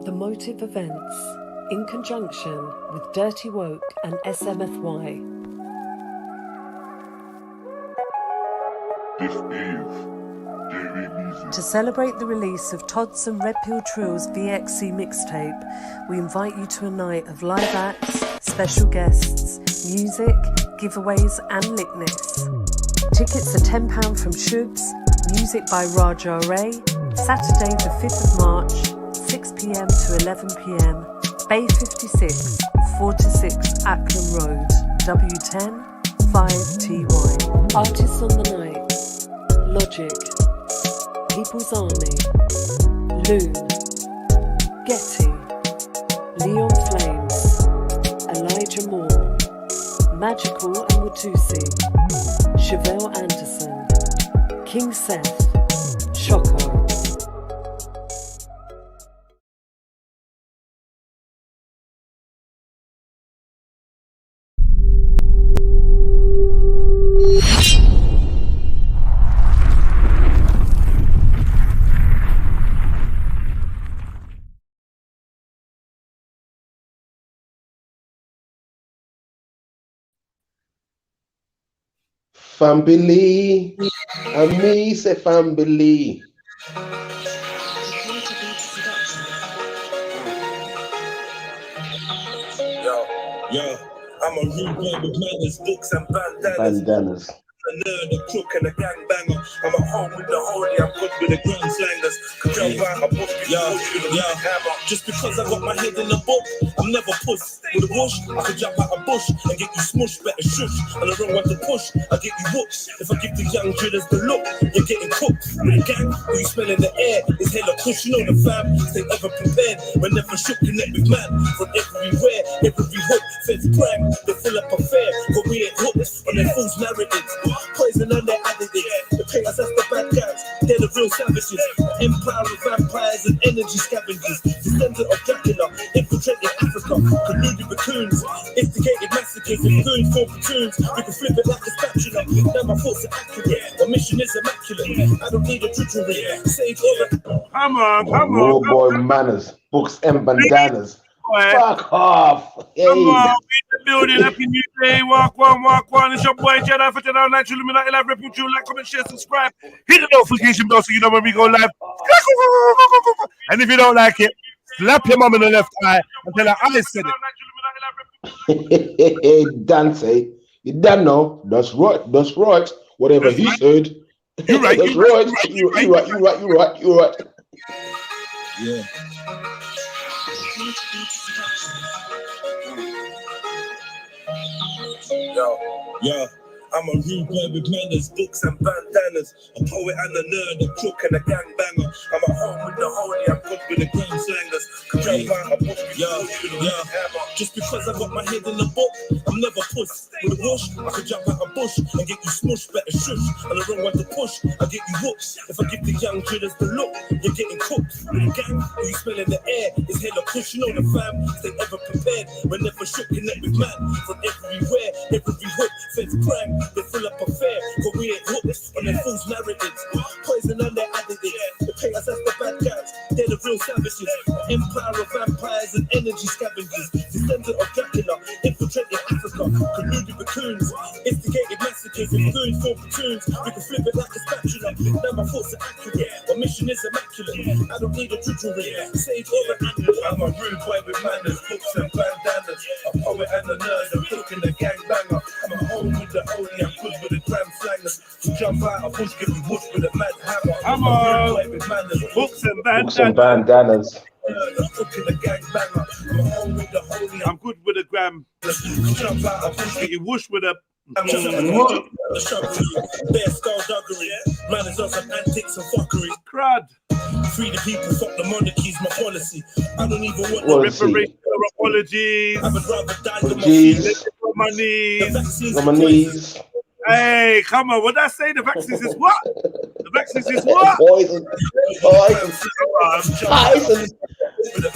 The Motive Events, in conjunction with Dirty Woke and SMFY. This is JEDI Music. To celebrate the release of Todd's and REDPILLTRILL's VXC mixtape, we invite you to a night of live acts, special guests, music, giveaways and litness. Tickets are £10 from Shubs, music by Raja Ray, Saturday the 5th of March, 6 p.m. to 11 p.m, Bay 56, 4-6 Acklam Road, W10 5TY. Artists on the night: Logic, People's Army, Loon, Getty, Leon Flames, Elijah Moore, Magical and Watusi, Chevelle Anderson, King Seth, Shoko. Family, and me say family. Yo, I'm a rude boy with manners, books and bandanas. A nerd, a crook and a gangbanger. I'm at home with the holy, I'm good with the grand slangers. Could jump out a bush, just because I got my head in the book, I'm never puss. With a bush, I could jump out a bush and get you smushed, better shush. And the wrong one to push, I get you whooped. If I give the young drillers the look, you're getting cooked. With a gang, who you smell in the air, it's hella push. You know the fam, stay ever prepared. Whenever shook, connect with man. From everywhere, every hook, feds prime. They fill up a fair, but we ain't hooked on their fool's narratives. Poison and their additives. The payers, that's the bad guys. They're the real savages. Empire of vampires and energy scavengers. Descendant of Dracula, infiltrated Africa. Colluded with coons, instigated massacres. And goons for platoons. We can flip it like a spatula. Now my thoughts are accurate. My mission is immaculate. I don't need a trickery. Sage or Come on. Raw boy manners, books and bandanas. Fuck off. Hey. Come on, we in the building. Happy New Day. Walk one. It's your boy Jedi for tonight. Trilluminati, REDPILLTRILL. Like, comment, share, subscribe. Hit the notification bell so you know when we go live. And if you don't like it, slap your mum in the left eye and tell her I said it. Dante, you don't know. That's right. Whatever he said. You're right. That's right. You're right. yeah. Yo, I'm a rude boy with manners, books and bandanas. A poet and a nerd, a crook and a gangbanger. I'm at home with the holy, I'm good with the grand slangers. Could jump out a bush, just because I got my head in the book, I'm never puss. With a bush, I could jump out a bush and get you smushed, better shush. And the wrong one to push, I get you whooped. If I give the young drillers the look, you're getting cooked. With a gang, who you smell in the air, it's hella push. You know the fam, stay ever prepared. Whenever shook, connect with man. From everywhere, every hook, feds crime. They fill up a fair, but we ain't hooked on their fool's narratives. Poison and their additives. The payers, that's the bad guys. They're the real savages. Empire of vampires and energy scavengers. Descendant of Dracula, infiltrated Africa. Colluded with coons, instigated massacres. And goons for platoons. We can flip it like a spatula. Now my thoughts are accurate. My mission is immaculate. I don't need a trickery. Sage or an amulet. I'm a rude boy with manners, books and bandanas. A poet and a nerd, a crook and a gangbanger. I'm at home with the holy, I'm good with the grand slangers. To jump out a bush, give me whoosh with a mad hammer. I'm a rude boy with manners, books and bandanas. I'm cooking the gangbanger. I'm at home with the holy, I'm good with a gram. jump out a bush. Get you whoosh with a Bare skullduggery, manners on some antics and fuckery. crud. Free the people, fuck the monarchy's my policy. I don't even want Well, the Reparations or apologies. I would rather die than My knees. vaccines. On my knees. Hey, come on. What did I say? The vaccines is what? The vaccines is what? Poison.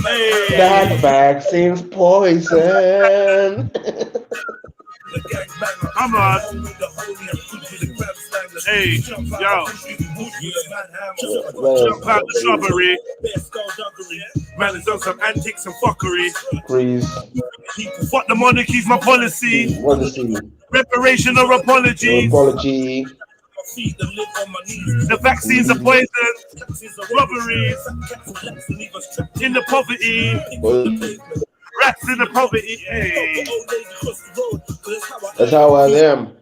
Hey. That vaccine's poison. Come on. Hey, yo. Jump out the shrubbery. Man is on some antics and fuckery. Freeze. Fuck the monarchy's my policy. Policy. Reparation or apologies. Apology. The vaccines are poison. Robberies. In the poverty. Rats in the poverty. Hey. That's how I am.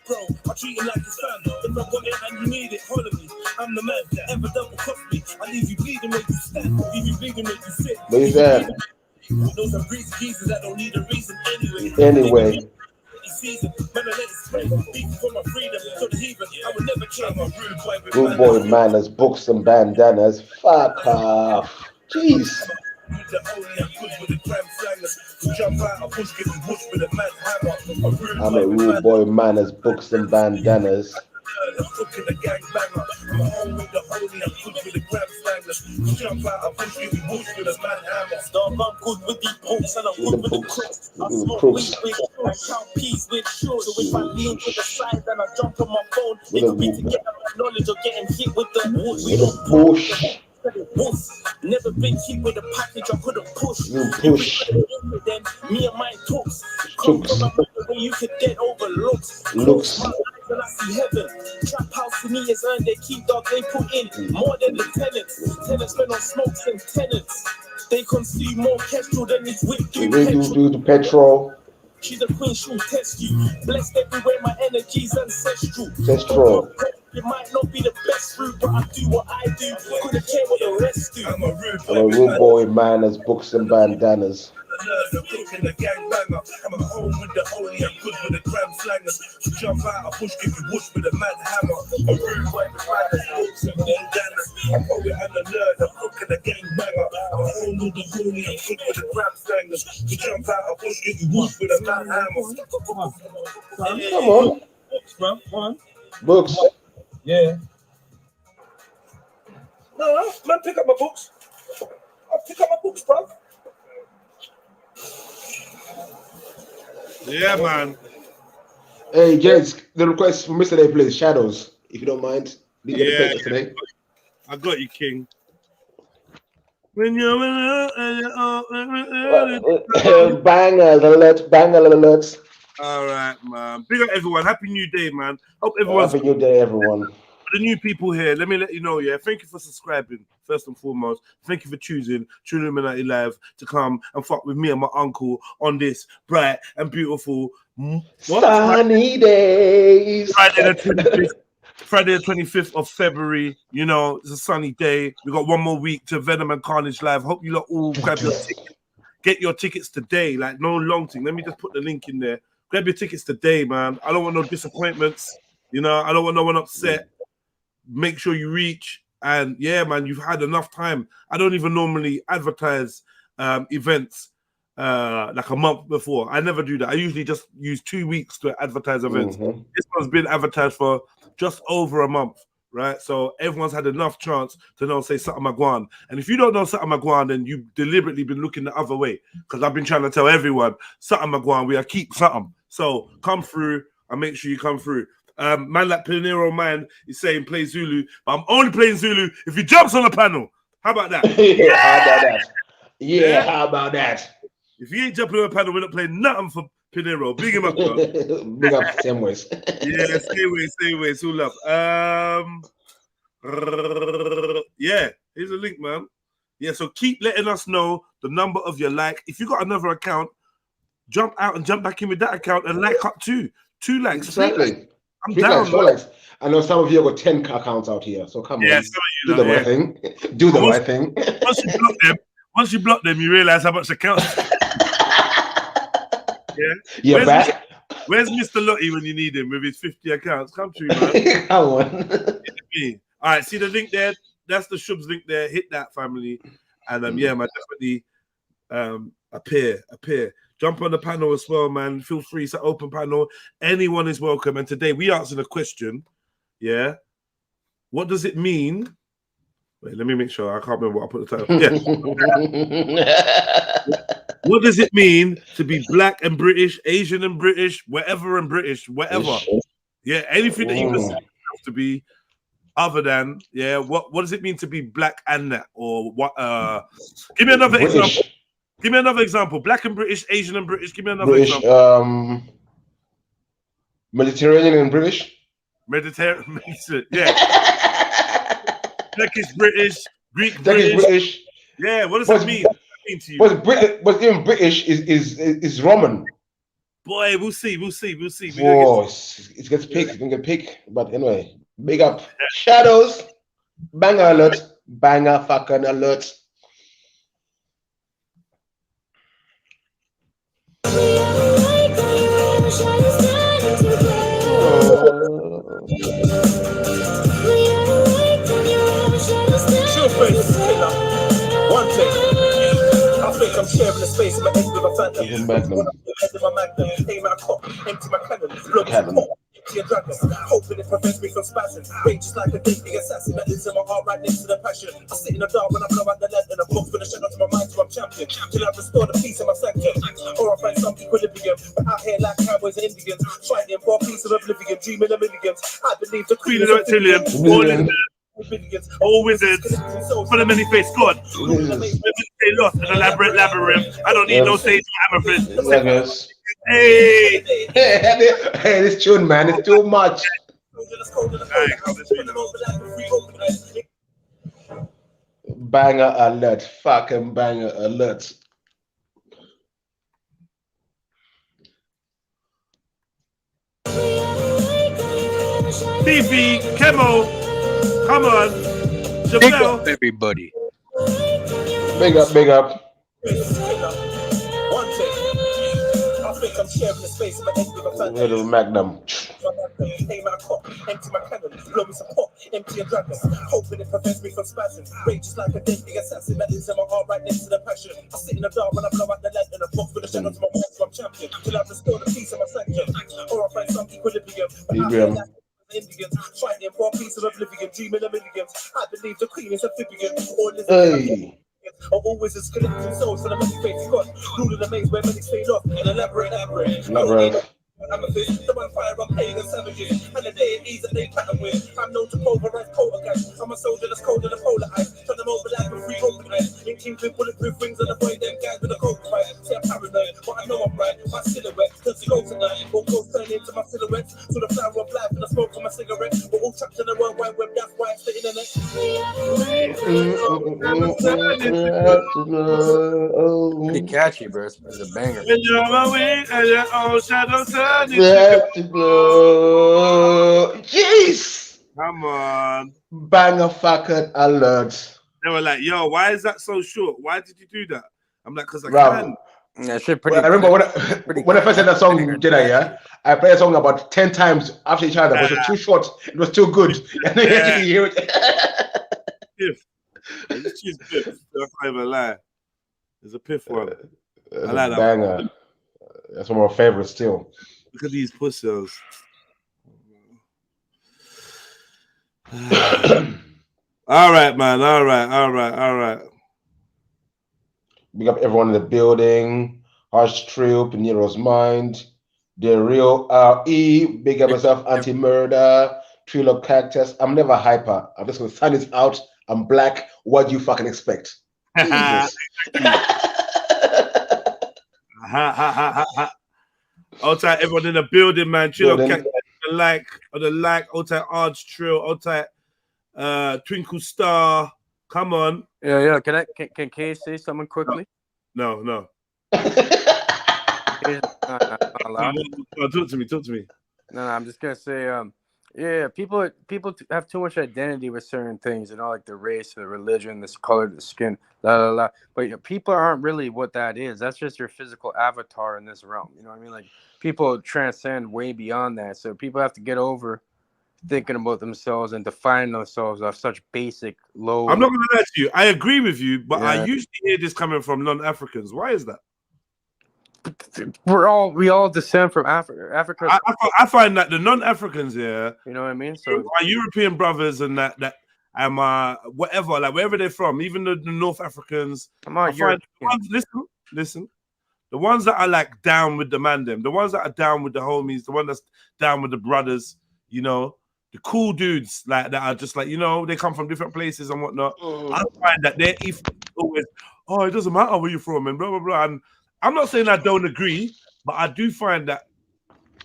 Bro, I treat it like it's fun. If I got it and you need it, holler me. I'm the man that ever double cost me. I leave you bleeding, make you stand. Leave you bleeding, make you sick. What is that? Those are breezy geezers that don't need a reason anyway. Anyway. Season, man, I let it spray. Beat for my freedom, to the heathen. I would never change my rude boy. Rude boy manners, books and bandanas. Fuck off. Jeez. I'm a rude boy manners, books and bandanas. I'm good with the books and I'm good with the crooks. I smoke weed with I count peas with shoes. So if I lean to the side and I jump on my phone, it could be to get my knowledge or getting hit with the wood. We don't Bush. Never been cheap with a package I couldn't push. You push. Then me and my talks. Come from a where you could get overlooked. Looks. When I see heaven, trap house to me is earned. They keep dog, they put in more than the tenants. Tenants spend on smokes and tenants. They consume more petrol than it's with We do the petrol. She's a queen, she'll test you. Blessed everywhere, my energy's ancestral. Ancestral. It might not be the best route, but I do what I do. Couldn't care what the rest do. I'm a rude boy manners, books and bandanas. I'm cooking the gang banger. I'm at home with the holy, I'm good with the gram slangers. To jump out, I push, give you whoosh with a mad hammer. A rude boy with manners, books and bandanas. I'm poet and a nerd, I'm cooking the gang banger. I'm at home with the holy, I'm good with the gram slangers. To jump out, I push, give you whoosh with a mad hammer. Come on. Books, bro. One. Books. Yeah. No, man, pick up my books. I'll pick up my books, bro. Yeah, man. Hey, gents, the request from Mr. Day plays Shadows, if you don't mind. Yeah, I got you, King. When you're banger alerts. All right, man. Big up everyone. Happy New Day, man. Hope everyone's Happy New Day, everyone. For the new people here, let me let you know, yeah. Thank you for subscribing, first and foremost. Thank you for choosing Trilluminati Live to come and fuck with me and my uncle on this bright and beautiful sunny days. Friday the 25th of February. You know, it's a sunny day. We got one more week to Venom and Carnage Live. Hope you lot all grab your tickets. Get your tickets today. Like, no long thing. Let me just put the link in there. Grab your tickets today, man. I don't want no disappointments. You know, I don't want no one upset. Make sure you reach. And yeah, man, you've had enough time. I don't even normally advertise events like a month before. I never do that. I usually just use 2 weeks to advertise events. This one's been advertised for just over a month, right? So everyone's had enough chance to know, say, something Magwan. And if you don't know something Magwan, then you've deliberately been looking the other way, because I've been trying to tell everyone, something Magwan, we are keep something. So come through and make sure you come through. Man like Pinero Man is saying play Zulu, but I'm only playing Zulu if he jumps on the panel. How about that? Yeah, how about that? Yeah, how about that? If he ain't jumping on the panel, we're not playing nothing for Pinero. Big him up, bro. Big up, same ways. Yeah, same way. It's all love. Yeah, here's a link, man. Yeah, so keep letting us know the number of your like. If you got another account, jump out and jump back in with that account and like up too. 2 likes. Exactly. I'm down. 4 likes. I know some of you have got 10 accounts out here, so come on. Do the right thing. Do the right thing. Once you block them, you realize how much accounts. You're back. Where's Mr. Lottie when you need him with his 50 accounts? Come through, man. Come on. All right, see the link there? That's the Shubs link there. Hit that, family. And yeah, man, definitely appear. Jump on the panel as well, man. Feel free. It's an open panel. Anyone is welcome. And today we answered a question. Yeah. What does it mean? Wait, let me make sure. I can't remember what I put the title. Yeah. What does it mean to be black and British, Asian and British, whatever and British, whatever? Yeah, anything that you consider yourself to be, other than what does it mean to be black and that, or what? Give me another British. example. Give me another example. Black and British, Asian and British. Give me another British, example. Mediterranean and British. Mediterranean, yeah. Turkish, British, Greek, Turkish, British. Yeah, what does it mean? What does it mean to you? But even British is Roman. Boy, we'll see. Whoa, it gets picked. It's gonna get picked. But anyway, big up. Shadows. Banger alert. Banger fucking alert. One thing, I think I'm sharing the space in my head with a phantom. Magnum. Aim at a cop, empty my cannon, blow me some pop, empty a dragon, hoping it prevents me from spazzing. Rage is like a deadly assassin that lives in my heart right next to the passion. I sit in the dark when I blow out the lead, and I box with a shadow to my mind till I'm champion, till I restore the peace in my sanctum, or I find some equilibrium. But out here like cowboys and Indians, fighting for a piece of oblivion, dreaming of millions. I believe the queen of reptilian, all wizards, for the many-faced god. They lost an elaborate labyrinth. I don't need no sage amethyst. Hey, this tune, man, it's too much. Banger alert, fucking banger alert. TV, Kemo, come on, Big up, everybody. Big up, big up. I'm sharing the space in my head with a phantom. Little Magnum. Aim at a cop, empty my cannon, blow me some pop, empty a dragon, hoping it prevents me from spazzing. Rage is like a deadly assassin that lives in my heart right next to the passion. I sit in the dark when I blow out the lead, and I box with a shadow to my mind till I'm champion, till I restore the peace in my sanctum, or I find some equilibrium. Indians fighting for a piece of oblivion, dreaming of millions. I believe the queen is amphibian. Or always is collecting souls for the many faiths God. Ruling the maze where many stay lost. And elaborate. I'm a fist, the one fire I'm paying the savages. And the deities that they pattern with. I'm known to pulverize poltergeist. I'm a soldier that's cold in the polar ice. Turn them over like a free open ice. Inking with bulletproof wings and avoid them guys with a cold fight. Say I'm paranoid, but I know I'm right. My silhouette, cause it goes tonight. All ghosts turn into my silhouettes. So the flower of life and the smoke from my cigarette. We're all trapped in the World Wide Web, that's why it's the internet. Pretty catchy, bro. It's a banger. and you're my wing, and your own shadow turning. Jeez! Come on. Banger fucking alert. They were like, yo, why is that so short? Why did you do that? I'm like, because I Bro, can. Yeah, shit pretty. I remember when I first heard that song, Jedi, yeah, I played a song about 10 times after each other, but it was too short, it was too good. And then you actually hear it. Piff. It's just piff. I can't even lie. There's a piff one. I like that banger. one. That's one of my favorites still. Look at these pussies. All right, man. All right. Big up everyone in the building. Harsh Trill, Pinero's Mind, The Real RE, big up myself, Anti-Murder, Trillo Cactus. I'm never hyper. I'm just gonna sign this out. I'm black. What do you fucking expect? Jesus. Outside everyone in the building, man. Trillo Cactus, the like, outside Arch Trill, outside Twinkle Star. Come on. Yeah. Can Kay say something quickly? No. Talk to me. No, I'm just gonna say, yeah, people have too much identity with certain things, like the race, the religion, this color, the skin, But people aren't really what that is. That's just your physical avatar in this realm. You know what I mean? Like people transcend way beyond that. So people have to get over thinking about themselves and defining themselves off such basic low. I'm not gonna lie to you. I agree with you, but I usually hear this coming from non-Africans. Why is that? We all descend from Africa. I find that the non-Africans here, you know what I mean? So our European brothers and that whatever, like wherever they're from, even the North Africans. Listen. The ones that are like down with the man, the ones that are down with the homies, the one that's down with the brothers, cool dudes like that are just like, you know, they come from different places and whatnot. I find that their ethos is always, oh, it doesn't matter where you're from and blah blah blah. And I'm not saying I don't agree, but I do find that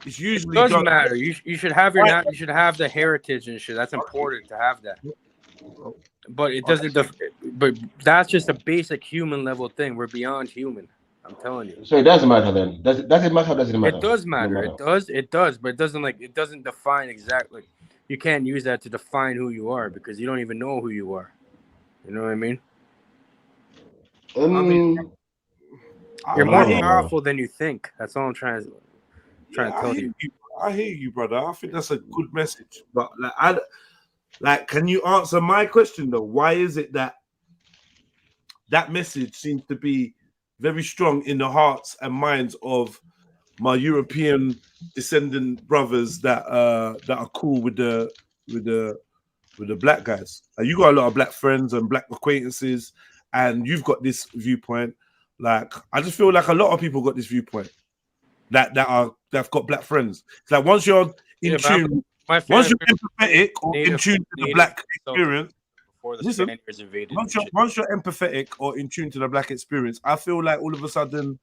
it's usually It doesn't matter. You should have your you should have the heritage and shit. That's important to have that. But it doesn't. But that's just a basic human level thing. We're beyond human. I'm telling you. So it doesn't matter then. Does it matter? Or does it matter? It does matter. It does. But it doesn't it doesn't define exactly. You can't use that to define who you are because you don't even know who you are. You know what I mean? I mean, you're more powerful than you think. That's all I'm trying to tell you. I hear you, brother. I think that's a good message. But can you answer my question though? Why is it that message seems to be very strong in the hearts and minds of my European descendant brothers that are cool with the black guys? You got a lot of black friends and black acquaintances, and you've got this viewpoint. Like, I just feel like a lot of people got this viewpoint that've got black friends. It's like once you're in tune, once you're empathetic or in tune to the black experience. Listen, once you're empathetic or in tune to the black experience, I feel like all of a sudden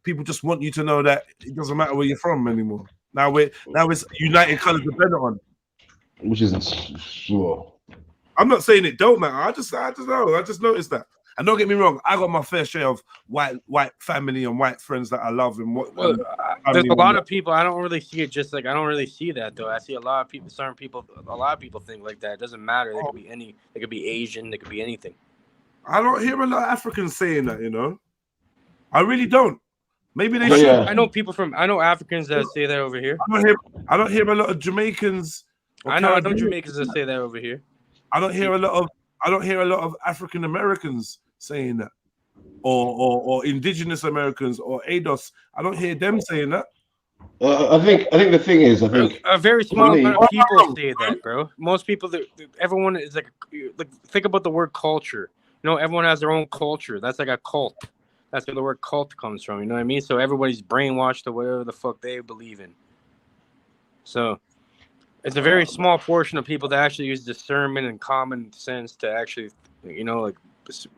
people just want you to know that it doesn't matter where you're from anymore. Now it's united colors of Benetton, which isn't sure. I'm not saying it don't matter. I just know. I just noticed that. And don't get me wrong, I got my fair share of white family and white friends that I love. And there's a lot of people. I don't really see it. I don't really see that though. I see a lot of people. A lot of people think like that. It doesn't matter. They could be any. They could be Asian. They could be anything. I don't hear a lot of Africans saying that. You know, I really don't. Maybe they should. Yeah. I know Africans that say that over here. I don't hear a lot of Jamaicans. I know Jamaicans that say that over here. I don't hear a lot of African Americans saying that, or indigenous Americans or ADOS. I don't hear them saying that. I think the thing is, I think a very small amount of people say that, bro. Most people, everyone is like think about the word culture. You know, everyone has their own culture. That's like a cult. That's where the word cult comes from. You know what I mean? So everybody's brainwashed to whatever the fuck they believe in. So it's a very small portion of people that actually use discernment and common sense to actually, you know, like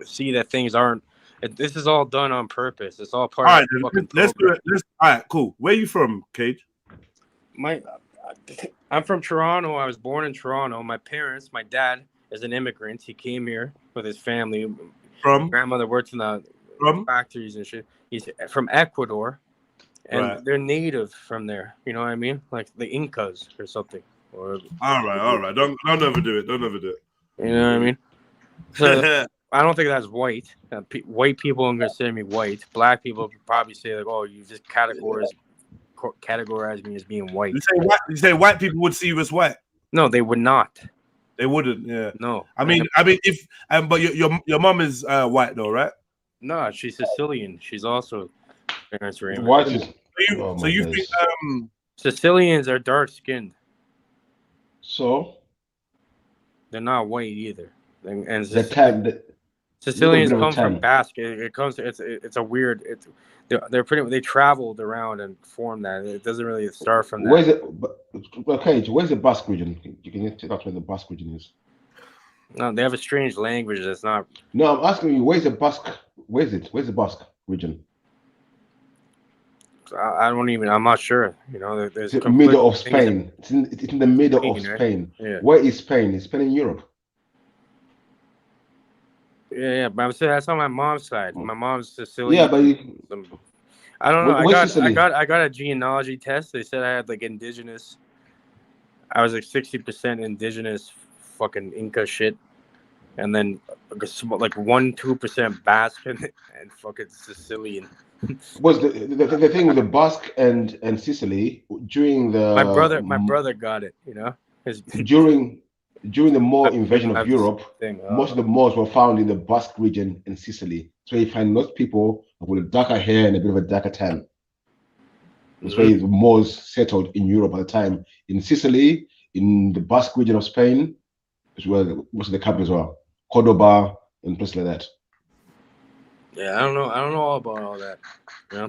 see that things aren't. This is all done on purpose. It's all part of the fucking let's do it. All right, cool. Where you from, Cage? I'm from Toronto. I was born in Toronto. My dad is an immigrant. He came here with his family. From? Grandmother works in the factories and shit. He's from Ecuador, and they're native from there. You know what I mean? Like the Incas or something. Or all right. Don't overdo it. You know what I mean? So I don't think that's white. White people don't consider me white. Black people probably say like, "Oh, you just categorize me as being white." You say white people would see you as white? No, they would not. They wouldn't. Yeah. No. I mean, if but your mom is white though, right? No, she's Sicilian. She's also parents were white. So you think Sicilians are dark skinned? So they're not white either. And Sicilians come from Basque. It's a weird. They traveled around and formed that. It doesn't really start from that. Where's the Basque region? You can talk where the Basque region is. No, they have a strange language that's not. No, I'm asking you, where's the Basque? Where's the Basque region? I'm not sure. You know, there's the middle of Spain. It's in the middle of Spain. Yeah. Where is Spain? Is Spain in Europe? Yeah, but I'm saying that's on my mom's side. My mom's Sicilian. Yeah, but I don't know. I got a genealogy test. They said I had like indigenous. I was like 60% indigenous, fucking Inca shit, and then like 1-2% Basque and fucking Sicilian. Was the thing with the Basque and Sicily during the my brother got it, you know, during the Moor invasion of Europe. Most of the Moors were found in the Basque region in Sicily. So you find most people with darker hair and a bit of a darker tan. That's why the Moors settled in Europe at the time. In Sicily, in the Basque region of Spain, is where most of the capitals were. Cordoba and places like that. Yeah, I don't know all about all that. You know?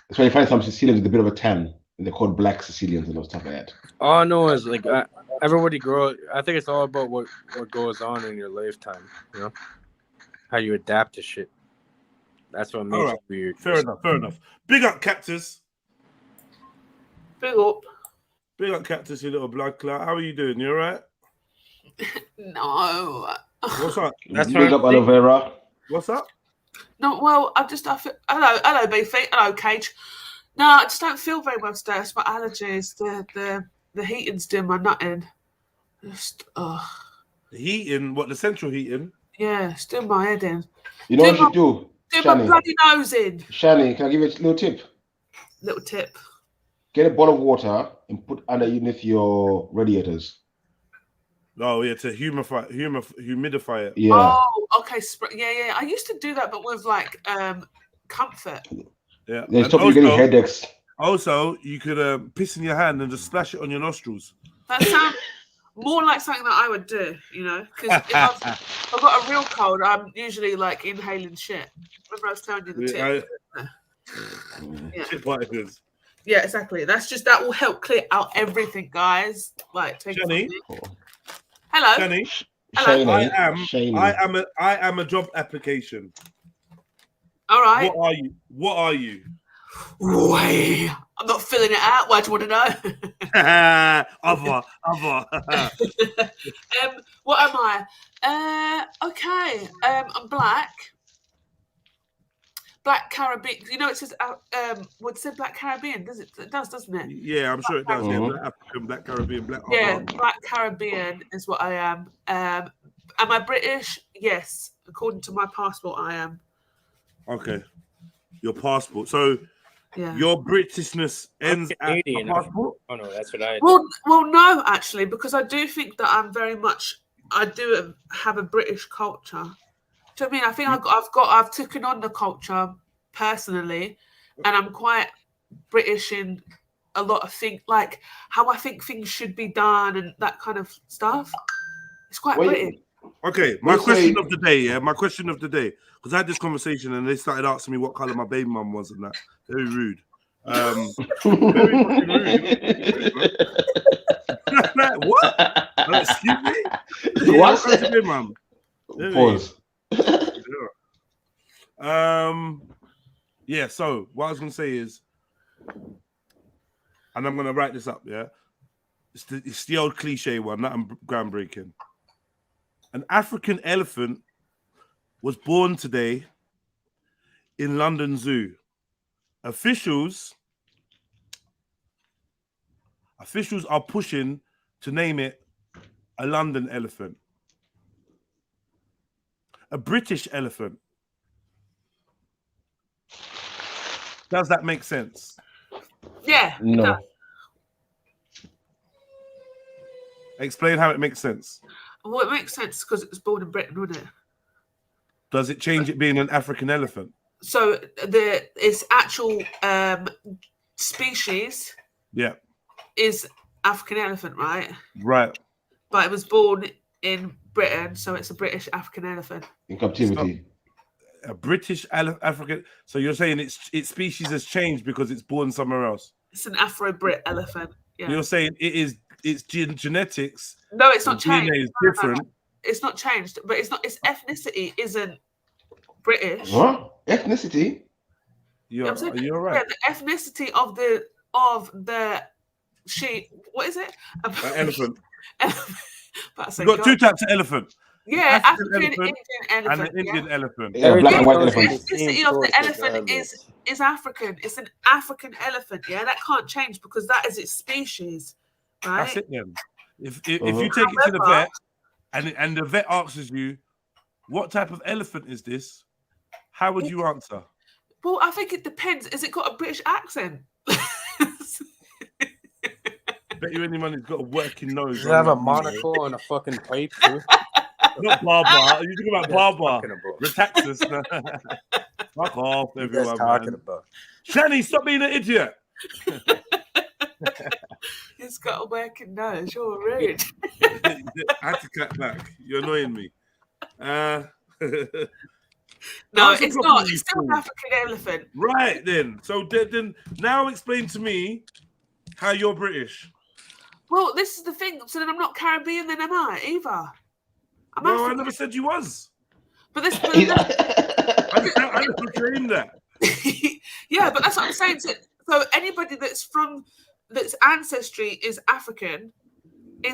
That's why you find some Sicilians with a bit of a tan And they're called Black Sicilians and stuff like that. All I know is like everybody grow. I think it's all about what goes on in your lifetime. You know, how you adapt to shit. That's what makes it weird. Fair enough. Big up, Cactus. Big up. Big up, Cactus, you little blood clot. How are you doing? You all right? No. What's up? That's Big up aloe vera. What's up? No, well, I feel, hello, Beefy. Hello, Cage. No, I just don't feel very well today. It's my allergies. The heating's doing my nutting. Just, The heating? What, the central heating? yeah, it's doing my head in. You know what you do? Do my bloody nose in. Shani, can I give you a little tip? Little tip. Get a bottle of water and put underneath your radiators. Oh, yeah, to humidify it. Yeah. Oh, okay. Yeah. I used to do that, but with like comfort. Yeah. They stop you getting headaches. Also, you could piss in your hand and just splash it on your nostrils. That sounds more like something that I would do, you know, because if I've got a real cold, I'm usually like inhaling shit. Remember I was telling you the tip? Yeah. Shit particles. Yeah, exactly. That will help clear out everything, guys. Like, take Shani. Hello. Shani. Hello. I am a job application. All right. What are you? Wait, I'm not filling it out. Why do you want to know? Other. What am I? Okay. I'm black. Black Caribbean. You know, it says would say Black Caribbean, does it? It does, doesn't it? Yeah, I'm sure it does. Yeah, Black African, Black Caribbean, Black. Yeah, Black Caribbean is what I am. Am I British? Yes, according to my passport, I am. Okay, your passport. So yeah, your Britishness ends at your passport. Oh no, that's what I. Well, no, actually, because I do think that I'm very much. I do have a British culture. Do you know what I mean? I think I've taken on the culture personally, and I'm quite British in a lot of things, like how I think things should be done and that kind of stuff. It's quite British. Okay, my question of the day, because I had this conversation and they started asking me what colour my baby mum was and that. Very rude. Very fucking rude. What? Excuse me? What's your baby mum? Pause. Yeah, so what I was going to say is, and I'm going to write this up, yeah? It's the old cliche one, that I'm groundbreaking. An African elephant was born today in London Zoo. Officials are pushing to name it a London elephant. A British elephant. Does that make sense? Yeah. No. Explain how it makes sense. Well, it makes sense because it was born in Britain, wouldn't it? Does it change it being an African elephant? So its actual species is African elephant, right? Right. But it was born in Britain, so it's a British African elephant. In captivity. A British African. So you're saying its species has changed because it's born somewhere else? It's an Afro-Brit elephant. Yeah. You're saying its genetics. No, it's not DNA changed. is different. No. It's not changed, but it's not. Its ethnicity isn't British. What? Ethnicity? You're right. Yeah, the ethnicity of the sheep. What is it? Elephant. But You've got two types of elephant. Yeah, African elephant Indian elephant. And an Indian elephant. Yeah, black and white The elephant. ethnicity of the elephant is African. It's an African elephant. Yeah, that can't change because that is its species. Right? That's it then. If you take it to the vet and the vet asks you, what type of elephant is this? How would you answer? Well, I think it depends. Has it got a British accent? Bet you any money's got a working nose. Does it have a monocle and a fucking pipe too? Not Barber. You're talking about Barber. Retaxus. Fuck off, everyone. Talking about? Shani, stop being an idiot. It's got a working nose. You're rude. I had to cut back. You're annoying me. No, it's not. It's still an African elephant. Right then. So then now explain to me How you're British? Well, this is the thing. So then I'm not Caribbean, then am I either? I'm Well, I African. never said you was. But this, but I just claim that. yeah, but that's what I'm saying. So anybody that's ancestry is African. They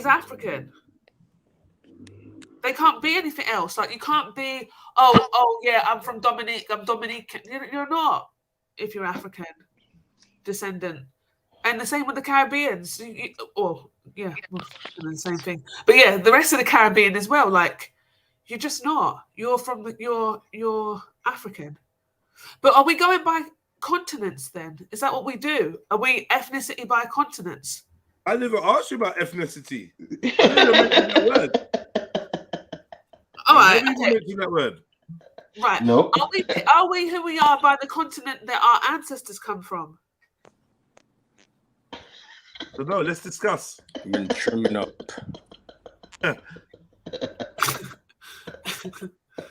can't be anything else. Like you can't be, oh yeah, I'm from Dominique. I'm Dominican. You're not if you're African descendant. And the same with the Caribbeans. The same thing. But yeah, the rest of the Caribbean as well. Like you're just not. You're you're African. But are we going by continents then? Is that what we do? Are we ethnicity by continents? I never asked you about ethnicity. I never mentioned that word. All right. I never mentioned that word. Right. No. Are we who we are by the continent that our ancestors come from? So no, let's discuss. You've been trimming up.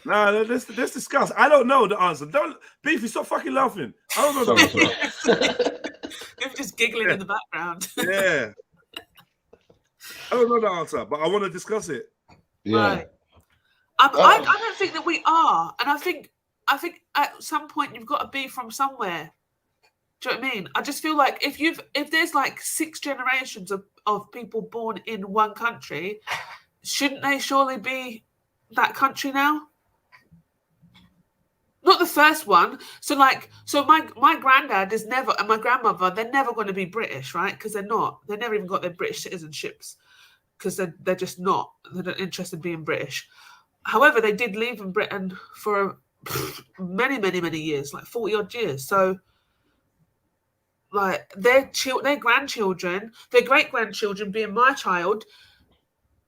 No, let's discuss. I don't know the answer. Don't Beefy, stop fucking laughing. I don't know the answer. You're just giggling in the background. Yeah. I don't know the answer, but I want to discuss it. Yeah. Right. I don't think that we are, and I think at some point you've got to be from somewhere. Do you know what I mean? I just feel like if there's like 6 generations of people born in one country, shouldn't they surely be that country now? Not the first one. So my granddad is never, and my grandmother, they're never going to be British, right? Because they're not. They never even got their British citizenships because they're just not. They're not interested in being British. However, they did live in Britain for many, many, many years, like 40 odd years. So like their grandchildren, their great grandchildren being my child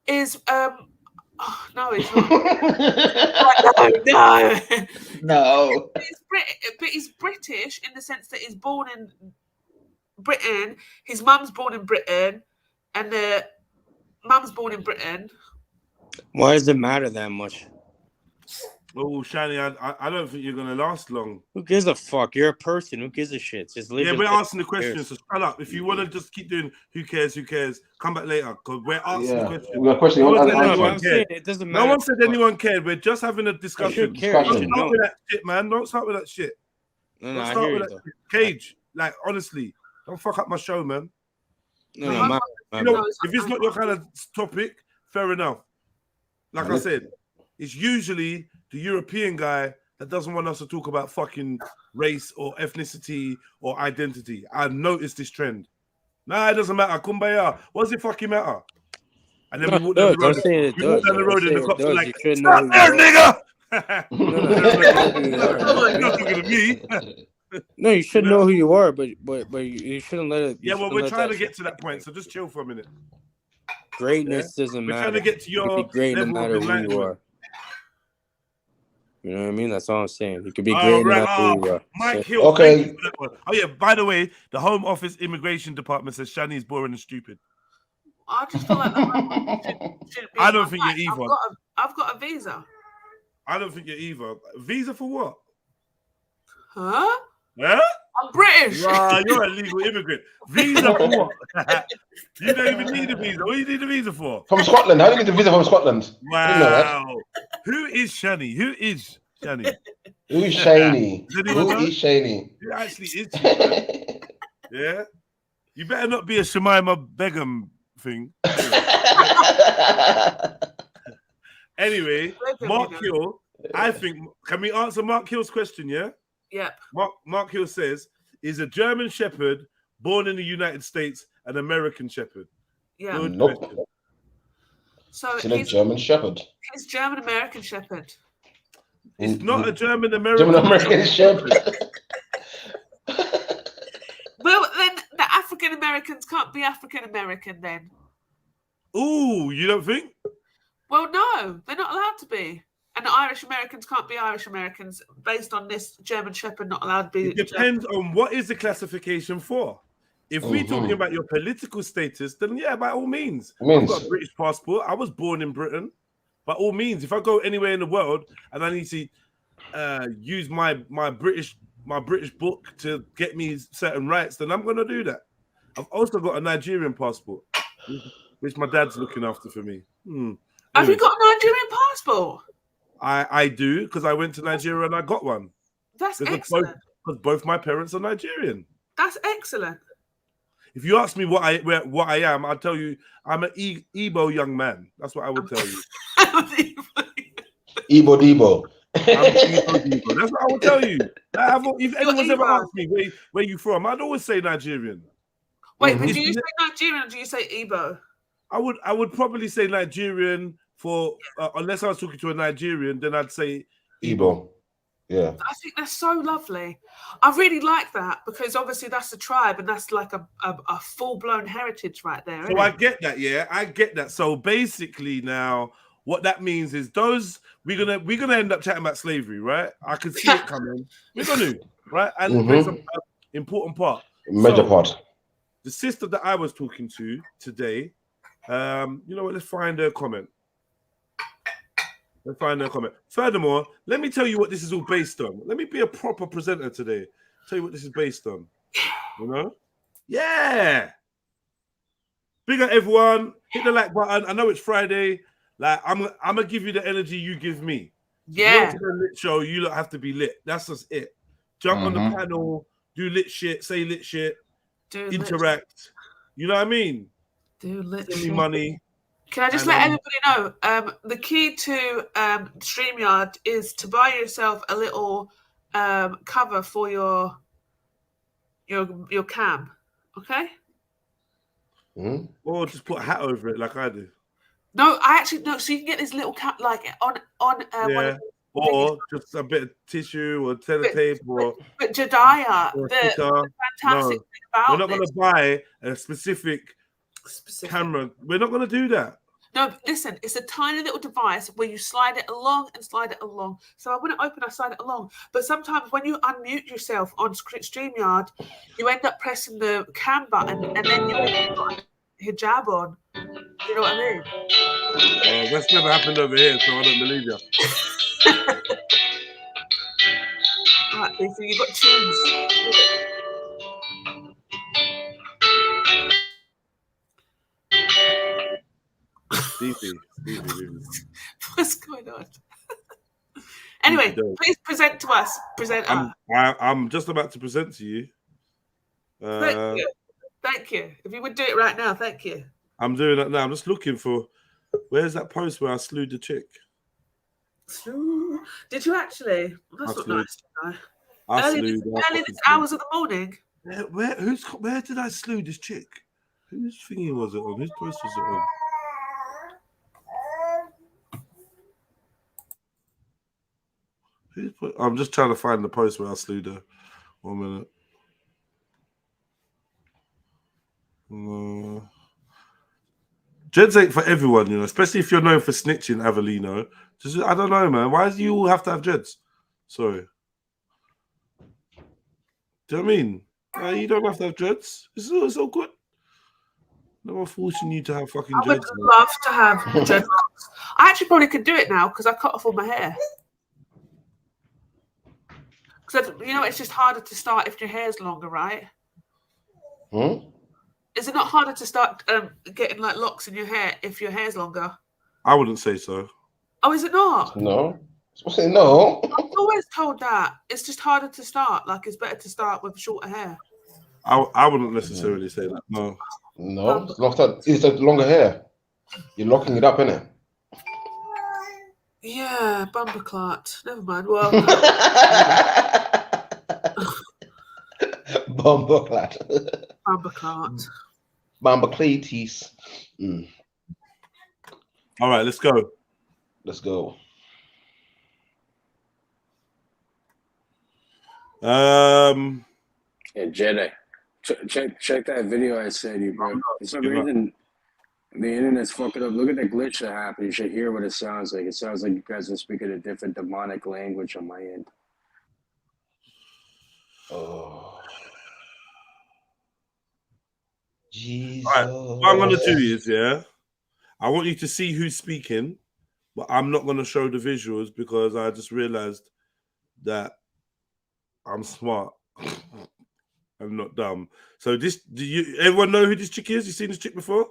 is no, it's not. No. But he's British in the sense that he's born in Britain. His mum's born in Britain, and the mum's born in Britain. Why does it matter that much? Oh, Shani, I don't think you're gonna last long. Who gives a fuck? You're a person. Who gives a shit? Just live. Yeah, we're asking the question, so shut up. If you want to just keep doing who cares, come back later, because we're asking the question. We've got a question. I'm saying it doesn't matter. No one said anyone cared. We're just having a discussion. Don't start with that shit, man. Don't start with that shit. No, I hear you. Cage, like, honestly, don't fuck up my show, man. No, if it's not your kind of topic, fair enough. Like I said, it's usually the European guy that doesn't want us to talk about fucking race or ethnicity or identity. I've noticed this trend. Nah, it doesn't matter. Kumbaya. What does it fucking matter? And then we walk down the road. We walk down the road and the cops are like, "Stop there, nigga!" You're not talking to me. No, you should know who you are, but you shouldn't let it. Yeah, well, we're trying to get to that point, so just chill for a minute. Greatness doesn't matter. We're trying to get to your great no matter who you are. You know what I mean? That's all I'm saying. You could be great no matter who you are. Mike Hill. Okay. Oh yeah. By the way, the Home Office Immigration Department says Shani is boring and stupid. I just feel like shouldn't be. I don't think you're either. I've got a visa. I don't think you're either. Visa for what? Huh? Huh? I'm British. Wow, you're a legal immigrant. Visa for what? You don't even need a visa. What do you need a visa for? From Scotland. How do you get a visa from Scotland? Wow. Who is Shani? Who is Shani? Who is Shani? Who is Shani? Who actually is she? Yeah? You better not be a Shemima Begum thing. Anyway, Mark Hill, I think, can we answer Mark Hill's question, yeah? Yep. Mark Hill says, is a German Shepherd born in the United States an American Shepherd? Yeah. Good nope. question. So it's a German Shepherd. It's German American Shepherd. It's not a German American Shepherd. Well, then the African Americans can't be African American then. Ooh, you don't think? Well, no, they're not allowed to be. And the Irish Americans can't be Irish Americans based on this German Shepherd not allowed to be. It depends on what is the classification for. If we're talking about your political status, then yeah, by all means. I've got a British passport. I was born in Britain. By all means, if I go anywhere in the world and I need to use my British book to get me certain rights, then I'm going to do that. I've also got a Nigerian passport, which my dad's looking after for me. Have you got a Nigerian passport? I do, because I went to Nigeria and I got one. That's excellent. Because both my parents are Nigerian. That's excellent. If you ask me what I am, I'll tell you I'm an Igbo young man. That's what I would tell you. Igbo Debo. That's what I would tell you. If anyone's ever asked me where you from, I'd always say Nigerian. Wait, but do you say Nigerian or do you say Igbo? I would probably say Nigerian for unless I was talking to a Nigerian, then I'd say Igbo. Yeah, I think that's so lovely. I really like that because obviously that's a tribe and that's like a full-blown heritage right there. So I get that, yeah, I get that. So basically now what that means is we're gonna end up chatting about slavery, right? I can see it coming. We're gonna, right? And there's an important part. Major part. The sister that I was talking to today, you know what, let's find her comment. Furthermore, let me tell you what this is all based on. Let me be a proper presenter today. Tell you what this is based on. You know? Yeah. Big up everyone. Hit the like button. I know it's Friday. Like I'm gonna give you the energy you give me. Yeah. If you want to do a lit show, you lot have to be lit. That's just it. Jump on the panel, do lit shit, say lit shit, interact. You know what I mean? Do lit Send shit. me money. Can I just let everybody know? The key to StreamYard is to buy yourself a little cover for your cam. Okay? Or just put a hat over it like I do. No, so you can get this little cap like on one of or just a bit of tissue or tape but Jediah, the fantastic thing about we're not going to buy a specific camera. We're not going to do that. No, listen, it's a tiny little device where you slide it along and slide it along. So when it opens, I slide it along. But sometimes when you unmute yourself on StreamYard, you end up pressing the cam button and then you put hijab on. You know what I mean? That's never happened over here, so I don't believe you. Right, so you've got tunes. Stevie. What's going on? Anyway, please present to us. I'm just about to present to you. Thank you. If you would do it right now, thank you. I'm doing that now. I'm just looking for where's that post where I slewed the chick? Did you actually? That's not nice. Early this hours of the morning. Where did I slew this chick? Whose thingy was it on? Whose post was it on? I'm just trying to find the post where I slewed her. 1 minute. Jeds ain't for everyone, you know, especially if you're known for snitching, Avellino. Just, I don't know, man. Why do you all have to have Jeds? Sorry. Do you know what I mean? You don't have to have Jeds. It's all good. No one forcing you to have fucking Jeds. I would love to have Jeds. I actually probably could do it now because I cut off all my hair. Because, you know, it's just harder to start if your hair's longer, right? Is it not harder to start getting like locks in your hair if your hair's longer? I wouldn't say so. Oh, is it not? No. I say no. I'm always told that. It's just harder to start. Like, it's better to start with shorter hair. I wouldn't necessarily say that, no. No, it's a longer hair. You're locking it up, innit? Yeah, bumper clot. Never mind. Well, bumper clot. bumper clot. Bumper cleaties. All right, let's go. Let's go. Yeah, Jedi. Check that video I sent you, bro. For some reason, the internet's fucking up. Look at the glitch that happened. You should hear what it sounds like. It sounds like you guys are speaking a different demonic language on my end. Oh. Jesus. All right, what I'm going to do is, I want you to see who's speaking, but I'm not going to show the visuals because I just realized that I'm smart. I'm not dumb. So this, everyone know who this chick is? You seen this chick before?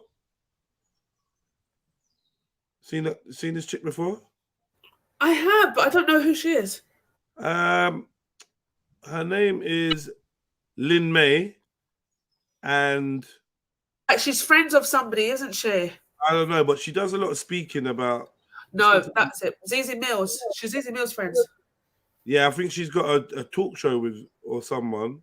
Seen this chick before? I have, but I don't know who she is. Her name is Lin May, and Like, she's friends of somebody, isn't she? I don't know, but she does a lot of speaking about. No, that's it. Zizi Mills. She's Zizi Mills' friends. Yeah, I think she's got a talk show with or someone.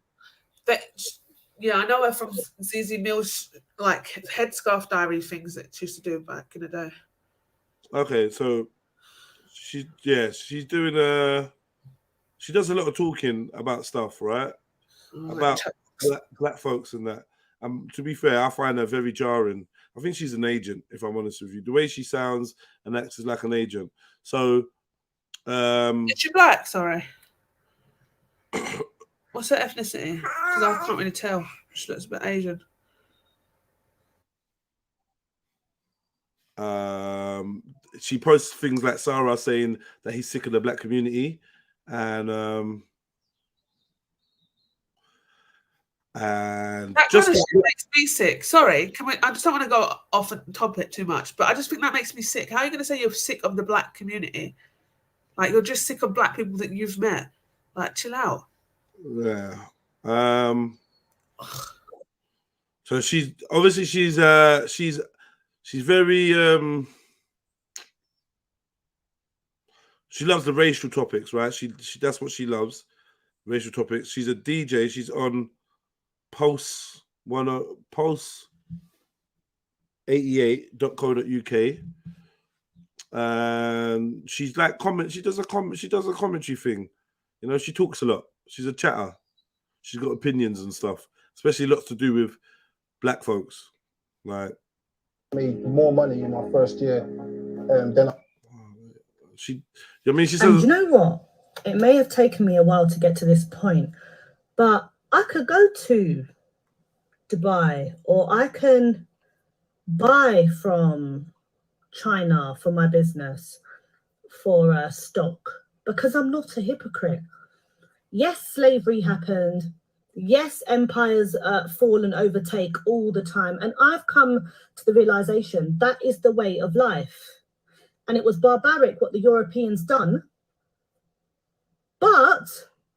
Yeah, I know her from Zizi Mills, like headscarf diary things that she used to do back in the day. Okay, so she's doing she does a lot of talking about stuff, right? About black folks and that. To be fair, I find her very jarring. I think she's an agent, if I'm honest with you. The way she sounds and acts is like an agent. So, is she black? Sorry. What's her ethnicity? Because I can't really tell. She looks a bit Asian. She posts things like Sarah saying that he's sick of the black community, and that just kind of shit makes me sick. Sorry, I just don't want to go off the topic too much, but I just think that makes me sick. How are you going to say you're sick of the black community? Like, you're just sick of black people that you've met? Like, chill out. Yeah. So she's obviously she's very she loves the racial topics, right? She that's what she loves, racial topics. She's a DJ. She's on Pulse 88.co.uk. And she's like she does a commentary thing. You know, she talks a lot. She's a chatter. She's got opinions and stuff, especially lots to do with black folks. Like, made more money in my first year than she says. And you know what? It may have taken me a while to get to this point, but I could go to Dubai, or I can buy from China for my business for stock, because I'm not a hypocrite. Yes, slavery happened. Yes, empires fall and overtake all the time. And I've come to the realization that is the way of life. And it was barbaric what the Europeans done. But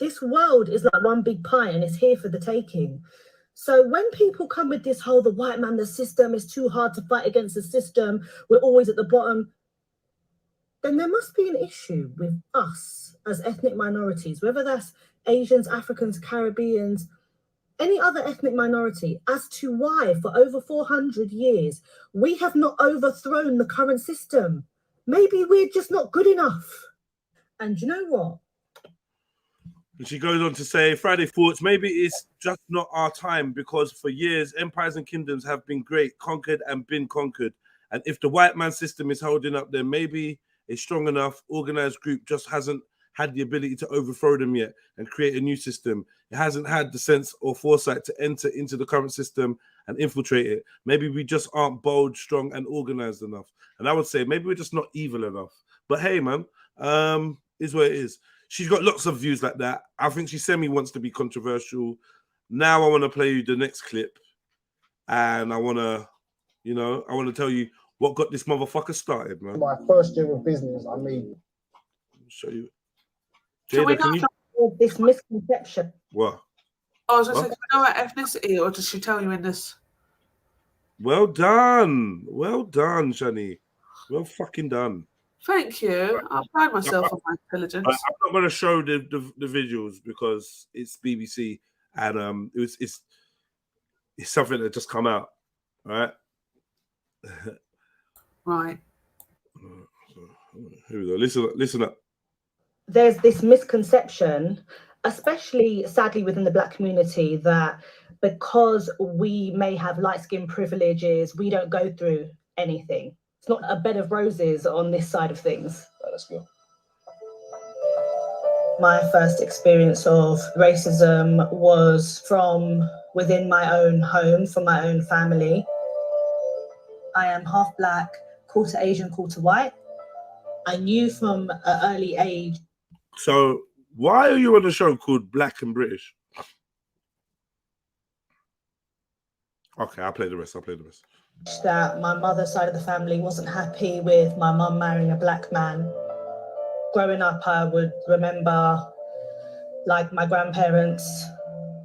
this world is like one big pie and it's here for the taking. So when people come with this whole, the white man, the system is too hard to fight against the system, we're always at the bottom, then there must be an issue with us as ethnic minorities, whether that's Asians, Africans, Caribbeans, any other ethnic minority, as to why for over 400 years, we have not overthrown the current system. Maybe we're just not good enough. And you know what? And she goes on to say, Friday Thoughts, maybe it's just not our time, because for years, empires and kingdoms have been great, conquered and been conquered. And if the white man system is holding up, then maybe a strong enough organized group just hasn't had the ability to overthrow them yet and create a new system. It hasn't had the sense or foresight to enter into the current system and infiltrate it. Maybe we just aren't bold, strong, and organized enough. And I would say maybe we're just not evil enough. But hey, man, is what it is. She's got lots of views like that. I think she wants to be controversial. Now I want to play you the next clip. And I want to tell you what got this motherfucker started, man. my first year of business, I made. I'll show you. Jada, can you... This misconception. What? I was going to say, do we know her ethnicity, or does she tell you in this? Well done, Shani. Well fucking done. Thank you. I pride myself on my intelligence. I'm not going to show the visuals because it's BBC and it's something that just come out, right? Right. Here we go. Listen up. There's this misconception, especially sadly within the black community, that because we may have light skin privileges, we don't go through anything. It's not a bed of roses on this side of things. Right, let's go. My first experience of racism was from within my own home, from my own family. I am half black, quarter Asian, quarter white. I knew from an early age. So why are you on a show called Black and British? Okay, I'll play the rest. That my mother's side of the family wasn't happy with my mum marrying a black man. Growing up, I would remember like my grandparents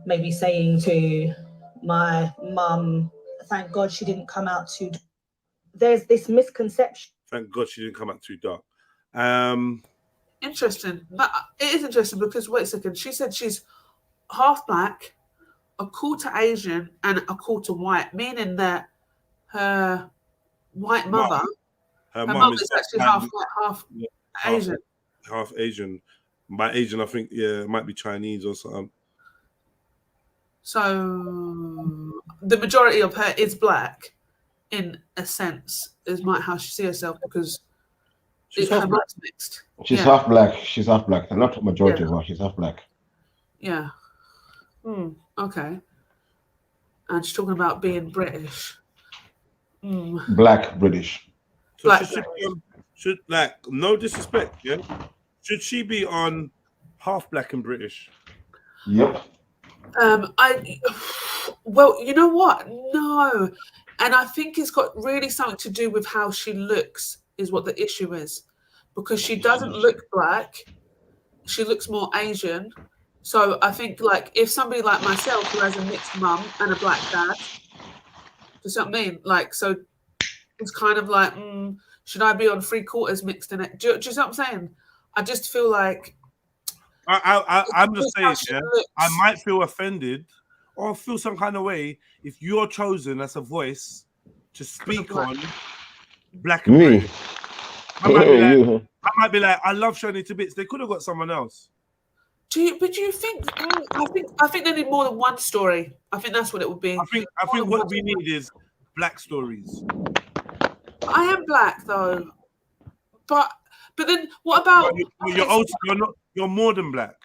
maybe saying to my mum, thank God she didn't come out too. There's this misconception. Thank God she didn't come out too dark. Interesting. But it is interesting because, wait a second, she said she's half black, a quarter Asian, and a quarter white, meaning that her white mother, her mum is actually half white, half Asian. Half Asian. By Asian, I think, yeah, it might be Chinese or something. So the majority of her is black, in a sense, is how she sees herself, because her mum's mixed. She's half black. She's half black. Not majority of her. She's half black. Yeah. Okay. And she's talking about being British. Black British. So black should like, no disrespect, yeah? Should she be on half black and British? Yep. Well, you know what? No. And I think it's got really something to do with how she looks is what the issue is. Because she doesn't look black. She looks more Asian. So I think, like, if somebody like myself who has a mixed mum and a black dad, do you know what I mean? Like, so it's kind of like, should I be on 3/4 mixed in it? Do you know what I'm saying? I just feel like I'm just saying, yeah, I might feel offended or feel some kind of way if you're chosen as a voice to speak on black and British. I might be like, I love Shani to bits. They could have got someone else. Do you think? I think they need more than one story. I think that's what it would be. I think what we need is black stories. I am black though, but then what about? You're more than black.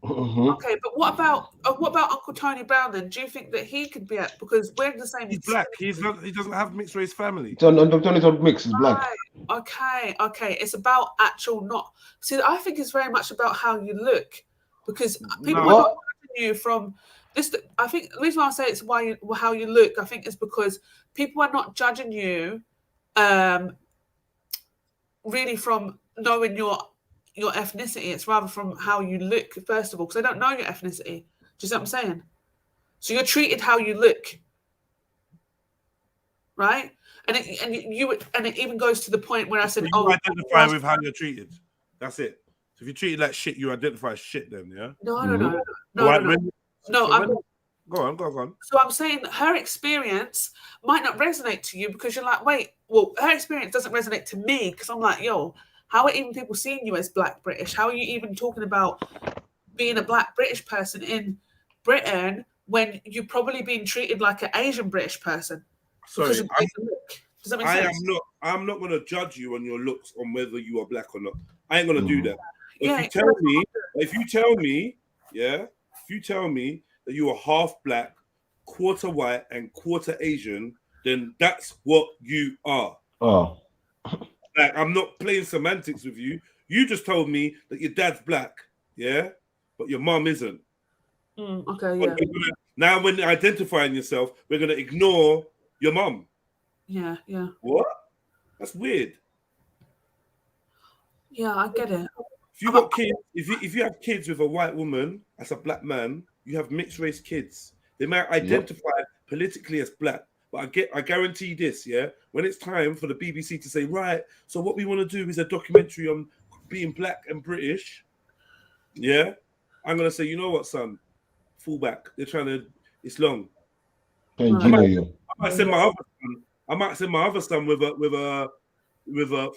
Okay, but what about Uncle Tony Brown then? Do you think that he could be at, because we're the same? He's black. He doesn't have mixed race family. Tony's not mixed. He's black. Okay. It's about actual not. See, I think it's very much about how you look, because people are not judging you from this. I think the reason why I say it's how you look, I think, is because people are not judging you, really from knowing your ethnicity. It's rather from how you look, first of all, because they don't know your ethnicity. Do you see what I'm saying? So you're treated how you look, right? And it even goes to the point where I said, you identify with how you're treated. That's it. So if you're treated like shit, you identify as shit then, yeah? No. Go on. So I'm saying that her experience might not resonate to you, because you're like, wait, well, her experience doesn't resonate to me, because I'm like, yo, how are even people seeing you as black British? How are you even talking about being a black British person in Britain when you're probably being treated like an Asian British person? Sorry, does that make sense? I'm not going to judge you on your looks on whether you are black or not. I ain't going to do that. If you tell me that you are half black, quarter white, and quarter Asian, then that's what you are. Oh. Like, I'm not playing semantics with you. You just told me that your dad's black, yeah, but your mom isn't. Okay, yeah. Now, when identifying yourself, we're gonna ignore your mom. Yeah. What? That's weird. Yeah, I get it. If you got kids, if you have kids with a white woman as a black man, you have mixed race kids. They might identify politically as black. But I guarantee this, yeah. When it's time for the BBC to say, right, so what we want to do is a documentary on being black and British, yeah, I'm gonna say, you know what, son, fall back. They're trying to. It's long. I might send my other son with a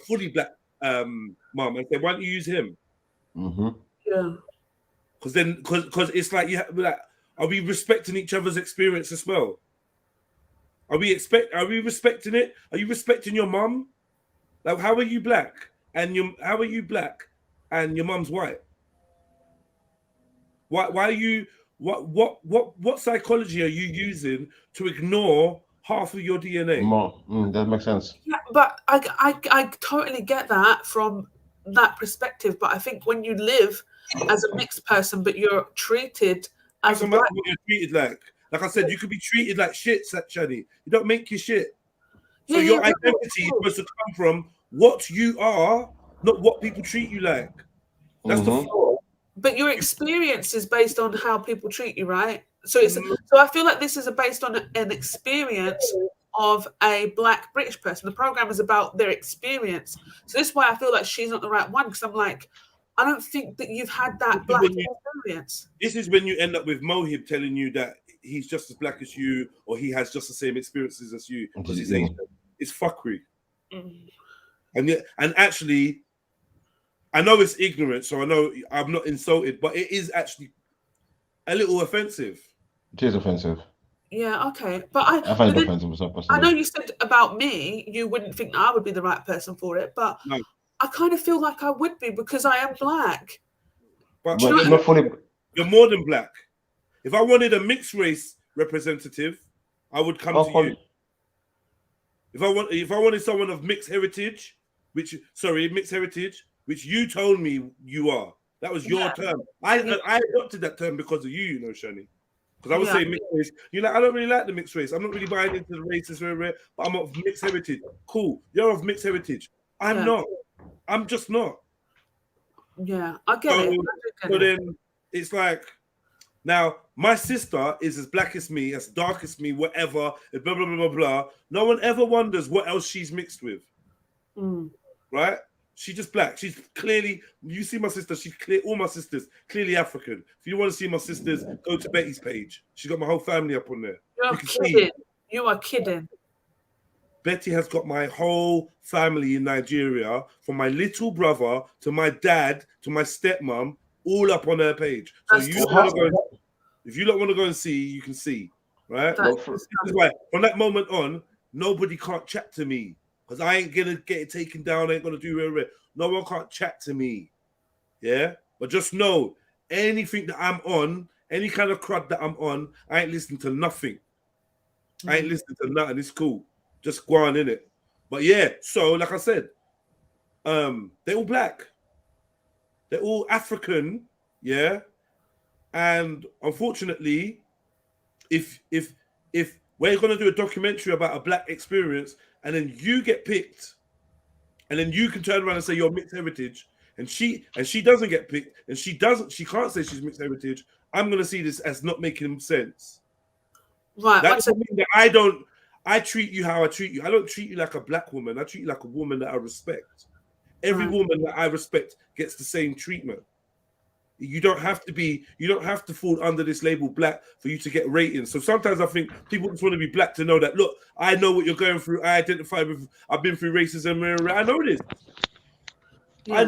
fully black mom and say, why don't you use him? Yeah. Because it's like are we respecting each other's experience as well? Are we respecting it? Are you respecting your mum? Like, how are you black and your mum's white? Why are you what psychology are you using to ignore half of your DNA? That makes sense. Yeah, but I totally get that from that perspective. But I think when you live as a mixed person, but you're treated as a black, what you're treated like Like I said, you could be treated like shit, Shani. You don't make your shit. So Yeah, your yeah, identity is supposed to come from what you are, not what people treat you like. That's the flaw. But your experience is based on how people treat you, right? So it's so I feel like this is based on an experience of a Black British person. The program is about their experience. So this is why I feel like she's not the right one, because I'm like, I don't think that you've had that Black experience. This is when you end up with Mohib telling you that he's just as Black as you, or he has just the same experiences as you because he's Asian. It's fuckery. And yet, and actually, I know it's ignorant, so I know I'm not insulted, but it is actually a little offensive. It is offensive. Yeah, okay. But I find it offensive. I know you said about me, you wouldn't think that I would be the right person for it, but No. I kind of feel like I would be because I am Black. But you're not fully. You're more than Black. If I wanted a mixed race representative, I would come to you. If I wanted someone of mixed heritage, which you told me you are. That was your term. I adopted that term because of you, Shani. Because I was saying mixed race. You're like, I don't really like the mixed race. I'm not really buying into the races, but I'm of mixed heritage. Cool. You're of mixed heritage. I'm not. I'm just not. Yeah, I get it. So then it's like, now my sister is as Black as me, as dark as me, whatever, blah, blah, blah, blah, blah. No one ever wonders what else she's mixed with. Right? She's just Black. She's clearly, you see my sister, all my sisters, clearly African. If you want to see my sisters, go to Betty's page. She's got my whole family up on there. You're kidding. You are kidding. Betty has got my whole family in Nigeria, from my little brother to my dad to my stepmom, all up on her page. So if you don't want to go and see, you can see, right? This is why from that moment on, nobody can't chat to me because I ain't gonna get it taken down. I ain't gonna do it. No one can't chat to me, yeah. But just know, anything that I'm on, any kind of crud that I'm on, I ain't listening to nothing. I ain't listening to nothing. It's cool. Just go on in it. But yeah, so like I said, they're all Black. They're all African, yeah. And unfortunately, if we're gonna do a documentary about a Black experience, and then you get picked, and then you can turn around and say you're mixed heritage, and she doesn't get picked, and she can't say she's mixed heritage, I'm gonna see this as not making sense. Right. That doesn't mean that I treat you how I treat you. I don't treat you like a Black woman. I treat you like a woman that I respect. Every woman that I respect gets the same treatment. You don't have to fall under this label Black for you to get ratings. So sometimes I think people just want to be Black to know that, look, I know what you're going through. I identify with, I've been through racism. I know this. Yeah.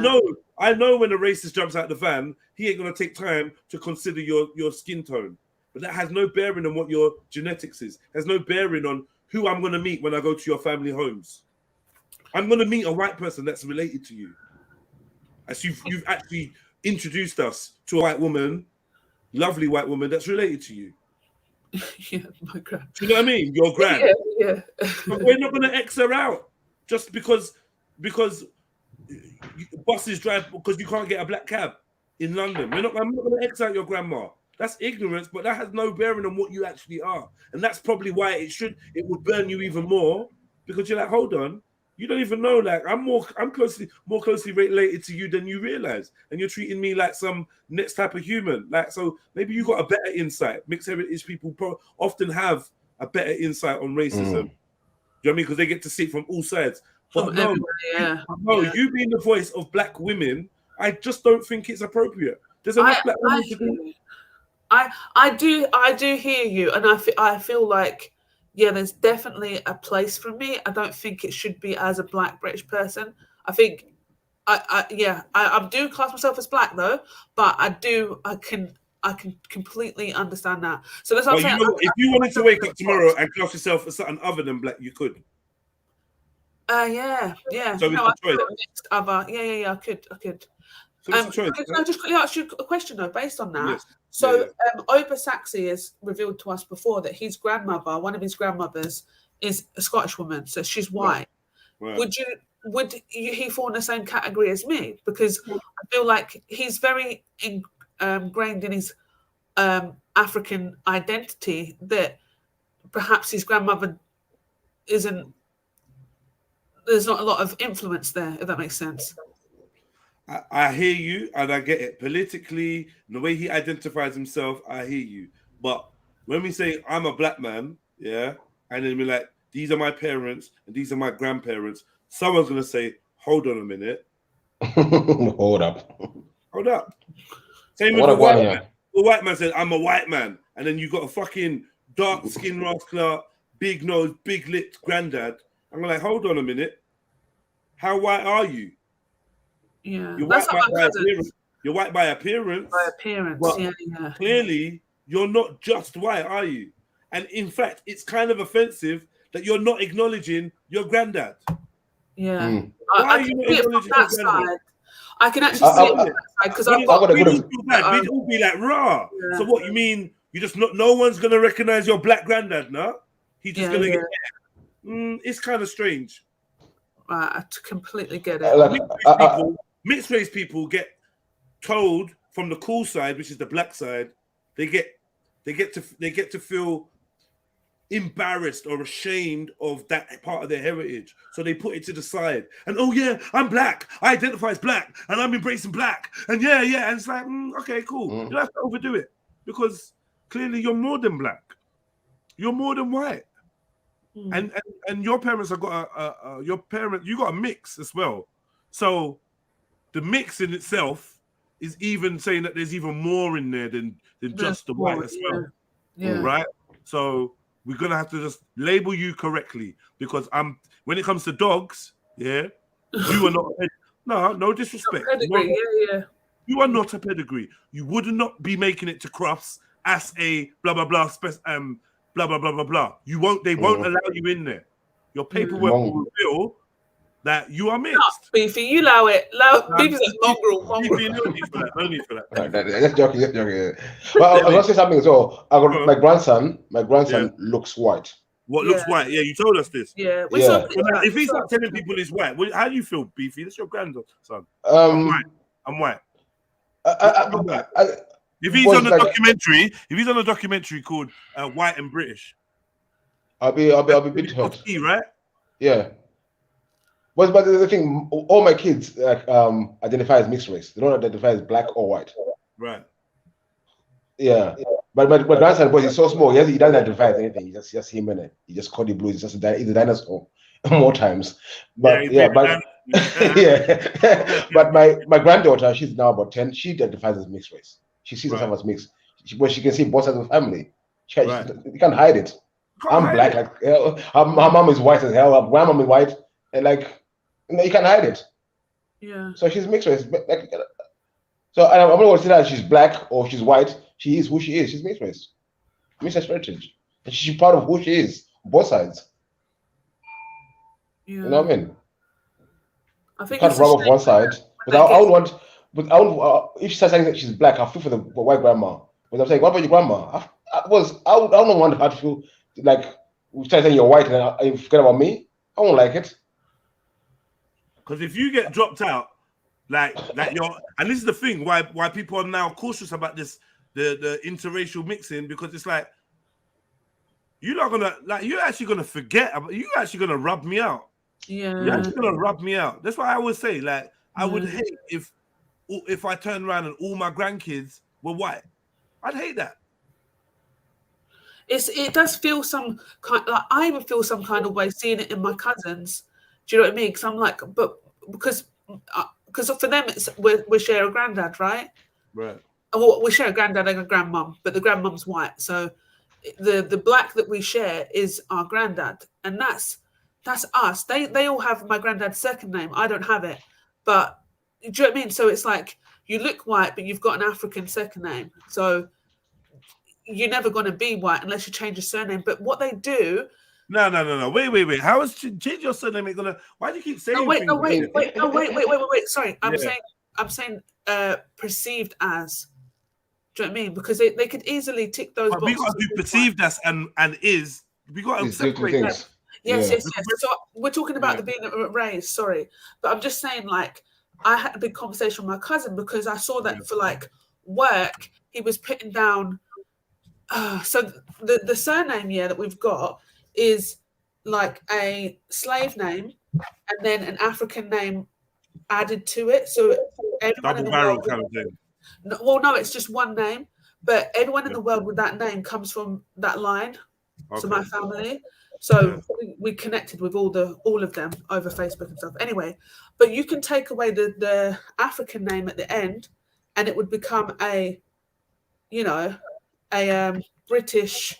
I know when a racist jumps out the van, he ain't going to take time to consider your skin tone. But that has no bearing on what your genetics is. Has no bearing on who I'm going to meet when I go to your family homes. I'm going to meet a white person that's related to you. As you've actually introduced us to a white woman, lovely white woman that's related to you. Yeah, my grand. Do you know what I mean? Your grand. Yeah. But we're not going to X her out just because buses drive because you can't get a Black cab in London. I'm not going to X out your grandma. That's ignorance, but that has no bearing on what you actually are. And that's probably why it would burn you even more, because you're like, hold on, you don't even know, like I'm more closely related to you than you realize. And you're treating me like some next type of human. Like, so maybe you got a better insight. Mixed heritage people often have a better insight on racism. Do you know what I mean? Because they get to see it from all sides. But you being the voice of Black women, I just don't think it's appropriate. There's enough Black women to do. I do hear you, and I feel like, yeah, there's definitely a place for me. I don't think it should be as a Black British person. I think I do class myself as Black though, but I can completely understand that. So that's what I'm saying. If you wanted to wake up tomorrow and class yourself as something other than Black, you could. Yeah. So it's a choice. I could. So it's a choice. Can I just quickly ask you a question though, based on that? Yes. So Oba Saxey has revealed to us before that his grandmother, one of his grandmothers, is a Scottish woman, so she's white. Right. Would he fall in the same category as me? Because I feel like he's very ingrained in his African identity that perhaps his grandmother isn't. There's not a lot of influence there, if that makes sense. I hear you, and I get it. Politically, the way he identifies himself, I hear you. But when we say I'm a black man, yeah, and then we're like, these are my parents and these are my grandparents, someone's gonna say, hold on a minute. Hold up. Hold up. Same with the white man. The white man said, I'm a white man. And then you got a fucking dark skin rascal, big nose, big lipped granddad. I'm like, hold on a minute. How white are you? Yeah, You're that's white not by my appearance. You're white by appearance. By appearance, but yeah. clearly, you're not just white, are you? And in fact, it's kind of offensive that you're not acknowledging your granddad. Yeah. Why I are you can not see it from acknowledging that your granddad? side. I can actually see it from that side because I've got. We'd all feel bad. We'd all be like, rah. Yeah. So what you mean? You just no one's gonna recognize your black granddad, no? He's just gonna get. It's kind of strange. Right, I completely get it. Mixed race people get told from the cool side, which is the black side, they get to feel embarrassed or ashamed of that part of their heritage, so they put it to the side. And oh yeah, I'm black. I identify as black, and I'm embracing black. And yeah, and it's like, okay, cool. You don't have to overdo it because clearly you're more than black. You're more than white. And your parents have got you got a mix as well. So the mix in itself is even saying that there's even more in there than just the white as well. Yeah. Right? So we're gonna have to just label you correctly because when it comes to dogs, yeah, you are not no disrespect. Pedigree, yeah. You are not a pedigree. You would not be making it to Crufts as a blah blah blah blah blah blah blah blah. You won't. They won't allow you in there. Your paperwork will reveal that you are mixed. No, Beefy, you allow it. Beefy's a mongrel. Beefy, no need for that. No need for that. Just joking. Well, I was gonna say something as well. I got my grandson. My grandson looks white. What looks white? Yeah, you told us this. Yeah. If he's not telling people he's white, how do you feel, Beefy? That's your grandson. I'm white. If he's on a documentary, called White and British, I'll be a bit hurt. Right? Yeah. But the thing, all my kids identify as mixed race. They don't identify as black or white. Right. Yeah. But my grandson, boy, he's so small. He doesn't identify as anything. He's just him in it. He just called the blue. He's a dinosaur more times. But but my granddaughter, she's now about 10. She identifies as mixed race. She sees herself as mixed. But she can see both sides of the family. You can't hide it. I'm black. Like her mom is white as hell. Her grandmom is white, and you can't hide it. Yeah. So she's mixed race. So I'm not going to say that she's black or she's white. She is who she is. She's mixed race. Mixed race heritage. And she's part of who she is. Both sides. Yeah. You know what I mean? I think you can't rub off one side. But I would want. But I would, if she says saying that she's black, I feel for the white grandma. But I'm saying, what about your grandma? I don't want her to feel like we start saying you're white and you forget about me. I won't like it. Because if you get dropped out, like you're, and this is the thing why people are now cautious about this, the interracial mixing, because it's like you're not gonna you're actually gonna forget about, you're actually gonna rub me out. Yeah, you're actually gonna rub me out. That's why I always say, I would hate if I turned around and all my grandkids were white. I'd hate that. It does feel some kind, I would feel some kind of way seeing it in my cousins. Do you know what I mean? Because I'm like, but because for them we share a granddad, right? Right. Well, we share a granddad and a grandmum, but the grandmum's white. So the black that we share is our granddad, and that's us. They all have my granddad's second name. I don't have it, but do you know what I mean? So it's like you look white, but you've got an African second name. So you're never going to be white unless you change your surname. But what they do. No. Wait. How is change your surname gonna? Why do you keep saying? Wait. Sorry, I'm saying perceived as. Do you know what I mean? Because they could easily tick those boxes. We got to do perceived as and is. We got to separate that. Yes. So we're talking about the being raised. Sorry, but I'm just saying, I had a big conversation with my cousin because I saw that for work, he was putting down So the surname that we've got is like a slave name and then an African name added to it. So everyone in Double the barrel world, kind of thing. no, it's just one name, but everyone in the world with that name comes from that line. Okay. So my family. So we connected with all of them over Facebook and stuff. Anyway, but you can take away the African name at the end, and it would become a British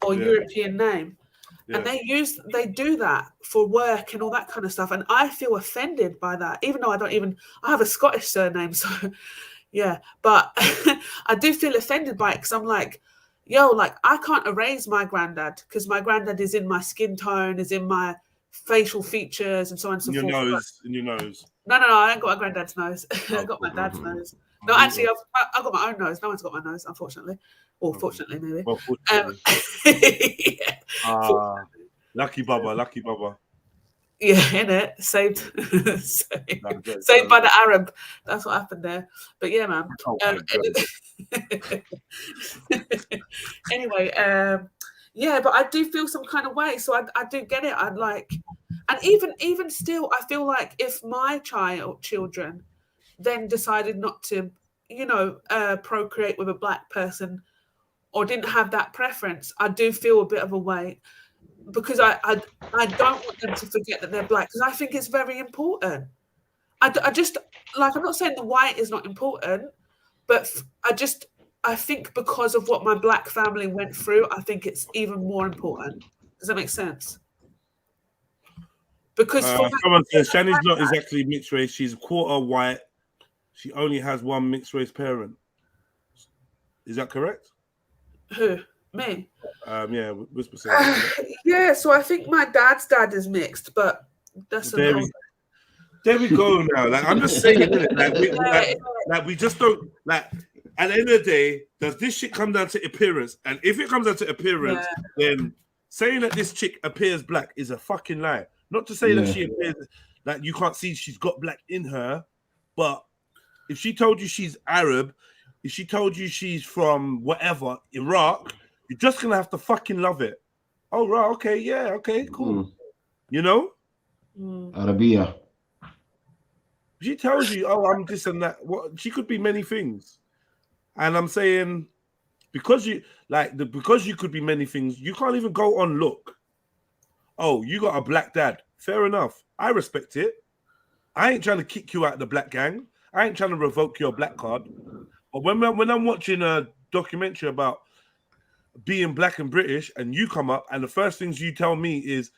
or European name. Yeah. And they do that for work and all that kind of stuff. And I feel offended by that, even though I have a Scottish surname. So yeah, but I do feel offended by it because I'm like, yo, like I can't erase my granddad because my granddad is in my skin tone, is in my facial features and so on and so forth. In your nose. No, I ain't got my granddad's nose. I got my dad's nose. No, actually, I've got my own nose. No one's got my nose, unfortunately. Or fortunately, maybe. Well, fortunately. Lucky Baba. Yeah, innit? Saved by the Arab. That's what happened there. But yeah, man. Anyway, yeah, but I do feel some kind of way. So I do get it. I'd like, and even still, I feel like if my children then decided not to, procreate with a black person or didn't have that preference, I do feel a bit of a way. Because I don't want them to forget that they're black, because I think it's very important. I just, like, I'm not saying the white is not important, but I think because of what my black family went through, I think it's even more important. Does that make sense? Because someone says Shani's not exactly mixed race. She's quarter white. She only has one mixed race parent. Is that correct? Who? Me? Yeah, Whisper said. Yeah, so I think my dad's dad is mixed, but that's there we go now. Like I'm just saying, like we just don't like. At the end of the day, does this shit come down to appearance? And if it comes down to appearance, then saying that this chick appears black is a fucking lie. Not to say that she appears like you can't see she's got black in her, but if she told you she's Arab, if she told you she's from whatever Iraq, you're just gonna have to fucking love it. Oh right, okay, yeah, okay, cool. You know, Arabia. She tells you, oh, I'm this and that. What she could be many things, and I'm saying because you could be many things, you can't even go on look. Oh, you got a black dad. Fair enough. I respect it. I ain't trying to kick you out of the black gang. I ain't trying to revoke your black card. But when I'm watching a documentary about being black and British, and you come up, and the first things you tell me is,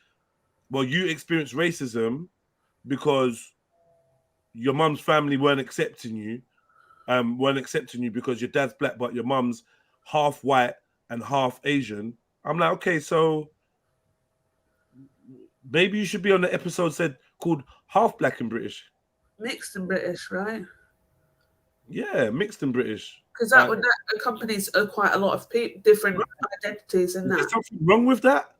well, you experienced racism because your mum's family weren't accepting you because your dad's black, but your mum's half white and half Asian. I'm like, okay, so maybe you should be on the episode called Half Black and British. Mixed and British, right? Yeah, mixed and British. Because that accompanies quite a lot of different identities in that. There's something wrong with that?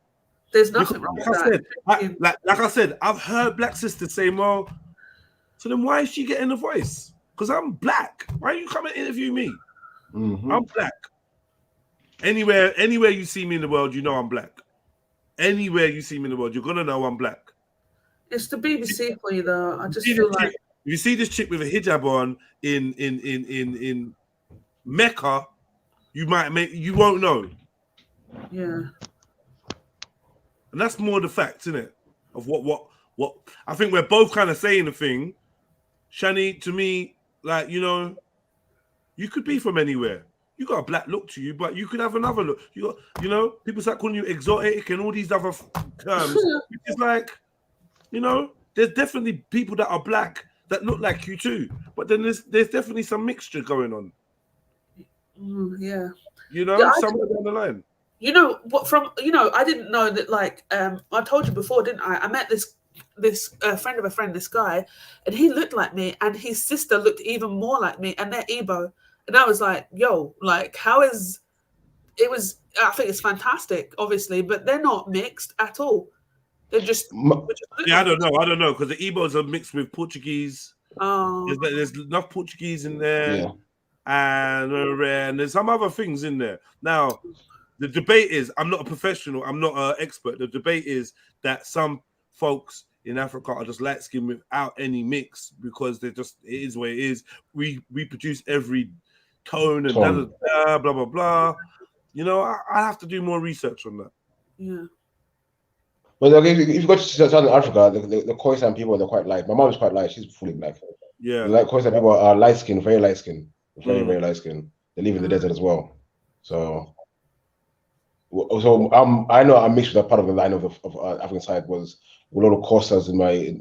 There's nothing wrong with that. Like I said, I've heard black sisters say, well, so then why is she getting a voice? Because I'm black. Why are you coming to interview me? Mm-hmm. I'm black. Anywhere you see me in the world, you know I'm black. Anywhere you see me in the world, you're gonna know I'm black. It's the BBC for you, though. I just feel like if you see this chick with a hijab on in Mecca, you won't know. Yeah. And that's more the fact, isn't it? Of what I think we're both kind of saying the thing. Shani, to me, like, you could be from anywhere. You got a black look to you, but you could have another look. You got, people start calling you exotic and all these other terms. It's like, there's definitely people that are black that look like you too. But then there's definitely some mixture going on. Yeah. Somewhere down the line. I didn't know that, like, I told you before, didn't I? I met this friend of a friend, this guy, and he looked like me, and his sister looked even more like me, and they're Igbo. And I was like, yo, like, I think it's fantastic, obviously, but they're not mixed at all. They're just... I don't know, because the Igbos are mixed with Portuguese. Oh. There's enough Portuguese in there. Yeah. and there's some other things in there. Now, the debate is, I'm not a professional, I'm not an expert. The debate is that some folks in Africa are just light skinned without any mix because they're just, it is what it is. We produce every tone and blah, blah, blah, blah. You know, I have to do more research on that. Yeah. But okay, if you go to Southern Africa, the Khoisan people, they're quite light. My mom is quite light. She's fully black. Yeah. Like Khoisan people are light skinned, very light skinned. Very, very light skinned. They live in the desert as well. So I know I'm mixed with that part of the line of African side was a lot of Costas in my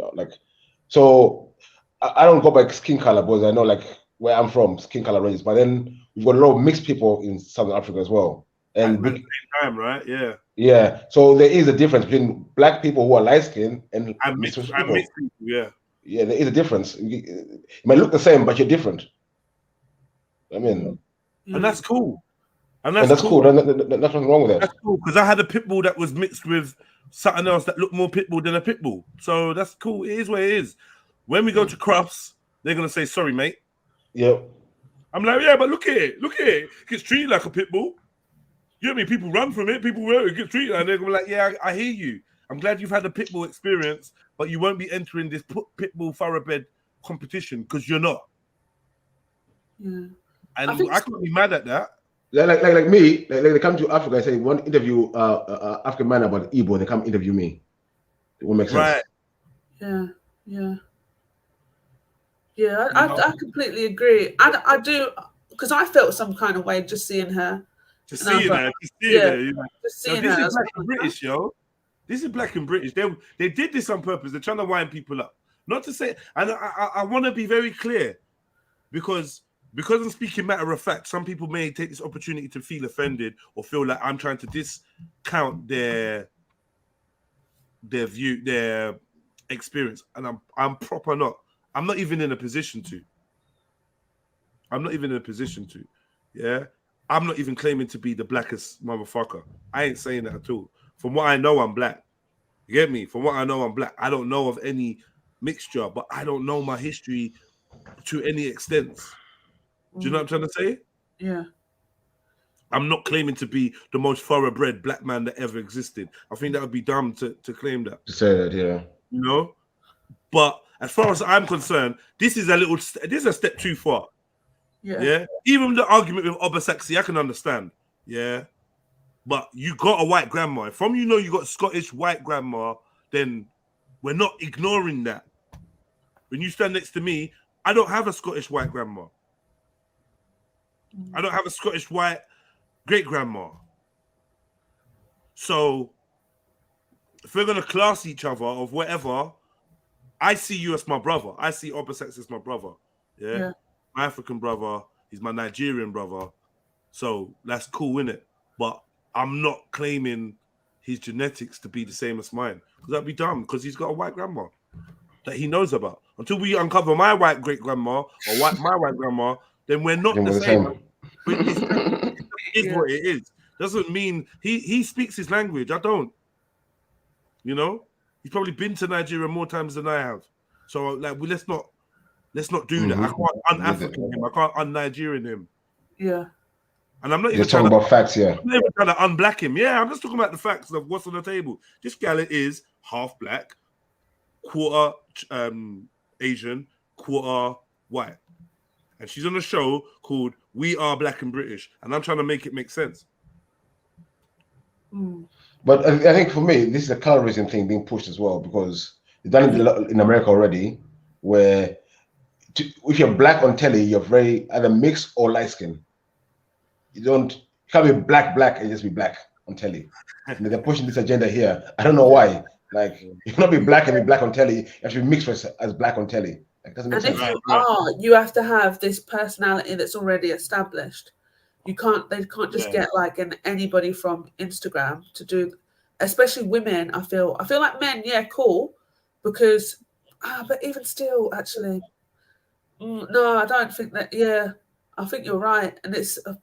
so I don't go by skin color because I know like where I'm from, skin color ranges. But then we've got a lot of mixed people in Southern Africa as well. And at the same time, right? Yeah. Yeah. So there is a difference between black people who are light skinned and mixed people. Yeah. Yeah, there is a difference. It might look the same, but you're different. I mean, and that's cool. And that's cool. There's nothing wrong with that. That's cool because I had a pit bull that was mixed with something else that looked more pit bull than a pit bull. So that's cool. It is what it is. When we go to Crufts, they're gonna say, "Sorry, mate." Yeah. I'm like, yeah, but look at it. Look at it. It gets treated like a pit bull. You know what I mean? People run from it. People get treated, and they're gonna be like, "Yeah, I hear you. I'm glad you've had a pit bull experience, but you won't be entering this pit bull thoroughbred competition because you're not." Yeah. And I can't be mad at that. Like me, like they come to Africa and say, "Want to interview African man about Igbo?" They come interview me. It won't make sense. Right. Yeah. Yeah. Yeah. I completely agree. I do because I felt some kind of way just seeing her. Just seeing her. You know. Just seeing this her. Is black and British, yo. This is black and British. They did this on purpose. They're trying to wind people up. Not to say, and I want to be very clear because I'm speaking matter of fact, some people may take this opportunity to feel offended or feel like I'm trying to discount their view, their experience, and I'm proper not. I'm not even in a position to. Yeah, I'm not even claiming to be the blackest motherfucker. I ain't saying that at all. From what I know, I'm black. You get me? From what I know, I'm black. I don't know of any mixture, but I don't know my history to any extent. Do you know what I'm trying to say? Yeah. I'm not claiming to be the most thoroughbred black man that ever existed. I think that would be dumb to claim that. To say that, yeah. You know? But as far as I'm concerned, this is a step too far. Yeah. Yeah. Even the argument with Obasaxi, I can understand. Yeah. But you got a white grandma. From you got Scottish white grandma, then we're not ignoring that. When you stand next to me, I don't have a Scottish white grandma. I don't have a Scottish white great grandma. So if we're gonna class each other of whatever, I see you as my brother. I see Obasex as my brother. Yeah. My African brother, he's my Nigerian brother. So that's cool, innit? But I'm not claiming his genetics to be the same as mine. Because that'd be dumb, because he's got a white grandma that he knows about. Until we uncover my white great grandma or my white grandma, then we're not the same. It's what it is. Doesn't mean he speaks his language. I don't. You know? He's probably been to Nigeria more times than I have. So like let's not do that. I can't un-African him. I can't un-Nigerian him. Yeah. And I'm not even talking about facts, yeah. I'm not even trying to unblack him. Yeah, I'm just talking about the facts of what's on the table. This gal is half black, quarter Asian, quarter white. And she's on a show called We Are Black and British. And I'm trying to make it make sense. But I think for me, this is a colorism thing being pushed as well, because they've done it in America already, where if you're black on telly, you're very either mixed or light skinned. You can't be black and just be black on telly. And they're pushing this agenda here. I don't know why. Like, you cannot be black and be black on telly. You have to be mixed as black on telly. Like, doesn't make sense. If you are, you have to have this personality that's already established. They can't just get like anybody from Instagram to do, especially women. I feel like men, cool, because but even still, actually, no, I don't think that. Yeah, I think you're right, and it's a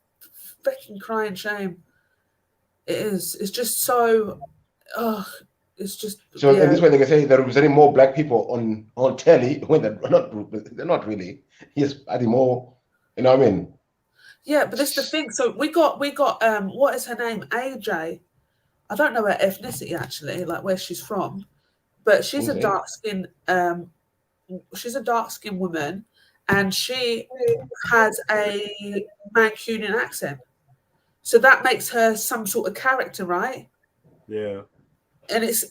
freaking crying shame. It is. It's just so. It's just. So in this way, they can say they're representing more black people on telly when they're not really. Yes, adding more. You know what I mean? Yeah, but that's the thing. So we got what is her name? AJ. I don't know her ethnicity actually, like where she's from, but she's a dark skinned woman, and she has a Mancunian accent. So that makes her some sort of character, right? Yeah. And it's,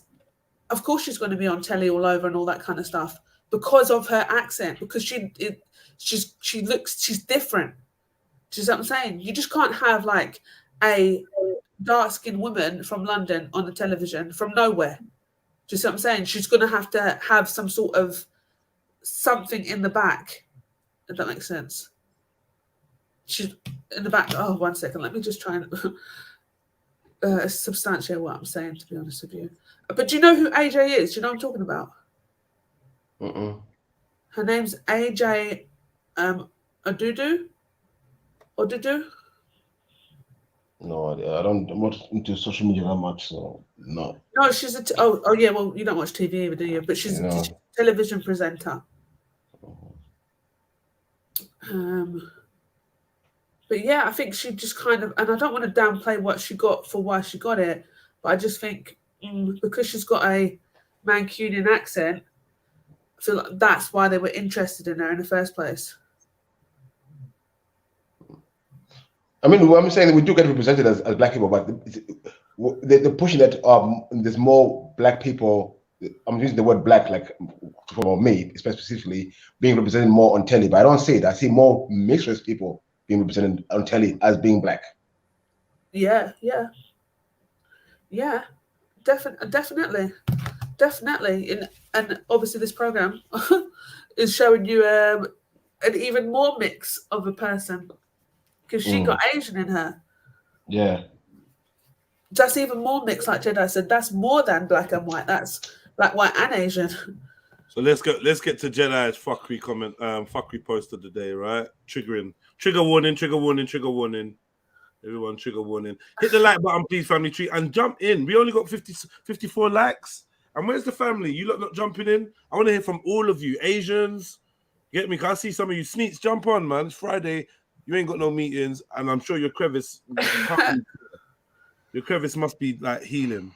of course, she's going to be on telly all over and all that kind of stuff because of her accent, because she's different. Do you see what I'm saying? You just can't have like a dark-skinned woman from London on the television from nowhere. Do you see what I'm saying? She's going to have some sort of something in the back, if that makes sense. She's in the back. Oh, 1 second. Let me just try and substantiate what I'm saying, to be honest with you. But do you know who AJ is? Do you know what I'm talking about? Her name's AJ Odudu? No, I'm not into social media that much, so no. No, she's oh yeah. Well, you don't watch TV either, do you? But she's a television presenter. But yeah, I think she just kind of, and I don't want to downplay what she got for why she got it, but I just think because she's got a Mancunian accent, I feel like that's why they were interested in her in the first place. I mean, what I'm saying that we do get represented as black people, but they're pushing that there's more black people. I'm using the word black like for me specifically being represented more on telly, but I don't see it. I see more mixed race people being represented on telly as being black. Yeah, definitely. And obviously this program is showing you an even more mix of a person. Because she got Asian in her. Yeah. That's even more mixed, like Jedi said. That's more than black and white. That's black, white, and Asian. So let's get to Jedi's fuckery comment, fuckery post of the day, right? Triggering. Trigger warning. Everyone, trigger warning. Hit the like button, please, family tree, and jump in. We only got 54 likes. And where's the family? You lot not jumping in? I want to hear from all of you. Asians, get me? Can I see some of you? Sneaks, jump on, man. It's Friday. You ain't got no meetings, and I'm sure your crevice must be like healing,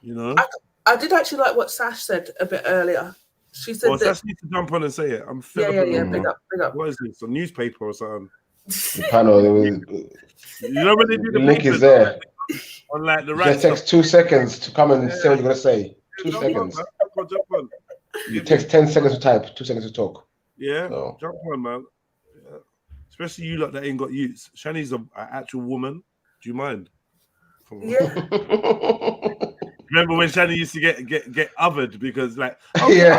you know. I did actually like what Sash said a bit earlier. She said that Sash needs to jump on and say it. I'm fed up. Big up. What is this? A newspaper or something? The panel. You know when they do the link is there. On like the right. Just takes 2 seconds to come and say what you're gonna say. 2 seconds. Jump on. It takes 10 seconds to type, 2 seconds to talk. Yeah, so. Jump on, man. Yeah. Especially you lot that ain't got use. Shani's an actual woman. Do you mind? Yeah. Remember when Shani used to get othered because like, okay.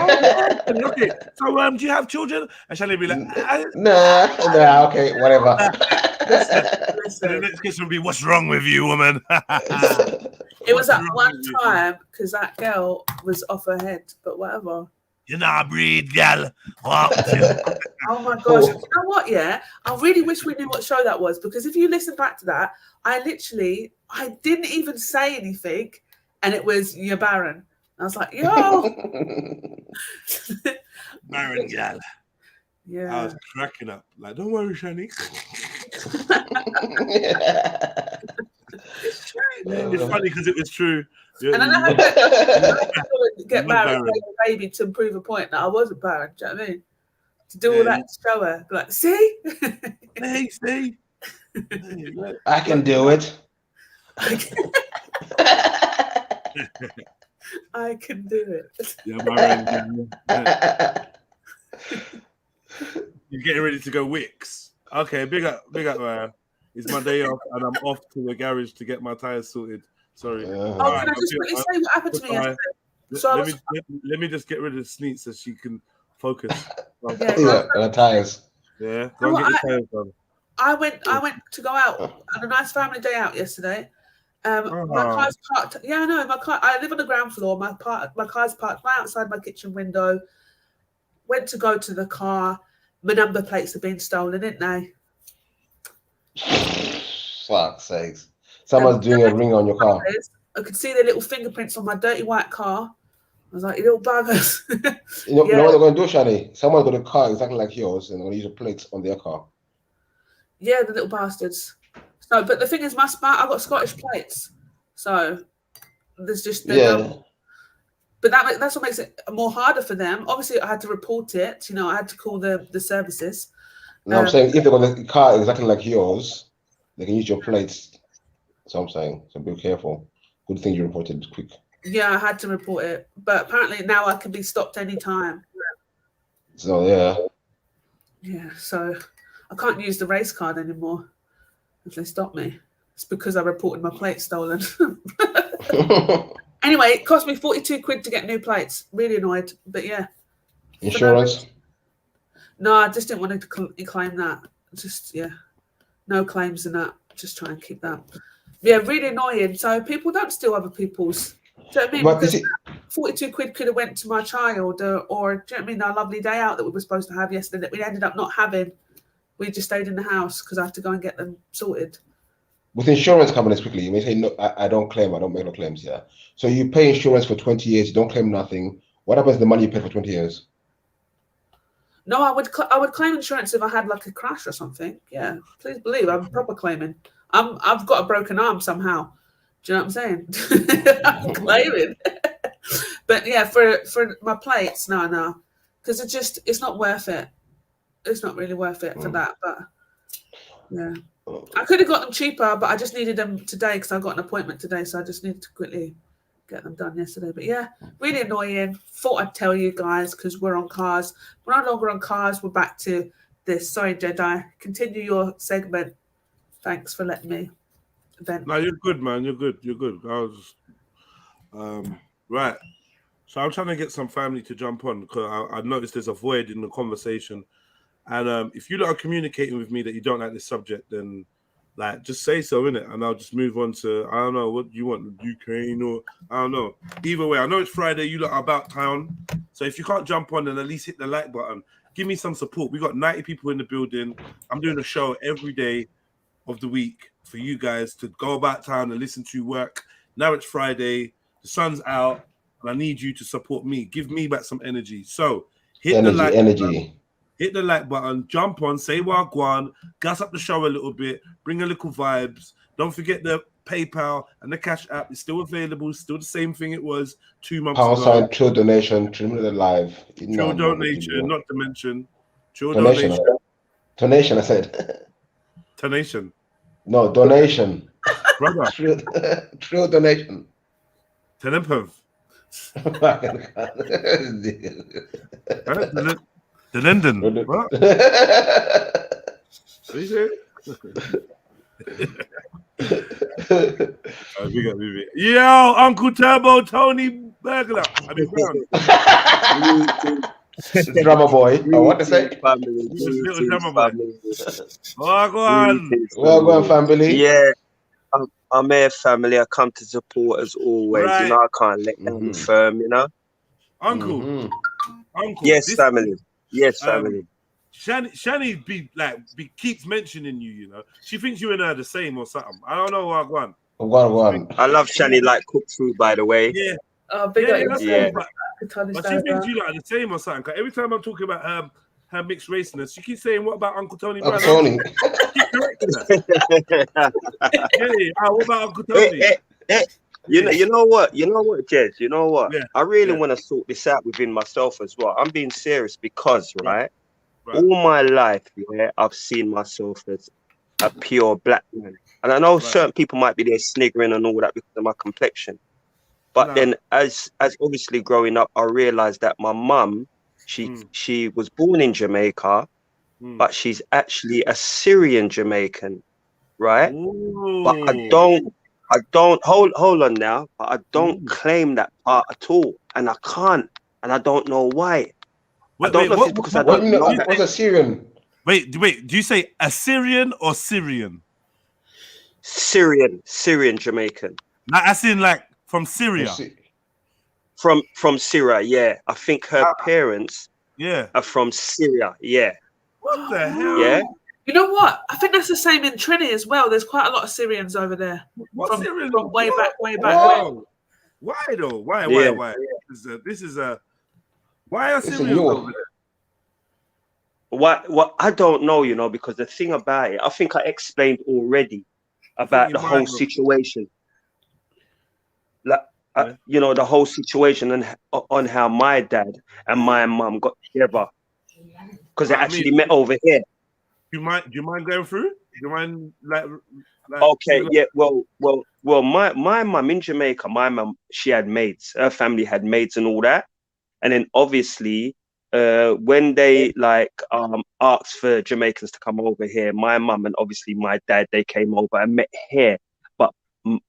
So do you have children? And Shani would be like, nah, okay, whatever. Listen. The next question would be, what's wrong with you, woman? It was at one time because that girl was off her head, but whatever. You're not a breed, gal. Oh my gosh. You know what, yeah? I really wish we knew what show that was, because if you listen back to that, I didn't even say anything, and it was your Baron. I was like, yo. Baron gal. Yeah. I was cracking up. Like, don't worry, Shani. It's funny because it was true. And I had to get married and a baby to prove a point that I wasn't barren. Do you know what I mean? To do all that to show her, like, see? Hey, see? I can do it. I can do it. Yeah, you're getting ready to go Wicks. Okay, big up, man. It's my day off, and I'm off to the garage to get my tires sorted. Sorry. Can I just quickly say what happened to me yesterday? Let me just get rid of Sneak so she can focus. The tires. Yeah, go and get your tires done. I went to go out on a nice family day out yesterday. My car's parked. Yeah, I know. My car. I live on the ground floor. My car's parked right outside my kitchen window. Went to go to the car. My number plates have been stolen, didn't they? Fuck's sakes. Someone's doing a ring on your car. I could see their little fingerprints on my dirty white car. I was like, you little buggers. You know what they're going to do, Shani? Someone's got a car exactly like yours, and they're going to use the plates on their car. Yeah, the little bastards. So, but the thing is, I've got Scottish plates, so there's just they don't. But that's what makes it more harder for them. Obviously, I had to report it. You know, I had to call the services. No, I'm saying if they've got a car exactly like yours, they can use your plates. So I'm saying, so be careful. Good thing you reported quick. Yeah, I had to report it, but apparently now I can be stopped anytime. So yeah. Yeah, so I can't use the race card anymore if they stop me. It's because I reported my plate stolen. Anyway, it cost me 42 quid to get new plates. Really annoyed, but yeah. Insurance? No, I just didn't want to claim that. Just, yeah, no claims in that. Just try and keep that. Yeah, really annoying. So people don't steal other people's. Do you know what I mean? But because 42 quid could have went to my child, or do you know what I mean? Our lovely day out that we were supposed to have yesterday that we ended up not having. We just stayed in the house because I have to go and get them sorted. With insurance companies, quickly, you may say, no, I don't claim, I don't make no claims here. So you pay insurance for 20 years, you don't claim nothing. What happens to the money you paid for 20 years? No, I would claim insurance if I had like a crash or something. Yeah, please believe I'm proper claiming. I've got a broken arm somehow. Do you know what I'm saying? I'm claiming. But yeah, for my plates, no, because it's not worth it. It's not really worth it for that. But yeah, I could have got them cheaper, but I just needed them today because I got an appointment today, so I just needed to quickly get them done yesterday. But yeah, really annoying. Thought I'd tell you guys because we're on cars. We're no longer on cars. We're back to this. Sorry, Jedi. Continue your segment. Thanks for letting me vent. No, you're good, man. You're good. You're good. I was right. So I'm trying to get some family to jump on because I noticed there's a void in the conversation. And if you lot are communicating with me that you don't like this subject, then like just say so, innit? And I'll just move on to, I don't know, what do you want, Ukraine or I don't know. Either way, I know it's Friday, you lot are about town. So if you can't jump on, then at least hit the like button. Give me some support. We got 90 people in the building. I'm doing a show every day of the week for you guys to go about town and listen to work. Now it's Friday, the sun's out, and I need you to support me. Give me back some energy. So hit the like button. Hit the like button, jump on, say wagwan, gas up the show a little bit, bring a little vibes. Don't forget the PayPal and the Cash App is still available, still the same thing it was 2 months ago. Sign, Trill donation, Trilluminati Trill donation, not to mention. Trill donation. donation. Donation, I said. Donation. No, donation. Brother. Trill donation. Tenepev. The Linden. What? What you say? Yo, Uncle Turbo, Tony Burglar. I mean, drummer boy. Oh, what to say? Little drummer boy. Wagwan family. Yeah, I'm here, family. I come to support as always. Right. You know, I can't let them firm. You know, Uncle. Uncle. Yes, family. Yes, family. Shani keeps mentioning you. You know, she thinks you and her are the same or something. I don't know, Wagwan. I love Shani like cooked food, by the way. Yeah. But she thinks you like the same or something. Cause every time I'm talking about her mixed raceness, she keeps saying, "What about Uncle Tony?" Uncle Tony. Keep correcting her. What about Uncle Tony? You know what, Jez? You know what? Yeah. I really want to sort this out within myself as well. I'm being serious because, right? All my life, I've seen myself as a pure black man, and I know certain people might be there sniggering and all that because of my complexion. But then, as obviously growing up, I realized that my mum, she was born in Jamaica, but she's actually a Syrian Jamaican, right? Ooh. But I don't hold on now, but I don't claim that part at all, and I can't, and I don't know why. I don't know if it's because I don't know. What's a Syrian? Wait, do you say Assyrian or Syrian? Syrian Jamaican. Like, as in like from Syria. From Syria, yeah. I think her parents are from Syria, yeah. What the hell? Yeah. You know what? I think that's the same in Trinity as well. There's quite a lot of Syrians over there. From way back. Whoa. Why though? Why? Yeah. Why? Why are Syrians over there? What I don't know, you know, because the thing about it, I think I explained already about the whole situation. Like, you know, the whole situation and on how my dad and my mum got together, because they actually met over here. Do you mind going through? Do you mind like okay, yeah. Well, my mum in Jamaica, my mum, she had maids. Her family had maids and all that. And then obviously, when they like asked for Jamaicans to come over here, my mum and obviously my dad, they came over and met here. But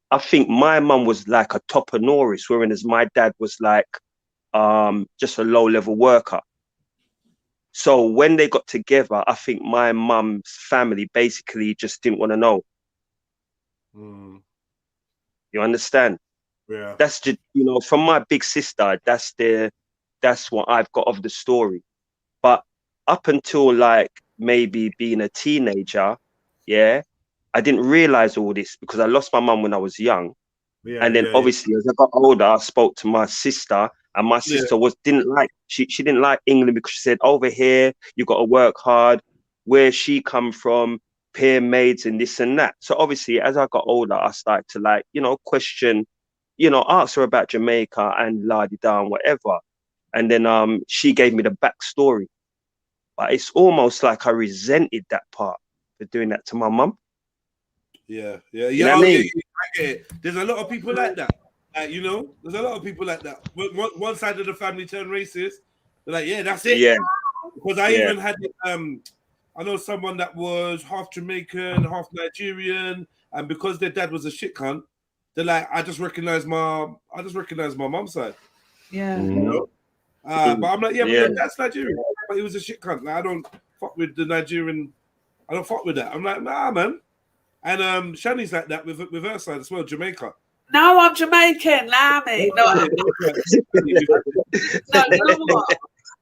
I think my mum was like a top honoris, whereas my dad was like just a low-level worker. So when they got together, I think my mum's family basically just didn't want to know. You understand? Yeah. That's just, you know, from my big sister, that's what I've got of the story. But up until like maybe being a teenager, yeah, I didn't realize all this because I lost my mum when I was young. Yeah, and then obviously as I got older, I spoke to my sister, and my sister didn't like England because she said, over here you got to work hard. Where she come from, peer maids and this and that. So obviously as I got older, I started to like, you know, question, you know, ask her about Jamaica and la-di-da and whatever. And then she gave me the backstory. But it's almost like I resented that part for doing that to my mum. Yeah. You know what I mean? I get it. There's a lot of people like that. You know, there's a lot of people like that. One side of the family turned racist. They're like, yeah, that's it. Yeah. Because I even had I know someone that was half Jamaican, half Nigerian, and because their dad was a shit cunt, they're like, I just recognize my mom's side. Yeah. You know? But I'm like, but that's Nigerian. But he was a shit cunt. Like, I don't fuck with the Nigerian. I don't fuck with that. I'm like, nah, man. And Shani's like that with her side as well, Jamaica. No, I'm Jamaican, Lammy. No, you know what?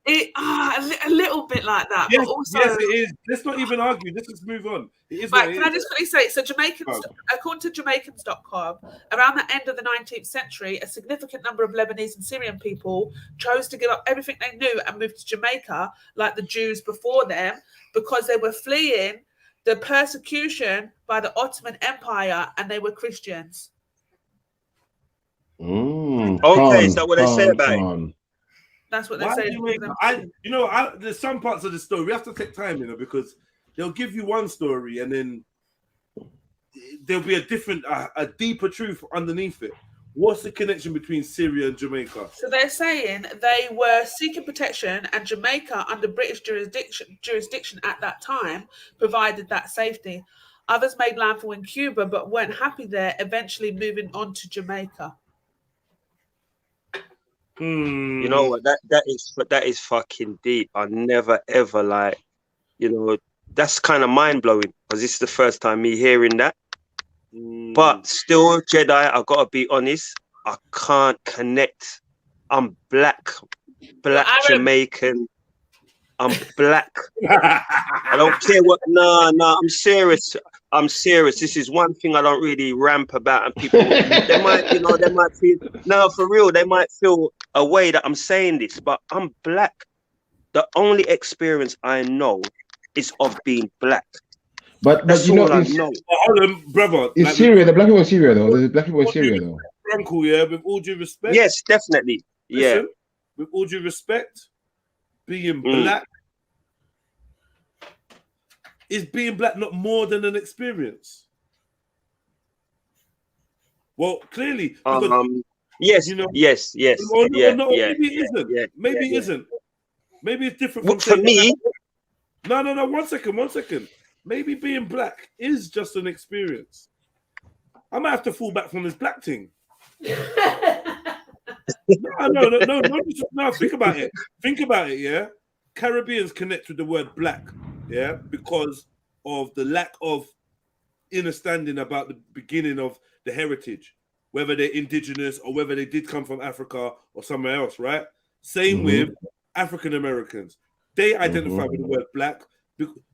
A little bit like that. Yes, but also, yes, it is. Let's not even argue. Let's just move on. It is. Right, can I just quickly say, so Jamaicans, according to Jamaicans.com, around the end of the 19th century, a significant number of Lebanese and Syrian people chose to give up everything they knew and move to Jamaica, like the Jews before them, because they were fleeing the persecution by the Ottoman Empire and they were Christians. Okay, is that what they say about it? That's what they say. There's some parts of the story we have to take time, you know, because they'll give you one story and then there'll be a deeper truth underneath it. What's the connection between Syria and Jamaica? So they're saying they were seeking protection, and Jamaica, under British jurisdiction at that time, provided that safety. Others made landfall in Cuba but weren't happy there, eventually moving on to Jamaica. You know what? That is fucking deep. I never ever that's kind of mind blowing because this is the first time me hearing that. But still, Jedi, I gotta be honest. I can't connect. I'm black Jamaican. I'm black. I don't care what. Nah. I'm serious. This is one thing I don't really ramp about, and people they might feel no, for real. They might feel a way that I'm saying this, but I'm black. The only experience I know is of being black. But that's all I know. Hold on, brother. It's Syria. The black people in Syria, though. There's black people in Syria, though. Uncle, yeah. With all due respect. Yes, definitely. Listen, with all due respect, being black is being black not more than an experience? Well, clearly. Yes. You know, yes. Maybe it isn't. Maybe it isn't. Maybe it's different from for me. No. 1 second. Maybe being black is just an experience. I might have to fall back from this black thing. No. Think about it. Yeah. Caribbeans connect with the word black. Yeah, because of the lack of understanding about the beginning of the heritage, whether they're indigenous or whether they did come from Africa or somewhere else, right? Same with African Americans. They identify with the word black.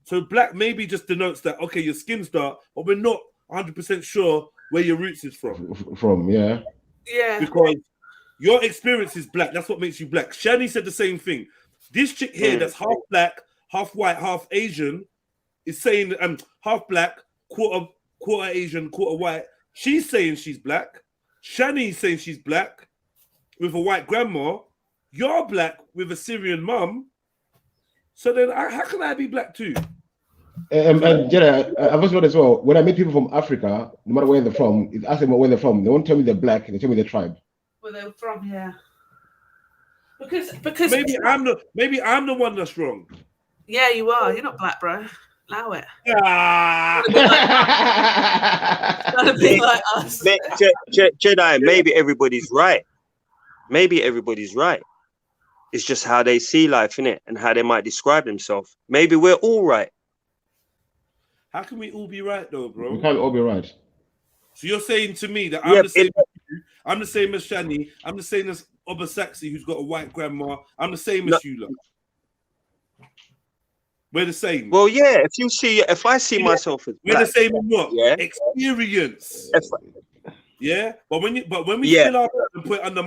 So black maybe just denotes that, okay, your skin's dark, but we're not 100% sure where your roots is from. Yeah. Because your experience is black. That's what makes you black. Shani said the same thing. This chick here that's half black, half white, half Asian, is saying half black, quarter Asian, quarter white. She's saying she's black. Shani's saying she's black with a white grandma. You're black with a Syrian mum. So then, how can I be black too? And Jedi, I've also noticed as well, when I meet people from Africa, no matter where they're from, if I ask them where they're from, they won't tell me they're black, they tell me their tribe. Where they're from, yeah. Because maybe I'm the one that's wrong. Yeah, you are. You're not black, bro. Allow it. Gotta be like us. Jedi, maybe everybody's right. Maybe everybody's right. It's just how they see life, innit? And how they might describe themselves. Maybe we're all right. How can we all be right though, bro? We can't all be right. So you're saying to me that I'm the same as you, I'm the same as Shani, I'm the same as Obasaxi, who's got a white grandma, I'm the same as you lot. We're the same. Well, yeah, if I see myself as black, we're the same in what? Yeah. Experience. Yeah, but when we fill our and put it under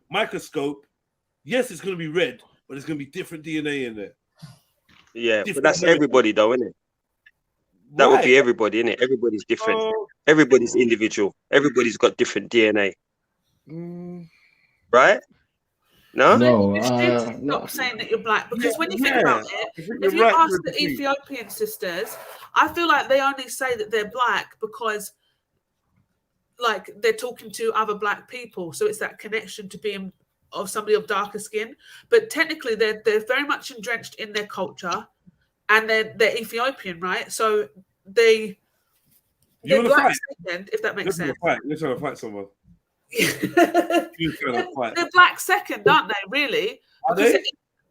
microscope, yes, it's gonna be red, but there's gonna be different DNA in there. Yeah, but that's everybody though, isn't it? That would be everybody, innit? Everybody's different. Everybody's individual. Everybody's got different DNA. Right? No? Stop saying that you're black, because when you think about it, if you ask the Ethiopian sisters, I feel like they only say that they're black because like they're talking to other black people. So it's that connection to being of somebody of darker skin. But technically they're very much entrenched in their culture. And they're Ethiopian, right? So they're black second, if that makes sense. Let's have a fight someone. They're black second, aren't they? Really? Are they?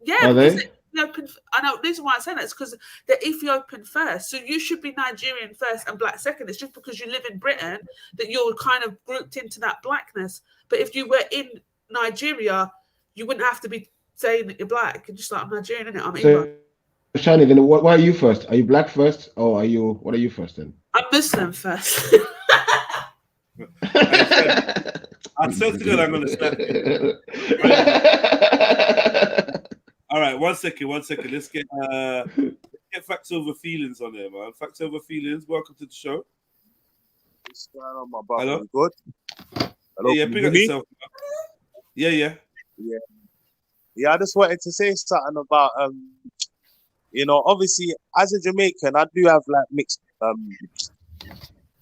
Yeah. Are they? I know. The reason why I say that is because they're Ethiopian first. So you should be Nigerian first and black second. It's just because you live in Britain that you're kind of grouped into that blackness. But if you were in Nigeria, you wouldn't have to be saying that you're black. You're just like, I'm Nigerian, innit? I'm Igbo. Shani, then why are you first? Are you black first, or what are you first then? I'm Muslim first. I swear to God, I'm gonna slap you. All right, one second. Let's get facts over feelings on there, man. Facts over feelings. Welcome to the show. What's going on, my brother? Hello? You good? Hello, Yeah, pick up yourself. Yeah. Yeah, I just wanted to say something about obviously as a Jamaican, I do have like mixed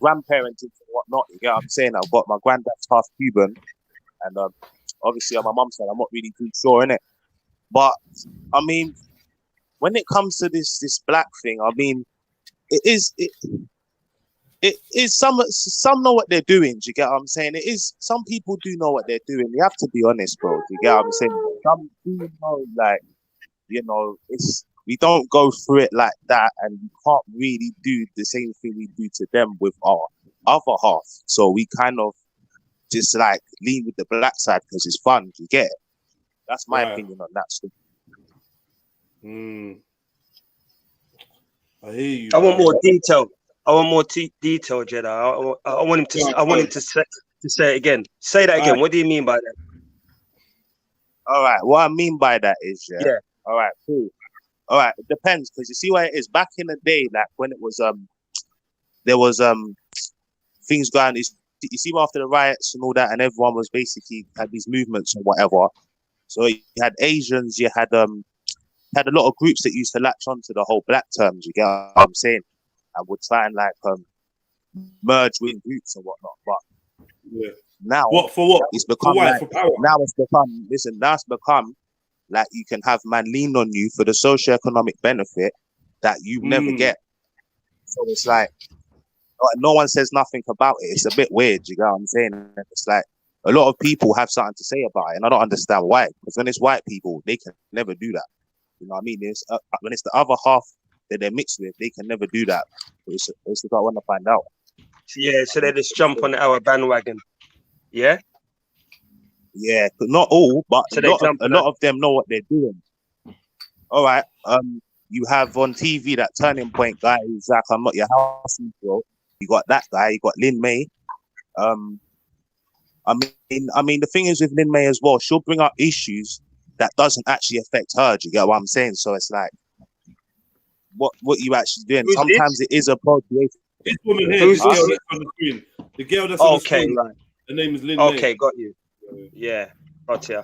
grandparenting and whatnot. You get what I'm saying? I've got my granddad's half Cuban, and obviously on my mum's side, I'm not really too sure in it. But I mean, when it comes to this black thing, I mean, it is some know what they're doing. Do you get what I'm saying? It is, some people do know what they're doing. You have to be honest, bro. Do you get what I'm saying? Some do know, like, we don't go through it like that, and we can't really do the same thing we do to them with our other half. So we kind of just like lean with the black side because it's fun. You get it? That's my opinion on that stuff. I hear you. I want more detail. Detail, Jedi. I want him to. I want him to say it again. Say that again. What do you mean by that? All right. What I mean by that is, yeah. All right. Cool. All right, it depends, because you see what it is. Back in the day, like when it was there was things going. You see after the riots and all that, and everyone was basically had these movements and whatever. So you had Asians, you had a lot of groups that used to latch onto the whole black terms. You get what I'm saying? And would try and like merge with groups and whatnot. But now, what for? What it's become for? like, For power? Now it's become. Listen, now it's become. Like you can have man lean on you for the socio-economic benefit that you never get. So it's like no one says nothing about it. It's a bit weird, you know what I'm saying? It's like a lot of people have something to say about it, and I don't understand why. Because when it's white people, they can never do that. You know what I mean? It's, when it's the other half that they're mixed with, they can never do that. It's what I want to find out. Yeah, so they just jump on our bandwagon. Yeah? Yeah, but not all, but so a lot of them know what they're doing. All right. You have on TV that Turning Point guy who's like, I'm not your house, bro. You got that guy. You got Lin May. I mean, the thing is with Lin May as well, she'll bring up issues that doesn't actually affect her. Do you get what I'm saying? So it's like, what you actually doing. Who's Sometimes it is appropriation. This woman here, Who's this girl this? that's on the screen. The girl that's on the Okay, screen. right. Her name is Lynn. Okay, got you. Yeah, got ya.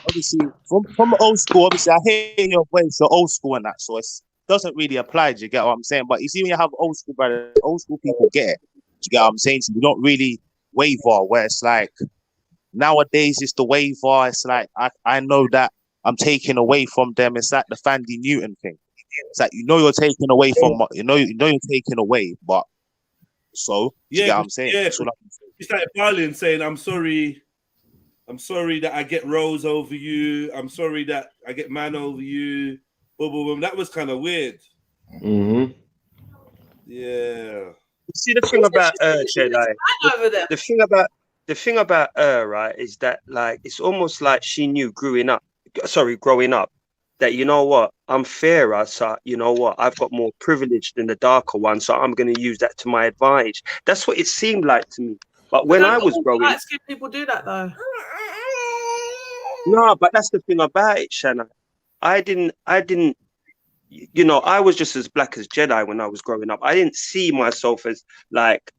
Obviously, from old school, obviously, I hear your voice, you're old school and that, so it doesn't really apply. Do you get what I'm saying? But you see, when you have old school brothers, old school people get it. Do you get what I'm saying? So you don't really waver, where it's like nowadays it's the waver. It's like I know that I'm taking away from them. It's like the Fandy Newton thing. It's like you're taking away from you're taking away, but so do you get what I'm saying? Yeah, That's what I'm saying. it's like Barlin saying, I'm sorry that I get Rose over you. I'm sorry that I get man over you. Boom, boom, boom. That was kind of weird. Mm-hmm. Yeah. You see the thing about Jedi. The thing about her, right, is that like it's almost like she knew growing up, that you know what, I'm fairer, so you know what, I've got more privilege than the darker one, so I'm going to use that to my advantage. That's what it seemed like to me. But when I was growing up, people do that though. no, but that's the thing about it, Shanna. I didn't, you know, I was just as black as Jedi when I was growing up. I didn't see myself as like,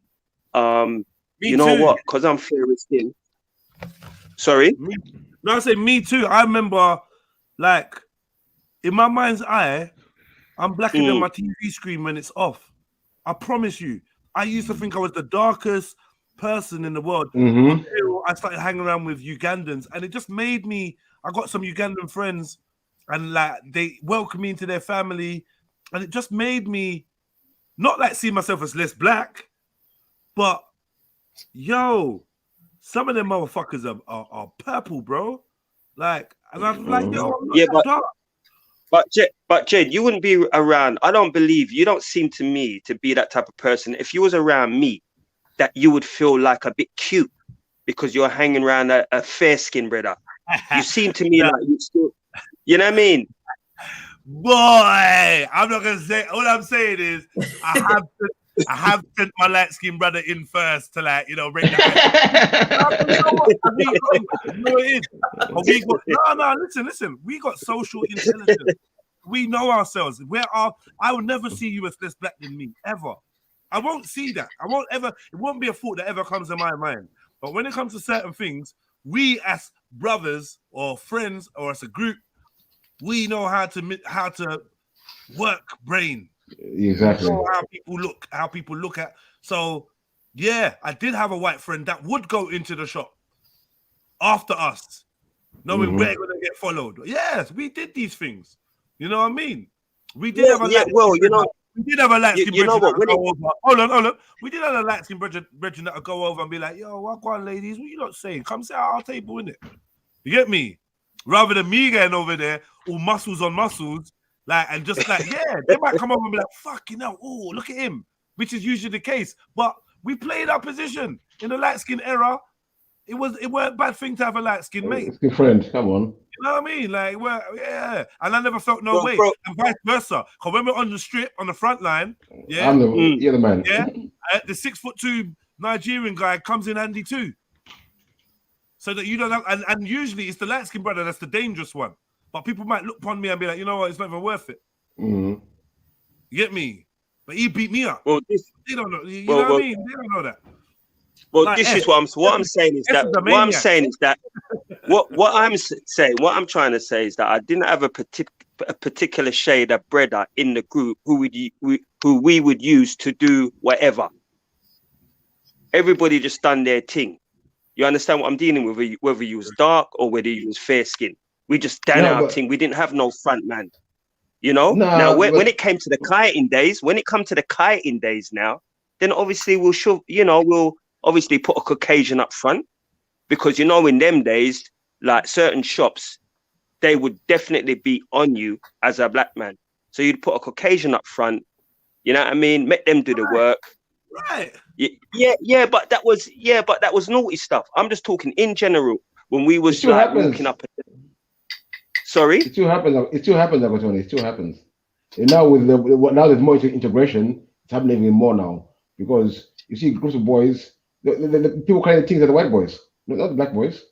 you know what, because I'm fairer skin. Sorry? No, I say me too. I remember, like, in my mind's eye, I'm blacker than my TV screen when it's off. I promise you. I used to think I was the darkest person in the world until I started hanging around with Ugandans, and it just made me. I got some Ugandan friends, and like they welcomed me into their family, and it just made me not like see myself as less black, but yo, some of them motherfuckers are purple, bro. Like, and I'm like, yo, I'm not that dark. But Jed, you wouldn't be around. I don't believe you. Don't seem to me to be that type of person. If you was around me, that you would feel like a bit cute because you're hanging around a fair skinned brother. You seem to me like you still, you know what I mean? Boy, I'm not gonna say. All I'm saying is I have sent my light skinned brother in first to like, you know, rate that. Listen. We got social intelligence. We know ourselves. I will never see you as less black than me ever. I won't see that. It won't be a thought that ever comes to my mind. But when it comes to certain things, we as brothers or friends or as a group, we know how to work brain. Exactly. We know how people look at. So yeah, I did have a white friend that would go into the shop after us, knowing we're gonna get followed. Yes, we did these things. You know what I mean? We did have a we did have a light skin brethren that go over. Hold on. We did have a light skin brethren that would go over and be like, yo, what on, ladies? What you not saying? Come sit at our table, innit? You get me? Rather than me getting over there, all muscles on muscles, like, and just like, yeah, they might come over and be like, fucking hell, oh, look at him, which is usually the case. But we played our position in the light skin era. It weren't a bad thing to have a light skin mate. It's good friend, come on. You know what I mean? Like, well, yeah. And I never felt no way. And vice versa. Because when we're on the strip, on the front line, yeah. You're the man. Yeah. The 6'2" Nigerian guy comes in handy too. So that you don't have, and usually it's the light skinned brother that's the dangerous one. But people might look upon me and be like, you know what, it's not even worth it. You get me? But he beat me up. Well, they don't know. You know what I mean? They don't know that. Well, like, this is what I'm saying is that what I'm trying to say is that I didn't have a particular shade of brother in the group who we would use to do whatever. Everybody just done their thing. You understand what I'm dealing with? Whether you was dark or whether you was fair skinned, we just done our thing. We didn't have no front man. You know. Now when it came to the kiting days, now, then obviously we'll obviously put a Caucasian up front, because you know in them days, like certain shops, they would definitely be on you as a black man. So you'd put a Caucasian up front, you know what I mean? Make them do the work. Right. Yeah, but that was naughty stuff. I'm just talking in general when we was like walking up. Sorry? It still happens, Agatoni. It still happens. And now now there's more integration, it's happening even more now, because you see groups of boys. The people kind of think they're the white boys, not the black boys.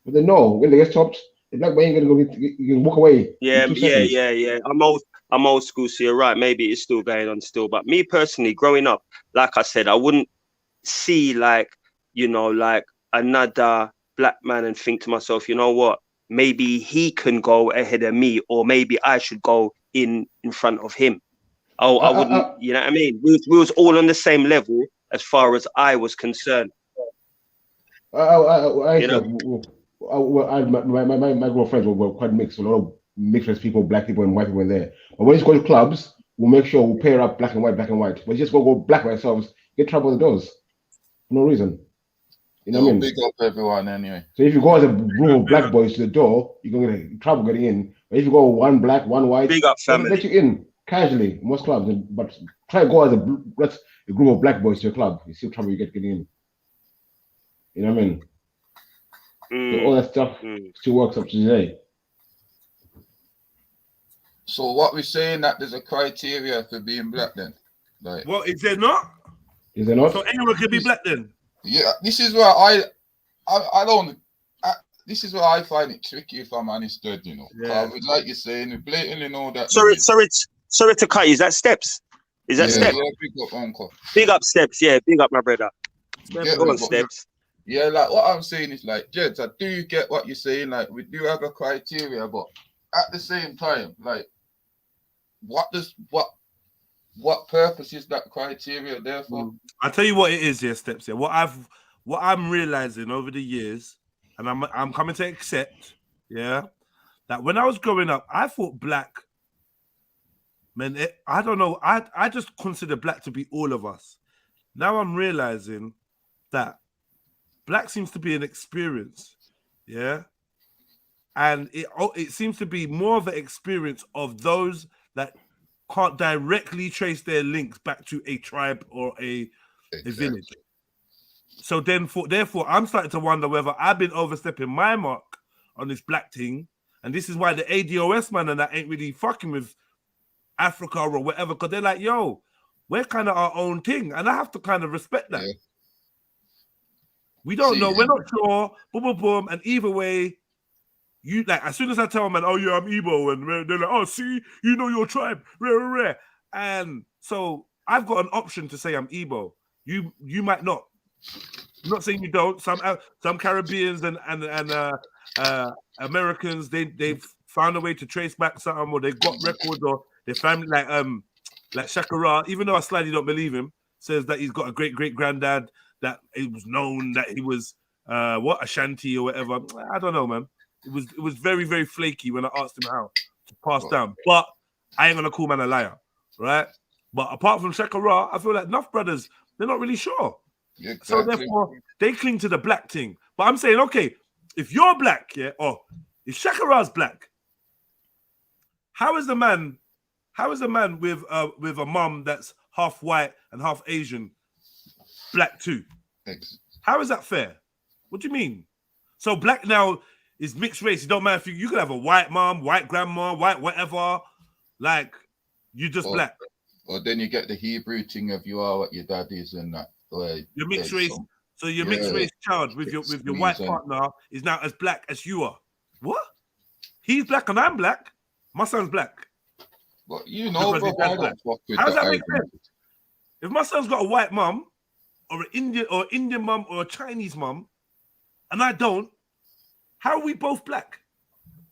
But they know when they get stopped, the black boy ain't gonna go. You can walk away. Yeah. I'm old school, so you're right. Maybe it's still going on still. But me personally, growing up, like I said, I wouldn't see like, you know, like another black man and think to myself, you know what, maybe he can go ahead of me, or maybe I should go in front of him. Oh, I wouldn't, you know what I mean? We was all on the same level as far as I was concerned. My girlfriends were quite mixed. A lot of mixed race people, black people and white people in there. But when you go to clubs, we'll make sure we'll pair up black and white. But you just go black by ourselves, get trouble in the doors. For no reason. You know what I mean? Big up everyone anyway. So if you go as a group of black boys to the door, you're going to get trouble getting in. But if you go one black, one white, big up family, let you in casually, most clubs. But try to go as a group of black boys to your club. You see trouble you get getting in. You know what I mean? So all that stuff still works up to today. So what we're saying, that there's a criteria for being black then? Like, what, is there not? Is there not? So anyone can be black then? Yeah, this is where I don't. This is where I find it tricky, if I'm honest, you know. Yeah. Like you're saying, we blatantly know that. Sorry to cut you. Is that Steps? Is that Steps? Yeah, big up, uncle. Big up, Steps. Yeah, big up, my brother. Yeah, go on, Steps. Yeah, like what I'm saying is like, Jeds, I do get what you're saying. Like, we do have a criteria, but at the same time, like, what purpose is that criteria there for? I'll tell you what it is here, Steps. Yeah, what I'm realizing over the years, and I'm coming to accept, yeah, that when I was growing up, I thought black, man, I don't know, I just consider black to be all of us. Now I'm realizing that black seems to be an experience, yeah, and it seems to be more of an experience of those that can't directly trace their links back to a tribe or a village. So therefore, I'm starting to wonder whether I've been overstepping my mark on this black thing, and this is why the ADOS man and that ain't really fucking with Africa or whatever, because they're like, yo, we're kind of our own thing, and I have to kind of respect that. Yeah. We don't know, we're not sure, boom, boom, boom, and either way, you like, as soon as I tell them, oh yeah, I'm Igbo, and they're like, oh, see, you know your tribe, rare. And so I've got an option to say I'm Igbo. You might not. I'm not saying you don't. Some Caribbeans and Americans, they've found a way to trace back something, or they've got records, or their family, like Shakara, even though I slightly don't believe him, says that he's got a great granddad that it was known that he was Ashanti or whatever. I don't know, man. It was very, very flaky when I asked him how to pass down. But I ain't gonna call man a liar, right? But apart from Shakara, I feel like enough brothers, they're not really sure. Exactly. So therefore, they cling to the black thing. But I'm saying, okay, if you're black, yeah, or if Shakara's black, how is a man with a mum that's half white and half Asian black too? How is that fair? What do you mean? So black now is mixed race. It don't matter if you could have a white mom, white grandma, white whatever, like you just black. Or then you get the Hebrew thing of you are what your dad is and that. Your mixed race. So your mixed race child with your white partner is now as black as you are. What? He's black and I'm black. My son's black. But you know, bro, I don't fuck with how does that make sense? If my son's got a white mum, or an Indian mum, or a Chinese mum, and I don't, how are we both black?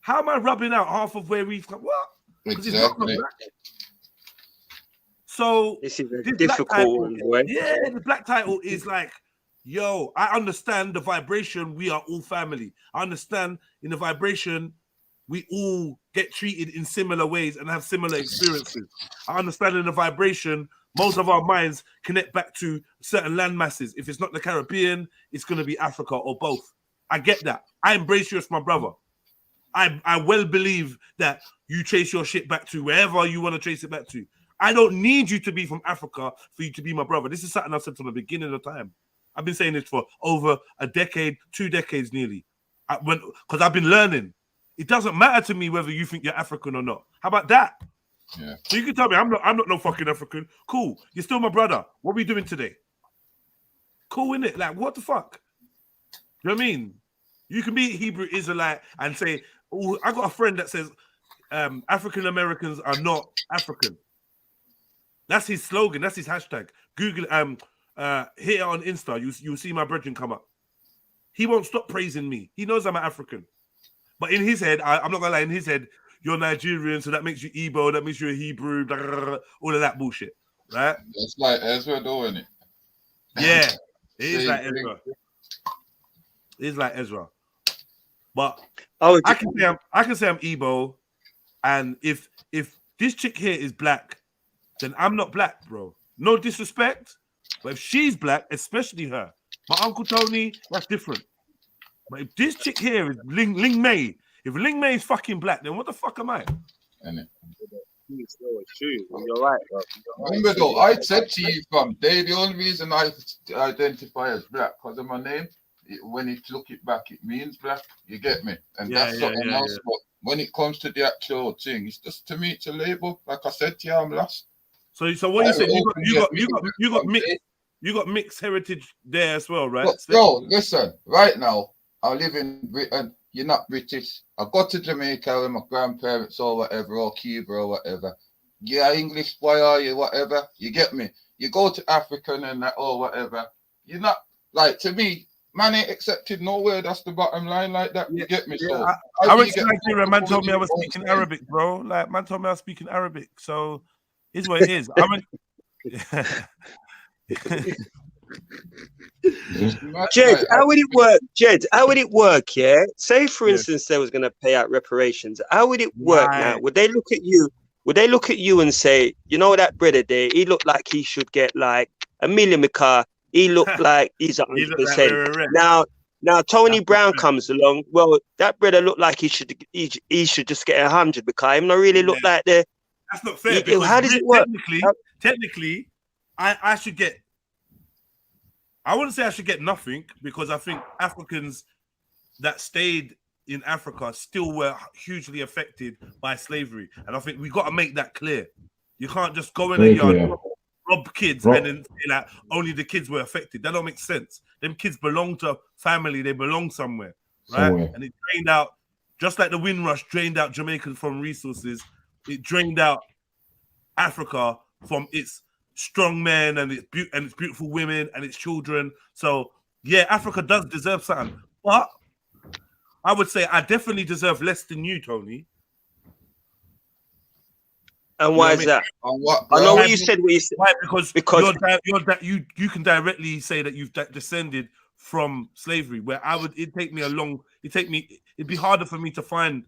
How am I rubbing out half of where we've come? What? Exactly. So this is a difficult one. Yeah, the black title is like, yo, I understand the vibration. We are all family. I understand in the vibration, we all get treated in similar ways and have similar experiences. I understand in the vibration, most of our minds connect back to certain land masses. If it's not the Caribbean, it's going to be Africa or both. I get that. I embrace you as my brother. I well believe that you trace your shit back to wherever you want to trace it back to. I don't need you to be from Africa for you to be my brother. This is something I've said from the beginning of time. I've been saying this for over a decade, 2 decades nearly. Because I've been learning. It doesn't matter to me whether you think you're African or not. How about that? Yeah. So you can tell me I'm not no fucking African. Cool. You're still my brother. What are we doing today? Cool, innit? Like, what the fuck? You know what I mean? You can be Hebrew Israelite and say, oh, I got a friend that says African Americans are not African. That's his slogan. That's his hashtag. Google hit it on Insta. You'll see my brethren come up. He won't stop praising me. He knows I'm an African. But in his head, I'm not gonna lie, in his head, you're Nigerian, so that makes you Igbo, that makes you a Hebrew, blah, blah, blah, all of that bullshit. Right? It's like Ezra doing it. Yeah. It is like Ezra. It is like Ezra. But I can say I'm Igbo, and if this chick here is black, then I'm not black, bro. No disrespect, but if she's black, especially her, my Uncle Tony, that's different. But if this chick here is Ling May, if Ling May is fucking black, then what the fuck am I? It's true. You're right, bro. Remember though, I said to you from day, the only reason I identify as black because of my name. When it look it back, it means black. You get me? And that's something else. Yeah. But when it comes to the actual thing, it's just to me, it's a label. Like I said to you, I'm lost. So what you said? You got mixed heritage there as well, right? But, bro, listen. Right now, I live in Britain. You're not British. I got to Jamaica with my grandparents or whatever, or Cuba or whatever. Yeah, English boy are you, whatever. You get me? You go to African and that or whatever. You're not like, to me, man ain't accepted nowhere. That's the bottom line, like that. You get me? So I went to Nigeria. Man told me I was speaking Arabic, bro. Like, man told me I was speaking Arabic. So it's what it is. I went. Jed, how would it work? Jed, how would it work? Yeah, say for instance they was going to pay out reparations. How would it work now? Would they look at you? Would they look at you and say, you know that brother there? He looked like he should get like $1 million. He looked like he's 100%. Now Tony Brown comes along. Well, that brother looked like he should just get 100 because him not really look like the. That's not fair. How does it work? Technically, I should get. I wouldn't say I should get nothing because I think Africans that stayed in Africa still were hugely affected by slavery, and I think we got to make that clear. You can't just go in a yard, rob kids, and then say that only the kids were affected. That don't make sense. Them kids belong to a family; they belong somewhere, right? And it drained out, just like the Windrush drained out Jamaicans from resources. It drained out Africa from its strong men and its beautiful women and its children. So yeah, Africa does deserve something, but I would say I definitely deserve less than you, Tony. And why is that? I know what you said. Why? Because you can directly say that you've descended from slavery. Where it'd be harder for me to find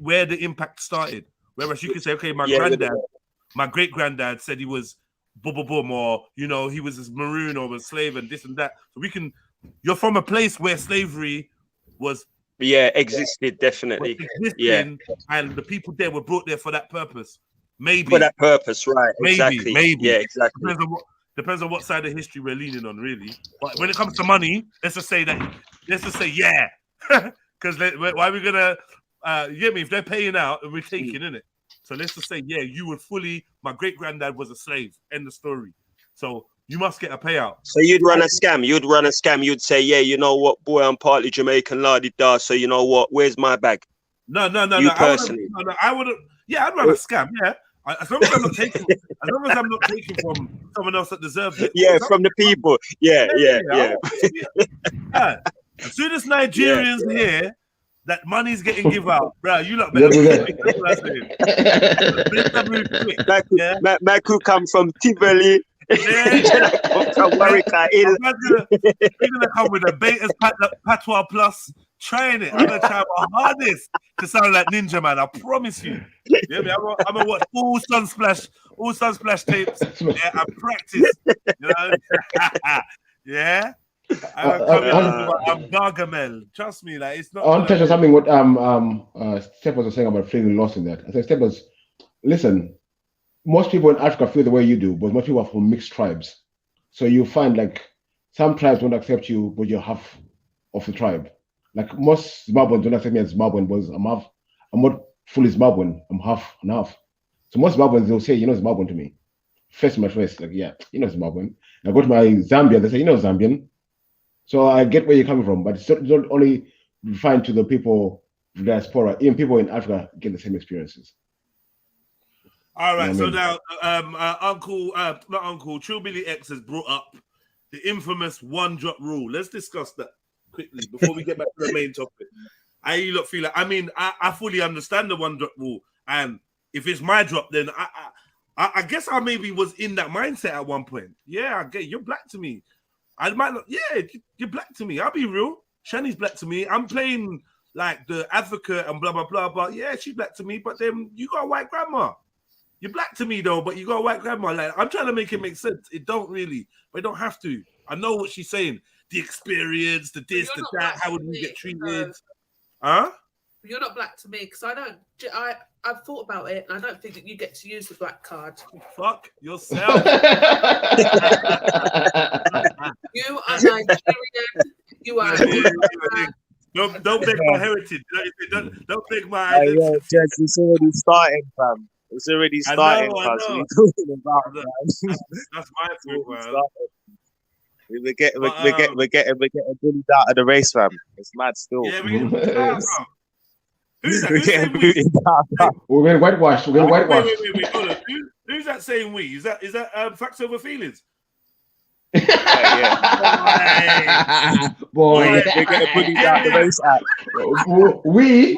where the impact started. Whereas you can say, okay, my great granddad said he was boom, or he was a maroon or a slave and this and that. So you're from a place where slavery was existed definitely. And the people there were brought there for that purpose. Maybe for that purpose, right? Maybe. Yeah, exactly. Depends on what side of history we're leaning on, really. But when it comes to money, let's just say yeah, because why are we gonna? You get me? If they're paying out and we're taking in it. So let's just say, my great granddad was a slave. End of story. So you must get a payout. So you'd run a scam. You'd say, you know what, boy, I'm partly Jamaican, la-di-da. So you know what? Where's my bag? No. Personally. I wouldn't. Yeah, I'd run a scam. Yeah. As long as I'm not taking from someone else that deserves it. Yeah, from the people. Yeah. As soon as Nigerians hear that money's getting given out, bro. You lot better. Michael come from Tivoli. From Warwick Hill. We're gonna come with a Beta's Patois Plus. Trying it. I'm gonna try my hardest to sound like Ninja Man. I promise you. Yeah, I'm gonna watch all Sunsplash tapes. Yeah, and practice. Yeah. I'm Gargamel. Trust me, like it's not. I want to touch on something what Steppers was saying about feeling lost in that. I said, Steppers, listen, most people in Africa feel the way you do, but most people are from mixed tribes. So you find like some tribes won't accept you, but you're half of the tribe. Like most Zimbabweans don't accept me as Zimbabwean, but I'm not fully Zimbabwean. I'm half and half. So most Zimbabweans, they'll say, Zimbabwean to me. Face to my face, like, yeah, Zimbabwean. I go to my Zambia, they say, Zambian. So I get where you're coming from, but it's not only refined to the people diaspora, even people in Africa get the same experiences. All right, You so know now, not Uncle, True Billy X has brought up the infamous one drop rule. Let's discuss that quickly before we get back to the main topic. You lot feel like, I mean, I fully understand the one drop rule, and if it's my drop, then I guess I maybe was in that mindset at one point. Yeah, I get you're black to me. I might not. Yeah, you're black to me. I'll be real. Shani's black to me. I'm playing like the advocate and blah blah blah. But yeah, she's black to me. But then you got a white grandma. You're black to me though, but you got a white grandma. Like I'm trying to make it make sense. It don't really, but it don't have to. I know what she's saying. The experience, the this, the that. How would we get treated? Huh? You're not black to me because I've thought about it and I don't think that you get to use the black card. Fuck yourself. You are Nigerian. You are. Don't beg my heritage. Don't beg my identity. Yo, Jess, it's already starting, fam. It's already starting, I fam. know. So what are you talking about, man? That's my fault, man. We're getting bullied out of the race, fam. It's mad still. Yeah, we're getting bullied out. We're getting whitewashed. We're getting whitewashed. Wait, hold on. Who's that saying we? Is that facts over feelings? Yeah. Boy, we're getting bullied out the race act. We.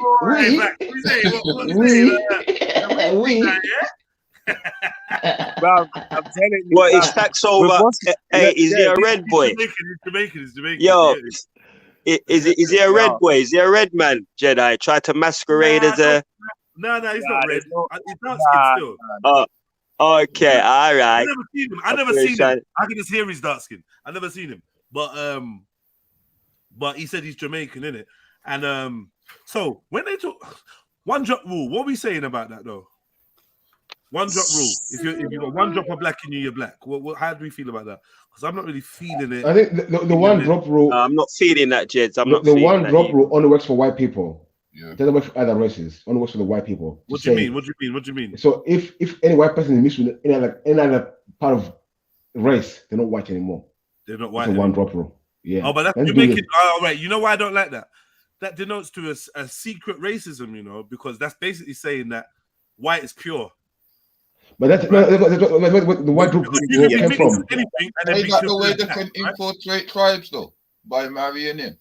Bro, I'm telling you. What is facts over? Hey, is he a red boy? Jamaican. Yo, is he a red boy? Is he a red man? Jedi try to masquerade as a. No, he's not red. He's dark skin still. Okay, all right. I never seen him. I can just hear he's dark skin. I never seen him, but he said he's Jamaican, innit? And so when they talk one drop rule, what are we saying about that though? One drop rule. If you got one drop of black in you, you're black. How do we feel about that? Because I'm not really feeling it. I think the one drop rule. I'm not feeling that, Jeds. The one drop rule only works for white people. Yeah. It doesn't work for other races. Only works for the white people. What do you mean? What do you mean? So if any white person is mixed with any other part of race, they're not white anymore. They're not white. It's a one drop rule. Yeah. Oh, but that's you make it. Oh, right. You know why I don't like that? That denotes to a secret racism. You know, because that's basically saying that white is pure. But that's the white group came from. They got the way they can infiltrate tribes though by marrying in.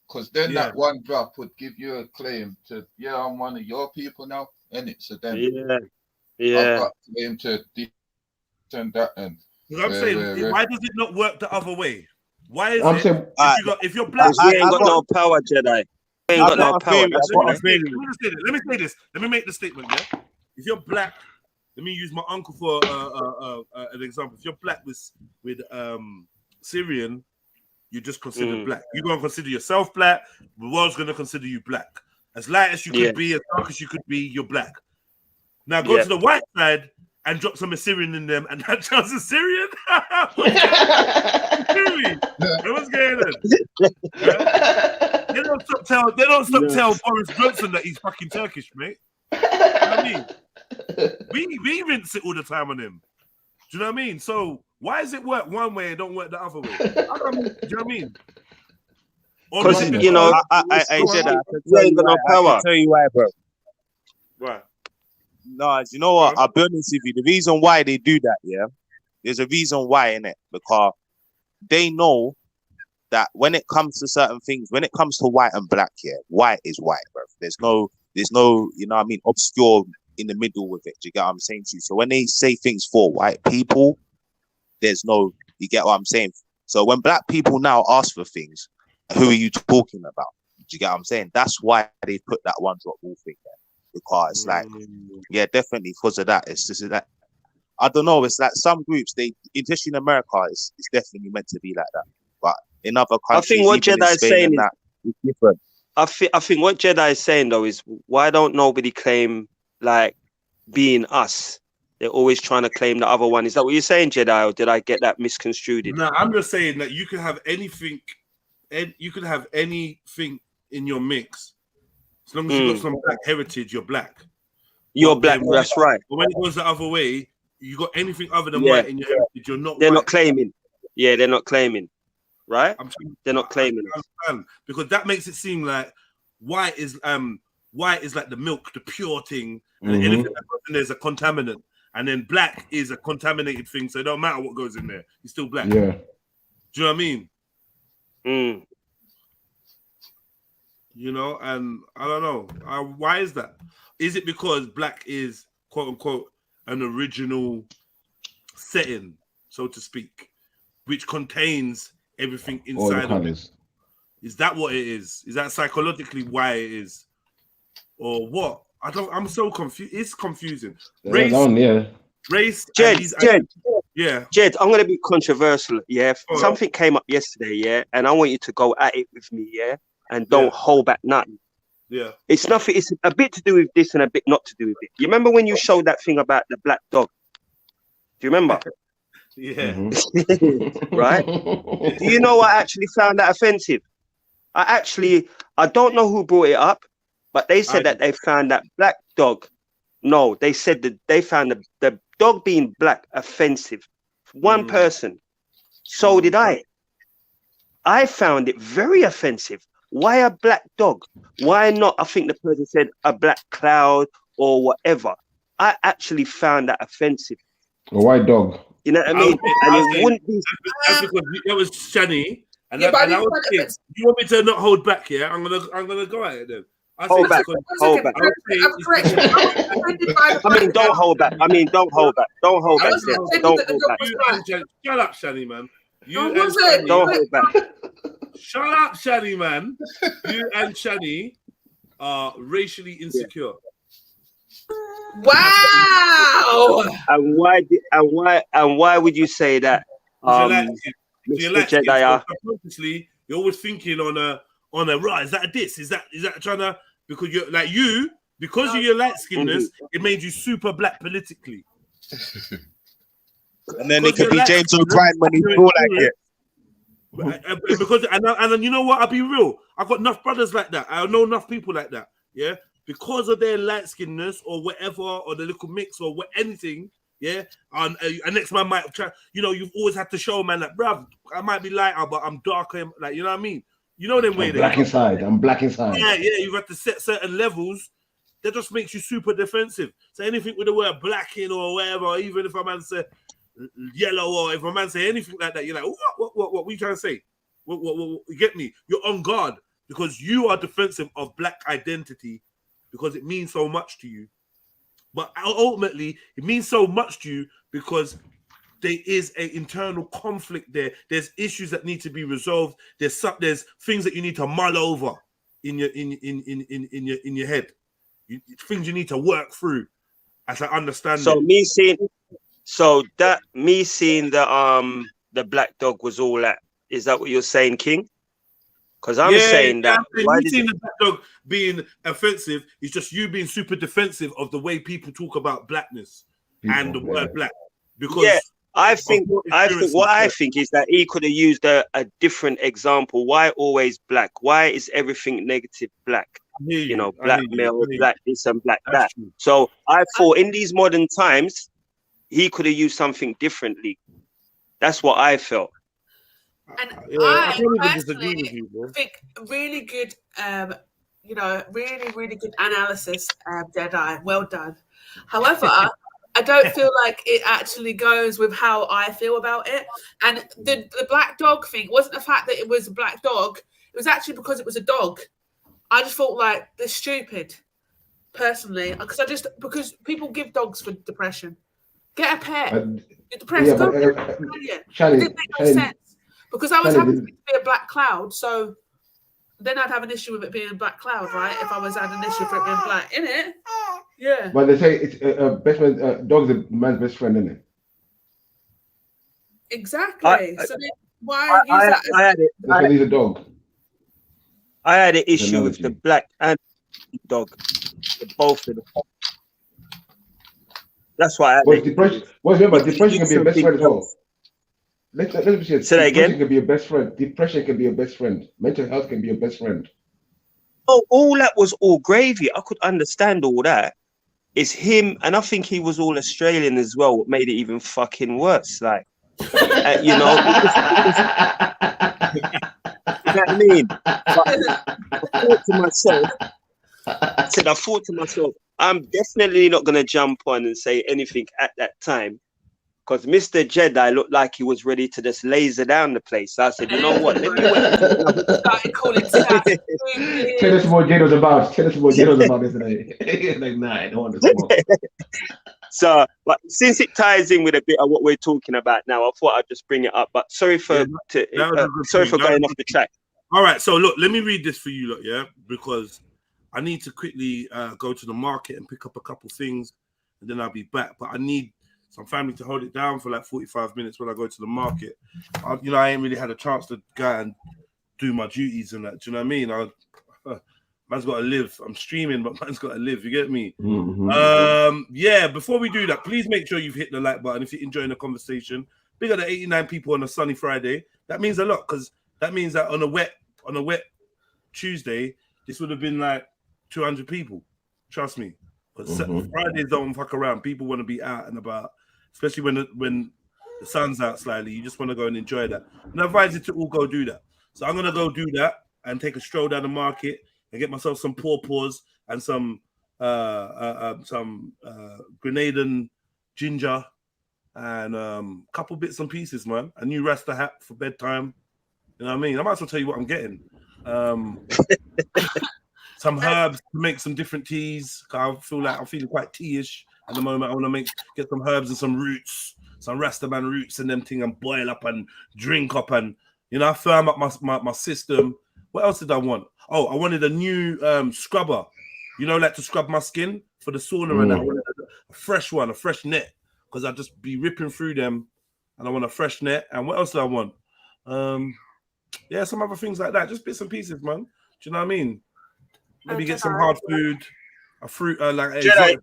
Because then that one drop would give you a claim to, I'm one of your people now, innit? So then I've got claim to this and that. And I'm saying, why does it not work the other way? Why is if you're black, you ain't got no power, Jedi. You ain't got no power. Let me say this. Let me make the statement, yeah? If you're black, let me use my uncle for an example. If you're black with Syrian, you're just considered black. You're going to consider yourself black. The world's going to consider you black. As light as you could be, as dark as you could be, you're black. Now go to the white side and drop some Assyrian in them, and that child's Assyrian? What's going on? They don't stop tell Boris Johnson that he's fucking Turkish, mate. You know what I mean? We rinse it all the time on him. Do you know what I mean? So why does it work one way and don't work the other way? Do you know what I mean? Because I said that. I can tell you why, bro. Right. No, you know what? I'll be honest with you. The reason why they do that, there's a reason why, innit? Because they know that when it comes to certain things, when it comes to white and black, white is white, bro. There's no, you know what I mean, obscure in the middle with it. Do you get what I'm saying to you? So when they say things for white people, there's no, you get what I'm saying? So when black people now ask for things, who are you talking about? Do you get what I'm saying? That's why they put that one drop rule thing there. Because it's like, definitely because of that. It's just that, I don't know, it's like some groups, especially in America, it's definitely meant to be like that. But in other countries, I think what Jedi is saying is different. I think what Jedi is saying though is, why don't nobody claim like being us? They're always trying to claim the other one. Is that what you're saying, Jedi, or did I get that misconstrued? No, I'm just saying that you can have anything, and you can have anything in your mix. As long as you've got some black heritage, you're black. You're black, that's right. But when it goes the other way, you got anything other than white in your heritage, you're not. They're white. not claiming. Yeah, they're not claiming. Right? They're not claiming. Because that makes it seem like white is like the milk, the pure thing, and anything that goes in there is a contaminant. And then black is a contaminated thing, so it don't matter what goes in there, it's still black. Yeah. Do you know what I mean? Mm. You know, and I don't know. Why is that? Is it because black is quote unquote an original setting, so to speak, which contains everything inside of it? Is that what it is? Is that psychologically why it is? Or what? I'm so confused. It's confusing. Race, Jed, yeah. Jed, I'm gonna be controversial, yeah. Something came up yesterday, yeah, and I want you to go at it with me, yeah, and don't hold back nothing. Yeah. It's nothing, it's a bit to do with this and a bit not to do with it. You remember when you showed that thing about the black dog? Do you remember? Yeah. Right? Do you know I actually found that offensive? I don't know who brought it up, but they said that they found that black dog. No, they said that they found the dog being black offensive. One person. So did I. I found it very offensive. Why a black dog? Why not? I think the person said a black cloud or whatever. I actually found that offensive. A white dog. You know what I mean? And it wouldn't be. That's because that was Shani. And I was saying, you want me to not hold back here? I'm gonna go at it then. Hold back. I mean, don't hold back. Don't hold back. Don't hold back. Shut up, Shani, man. Don't hold back. Shut up, Shani, man. You and Shani are racially insecure. Wow. And why would you say that? Mr. JEDI, consciously, you're always thinking on a right. Is that a diss? Is that trying to, because you're like because of your light skinness, it made you super black politically. And then it could be James O'Brien when he's all like it. Because and you know what? I'll be real. I've got enough brothers like that. I know enough people like that. Yeah, because of their light skinness or whatever, or the little mix or anything. Yeah, and next man might try. You know, you've always had to show man that, bruv, I might be lighter, but I'm darker. Like, you know what I mean? You know them way. I'm black inside. I'm black inside. Yeah. You've had to set certain levels. That just makes you super defensive. So anything with the word black in or whatever, even if a man say yellow or if a man say anything like that, you're like, what are you trying to say? What you get me? You're on guard because you are defensive of black identity because it means so much to you. But ultimately, it means so much to you because there is an internal conflict there. There's issues that need to be resolved. There's things that you need to mull over in your head. Things you need to work through. As I understand. So me seeing the black dog was all that. Is that what you're saying, King? Because I'm saying that. Why you seeing the black dog being offensive is just you being super defensive of the way people talk about blackness and the word black. Because I think what I think is that he could have used a different example. Why always black? Why is everything negative black? You know, black male, black this and black that. So I thought in these modern times, he could have used something differently. That's what I felt. And I personally think really good, really good analysis, JEDI. Well done. However, I don't feel like it actually goes with how I feel about it. And the black dog thing wasn't the fact that it was a black dog. It was actually because it was a dog. I just thought like they're stupid, personally, because people give dogs for depression. Get a pet. You're depressed. It didn't make no sense. Because I was happy to be a black cloud, so then I'd have an issue with it being a black cloud, right? If I was had an issue for it being black, innit? Yeah. But they say it's best friend. Dog's a man's best friend, isn't it? Exactly. So then why use that? He's a dog. I had an issue with the black and dog, both of them. That's why. Depression can be a best friend as well. Let me say that again. Depression can be a best friend. Depression can be a best friend. Mental health can be a best friend. Oh, all that was all gravy. I could understand all that. It's him, and I think he was all Australian as well. What made it even fucking worse? Like, you know, I mean? But I thought to myself, I'm definitely not going to jump on and say anything at that time, because Mr. Jedi looked like he was ready to just laser down the place. So I said, you know what? Let me wait for another. Started calling staff. Tell us what Jito's about. Tell us what Jito's about, isn't it? Like, nah, I don't want to smoke. So, but since it ties in with a bit of what we're talking about now, I thought I'd just bring it up. But sorry for going off the track. All right, so look, let me read this for you, look, yeah, because I need to quickly go to the market and pick up a couple things, and then I'll be back. But I need some family to hold it down for like 45 minutes when I go to the market. I ain't really had a chance to go and do my duties and that. Do you know what I mean? Man's got to live. I'm streaming, but man's got to live. You get me? Mm-hmm. Yeah. Before we do that, please make sure you've hit the like button if you're enjoying the conversation. Bigger than 89 people on a sunny Friday. That means a lot, because that means that on a wet Tuesday, this would have been like 200 people. Trust me. Because Fridays don't fuck around. People want to be out and about, especially when the sun's out slightly. You just want to go and enjoy that. And I advise you to all go do that. So I'm gonna go do that and take a stroll down the market and get myself some pawpaws and some Grenadian ginger and couple bits and pieces, man. A new Rasta hat for bedtime. You know what I mean? I might as well tell you what I'm getting. Some herbs to make some different teas. I feel like I'm feeling quite tea-ish at the moment. I want to get some herbs and some roots, some Rastaman roots and them thing, and boil up and drink up and, firm up my system. What else did I want? Oh, I wanted a new scrubber. Like to scrub my skin for the sauna and that. I wanted a fresh one, a fresh net, because I just be ripping through them, and I want a fresh net. And what else do I want? Some other things like that. Just bits and pieces, man. Do you know what I mean? Maybe get some hard food, a fruit, like a Jedi,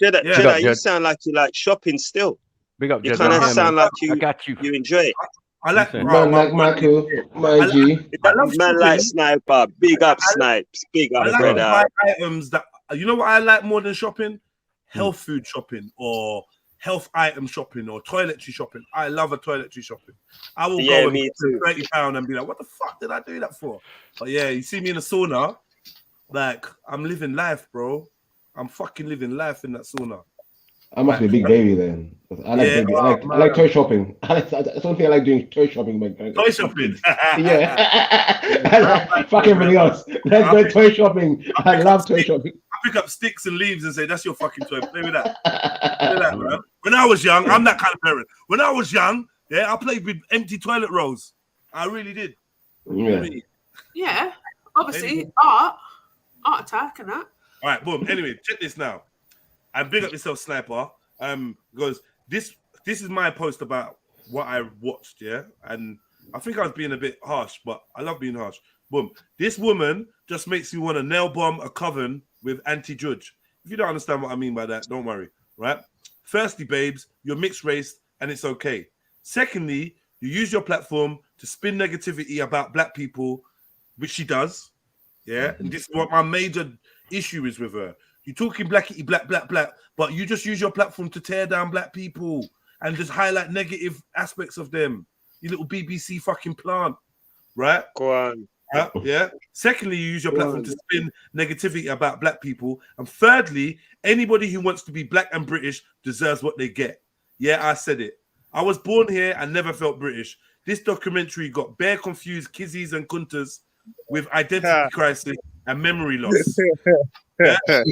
yeah. you sound like you like shopping still. Big up, you Jedi. kind of sound like I got you. You enjoy it. I like Michael, my G. Man like Sniper. Big up Snipes. Big up, brother. I like items that, you know what I like more than shopping? Health food shopping, or health item shopping, or toiletry shopping. I love a toiletry shopping. I will go and spend £30 and be like, what the fuck did I do that for? But yeah, you see me in the sauna, like, I'm living life, bro. I'm fucking living life in that sauna. I must be a big baby then. I like toy shopping. That's something I like doing, toy shopping. Toy shopping? Yeah. Fuck everything else. Let's go toy shopping. I love toy shopping. I pick up sticks and leaves and say, that's your fucking toy. Play with that. Play with that, bro. When I was young, I'm that kind of parent. When I was young, I played with empty toilet rolls. I really did. Yeah. Obviously, art attack and that. All right, boom. Anyway, check this now. And big up yourself, Sniper. Because this is my post about what I watched, yeah? And I think I was being a bit harsh, but I love being harsh. Boom. This woman just makes you want to nail bomb a coven with anti-judge. If you don't understand what I mean by that, don't worry, right? Firstly, babes, you're mixed race and it's okay. Secondly, you use your platform to spin negativity about black people, which she does, yeah? And this is what my major issue is with her. You're talking blackity, black, but you just use your platform to tear down black people and just highlight negative aspects of them. You little BBC fucking plant, right? Go on. Yeah. Secondly, you use your platform to spin negativity about black people. And thirdly, anybody who wants to be black and British deserves what they get. Yeah, I said it. I was born here and never felt British. This documentary got bare confused kizzies and kuntas with identity crisis and memory loss. Yeah. That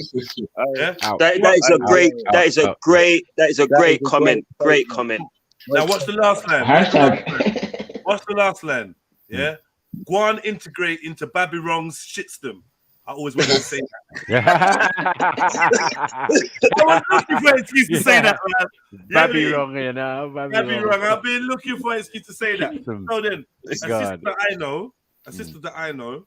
is a great comment. Great comment. Now what's the last line? Hashtag. What's the last line? Yeah. Go on, integrate into Babby Wrong's shitstem. I always wanted to say that. I was looking for an excuse to say that, man. Babby Wrong, you know. Babby Wrong. I've been looking for an excuse to say that. So then, a sister that I know,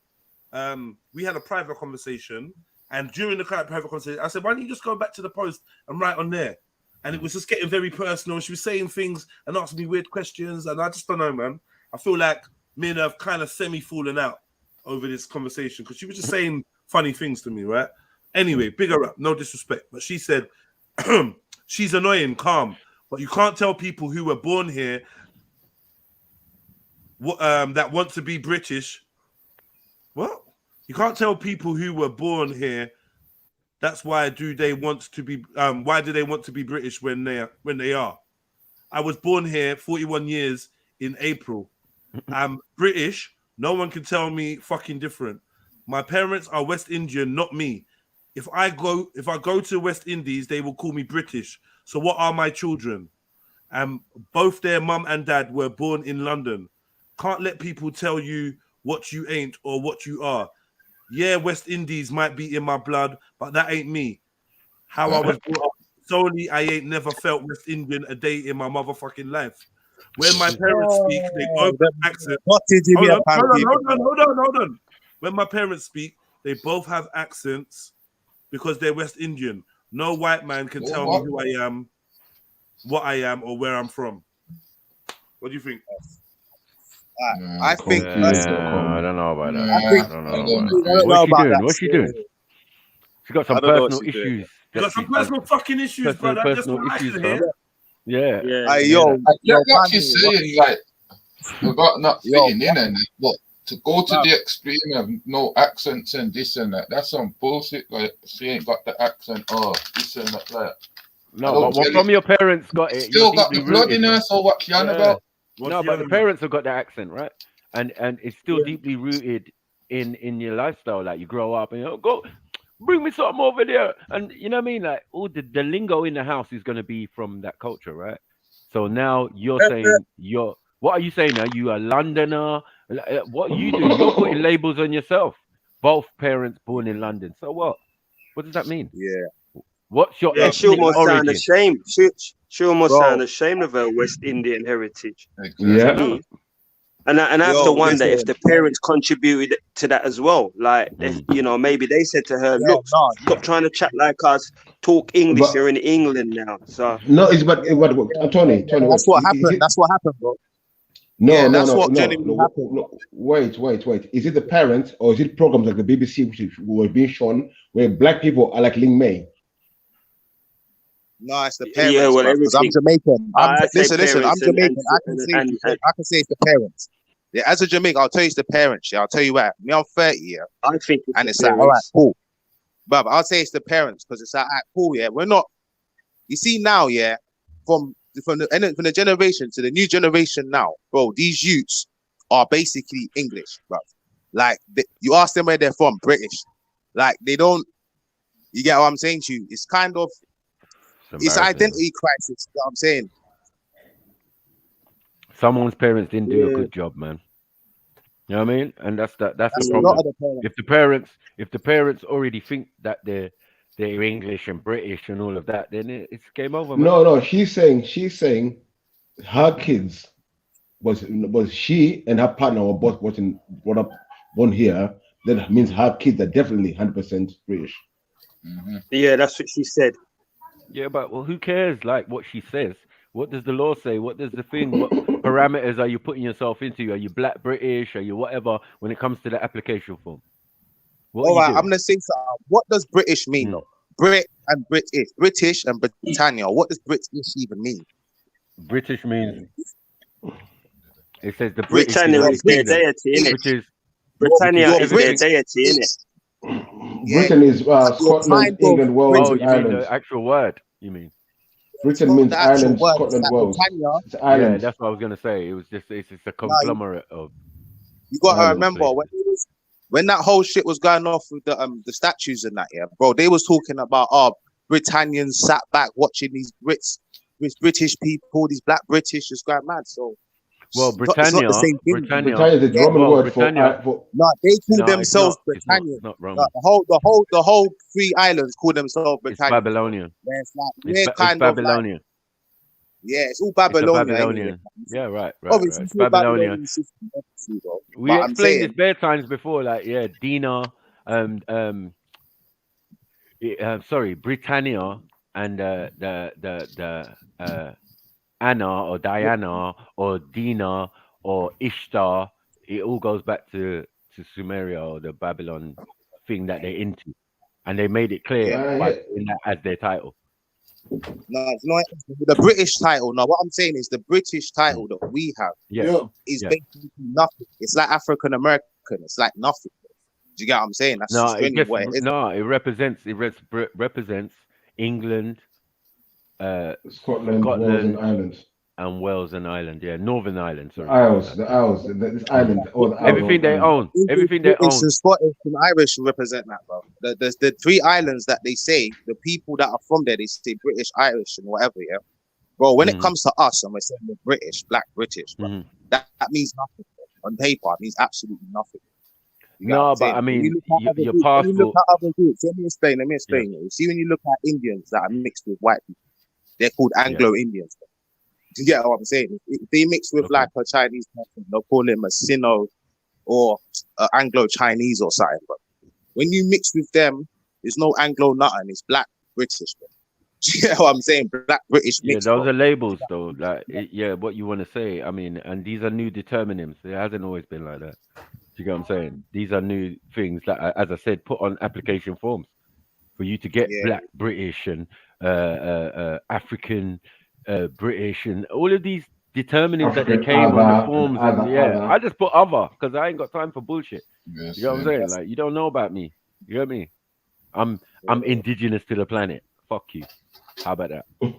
we had a private conversation, and during the private conversation, I said, why don't you just go back to the post and write on there? And it was just getting very personal. She was saying things and asking me weird questions, and I just don't know, man. I feel like me and her have kind of semi-fallen out over this conversation because she was just saying funny things to me, right? Anyway, big her up, no disrespect. But she said, she's annoying, calm, but you can't tell people who were born here that want to be British You can't tell people who were born here. That's why do they want to be? Why do they want to be British when they are? I was born here 41 years in April. I'm British. No one can tell me fucking different. My parents are West Indian, not me. If I go to West Indies, they will call me British. So what are my children? Both their mum and dad were born in London. Can't let people tell you what you ain't or what you are. Yeah, West Indies might be in my blood, but that ain't me. How I was brought up. Solely, I ain't never felt West Indian a day in my motherfucking life. When my parents speak, they both have accents. Hold on. When my parents speak, they both have accents because they're West Indian. No white man can tell me who I am, what I am, or where I'm from. What do you think? I think I don't know about that. What's she doing? She got some personal issues. You got some personal fucking issues, brother. Personal issues, man. Yeah. I get what she's saying, like, about not fitting in and what to go to the extreme of no accents and this and that. That's some bullshit. Like, she ain't got the accent or this and that. Like, no, but from your parents got it. Still got the blood in her, so what you on about? No, but the parents have got the accent, right? And it's still deeply rooted in your lifestyle. Like, you grow up and you go, bring me something over there. And you know what I mean? Like, all the lingo in the house is going to be from that culture, right? So now you're saying what are you saying now? You are Londoner. What are you doing? You're putting labels on yourself. Both parents born in London. So what? What does that mean? Yeah. What's your she almost sound ashamed. She almost sound ashamed of her West Indian heritage. Yeah. And I have to wonder if the parents contributed to that as well. Like, maybe they said to her, "Look, stop trying to chat like us. Talk English. You're in England now." So no, it's but Tony. That's what happened. That's what happened, bro. Wait. Is it the parents or is it programs like the BBC which were being shown where black people are like Ling May? No, it's the parents. Yeah, well, because I'm Jamaican. Listen. I'm Jamaican. I can say it's the parents. Yeah, as a Jamaican, I'll tell you it's the parents. Yeah, I'll tell you what. Me, I'm 30. Yeah, I think, and it's like, all right, cool. But I'll say it's the parents because it's like, all right, cool. Yeah, we're not. You see now, yeah, from the generation to the new generation now, bro. These youths are basically English, bro. Like you ask them where they're from, British. Like they don't. You get what I'm saying to you? It's kind of. It's identity crisis. You know what I'm saying? Someone's parents didn't do a good job, man. You know what I mean? And that's the problem. If the parents already think that they're English and British and all of that, then it's game over, man. No, she's saying her kids was she and her partner were both born here. That means her kids are definitely 100% British. Mm-hmm. Yeah, that's what she said. Yeah, but who cares? Like what she says. What does the law say? What does the thing? What parameters are you putting yourself into? Are you Black British? Are you whatever? When it comes to the application form. All right, I'm gonna say something. What does British mean? British and Britannia. What does British even mean? British means. It says the Britannia is their deity, innit? Britannia is their deity, innit? Britain is Scotland, England, Wales, and Ireland. Mean the actual word? You mean? Britain means Ireland, Scotland, Wales. It's Ireland. Yeah, that's what I was gonna say. It's a conglomerate of. You gotta remember when that whole shit was going off with the statues and that, yeah, bro. They was talking about Britannians sat back watching these British people, these Black British just going mad. So. Well, Britannia is the Roman word for. No, they call themselves Britannia. Not Roman. The whole 3 islands call themselves Britannia. It's Babylonian. Yeah, it's Babylonian. Yeah, it's all Babylonian. Yeah, right. Obviously, it's Babylonian. We explained this bare times before, like Dina, Britannia, and the Anna or Diana or Dina or Ishtar, it all goes back to Sumeria or the Babylon thing that they're into, and they made it clear by doing that as their title. No, it's not the British title. No, what I'm saying is the British title that we have is basically nothing. It's like African American. It's like nothing. Do you get what I'm saying? That's No, just it genuinely just what it is. no. It represents England, Scotland, Wales, and Scotland, Ireland. and Wales and Ireland. Yeah, Northern Ireland. The Sorry. Isles, this island, all the Isles. Everything they own. Everything they British own. and Scottish and Irish represent that, bro. The three islands that they say, the people that are from there, they say British, Irish, and whatever, yeah. Bro, when it comes to us and we're saying we're British, black British, bro, that means nothing, bro. On paper, it means absolutely nothing. You get what No, I'm but saying? I mean, When you look at your other groups, when you look passport. at other groups, let me explain. You see, when you look at Indians that are mixed with white people, they're called Anglo-Indians. Do you get what I'm saying? If they mix with like a Chinese person, they'll call him a Sino or Anglo-Chinese or something. But when you mix with them, there's no Anglo nothing. It's black British. Bro. Do you get what I'm saying? Black British Yeah, mix. those Bro. are labels, though. Like, what you want to say. I mean, and these are new determinants. It hasn't always been like that. Do you get what I'm saying? These are new things that, as I said, put on application forms for you to get black British and African British and all of these determinants that they came on the forms. I just put other because I ain't got time for bullshit. Yes, You know what I'm saying? Like, you don't know about me. You get me? I'm indigenous to the planet. Fuck you. How about that? You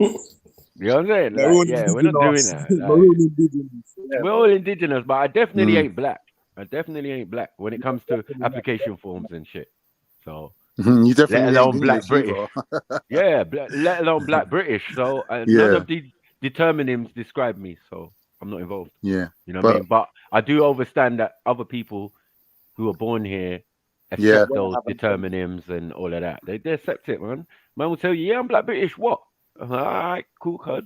know what I'm saying? Like, we're not doing that. Like, we're all indigenous, but I definitely ain't black. I definitely ain't black when it comes to application forms and shit. So you definitely let alone ain't black English British. Let alone black British. So none of these determinants describe me. So I'm not involved. Yeah. You know what I mean? But I do understand that other people who are born here accept those determinants and all of that. They accept it, man. Man will tell you, yeah, I'm black British. What? All right, cool, cuz.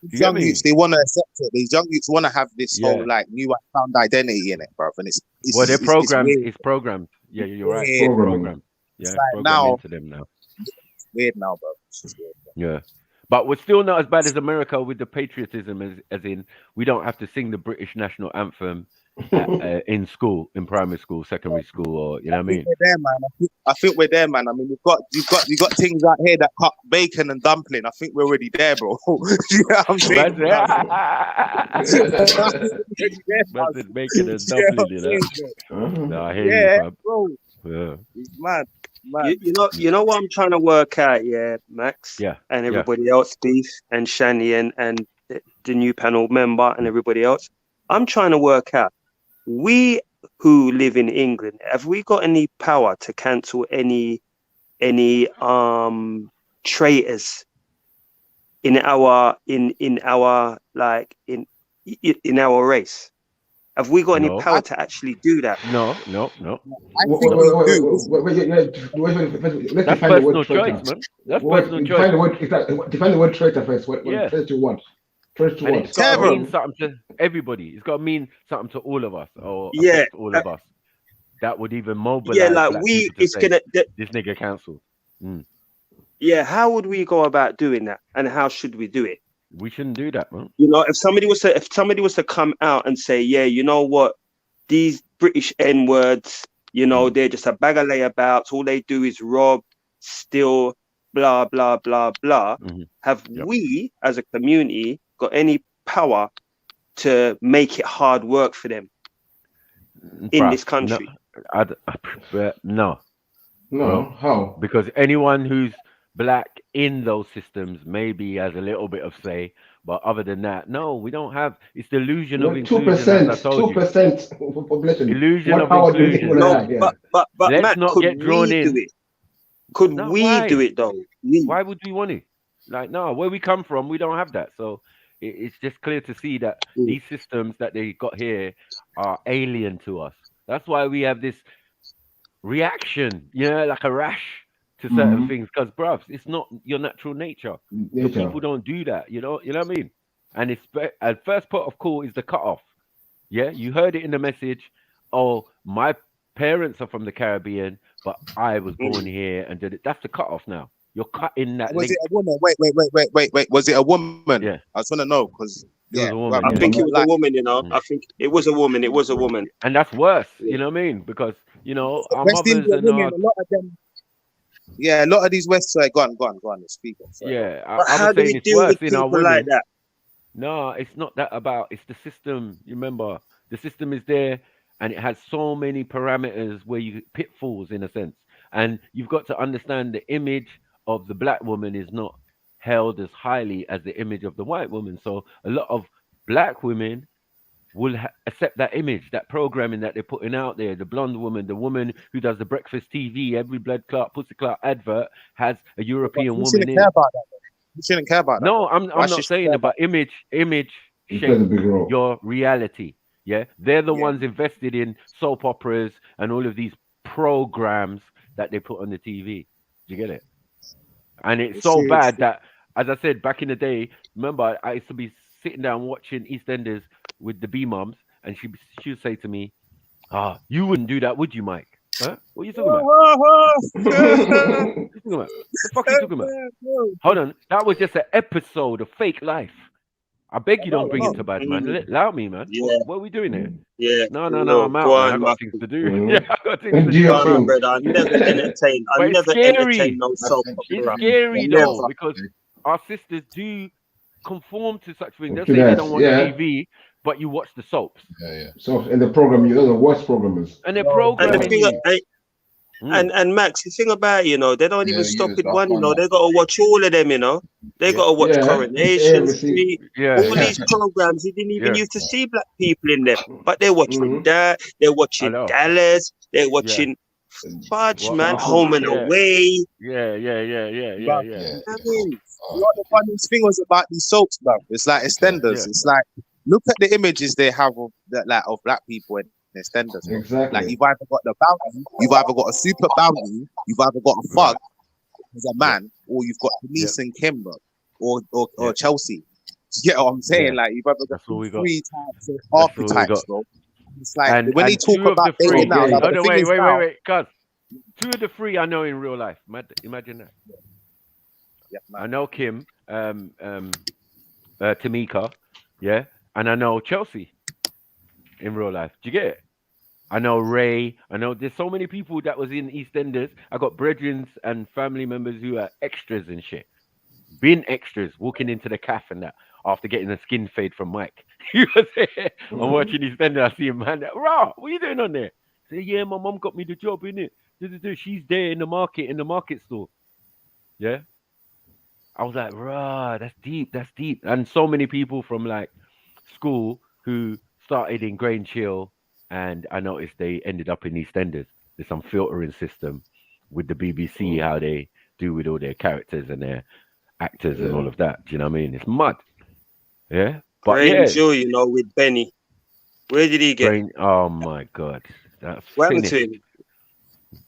Young youths, they want to accept it. These young youths want to have this whole like new found identity in it, bro. And it's well, they're programmed. It's it's programmed. Yeah, you're right. It's programmed. Yeah, it's programmed now, into them now. It's weird now, bro. It's just weird, bro. Yeah. But we're still not as bad as America with the patriotism, as in we don't have to sing the British national anthem in school, in primary school, secondary school, or you know what I mean. We're there, man. I think we're there, man. I mean, you've got things out here that cut bacon and dumpling. I think we're already there, bro. You know what I'm saying? That's bacon and dumpling, you know. No, I hear you, bro. Yeah, it's mad. You know what I'm trying to work out, Max. Yeah, and everybody else, Beef and Shani and the new panel member and everybody else. I'm trying to work out. We who live in England, have we got any power to cancel any traitors in our race? Have we got any power to actually do that? No. Let's define the word traitor. Man. That's personal choice. Define the word traitor first. What traitor you want? It's got to mean something to everybody. It's got to mean something to all of us, or affect all of us. That would even mobilize. Yeah, like it's gonna. This nigga cancelled. Yeah, how would we go about doing that, and how should we do it? We shouldn't do that, man. You know, if somebody was to come out and say, yeah, you know what, these British N-words, you know, they're just a bag of layabouts. All they do is rob, steal, blah blah blah blah. Have we, as a community, got any power to make it hard work for them in this country? No. How? Because anyone who's black in those systems maybe has a little bit of say, but other than that, no, we don't have. It's the illusion of inclusion. 2% population. Illusion of inclusion. No, but let's Matt, not get drawn in. Do it? Could we do it though? Why would we want it? Like, no, where we come from, we don't have that. So it's just clear to see that these systems that they got here are alien to us. That's why we have this reaction, like a rash to certain things. Because, bruv, it's not your natural nature. So people don't do that. You know what I mean? And it's first part of call is the cutoff. Yeah, you heard it in the message. Oh, my parents are from the Caribbean, but I was born here and did it. That's the cutoff now. You're cutting that. Was it a woman? Wait. Was it a woman? Yeah. I just want to know because I think it was a woman. You know, I think it was a woman. It was a woman, and that's worse. You know what I mean? Because our mothers and women, a lot of them. Yeah, a lot of these West Side. Go on. Speak up. Yeah, but how do we deal with people like that? No, it's not that about. It's the system. You remember, the system is there, and it has so many parameters where you pitfalls in a sense, and you've got to understand the image of the black woman is not held as highly as the image of the white woman. So a lot of black women will accept that image, that programming that they're putting out there. The blonde woman, the woman who does the breakfast TV, every blood clot, pussy clot advert has a European You woman shouldn't in care it. about that. You shouldn't care about that. No, I'm Why not should saying you care about image It plays a shapes big role. your reality. Yeah, they're the Yeah. ones invested in soap operas and all of these programs that they put on the TV. Do you get it? And it's so bad that, as I said back in the day, remember I used to be sitting down watching EastEnders with the B mums, and she would say to me, "Ah, you wouldn't do that, would you, Mike? Huh? What are you talking about? What are you talking about? The fuck are you talking about? Hold on, that was just an episode of fake life. I beg you, don't bring it to bad, man. Allow me, man. Yeah. What are we doing here? Yeah. No, No, I'm out, go man. I on, got Marky. things to do. Yeah, I got things to Do do. your Go on, thing. brother. I never entertain. I But it's never entertain scary. no soap It's opera. scary Never. though, because our sisters do conform to such things. They'll To say they that, don't watch yeah. TV, but you watch the soaps. Yeah. So in the program, you know the worst programmers. And they're And the programming thing, you. and Max, the thing about it, you know, they don't even Yeah, stop you with was one. You on know, that. they got to watch all of them. You know, they got to watch Yeah, Coronation everything. Street. Yeah, All these programs, you didn't even yeah. used to see black people in them, but they're watching Mhm. that. They're I watching know. Dallas. They're Yeah. watching Fudge, What? man, Home and Yeah. Away. Yeah. Yeah. I mean, You know, the funniest thing was about these soaps, bro. It's like EastEnders. Yeah. It's like, look at the images they have of that, like of black people in EastEnders. Bro. Exactly. Like you've either got the bounty, you've either got a super bounty, you've either got a thug as a man, or you've got Denise and Kim, bro, or Chelsea. You get what I'm saying? Yeah. Like you've either got That's all we got. three types of That's all we archetypes, got. bro. It's like And when they talk two of about the three. dating now, like, Hold the on, thing is now, wait, cuz. Two of the three I know in real life. Imagine that. Yeah, man. I know Kim, Tamika, yeah, and I know Chelsea in real life. Do you get it? I know Ray. I know there's so many people that was in EastEnders. I got brethren and family members who are extras and shit. Been extras walking into the cafe and that after getting a skin fade from Mike. You know what I'm saying? I'm watching EastEnders. I see him, man. Raw, what are you doing on there? Say, yeah, my mom got me the job, innit? She's there in the market store. Yeah. I was like, rah, that's deep. And so many people from like school who started in Grange Hill, and I noticed they ended up in EastEnders. There's some filtering system with the BBC, how they do with all their characters and their actors and all of that. Do you know what I mean? It's mud. Yeah. But Grange Hill, you know, with Benny. Where did he get? Oh my God. That's What happened finished. to him?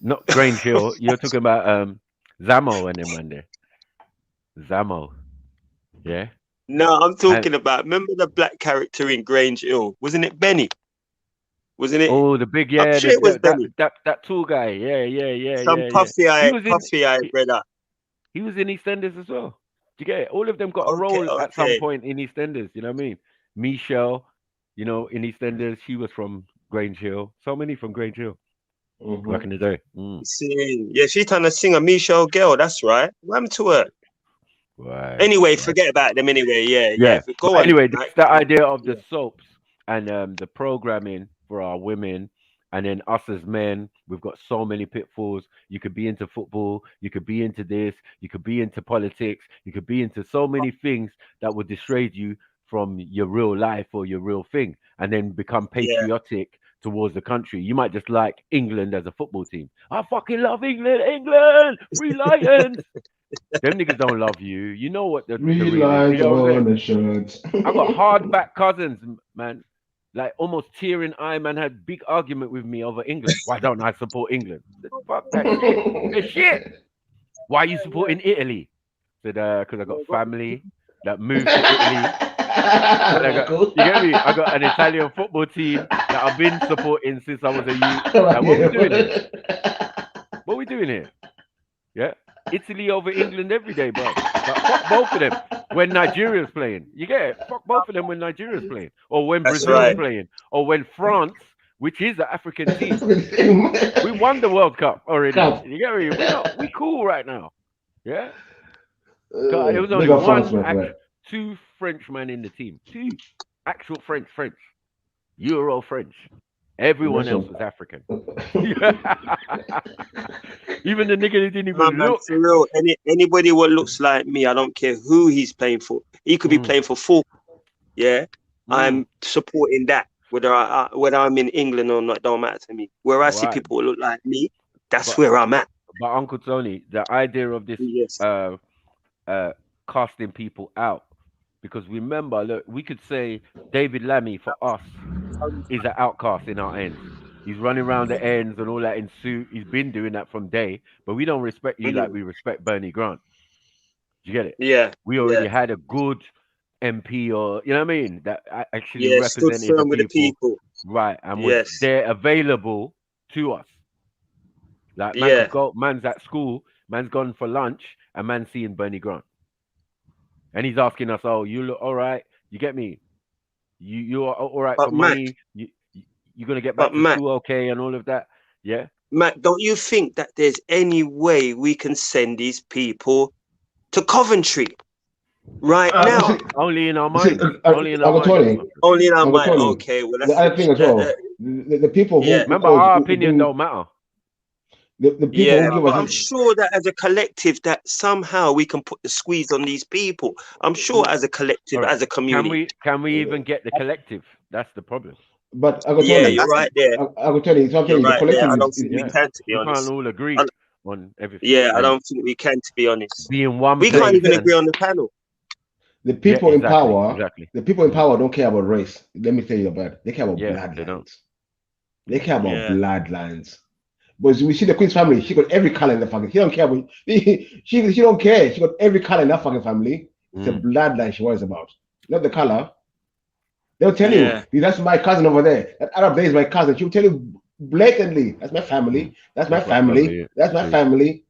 Not Grange Hill. You're talking about Zamo and them man there. Zamo. Yeah. No, I'm talking about. Remember the black character in Grange Hill? Wasn't it Benny? Wasn't it? Oh, the big I'm sure it was Benny. that tall guy. Yeah. Some puffy eye brother. He was in EastEnders as well. Do you get it? All of them got a role at some point in EastEnders. You know what I mean? Michelle, you know, in EastEnders, she was from Grange Hill. So many from Grange Hill back in the day. Yeah, she's trying to sing a Michelle girl. That's right. What happened to her? Right. Anyway, forget about them. Anyway, yeah. Go on. Anyway, that's the idea of the soaps and the programming for our women. And then us as men, we've got so many pitfalls. You could be into football, you could be into this, you could be into politics, you could be into so many things that would dissuade you from your real life or your real thing, and then become patriotic towards the country. You might just like England as a football team. I fucking love England, free Lions. Them niggas don't love you. You know what the real is. You know what I'm saying? I got hardback cousins, man. Like almost tearing eye, man, had big argument with me over England. Why don't I support England? Fuck that shit. It's shit. Why are you supporting Italy? Said because I got family that moved to Italy. You get me? I got an Italian football team that I've been supporting since I was a youth. Like, what are we doing here? What are we doing here? Yeah. Italy over England every day, bro. Like, fuck both of them when Nigeria's playing. You get it? Fuck both of them when Nigeria's playing. Or when Brazil's playing. Or when France, which is the African team, we won the World Cup already. You get me? We cool right now. Yeah? God, it was only two Frenchmen in the team. Two actual French. Euro French. Everyone else was African. Even the nigga that didn't even Man, look. for real, anybody what looks like me, I don't care who he's playing for. He could be playing for full. Yeah, I'm supporting that. Whether I'm in England or not, don't matter to me. Where I see people who look like me, that's where I'm at. But Uncle Tony, the idea of this casting people out, because remember, look, we could say David Lammy for us is an outcast in our ends. He's running around the ends and all that in suit. He's been doing that from day, but we don't respect you like we respect Bernie Grant. Do you get it? Yeah. We already had a good MP, or you know what I mean, that actually stood represented firm with the people, right, and was there available to us. Like man could go, man's at school, man's gone for lunch, and man's seeing Bernie Grant, and he's asking us, "Oh, you look all right? You get me? You are all right for money? You're gonna get back to school okay, and all of that." Yeah, Matt, don't you think that there's any way we can send these people to Coventry right now? Only in our mind. Only in our mind. Only in our mind. Okay, well, that's the other thing as well. The people who remember, our opinion don't matter. The people who give but us I'm sure that as a collective, that somehow we can put the squeeze on these people. I'm sure as a collective, as a community. Can we even get the collective? That's the problem. But I will tell you, you're right there. I will tell you, You're right there. I don't think we can, to be we honest. can't all agree on everything. Yeah, I don't think we can, to be honest. Be in one we place can't even agree on the panel. The people in power, the people in power don't care about race. Let me tell you about it. They care about bloodlines. They care about bloodlines. But we see the Queen's family. She got every color in the fucking. She don't care about. She don't care. She got every color in that fucking family. It's a bloodline she worries about, not the color. They'll tell you, that's my cousin over there. That Arab there is my cousin. She'll tell you blatantly, that's my family. That's my family. That's my family.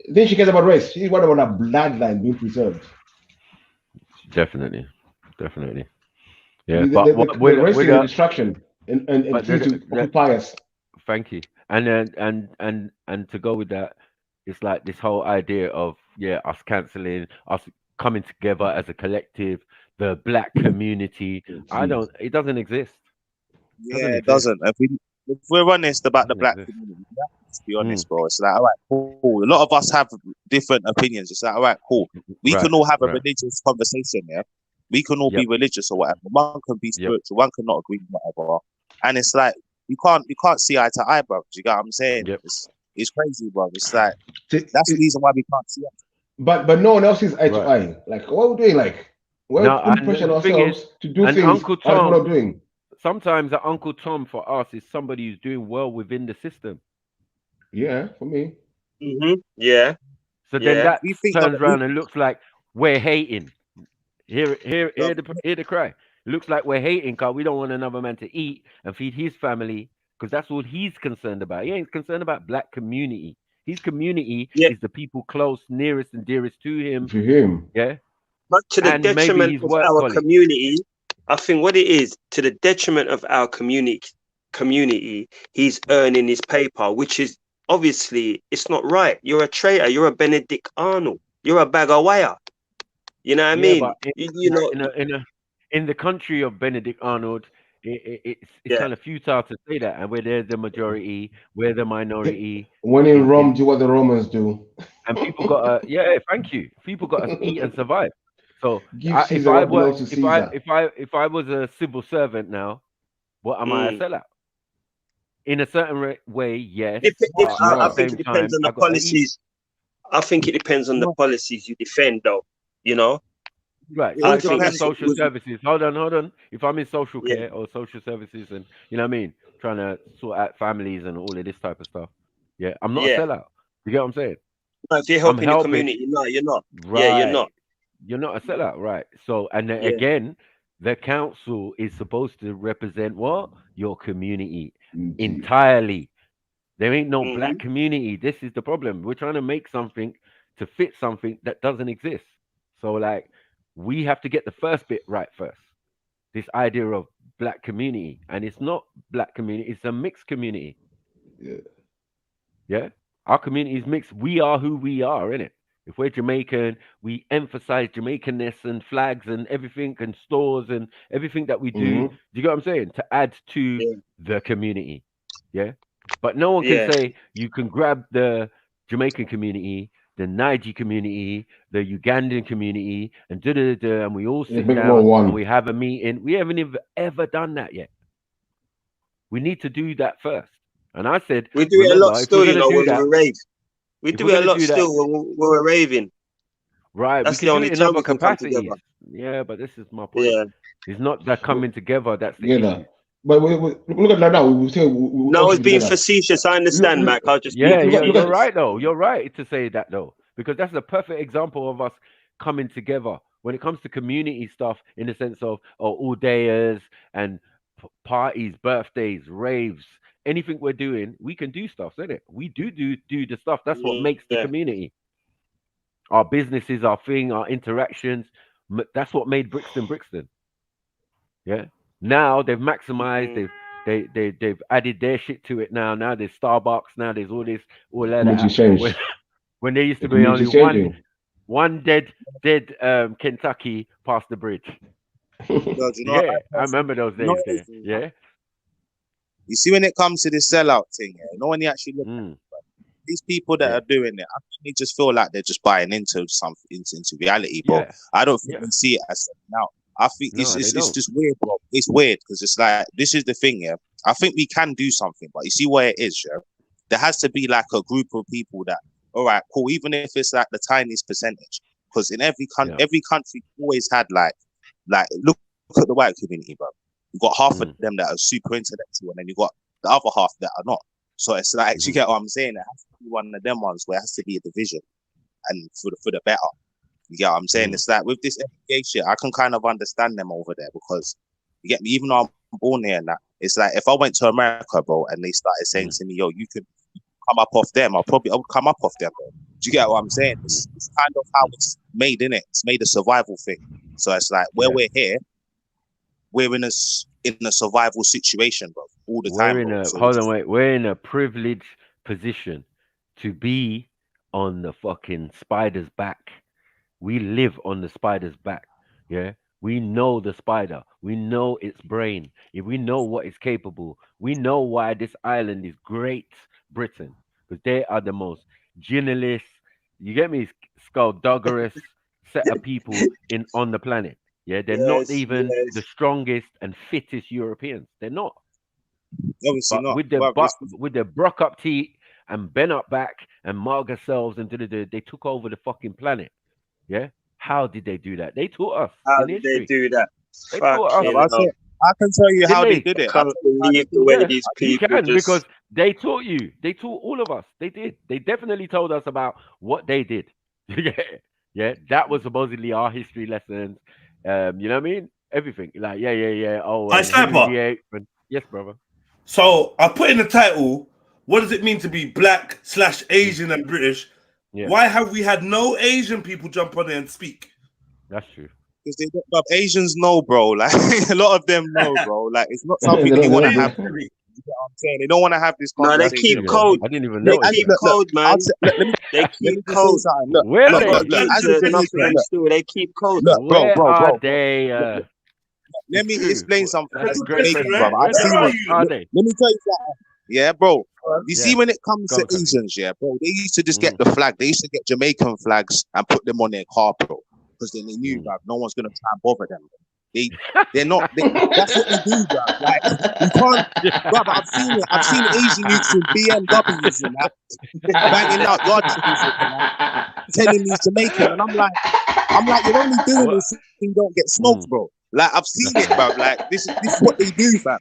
Then she cares about race. She's worried about her bloodline being preserved. Definitely. Yeah, but the race is a distraction and to occupy us. Thank you. And to go with that, it's like this whole idea of us cancelling, us coming together as a collective, the black community. It doesn't exist. It doesn't. If we're honest about the black community, let's be honest, bro. It's like, all right, cool. A lot of us have different opinions. It's like, all right, cool. We can all have a religious conversation, yeah? We can all be religious or whatever. One can be spiritual, one cannot agree with whatever. And it's like, you can't see eye to eye, bro. You get what I'm saying? It's crazy, bro. It's like, that's the reason why we can't see eye. But no one else sees eye to eye. Like, what are we doing? Like, we're pushing ourselves to do things Uncle Tom, we're not doing. Sometimes the Uncle Tom for us is somebody who's doing well within the system. Yeah, for me. Yeah. So then that turns around and looks like we're hating. Hear the cry. It looks like we're hating because we don't want another man to eat and feed his family, because that's what he's concerned about. He ain't concerned about black community. His community is the people close, nearest and dearest to him. Yeah. But to the detriment of our community, I think what it is, to the detriment of our community, he's earning his paper, which is obviously, it's not right. You're a traitor. You're a Benedict Arnold. You're a bag of wire. You know what I mean? But in the country of Benedict Arnold, it's kind of futile to say that. And where they're the majority, we're the minority. When in Rome, do what the Romans do. And people got to, thank you. People got to eat and survive. So if I was a civil servant now, what am I a sellout? In a certain way, yes. I think it depends on the policies. I think it depends on the policies you defend, though. You know. Right. I think social services. Hold on. If I'm in social care or social services, and you know what I mean, trying to sort out families and all of this type of stuff. Yeah, I'm not a sellout. You get what I'm saying? No, if you're helping the community, no, you're not. Right. Yeah, you're not. You're not a sellout, right? So, and then again, the council is supposed to represent what? Your community entirely. There ain't no black community. This is the problem. We're trying to make something to fit something that doesn't exist. So, like, we have to get the first bit right first. This idea of black community, and it's not black community; it's a mixed community. Yeah. Our community is mixed. We are who we are, innit? If we're Jamaican, we emphasize Jamaicanness and flags and everything and stores and everything that we do. Mm-hmm. Do you get what I'm saying? To add to Yeah. the community. Yeah. But no one can Yeah. say you can grab the Jamaican community, the Niger community, the Ugandan community, and and we all Yeah, sit big down one. and we have a meeting. We haven't ever done that yet. We need to do that first. And I said, We do it a remember, lot if still, we're you gonna know, do when that, we rave. We if do we're it a gonna lot do that, still when we're raving. right, That's we the can do only it in time other we can come capacities. together. Yeah, but this is my point. Yeah. It's not that coming together that's the Together. issue. But look at that now. We say we No, all I was should be being together. facetious. I understand, Mac. I was just being Yeah, look you're at right though. You're right to say that though, because that's a perfect example of us coming together when it comes to community stuff, in the sense of all dayers and parties, birthdays, raves, anything we're doing, we can do stuff, isn't it? We do the stuff. That's what makes the Yeah. community. Our businesses, our thing, our interactions. That's what made Brixton Brixton. Yeah. Now they've maximized. They've added their shit to it now. Now there's Starbucks. Now there's all this, all that. Community change. When there used to The be community only changing. one dead Kentucky past the bridge. No, do you know Yeah, I remember those you know days what it there. is? Yeah. You see, when it comes to this sellout thing, you know, when you actually look at it, these people that are doing it, I think they just feel like they're just buying into something, into reality, bro. Yeah. I don't think they see it as selling out. I think No, they it's don't. just weird, bro. It's weird because it's like, this is the thing, yeah. I think we can do something, but you see where it is, yeah. There has to be like a group of people that, all right, cool, even if it's like the tiniest percentage, because in every country always had like look at the white community, bro. You've got half of them that are super intellectual, and then you've got the other half that are not. So it's like, you get what I'm saying? It has to be one of them ones where it has to be a division, and for the better. You get what I'm saying? It's like with this FBA shit, I can kind of understand them over there, because you get me. Even though I'm born here and that, it's like if I went to America, bro, and they started saying to me, "Yo, you could come up off them," I would come up off them, bro. Do you get what I'm saying? It's kind of how it's made, innit? It's made a survival thing. So it's like where we're here, we're in a survival situation, bro, all the time. We're in a privileged position to be on the fucking spider's back. We live on the spider's back. Yeah. We know the spider. We know its brain. We know what it's capable. We know why this island is Great Britain, because they are the most journalists, you get me, skullduggerous set of people on the planet. Yeah, they're not even the strongest and fittest Europeans. They're not. Obviously but not. With their brock up teeth and bent up back and marga selves, and they took over the fucking planet. Yeah. How did they do that? They taught us. How in did history. they do that? They taught us. I can tell you how they did it. I can't believe the way these people because they taught you. They taught all of us. They did. They definitely told us about what they did. Yeah. That was supposedly our history lessons. You know what I mean? Everything. Like, yeah. Oh, Hi, Sniper. Yes, brother. So I put in the title, what does it mean to be black / Asian and British? Yeah. Why have we had no Asian people jump on there and speak? That's true. Because Asians know, bro. Like a lot of them know, bro. Like it's not something they want to have. You know what I'm saying? They don't want to have this conversation. No, they keep code. I didn't even know. They keep code, man. They keep code. Where are they? They keep code. Where are they? Let me explain something. That's a great question, brother. I've seen it. Are they? Let me tell you something. Yeah, bro. You see, when it comes to Asians, yeah, bro, they used to just get the flag. They used to get Jamaican flags and put them on their car, bro, because then they knew, bro, no one's gonna try and bother them. They're not. That's what they do, bro. Like you can't, brother. I've seen it. I've seen Asian youths with BMWs and that banging out yard music and that, telling me Jamaican, and I'm like, you're only doing this so you don't get smoked, bro. Like I've seen it, bro. Like this is what they do, bro.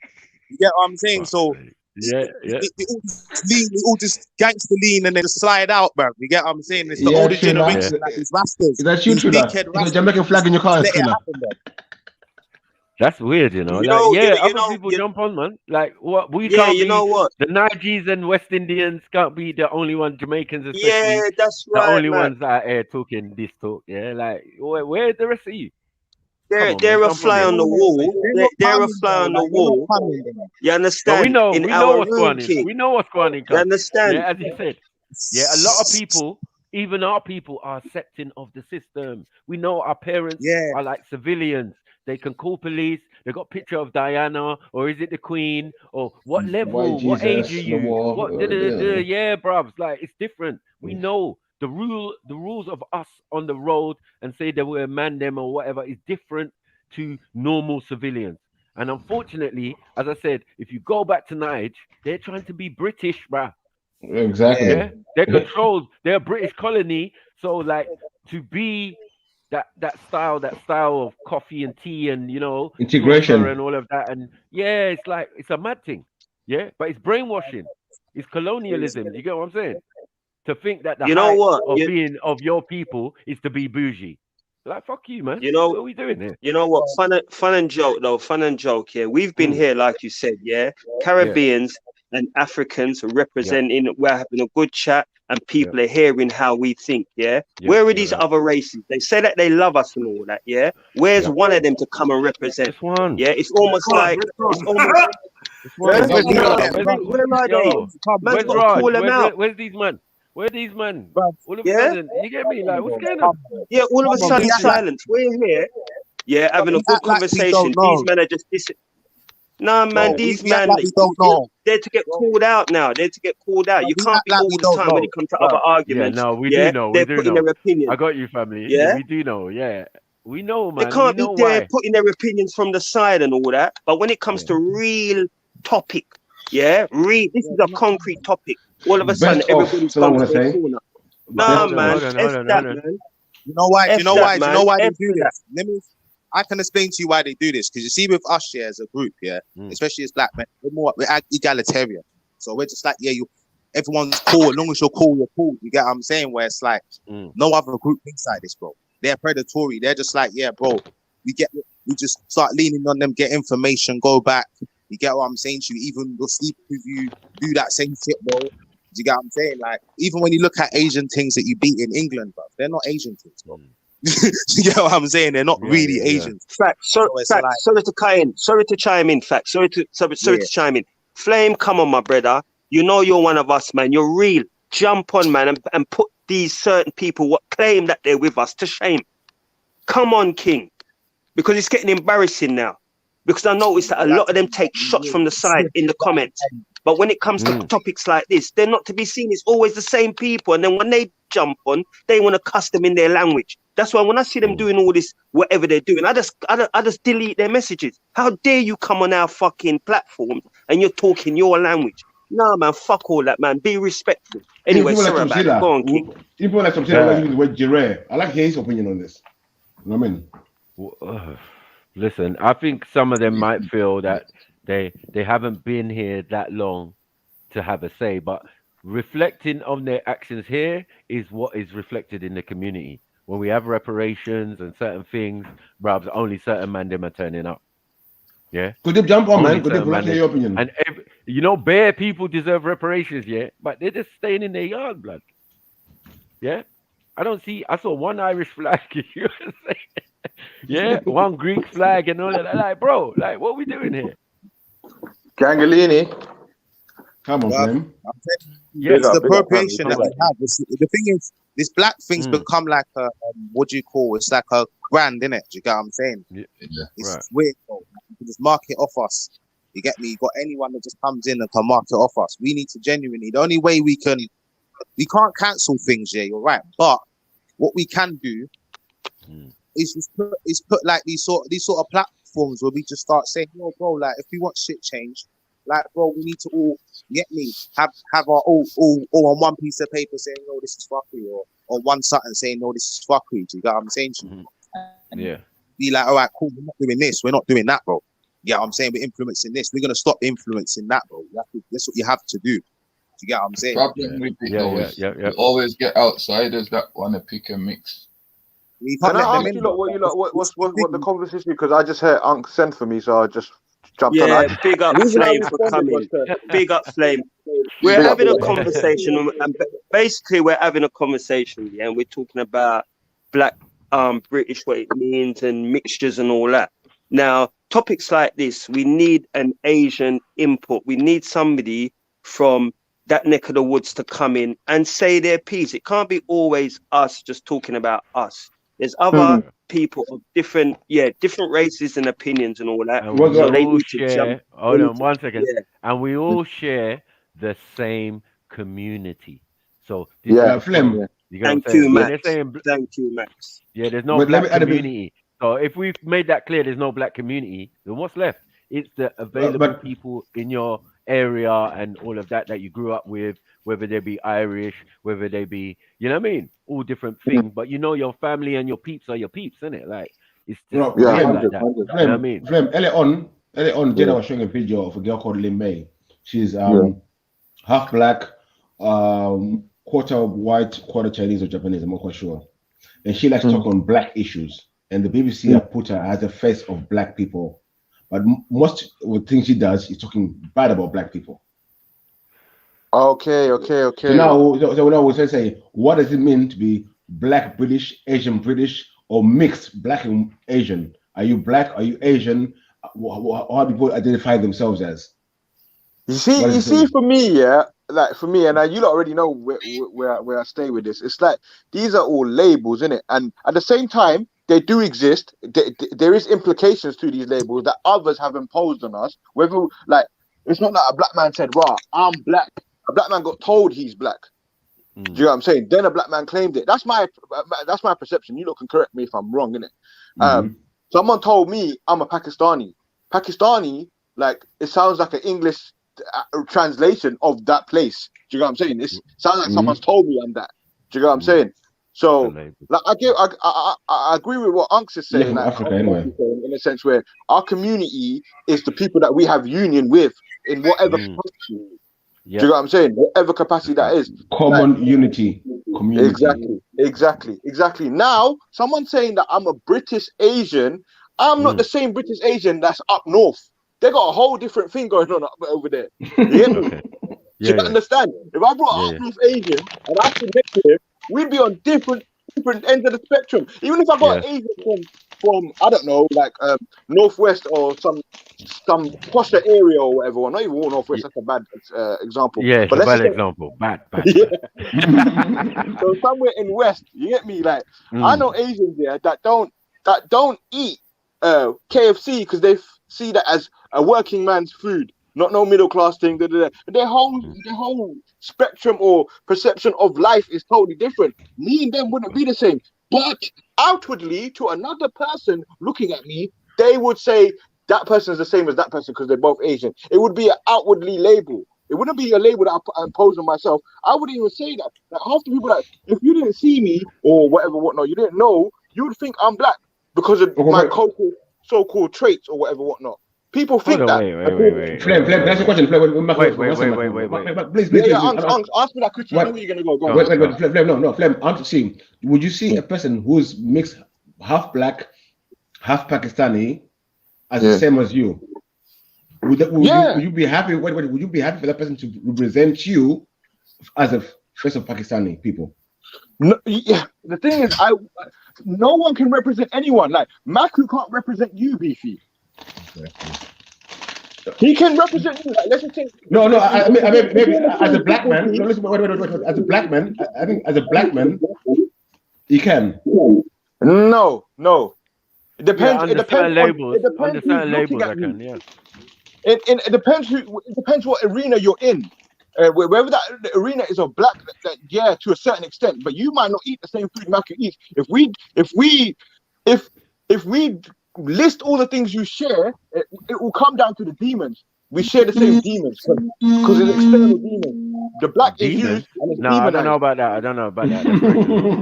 You get what I'm saying? So. Yeah. They all just gangster lean and then slide out, bro. You get what I'm saying? It's the older generation, like these rastas. That's you, Trilla. You Jamaican flag in your car, Trilla. That's weird, you know. Other people jump on, man. Like what? We can't. You know what? The Nigerians and West Indians can't be the only one. Jamaicans, especially. Yeah, that's right. The only man. ones out here talking this talk. Yeah, like where's the rest of you? They're a fly on the wall. They're a fly on the wall. You understand? But we know what's going on. We know what's going on. You understand? Yeah, as you said. Yeah, a lot of people even our people are accepting of the system. We know our parents are like civilians. They can call police. They got picture of Diana, or is it the Queen, or what level, what age are you? What yeah, bruvs. Like it's different. We know the rules of us on the road and say that we're man them or whatever is different to normal civilians. And unfortunately, as I said, if you go back to Niger, they're trying to be British, bruh. Exactly. Yeah, they're controlled. They're a British colony. So like to be that style of coffee and tea and integration and all of that, and yeah, it's like it's a mad thing. Yeah, but it's brainwashing. It's colonialism. You get what I'm saying? To think that the height of being of your people is to be bougie. Like fuck you, man. What are we doing here? You know what? Fun and joke though. Fun and joke. Yeah, we've been here, like you said. Yeah, Caribbeans and Africans representing. We're having a good chat, and people are hearing how we think. Yeah, where are these other races? They say that they love us and all that. Yeah, where's one of them to come and represent? Just one. Yeah, it's almost like where are they? Man's got to call them out. Where's these men? Where are these men? All of a sudden, you get me? Like, what's going on? Yeah, all of a sudden, silence. We're here. Yeah, having a good conversation. These men are just Nah, man, these men, they're to get called out now. They're to get called out. You can't be all the time when it comes to other arguments. Yeah, no, we do know. They're putting their opinion. I got you, family. Yeah, we do know. Yeah, we know, man. They can't be there putting their opinions from the side and all that. But when it comes to real topic, this is a concrete topic. All of a sudden, everybody's going to their corner. Nah, man. You know why? You know why they do this? I can explain to you why they do this. Because you see, with us here as a group, especially as black men, we're egalitarian. So we're just like, everyone's cool. As long as you're cool, you're cool. You get what I'm saying? Where it's like, no other group thinks like this, bro. They're predatory. They're just like, bro. We just start leaning on them, get information, go back. You get what I'm saying to you? Even we'll sleep with you, do that same shit, bro. You get what I'm saying? Like, even when you look at Asian things that you beat in England, bro, they're not Asian things, bro. You get what I'm saying? They're not really Asians. Sorry to chime in. Sorry to chime in. Flame, come on, my brother. You know you're one of us, man. You're real. Jump on, man, and put these certain people what claim that they're with us to shame. Come on, King. Because it's getting embarrassing now. Because I noticed that a lot of them take shots from the side in the comments. But when it comes to topics like this, they're not to be seen. It's always the same people. And then when they jump on, they want to cuss them in their language. That's why when I see them doing all this, whatever they're doing, I just delete their messages. How dare you come on our fucking platform and you're talking your language? No, man, fuck all that, man. Be respectful. Anyway, sorry about that. Go on, King. People like some the word Jire. I like to hear his opinion on this. You know what I mean? Listen, I think some of them might feel that they haven't been here that long to have a say, but reflecting on their actions here is what is reflected in the community. When we have reparations and certain things, bruvs, only certain man them are turning up. Yeah. Could they jump on, man? Could they like your opinion? And bare people deserve reparations, but they're just staying in their yard, blood. Yeah. I saw one Irish flag. One Greek flag and all that. Like, bro, like, what are we doing here? Gangalini. Come on, man. It's the appropriation that we have. The thing is, this black thing's become like a, what do you call it? It's like a brand, innit? Do you get what I'm saying? It's weird, bro. You can just mark it off us. You get me? You got anyone that just comes in and can mark it off us. We need to genuinely, the only way we can't cancel things, you're right. But what we can do is put like these sort of platforms where we just start saying, yo, bro, like if we want shit changed, like, bro, we need to all have our all on one piece of paper saying, no, this is fuckery, or on one something saying, no, this is fuckery. Do you get what I'm saying to you? Yeah. Be like, all right, cool, we're not doing this, we're not doing that, bro. Yeah, I'm saying we're influencing this. We're gonna stop influencing that, bro. That's what you have to do. Do you get what I'm saying? Problem with it you always get outsiders that want to pick and mix. Can I ask you what the conversation? Because I just heard Unc send for me, so I just jumped on. Yeah, big up Flame for coming. Big up Flame. We're having a conversation, and basically we're having a conversation, and we're talking about black British, what it means, and mixtures and all that. Now, topics like this, we need an Asian input. We need somebody from that neck of the woods to come in and say their piece. It can't be always us just talking about us. There's other people of different races and opinions and all that. And we So they all need to share. jump. Hold on 1 second. Yeah. And we all share the same community. So this Yeah, is the Flem. point. You get Thank what I'm saying? you, When Max. they're saying Thank you, Max. yeah, there's no But let black me add a bit. community. So if we've made that clear, there's no black community. Then what's left? It's the available But people in your area and all of that you grew up with, whether they be Irish, whether they be, you know what I mean, all different things. But you know your family and your peeps are your peeps, isn't it? Like it's just no, Yeah, Flem, hundred, like that. hundred. You know what I mean? Flem, early on, Yeah, Jeda was showing a video of a girl called Lin May. She's yeah. half black, quarter white, quarter Chinese or Japanese, I'm not quite sure. And she likes to talk on black issues. And the BBC have put her as the face of black people. But most of the things she does is talking bad about black people. Okay. So now we're say, what does it mean to be black British, Asian British, or mixed black and Asian? Are you black? Are you Asian? How do people identify themselves as? You see, for me, and you lot already know where I stay with this. It's like these are all labels, innit? And at the same time, they do exist. There is implications to these labels that others have imposed on us. Whether like it's not that a black man said, "Rah, I'm black." A black man got told he's black. Do you know what I'm saying? Then a black man claimed it. That's my perception. You lot can correct me if I'm wrong, innit? Someone told me I'm a Pakistani. Pakistani, like it sounds like an English translation of that place. Do you know what I'm saying? It sounds like someone's told me I'm that. Do you know what I'm saying? So, like, I agree with what Unks is saying. Like, Africa, anyway. In a sense where our community is the people that we have union with in whatever capacity. Yep. Do you know what I'm saying? Whatever capacity that is. Common unity, community. Exactly. Now, someone saying that I'm a British Asian, I'm not the same British Asian that's up north. They got a whole different thing going on up over there. You get me? Okay. Do you understand? If I brought up North Asian and I stood next to him, we'd be on different ends of the spectrum. Even if I got an Asian from I don't know, like Northwest or some posher area or whatever. Well, not even all Northwest. That's a bad example. Yeah, but it's a bad example. Bad. So somewhere in West, you get me? Like I know Asians there that don't eat KFC because they see that as a working man's food, not no middle class thing. Their whole spectrum or perception of life is totally different. Me and them wouldn't be the same. But outwardly, to another person looking at me, they would say that person is the same as that person because they're both Asian. It would be an outwardly label. It wouldn't be a label that I impose on myself. I wouldn't even say that. Like half the people that, if you didn't see me or whatnot, you didn't know, you would think I'm black because of my cultural so-called traits or whatnot. People think that. Wait. Flem, that's the question. Wait. Please. Ask me that question. I know where you're gonna go. Wait, Flem. I'm seeing. Would you see a person who's mixed, half black, half Pakistani, as the same as you? Would you be happy? Would you be happy for that person to represent you as a face of Pakistani people? No, the thing is, no one can represent anyone. Like Maku can't represent you, Beefy. He can represent you. Like, let's just take. No. I mean, maybe as a black man. No, listen. Wait. As a black man, I think as a black man, he can. No. It depends. Yeah, it depends. Labels. It depends Understand who's labels. looking I at can. you. Yeah. It depends. It depends what arena you're in. Whether that arena is of black, to a certain extent, but you might not eat the same food Maku eats. If we list all the things you share, it will come down to the demons. We share the same demons because it's external demons. The black is used and it's demonized. I don't know about that.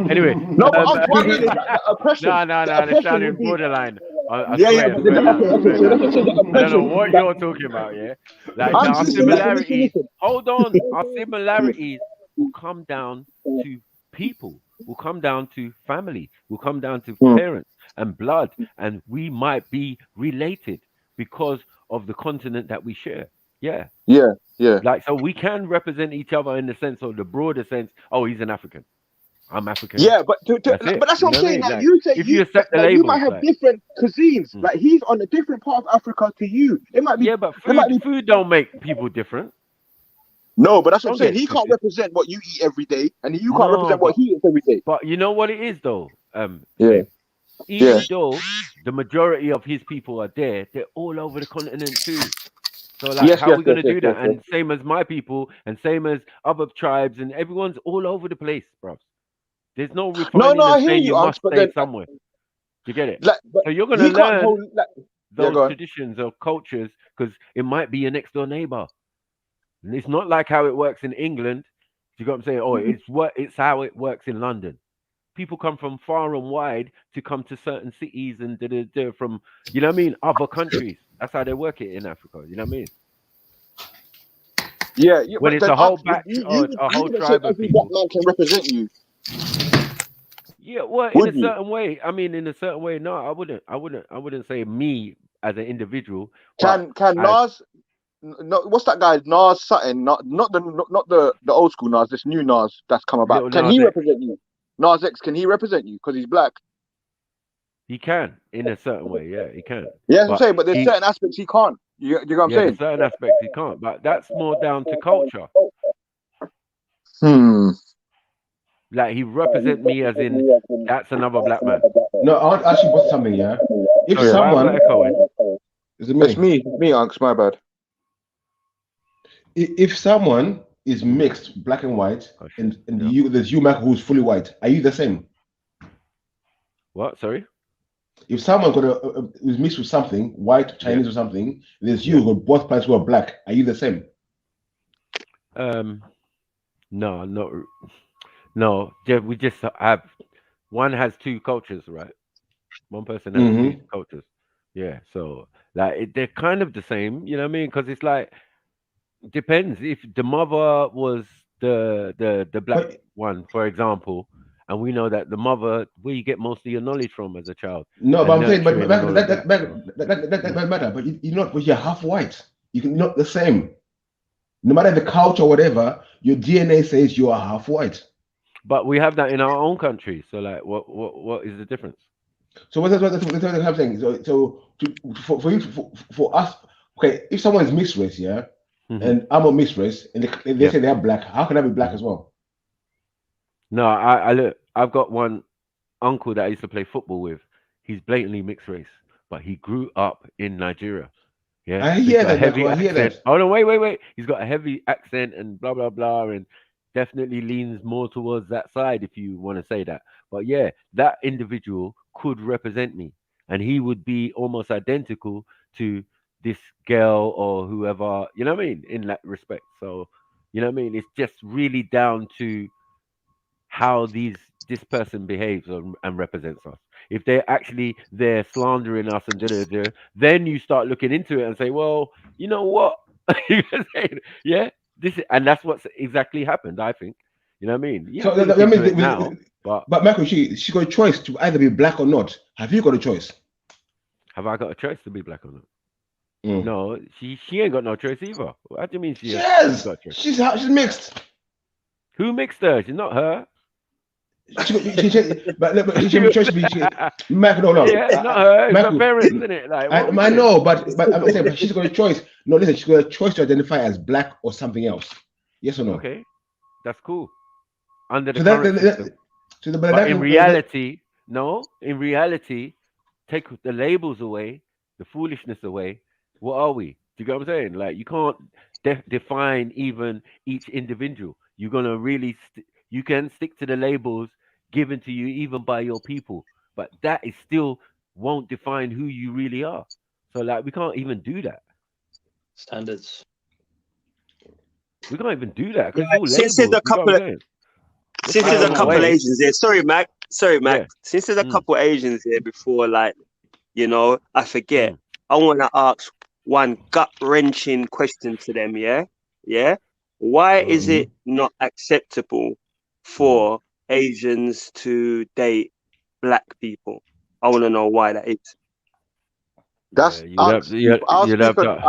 Anyway. No, but what I mean is that oppression. No, it's sounding borderline. I Yeah, swear. I don't know what you're talking about, yeah? Like, our similarities, hold on, our similarities will come down to people, will come down to family, will come down to parents and blood, and we might be related because of the continent that we share. Yeah. Like, so we can represent each other in the sense of the broader sense. Oh, he's an African. I'm African. Yeah, but that's what I'm saying. Like, you say if you accept the labels, you might have different cuisines. Like he's on a different part of Africa to you. It might be. Yeah, but food don't make people different. No, but that's what I'm Don't saying. get He can't twisted. represent what you eat every day, and you can't No, represent what he eats every day. but you know what it is though, Yeah. Fave? Yeah. Even though the majority of his people are there, they're all over the continent too. So like, Yes, how are yes, we yes, gonna yes, do yes, that? yes. And same as my people, and same as other tribes, and everyone's all over the place, bro. There's no No, refining I and hear saying you you, Unks, must but stay then, somewhere. Do you get it? like, but So you're gonna he can't hold. learn Like, yeah, those go on. traditions or cultures because it might be your next door neighbor. And it's not like how it works in England. You got what I'm saying? Oh, it's how it works in London. People come from far and wide to come to certain cities and from, you know what I mean, other countries. That's how they work it in Africa. You know what I mean? Yeah, When but it's then a whole Unks, batch or a you whole wouldn't say tribe of every black people. man can represent you, Yeah, well, in would a you? certain way. I mean, in a certain way, no, I wouldn't say me as an individual, but Can as Nas? No, what's that guy? Nas Sutton, not the old school Nas. This new Nas that's come about. Little Can Nas he X, represent you? Nas X, can he represent you because he's black? he can in a certain way. Yeah, he can. Yeah, that's what I'm But saying. But there's he, certain aspects he can't. You know what I'm yeah, there's saying? certain aspects he can't. But that's more down to culture. Hmm. Like he represent me as in that's another black man. No, I want to ask you about something, yeah? If Sorry, why have I got someone, echoing? is it It's me? me, Unks. My bad. If someone is Mm. mixed, black and white, Oh shit. and Yeah. there's you, Mac, who's fully white, are you the same? What? Sorry. If someone is mixed with something, white, Yeah. Chinese or something, and there's Yeah. you who got both parents who are black, are you the same? No, not. No. We just have one has two cultures, right? One person has two cultures. Yeah. So like they're kind of the same. You know what I mean? Because it's like depends if the mother was the black But one, for example, and we know that the mother where you get most of your knowledge from as a child no, but and I'm saying, but nurturing and all of that. that So, doesn't matter. But you're not, but you're half white. You're not the same. No matter the culture or whatever, your DNA says you are half white. but we have that in our own country. So like, what is the difference? So what's what I'm saying? For you, for us, okay, if someone is mixed race, yeah, Mm-hmm. and I'm a mixed race, and they say they're black, how can I be black as well? No, I look. I've got one uncle that I used to play football with. He's blatantly mixed race, but he grew up in Nigeria. Yeah, I so he's hear got a that, heavy Michael. I hear accent. that. Oh no, wait. He's got a heavy accent and blah blah blah, and definitely leans more towards that side if you want to say that. But yeah, that individual could represent me, and he would be almost identical to this girl or whoever. You know what I mean? In that respect. So, you know what I mean? It's just really down to how this person behaves and represents us. If they're slandering us and then you start looking into it and say, well, you know what? You can say, yeah, and that's what's exactly happened. I think, you know what I mean. You So have to look that into means, it now, but Michael, she got a choice to either be black or not. Have you got a choice? have I got a choice to be black or not? Mm. No, she ain't got no choice either. What do you mean she's Yes, got a choice? she's mixed. Who mixed her? She's not her. But she have a choice to be Michael. No, Yeah, not her. It's her Michael. parents, isn't it? Like, what are we I doing? know, but I'm saying, but she's got a choice. No, listen, she's got a choice to identify as black or something else. Yes or no? Okay, that's cool. Under the So current system. But in reality, no, in reality, take the labels away, the foolishness away. What are we? Do you get what I'm saying? Like, you can't define even each individual. You're gonna really, you can stick to the labels given to you even by your people, but that is still won't define who you really are. So, like, we can't even do that. Standards. We can't even do that because it's all Since there's labels. a You know what I'm couple of saying? since there's a couple of Asians here. Sorry, Mac. Yeah. Since there's a couple of Asians here before, like, you know, I forget. I want to ask one gut-wrenching question to them. Yeah. Why is it not acceptable for Asians to date black people? I want to know why that is. That's you'd have to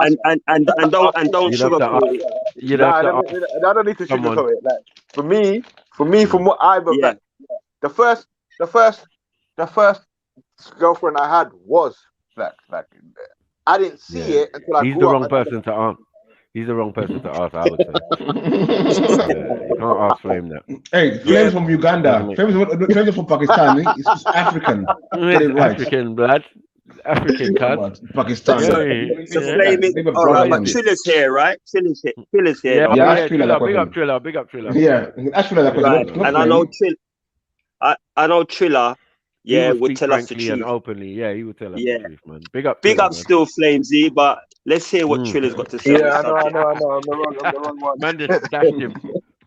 and don't sugarcoat it. You'd have to ask I don't need to someone. sugarcoat it. Like for me, from what I've like, the first girlfriend I had was black. Like I didn't see it until I He's grew the up. wrong person to He's the wrong person to ask, I would say. You can't ask Flame that. Hey, Flame's from Uganda. Flame's from Pakistan. It's African. Get it right. African blood. African cuz. Pakistan. So Flame is all right, but Triller's here, right? Triller's here. Yeah, big up Triller. Yeah, actually, that right. question. And I know I know Triller. Yeah, would tell us the frankly truth. and openly. Yeah, he would tell us Yeah. the truth, man. Big up, Big Triller, up, man. still Flamesy. But let's hear what Triller's got to say. Yeah, on the I subject. know. I'm the wrong one. Man just dashed him.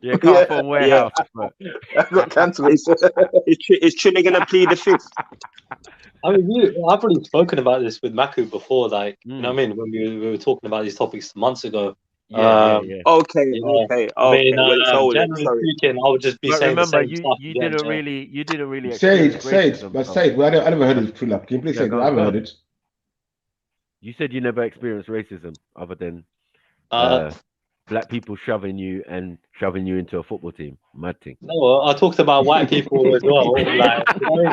Yeah, can't form warehouse. But... I got cancelled. Is Triller gonna plead the fifth? I mean, I've already spoken about this with Maku before, like, you know what I mean, when we were talking about these topics months ago. Okay. I mean, Well, generally speaking, I would just be but saying remember, the same stuff. you didn't really Say experience it. But say it. I never heard of Triller. Can you please say it? I haven't heard it. You said you never experienced racism other than black people shoving you into a football team. Mad thing. No, I talked about white people as well, like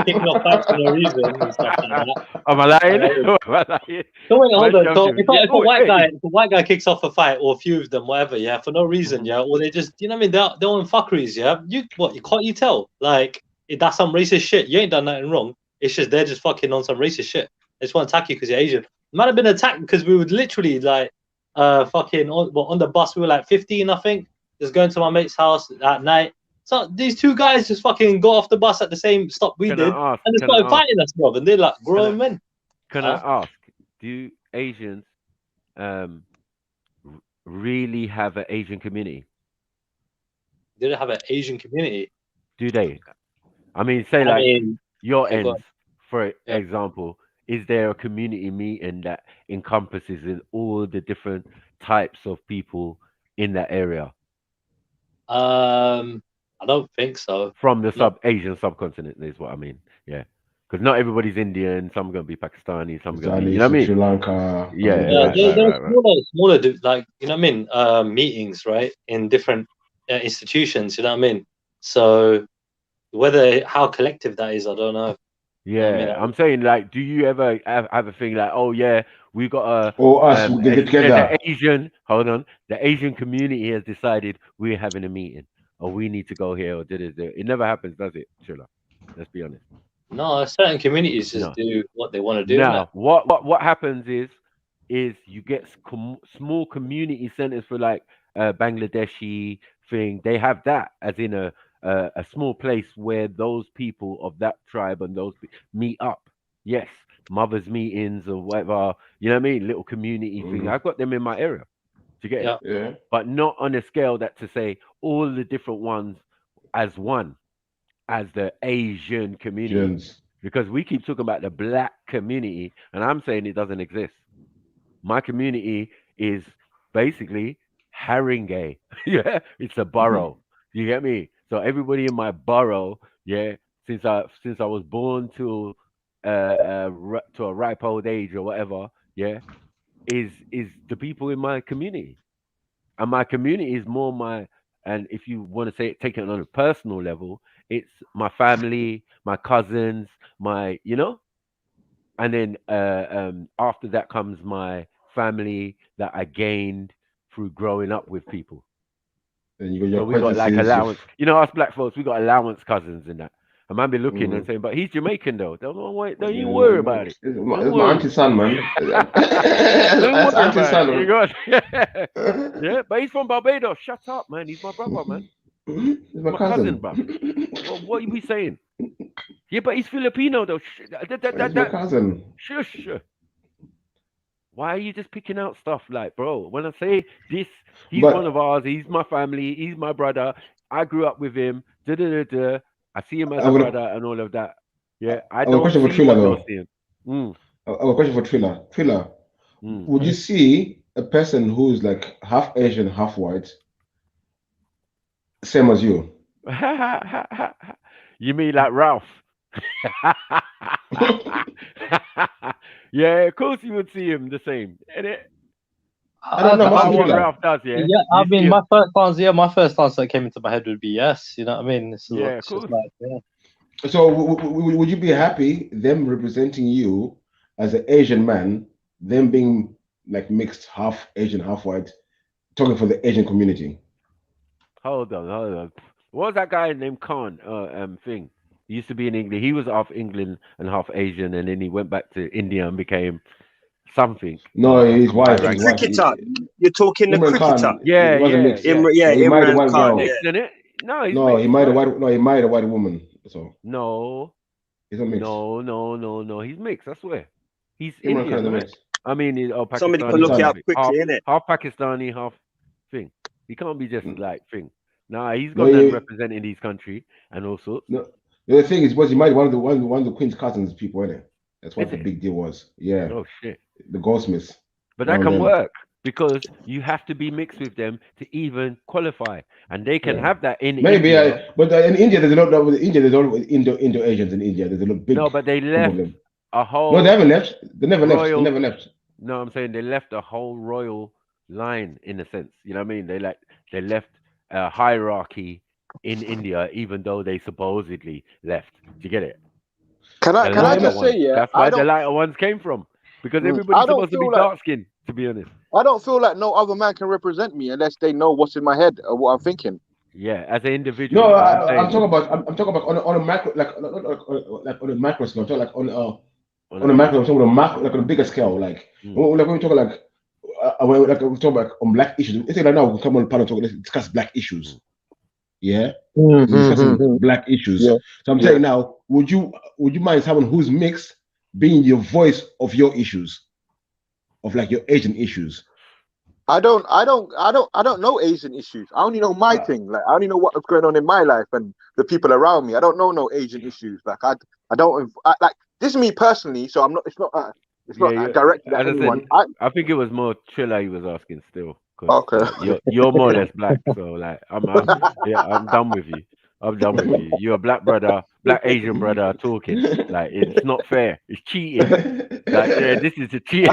kicking off fights for no reason and stuff like that. Am I lying? So wait, hold on. So if a white guy kicks off a fight, or a few of them, whatever, yeah, for no reason, yeah, or they just, you know what I mean, they're on fuckeries, yeah. Can't you tell? Like, that's some racist shit. You ain't done nothing wrong. It's just they're just fucking on some racist shit. They just want to attack you because you're Asian. Might have been attacked because we would literally like fucking on the bus. We were like 15, I think, just going to my mate's house at night. So these two guys just fucking got off the bus at the same stop we did, and they started fighting us, bro. And they're like grown men. Can I ask? Do Asians really have an Asian community? Do they have an Asian community? Do they? I mean, say your ends, for example. Is there a community meeting that encompasses in all the different types of people in that area? I don't think so. From the Asian subcontinent is what I mean. Yeah. Because not everybody's Indian, some are going to be Pakistani, some are going to be, you know what I mean? Sri Lanka. There's smaller, like, you know what I mean, meetings, right, in different institutions, you know what I mean? So how collective that is, I don't know. Yeah, I mean, I'm saying, like, do you ever have a thing like, oh yeah, we got we get together. The Asian community has decided we're having a meeting, or we need to go here, or it never happens, does it, Triller? Let's be honest. No, certain communities just do what they want to do. Now, what happens is you get small community centers for like Bangladeshi thing. They have that as in a small place where those people of that tribe and those meet up. Yes, mothers meetings or whatever. You know what I mean? Little community thing. I've got them in my area. Do you get it? Yeah. But not on a scale that to say all the different ones as one, as the Asian community. Because we keep talking about the black community, and I'm saying it doesn't exist. My community is basically Haringey. Yeah, it's a borough. You get me? So everybody in my borough, yeah, since I was born to a ripe old age or whatever, yeah, is the people in my community, and my community is more and if you want to say it, take it on a personal level, it's my family, my cousins, my, you know, and then after that comes my family that I gained through growing up with people. And you got we got like allowance. You know, us black folks, we got allowance cousins in that. I might be looking and saying, but he's Jamaican though. Don't you worry about it. It's my auntie's son, man. That's auntie's son. Yeah, but he's from Barbados. Shut up, man. He's my brother, man. He's my cousin, bro. What are you saying? Yeah, but he's Filipino though. He's my cousin. Shush. Why are you just picking out stuff like, bro? When I say this, he's one of ours. He's my family. He's my brother. I grew up with him. I see him as a brother and all of that. Yeah, I don't. I have a question for Triller though. I have a question for Triller. Triller, would you see a person who's like half Asian, half white, same as you? You mean like Ralph? Yeah, of course you would see him the same. I don't know what Ralph does. Yeah, I mean, my first answer that came into my head would be yes. You know what I mean? It's of course. So would you be happy them representing you as an Asian man, them being like mixed, half Asian, half white, talking for the Asian community. Hold on. What was that guy named Khan? Thing. He used to be in England. He was half England and half Asian, and then he went back to India and became something. No, he's white. The He's white. cricketer. You're talking the Imran cricketer. Khan. Yeah, He wasn't mixed. He married a Imran white Khan. girl. Yeah. Mixed, isn't it? No, he's No, mixed, he married a right? white. No, he married a white woman. So No, he's not mixed. no. He's mixed. I swear. He's Imran Khan Indian, is right? mixed. I mean, Pakistani. Somebody can look it up quickly, innit? Half Pakistani, half thing. He can't be just like thing. Nah, he's No, gone and he- representing his country and all sorts. No, the thing is, he married one of the Queen's cousins people, innit? That's what Is the it? big deal was. Yeah, Oh shit! the Goldsmiths. But that One of can them. work because you have to be mixed with them to even qualify, and they can Yeah. have that in Maybe, India. but in India, there's a lot of Indo Asians in India. There's a lot big. No, but they group left of them. a whole. No, they haven't left. They never left. They royal- never left. No, I'm saying they left a whole royal line in a sense. You know what I mean? They left a hierarchy in India, even though they supposedly left. Do you get it? Can I The can I lighter just ones. say, yeah, That's I where the don't lighter ones came from. Because I everybody's don't supposed to be feel like dark skinned, to be honest. I don't feel like no other man can represent me unless they know what's in my head or what I'm thinking. Yeah, as an individual. No, what I'm I'm saying. talking about on a macro, like on a macro scale. I'm talking like on a big macro, I'm talking on a macro, like on a bigger scale. Like when we talk like when we talk about on black issues. It's like now we come on the panel talk. Let's discuss black issues. Yeah, we're discussing black issues. Yeah. So I'm saying now, would you mind someone who's mixed being your voice of your issues, of like your Asian issues? I don't know Asian issues. I only know my thing. Like I only know what's going on in my life and the people around me. I don't know no Asian issues. Like I like this is me personally. So I'm not. It's not directed at anyone. I think it was more Trilla he was asking still. 'Cause, Okay. you're more or less black, so like I'm done with you. I'm done with you. You're a black brother, black Asian brother talking. Like it's not fair. It's cheating. Like this is a cheat.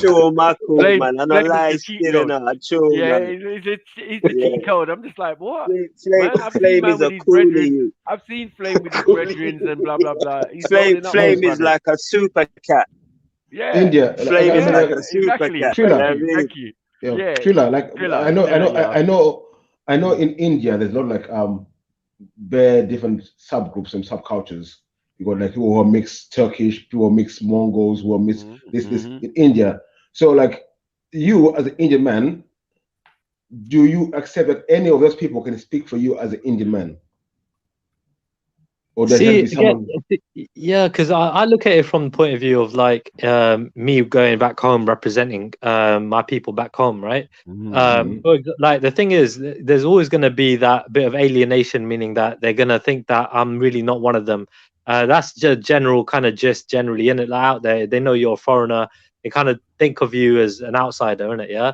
Chill, my cool, man. I don't lie, chill, yeah, it's a cheat code. I'm just like, what? Flame, Man, I've seen Flame man is with a his coolie. brethren. I've seen Flame with his brethren and blah blah blah. He's rolling up Flame with is brothers. like a super cat. Yeah, India. Flame is like a super exactly. cat. Thank you. Yeah, Trilla. Like I know in India there's not like very different subgroups and subcultures. You got like people who are mixed Turkish, people who are mixed Mongols, who are mixed this in India. So like you as an Indian man, do you accept that any of those people can speak for you as an Indian man? Or does it be someone? Yeah, because I look at it from the point of view of like me going back home representing my people back home, right? Like the thing is, there's always going to be that bit of alienation, meaning that they're going to think that I'm really not one of them. That's just general kind of just generally in it out there. They know you're a foreigner. They kind of think of you as an outsider, innit? Yeah,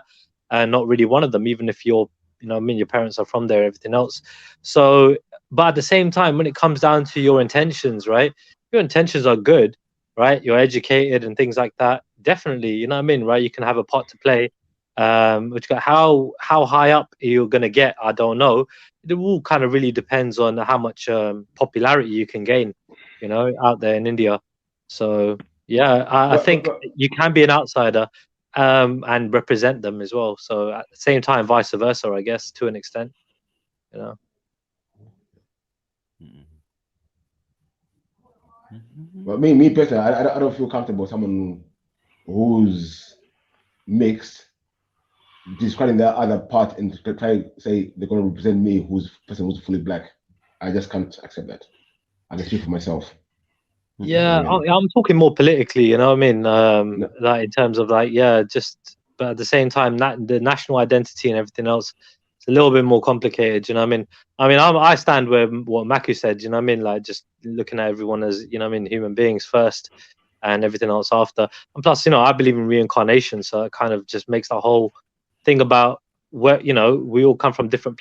and not really one of them, even if you're, you know, I mean, your parents are from there, everything else. So. But at the same time, when it comes down to your intentions, right? Your intentions are good, right? You're educated and things like that. Definitely, you know what I mean, right? You can have a part to play. Which how high up you're gonna get, I don't know. It all kind of really depends on how much popularity you can gain, you know, out there in India. So yeah, I think you can be an outsider and represent them as well. So at the same time, vice versa, I guess, to an extent, you know. But me personally, I don't feel comfortable with someone who's mixed describing the other part and try to say they're going to represent me, who's person who's fully black. I just can't accept that. I can speak for myself. Yeah, I'm talking more politically, you know what I mean? Like in terms of like, yeah, just, but at the same time, the national identity and everything else, it's a little bit more complicated, you know what I mean? I stand where what Maku said, you know what I mean? Like just looking at everyone as, you know what I mean, human beings first and everything else after. And plus, you know, I believe in reincarnation, so it kind of just makes the whole thing about where, you know, we all come from different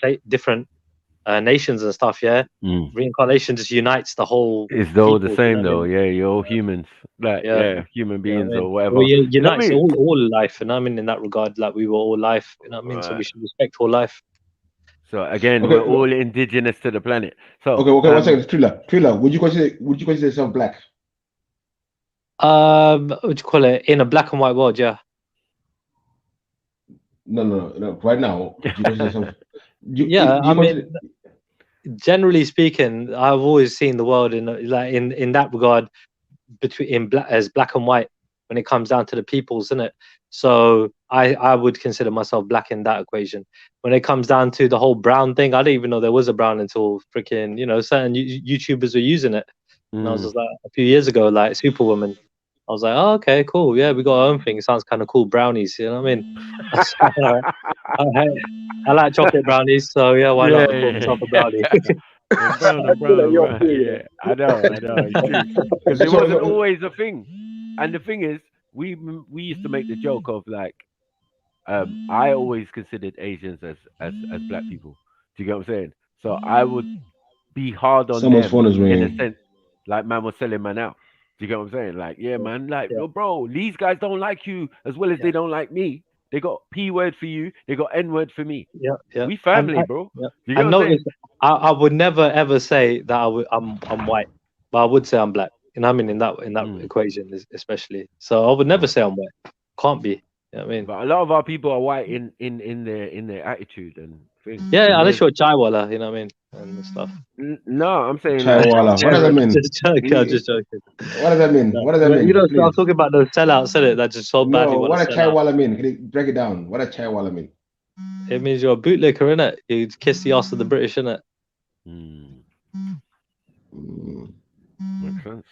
nations and stuff, yeah. Reincarnation just unites the whole. It's all the same, though. Yeah, you're all humans, like human beings or whatever. Well, unites all life, and I mean in that regard, like we were all life. You know what I mean? So we should respect all life. So again, we're all indigenous to the planet. So okay, 1 second, Trilla, would you consider yourself black? What would you call it? In a black and white world, yeah. No. Right now, do you consider yourself? Yeah, I mean, generally speaking, I've always seen the world in that regard as black and white when it comes down to the peoples, isn't it? So I would consider myself black in that equation. When it comes down to the whole brown thing, I didn't even know there was a brown until freaking, certain YouTubers were using it. And I was just like, a few years ago, like Superwoman. I was like, oh, okay, cool. Yeah, we got our own thing. It sounds kind of cool. Brownies, you know what I mean? I like chocolate brownies, so yeah, why not call myself a brownie? Brown. Yeah, I know. It's true. Because it wasn't always a thing. And the thing is, we used to make the joke of like, I always considered Asians as black people. Do you get what I'm saying? So I would be hard on Someone's them phone is in ringing. a sense, like man was selling man out. Do you get what I'm saying? Like, yeah, man, like, bro, these guys don't like you as well as they don't like me. They got P word for you. They got N word for me. Yeah. We family, bro. Yeah. You get I what I'm saying? noticed I would never ever say that I'm white, but I would say I'm black. You know what I mean? In that equation, especially. So I would never say I'm white. Can't be. You know what I mean? But a lot of our people are white in their attitude and things. Yeah, unless you're a chaiwala, you know what I mean, and stuff. No, I'm saying Chaiwala. What does that mean? Just joking. I'm just joking. What does that mean? What does that mean? You know, Please. I'm talking about those sellouts, isn't it? That just so badly. No, what does chaiwala mean? Can you break it down? What does chaiwala mean? It means you're a bootlicker, innit? You kiss the ass of the British, innit? Makes sense.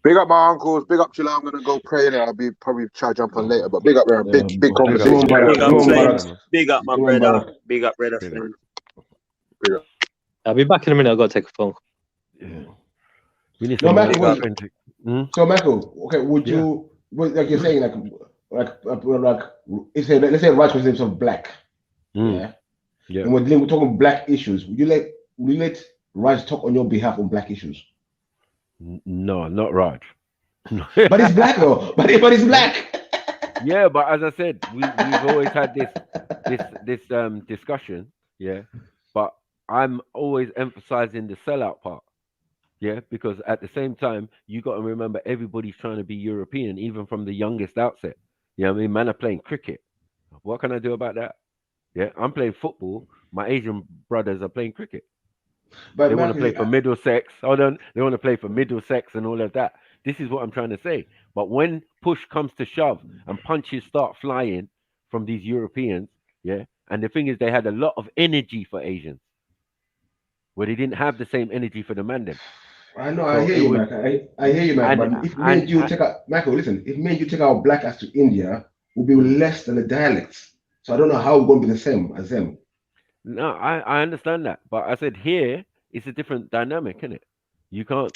Big up my uncles, big up Chilla. I'm gonna go pray in it. I'll be probably try to jump on later, but big up there, big conversation. Big up my brother. Big up brother. Big up. I'll be back in a minute. I've got to take a phone call. Yeah. We need No, to Michael. So Michael, okay, would you like you're saying like let's say Raj was himself black. Yeah. And we're talking black issues. Would you let Raj talk on your behalf on black issues? No, not Raj. But he's black though. But he's black. Yeah, but as I said, we've always had this discussion. Yeah, but I'm always emphasizing the sellout part. Yeah, because at the same time, you got to remember everybody's trying to be European, even from the youngest outset. You know what I mean? Man are playing cricket. What can I do about that? Yeah, I'm playing football. My Asian brothers are playing cricket. But they want to play for Middlesex. Hold on. They want to play for Middlesex and all of that. This is what I'm trying to say. But when push comes to shove and punches start flying from these Europeans, yeah, and the thing is they had a lot of energy for Asians, where they didn't have the same energy for the Mandem. I know, I hear you, Michael. I hear you, Michael. But if me and you take out, Michael, listen, if me and you take our black ass to India, we'll be less than the dialects. So I don't know how we're going to be the same as them. No, I understand that. But I said here, it's a different dynamic, isn't it? You can't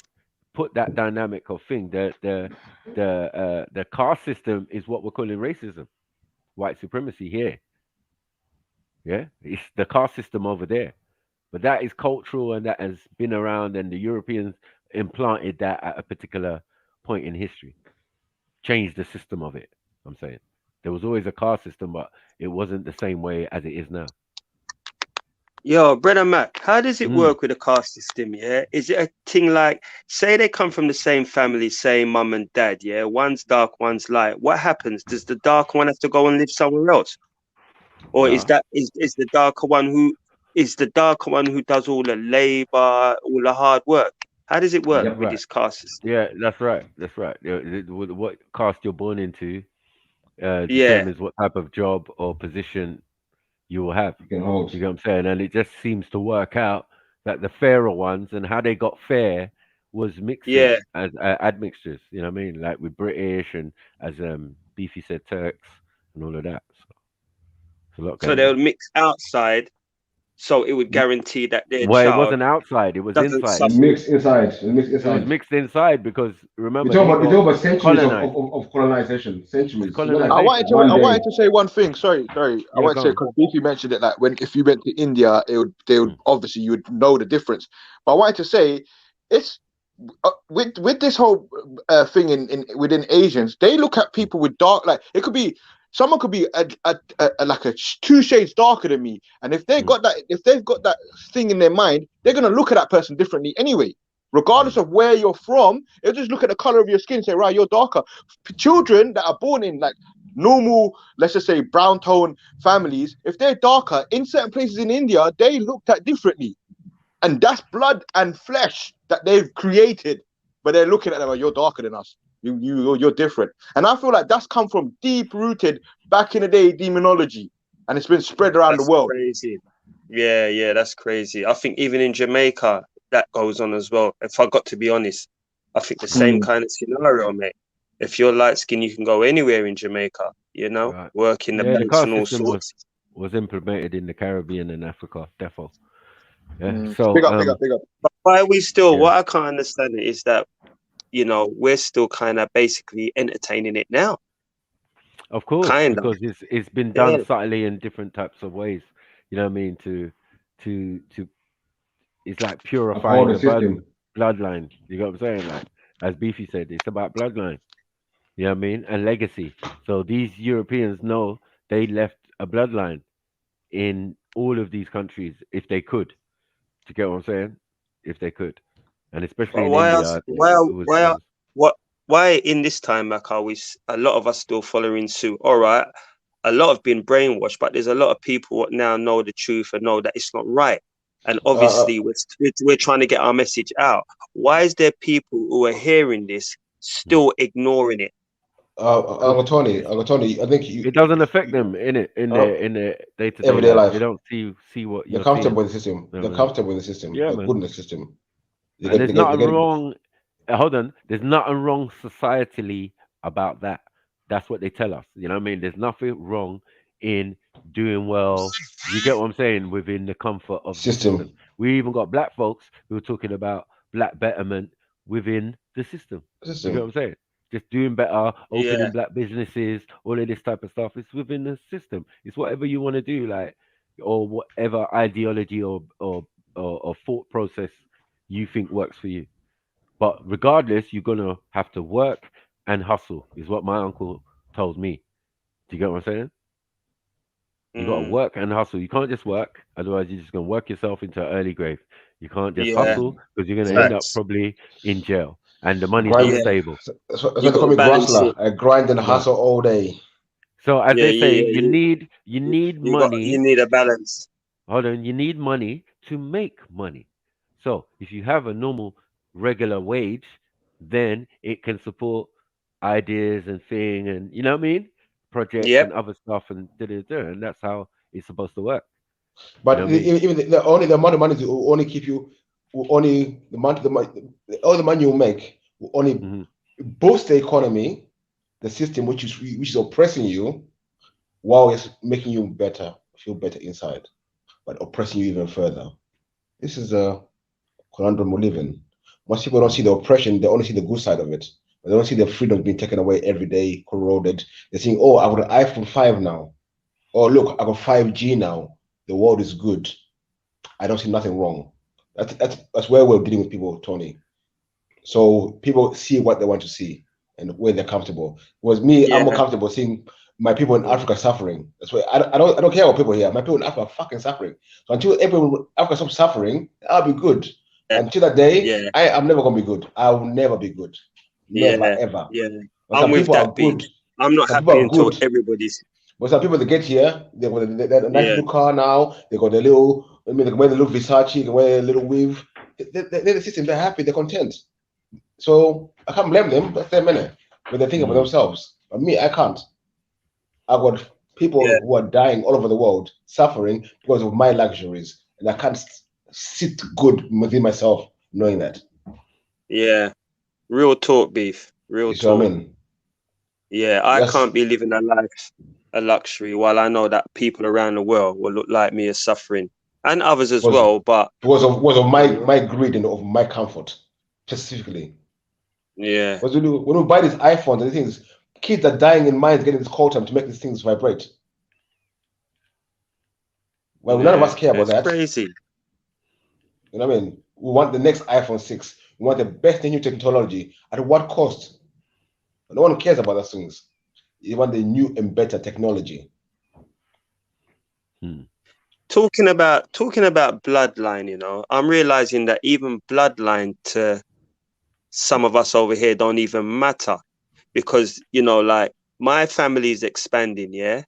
put that dynamic of thing. The caste system is what we're calling racism, white supremacy here. Yeah, it's the caste system over there. But that is cultural and that has been around, and the Europeans implanted that at a particular point in history. Changed the system of it, I'm saying. There was always a caste system, but it wasn't the same way as it is now. Yo, brother Mac, how does it work with the caste system, yeah? Is it a thing like, say they come from the same family, same mum and dad, yeah? One's dark, one's light. What happens? Does the dark one have to go and live somewhere else? Or is the darker one who does all the labor, all the hard work? How does it work with this caste system? Yeah, that's right. That's right. What caste you're born into determines what type of job or position you will have. You know what I'm saying? And it just seems to work out that the fairer ones and how they got fair was mixing as admixtures. You know what I mean? Like with British and as Beefy said, Turks and all of that. So they'll mix outside, so it would guarantee that their child. It wasn't outside; it was inside. Mixed inside. It was mixed inside because remember, it's over centuries of colonization. Centuries. I wanted to say one thing. Sorry. I wanted to say because Beefy mentioned it. Like if you went to India, they would obviously you would know the difference. But I wanted to say it's. With this whole thing within Asians, they look at people with dark, like it could be someone could be like 2 shades darker than me, and if they've got that thing in their mind, they're gonna look at that person differently anyway, regardless of where you're from. They'll just look at the color of your skin and say, right, you're darker. Children that are born in like normal, let's just say brown tone families, if they're darker in certain places in India, they looked at differently. And that's blood and flesh that they've created. But they're looking at them like, you're darker than us. You're different. And I feel like that's come from deep rooted back in the day demonology. And it's been spread around the world. Crazy. Yeah, that's crazy. I think even in Jamaica, that goes on as well. If I got to be honest, I think the same kind of scenario, mate. If you're light skinned, you can go anywhere in Jamaica, you know, work in the banks and all sorts. Was implemented in the Caribbean and Africa, defo. Yeah. So big up. But why are we still? What I can't understand is that, you know, we're still kind of basically entertaining it now. Of course, because it's been done subtly in different types of ways. You know what I mean? To it's like purifying the bloodline. You know what I'm saying? Like as Beefy said, it's about bloodline. You know what I mean? And legacy. So these Europeans know they left a bloodline in all of these countries if they could. To get what I'm saying? If they could. And especially in India. Why in this time, like, are we a lot of us still following suit? All right, a lot have been brainwashed, but there's a lot of people that now know the truth and know that it's not right. And obviously, we're trying to get our message out. Why is there people who are hearing this still ignoring it? Uncle Tony, I think it doesn't affect them in their day-to-day everyday life. They don't see what they're comfortable with the system. They're comfortable with the system. Yeah, they're good in the system. There's nothing wrong. Hold on. There's nothing wrong societally about that. That's what they tell us. You know what I mean? There's nothing wrong in doing well. You get what I'm saying? Within the comfort of the system. We even got black folks who are talking about black betterment within the system. You get what I'm saying? Just doing better, opening black businesses, all of this type of stuff. It's within the system. It's whatever you want to do, like, or whatever ideology or thought process you think works for you. But regardless, you're gonna have to work and hustle, is what my uncle told me. Do you get what I'm saying? You gotta work and hustle. You can't just work, otherwise you're just gonna work yourself into an early grave. You can't just hustle because you're gonna end up probably in jail. And the money's not stable. So they call me Grasler. I grind and hustle all day. So as they say, you need money. You need a balance. Hold on, you need money to make money. So if you have a normal regular wage, then it can support ideas and thing and you know what I mean? Projects and other stuff and and that's how it's supposed to work. But even the only the amount of money will only keep you all the money you make will only boost the economy, the system which is oppressing you, while it's making you feel better inside, but oppressing you even further. This is a conundrum we live in. Most people don't see the oppression; they only see the good side of it. They don't see the freedom being taken away every day, corroded. They're saying, "Oh, I've got an iPhone 5 now. Oh, look, I got 5G now. The world is good. I don't see nothing wrong." That's where we're dealing with people, Tony. So people see what they want to see and where they're comfortable. Whereas me, I'm more comfortable seeing my people in Africa suffering. That's why I don't care about people here. My people in Africa are fucking suffering. So until people in Africa stop suffering, I'll be good. Until that day, I'm never gonna be good. I will never be good. Never ever. I'm with that beat. I'm not happy until everybody's. But some people that get here, they got a nice little car now. They got a little, they can wear the little Versace, they can wear a little weave. They're the system. They're happy. They're content. So I can't blame them. That's their money. But they're thinking about themselves. But me, I can't. I've got people who are dying all over the world, suffering because of my luxuries, and I can't sit good within myself knowing that. Yeah, real talk, beef. Real talk. What I mean? Yeah, I can't be living a life, a luxury, while I know that people around the world will look like me as suffering, and others as well. But because of my greed and of my comfort, specifically. Yeah. Because when we buy these iPhones and these things, kids are dying in minds getting this cold time to make these things vibrate. Well, none of us care about that. Crazy. You know what I mean? We want the next iPhone 6. We want the best new technology. At what cost? No one cares about those things. You want the new and better technology. Talking about bloodline, you know, I'm realizing that even bloodline to some of us over here don't even matter, because, you know, like my family is expanding, yeah,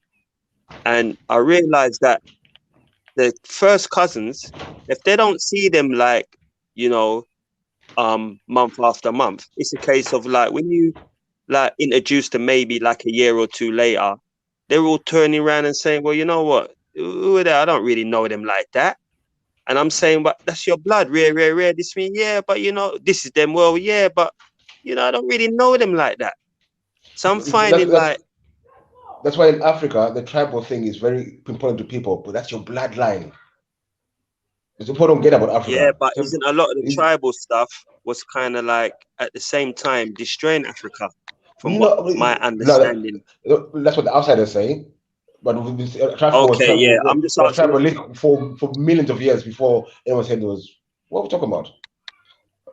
and I realized that the first cousins, if they don't see them like, you know, month after month, it's a case of like when you like introduce them maybe like a year or two later, they're all turning around and saying, well, you know what, who are they? I don't really know them like that. And I'm saying, but that's your blood, rare. This mean, yeah, but you know, this is them. Well, yeah, but you know, I don't really know them like that. So I'm finding that's why in Africa the tribal thing is very important to people, but that's your bloodline. People don't get about Africa. Yeah, but isn't a lot of the tribal stuff was kind of like at the same time destroying Africa, from my understanding. That's what the outsiders say. But okay, yeah, I'm just asking. Tribal for millions of years before anyone said it was. What are we talking about?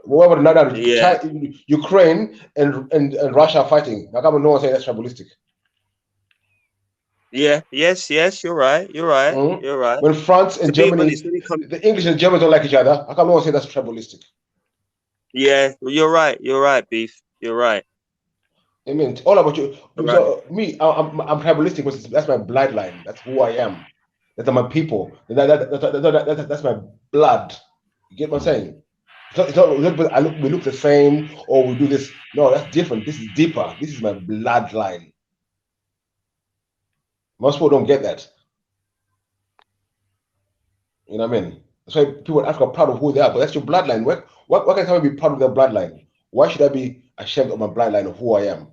What about another? Yeah. Ukraine and Russia fighting. How come no one say that's tribalistic? Yeah. Yes. You're right. You're right. When France and Germany, the English and Germans don't like each other. How come no one say that's tribalistic? Yeah, you're right. You're right, Beef. You're right. I mean, it's all about you. So me, I'm tribalistic because that's my bloodline. That's who I am. That's my people. That's my blood. You get what I'm saying? It's not we look the same or we do this. No, that's different. This is deeper. This is my bloodline. Most people don't get that. You know what I mean? That's why people in Africa are proud of who they are, but that's your bloodline. Why can someone be proud of their bloodline? Why should I be ashamed of my bloodline, of who I am?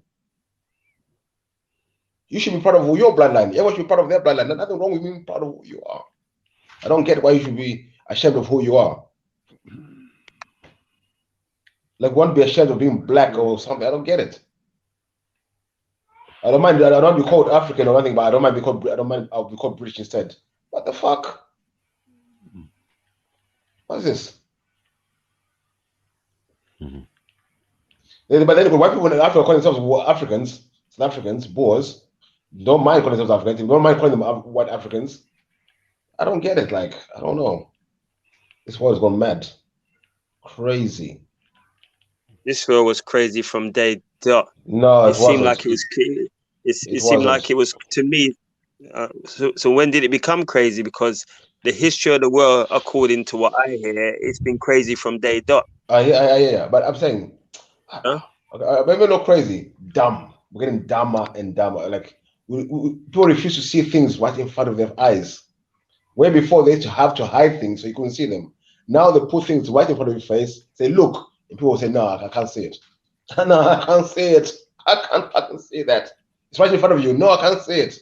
You should be proud of your bloodline. Everyone should be proud of their bloodline. There's nothing wrong with being proud of who you are. I don't get why you should be ashamed of who you are. Like, one be ashamed of being black or something. I don't get it. I don't mind. I don't be called African or anything, but I don't mind. I'll be called British instead. What the fuck? What's this? But then white people in Africa calling themselves Africans, South Africans, Boers, don't mind calling themselves Africans. Don't mind calling them white Africans. I don't get it. Like, I don't know. This world has gone mad. Crazy. This world was crazy from day dot. No, it seemed like it was. It seemed like it was to me. So when did it become crazy? Because the history of the world, according to what I hear, it's been crazy from day dot. Yeah. But I'm saying, maybe not crazy. Dumb. We're getting dumber and dumber. Like, people refuse to see things right in front of their eyes. Where before they used to have to hide things so you couldn't see them. Now they put things right in front of your face. Say, look. And people will say, no, I can't see it. No, I can't see it. I can't fucking see that. It's right in front of you. No, I can't see it.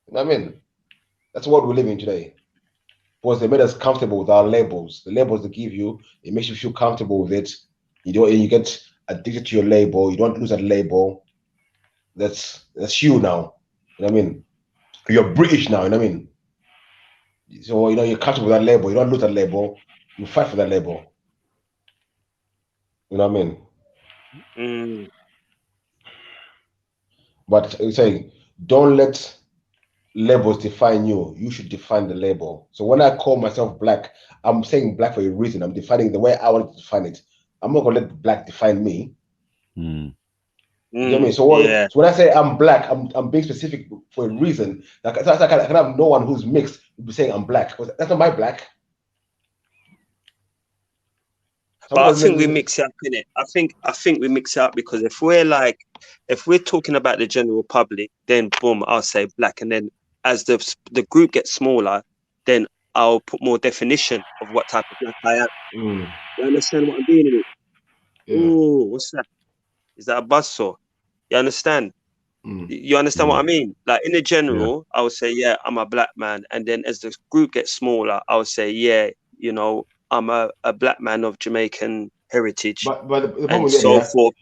You know what I mean? That's what we're living today. Because they made us comfortable with our labels. The labels they give you, it makes you feel comfortable with it. You get addicted to your label. You don't lose that label. That's you now. You know what I mean? You're British now. You know what I mean? So, you're comfortable with that label. You don't lose that label. You fight for that label. You know what I mean? But you're saying, don't let labels define you. You should define the label. So when I call myself black, I'm saying black for a reason. I'm defining the way I want to define it. I'm not gonna let black define me. You know what I mean? So when I say I'm black, I'm being specific for a reason. Like, I can have no one who's mixed will be saying I'm black, because that's not my black. But I think we mix it up, innit? I think we mix it up because if we're talking about the general public, then boom, I'll say black, and then as the group gets smaller, then I'll put more definition of what type of black I am. You understand what I'm doing in it? Oh, what's that? Is that a buzzsaw? You understand? You understand what I mean? Like, in the general, I would say, yeah, I'm a black man, and then as the group gets smaller, I would say, yeah, I'm a black man of Jamaican heritage, and so forth.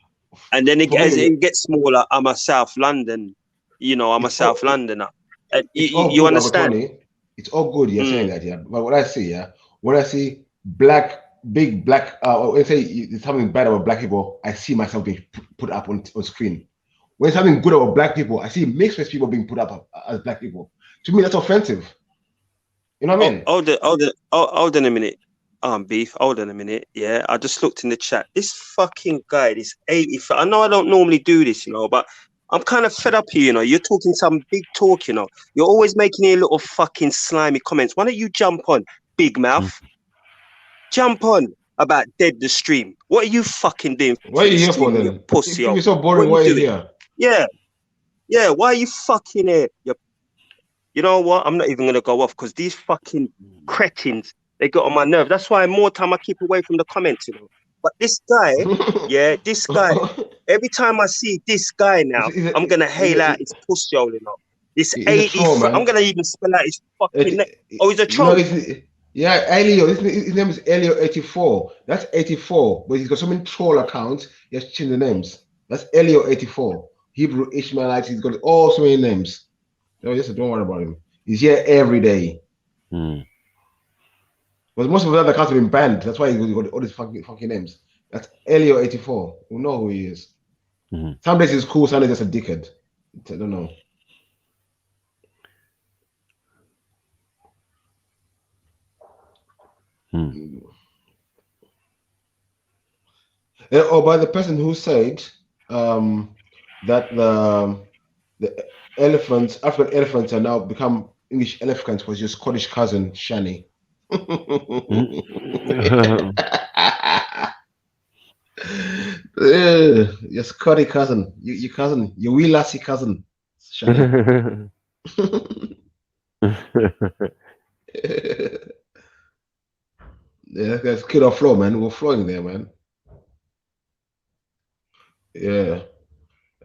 And then as it gets smaller, I'm a South London, I'm a South Londoner. You understand? It's all good, you're saying that, yeah. But what I see, when I see black, big black, let's say it's something bad about black people, I see myself being put up on screen. When it's something good about black people, I see mixed race people being put up as black people. To me, that's offensive. You know what I mean? Hold on a minute. Beef, hold on a minute. Yeah, I just looked in the chat. This fucking guy, this 80. I know I don't normally do this, but I'm kind of fed up here, you know. You're talking some big talk, you know. You're always making your little fucking slimy comments. Why don't you jump on, big mouth? Jump on about Dead the Stream. What are you fucking doing What for are you the here for stream, you then? pussy? If you're so boring, why are you here? Yeah. Yeah, why are you fucking here? You know what? I'm not even going to go off because these fucking cretins, they got on my nerve. That's why more time I keep away from the comments, you know. But this guy, yeah, this guy, every time I see this guy now, I'm going to hail out his pussy hole, you know. This He's a troll, 80, man. I'm going to even spell out his fucking name. Oh, he's a You know, troll. yeah, Elio. His name is Elio84. That's 84, but he's got so many troll accounts. He has changed the names. That's Elio84. Hebrew Ishmaelite. He's got all so many names. No, just don't worry about him. He's here every day. But most of the other accounts have been banned. That's why he got all these fucking names. That's Elio84. We know who he is. Some days he's cool. Some days he's just a dickhead. I don't know. Or by the person who said that the elephants, African elephants, are now become English elephants was your Scottish cousin Shani. Your Scotty cousin, your cousin, your wee lassie cousin, Shani. Yeah, that's kid off floor, man. We're flowing there, man. Yeah.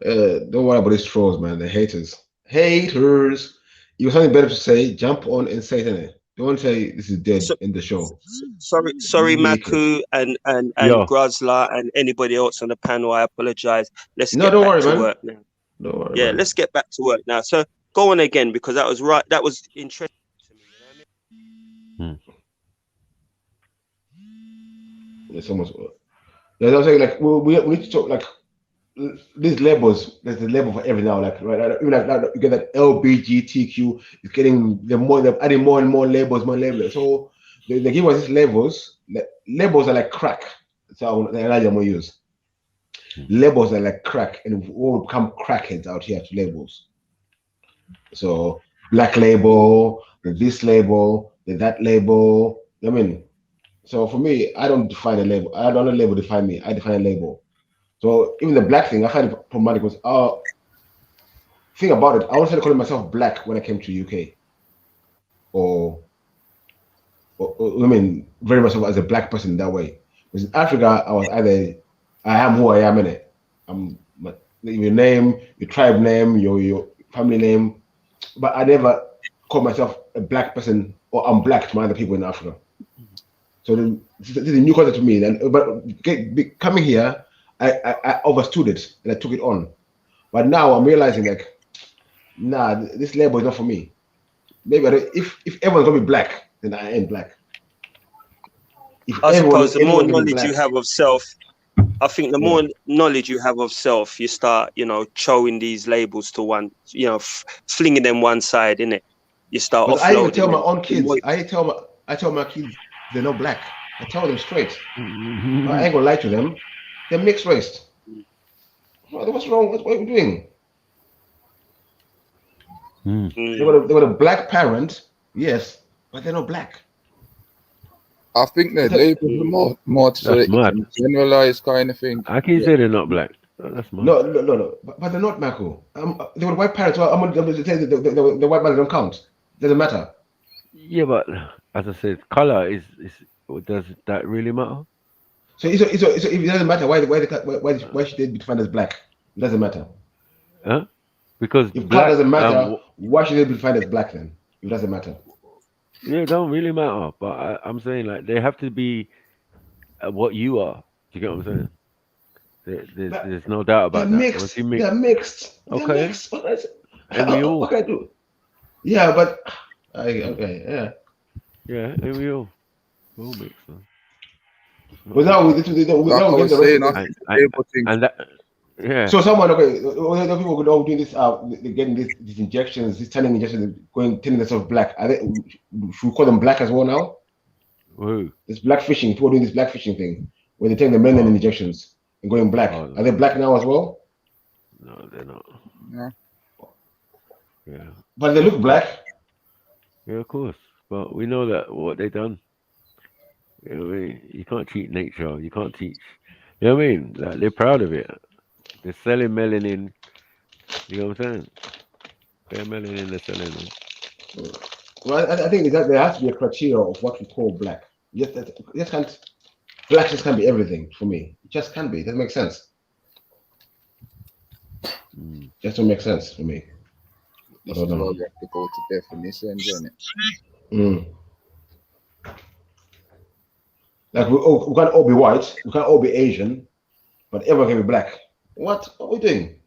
Don't worry about these trolls, man. They're haters. Haters. You have something better to say, jump on and say it. Don't say this is dead in the show. Sorry, Maku and Grozla and anybody else on the panel. I apologize. Let's get back to work now. Don't worry. Yeah, let's get back to work now. So go on again because that was right. That was interesting to me. You know what I mean? It's almost. Yeah, I'm saying like we need to talk like these labels. There's a label for every now. Like right, even like you get that LBGTQ. It's getting they're adding more and more labels, So they give us these labels. Labels are like crack. So the analogy I'm gonna use. Labels are like crack, and we all become crackheads out here to labels. So black label, this label, that label. I mean. So for me, I don't define a label. I don't let a label define me. I define a label. So even the black thing, I find it problematic because think about it. I wanted to call myself black when I came to UK. Or I mean, very myself as a black person that way. Because in Africa, I was either I am who I am in it. I'm your name, your tribe name, your family name, but I never call myself a black person or I'm black to my other people in Africa. So this is a new concept to me. But coming here, I understood it and I took it on. But now I'm realizing like, nah, this label is not for me. Maybe if everyone's gonna be black, then I ain't black. I suppose the more knowledge you have of self, I think the more knowledge you have of self, you start, throwing these labels to one, flinging them one side, innit? You start offloading. I even tell my own kids. I tell my kids they're not black. I tell them straight. I ain't gonna lie to them. They're mixed race. What's wrong? What are you doing? They got a black parent, yes, but they're not black. I think they're labeled more so that you can generalize kind of thing. I can say they're not black. That's mad. No. But they're not, Marco. They were white parents. Well, I'm going to say the white man don't count. Doesn't matter. Yeah, but as I said, color is does that really matter? So if it doesn't matter, why should they be defined as black? It doesn't matter. Huh? Because if black doesn't matter, why should they be defined as black then? It doesn't matter. Yeah, it don't really matter. But I'm saying like they have to be what you are. Do you get what I'm saying? There's no doubt about that. They're mixed. Okay. They're mixed. And we all. What can I do? Yeah, but okay, yeah. Yeah, and we all mixed. But now we get the rest. Yeah. So someone other people could all do this. They're getting these injections, these turning injections, turning themselves black. Should we call them black as well now? Who? This black fishing. People doing this black fishing thing where they're taking the melanin injections and going black. Are they black now as well? No, they're not. Yeah. Yeah. But they look black. Yeah, of course. But we know that what they done. You know what I mean? You can't teach nature. You can't teach. You know what I mean? Like, they're proud of it. They're selling melanin. You know what I'm saying? They're melanin. They're selling it. Well, I think that there has to be a criteria of what we call black. Just can't. Black just can't be everything for me. It just can't be. It doesn't make sense. Just don't make sense for me. This is why we have to go to definitions, isn't it? Like we can't all be white, we can't all be Asian, but everyone can be black. What are we doing?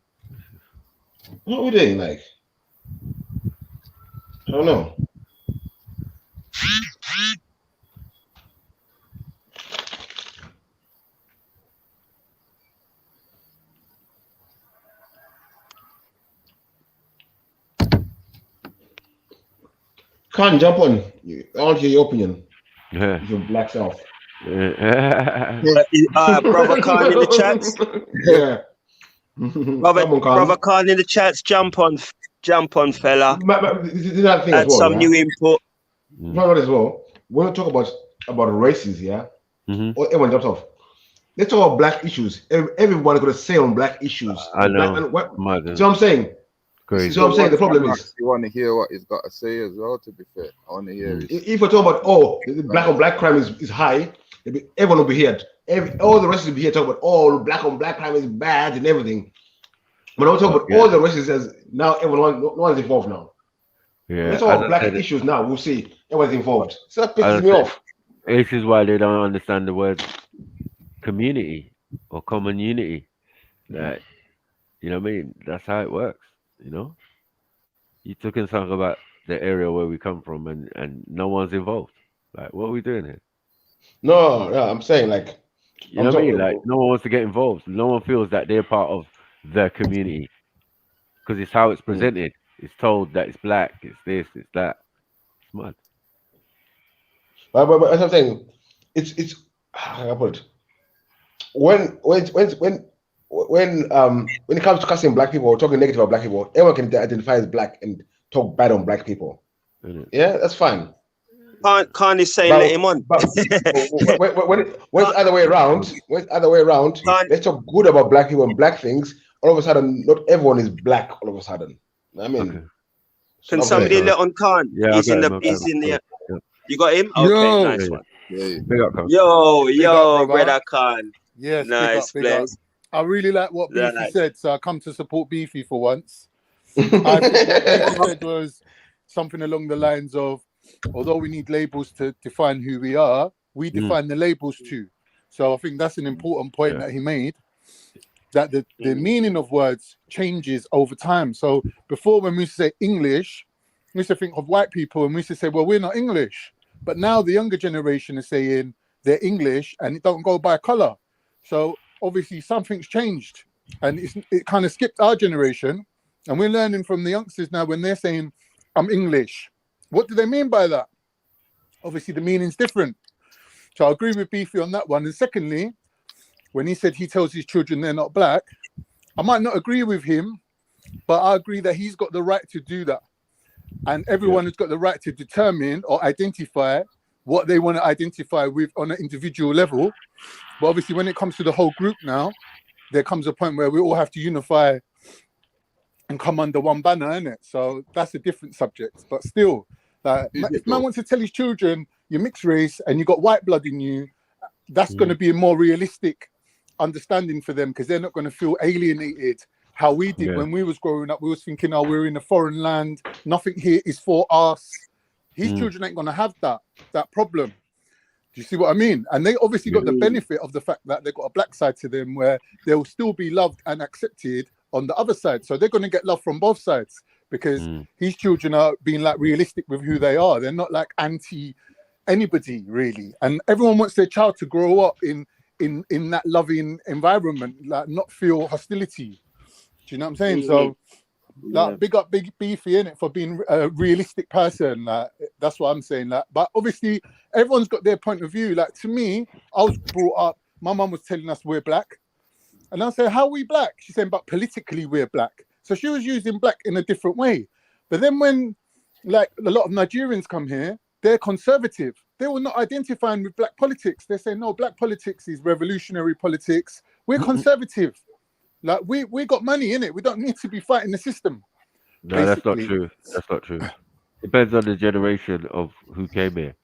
What are we doing? Like, I don't know. Can't jump on. I want to hear your opinion. Your black self. Brother Khan in the chats. Yeah. Brother Khan in the chats. Jump on, fella. This is another thing Add as well. some new input. Not as well. When we talk about races, yeah, or everyone jumps off. Let's talk about black issues. Everyone got to say on black issues. I know. See what I'm saying? Crazy. So I'm saying the problem is you want to hear what he's got to say as well. To be fair, I want to hear his... if we talk about black on black crime is high, everyone will be here. All the races will be here talking about black on black crime is bad and everything. But I'm talking about all the races as now everyone no one's involved now. Yeah. Let's talk about black issues now. We'll see everyone's involved. So that pisses me off. This is why they don't understand the word community or common unity. That, you know what I mean? That's how it works. You know, you took in something about the area where we come from, and no one's involved. Like, what are we doing here? No, I'm saying like, you know what I mean? Like, no one wants to get involved. No one feels that they're part of the community because it's how it's presented. It's told that it's black, it's this, it's that. It's mad. But as I'm saying, it's how I put it. When it comes to cussing black people or talking negative about black people, everyone can identify as black and talk bad on black people. Yeah, that's fine. Khan is saying let him on. But when it's the other way around, let's talk good about black people and black things. All of a sudden, not everyone is black. All of a sudden, I mean, can somebody let on Khan? Yeah, he's in the. Yeah. You got him? Okay, Yo. nice one. Big up, Khan. Yo, brother Khan. Yes, nice, big up. I really like what Beefy said, so I come to support Beefy for once. I think what Beefy said was something along the lines of, although we need labels to define who we are, we define the labels too. So I think that's an important point that he made, that the meaning of words changes over time. So before, when we used to say English, we used to think of white people and we used to say, well, we're not English. But now the younger generation is saying they're English and it don't go by color. So obviously something's changed and it kind of skipped our generation. And we're learning from the youngsters now when they're saying, I'm English. What do they mean by that? Obviously the meaning's different. So I agree with Beefy on that one. And secondly, when he said he tells his children they're not black, I might not agree with him, but I agree that he's got the right to do that. And everyone has got the right to determine or identify what they want to identify with on an individual level. But obviously when it comes to the whole group now, there comes a point where we all have to unify and come under one banner, innit? So that's a different subject. But still, if man wants to tell his children you're mixed race and you got white blood in you, that's going to be a more realistic understanding for them, because they're not going to feel alienated how we did when we was growing up. We was thinking, we're in a foreign land, nothing here is for us. His children ain't going to have that problem. Do you see what I mean? And they obviously got the benefit of the fact that they've got a black side to them where they'll still be loved and accepted on the other side. So they're going to get love from both sides, because his children are being like realistic with who they are. They're not like anti anybody really. And everyone wants their child to grow up in that loving environment, like not feel hostility. Do you know what I'm saying? So like, big up Big Beefy in it for being a realistic person. Like, that's what I'm saying. Like, but obviously everyone's got their point of view. Like, to me, I was brought up, my mum was telling us we're black. And I say, how are we black? She's saying, but politically we're black. So she was using black in a different way. But then when, like, a lot of Nigerians come here, they're conservative. They were not identifying with black politics. They say, no, black politics is revolutionary politics. We're conservative. Like, we got money in it. We don't need to be fighting the system. No, that's not Basically. true. That's not true. Depends on the generation of who came here.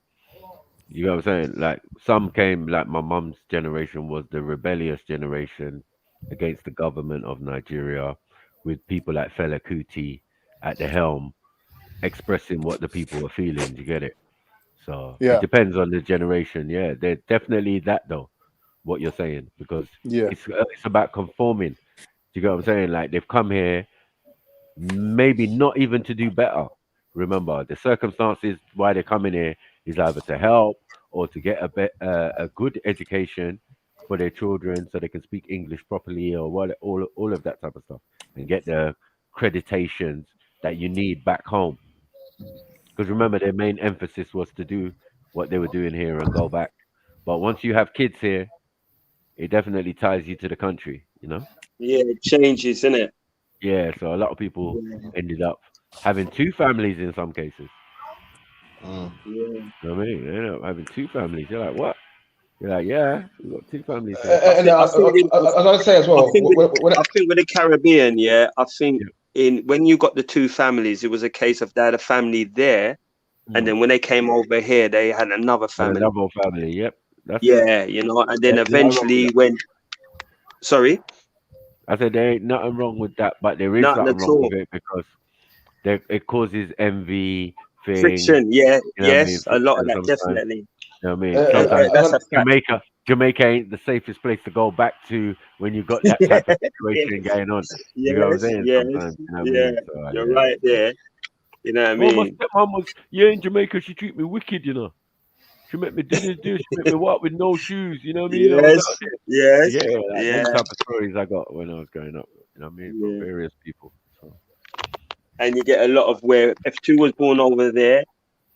You know what I'm saying? Like, some came, like my mum's generation was the rebellious generation against the government of Nigeria, with people like Fela Kuti at the helm expressing what the people were feeling. You get it? So Yeah. it depends on the generation. Yeah, they're definitely that though. What you're saying, because it's about conforming. Do you get what I'm saying? Like, they've come here, maybe not even to do better. Remember, the circumstances why they're coming here is either to help or to get a good education for their children, so they can speak English properly, or what, all of that type of stuff, and get the accreditations that you need back home. Because remember, their main emphasis was to do what they were doing here and go back. But once you have kids here, it definitely ties you to the country, you know? Yeah, it changes, isn't it? Yeah, so a lot of people ended up having two families in some cases. Yeah. You know what I mean? They ended up having two families. You're like, what? You're like, yeah, we've got two families here. I was going to say as well. I think with the Caribbean, I think when you got the two families, it was a case of they had a family there, and then when they came over here, they had another family. Another family, yep. That's you know, and then eventually sorry? I said there ain't nothing wrong with that, but there is Nothing something at wrong all. with it, because it causes envy, Friction, you know yes, what I mean? a lot of that, Sometimes, definitely. you know what I mean? That's Sometimes a fact. Jamaica ain't the safest place to go back to when you've got that type of situation going on. You know what I'm saying? Sometimes, you know what I mean? So, You're right there. You know what I my mean? stepmom was, in Jamaica, she treated me wicked, you know. She make me do this, she make me walk with no shoes, you know what I mean? I was out there. Yeah, them type of stories I got when I was growing up, you know what I mean? From various people. So. And you get a lot of where if 2 was born over there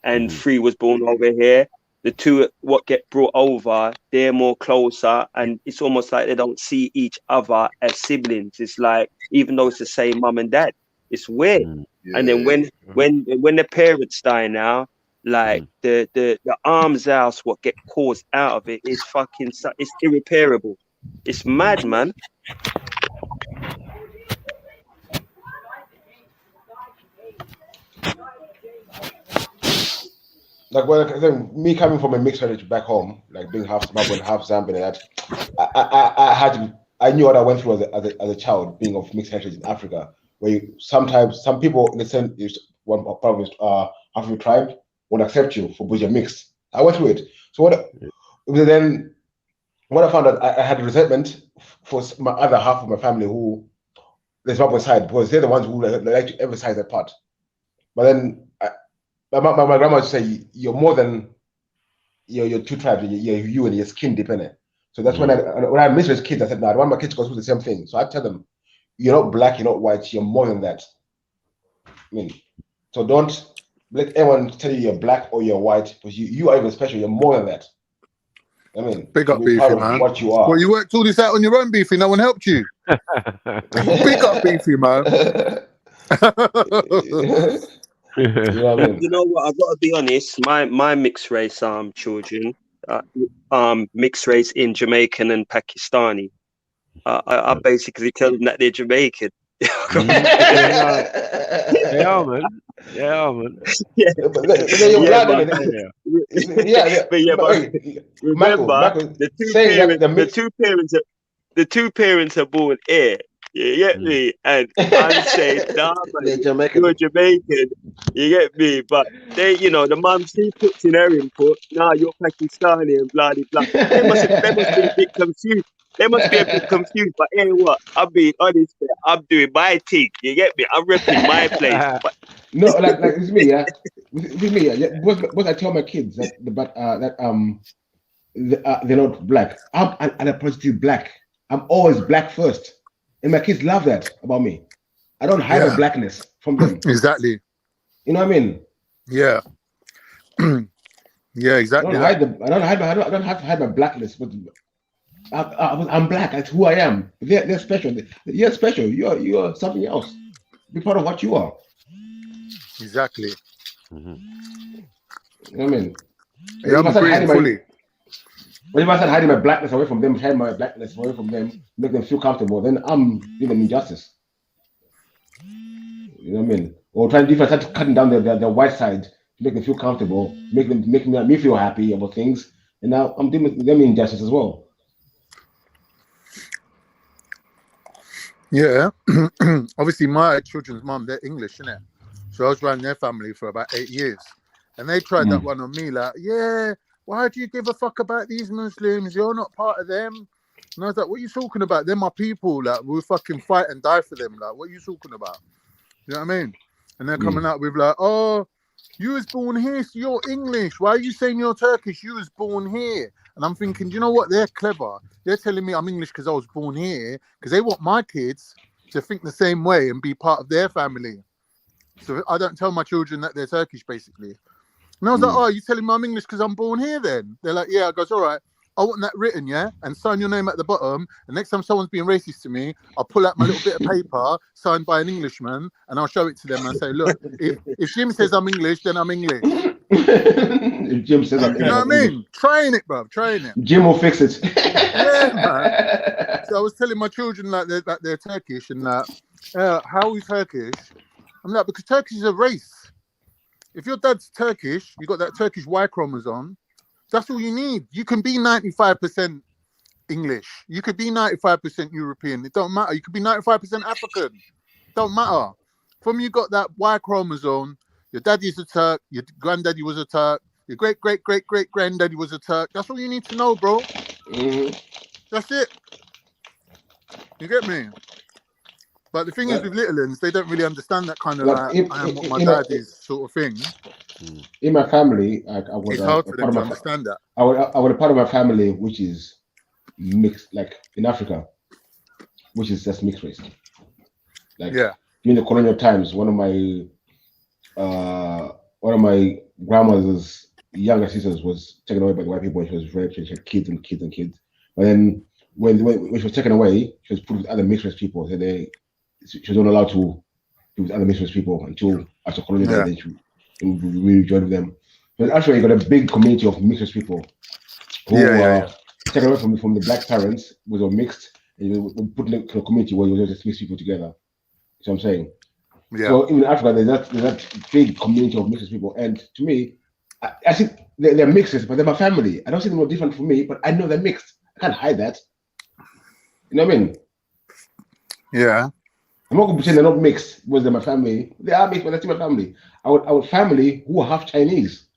and 3 was born over here, the 2 what get brought over, they're more closer, and it's almost like they don't see each other as siblings. It's like, even though it's the same mum and dad, it's weird. And then when the parents die now, like the arms house, what get caused out of it is it's irreparable. It's mad, man. Like, when me coming from a mixed heritage back home, like being half Zimbabwean, half Zambian, and that I knew what I went through as a child, being of mixed heritage in Africa, where sometimes some people in the sense one part of African tribe won't accept you for because you're mixed. I went through it. So then what I found out, I had resentment for my other half of my family, who the Zimbabwean side, because they're the ones who like to emphasize that part. But then my grandma used to say, you're more than your two tribes, you and your skin dependent. So that's when I misread kids, I said, no, I want my kids to go through the same thing. So I tell them, you're not black, you're not white, you're more than that. I mean, so don't let anyone tell you you're black or you're white, because you are even special, you're more than that. I mean, big up, Beefy, man. What you are. Well, you worked all this out on your own, Beefy. No one helped you. Big up, Beefy, man. You know what? I've got to be honest. My mixed race children, mixed race in Jamaican and Pakistani. I basically tell them that they're Jamaican. They are, man. Remember, the two parents are born here. You get me? And I'm saying, nah, man, you're Jamaican. You get me? But they, the mum, she puts in her input. Nah, you're Pakistani and blah, blah, blah. They must be a bit confused. But hey, what? I'm being honest. I'm doing my thing. You get me? I'm repping my place. But no, like it's me, yeah. It's me, yeah. What I tell my kids that they're not black. I'm unapologetically black. I'm always black first. And my kids love that about me. I don't hide my blackness from them. Exactly. You know what I mean? Yeah. Yeah, exactly. I don't have to hide my blackness. But I'm black. That's who I am. They're special. You're special. You're something else. Be proud of what you are. Exactly. Mm-hmm. You know what I mean? Yeah, I'm agreeing fully. If I start hiding my blackness away from them, hide my blackness away from them, make them feel comfortable, then I'm doing them injustice. You know what I mean? Or if I start cutting down the white side to make them feel comfortable, make me feel happy about things, and now I'm doing them injustice as well. Yeah. Obviously, my children's mum, they're English, innit? So I was around their family for about 8 years. And they tried that one on me, like, yeah, why do you give a fuck about these Muslims? You're not part of them. And I was like, what are you talking about? They're my people. Like, we'll fucking fight and die for them. Like, what are you talking about? You know what I mean? And they're coming out with like, oh, you was born here, so you're English. Why are you saying you're Turkish? You was born here. And I'm thinking, you know what? They're clever. They're telling me I'm English because I was born here, because they want my kids to think the same way and be part of their family. So I don't tell my children that they're Turkish, basically. And I was like, oh, you telling me I'm English because I'm born here then? They're like, yeah. I goes, all right, I want that written, yeah? And sign your name at the bottom. And next time someone's being racist to me, I'll pull out my little bit of paper signed by an Englishman and I'll show it to them and say, look, if Jim says I'm English, then I'm English. If Jim says I'm English, you know what I mean? Trying it, bruv, trying it. Jim will fix it. Yeah, man. So I was telling my children like they're Turkish and that, how are we Turkish? I'm like, because Turkish is a race. If your dad's Turkish, you got that Turkish Y chromosome, that's all you need. You can be 95% English. You could be 95% European. It don't matter. You could be 95% African. Don't matter. From you got that Y chromosome, your daddy's a Turk, your granddaddy was a Turk, your great-great-great-great-granddaddy was a Turk. That's all you need to know, bro. That's it. You get me? But the thing is with little ones, they don't really understand that kind of I am what my dad is sort of thing. In my family, it's hard for them to understand that. I was a part of my family which is mixed, like in Africa, which is just mixed race. Like in the colonial times, one of my grandmother's younger sisters was taken away by the white people when she was raped, and she had kids and kids and kids. But then when she was taken away, she was put with other mixed race people. So she was not allowed to be with other mixed race people until after colonial days. Then we really joined them. But actually, you got a big community of mixed race people who were taken away from the black parents, who were mixed, and we put in a community where you were just mixed people together. You know what I'm saying? Yeah. So even in Africa, there's that big community of mixed people, and to me, I think they're mixed, but they're my family. I don't see them no different from me, but I know they're mixed. I can't hide that. You know what I mean? Yeah. I'm not going to pretend they're not mixed because they're my family. They are mixed, but they're still my family. Our family who are half Japanese.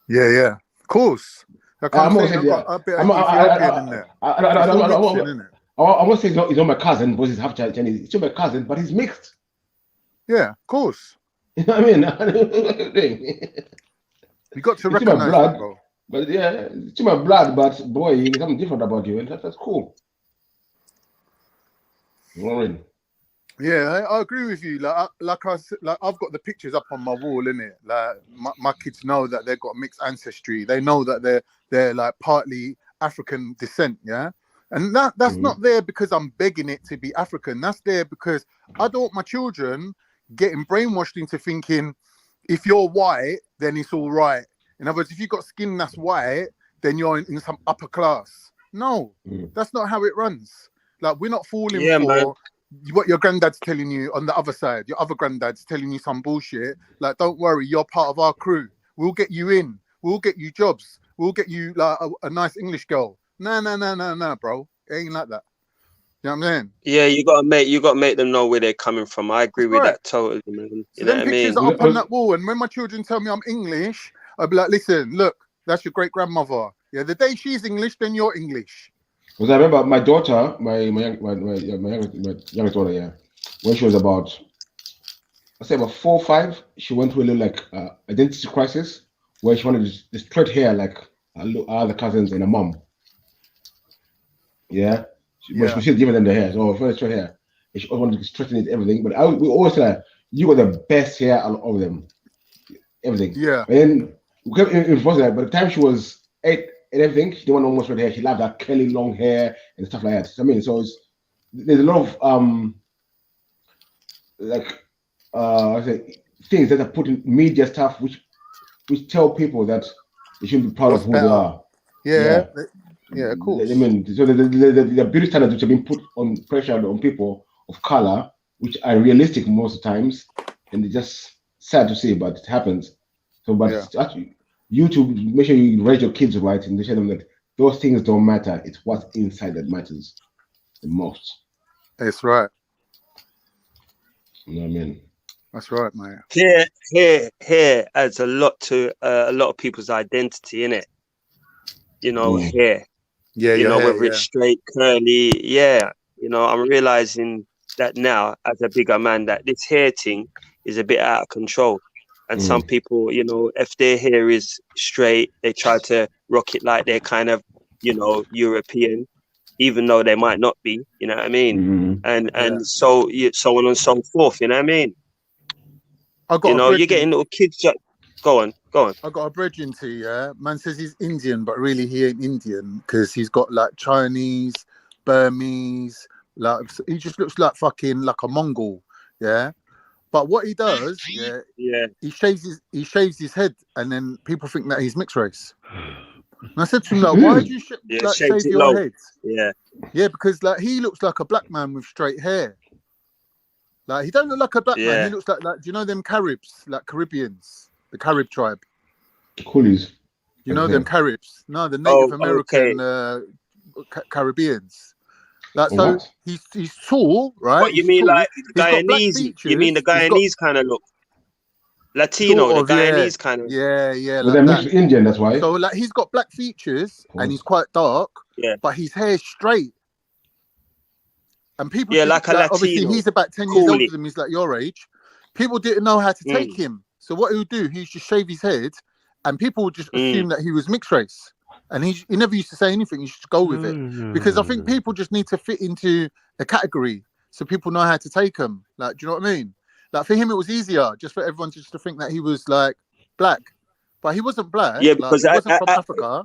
Yeah. Of course. I'm not saying he's not my cousin because he's half Chinese. He's still my cousin, but he's mixed. Yeah, of course. You know what I mean? You got to recognize that, bro. But yeah, it's my blood, but boy, there's something different about you, and that's cool. Warren. Yeah, I agree with you. Like I've got the pictures up on my wall, innit? Like my kids know that they've got mixed ancestry. They know that they're like partly African descent, yeah. And that's not there because I'm begging it to be African. That's there because I don't want my children getting brainwashed into thinking if you're white, then it's all right. In other words, if you've got skin that's white, then you're in some upper class. No, that's not how it runs. Like, we're not falling for what your granddad's telling you on the other side. Your other granddad's telling you some bullshit. Like, don't worry, you're part of our crew. We'll get you in. We'll get you jobs. We'll get you like a nice English girl. No, bro. It ain't like that. You know what I'm saying? Yeah, you gotta make them know where they're coming from. I agree with that totally, man. You know what I mean? Pictures are up on that wall, and when my children tell me I'm English, I'll be like, listen, look, that's your great grandmother. Yeah, the day she's English, then you're English. Because I remember my daughter, my youngest daughter, yeah, when she was about, I'd say about 4 or 5, she went through a little like identity crisis where she wanted this straight hair like other cousins and a mom. Yeah, but she was giving them the hair, so she wanted straight hair. And she wanted to straighten it, everything. But we always said, you got the best hair out of them, everything. Yeah. And we kept enforcing that. By the time she was 8 and everything, she didn't want almost straight hair. She loved that curly long hair and stuff like that. I mean, so there's a lot of like I say, things that are put in media stuff which tell people that they shouldn't be proud What's of who they better? are. Yeah, of course. I mean, so the beauty standards which have been put on pressure on people of color, which are realistic most of the times, and it's just sad to see, but it happens. So, but actually, you to make sure you raise your kids right and show them that those things don't matter. It's what's inside that matters the most. That's right. You know what I mean? That's right, mate. Hair adds a lot to a lot of people's identity, innit? You know, hair. Yeah, you know, hair, whether it's straight, curly, you know, I'm realizing that now as a bigger man that this hair thing is a bit out of control. And some people, you know, if their hair is straight, they try to rock it like they're kind of, you know, European, even though they might not be, you know what I mean? And so on and so forth, you know what I mean? You know, you're getting little kids. Go on. I got a brethren to you. Man says he's Indian, but really he ain't Indian because he's got like Chinese, Burmese, like he just looks like fucking like a Mongol, yeah. But what he does, he shaves his head, and then people think that he's mixed race. And I said to him, like, why do you shave your head? Yeah, because like he looks like a black man with straight hair. Like he don't look like a black man. He looks like do you know them Caribs, like Caribbeans, the Carib tribe? Coolies. You know them Caribs? No, the Native American Caribbeans. Like so, he's tall, right? What you mean, like Guyanese? You mean the Guyanese kind of look? Latino, sort of, the Guyanese kind of. Yeah. Well, like they're that. mixed Indian, that's why. So like he's got black features and he's quite dark. But his hair's straight. And people think like a that, Latino. obviously he's about 10 years older than me, he's like your age. People didn't know how to take him. So what he would do, he used to shave his head and people would just assume that he was mixed race. And he never used to say anything, he used to go with it. Because I think people just need to fit into a category so people know how to take him. Like, do you know what I mean? Like for him, it was easier just for everyone just to think that he was like black. But he wasn't black. Yeah, because he wasn't from Africa.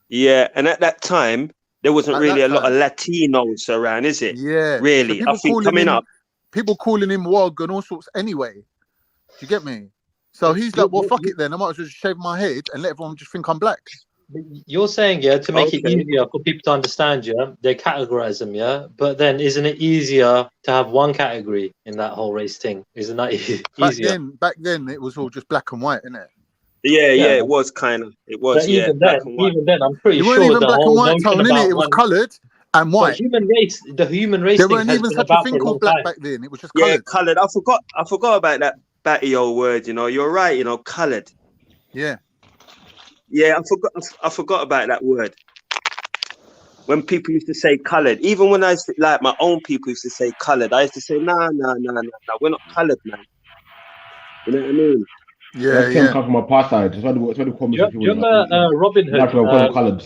Yeah, and at that time, there wasn't really a lot of Latinos around, is it? Yeah. Really, so I think coming up. People calling him Wog and all sorts anyway. Do you get me? So he's like, well, fuck it then. I might as well just shave my head and let everyone just think I'm black. You're saying, to make it easier for people to understand, they categorize them, but then isn't it easier to have one category in that whole race thing? Isn't that easier? Back then, it was all just black and white, innit? Yeah, it was kind of. It was, but even then, I'm pretty sure weren't even the black and whole white notion tone, innit? It was about coloured and white. The human race there thing weren't has even been such a about thing for a long called black time. back then. It was just coloured. Yeah, coloured. I forgot about that batty old word. You know, you're right. You know, coloured. Yeah. Yeah, I forgot about that word. When people used to say coloured, even when I used to, like my own people used to say coloured, I used to say, nah, we're not coloured, man. You know what I mean? Yeah, that term comes from apartheid. That's what they call me. Do you remember Robin Hood? Coloured.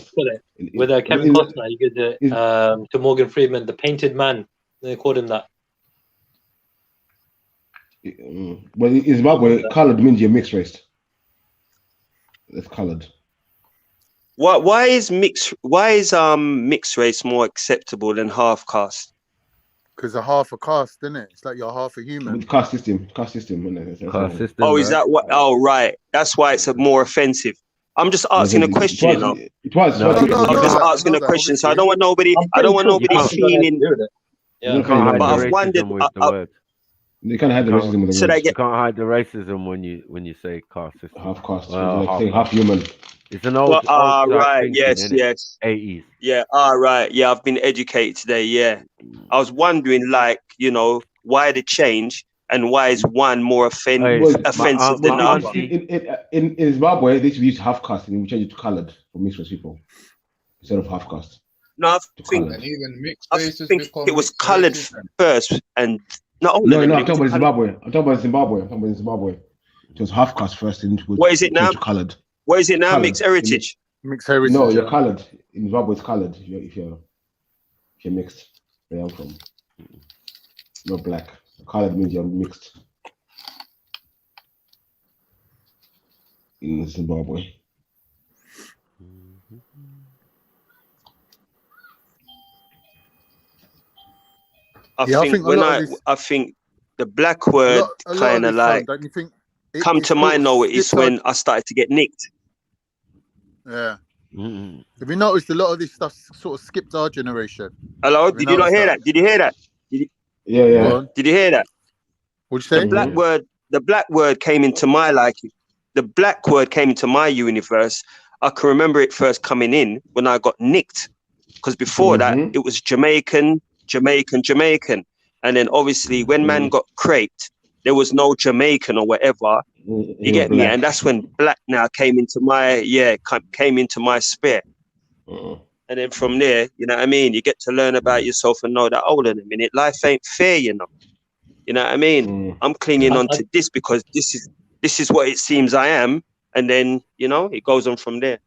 With Kevin Costner, you could to Morgan Freeman, the painted man. They called him that. Well, in Zimbabwe, coloured means you're mixed race. That's coloured. Why is mixed race more acceptable than half caste? Because a half a caste, isn't it? It's like you're half a human. With caste system. Caste system, is that what? Oh, right. That's why it's more offensive. I'm just asking a question, you know. I'm just asking a question, so I don't want nobody. feeling. You can't hide the racism with the word. You can't hide the racism with the word. You can't hide the racism when you say caste system. Half caste. Half human. It's an old right, thinking, yes. 80s. Yeah, right. Yeah, I've been educated today, yeah. I was wondering, like, you know, why the change and why is one more offensive than the other? In Zimbabwe, they used half caste and we changed it to coloured for mixed race people instead of half caste. No, I think it was coloured first and not only. No, I'm talking about Zimbabwe. I'm talking about Zimbabwe. It was half caste first and what is it now? Coloured. What is it now? Coloured. Mixed heritage. Mixed heritage. No, you're coloured. In Zimbabwe, it's coloured. If you're mixed, where I'm from. Not black. Coloured means you're mixed. In Zimbabwe. I think the black A word lot of kind of this, son, like don't you think? come It to my sort of notice skipped our. when I started to get nicked. Yeah. Mm. Have you noticed a lot of this stuff sort of skipped our generation? Hello, Have you did you not noticed hear that? that? Did you hear that? Did you, Yeah, Go yeah. on. did you hear that? What'd you The say? black word came into my liking. The black word came into my universe. I can remember it first coming in when I got nicked, because before that it was Jamaican, and then obviously when man got craped, there was no Jamaican or whatever. You get me? And that's when black now came into my came into my sphere. And then from there, you know what I mean? You get to learn about yourself and know that, hold on a minute, life ain't fair, you know. You know what I mean? I'm clinging on to this because this is what it seems I am, and then you know it goes on from there.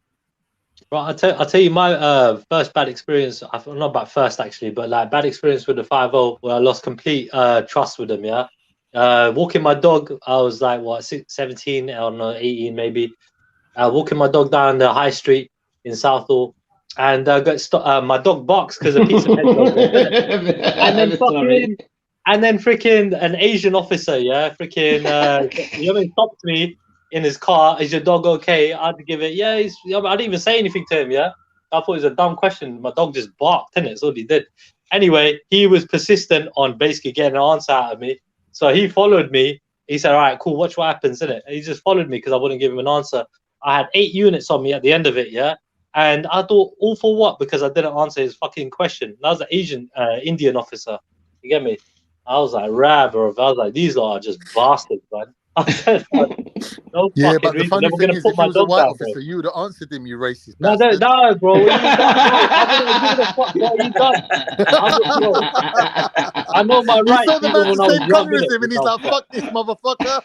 Right, I'll tell you my first bad experience. Not about first actually, but like bad experience with the 5-0 where I lost complete trust with them. Yeah, walking my dog. I was like what 17 or 18 maybe. Walking my dog down the high street in Southall, and my dog barks because a piece of hedgehog. And then fucking. And then freaking an Asian officer, stopped me in his car. Is your dog okay? I had to give it. Yeah, I didn't even say anything to him. Yeah, I thought it was a dumb question. My dog just barked, and it's all he did. Anyway, he was persistent on basically getting an answer out of me. So he followed me. He said, "All right, cool. Watch what happens, innit?" And he just followed me because I wouldn't give him an answer. I had 8 units on me at the end of it. Yeah. And I thought, all for what? Because I didn't answer his fucking question. That was an Asian, Indian officer. You get me? I was like, bro. I was like, these lot are just bastards, man. I said, no Yeah, fucking but the reason. funny They were thing going to is, put if he my was a dog white down, bro. officer, you would have answered him, you racist No, bastard. no, bro. What you done, bro? You would have fucked. What you done? Bro. I know my You rights saw the even man when the I was same young, colour as innit? him, and he's like, "Fuck this motherfucker."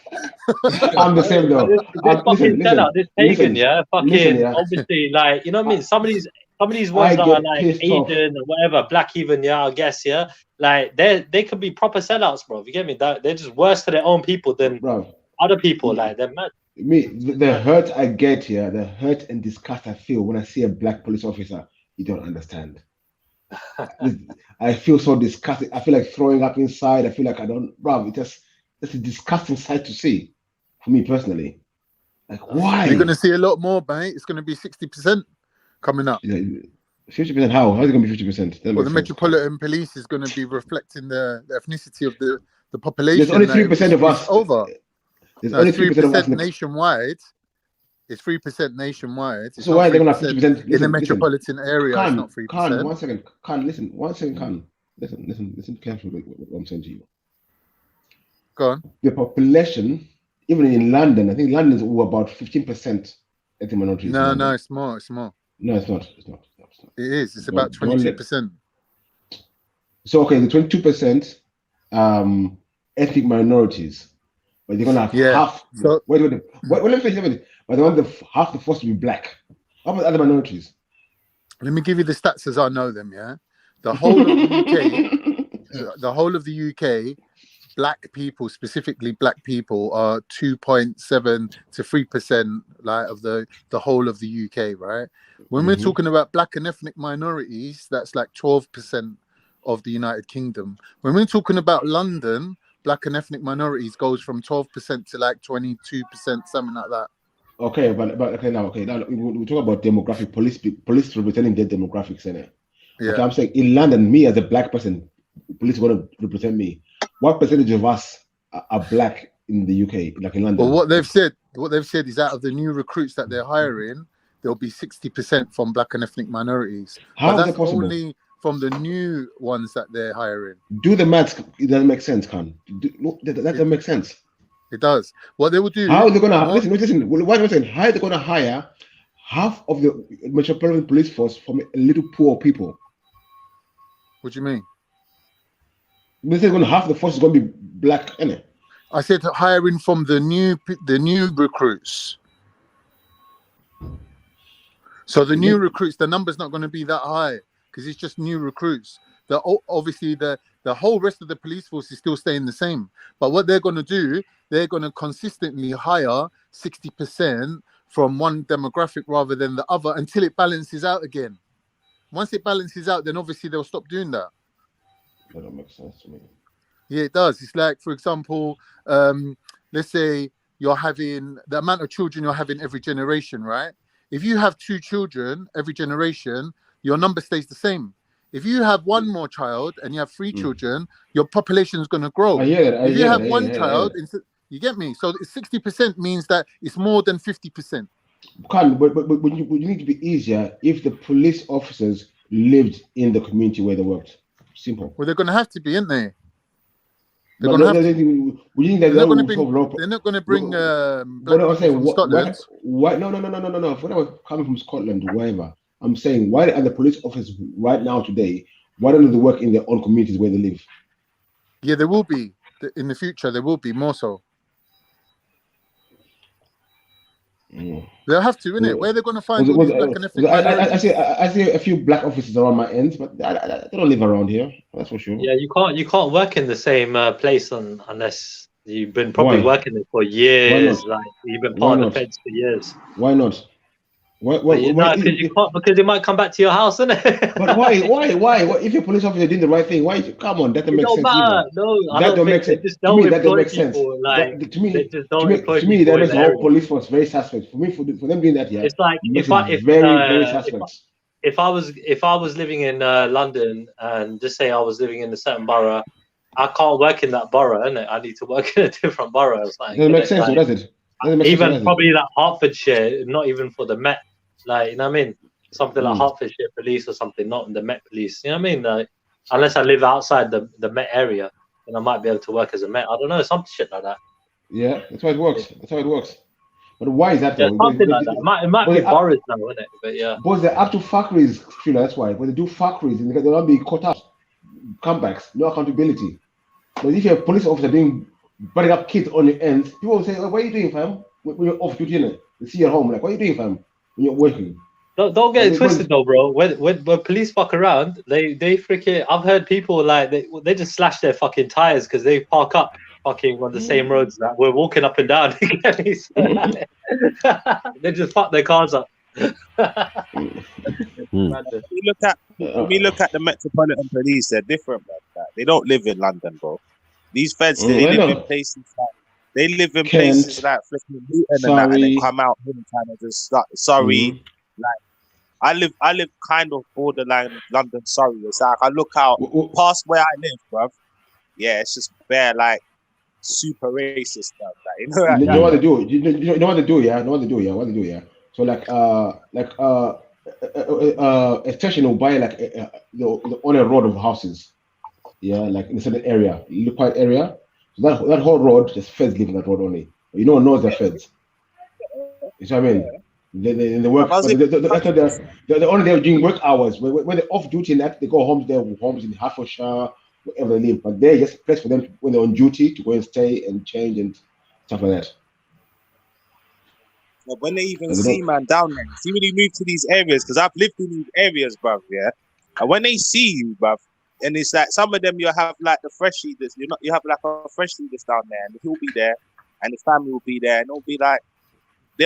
I'm the same though. This fucking sellout, this pagan, listen, fucking yeah. obviously, like, you know what I mean? Some of these ones I that are get like pissed off. Asian or whatever, black even, I guess, like they could be proper sellouts, bro. You get me? They're just worse to their own people than other people. Like they're mad. The hurt I get here, the hurt and disgust I feel when I see a black police officer, you don't understand. I feel so disgusted. I feel like throwing up inside. I feel like I don't, it's a disgusting sight to see for me personally. Like, why? You're going to see a lot more, mate. It's going to be 60% coming up. 50% how? How is it going to be 50%? Well, the Metropolitan Police is going to be reflecting the ethnicity of the population. There's only 3% of us. Over. There's only 3% of us nationwide. It's 3% nationwide. It's so why are they going to have 50% in the metropolitan area? It's not 3%. Khan, one second. Listen carefully what I'm saying to you. Go on. The population, even in London, I think London is over about 15% ethnic minorities. No, it's more. It's more. No, it's not. It is. It's about 22%. So okay, the 22% ethnic minorities, but they're gonna have half. So wait. Let me finish. But they want half the force to be black. How about other minorities? Let me give you the stats as I know them. Yeah, the whole of the UK, black people, specifically black people, are 2.7 to 3%, like of the whole of the UK, right? When we're talking about black and ethnic minorities, that's like 12% of the United Kingdom. When we're talking about London, black and ethnic minorities goes from 12% to like 22%, something like that. Okay, but now we talk about demographic, police representing their demographics, innit? Yeah. Okay, I'm saying in London, me as a black person, police are going to represent me. What percentage of us are black in the UK, like in London? Well, what they've said is out of the new recruits that they're hiring, there'll be 60% from black and ethnic minorities. How but is that's that possible? Only from the new ones that they're hiring. Do the maths. It doesn't make sense, Khan. That doesn't make sense. It does. What they will do? How are they going to listen? What I'm saying? How are they going to hire half of the Metropolitan Police Force from a little poor people? What do you mean? They say half the force is going to be black, innit? I said hiring from the new recruits. So the new recruits, the number's not going to be that high because it's just new recruits. Obviously the whole rest of the police force is still staying the same. But what they're going to do, they're going to consistently hire 60% from one demographic rather than the other until it balances out again. Once it balances out, then obviously they'll stop doing that. That don't make sense to me. Yeah, it does. It's like, for example, let's say you're having the amount of children you're having every generation, right? If you have 2 children every generation, your number stays the same. If you have one more child and you have 3 children, your population is going to grow. If you have one child, you get me? So 60% means that it's more than 50%. But you need to be easier if the police officers lived in the community where they worked. Simple. Well, they're going to have to be, aren't they? They're But going to have to. they're not going to bring black people from Scotland. Why? No. When I was coming from Scotland, wherever, I'm saying, why are the police officers right now today? Why don't they work in their own communities where they live? Yeah, there will be in the future. There will be more so. They'll have to, innit? Where they're going to find all these black and ethnic minorities? I see a few black officers around my ends, but they don't live around here. That's for sure. Yeah, you can't work in the same place unless you've been probably working there for years. Like you've been part of the feds for years. Why not? Because you can't, because it might come back to your house, innit? But why? If your police officer did the right thing, why? Come on, that don't make sense. No, that don't make sense. To me, that don't make sense. To me, that makes the whole police force very suspect. For me, for them doing that, yeah, it's like very suspect. If I was living in London and just say I was living in a certain borough, I can't work in that borough, innit? I need to work in a different borough. It's like, doesn't make sense, does it? Even probably like Hertfordshire, not even for the Met, like, you know what I mean? Something like Hertfordshire police or something, not in the Met police. You know what I mean? Like, unless I live outside the Met area, then I might be able to work as a Met. I don't know, some shit like that. Yeah, that's how it works. That's how it works. But why is that? Yeah, something like that. It might be boroughs now, isn't it? But yeah. But the actual factories, that's why. When they do factories, they'll not be caught up. Comebacks, no accountability. But if you're a police officer burning up kids on your ends, people will say, oh, what are you doing, fam? When you're off duty, innit? They see you at home, like, what are you doing, fam? When you're working. Don't get it twisted though, bro. When police fuck around, they freaking. I've heard people like they just slash their fucking tires because they park up fucking on the same roads that we're walking up and down. They just fuck their cars up. When we look at the Metropolitan Police, they're different like that. They don't live in London, bro. These feds, they live in places like flipping Luton and that, and then come out here and kind of just start Surrey. Like I live kind of borderline London, Surrey. It's like I look out past where I live, bruv. Yeah, it's just bare like super racist stuff. Like, you know what they do? You know what they do? Yeah, What they do? Yeah. So a station will buy like on a road of houses. Yeah, like in a certain area, quiet area. So that whole road, just feds live in that road only. You know, knows the feds. You see what I mean? They work. They're only there during work hours. When they're off duty, and that they go home. Their homes in Hertfordshire, wherever they live. But they're just a place for them when they're on duty to go and stay and change and stuff like that. But when they even see man down there, see when you move to these areas, because I've lived in these areas, bruv. Yeah, and when they see you, bruv. And it's like some of them you have like the fresh leaders. You have like a fresh leaders down there, and he'll be there, and his family will be there, and they'll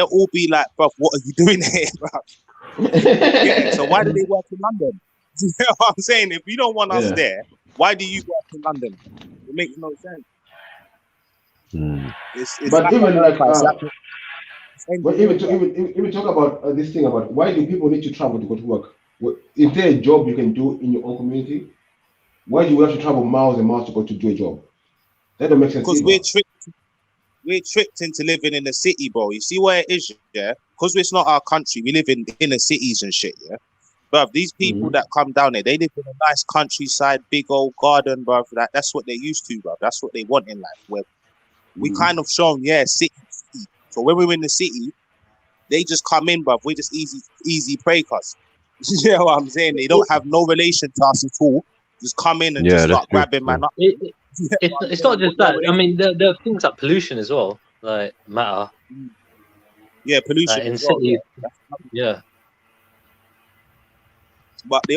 all be like, "Bro, what are you doing here, bro?" Yeah, so why do they work in London? You know what I'm saying? If you don't want us there, why do you work in London? It makes no sense. But even like, but even talk about this thing about why do people need to travel to go to work? Is there a job you can do in your own community? Why do you have to travel miles and miles to go to do a job? That don't make sense. Because we're tricked into living in the city, bro. You see where it is, yeah? Because it's not our country. We live in inner cities and shit, yeah? Bruv, these people that come down there, they live in a nice countryside, big old garden, bruv. That's what they're used to, bruv. That's what they want in life. Where we kind of show them, city. So when we're in the city, they just come in, bruv. We're just easy prey cuz. You know what I'm saying? They don't have no relation to us at all. Just come in and just start grabbing man up. It's not just that. I mean, there are things like pollution as well, like matter. Yeah, pollution in cities. Yeah. But they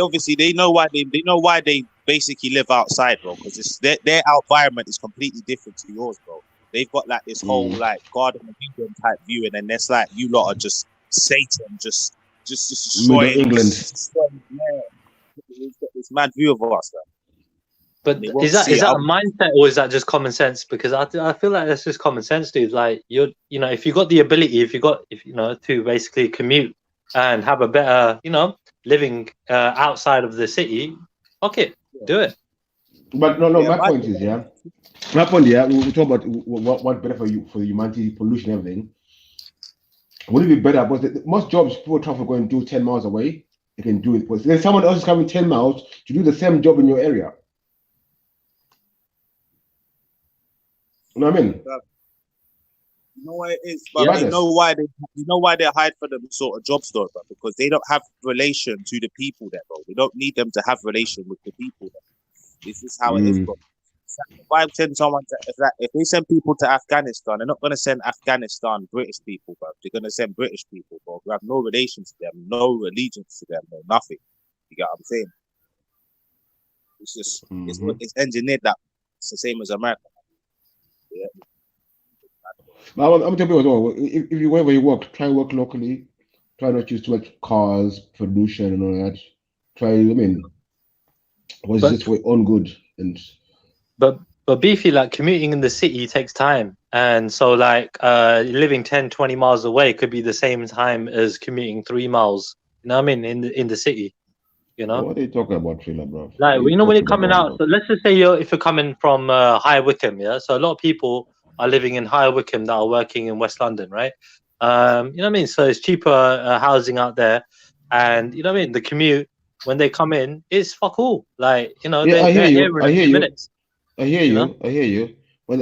know why they basically live outside, bro. Because it's their environment is completely different to yours, bro. They've got like this whole like Garden of Eden type view, and then there's like you lot are just Satan, just destroying England. It's got this mad view of us, But is that a mindset or is that just common sense? Because I feel like that's just common sense, dude. Like you know, if you got the ability, if you know, to basically commute and have a better, you know, living outside of the city, fuck it, do it. But no, my point is, my point, we talk about what better for you, for humanity, pollution, everything. Would it be better? But most jobs people travel going to do 10 miles away, they can do it. But then someone else is coming 10 miles to do the same job in your area. You know what I mean? You know what it is, but you know why they hide for them sort of jobs though, bro? Because they don't have relation to the people there, bro. They don't need them to have relation with the people there. This is how it is, bro. If I send someone to, if they send people to Afghanistan, they're not gonna send Afghanistan British people, bro. They're gonna send British people, bro, who have no relation to them, no allegiance to them, no nothing. You get what I'm saying? It's just it's engineered that it's the same as America. Yeah. I'm telling you as well, if you wherever you work, try and work locally, try not to use too much cars, pollution and all that. Try, I mean, was just for your own good. And but Beefy, like commuting in the city takes time, and so like living 10-20 miles away could be the same time as commuting 3 miles, you know what I mean, in the city, you know. What are you talking about, Trilla, bro? Like, you know, when you're coming out, so let's just say if you're coming from High Wycombe, yeah, so a lot of people are living in High Wycombe that are working in West London, right? You know what I mean? So it's cheaper housing out there, and you know what I mean, the commute when they come in is fuck all. Like, you know, I hear you. I hear you. When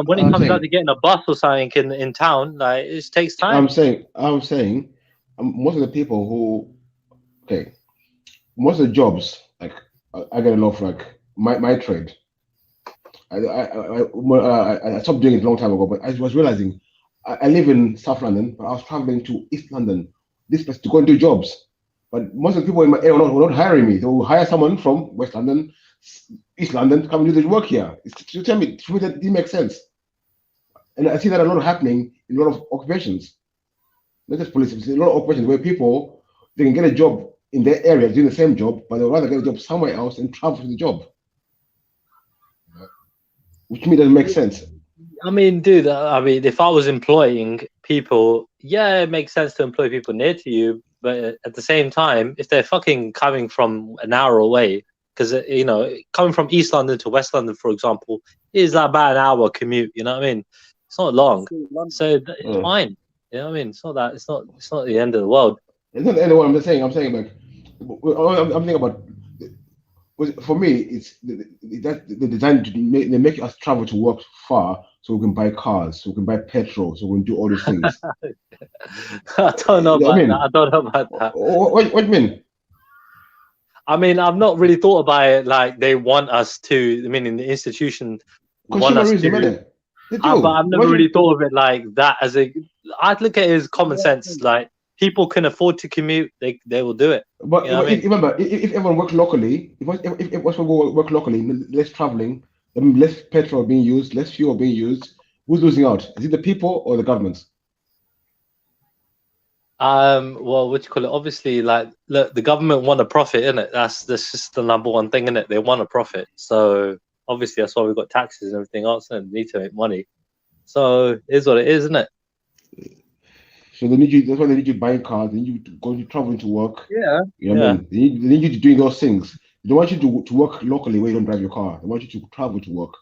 when it comes out to getting a bus or something in town, like, it takes time. I'm saying, most of the people who, most of the jobs, like I get a lot of like my trade. I stopped doing it a long time ago, but I was realizing I live in South London, but I was traveling to East London, this place to go and do jobs. But most of the people in my area were not hiring me. They will hire someone from West London, East London to come and do the work here. To tell me, to me that didn't make sense. And I see that a lot happening in a lot of occupations. Not just police, it's a lot of occupations where people, they can get a job in their area doing the same job, but they'd rather get a job somewhere else and travel to the job. Which to me doesn't make sense. I mean, dude, I mean, if I was employing people, yeah, it makes sense to employ people near to you. But at the same time, if they're fucking coming from an hour away, because, you know, coming from East London to West London, for example, is about an hour commute. You know what I mean? It's not long, so it's fine. You know what I mean? It's not that. It's not the end of the world. It's not the end of the world. I'm saying like, I'm thinking about. For me, it's the design to make us travel to work far, so we can buy cars, so we can buy petrol, so we can do all these things. I don't know about that. I don't know about that. What do you mean? I mean, I've not really thought about it like they want us to. I mean, in the institution, want us to. But I've never really thought of it like that. I'd look at it as common sense. Like, people can afford to commute, they will do it. But remember, if everyone works locally, if everyone work locally, less traveling, less petrol being used, less fuel being used, who's losing out? Is it the people or the governments? Well, what you call it? Obviously, like, look, the government want a profit, innit? That's just the number one thing, innit? They want a profit. So obviously that's why we've got taxes and everything else, and they need to make money. So it is what it is, isn't it? So they need you. That's why they need you buying cars. They need you to go to traveling to work. Yeah. You know what I mean? They need you to doing those things. They don't want you to work locally where you don't drive your car. They want you to travel to work.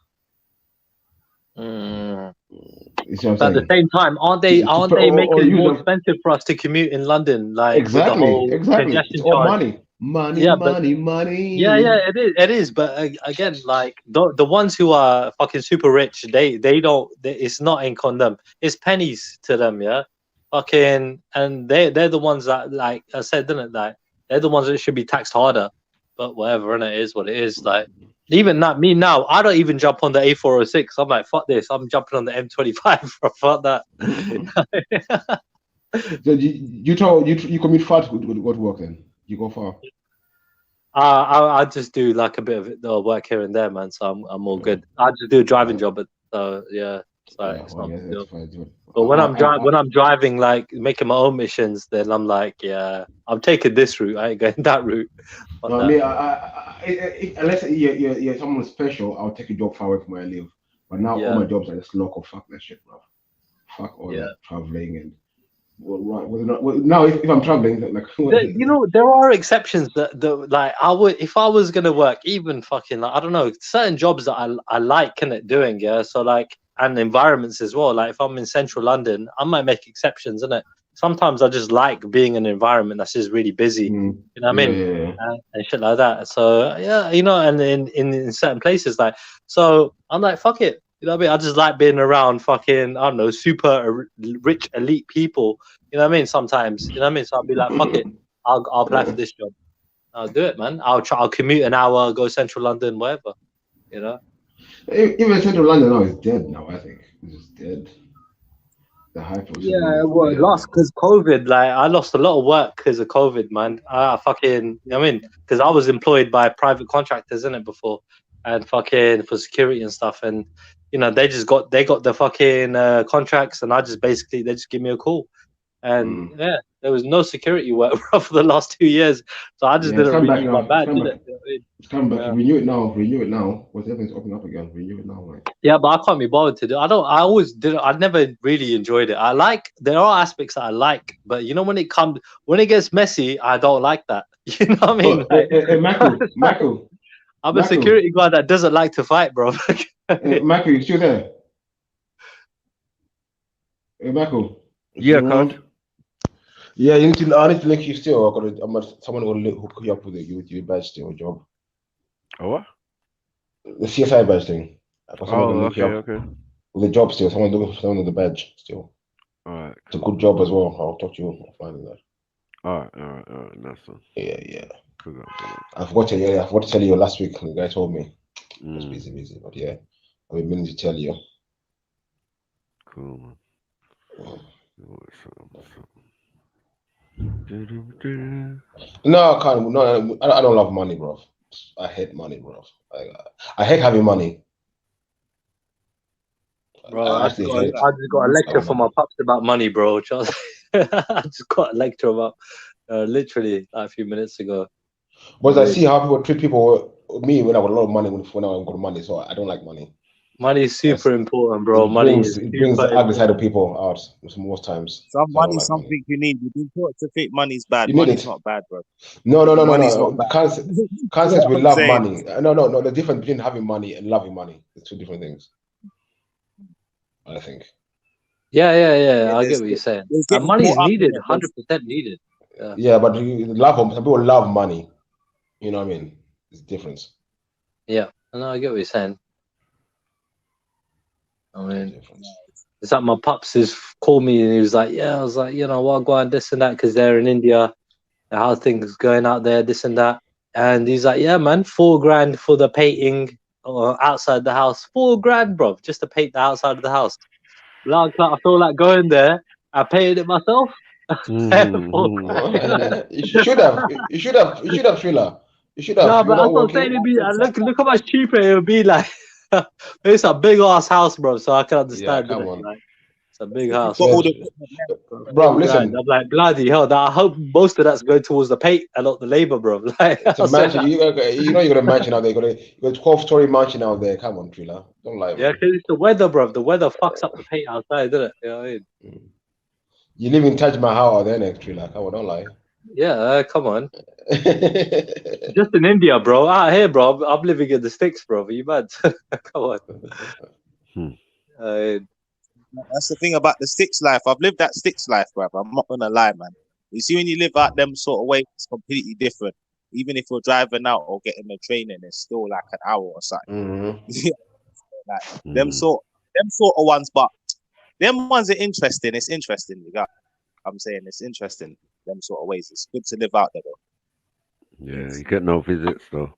But at the same time, aren't they making it more expensive for us to commute in London? Like, exactly. It's all money. Money. Yeah, it is. But again, like, the ones who are fucking super rich, they don't. It's not ink on them. It's pennies to them. Yeah. Fucking, and they're the ones that, like I said, didn't it? Like, they're the ones that should be taxed harder. But whatever, and it is what it is. Like, even that, me now, I don't even jump on the A406. I'm like, fuck this. I'm jumping on the M25. Fuck that. So you commute far to go to work then? You go far? I just do like a bit of work here and there, man. So I'm all good. I just do a driving job, but yeah. It's like Yeah, it's well, not a yeah, big that's deal. fine, dude. But when I'm driving, like making my own missions, then I'm like, yeah, I'm taking this route. I ain't going that route. Fuck No, that. me, unless you're someone special, I'll take a job far away from where I live. But now all Yeah. my jobs are just local. Fuck that shit, bro. Fuck all Yeah. that traveling and now if I'm traveling, like You know, there are exceptions that like I would, if I was gonna work, even fucking like, I don't know, certain jobs that I like doing, yeah. So like, and environments as well. Like if I'm in central London, I might make exceptions, innit? Sometimes I just like being in an environment that's just really busy. You know what I mean? Yeah. And shit like that. So yeah, you know, and in certain places, like, so I'm like, fuck it. You know what I mean? I just like being around fucking, I don't know, super rich elite people. You know what I mean? Sometimes, you know what I mean? So I'll be like, fuck it, I'll apply for this job. I'll do it, man. I'll commute an hour, go central London, whatever. You know? Even central London now is dead now, I think. It's just dead. The hype was Yeah, well, lost because COVID. Like, I lost a lot of work because of COVID, man. I fucking, you know what I mean? Because I was employed by private contractors, innit, before, and fucking for security and stuff. And, you know, they got the fucking contracts, and I just basically, they just give me a call. And yeah, there was no security work for the last 2 years. So I just didn't renew my badge, did it? It's coming back. Yeah. Renew it now. Renew it now. Once everything's open up again, renew it now, man. Yeah, but I can't be bothered to do. I always did. I never really enjoyed it. There are aspects that I like, but you know, when it gets messy, I don't like that. You know what I mean? Michael. I'm a security guard that doesn't like to fight, bro. Michael, you still there? Hey, Michael. Yeah, can't. Yeah, I need to link you still. Someone will hook you up with your badge still, job. Oh, what? The CSI badge thing. Okay. With the job still. Someone with the badge still. All right. It's a good job as well. I'll talk to you offline that. All right. Nice one. Yeah. Cool. I forgot to tell you last week. The guy told me. I was busy, but yeah, I've been meaning to tell you. Cool, man. No, I can't. No, I don't love money, bro. I hate money, bro. I hate having money. Bro, I just got a lecture from my pops about money, bro. I just got a lecture about literally like a few minutes ago. But I see how people treat people. Me when I got a lot of money, when I got money, so I don't like money. Money is super important, bro. It brings the ugly side of people out most times. Money's something you need. You've been taught to think money's bad. Money's not bad, bro. No. Money's not bad. Concept we love money. No. The difference between having money and loving money is two different things. I think. Yeah. I get what you're saying. And money is needed, 100% needed. Yeah, but some people love money. You know what I mean? It's different. Yeah, I get what you're saying. I mean, it's like my pops has called me and he was like, yeah, I was like, you know what, go on this and that because they're in India, how things going out there, this and that. And he's like, yeah, man, $4,000 for the painting outside the house. $4,000, bro, just to paint the outside of the house. Like, I feel like going there, I painted it myself. You should have Thriller. You should have. No, but that's what I'm saying. It'd be, look how much cheaper it would be. Like, it's a big ass house, bro. So I can understand. Yeah, come on. Like, it's a big house. Bro, listen. I'm like, bloody hell. I hope most of that's going towards the paint and not the labor, bro. Like, it's a mansion. You know, you got a mansion out there. You got a 12-story mansion out there. Come on, Thriller. Don't lie. Yeah, because it's the weather, bro. The weather fucks up the paint outside, doesn't it? You know what I mean? You live in Taj Mahal out there, next Thriller. Come on, don't lie. Yeah, come on. Just in India, bro. Out here, bro. I'm living in the sticks, bro. Are you mad? Come on. That's the thing about the sticks life. I've lived that sticks life, bro. I'm not gonna lie, man. You see, when you live out them sort of way, it's completely different. Even if you're driving out or getting the train, and it's still like an hour or something. Like them sort of ones, but them ones are interesting. It's interesting, you got. I'm saying it's interesting. Them sort of ways. It's good to live out there, though. Yeah, you get no visits though.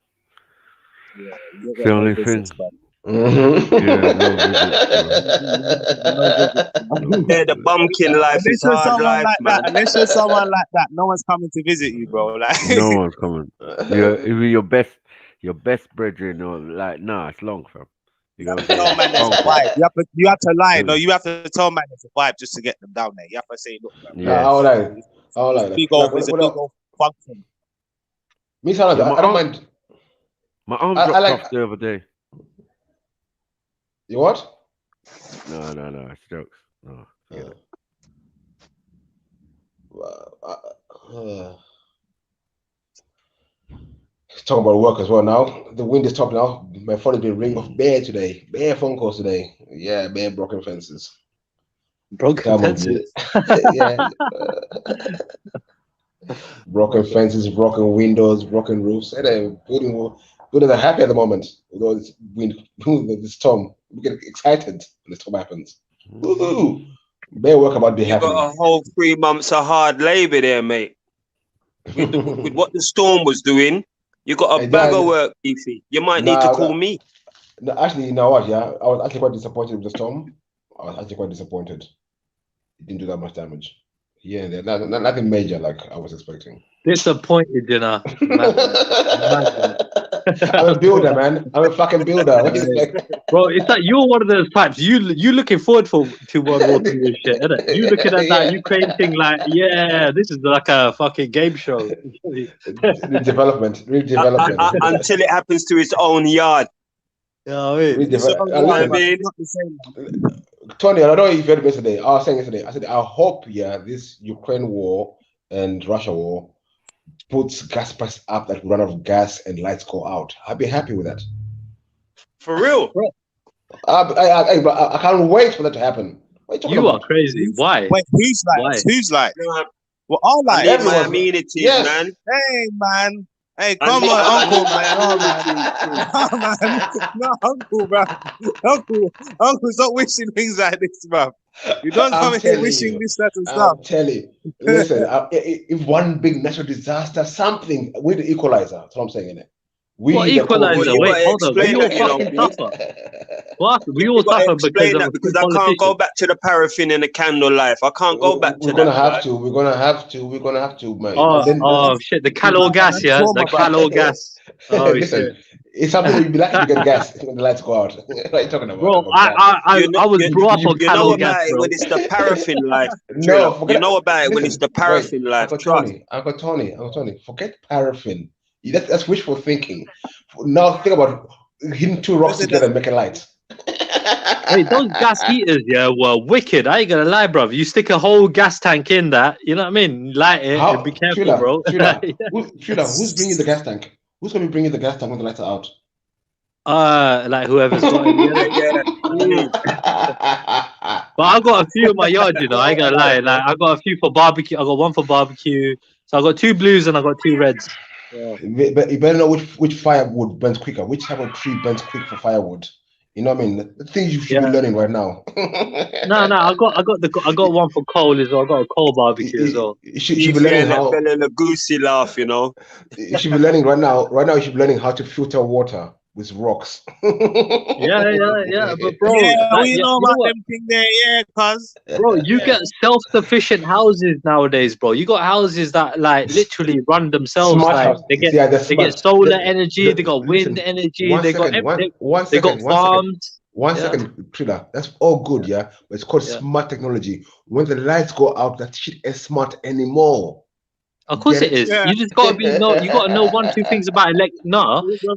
Yeah, it's the only thing. Yeah, the bumpkin life is hard life, man. Unless you're someone like that, no one's coming to visit you, bro. Like no one's coming. Even your best brethren or like, nah, it's long, fam. You know what I'm Tell saying? man there's a vibe. You have to lie. No, you have to tell man there's a vibe just to get them down there. You have to say, look, man, Yes. All right. All it's right. big Like, old, it's a big old function. Me, Salah, Yeah, I don't mind. My arm I dropped like. off the other day. You what? No, it's jokes. No, forget it. Talking about work as well now. The wind is talking now. My phone has been ringing off bare today. Bare phone calls today. Yeah, bare broken fences. Broken fences. Yeah. Broken fences, broken windows, broken roofs. And buildings are happy at the moment. Although this wind, the storm, we get excited when the storm happens. Woohoo! Bare work about be You happening. got a whole 3 months of hard labor there, mate. With what the storm was doing, you got a bag of work, Beefy. You might need to call me. No, actually, you know what? Yeah, I was actually quite disappointed with the storm. I was actually quite disappointed. It didn't do that much damage. Yeah, nothing major like I was expecting. Disappointed, you know. I'm a builder, man. I'm a fucking builder. What do you expect? Bro, it's like you're one of those types. You looking forward to World War III and shit, isn't it? You looking at that Ukraine thing like, yeah, this is like a fucking game show. Redevelopment. Until it happens to its own yard. Yeah, I mean, Tony, I don't know if you heard me yesterday. I was saying yesterday, I said, I hope, this Ukraine war and Russia war puts gas prices up that run out of gas and lights go out. I'll be happy with that. For real? I can't wait for that to happen. You are crazy. Why? Wait, who's like? Well, all like my amenities, man. Hey, man. Hey, come on, uncle, man. Oh, man. No, uncle, bro. Uncle, stop wishing things like this, bro. You don't come here wishing this certain stuff. I'm telling you. Listen, if one big natural disaster, something, we're the equalizer. That's what I'm saying, innit? What equalizer? Wait, hold on. We all fucking suffer. What? We all suffer because I can't go back to the paraffin and the candle life. I can't go back to that. We're gonna have to, man. Oh shit! The calor gas, yeah. The calor gas. Oh listen, shit! It's something you'd be lucky to get gas when the lights go out. What are you talking about? Bro, I was brought up on calor gas, bro. When it's the paraffin life. No, you know about it when it's the paraffin life. Uncle Tony, forget paraffin. That's wishful thinking. Now think about hitting 2 rocks together and making light. Wait, those gas heaters, were wicked. I ain't gonna lie, bro. You stick a whole gas tank in that, you know what I mean? Light it and be careful, bro. Who's bringing the gas tank? Who's gonna be bringing the gas tank when the lights are out? Like whoever's got it. But I got a few in my yard, you know. I ain't gonna lie. Like I got a few for barbecue. I got one for barbecue. So I got 2 blues and I got 2 reds. Yeah. But you better know which firewood burns quicker. Which type of tree burns quick for firewood? You know what I mean? The things you should be learning right now. No, I got one for coal as well. I got a coal barbecue as well. You should be learning how. A goosey laugh, you know. You should be learning right now. Right now, you should be learning how to filter water with rocks. Yeah, but bro, we know about them thing there, cuz. Bro, you get self-sufficient houses nowadays, bro. You got houses that like literally run themselves. Smart like they get solar energy, they got wind energy, they got farms. One second, Triller. That's all good, yeah. But it's called smart technology. When the lights go out, that shit ain't smart anymore. Of course it is. You just gotta you gotta know 1, 2 things about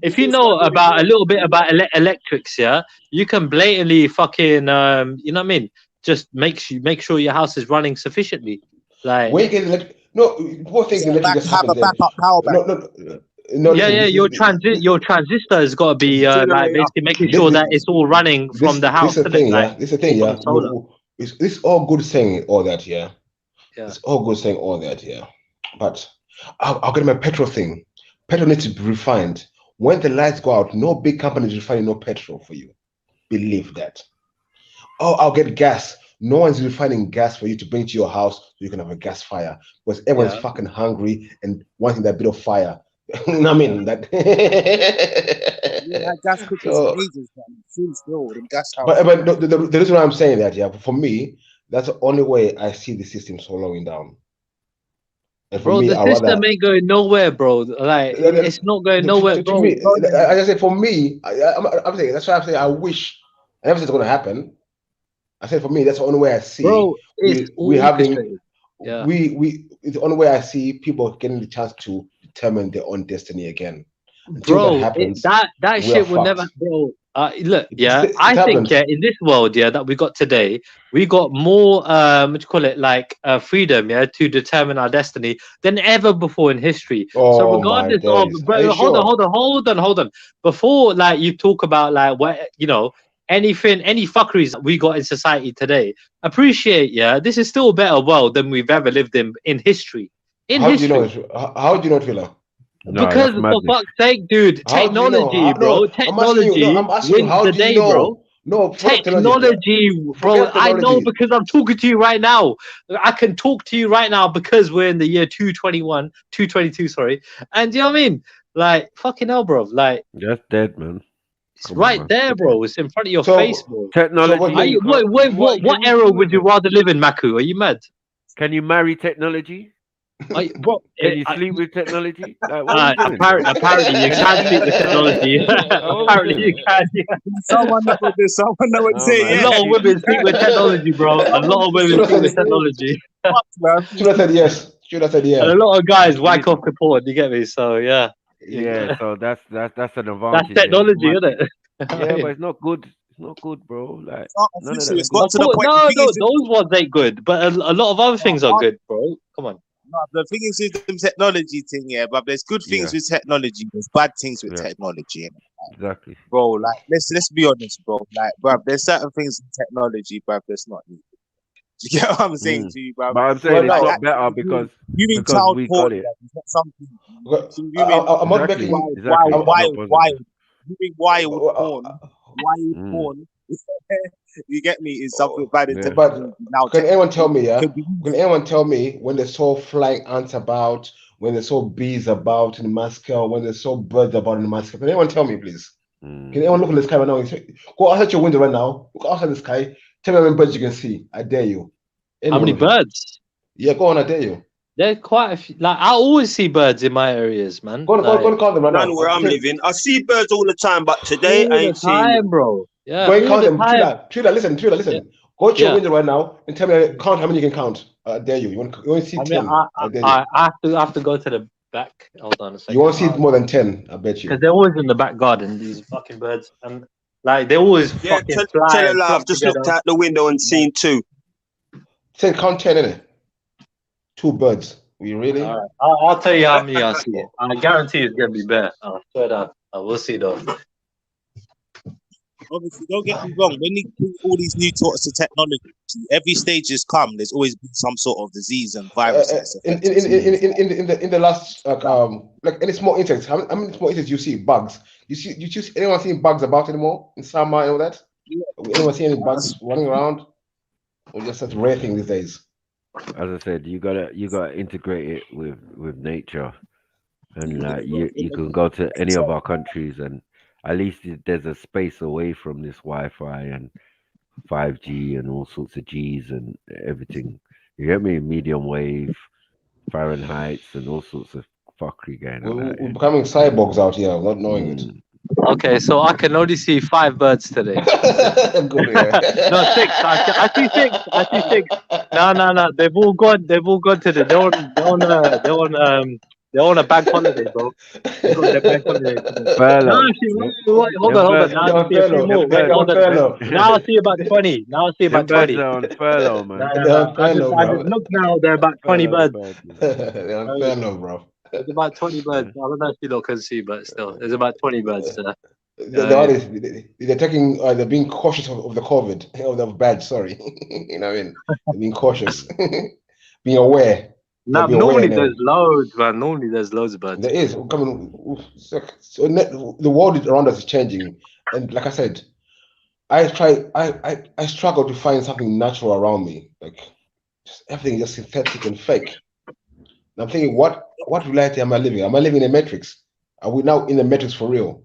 if you know about a little bit about electrics, you can blatantly fucking you know what I mean? Just make sure your house is running sufficiently. Like when you get electric, what thing electric just have a backup power bank. Your transistor has got to be like basically making sure that it's all running from the house. This is the thing, It's all good saying all that, yeah. It's all good saying all that, yeah. But I'll get my petrol thing. Petrol needs to be refined. When the lights go out, no big company is refining no petrol for you. Believe that. Oh, I'll get gas. No one's refining gas for you to bring to your house so you can have a gas fire. Because everyone's fucking hungry and wanting that bit of fire. You know what I mean? That gas cookers for ages, man. Still, the gas house. But the reason why I'm saying that, for me, that's the only way I see the system slowing down. And for Bro, me, the I system rather. ain't going nowhere, bro. Like, it's not going nowhere, To bro. me, I just say for me, I'm saying that's why I'm saying I wish. I never said it's going to happen. I said for me, that's the only way I see Bro, it's we having orchestrated. Yeah. we it's the only way I see people getting the chance to determine their own destiny again. Until that Bro, happens, that we are shit will fucked. never, bro. Look, It yeah, I think, happens. yeah, in this world, yeah, that we got today, we got more, what do you call it, like freedom, yeah, to determine our destiny than ever before in history. So Oh my regardless of, days! Are bro, you hold on, sure? hold on. Before, like, you talk about, like, what, you know, anything, any fuckeries that we got in society today, appreciate, yeah, this is still a better world than we've ever lived in history. In How do you know? history. How do you know, Thriller? No, Because that's for madness. fuck's sake, dude, How do you know? technology, bro, No, I'm asking you. No, technology I'm asking you. wins How the do you day, bro. know? No, forget Technology, bro. Forget I know technology. because I'm talking to you right now. I can talk to you right now because we're in the year 222, sorry. And do you know what I mean? Like, fucking hell, bro. Like, That's dead, man. it's Come on, right man. there, bro. It's in front of your So- face, bro. Technology. Are you, you can't- what can you era do would with you it? rather live in, Maku? Are you mad? Can you marry technology? Bro, Can you sleep with technology? Like, what are we doing? apparently you can sleep with technology. Apparently you can. Someone know what this. Someone know what to Oh, say. man. A lot of women sleep with technology, bro. A lot of women sleep with technology. Should have said yes. Should have said And yeah. a lot of guys whack off the port, you get me? So yeah. Yeah, so that's an That's advantage. technology, isn't it? Yeah, but it's not good. It's not good, bro. Like none of official. that. It's got to the Of course, point. no, The thing no, is, those ones ain't good, but a lot of other things are good, bro. Come on. no, the thing is with the technology thing, yeah, but there's good things Yeah. with technology. There's bad things with Yeah. technology, Exactly. bro. Like let's be honest, bro. Like, bro, there's certain things in technology, bro, that's not needed. Do you get what I'm saying to you, bro? But I'm saying it's Well, got better because viewing child we porn, got it. bro, is not something. I'm not Exactly. making. Exactly. It's not Wild, positive. viewing wild porn. You get me? Is something bad in Yeah. technology. Now, Can anyone tell me? Yeah. could be Can anyone tell me when they saw flying ants about, when they saw bees about in the massacre, when they saw birds about in the massacre? Can anyone tell me, please? Can anyone look in the sky right now? Go outside your window right now. Look outside the sky. Tell me how many birds you can see. I dare you. How many birds? Yeah, go on. I dare you. There are quite a few. Like, I always see birds in my areas, man. Go on, count them right now. None where I'm living. I see birds all the time, but today All I the ain't seen time, bro. Yeah, Go and all count the them. time. Trilla, listen. Yeah. Go to your Yeah. window right now and tell me count how many you can count. I dare you. You want to see I mean, 10? I dare you. I have to go to the back. Hold on a second. You won't see more than 10, I bet you. Because they're always in the back garden, these fucking birds, and like they always Yeah, fucking tell fly a and lie. flock I've just together. looked out the window and seen two. Say count 10, innit? 2 birds. Will you really? All right. I'll tell you how many I see. I guarantee it's gonna be better. I swear that. We'll see though. obviously, don't get me wrong. When you bring all these new sorts of technology, every stage has come. There's always been some sort of disease and virus that's in the last like any small insects, how many small insects you see? Bugs. You see anyone seeing bugs about anymore in summer and all that? Anyone see any bugs running around? Or just such rare thing these days? As I said, you gotta integrate it with nature, and like you can go to any of our countries, and at least there's a space away from this Wi-Fi and 5G and all sorts of Gs and everything. You get me? Medium wave, Fahrenheits, and all sorts of fuckery going on. We're becoming cyborgs out here, not knowing it. Okay, so I can only see 5 birds today. Good, yeah. No, 6. I see 6. I see 6. No. They've all gone to the. They're on a bank holiday, bro. They got their bank holiday today. Furlough. No, wait, hold on. Now I see a few more. Wait, hold on. Now I see about 20. Now I see about 20. Birds are on furlough, man. I just look now. There are about 20 birds. They're on furlough, bro. There's about 20 birds. I don't know if you lot can see, but still, there's about 20 birds. They're taking. They're being cautious of the COVID, of the badge. Sorry, you know what I mean. They're being cautious, being aware. No, normally there's loads, man. Normally there's loads of birds. There is. So the world around us is changing, and like I said, I struggle to find something natural around me. Like everything is just synthetic and fake. And I'm thinking, what reality am I living? Am I living in a matrix? Are we now in the matrix for real?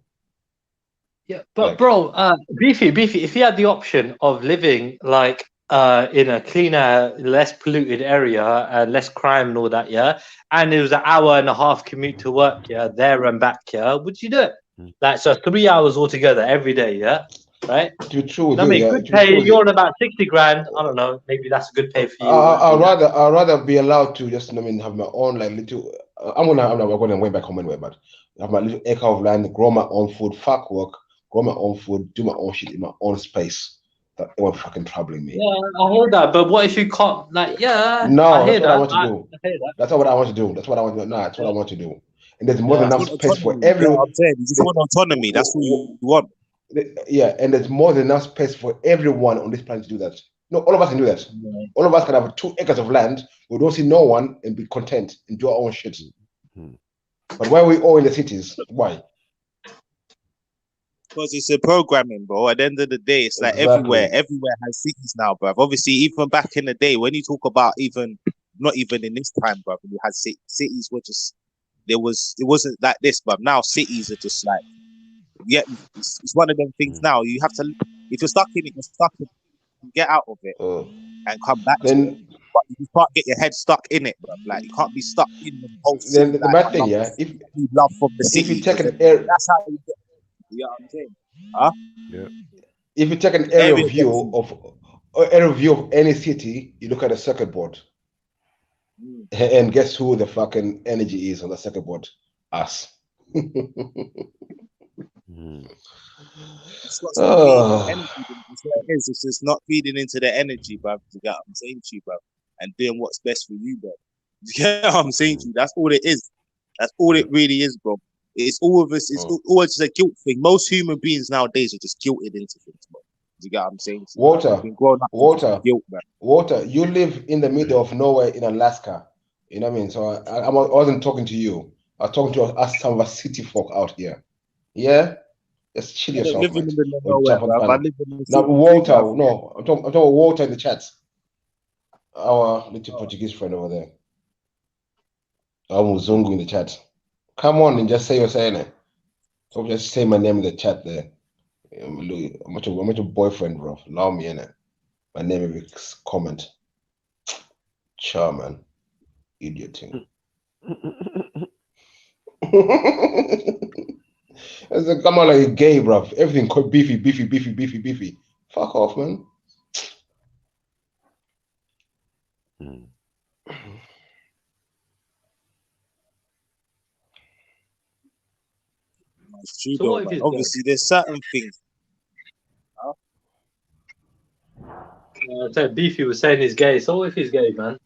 Yeah, but bro, Beefy, if you had the option of living like in a cleaner, less polluted area, less crime and all that, yeah, and it was an hour and a half commute to work, yeah, there and back, yeah, would you do it? Like, so 3 hours altogether every day, yeah, right? True, I mean, good pay. true. You're on about 60 grand. I don't know. Maybe that's a good pay for you. I'd rather be allowed to just, I mean, have my own like little. I'm not going to wait back home anyway, but have my little acre of land, grow my own food, fuck work, grow my own food, do my own shit in my own space. That won't fucking troubling me. Yeah, I hear that. But what if you can't? Like, yeah, no, I hear that's what that. I want to do. I hear that. That's not what I want to do. That's what I want to do. No, that's what I want to do. And there's more than enough That's space for autonomy. everyone. Yeah, I'm saying you just want autonomy. That's what you want. Yeah, and there's more than enough space for everyone on this planet to do that. No, all of us can do that. Yeah. All of us can have 2 acres of land. We don't see no one and be content and do our own shit. But why are we all in the cities? Why? Because it's a programming, bro. At the end of the day, it's like everywhere has cities now, bro. Obviously, even back in the day, when you talk about not even in this time, bro, we had cities were just it wasn't like this, but now cities are just like, yeah, it's one of them things now. You have to, if you're stuck in it, you're stuck in it, get out of it and come back to it. But you can't get your head stuck in it, bro. Like, you can't be stuck in the whole city. The bad thing, yeah, if you love from the city, if you take an area, that's how you get. You know what I'm saying? Huh? Yeah. If you take an aerial view of any city, you look at a circuit board, and guess who the fucking energy is on the circuit board? Us. It's not feeding energy. It's what it is. It's just not feeding into the energy, bro. You get what I'm saying to you, bro, and doing what's best for you, bro. You get what I'm saying to you? That's all it is. That's all it really is, bro. It's all of us. It's always just a guilt thing. Most human beings nowadays are just guilted into things, bro. You get what I'm saying? Water. You live in the middle of nowhere in Alaska. You know what I mean? So I wasn't talking to you. I was talking to us, some of us city folk out here. Yeah? Just chill yourself, living mate. in the middle of nowhere, bro. I live in the Now, city, Walter, bro. no, I'm talking about Walter in the chat. Our little Portuguese friend over there. Our Muzungu in the chat. Come on and just say you're saying it. So just say my name in the chat there. I'm your boyfriend, bro. Allow me in it. My name is comment. Charman. Idiot thing. Come on, like gay, bro. Everything called beefy. Fuck off, man. It's true, So though, what if man. he's Obviously, there's certain things. I said Beefy was saying he's gay. So what if he's gay, man?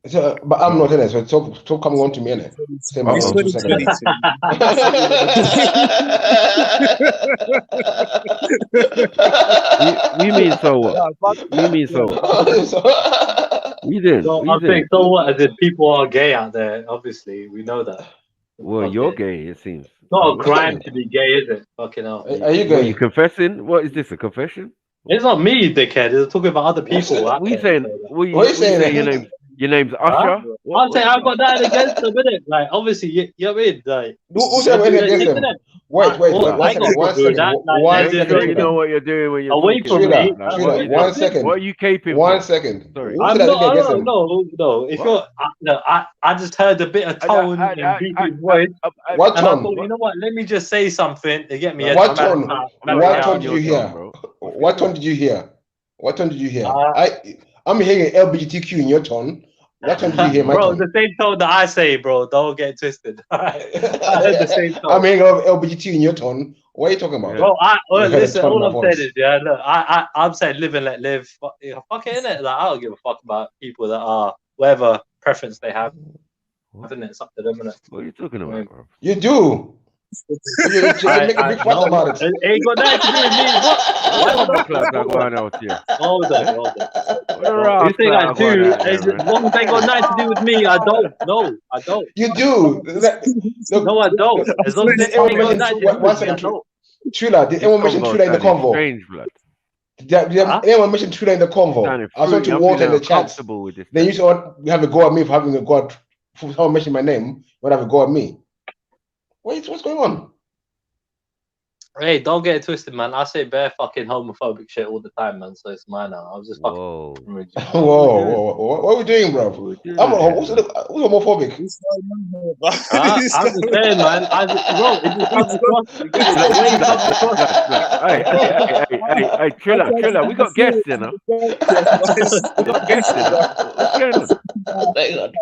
So, but I'm not in it, so stop coming on to me, innit? Say my name 2 seconds. We mean so what? We mean so what? We did. No, I'm saying so what? As in people are gay out there. Obviously, we know that. Well, you're gay, it seems. Not a crime to be gay, is it? Fucking hell. Are you gay? Are you confessing? What is this? A confession? It's not me, dickhead. It's talking about other people. What We saying? are you saying? Your name's Usher. I'm saying I've got that against them, innit? Like, obviously, you know what I mean? Like, who's saying against them? Wait, one second. You know what you're doing when you're away from me. Like, 1 second. What are you caping? 1 second. Sorry. I'm not. No. If you're, I just heard a bit of tone in Beefy's voice. What and I tone? thought, you know what? Let me just say something to get me. What tone? What tone did you hear? What tone did you hear? What tone did you hear? I'm hearing LGBTQ in your tone. What tone did you hear my bro, tone? the same tone that I say, bro. Don't get twisted. I heard the same tone. I'm hearing LGBTQ in your tone. What are you talking about? Bro, listen, all I'm saying is, yeah, look, I'm saying live and let live. Fuck it, innit? Like, I don't give a fuck about people that are whatever preference they have. I think it's up to them, innit? What are you talking about, bro? You do. You make a big fuss about it. It ain't got nothing to do with me. Hold on. You think I do? As long as they got nothing to do with me, I don't. No, I don't. You do. No, I don't. As long as they ain't got nothing to do with me, I don't. Trilla, did anyone mention Trilla in the convo? Strange, blood. Did anyone mention Trilla in the convo? I saw to Walter in the chat. Then you have a go at me for having a go at someone mentioned my name. You want to have a go at me? What's going on? Hey, don't get it twisted, man. I say bare fucking homophobic shit all the time, man. So it's mine now. I was just fucking. Whoa, what are we doing, bro? I'm who's homophobic? I'm just saying, man. Bro, it just comes across. Hey, Triller, we got guests, you know. We got guests, you know. What's going on?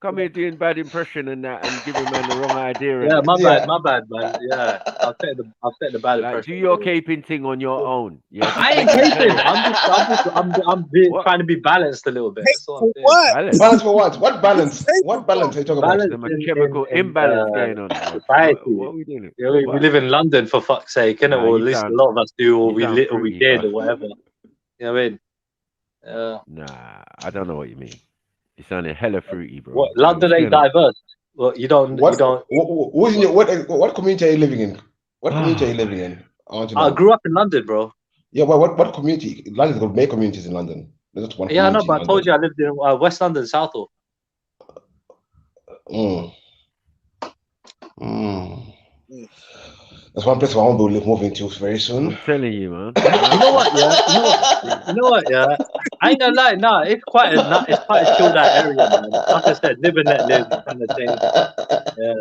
Come here doing bad impression and that, and giving man the wrong idea. Yeah, my bad, man. Yeah, I'll take the bad impression. Do your caping thing on your own. Yeah, I ain't caping. I'm trying to be balanced a little bit. That's all I'm doing. Balance? Balance for what? What balance? What balance are you talking about? The chemical imbalance going on. Society. What are we doing? Yeah, we live in London, for fuck's sake, innit? Or at least a lot of us do, or we did, or whatever. You know what I mean? Nah, I don't know what you mean. You sounded hella fruity, bro. What, London ain't diverse. Well, you don't. What community are you living in? What community are you living in? I grew up in London, bro. Yeah, but what community? London's got many communities in London. There's just one. Yeah, I know, but I told you I lived in West London, Southall. That's one place I want to live moving to very soon. I'm telling you, man. You know what? Yeah. You know what? Yeah. I ain't gonna lie. Nah, it's quite a chilled out area, man. Like I said, live and let live kind of thing. Yeah.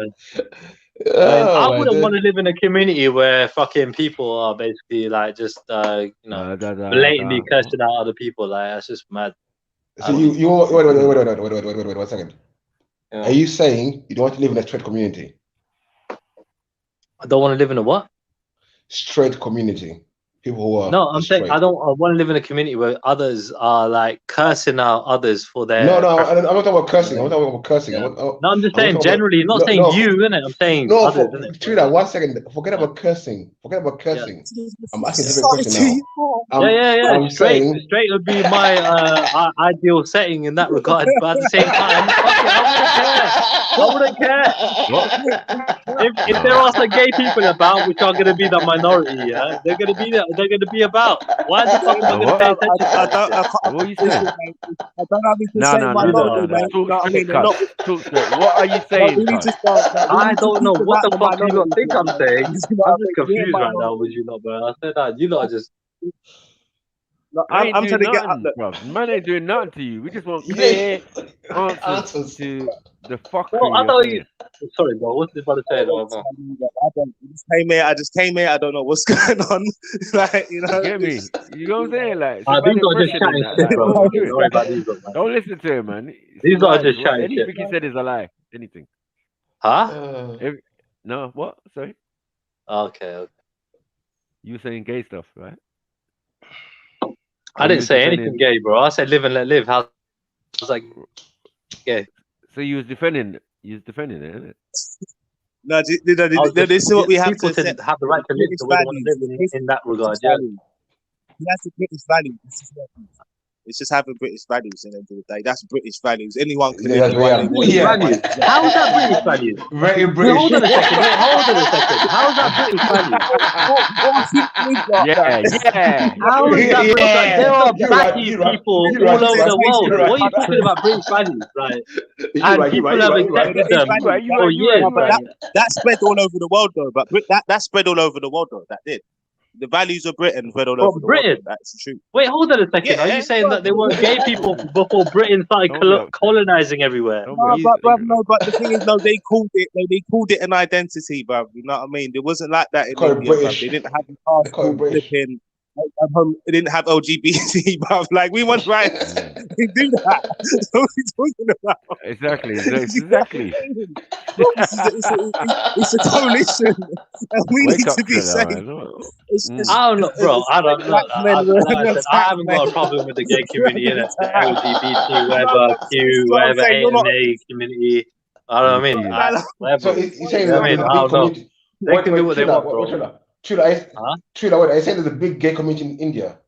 I wouldn't want to live in a community where fucking people are basically like just blatantly cursing out other people. Like that's just mad. So you wait 1 second. Yeah. Are you saying you don't want to live in a straight community? I don't want to live in a what? Straight community. People who are I'm saying I want to live in a community where others are like cursing out others for their. No, I'm not talking about cursing. I'm not talking about cursing. No, I'm just saying generally. Not saying you, innit? I'm saying others, innit? Trina, 1 second. Forget about cursing. Yeah. I'm asking a different question now. Yeah. Straight would be my ideal setting in that regard. But at the same time, I wouldn't care. If there are some gay people about, which are going to be the minority, yeah, they're going to be there. They're going to be about. Why is the fuck am I going to pay attention? What are you saying? I don't know if you can say minority, man. What are you saying? I don't know what the fuck you lot think I'm saying. I'm just confused right now with you lot, bro. I said that you lot are just. I'm trying to get up there. Bro. Man ain't doing nothing to you. We just want clear answers to the fuckery. Well, I thought you. Sorry, bro. What's this brother saying? I just came here. I don't know what's going on. Like, you know. Get me? You know what I'm saying? Like, these are just chatting shit, bro. Don't worry about these lot, man. Don't listen to him, man. These are just chatting shit. Anything he said is a lie. Anything. Huh? No. What? Sorry. Okay. You were saying gay stuff, right? I didn't say anything gay, bro. I said live and let live. I was like, gay. So you was defending it, isn't it? No, this is what we have to say. Have the right to live the way they want to live in that regard. Yeah. That's the British values. It's just having British values in the end of the day. That's British values. Anyone can live. Values. How is that British values? Very British. Hold on a second. How is that British values? Yeah. How is that British values? There are baggy people all over the world. What are you talking about British values? Right? And people have accepted them for years. That spread all over the world, though. But that spread all over the world, though. That did. The values of Britain spread all over the world. That's true. Wait, hold on a second. Are you saying that they weren't gay people before Britain started colonizing everywhere? No, but the thing is, they called it an identity, bruv. You know what I mean? It wasn't like that in India, bruv. They didn't have the passport flipping. They didn't have LGBT, bruv. Like, we want rights. We do that. That's what we're talking about. Exactly. It's a coalition, and we need to be safe. I don't know, bro. I don't know. I haven't got a problem with the gay community, innit? The LGBT, whatever, Q, whatever, AMA community. I don't know what I mean. So you're saying I don't know. They can do what they want, bro. True, I said there's a big gay community in India.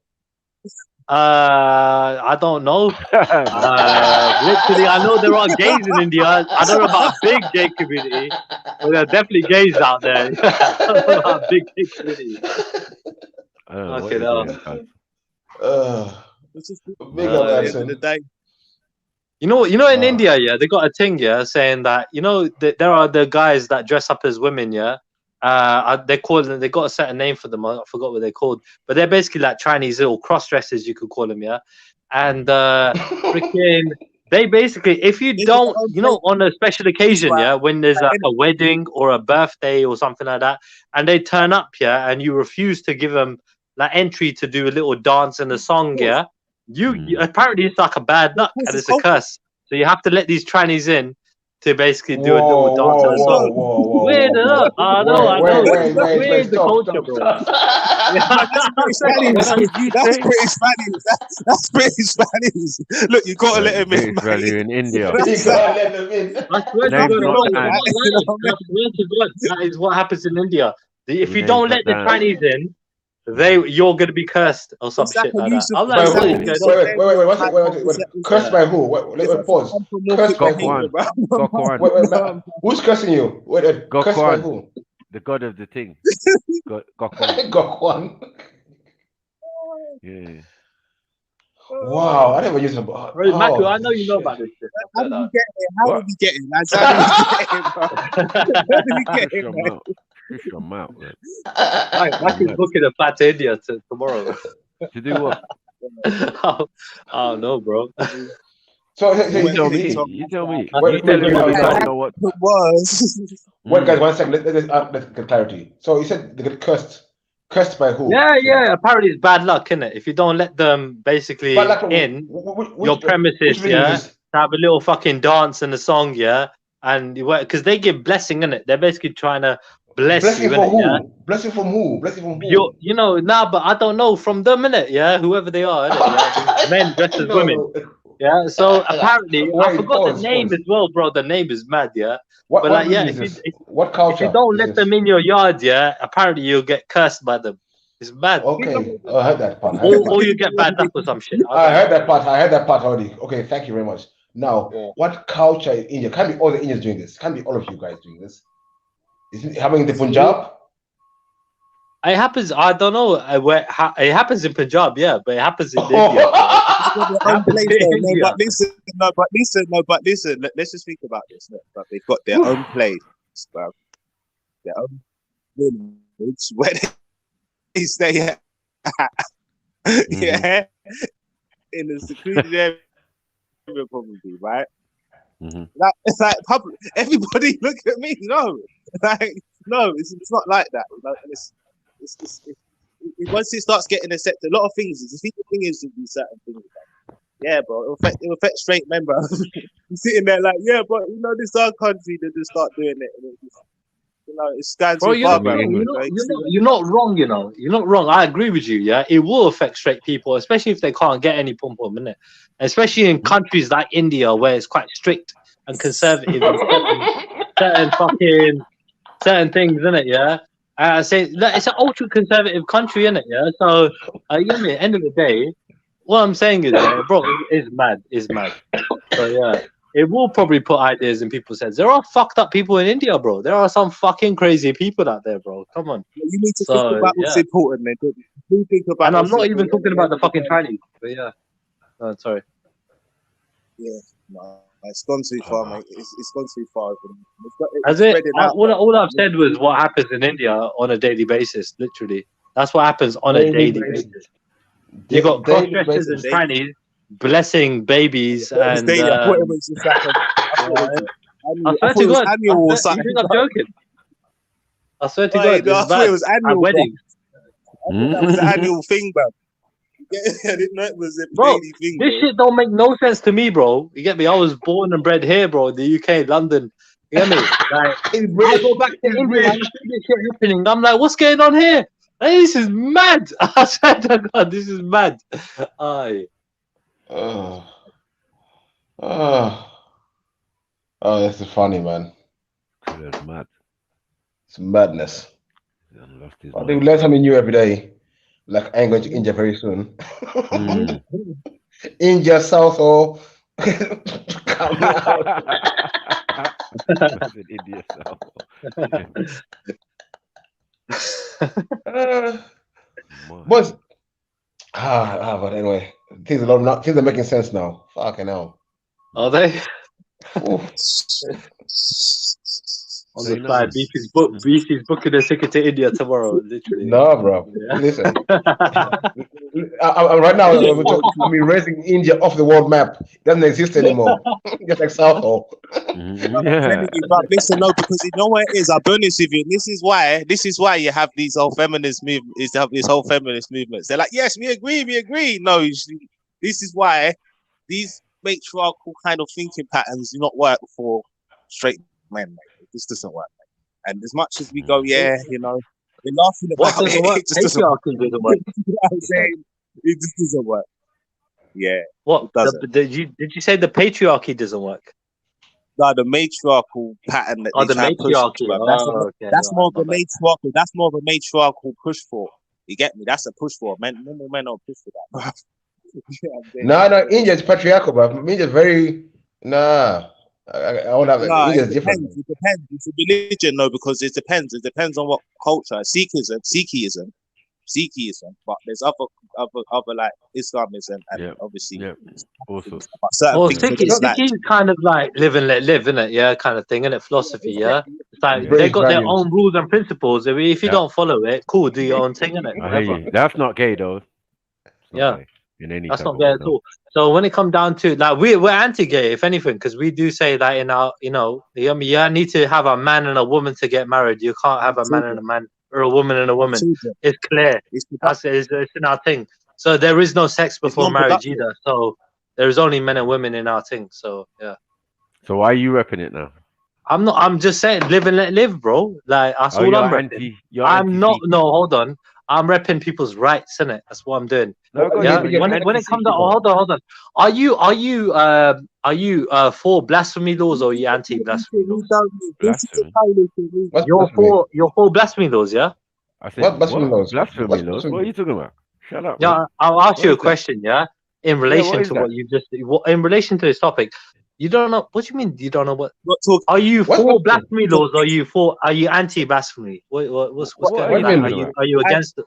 I don't know. Literally, I know there are gays in India. I don't know about a big gay community, but there are definitely gays out there. I don't know about a big gay community. Okay, no. Big up, Anderson. You know, in India, yeah, they got a thing, yeah, saying that there are the guys that dress up as women, yeah. They call them. They got a certain name for them. I forgot what they're called, but they're basically like Chinese little cross dressers, you could call them, yeah. And freaking, they basically, if you don't, you know, on a special occasion, yeah, when there's like a wedding or a birthday or something like that, and they turn up, yeah, and you refuse to give them like entry to do a little dance and a song, yeah, you apparently it's like a bad luck and it's a curse. So you have to let these Trannies in to basically do a little dance and a song. Weird enough. I know. Weird the culture, bro. That's British values. That's British values. Look, you gotta let him in. British value in India. You gotta let him in. I swear to God, that is what happens in India. If you don't let the Chinese in, you're gonna be cursed or some shit like that. I'm like, wait. Cursed by who? Wait, pause. Cursed by who? Who's cursing you? Cursed by who? The god of the thing. Gokwan. Gokwan. Yeah. Wow, I never used to. Matthew, I know you know about this shit. How did we get here? How did we get here, lads? How did we get here, bro? Fish them out, man. Matthew's booking a flight to India tomorrow. To do what? I don't know, bro. So you tell me. You tell me. You tell everybody I know what it was. Wait, guys, 1 second. Let's get clarity. So you said they get cursed. Cursed by who? Yeah. Apparently, it's bad luck, isn't it? If you don't let them basically in your premises, to have a little fucking dance and a song, yeah, and because they give blessing, innit? They're basically trying to bless blessing you, for innit? who? Yeah? Blessing from who? Blessing from who? You know, but I don't know from them, innit? Yeah, whoever they are, innit? Yeah? Men dressed as women. Yeah, so apparently, I forgot the name as well, bro. The name is mad, yeah. What culture? If you don't let them in your yard, yeah, apparently you'll get cursed by them. It's mad. Okay, I heard that part. Or you get bad luck or some shit. I heard that part. I heard that part already. Okay, thank you very much. Now, what culture in India? Can't be all the Indians doing this. Can't be all of you guys doing this. Is it happening in the Punjab? It happens. I don't know where it happens in Punjab, yeah, but it happens in India. But listen. Let's just think about this. But they've got their own place, bro. Their own village where they stay at. Yeah, in the secluded area, probably, right? Like, it's like public. Everybody look at me. No, it's not like that. You know? And it's once it starts getting accepted, a lot of things. The thing is to do certain things. Like, yeah, bro, it'll affect straight men, bro. You're sitting there like, yeah, but you know, this is our country. They just start doing it, and it just, you know, it stands too far, bro. You're not wrong, you know. You're not wrong. I agree with you. Yeah, it will affect straight people, especially if they can't get any pom pom, innit? Especially in countries like India, where it's quite strict and conservative and certain things, innit? Yeah. Say it's an ultra conservative country, innit? Yeah. So, you know, at the end of the day, what I'm saying is, bro, it's mad. So yeah, it will probably put ideas in people's heads. There are fucked up people in India, bro. There are some fucking crazy people out there, bro. Come on. You need to think about what's important, man. Do think about. And I'm not even talking about the fucking Chinese, but yeah. No, sorry. Yeah, no, it's gone too far, mate. It's gone too far. All I've said was what happens in India on a daily basis, literally. That's what happens on a daily basis. You got cross-dressers and Chinese blessing babies and. I swear to God, you think I'm joking? I swear to God, it was annual. Weddings. That was an annual thing, bro. I didn't know it was a daily thing. This shit don't make no sense to me, bro. You get me? I was born and bred here, bro, in the UK, London. You get me? Like, I go back to India and see this shit happening. I'm like, what's going on here? Hey, this is mad. I swear to God, this is mad. This is funny, man. It's mad. It's madness. They learn something new every day. Like, I ain't going to India very soon. India, South, or come out. India, South. But anyway, things are making sense now. Fucking hell. Are they? On the side, BC's booking a ticket to India tomorrow, literally. No, bro. Yeah. Listen. Right now, I mean, raising India off the world map. It doesn't exist anymore. Just like South Pole. But listen, no, because you know what it is. I'll be honest with you. This is why you have these whole feminist movements. This whole feminist movements. They're like, yes, we agree. No, this is why these matriarchal kind of thinking patterns do not work for straight men. Mate. This doesn't work. Mate. And as much as we go, yeah, you know, we're laughing about it. It just doesn't work. You know what I'm saying? It just doesn't work. Yeah. What? Did you say the patriarchy doesn't work? No, the matriarchal pattern that the matriarchy. That's more of a matriarchal. That's more of a matriarchal push for. You get me? That's a push for. Normal men don't push for that. No, India's patriarchal, but India's very I won't have it. India's different. It depends. It's a religion, no, because it depends. It depends on what culture. Sikhism, but there's other like Islamism and obviously also. Sikh kind of like live and let live, isn't it? Yeah, kind of thing, isn't it? Philosophy, yeah. It's like they got their own rules and principles. If you don't follow it, cool, do your own thing, innit? I hear you. That's not gay though. Yeah. In any that's not gay at all. So when it comes down to like we're anti-gay, if anything, because we do say that in our, you need to have a man and a woman to get married. You can't have a man and a man or a woman and a woman. It's clear. It's in our thing. So there is no sex before marriage either. So there is only men and women in our thing. So yeah. So why are you repping it now? I'm not. I'm just saying, live and let live, bro. Like that's all I'm repping. I'm not. No, hold on. I'm repping people's rights, innit? That's what I'm doing. No, yeah? When it comes to hold on. Are you for blasphemy laws or are you anti-blasphemy laws? You're for blasphemy laws, yeah? I said, what blasphemy laws? Blasphemy laws? What are you talking about? Shut up. Yeah, I'll ask you a question, yeah? In relation to what you just in relation to this topic. You don't know what do you mean? You don't know what? Are you for blasphemy laws? Or are you anti-blasphemy? What's going on? Are you against it?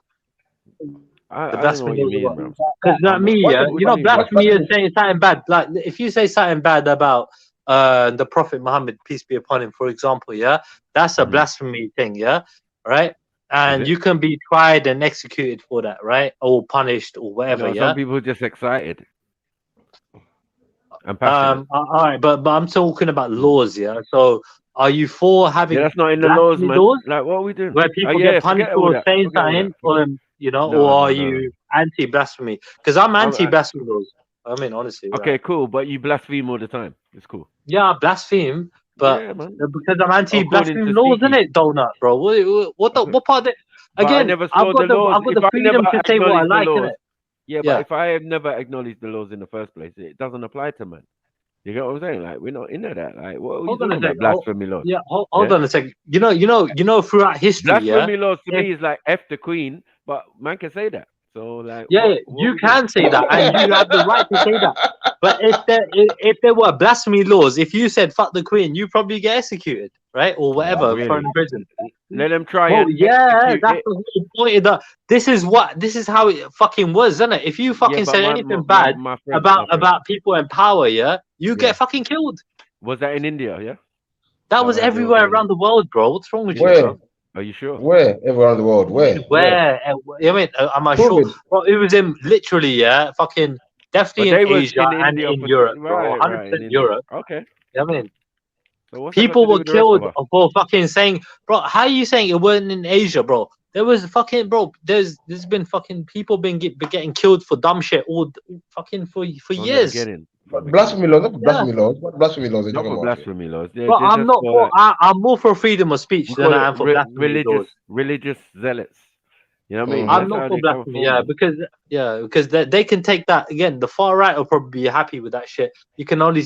The blasphemy laws? Because not me, yeah. You know, blasphemy is saying something bad. Like if you say something bad about the Prophet Muhammad, peace be upon him, for example, yeah, that's a blasphemy thing, yeah, right? And you can be tried and executed for that, right? Or punished or whatever. No, yeah. Some people are just excited. I'm passionate. All right, but I'm talking about laws, yeah. So, are you for having? Yeah, that's not in the laws, man. Like, what are we doing? Where people get punished for saying something, or or are you anti-blasphemy? Because I'm anti-blasphemy laws. I mean, honestly. Okay, cool. But you blaspheme all the time. It's cool. Yeah, I blaspheme, but because I'm anti-blasphemy laws, isn't it, donut, bro? What part of it? Again, I've got the freedom to say what I like, innit? Yeah, but if I have never acknowledged the laws in the first place, it doesn't apply to man. You get what I'm saying? Like, we're not into that. Like, what are you talking about? Blasphemy laws. Yeah, hold on a second. You know, throughout history, blasphemy laws to me is like F the Queen, but man can say that. So, like, you can say that, and you have the right to say that. But if there were blasphemy laws, if you said "fuck the Queen," you probably get executed, right, or whatever, thrown in prison. Let them try. That's the whole point. This is how it fucking was, isn't it? If you fucking say anything bad about people in power, you get fucking killed. Was that in India? Yeah, that was everywhere around the world, bro. What's wrong with you, bro? Are you sure? Where? Everywhere around the world. Where? I mean, am I sure? Well, it was in literally, fucking definitely in Asia and in Europe, bro. 100% Europe. Okay. I mean, people were killed for fucking saying, bro. How are you saying it wasn't in Asia, bro? There was fucking, bro. There's been fucking people getting killed for dumb shit all fucking for years. Blasphemy laws, not blasphemy laws. What blasphemy laws are you talking about? Blasphemy laws. But I'm not for. I'm more for freedom of speech than I am for blasphemy laws. Religious zealots. You know what I mean? I'm not for blasphemy. Because they can take that again. The far right will probably be happy with that shit. You can only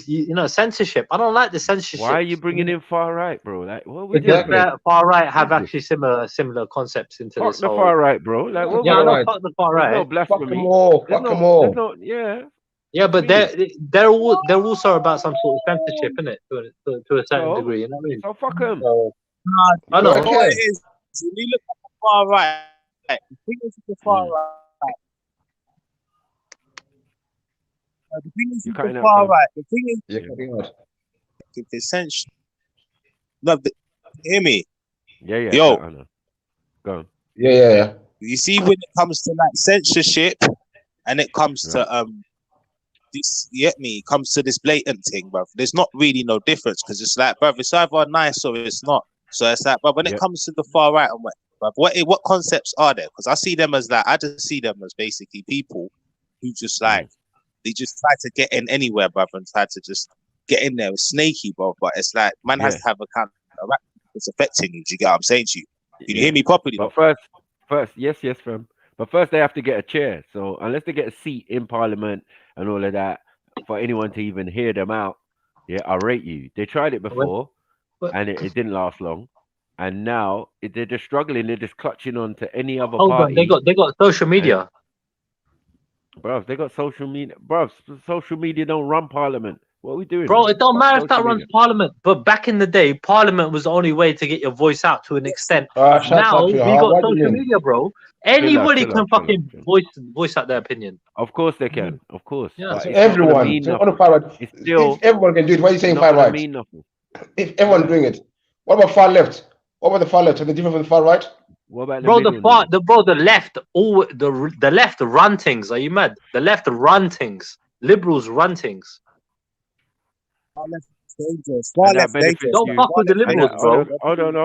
censorship. I don't like the censorship. Why are you bringing in far right, bro? Like, what we doing? Far right have actually similar concepts into this. Fuck the far right, bro. Like, what fuck the far right. No blasphemy. Fuck them all. Yeah, but they're also about some sort of censorship, isn't it? To a certain degree, you know what I mean? So fuck them. I know. What it is, when you look at the far right, the thing is with the far right. The thing is with the far right. The thing is, essentially. No, Hear me? Yeah, yeah. Yo. I know. Go on. Yeah. You see, when it comes to like censorship, and it comes to this, you get me? It comes to this blatant thing, bro. There's not really no difference because it's like, bro, it's either nice or it's not. So it's like, but when it comes to the far right and what concepts are there? Because I see them as like, I just see them as basically people who just like they just try to get in anywhere, brother, and try to just get in there. It's snaky, bro. But it's like man has to have a kind of it's affecting you. Do you get what I'm saying to you? Can you hear me properly? But first, yes, fam. But first they have to get a chair. So unless they get a seat in Parliament and all of that, for anyone to even hear them out, I rate you. They tried it before, and it didn't last long. And now they're just struggling. They're just clutching on to any other party. On, they got social media. Bruv, they got social media. Bruv, social media don't run Parliament. What are we doing? Bro, man? it don't Fuck matter if social that runs media. Parliament. But back in the day, Parliament was the only way to get your voice out to an extent. Shut Now up, we you got what do you social mean? media, bro. Anybody chill can out. fucking voice out their opinion. Of course they can. Of course. Yeah. But So it's not gonna everyone, mean so nothing. on the far right, It's still if everyone can do it, why are you saying not far gonna right? mean nothing. If everyone doing it, what about far left? What about the far left? Are they different from the far right? What about Bro, the middle? the left, the left run things. Are you mad? The left run things. Liberals run things. Dangerous. And Far that left benefits dangerous. Don't you. fuck with the And liberals, that,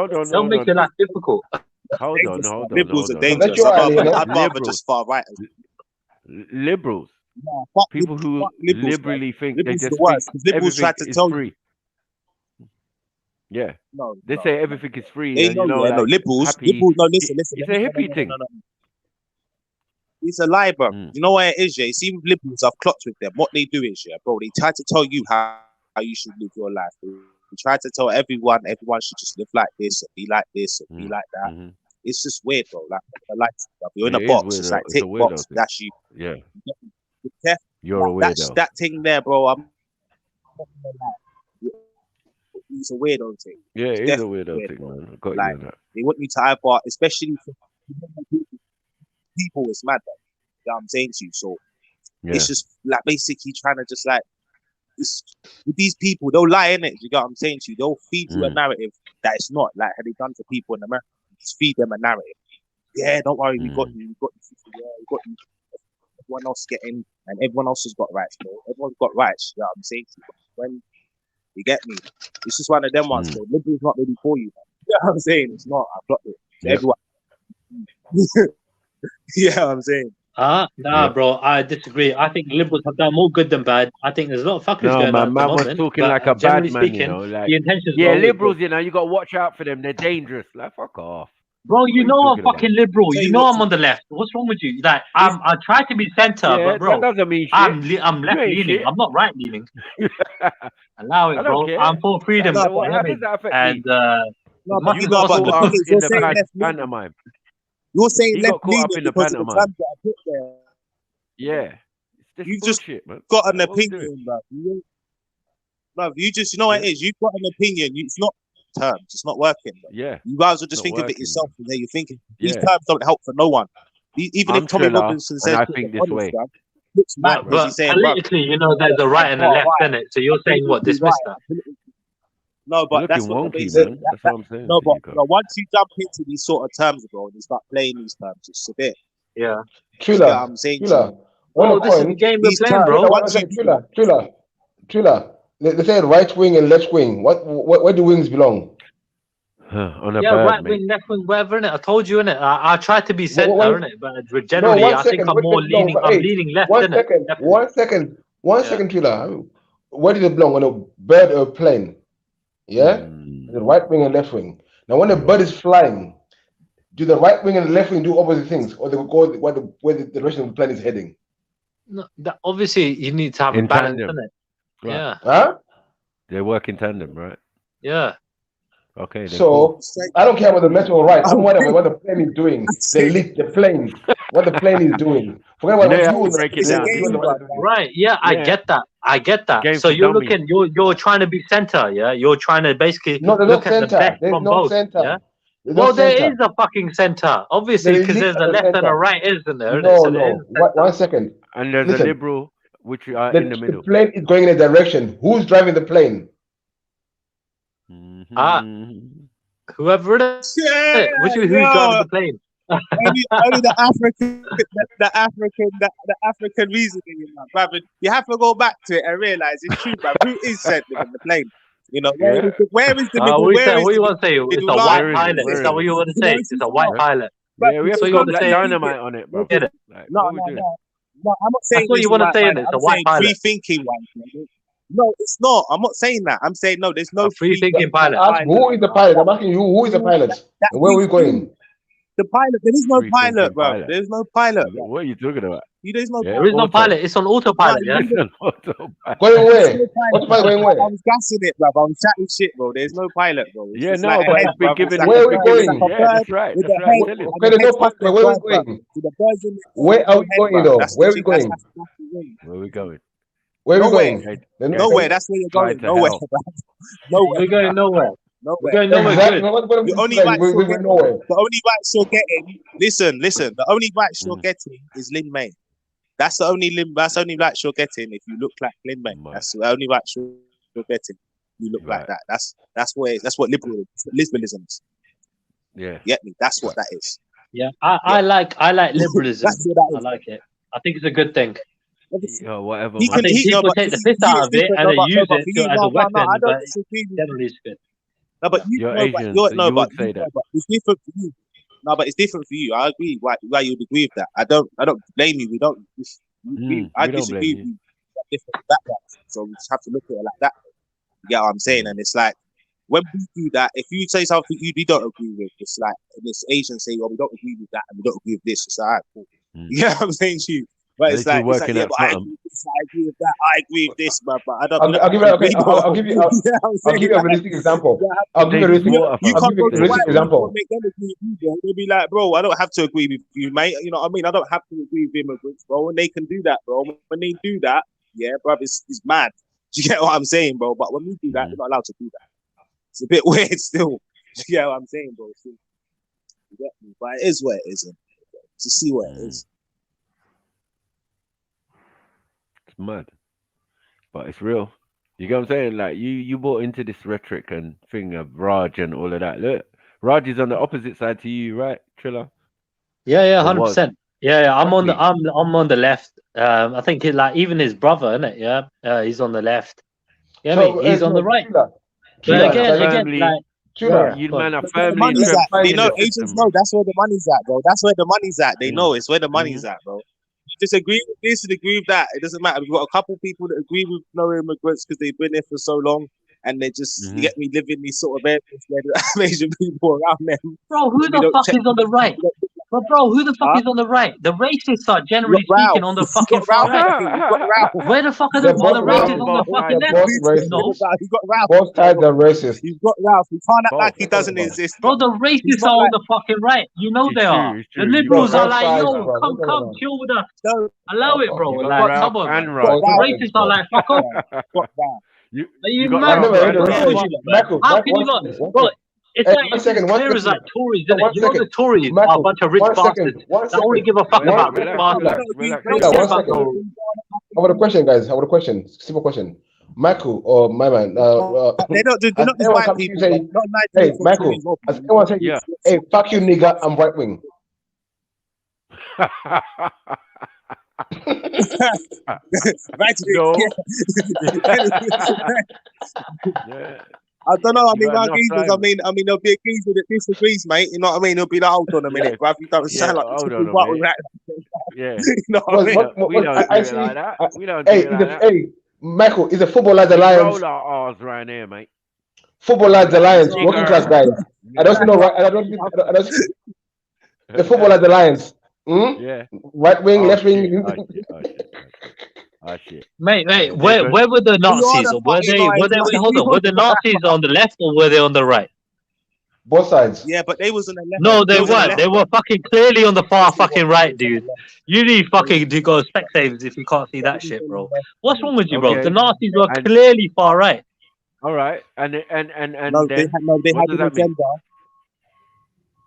bro. Don't make your life difficult. Hold on. Liberals are That's dangerous. your alley, you know? I'd rather Liberals. just far right. Liberals. Nah, fuck People who fuck liberals, liberally think liberals they are just the worst, think 'cause liberals everything try to is tell you. free. Yeah. No, They no, say no. everything is free, They and know, no, liberals, happy. no, listen, It's a hippie thing. no. It's a lie, bro. You know what it is, yeah? You see, with liberals, I've clocked with them. What they do is, yeah, bro, they try to tell you how you should live your life. They try to tell everyone should just live like this, and be like this, and be like that. It's just weird, bro. Like, you're in a It is box. weird, It's like it's a tick weirdo box. thing. That's you. Yeah. You're a weirdo. That thing there, bro. It's a weirdo thing. Yeah, It's it is a definitely weirdo weird, thing, bro. man. I got Like, you on that. they want you to either, especially for people, it's mad, bro. You know what I'm saying to you? So it's just like basically trying to just like with these people, they'll lie in it. You know what I'm saying to you? They'll feed you a narrative that it's not like how they done to people in America. Just feed them a narrative. Yeah, don't worry, we got you. We got you. Yeah, we got you. Everyone else getting, and everyone else has got rights, bro. Everyone's got rights. You know what I'm saying to you? When you get me, it's just one of them ones. So liberals not really for you. Man. You know what I'm saying? It's not. I've got it. Everyone. Yeah, what I'm saying. Nah, bro, I disagree. I think liberals have done more good than bad. I think there's a lot of fuckeries No, going on man at the was moment. talking but like a generally bad man, speaking, like the intentions yeah, were always liberals, good. you got to watch out for them. They're dangerous. Like, fuck off. Bro, you What are you know I'm talking about? fucking liberal. You know I'm on the left. What's wrong with you? Like, I try to be center, Yeah, but bro, that doesn't mean shit. I'm You left ain't leaning. shit. I'm not right leaning. Allow I it, don't bro. care. I'm for freedom. How yeah, does that affect and me? No, as but much you as know, but possible. the thing is, in you're the saying left leaning. pantomime. You're saying He left got caught up leaning in the because of the pantomime. terms that I put there. Yeah. It's You just just bullshit, man. got an Like, what we doing? opinion, bro. You just, you know what it is? You've got an opinion. It's not terms. It's not working. Bro. Yeah. You guys will just Not think of it working, yourself, and then you're thinking these Yeah. terms don't help for no one. Even I'm if Tommy Triller, Robinson and says I it's think this honest, way. bro, looks mad because But he's saying, bro, politically, you know, there's a right and a left in it. So you're saying what? Dismiss that. No, You're but looking that's what the wonky, basic. man. That's what I'm saying. No, to but you, guys. once you jump into these sort of terms, bro, and you start playing these terms, it's a bit. Yeah. Triller, I'm saying to Triller. you, One Bro, this is the point. game we're these playing, terms. bro. Once you, Triller. They say right wing and left wing. Where do wings belong? On a Yeah, bird, right mate. wing, left wing, whatever, innit? I told you, innit? I try to be center, What- innit? But No, generally, 1 I think second. I'm Where do more they belong? leaning. I'm leaning left, 1 innit? second. Definitely. 1 second. 1 Yeah. second, Triller. Where do they belong? On a bird or a plane? Yeah? The right wing and left wing. Now, when the bird is flying, do the right wing and the left wing do opposite things, or they go where the direction of the plane is heading? No, obviously, you need to have a In balance, tandem. innit? Right. Yeah. Huh? They work in tandem, right? Yeah. Okay, then So cool. I don't care about the left or right. I'm worried about what the plane is doing. The plane, what the plane is doing. Forget You about know, what you have you to break it you- down. you- you- Right. Yeah, I Yeah. get that. I get that. Game So for you're dummies. looking, you're trying to be center, yeah? You're trying to basically No, there's look no at the center. best There's from no both, center. yeah? There's no Well, there center. is a fucking center, obviously, There because is there's a a left and a center. right, isn't there? No, So there is no. a center. 1 second. And there's Listen. a liberal, which are The in the middle. plane is going in a direction. Who's driving the plane? Ah, Whoever it is. Who's driving the plane? only the African reasoning, you know, brother. You have to go back to it and realize it's true, bruv. Who is sent in the plane? You know, where is the middle? What do you want to say? It's a white pilot. Is that what you want to say? It's a white pilot. Yeah, we have So to you go want to black say dynamite on it, bro. Get it? Like, No, what we doing? no, I'm not saying That's what you want to say. It's a white pilot. Free thinking one. No, it's not. I'm not saying that. I'm saying no. There's no free thinking pilot. Who is the pilot? I'm asking you. Who is the pilot? And where are we going? The pilot. There is no Free pilot, thinking bro. pilot. There is no pilot. Bro. What are you talking about? There's no. There is no pilot. It's on autopilot. Yeah. Going where? What's the pilot going where? I was gassing it, bro. I was chatting shit, bro. There's no pilot, bro. It's Yeah, just no, like but a head, it's been bro. given. Where are we going? Yeah, that's right. That's right. Okay, there's no pilot. Where are we going? Where are we going though? Where are we going? Where are we going? Where are we going? Nowhere. That's where you're going. Nowhere, bro. Nowhere. We're going nowhere. Nowhere. We're going nowhere. Exactly. Good. The only rights you're getting. Listen. The only rights you're getting is Lin May. That's the only rights you're getting if you look like Lin May. That's the only rights you're getting. You look like that. That's what liberalism is. Yeah. Get me? That's what that is. Yeah. I like liberalism. That's what that is. I like it. I think it's a good thing. Yeah, whatever. I think people take the piss out of it and they use it as a weapon, but generally it's good. No, but you're Asian, so you would say that. But it's different for you. No, but it's different for you. I agree. Why you'd agree with that? I don't blame you. We don't. I disagree with you. Different backgrounds, so we just have to look at it like that. You get what I'm saying? And it's like when we do that, if you say something you don't agree with, it's like this Asians say, "Well, we don't agree with that, and we don't agree with this." It's like, all right, cool. You know what I'm saying to you? But it's like, yeah, but I agree with that. I agree with this, but I don't. I'll give you a realistic example. I'll give you a realistic example. They'll be like, bro, I don't have to agree with you, mate. You know what I mean? I don't have to agree with immigrants, bro. And they can do that, bro. When they do that, yeah, bro, it's mad. Do you get what I'm saying, bro? But when we do that, we're not allowed to do that. It's a bit weird still. Do you get what I'm saying, bro? You get me? But it is what it is. To see what it is. Mad, but it's real. You get what I'm saying? Like you bought into this rhetoric and thing of Raj and all of that. Look, Raj is on the opposite side to you, right, Trilla? Yeah, 100%. Yeah, I'm on the left. I think like even his brother, isn't it? Yeah, he's on the left. Yeah, so, he's on the right. But again, like. You man are firmly you know, Asians know that's where the money's at, bro. That's where the money's at. They know it's where the money's at, bro. Disagree with this and agree with that. It doesn't matter. We've got a couple people that agree with no immigrants because they've been there for so long and they just get me living these sort of areas where the Asian people around them. Bro, who the fuck is on the right? But bro, who the fuck is on the right? The racists are generally speaking on the fucking far right. Where the fuck are the racists on the fucking left? No, you've got Ralph. Both sides are racist. You've got Ralph. You can't act like he doesn't exist. Bro, the racists are on the fucking right. You know they are. The liberals are like, yo, come, chill with us. Allow it, bro. Like, come on. The racists are like, fuck off. You mad, bro? How can you not, bro? It's like clear as like Tories, isn't it? You know the Tories are a bunch of rich bastards that only give a fuck about rich bastards. I have a question, guys. I have a question. Simple question. Michael or my man. They're not white people. Hey, Michael. As everyone say, hey, fuck you, nigga. I'm right wing. Right. I don't know. I mean, I mean, there'll be agrees with it, disagrees, mate. You know what I mean? It'll be like, hold on a minute, bruv. You don't sound like yeah. You know what I mean? We don't do it like that. We don't do it like that. Hey, Michael, is a Football Lads Alliance. Roll our R's right here, mate. Football Lads Alliance, working class guys. I don't know. I don't. The Football Lads Alliance. Yeah. Right wing, left wing. Oh shit. Mate, where were the Nazis? Were the Nazis on the left or were they on the right? Both sides. Yeah, but they was on the left. No, they weren't. They were fucking clearly on the far fucking right, dude. You need fucking to go Specsavers if you can't see that shit, bro. What's wrong with you, bro? The Nazis were clearly far right. All right, and no, they had an agenda.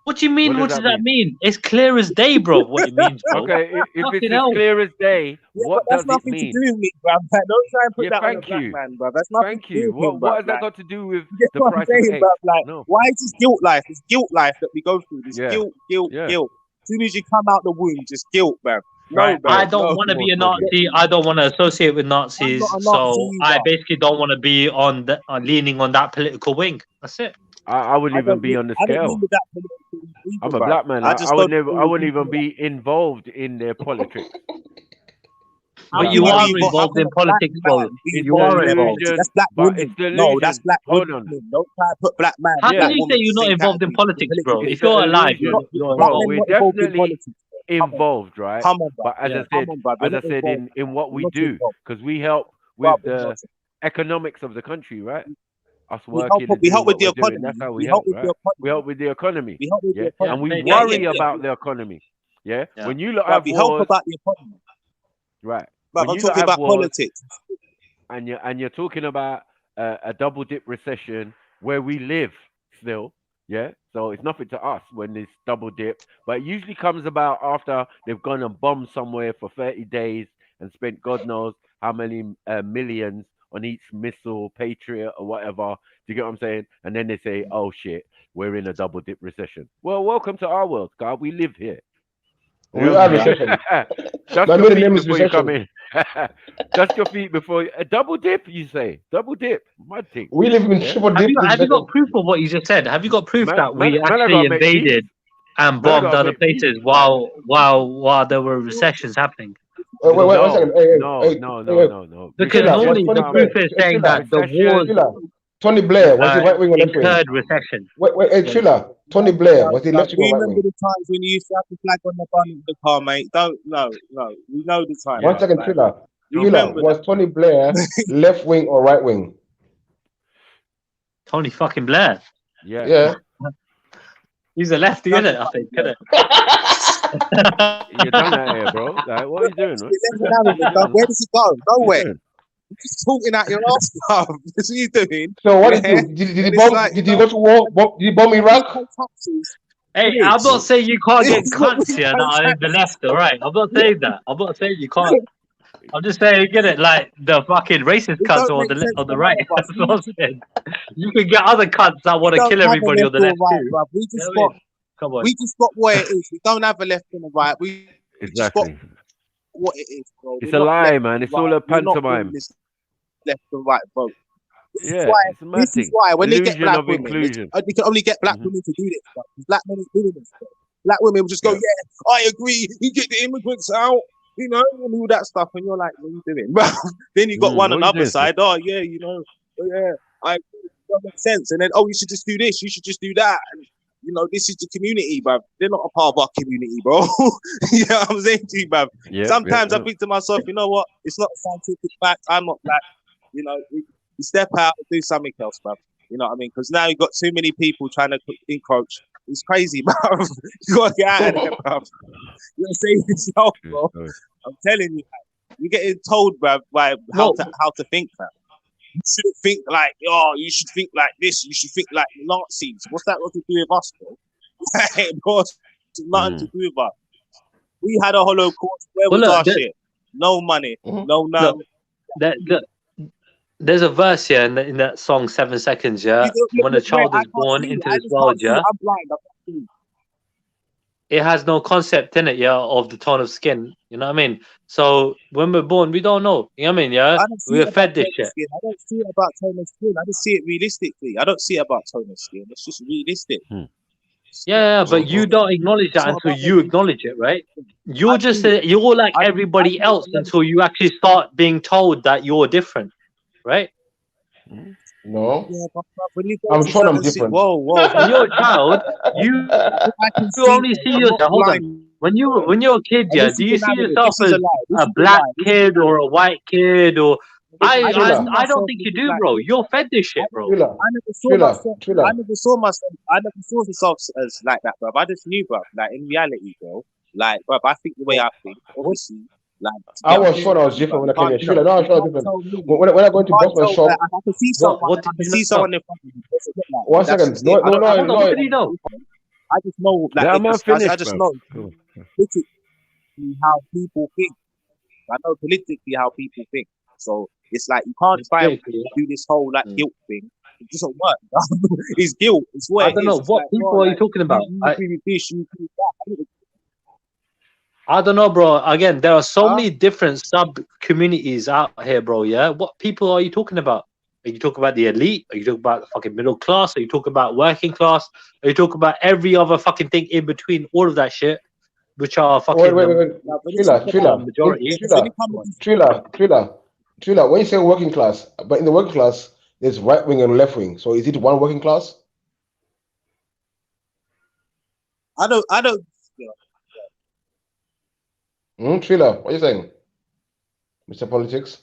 What do you mean? What What does does that that mean? It's clear as day, bro. What it means, bro. Okay, if it's Fucking as hell. clear as day, Yeah, what but that's does it nothing to mean? do with me, bruv. Like, don't try and put Yeah, that on a thank black you. man, bruv. That's nothing Thank to do you. with him, What bruv. has that Like, got to do with you get the what I'm price of saying, eggs? bruv? Like, No. why is this guilt life? It's guilt life that we go through. This Yeah. guilt, guilt, Yeah. guilt. As soon as you come out the womb, just guilt, bruv. No, Right. I bruv. don't No. want to More be a slowly. Nazi. I don't want to associate with I'm Nazis. not a Nazi So I either. basically don't want to be on the leaning on that political wing. That's it. I wouldn't even be on the I don't scale. mean with that political either, I'm a bruv. black man. I I just would don't never. I agree wouldn't with even be involved in their politics. But How you can are be involved? How involved can in a black politics, bro. man be It's You involved are in their involved. politics? delusion, That's black but it's women. No, that's delusion. black Hold on. women. Don't try to put black man, How Yeah. can black you women say in the you're not same involved in category. politics, bro? It's If the you're alive, illusion, you're Black bro. men involved. We're not involved in definitely politics. Come on, involved, right? come on, bruv. But as Yeah. I Come said, on, bruv. You're as I not said involved. in what You're we not do, involved. because we help Bruv, with you're the not. economics of the country, right? Us We help. working and We doing help with what the we're doing. economy. That's how we We help help, with the right? We economy. help with the economy. We help with the Yeah, Yeah, and we economy. yeah, worry yeah. about the economy. Yeah, Yeah. when you lot Bruv, have we help wars, about the economy. right? Bruv, When I'm you lot talking have about wars, politics. and you're talking about a double dip recession where we live still, yeah. So it's nothing to us when this double dip, but it usually comes about after they've gone and bombed somewhere for 30 days and spent God knows how many millions on each missile, Patriot or whatever. Do you get what I'm saying? And then they say, "Oh shit, we're in a double dip recession." Well, welcome to our world, God. We live here. You We know are what I mean? recession. Dust My your middle feet name is before you come recession. in. Dust your feet before a double dip. You say double dip, mud thing. We live in Yeah, triple Have dip you recession. got proof of what you just said? Have you got proof man, that we man, I actually gotta make beats. invaded and Man, I bombed gotta other make beats. places while there were recessions happening? Wait, one No, second. Hey, no, hey, no, hey, no, hey. no, no. Because Trilla, was normally Tony the Blair? proof is saying Trilla, that the wars Recession. Trilla. Tony Blair, was he right wing or left wing? incurred recession. Wait, hey, Yeah. Trilla. Tony Blair, was he Like, left wing we or right remember wing? the times when you used to have the flag on the front of the car, mate. Don't no. We know the time, One bruv. second, Like, Trilla. we Trilla, remember was that. Tony Blair left wing or right wing? Tony fucking Blair. Yeah. Yeah. He's a lefty, isn't it? I think, isn't it? You done that here, bro. Like, what are you doing, man? Where does it go? What are Nowhere. you doing? You're just talking out your ass, bruv. That's what you're doing. So what did Yeah. you do? Did he And bomb? it's like, Did he go to war? Did he bomb Iraq? Hey, I'm not saying you can't get It's what cunts we here that don't are in the left, all right? I'm not saying that. I'm not saying you can't. I'm just saying, get it, like the fucking racist It cunts don't on make the sense on the to right. none of us. That's what I'm saying. You can get other cunts that want We to don't kill have a everybody on left the or left right, too. bruv. We You just know what I got mean? Come on. we just got where it is. We don't have a left and a right. We just got Exactly. what it is, bro. It's We're a not lie, left man. and It's all right. a We're not doing pantomime. this left and right vote. This is Yeah, why. it's a mad This is thing. why when they get Illusion black of women, inclusion. they can only get black women to do this stuff. Black men is doing this stuff. Black women will just go, Yeah. yeah, I agree. You get the immigrants out, you know, and all that stuff. And you're like, what are you doing? Then you got one What on are the you other doing, sir? side. Oh yeah, you know, oh, yeah, I agree. That makes sense. And then you should just do this. You should just do that. And, you know, this is the community, bruv. They're not a part of our community, bro. You know what I'm saying to you, bruv? Yeah, Sometimes yeah, I think to myself, you know what? It's not a scientific fact. I'm not black. You know, we step out and do something else, bruv. You know what I mean? Because now you've got too many people trying to encroach. It's crazy, bruv. You gotta get out of there, bruv. You gotta save yourself, bro. I'm telling you, you're getting told, bruv, by how to think, bruv. You shouldn't think like, oh, you should think like this. You should think like the Nazis. What's that got to do with us, bro? Bro, it's nothing to do with us. We had a Holocaust. Where was our shit? No money, no none. There's a verse here in that song 7 Seconds, yeah. When a child is born into this world, yeah, I'm blind. I can't see. it has no concept in it, yeah, of the tone of skin. You know what I mean? So when we're born, we don't know. You know what I mean? Yeah, we're fed this shit. I don't see it about tone of skin. I just see it realistically. I don't see it about tone of skin. It's just realistic. Yeah, but you don't acknowledge that until you acknowledge it, right? You're just you're like everybody else until you actually start being told that you're different, right? No. Yeah, I'm sure I'm different. Whoa. When you're a child, you only see yourself. Hold on. When you're a kid, yeah, do you see yourself as a black kid or a white kid or? I don't think you do, bro. You're fed this shit, bro. I never saw myself as like that, bro. I just knew, bro. Like in reality, bro. Like, bro, I think the way I think, obviously, like. I was sure I was different when I came here. Trilla, no, I was sure I was different. When I go into Bosman shop, I can see someone. I can see someone in front of me. One second. No. What did he know? I just know, like, Yeah, it I'm just, I unfinished, just bro. know Go on. politically how people think. I know politically how people think. So it's like you can't try and do this whole like guilt thing. It doesn't work. It's guilt. It's what I it don't is. know It's what like, people bro, are you like talking about. you agree with this, you agree with that. I don't know, bro. Again, there are so many different sub communities out here, bro. Yeah, what people are you talking about? Are you talking about the elite? Are you talking about the fucking middle class? Are you talking about working class? Are you talking about every other fucking thing in between all of that shit, which are fucking Wait. majority? Trilla. When you say working class, but in the working class, there's right wing and left wing. So is it one working class? I don't. Trilla, what are you saying, Mr. Politics?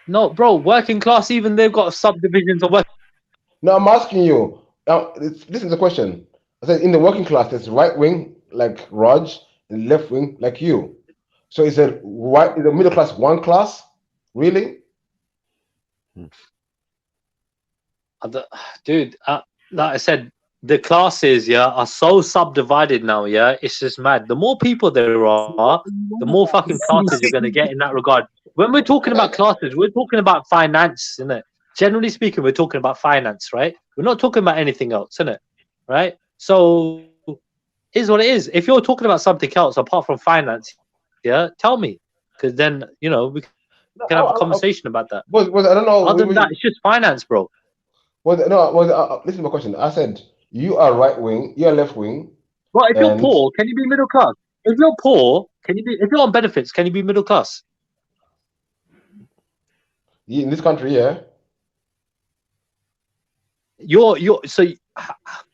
No, bro. Working class, even they've got subdivisions of work. No, I'm asking you. Listen to the question. I said in the working class, there's right wing like Raj and left wing like you. So is it right? Is the middle class one class? Really? Dude, like I said, the classes, yeah, are so subdivided now, yeah. It's just mad. The more people there are, the more fucking classes you're gonna get in that regard. When we're talking about classes, we're talking about finance, isn't it? Generally speaking, we're talking about finance, right? We're not talking about anything else, isn't it? Right? So, is what it is. If you're talking about something else apart from finance, yeah, tell me, because then we can have a conversation about that. I don't know. Other than that, it's just finance, bro. Listen to my question. I said you are right wing, you are left wing. Well, if you're poor, can you be middle class? If you're poor, can you be? If you're on benefits, can you be middle class? In this country, yeah. So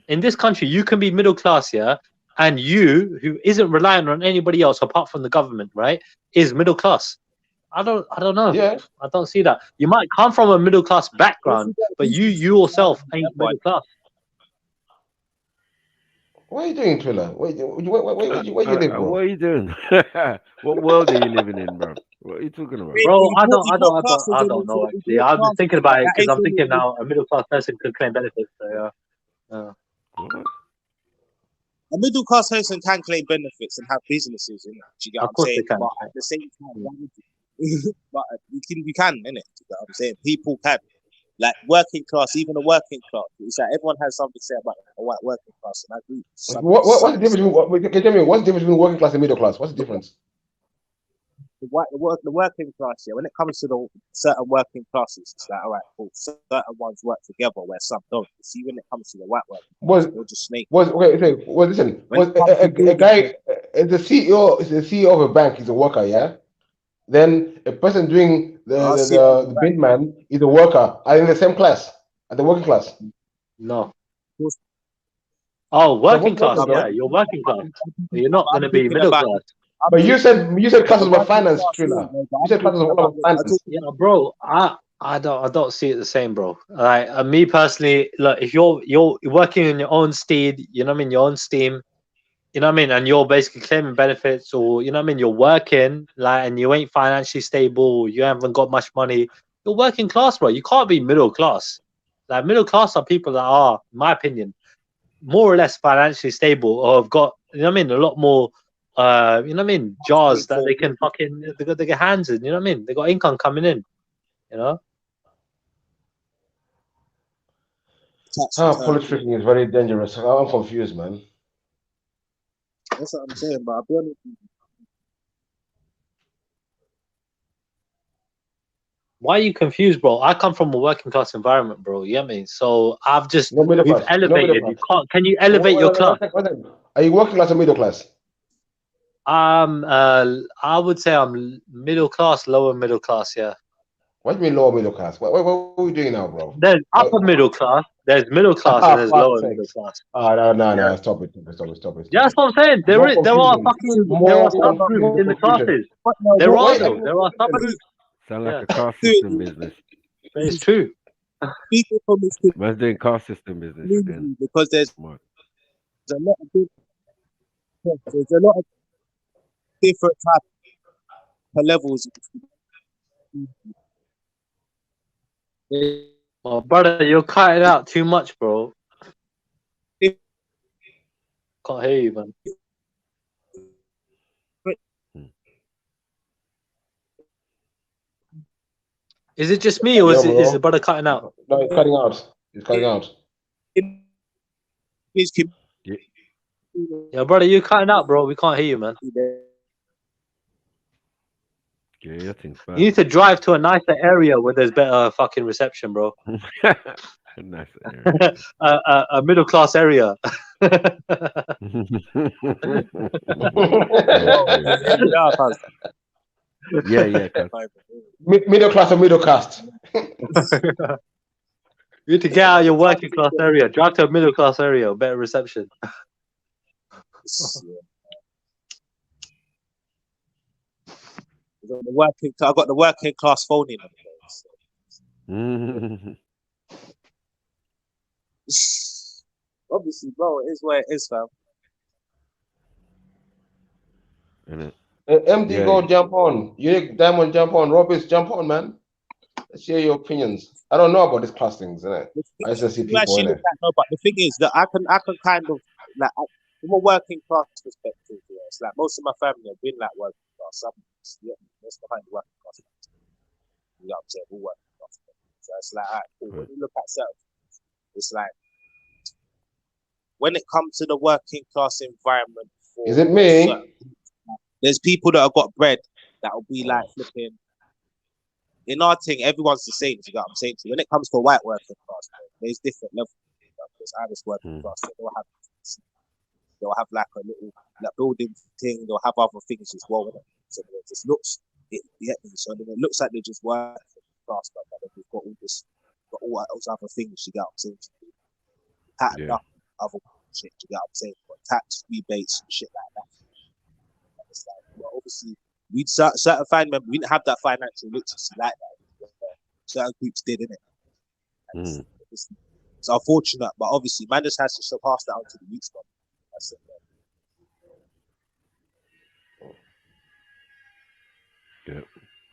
in this country, you can be middle class, yeah, and you who isn't reliant on anybody else apart from the government, right, is middle class. I don't know. Yeah. I don't see that. You might come from a middle class background, but you yourself ain't middle class. What are you doing, Trilla? Where you live, bro? What are you doing? What world are you living in, bro? What are you talking about? Bro, I don't know actually. I'm just thinking about it because I'm thinking now a middle class person could claim benefits. So yeah. A middle class person can claim benefits and have businesses, innit? Do you get what I'm saying? Can. But at the same time, but we can, innit? Do you get what I'm saying? People can. Like working class, even a working class. It's like everyone has something to say about a white working class, and I agree. What's the difference between? Can you tell me what's the difference between working class and middle class? What's the difference? The working class, yeah. When it comes to the certain working classes, it's like, all right, cool. Certain ones work together, where some don't. See, when it comes to the white working, they're just snake. Listen. A guy, the CEO of a bank is a worker, yeah. Then a person doing the bin man is a worker. Are in the same class? At the working class? No. Oh, working class. Yeah, you're working class. You're not going to be middle class. But you said classes about finance, Trilla. You said classes about finance. Yeah, bro. I don't see it the same, bro. Like me personally, look, if you're working in your own steed, you know what I mean, your own steam, you know what I mean, and you're basically claiming benefits, or you know what I mean, you're working like and you ain't financially stable, you haven't got much money, you're working class, bro. You can't be middle class. Like middle class are people that are, in my opinion, more or less financially stable or have got, you know what I mean, a lot more you know what I mean, jars that they can fucking they get hands in, you know what I mean? They got income coming in, you know? Politicking is very dangerous. I'm confused, man. That's what I'm saying, but I'll be honest with you. Why are you confused, bro? I come from a working class environment, bro. You know what I mean? So I've just we've elevated. You can't. Can you elevate your class? Are you working class or middle class? I would say I'm middle class, lower middle class. Yeah. What do you mean lower middle class? What are we doing now, bro? There's upper middle class. There's middle class, and there's lower middle class. Oh no! Stop it! Yeah, that's what I'm saying. There are subgroups in the classes. There are subgroups. Sound like a caste system business. It's true. Man's doing caste system business again. Because there's a lot of different types of levels. Oh, brother, you're cutting out too much, bro. Can't hear you, man. Is it just me, or Yo, is the bro. brother cutting out? No, it's cutting out. It's cutting out. Yeah, brother, you cutting out, bro. We can't hear you, man. Yeah, I think You need to drive to a nicer area where there's better fucking reception, bro. A nice area. a middle class area. Yeah. Middle class or middle caste. You need to get out of your working class area. Drive to a middle class area, better reception. I got the working class phone in. Obviously, bro, it is where it is, fam. MD, go jump on. Unique Diamond, jump on. Robis, jump on, man. Let's hear your opinions. I don't know about these class things, innit? I just see people in it. No, but the thing is that I can kind of like from a working class perspective, yeah, it's like most of my family have been like working class. Most of my working class. You know what I'm saying? All working class. So it's like, all right, cool. When you look at self, it's like when it comes to the working class environment. Is it me? There's people that have got bread that will be like flipping. In our thing, everyone's the same. You got what I'm saying? When it comes to white working class, there's different levels. There's Irish working class. They'll have like a little like building thing. They'll have other things as well. So it just looks, so then it looks like they just work class, but then we've got all this, got all those other things. You got what I'm saying? Patterned up other shit. You got what I'm saying? Got tax rebates and shit like that. And it's like, well, obviously. We'd certain family members, we didn't have that financial literacy like that. Certain groups did, innit? It's unfortunate, but obviously, man just has to surpass that onto the youth. That's it. Yeah,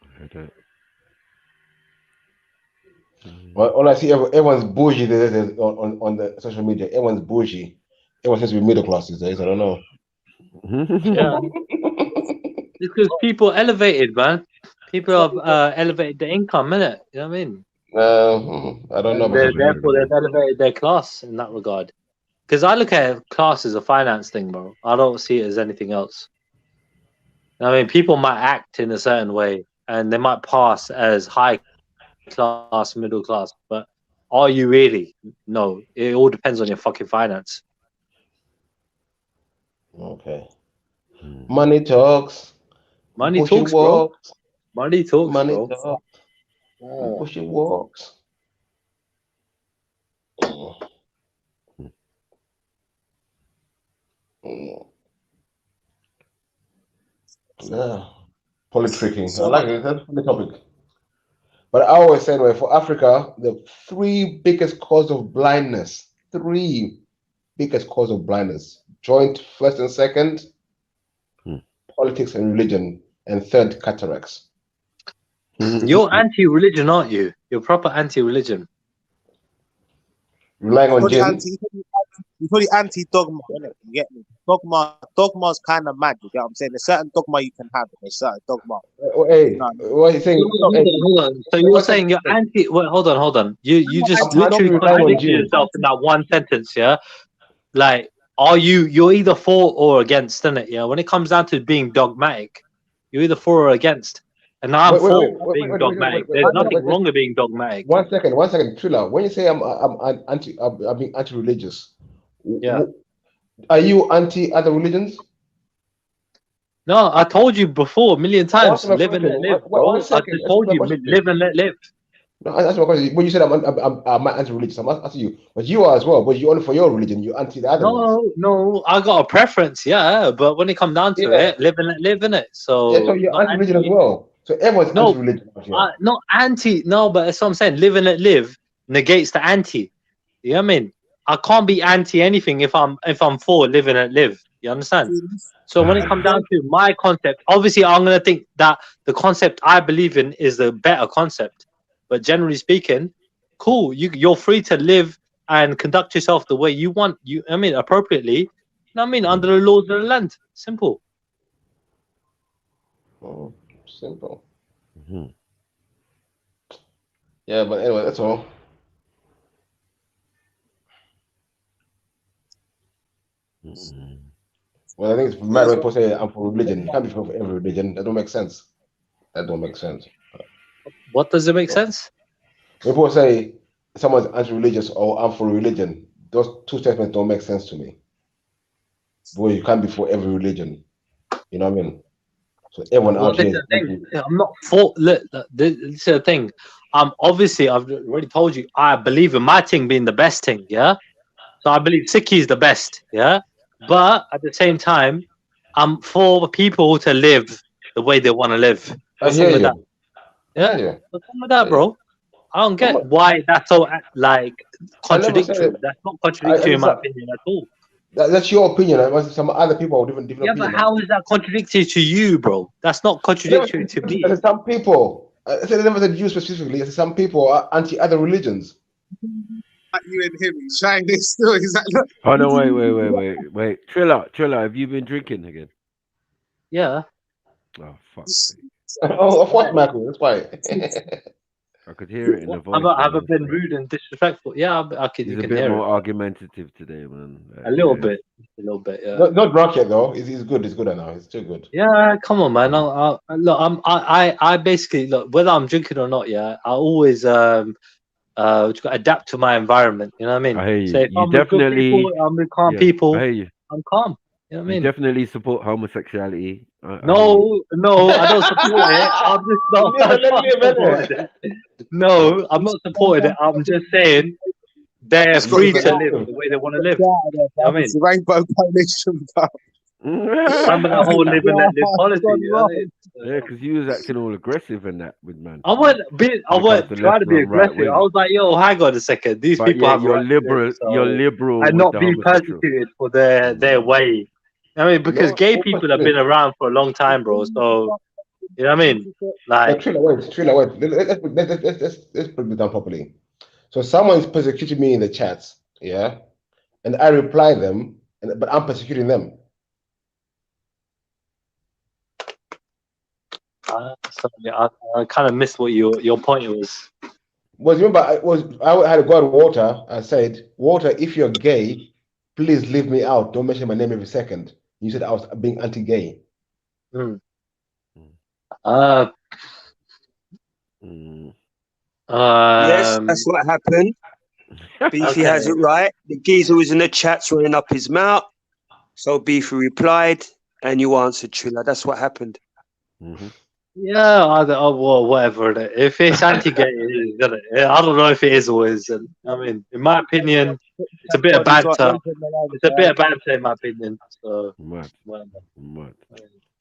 I heard that. Well, all I see, everyone's bougie on the social media. Everyone's bougie. Everyone seems to be middle class these days. I don't know. Yeah. It's because people elevated, man. People have elevated their income, innit? You know what I mean? I don't know. Therefore, they've elevated their class in that regard. Because I look at class as a finance thing, bro. I don't see it as anything else. I mean, people might act in a certain way, and they might pass as high class, middle class, but are you really? No. It all depends on your fucking finance. Okay. Money talks. Money Bushy talks, bro. walks. Money talks, Money bro. talks. Bushy walks. Yeah. Politicking. I like it. That's a funny topic. But I always say, anyway, for Africa, the three biggest cause of blindness, joint first and second, politics and religion, and third, cataracts. You're anti-religion, aren't you? You're proper anti-religion. Relying on gin. You're probably anti-dogma, innit? You get me? Dogma's kind of mad. You get what I'm saying? There's certain dogma you can have, and there's certain dogma. Hey, what are you saying? Hold on. So you're saying you're anti? Well, hold on. You just literally contradicted yourself in that one sentence, yeah? Like, you're either for or against, innit? Yeah. When it comes down to being dogmatic, you're either for or against. And I'm for being dogmatic. There's nothing wrong with being dogmatic. One second, Trilla. When you say I'm being anti-religious, are you anti other religions? No, I told you before a million times. Live and let live, bro. I just told you, live and let live. No, that's my question. When you said I'm anti-religious, I'm asking you, but you are as well. But you only for your religion, you anti the other ones. No, I got a preference, yeah. But when it comes down to it, live and let live, innit? So you're anti-religion as well. So everyone's anti-religion. Not anti. No, but that's what I'm saying. Live and let live negates the anti. You know what I mean? I can't be anti anything if I'm for live and let live. You understand? So when it comes down to my concept, obviously I'm gonna think that the concept I believe in is the better concept. But generally speaking, cool. You're free to live and conduct yourself the way you want. Appropriately. know what I mean? Under the laws of the land. Simple. Oh, simple. Mhm. Yeah, but anyway, that's all. Mhm. Well, I think it's mad when people say I'm for religion. You can't be for every religion. That don't make sense. That don't make sense. What does it make sense? When people say someone's anti-religious or I'm for religion, those two statements don't make sense to me. Boy, you can't be for every religion. You know what I mean? So everyone Well, out this here is is the thing. I'm not for. Look, this is the thing. Obviously, I've already told you. I believe in my thing being the best thing. Yeah. So I believe Sikhi is the best. Yeah. But at the same time, I'm for people to live the way they want to live. I What's hear wrong with you. that? Yeah. Yeah. What's wrong with that, bro? I don't get why that's so like I never said contradictory. it. That's not contradictory in my opinion at all. That's your opinion. Some other people have different Yeah, opinion. but how is that contradictory to you, bro? That's not contradictory to me. I said some people. I said I never said you specifically. I said some people are anti other religions. You and him, he's trying this still. He's like, look. Oh no! Wait! Triller, have you been drinking again? Yeah. Oh fuck! Oh, of course, Michael. That's why. I could hear it in the voice. Have I been rude and disrespectful? Yeah, He's you a can bit hear more it. argumentative today, man. A little bit, yeah. Not drunk yet though. He's good. He's good now. He's too good. Yeah, come on, man. Look, I basically look whether I'm drinking or not. Yeah, I always adapt to my environment. You know what I mean? I hear you. So if You I'm with good definitely, people, I'm with calm yeah, people. I hear you. I'm calm. You know what I You mean? definitely support homosexuality. I hear you. No, I don't support it. I'm just not. No, I'm not supporting it. I'm just saying they're free to live the way they want to live. You know what I mean? It's the Rainbow Coalition, bro. Some of the whole live and let live policy. You know what I mean? Yeah, because you was acting all aggressive and that with man. I wasn't trying to be aggressive. I was like, yo, hang on a second. These But people yeah, have you're rights to liberal. live, so- You're liberal and with not the be homosexual. persecuted for their way. I mean, because gay people have been around for a long time, bro. So you know what I mean? Like, Triller, wait. Let's put it down properly. So someone is persecuting me in the chats, yeah, and I reply them, but I'm persecuting them. sorry, I kind of missed what your point was. Was remember I had a go at Walter. I said, Walter, if you're gay, please leave me out. Don't mention my name every second. You said I was being anti-gay. Yes, that's what happened. Beefy has it right. The geezer was in the chat running up his mouth. So Beefy replied, and you answered, Triller. That's what happened. Yeah, well, whatever. If it's anti-gay, it is, isn't it? I don't know if it is or isn't. I mean, in my opinion, it's a bit of banter. It's a bit of banter, in my opinion. So, Mad. whatever.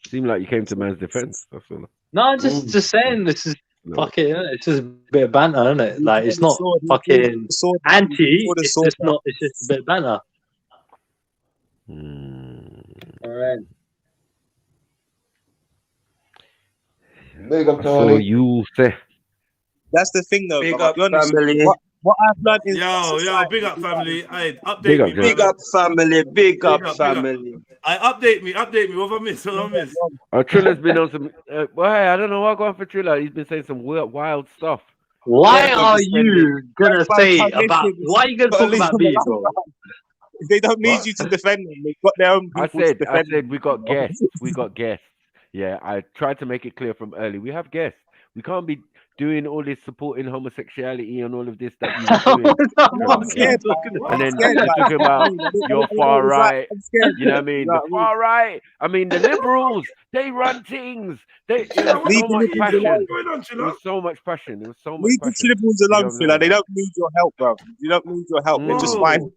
Seemed like you came to man's defense. That's all. No, I'm just saying this is fucking. It's just a bit of banter, isn't it? Like it's not fucking anti. It's just not. It's just a bit of banter. All right. Big up, So Tony. you say. That's the thing, though. Big bro. I'll up, be honest, family. What I've learned is Yo, big up, family. Hey, update Big up, me, Big brother. up, family. Big up, Big up. family. Update me. What have I missed? What have I missed? Triller's been on some. Well, hey, I don't know what going for Triller. He's been saying some wild stuff. Why are you gonna say about? Why are you gonna talk about me, bro? If they don't need you to defend them, they've got their own people to defend them. we got guests. We got guests. Yeah, I tried to make it clear from early. We have guests. We can't be doing all this supporting homosexuality and all of this that you were doing. And then you're talking about your far right. You know what I mean? The far right. I mean, the liberals. They run things. There was so much passion. There was so much passion. There was so much Leave passion. the liberals alone, Phil. They don't need your help, bro. You don't need your help. They're just fine.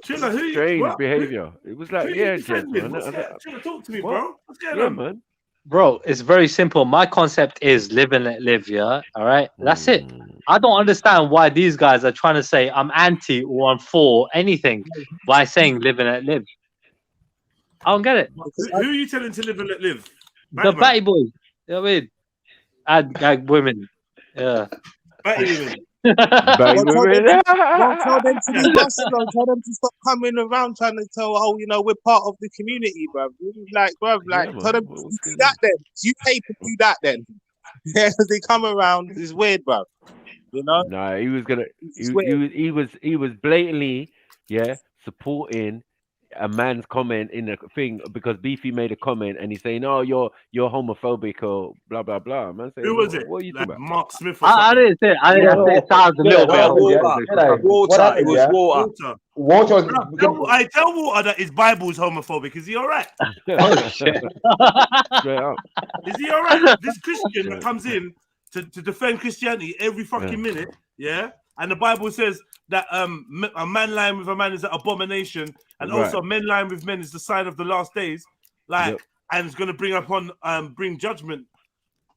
Strange behavior. It was like, yeah, Jed, man. Talk to me, bro. What's going on, man? Bro, it's very simple. My concept is live and let live, yeah? All right? That's it. I don't understand why these guys are trying to say I'm anti or I'm for anything by saying live and let live. I don't get it. Who are you telling to live and let live? The batty boys. You know what I mean? Ag women. Yeah. Batty women. Don't tell them to be Muslim. Tell them to stop coming around trying to tell, oh, you know, we're part of the community, bro. Like, bro, like, tell them to do that then. You pay to do that then. Yeah, because they come around. It's weird, bro. You know? Nah, he was gonna. He was blatantly, supporting a man's comment in a thing because Beefy made a comment and he's saying, "Oh, you're homophobic or blah blah blah." Man, saying, who was it? What are you Like talking about? Mark Smith or I something? didn't say. I didn't say. It sounds a little bit. Water. It was water. Water. I tell Water that his Bible is homophobic. Is he all right? Oh shit! Straight up. Is he all right? This Christian that comes in to defend Christianity every fucking minute, yeah. And the Bible says that a man lying with a man is an abomination, and also men lying with men is the sign of the last days. Like, and it's going to bring judgment.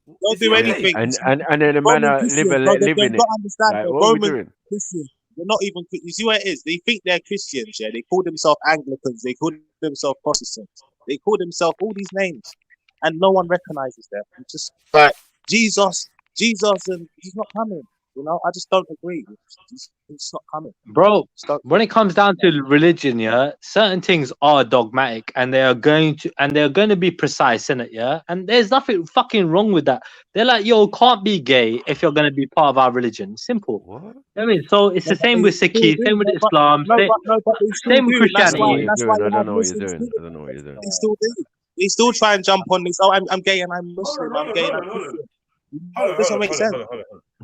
Don't do anything. And then a man live in it. Understand, like, what are we doing? Christians, they're not even. You see what it is? They think they're Christians. Yeah, they call themselves Anglicans. They call themselves Protestants. They call themselves all these names, and no one recognizes them. It's just like Jesus, and he's not coming. You know, I just don't agree. It's not coming, bro. When it comes down to religion, certain things are dogmatic, and they're going to be precise in it, And there's nothing fucking wrong with that. They're like, yo, can't be gay if you're going to be part of our religion. Simple. What? I mean, so it's the same with Sikh, same with Islam, same with Christianity. That's why I don't know what you're doing. I don't know what you're doing. They still do. They still try and jump on this. Oh, I'm gay and I'm Muslim. I'm gay and I'm Christian. It doesn't make sense.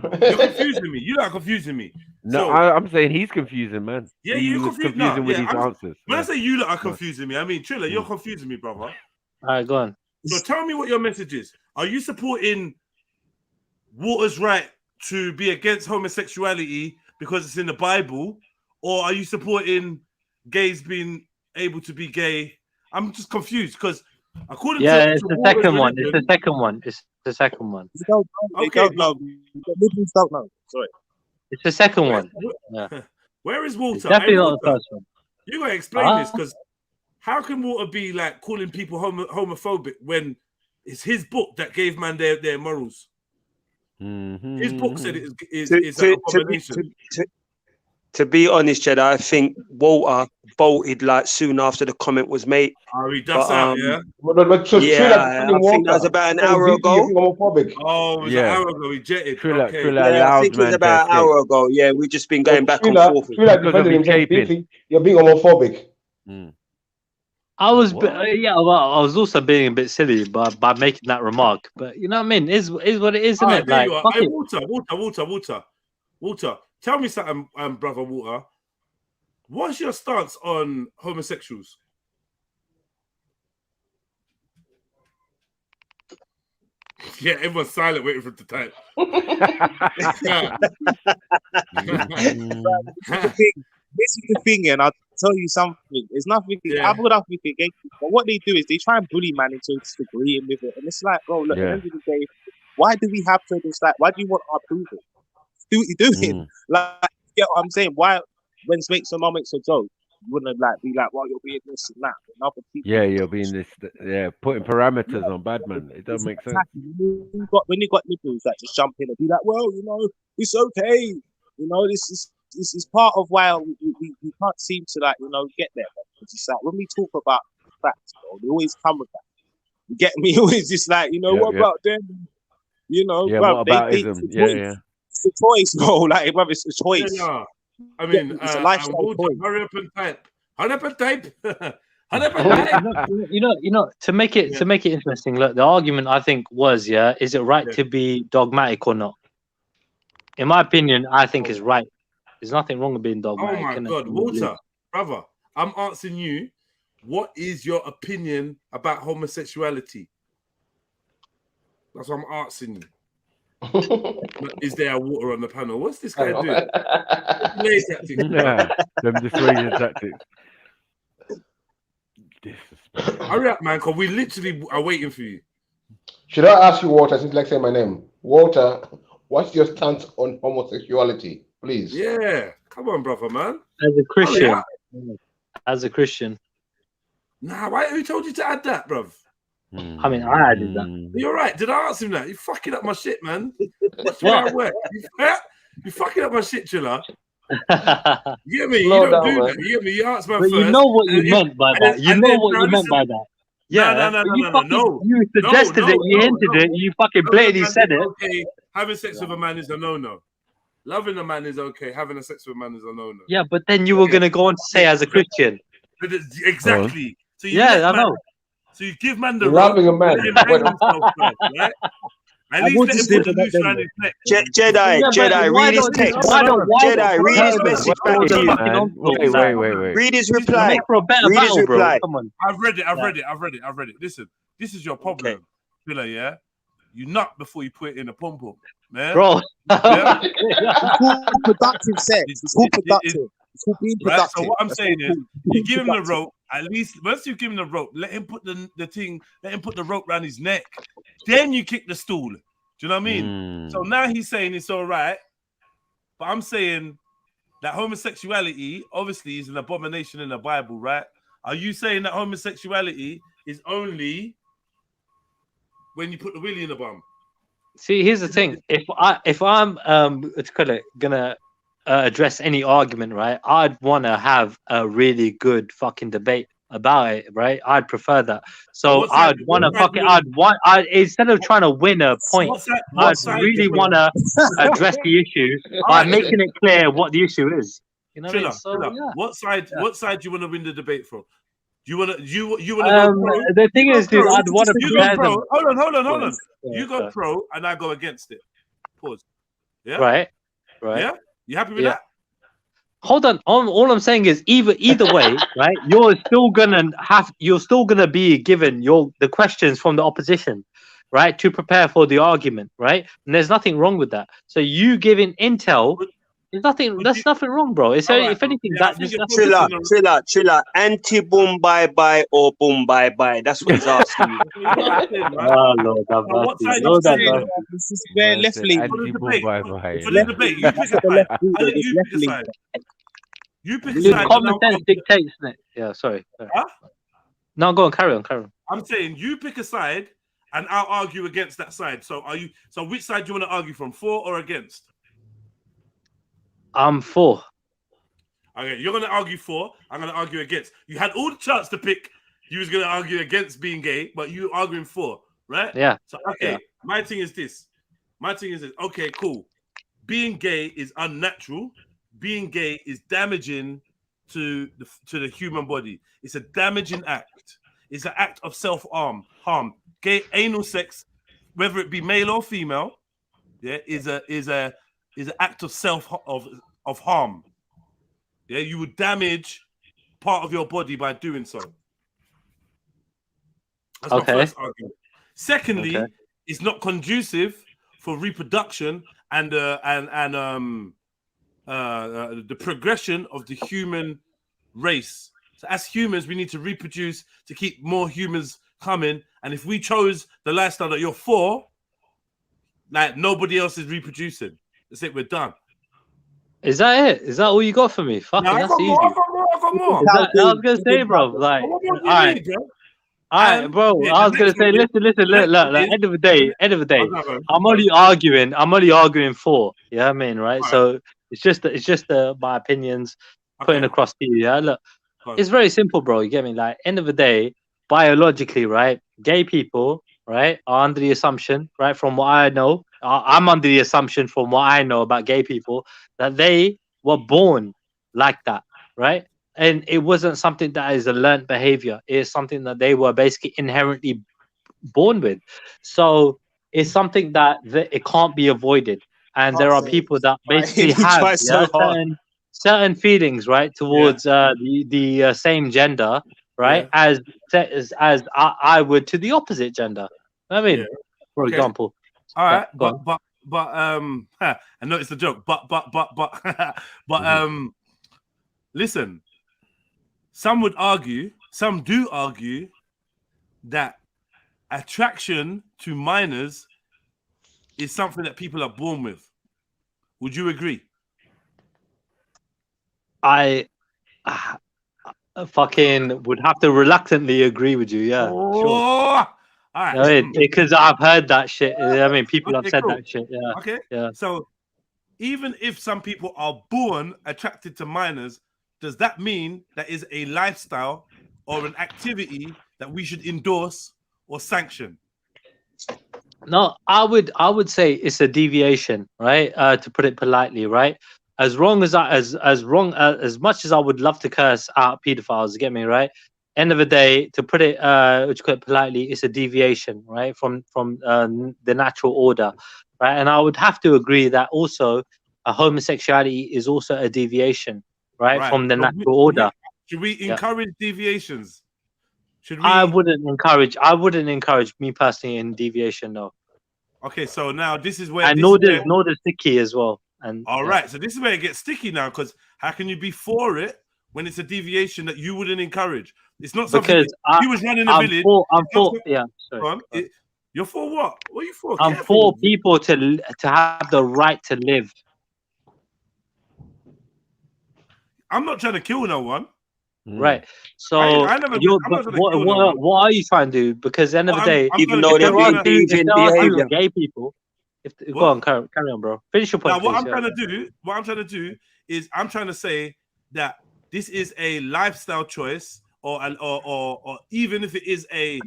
You're confusing me. You're not confusing me. No, I'm saying he's confusing, man. Yeah, you're confusing with his answers. When I say you lot are confusing me, I mean Triller, you're confusing me, brother. All right, go on. So tell me what your message is. Are you supporting Water's right to be against homosexuality because it's in the Bible, or are you supporting gays being able to be gay? I'm just confused because according to it's the second one. It's the second one. It's the second one. They don't know. The liberals don't know. Sorry. It's the second one. Where is Walter? It's definitely not the first one. You gotta explain this because how can Walter be like calling people homophobic when it's his book that gave man their morals? Mm-hmm. His book said it is an abomination. To be honest, Jedi, I think Walter bolted like soon after the comment was made. Oh, he ducks out, yeah? I think that was about an hour ago. Oh, it was an hour ago. He jetted. I think it was about an hour ago. Yeah, we've just been going back and forth. You're being homophobic. I was, I was also being a bit silly by making that remark. But you know what I mean? Is what it is, isn't it? Like, hey, Walter. Tell me something, brother Walter. What's your stance on homosexuals? Yeah, everyone's silent, waiting for him to type. This is the thing, and I'll tell you something. It's nothing. I've got nothing against it, but what they do is they try and bully man into disagreeing with it, and it's like, bro, look, at the end of the day, why do we have to just like? Why do you want our approval? Do what you're doing. Like, you get what I'm saying? Why, when someone makes a joke, you wouldn't like be like, well, you're being this and that. And other people, you're being this. Putting parameters on bad man. It doesn't make sense. When you got liberals that just jump in and be like, well, you know, it's okay. You know, this is part of why we can't seem to like, you know, get there. It's just like when we talk about facts, bro, they always come with that. You get me? Always just like, you know, what about them? You know, bro, what about ism? It's a choice, bro. Like, bro, it's a choice. Yeah. I mean, it's a lifestyle choice. Hurry up and type. Hurry up and type. You know, to make it interesting. Look, the argument I think was, is it right to be dogmatic or not? In my opinion, I think it's right. There's nothing wrong with being dogmatic. Oh my God, Walter, brother, I'm asking you, what is your opinion about homosexuality? That's what I'm asking you. Is there a Water on the panel? What's this guy doing? Them dissuasion tactics. Hurry up, man, because we literally are waiting for you. Should I ask you, Walter, since like saying my name? Walter, what's your stance on homosexuality, please? Yeah, come on, brother, man. As a Christian. Nah, who told you to add that, bruv? I mean, I added that. You're right. Did I ask him that? You fucking up my shit, man. That's where I work. You fucking up my shit, Triller. You get me? You Slow don't down, do man. that. You get me? You ask man But first. you know what you and meant by and that. You and know then- what now you meant listen. by that. Yeah. No. But you fucking you suggested no, it. You no, hinted no. it. You fucking Loving a blatantly man said is it. okay. Having sex with a man is a no-no. Loving a man is okay. Having a sex with a man is a no-no. Yeah, but then you were gonna go on to say as a Christian. Exactly. So you Yeah, let I man, know. so you give man the Loving rope, a man. let him hang himself first, right? At I least want let to him see put the that noose then. around his neck. Jedi, Yeah, but Jedi, why read his don't text. why don't Jedi, read his hold on, message back hold to on, you. fucking on, Wait. Read his We're reply. not for a better Read his battle, bro. reply. Come on. I've read it. I've Yeah. read it. Listen, this is your problem, Villa. Yeah, you nut before you put it in a pom pom, man. Bro. Yeah? It's called productive sex. It's called productive. It's called being Right. productive. So what I'm That's saying what is, it's you called. give him the Productive. rope. At least once you give him the rope, let him put the thing. Let him put the rope around his neck. Then you kick the stool. Do you know what I mean? So now he's saying it's all right, but I'm saying that homosexuality obviously is an abomination in the Bible, right? Are you saying that homosexuality is only when you put the willy in the bum? See, here's the thing. If I'm what's it called it, gonna address any argument, right? I'd want to have a really good fucking debate about it, right? I'd prefer that. So what side- I'd want to what side fucking you wanna- I instead of trying to win a point, what side I'd you really wanna- want to address the issue by Alright. making it clear what the issue is. You know what I mean? Triller, So Triller, yeah. what side do you want to win the debate for? Do you want to you want to go pro? The thing You go is, dude, pro, I'd want to you go compare pro. them. Hold on. Yeah, You go pro and I go against it. Pause. Yeah. Right. Yeah. You happy with Yeah. that? Hold on. All I'm saying is either way, right? You're still gonna be given the questions from the opposition, right, to prepare for the argument, right? And there's nothing wrong with that. So you giving intel, that's nothing wrong, bro. It's if anything that just Triller, anti-boom bye-bye or boom bye-bye. That's what he's asking you. Oh Lord, have mercy. Lord, have mercy. This is where left leaning. For the debate, you pick a That's side. the left I leaning. let It's you left pick a side. You pick a Dude, side. common sense dictates it. Yeah, sorry. Huh? No, go on, carry on. I'm saying you pick a side, and I'll argue against that side. So So which side do you want to argue from? For or against? I'm for. Okay, you're gonna argue for. I'm gonna argue against. You had all the chance to pick. You was gonna argue against being gay, but you arguing for, right? Yeah. So okay, Yeah. my thing is this. Okay, cool. Being gay is unnatural. Being gay is damaging to the human body. It's a damaging act. It's an act of self-harm. Gay anal sex, whether it be male or female, yeah, is an act of of harm. Yeah, you would damage part of your body by doing so. That's my first argument. Secondly, it's not conducive for reproduction and the progression of the human race. So as humans, we need to reproduce to keep more humans coming. And if we chose the lifestyle that you're for, like nobody else is reproducing. That's it, we're done. Is that it? Is that all you got for me? Fucking, No, I that's got easy. more. I got more. I was gonna say, bro. Like, What all more do you right, need, bro? all right, bro. Yeah, I the was gonna next say, one is- listen. the next Look. one Like, is- end of the day. Okay. I'm only arguing for. Yeah, I mean, right. All So it's just my opinions putting across to you. Yeah, look, Go on. it's very simple, bro. You get me? Like, end of the day, biologically, right? Gay people, right, are under the assumption, right, from what I know, I'm under the assumption from what I know about gay people that they were born like that, right? And it wasn't something that is a learned behavior. It's something that they were basically inherently born with. So it's something that it can't be avoided. And there are people that basically have certain feelings, right, towards the same gender, right, as I would to the opposite gender. I mean, for example. All right, Yeah, go on. but I know it's a joke, but listen, some do argue that attraction to minors is something that people are born with. Would you agree? I fucking would have to reluctantly agree with you. Yeah, sure. All right. I mean, because I've heard that shit. I mean, people have Okay, said cool. that shit. Yeah. Okay. Yeah. So even if some people are born attracted to minors, does that mean that is a lifestyle or an activity that we should endorse or sanction? No, I would say it's a deviation, right? To put it politely, right? As wrong as as much as I would love to curse out pedophiles, get me right? End of the day, to put it politely, it's a deviation, right, from the natural order, right? And I would have to agree that also homosexuality is also a deviation, right, from the natural order. Should we encourage deviations? Should we? I wouldn't encourage me personally in deviation, no. Okay, so now this is where, and nor does sticky as well. And all right, so this is where it gets sticky now, because how can you be for it when it's a deviation that you wouldn't encourage? It's not something because you was running a village. I'm for yeah. Sorry. You're for what? What are you for? I'm for people to have the right to live. I'm not trying to kill no one. Right. So what are you trying to do? Because at the end of the day, even though there are two gay people. Go on, carry on, bro. Finish your point. Now, what I'm trying to do is I'm trying to say that this is a lifestyle choice, or even if it is a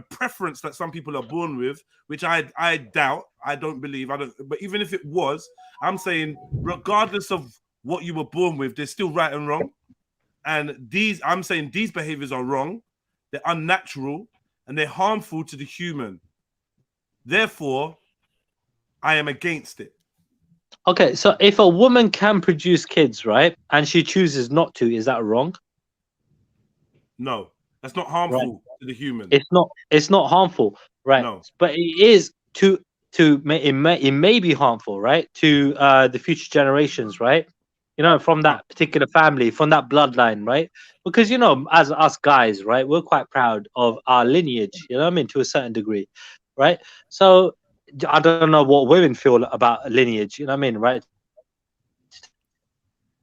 preference that some people are born with, which I doubt, I don't believe, but even if it was, I'm saying regardless of what you were born with, there's still right and wrong, and I'm saying these behaviors are wrong, they're unnatural, and they're harmful to the human. Therefore, I am against it. Okay, so if a woman can produce kids, right, and she chooses not to, is that wrong? No, that's not harmful to the human. It's not harmful, right? No. But it is it may be harmful, right, to the future generations, right? You know, from that particular family, from that bloodline, right? Because, you know, as us guys, right, we're quite proud of our lineage, you know what I mean, to a certain degree, right? So I don't know what women feel about lineage, you know what I mean, right? To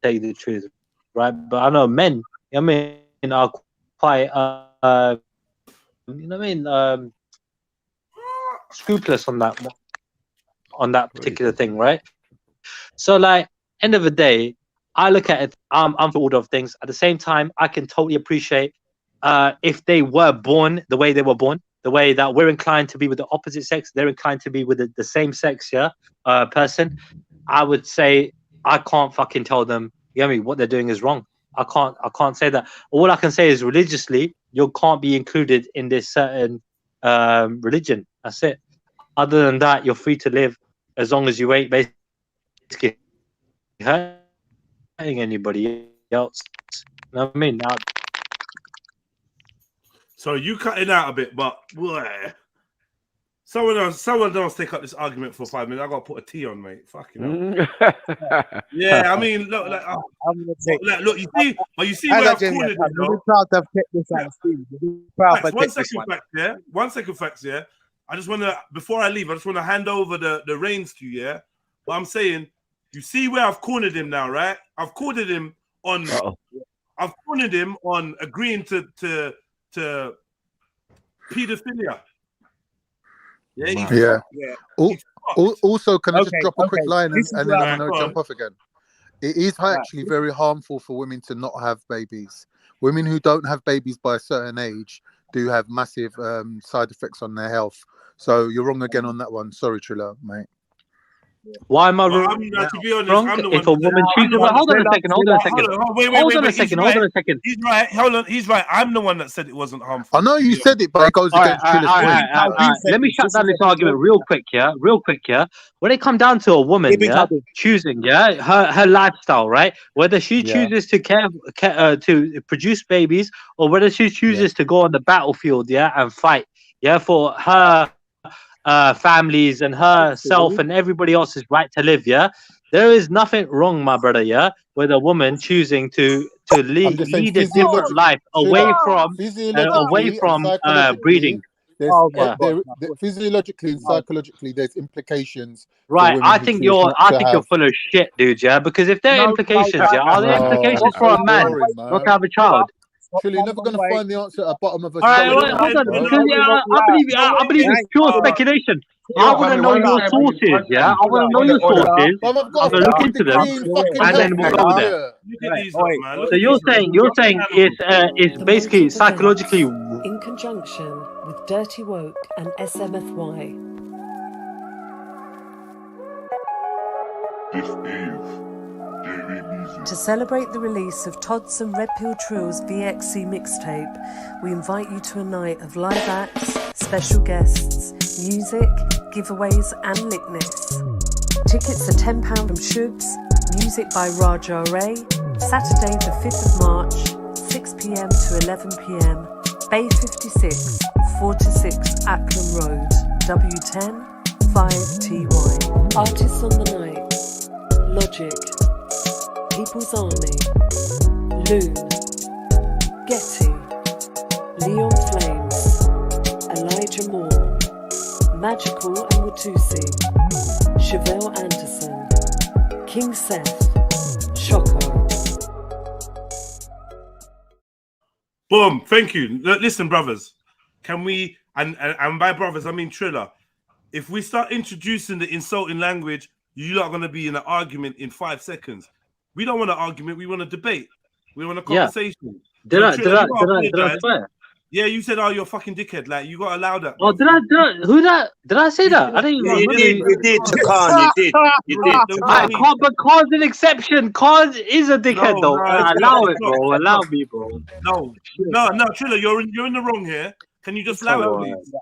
tell you the truth, right? But I know men, you know what I mean, are quite, you know what I mean, scrupulous on that particular thing, right? So, like, end of the day, I look at it, I'm for order of things. At the same time, I can totally appreciate if they were born the way they were born, the way that we're inclined to be with the opposite sex, they're inclined to be with the same sex, person. I would say I can't fucking tell them, you know what I mean, what they're doing is wrong. I can't say that. All I can say is religiously, you can't be included in this certain religion. That's it. Other than that, you're free to live as long as you ain't basically hurting anybody else. You know what I mean? Now, so you cutting out a bit, but someone else take up this argument for 5 minutes. I got to put a T on, mate. Fucking hell. Yeah, I mean, look, look, you see where I've cornered it, though. Proud to have kept this out of Steve. One second, facts, yeah. I just want to, before I leave, I just want to hand over the reins to you, yeah. But I'm saying, you see where I've cornered him now, right? I've cornered him on agreeing to pedophilia. Yeah. Also, can I just drop a quick line and then I'm going to jump off again? It is actually very harmful for women to not have babies. Women who don't have babies by a certain age do have massive side effects on their health. So you're wrong again on that one. Sorry, Trilla, mate. Why am I wrong? To be honest, wrong? If a woman chooses, hold on a second. Hold on a second. He's right. Hold on. He's right. I'm the one that said it wasn't harmful. I know you said it, but it goes against Trilla's point. Let me shut down this argument real quick. When it comes down to a woman, choosing, her lifestyle, right? Whether she chooses to to produce babies, or whether she chooses to go on the battlefield, and fight, for her families and herself and everybody else's right to live, there is nothing wrong, my brother, with a woman choosing to lead a different life away from breeding. Physiologically and psychologically, there's implications. Right, I think you're full of shit, dude. Because if there are implications, are there implications for a man not to have a child? Surely you're never going to find the answer at the bottom of a All right, solid wait, hold fact, on. bro. Because I believe it's pure speculation. I want to know your sources. Yeah, I want to know your sources. Well, I've I'm got a gonna look fucking into them, degree in fucking and health, then we'll you go there. idiot. Look at these lot, man. Look So at you're these saying it's The basically motive events, psychologically. in conjunction with Dirty Woke and SMFY. This is JEDI music. To celebrate the release of Todd's and Red Pill Trill's VXC mixtape, we invite you to a night of live acts, special guests, music, giveaways and lickness. Tickets are £10 from Shubs, music by Raja Ray, Saturday the 5th of March, 6 p.m. to 11 p.m, Bay 56, 4-6 Acklam Road, W10 5TY. Artists on the night: Logic, People's Army, Loon, Getty, Leon Flames, Elijah Moore, Magical and Watusi, Chevelle Anderson, King Seth, Shoko. Boom. Thank you. Listen, brothers. Can we, and by brothers, I mean Triller. If we start introducing the insulting language, you lot are going to be in an argument in 5 seconds. We don't want an argument. We want a debate. We want a conversation. Did I Triller, swear? Yeah, you said, "Oh, you're a fucking dickhead." Like, you got to allow that. Oh, did I say that? I didn't even remember. You did, Khan. You did. But Khan's an exception. Khan is a dickhead, though. Allow it, bro. Allow me, bro. No, Triller, you're in the wrong here. Can you just allow it, please?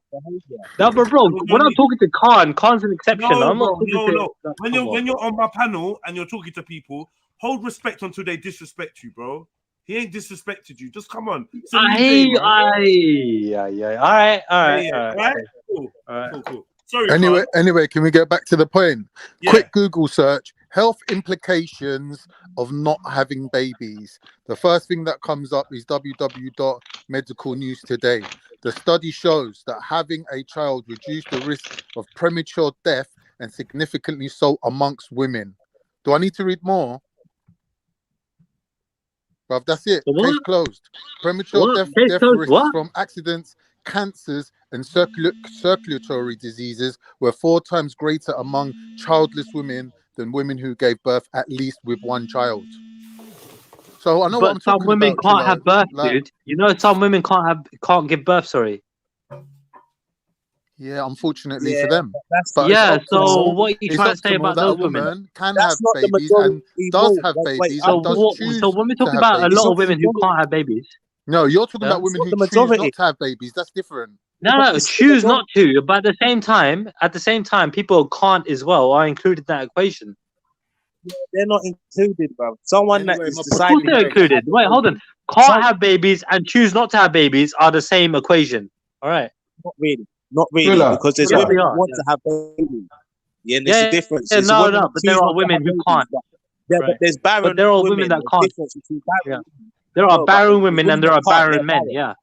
No, but bro, when I'm talking to Khan's an exception. I'm not talking to. When you're on my panel and you're talking to people, hold respect until they disrespect you, bro. He ain't disrespected you. Just come on. All right. Cool. Sorry. Anyway, can we get back to the point? Yeah. Quick Google search: health implications of not having babies. The first thing that comes up is www.medical news today. The study shows that having a child reduced the risk of premature death and significantly so amongst women. Do I need to read more? But that's it. Case closed. Premature death risks from accidents, cancers, and circulatory diseases were 4 times greater among childless women than women who gave birth at least with one child. So I know what I'm talking about. But some women can't have birth, dude. You know, some women can't give birth. Sorry. Yeah, unfortunately for them. But so what are you trying to say about those women? Can have babies and does have babies and does choose. So when we talk about a lot of women who can't have babies, no, you're talking about women who choose not to have babies. That's different. No, choose not to. But at the same time, people can't as well are included in that equation. They're not included, bro. Someone that is deciding. Of course they're included. Wait, hold on. Can't have babies and choose not to have babies are the same equation. All right. Not really, because there's women who want to have babies. Yeah, and there's a difference. Yeah, no, but there are women who can't. Yeah, but there's barren But there are women that can't. There are barren women and there are barren men. Yeah.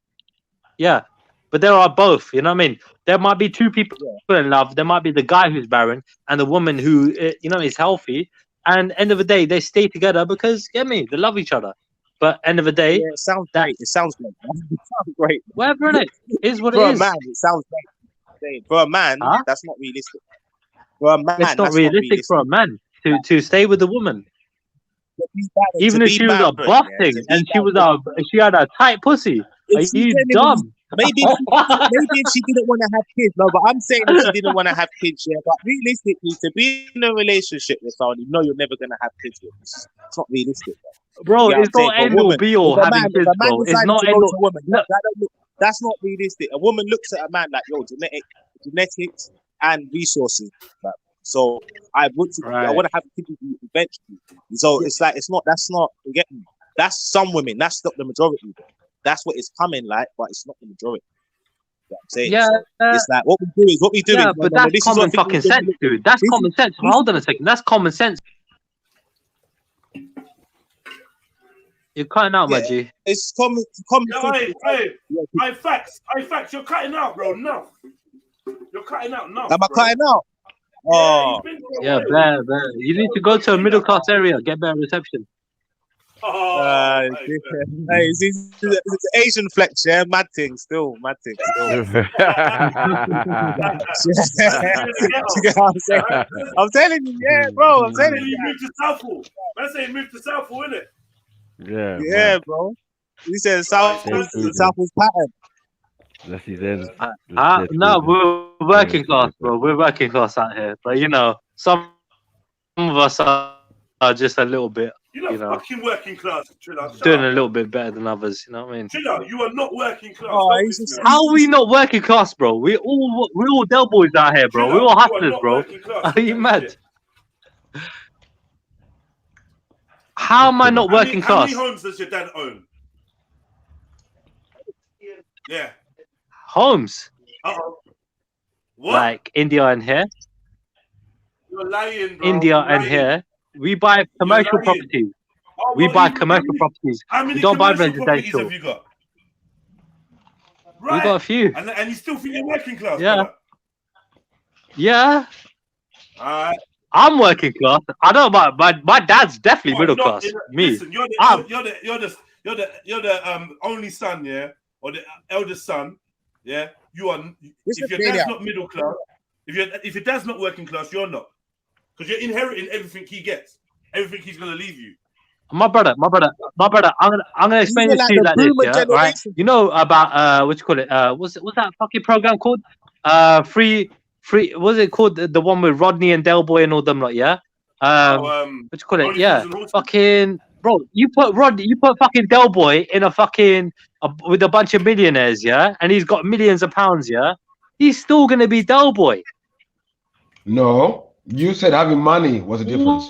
But there are both. You know what I mean? There might be 2 people in love. There might be the guy who's barren and the woman who is healthy. And end of the day, they stay together because they love each other. But end of the day, it sounds great. It sounds great. Whatever it is what for it is. For a man, it sounds great. For a man, that's not realistic. For a man, it's not realistic for a man to stay with a woman. Even if she was a busting and she had a tight pussy. Are you dumb? Maybe if she didn't want to have kids. No, but I'm saying if she didn't want to have kids, but realistically, to be in a relationship with someone, you know you're never going to have kids with. It's not realistic. Bro, it's not end all be all having kids, bro. It's not end all. That's not realistic. A woman looks at a man like, yo, genetics and resources. So I want to have kids with you eventually. So it's like that's not you get me. That's some women. That's not the majority. That's what it's coming like, but it's not the majority. You know what I'm saying? Yeah, it's like what we do is what we do. Yeah, but that's common fucking sense, dude. That's common sense. Hold on a second. That's common sense. You're cutting out, my G. It's common sense. Hey, facts. You're cutting out, bro. No. You're cutting out. No. Am I cutting out? Oh. Yeah, bad. You need to go to a middle class area, get better reception. Hey, it's Asian flex, yeah, mad thing still. You get what I'm saying? I'm telling you, yeah, bro. I'm telling you. You moved to Southall. Man say you moved to Southall, innit? Yeah, Yeah, man. bro. He said Southall's pattern. That's his end. No, we're working class, bro. We're working class out here. But you know, some of us are just a little bit, You're not fucking working class, Triller. doing a little bit better than others. You know what I mean? Triller, you are not working class. How are we not working class, bro? We're all Del boys out here, bro. We're all hustlers, bro. Are you mad? How am I not working How class? many homes does your dad own? Yeah. Homes? What? Like India and here? You're lying, bro. India and here. We buy commercial properties. We buy commercial properties. How many We don't buy commercial properties residential. have you got? We got a few. And you still think you're working class? Yeah. Brother? Yeah. Alright. I'm working class. I don't know about my dad's definitely middle class. Me. Listen, you're the only son, yeah, or the eldest son, yeah. You are. If your dad's not middle class, if your dad's not working class, you're not, because you're inheriting everything he gets, everything he's gonna leave you. My brother. I'm gonna explain this to you like this, yeah. Right? You know about what you call it? What's that fucking program called? Free. What's it called? The one with Rodney and Del Boy and all them, like, yeah. What you call it? Yeah. Fucking bro, you put fucking Del Boy in a fucking with a bunch of millionaires, yeah, and he's got millions of pounds, yeah. He's still gonna be Del Boy. No, you said having money was a difference.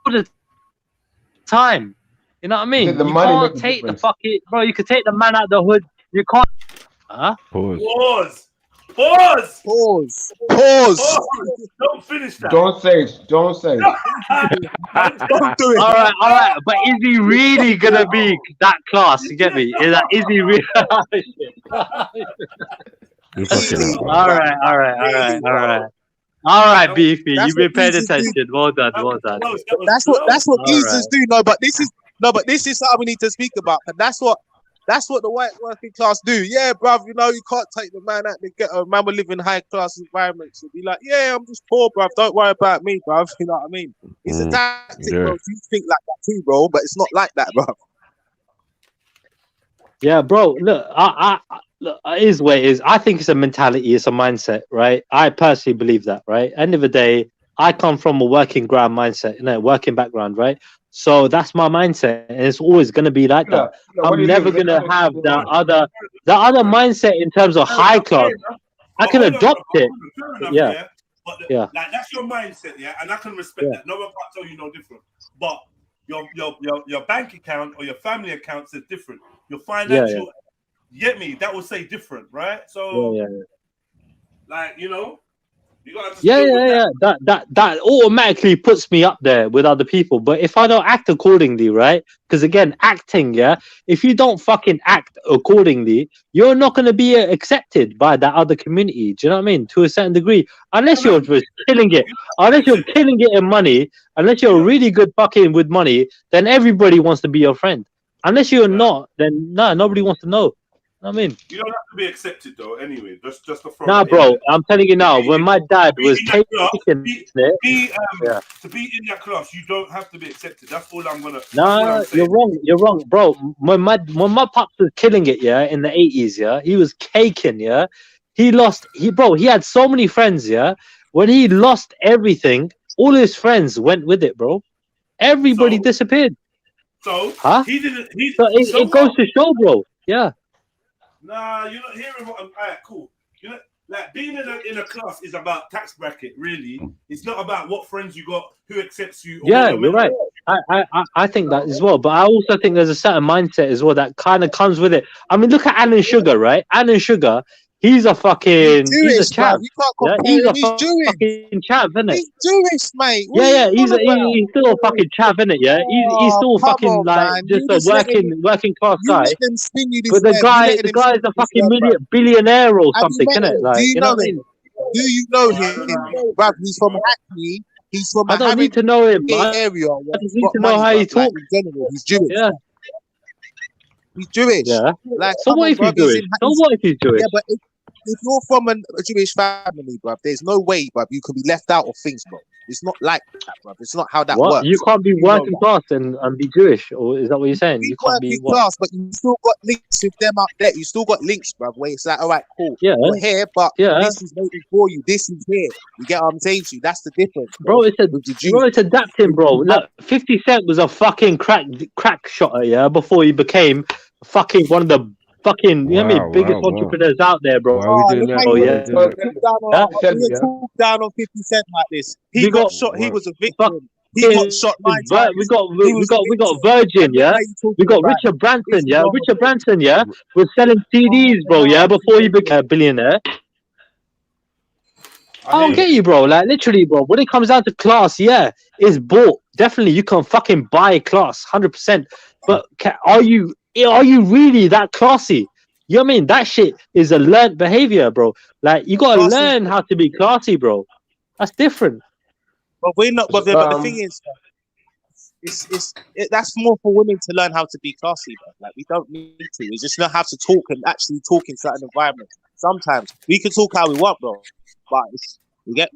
All the time, you know what I mean? The You money can't makes a take the difference. fucking bro. You can take the man out the hood. You can't. Huh? Pause. Don't finish that. Don't say it. Don't say it. Don't do it. All right. But is he really gonna be that class? You get me? Is he really? All right, Beefy. You've been paying attention. Well done. That's what geezers right. do. But this is something we need to speak about. And that's what the white working class do. Yeah, bruv, you know, you can't take the man out the ghetto. Man, we live in high class environments. You'll be like, yeah, I'm just poor, bruv. Don't worry about me, bruv. You know what I mean? It's a tactic, bro. You think like that too, bro, but it's not like that, bruv. Yeah, bro. Look, look, it is what it is. I think it's a mentality. It's a mindset, right? I personally believe that, right? End of the day, I come from a working ground mindset, you know, working background, right? So that's my mindset, and it's always going to be like that. I'm never going to have the other mindset in terms of high class. I can adopt it. Yeah. But like that's your mindset, yeah, and I can respect that. No one can't tell you no different. But your bank account or your family accounts is different. Your financial, you get me? That will say different, right? So, like, you know. That automatically puts me up there with other people. But if I don't act accordingly, right? Because again, acting, if you don't fucking act accordingly, you're not going to be accepted by that other community. Do you know what I mean? To a certain degree, unless you're just killing it, in money, unless you're really good fucking with money, then everybody wants to be your friend. Unless you're not, then nobody wants to know. I mean, you don't have to be accepted though. Anyway, just to throw. Nah, bro, I'm telling you now. When my dad was taking to be in that class, you don't have to be accepted. That's all I'm gonna. Nah, you're wrong, bro. When my pops was killing it, in the 80s, he was caking, he had so many friends, when he lost everything, all his friends went with it, bro. Everybody disappeared. So he didn't. It goes to show, bro. Yeah. Nah, you're not hearing what I'm. Alright, cool. You know, like being in a class is about tax bracket. Really, it's not about what friends you got, who accepts you. Yeah, you're right. I think that as well. But I also think there's a certain mindset as well that kind of comes with it. I mean, look at Alan Sugar, right? Alan Sugar. He's a fucking. He's a champ. You can't compare he's him. a fucking champ, isn't it? He's Jewish, mate. He's still a fucking chav, isn't it? Yeah, he's still fucking just a working class guy. But the guy's a fucking billionaire or something, isn't it? Like, do you know him? Do you know him? Bruv, he's from Hackney. He's from I a don't need to know him. area I where just he's need got to know money, how bruv. he Like talks. in general, he's Jewish. Yeah. He's Jewish. Yeah. Like, So come what on, if he's bruv. He's Jewish? in. So what if he's Jewish? Yeah, but if you're from a Jewish family, bruv, there's no way, bruv, you can be left out of things, bro. It's not like that, bruv. It's not how that What? works. You can't be You know working that. class and be Jewish, or is that what you're saying? Be You can't be working what? class, but you still got links with them up there. You still got links, bruv, where it's like, all right, cool. Yeah. You're here, but Yeah. this is waiting for you. This is here. You get what I'm saying to you? That's the difference, Bro, it's with adapting, bro. Look, 50 Cent was a fucking crack shotter, yeah, before he became fucking one of the fucking, you know what I mean, biggest entrepreneurs out there, bro. Why are we doing that? Oh, Why are yeah. we doing that? You talk down on 50 Cent like this. He got shot. He was a victim. He got shot 9 times. We got Virgin, yeah. We got Richard Branson, yeah. Richard Branson, yeah, was selling CDs, bro, yeah, before he became a billionaire. I don't get you, bro. Like, literally, bro. When it comes down to class, yeah, it's bought. Definitely, you can fucking buy class, 100%. But are you really that classy? You know what I mean? That shit is a learned behavior, bro. Like, you gotta learn how to be classy, bro. That's different. But we're not. But the thing is, that's more for women to learn how to be classy, bro. Like, we don't need to. We just know how to talk and actually talk in certain environments. Sometimes we can talk how we want, bro. But you get.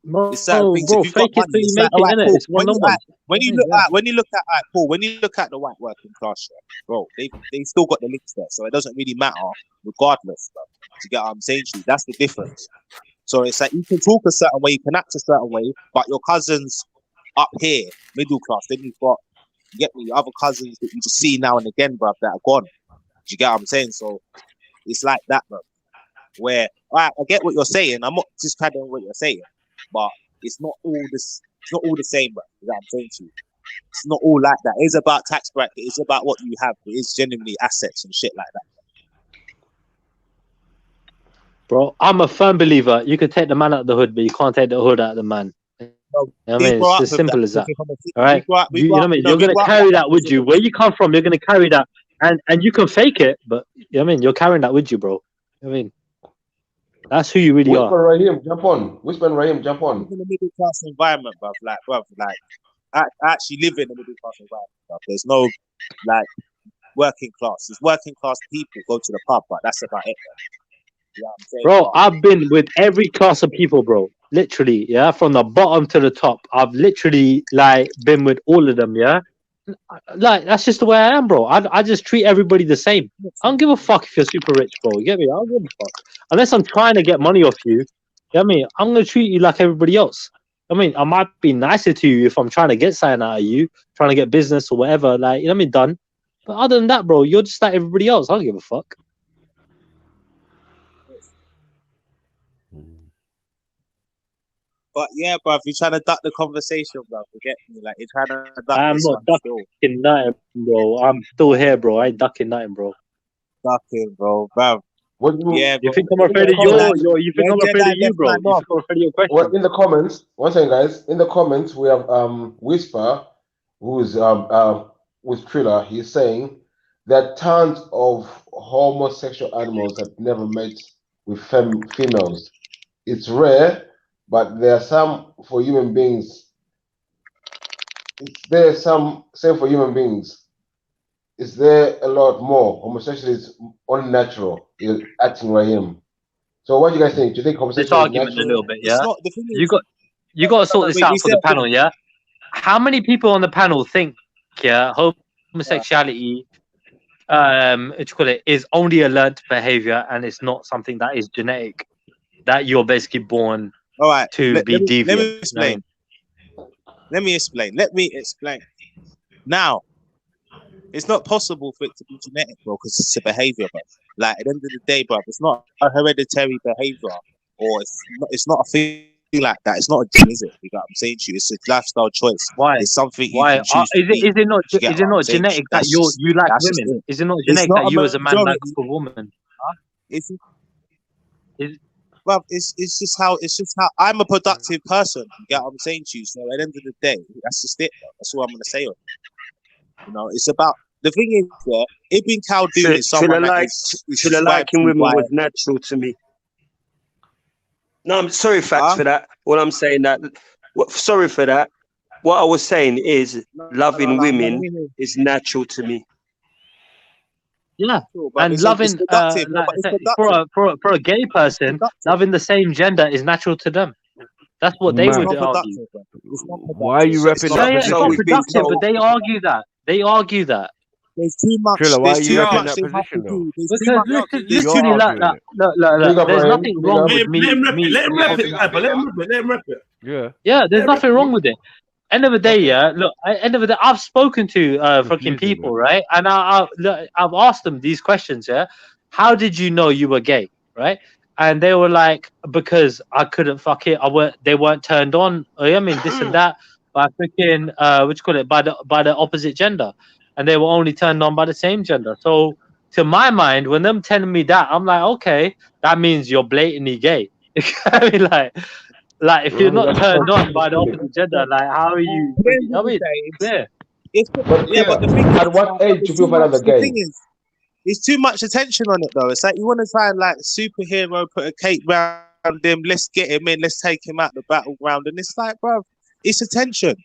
It's certain things. Bro, if you've fake got it money, till you it's make like, all it, right, innit? cool. It's one of them. When you look at the white working class, bro, they still got the links there, so it doesn't really matter regardless. Bro. Do you get what I'm saying to you? That's the difference. So it's like you can talk a certain way, you can act a certain way, but your cousins up here, middle class, then you've got, you get me, other cousins that you just see now and again, bro, that are gone. Do you get what I'm saying? So it's like that, bro. Where, all right, I get what you're saying. I'm not just kind of what you're saying, but it's not all this. It's not all the same, bro. You know what I'm saying to you? It's not all like that. It's about tax bracket. It's about what you have. It is genuinely assets and shit like that. Bro, I'm a firm believer. You can take the man out of the hood, but you can't take the hood out of the man. You know what I mean? It's as simple as that. All right? You know what I mean? You're going to carry that with you. Where you come from, you're going to carry that. And you can fake it, but you know what I mean? You're carrying that with you, bro. You know what I mean? That's who you really Whisper are. Raheem, jump on. Whisper Raheem, jump on. In a middle class environment, bruv. Like, I actually live in a middle class environment, bruv. There's no, like, working class. There's working class people go to the pub, but that's about it, bro. You know what I'm saying? Bro, I've been with every class of people, bro. Literally, yeah, from the bottom to the top. I've literally, like, been with all of them, yeah? Like, that's just the way I am, bro. I just treat everybody the same. I don't give a fuck if you're super rich, bro. You get me? I don't give a fuck. Unless I'm trying to get money off you, you know what I mean? I'm going to treat you like everybody else. I mean, I might be nicer to you if I'm trying to get something out of you, trying to get business or whatever, like, you know what I mean, done. But other than that, bro, you're just like everybody else. I don't give a fuck. But yeah, bruv, you're trying to duck the conversation, bruv. You get me? Like, you're trying to duck I'm this not one ducking nothing, bro. I'm still here, bro. I ain't ducking nothing, bro. Ducking, bro, bruv. Yeah, you bro. think I'm afraid of you think I'm afraid of you, bro? You think I'm afraid of your question? Well, in the comments, one second, guys. In the comments, we have Whisper, who's with Triller. He's saying that tons of homosexual animals have never met with females. It's rare, but there are some for human beings. There some same for human beings. Is there a lot more? Homosexuality is unnatural. You're acting Raheem. So what do you guys think? Do you think This homosexuality is argument a natural? little bit, yeah. It's not, the thing You got to sort this out for the panel, yeah. How many people on the panel think, yeah, homosexuality, what you call it, is only a learnt behavior and it's not something that is genetic, that you're basically born to be deviant? Let me explain. Let me explain. Now, it's not possible for it to be genetic, bro, because it's a behavior, bro. Like, at the end of the day, bro, it's not a hereditary behavior, or it's not a thing like that. It's not a gene, is it? You know what I'm saying to you? It's a lifestyle choice. Why? It's something you Why? can choose to be. Is it not You get what I'm saying? genetic that That's you just- like that's just women? it. Is it not It's genetic not that a you as a man like majority. a woman? Well, it's just how I'm a productive person. You get what I'm saying to you? So at the end of the day, that's just it, bro. That's all I'm gonna say on it. You know, it's about the thing is, Ibn Khaldun is someone that is Triller liking women was natural to me. No, I'm sorry, facts for that. All I'm saying that Sorry for that. What I was saying is loving women is natural to me. Yeah, Sure, but and it's loving productive. No, like but it's for a gay person, loving the same gender is natural to them. That's what they It's would not argue. productive, bro. It's not Why are you productive. repping Yeah, that yeah, it's So not we've position? been productive, but told. they argue that. They argue that. There's too much. Triller, why are There's you too repping much that they have to position though? do. There's too Because much. You're literally, arguing it. Big up, there's Ryan. nothing Big wrong up. with Let him rep it. Let him me. rep it, Piper. Let him rep it. Let him rep it. Yeah. Yeah, there's Let him rep nothing it. wrong with it. End of the day, Okay. yeah. Look, end of the day, I've spoken to fucking Confusing, people, man. right? And I've asked them these questions, yeah. How did you know you were gay, right? And they were like, because I couldn't fuck it. They weren't turned on. I mean, this and that by freaking what you call it, by the opposite gender, and they were only turned on by the same gender. So to my mind, when them telling me that, I'm like, okay, that means you're blatantly gay. I mean, like if you're not turned on by the opposite gender, like how are you? At the end I of the mean, day, clear. But yeah, but the thing is, at what age do there's people too find out much. the The thing gay? is, there's too much attention on it though. It's like you want to try and like superhero, put a cape round him, let's get him in, let's take him out the battleground, and it's like, bro, it's attention.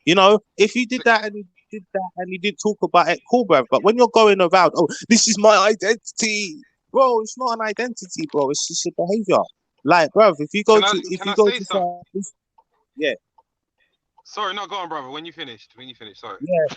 You know, if you did that and you did that and you didn't talk about it, cool, bro. But when you're going around, oh, this is my identity, bro, it's not an identity, bro. It's just a behavior. Like, bro, if you go to, yeah. Sorry, no, go on, brother. When you finished, sorry. Yeah,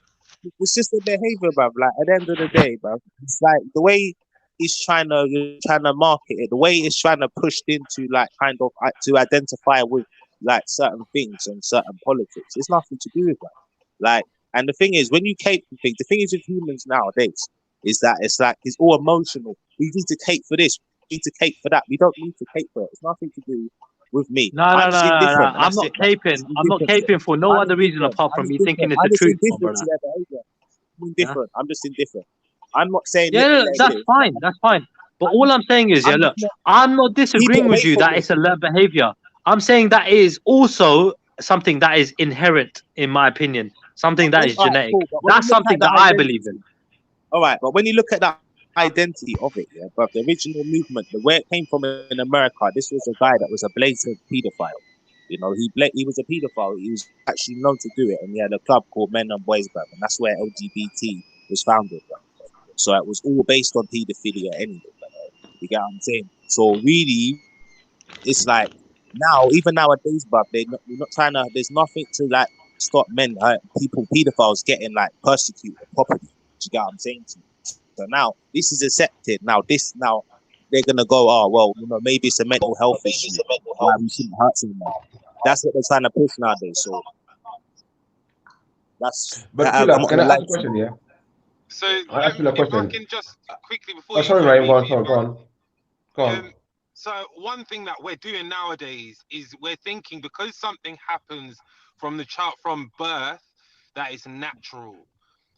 it's just a behavior, bruv. Like at the end of the day, bruv, it's like the way you're trying to market it, the way it's trying to push into like kind of to identify with like certain things and certain politics. It's nothing to do with that. Like, and the thing is, when you cape for things, the thing is with humans nowadays is that it's like it's all emotional. We need to cape for this. We need to cape for that. We don't need to cape for it. It's nothing to do with me. No. I'm just indiferent. I'm not caping. I'm not caping for no other reason apart from me thinking it's the truth, my brother. I'm indifferent. I'm just indifferent. I'm not saying Yeah, no, that's fine. That's fine. But all I'm saying is, yeah, look, I'm not disagreeing with you that it's a learned behavior. I'm saying that is also something that is inherent, in my opinion, something that is genetic. That's something that I believe in. All right, but when you look at that identity of it, yeah, but the original movement, the where it came from in America, this was a guy that was a blatant pedophile. You know, he was a pedophile. He was actually known to do it, and he had a club called Men and Boys Club, and that's where LGBT was founded. Bro. So it was all based on pedophilia anyway. You get what I'm saying? So really, it's like now, even nowadays, bruv, we're not trying to. There's nothing to like stop men, pedophiles getting like persecuted properly. You get what I'm saying? So now this is accepted. Now they're gonna go, oh well, you know, maybe it's a mental health issue. We shouldn't hurt someone. That's what they're trying to push nowadays. So that's. But Trilla, can I ask a question? Yeah. So I'll ask you a question. If I can just quickly before you. Sorry, Ryan. Go on. So one thing that we're doing nowadays is we're thinking because something happens from the child from birth that is natural.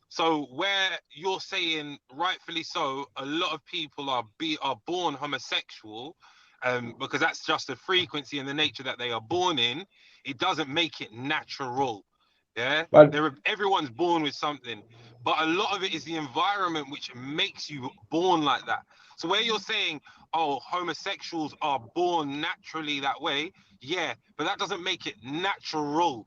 So where you're saying rightfully so, a lot of people are born homosexual, because that's just the frequency and the nature that they are born in. It doesn't make it natural. Yeah, everyone's born with something, but a lot of it is the environment which makes you born like that. So where you're saying, oh, homosexuals are born naturally that way, yeah, but that doesn't make it natural.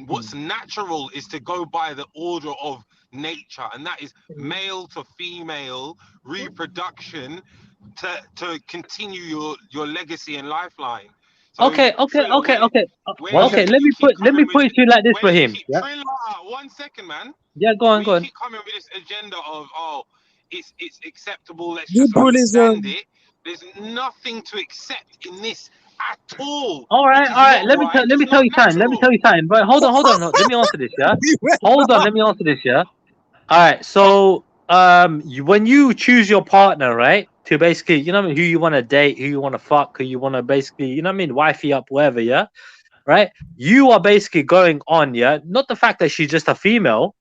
What's natural is to go by the order of nature, and that is male to female reproduction to continue your legacy and lifeline. So, Okay. Triller, Okay, let me put it to you like this for him. Yeah? Triller, 1 second, man. Yeah, go on. Keep coming with this agenda of it's acceptable. Let's just understand it. There's nothing to accept in this at all. All right. Let me tell you something. But hold on. Let me answer this. Yeah. Let me answer this. Yeah. All right. So when you choose your partner, right, to basically, you know what I mean, who you want to date, who you want to fuck, who you want to basically, you know what I mean, wifey up, whatever, yeah, right, you are basically going on, yeah, not the fact that she's just a female,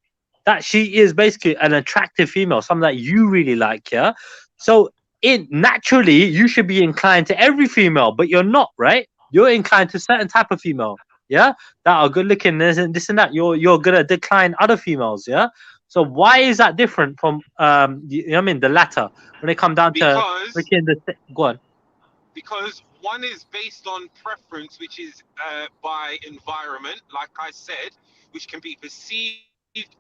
that she is basically an attractive female, something that you really like, yeah. So naturally you should be inclined to every female, but you're not, right? You're inclined to certain type of female, yeah, that are good looking, this and that. You're gonna decline other females, yeah. So why is that different from you know what I mean, the latter, when it comes down to freaking go on? Because one is based on preference, which is by environment, like I said, which can be perceived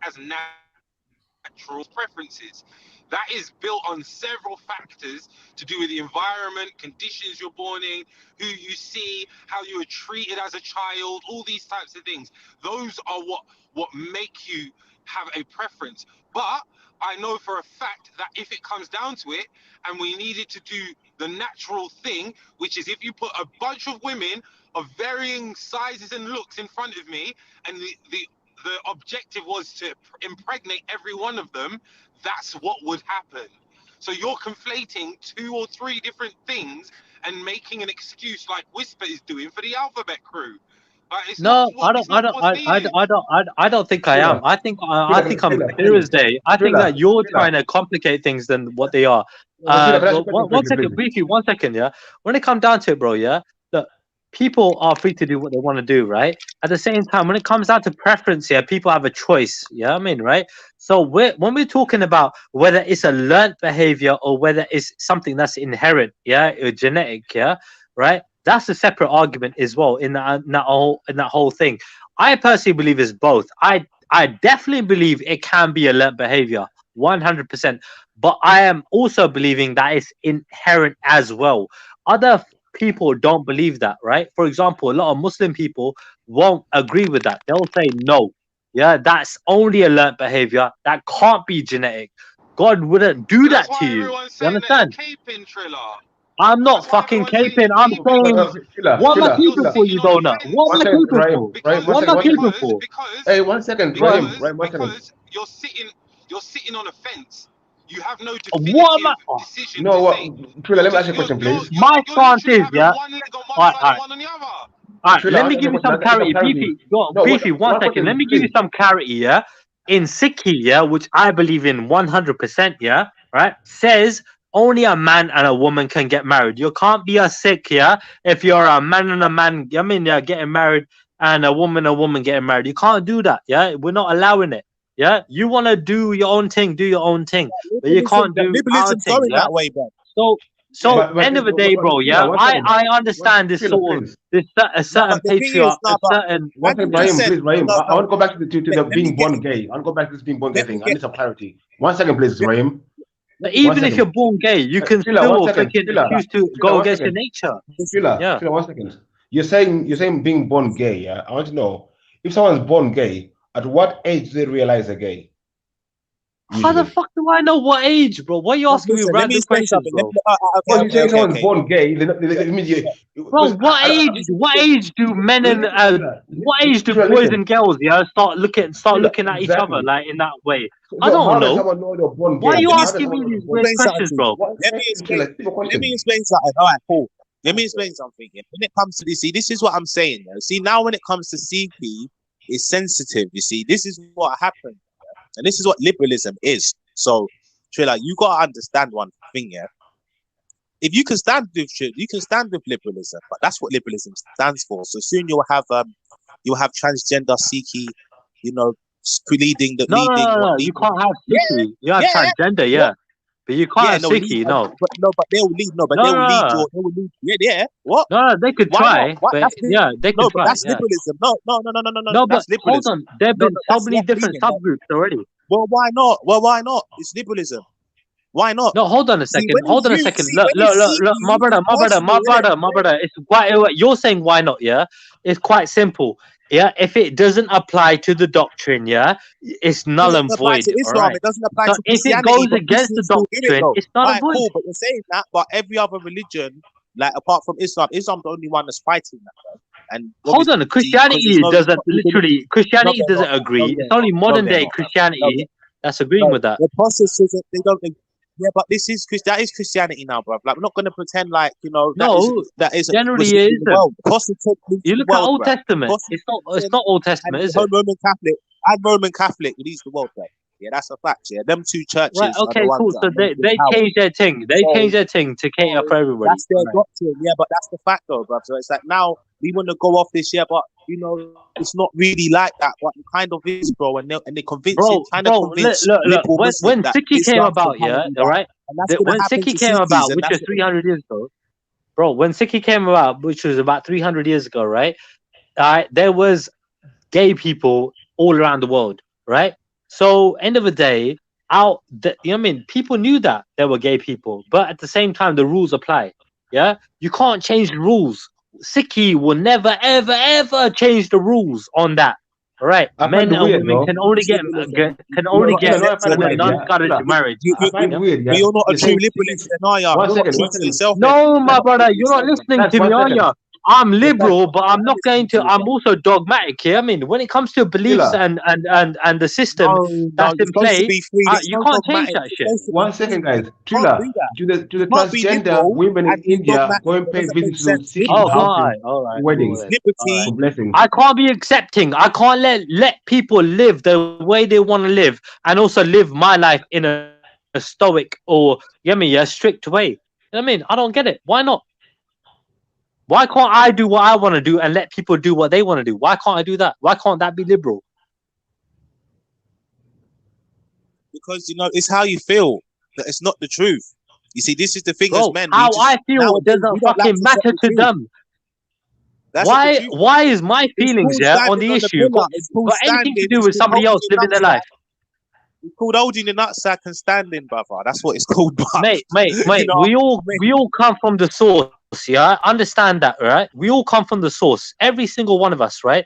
as natural preferences. That is built on several factors to do with the environment, conditions you're born in, who you see, how you were treated as a child, all these types of things. Those are what make you have a preference. But I know for a fact that if it comes down to it, and we needed to do the natural thing, which is if you put a bunch of women of varying sizes and looks in front of me, and the objective was to impregnate every one of them, that's what would happen. So you're conflating 2 or 3 different things and making an excuse like Whisper is doing for the Alphabet Crew. It's No, not what's needed. I don't think I am. I think I'm clear as day. I think that you're trying to complicate things than what they are. One second, briefly, 1 second, yeah. When it comes down to it, bro, yeah, look, people are free to do what they want to do, right? At the same time, when it comes down to preference, yeah, people have a choice. Yeah, I mean, right? So when we're talking about whether it's a learned behavior or whether it's something that's inherent, yeah, or genetic, yeah, right? That's a separate argument as well in that whole thing. I personally believe it's both. I definitely believe it can be a learned behavior, 100%. But I am also believing that it's inherent as well. Other people don't believe that, right? For example, a lot of Muslim people won't agree with that. They'll say no. Yeah, that's only a learnt behavior. That can't be genetic. God wouldn't do that to you. You understand? I'm not fucking caping. I'm saying, what am I caping for, you donut? What am I caping for? What am I caping for? Hey, 1 second, Rahim. Right, 1 second. Because you're sitting on a fence. You have no What am I? decision. No, what? Trilla, let me ask you a question, please. My stance is, yeah. Alright, let me give you some clarity. Beefy, 1 second. Let me give you some clarity, yeah. In Sikhi, yeah, which I believe in 100%, yeah, right, says only a man and a woman can get married. You can't be a Sikh, yeah, if you're a man and a man, I mean, yeah, getting married, and a woman getting married. You can't do that, yeah. We're not allowing it, yeah. You want to do your own thing, do your own thing, but you can't do our thing, yeah? that way, bro. So end of the day, bro, yeah, I understand this sort of a certain patriarch, a certain. Rahim, I want to go back to the being born gay. I want to go back to this being born gay thing. I need some clarity. 1 second, please, Rahim. But even if you're born gay, you can still choose to go against your nature. Yeah. 1 second. You're saying being born gay. Yeah. I want to know if someone's born gay, at what age do they realize they're gay? How the fuck do I know what age, bro? Why are you asking me random questions, bro? Well, you say someone's born gay. Bro, what age do men and what age do boys and girls start looking at each other like in that way? I don't know. Why are you asking me these weird questions, bro? Let me explain something. All right, cool. Let me explain something. When it comes to this, see, this is what I'm saying. See, now when it comes to CP, it's sensitive. You see, this is what happened. And this is what liberalism is. So, Trilla, you gotta understand one thing, yeah. If you can stand with shit, you can stand with liberalism, but that's what liberalism stands for. So soon you'll have transgender Sikhi, you know, leading. No. You can't have Sikhi. You have transgender, yeah. But you can't have Sikhi, no. But they will lead. No, but they will lead. Yeah. What? No, they could try. But yeah, they could try. That's liberalism. No. No, but hold on. There've been so many different subgroups already. Well, why not? It's liberalism. Why not? No, hold on a second. Look, my brother. It's why you're saying why not? Yeah, it's quite simple. Yeah, if it doesn't apply to the doctrine, yeah, it's null and void. Right? It doesn't apply to if it goes against the doctrine, it's null and void. Cool, but you're saying that, but every other religion, like apart from Islam's the only one that's fighting that. Right? And hold on, Christianity doesn't agree. It's only modern day Christianity that's agreeing with that. The process is they don't. Yeah, but that is Christianity now, bro. Like we're not gonna pretend like that is generally is. You look at Old Testament. It's not Old Testament, is it? Roman Catholic leads the world, bro. Yeah, that's a fact. Yeah, them two churches. Right. Okay. Cool. So they changed their thing. They changed their thing to cater for everybody. That's their doctrine. Yeah, but that's the fact, though, bro. So it's like now we want to go off this year, but it's not really like that. But it kind of is, bro. And they convince you. Look. When Sikhi came about, yeah, all right. When Sikhi came about, which is 300 years ago, bro, when Sikhi came about, which was about 300 years ago, right? There was gay people all around the world, right? So end of the day, you know what I mean? People knew that there were gay people, but at the same time, the rules apply. Yeah, you can't change the rules. Sikhi will never, ever, ever change the rules on that. All right, I find men it and weird, women bro. can only get I find it under weird, yeah. non-courage marriage. I find it weird, But yeah. you're not a You're true saying, liberalist, then, are you? one You're not second, true one to second. yourself, then. No, my Lads, brother, you're not listening lads, to me, one are you? second. I'm Yes, lads. liberal, but I'm not going to. I'm also dogmatic here. I mean, when it comes to beliefs Trilla, and the system No, that's you're in supposed to play, be free. There's you no can't change dogmatic. that You're shit. supposed to be one second, free. guys. You can't Trilla, do that. to the You can't be transgender liberal women in and be India dogmatic. go and It pay doesn't make visits to sense. Sikh Oh, Liberty, houses all right, for cool weddings, then. liberty. for blessings. I can't be accepting. I can't let people live the way they want to live, and also live my life in a stoic or strict way. You know what I mean, I don't get it. Why not? Why can't I do what I want to do and let people do what they want to do? Why can't I do that? Why can't that be liberal? Because, it's how you feel. That it's not the truth. You see, this is the thing as Bro, men. how I feel Nowadays, doesn't we don't like fucking to accept matter the to truth. them. That's not the truth. Why is my It's feelings called on standing the on the issue pillar. It's called got anything to standing. do It's with called somebody holding else your living their life? nutsack. It's called holding your nutsack and standing, brother. That's what it's called, bruv. Mate, You know we what I mean? all come from the source, yeah? Understand that, right? We all come from the source. Every single one of us, right?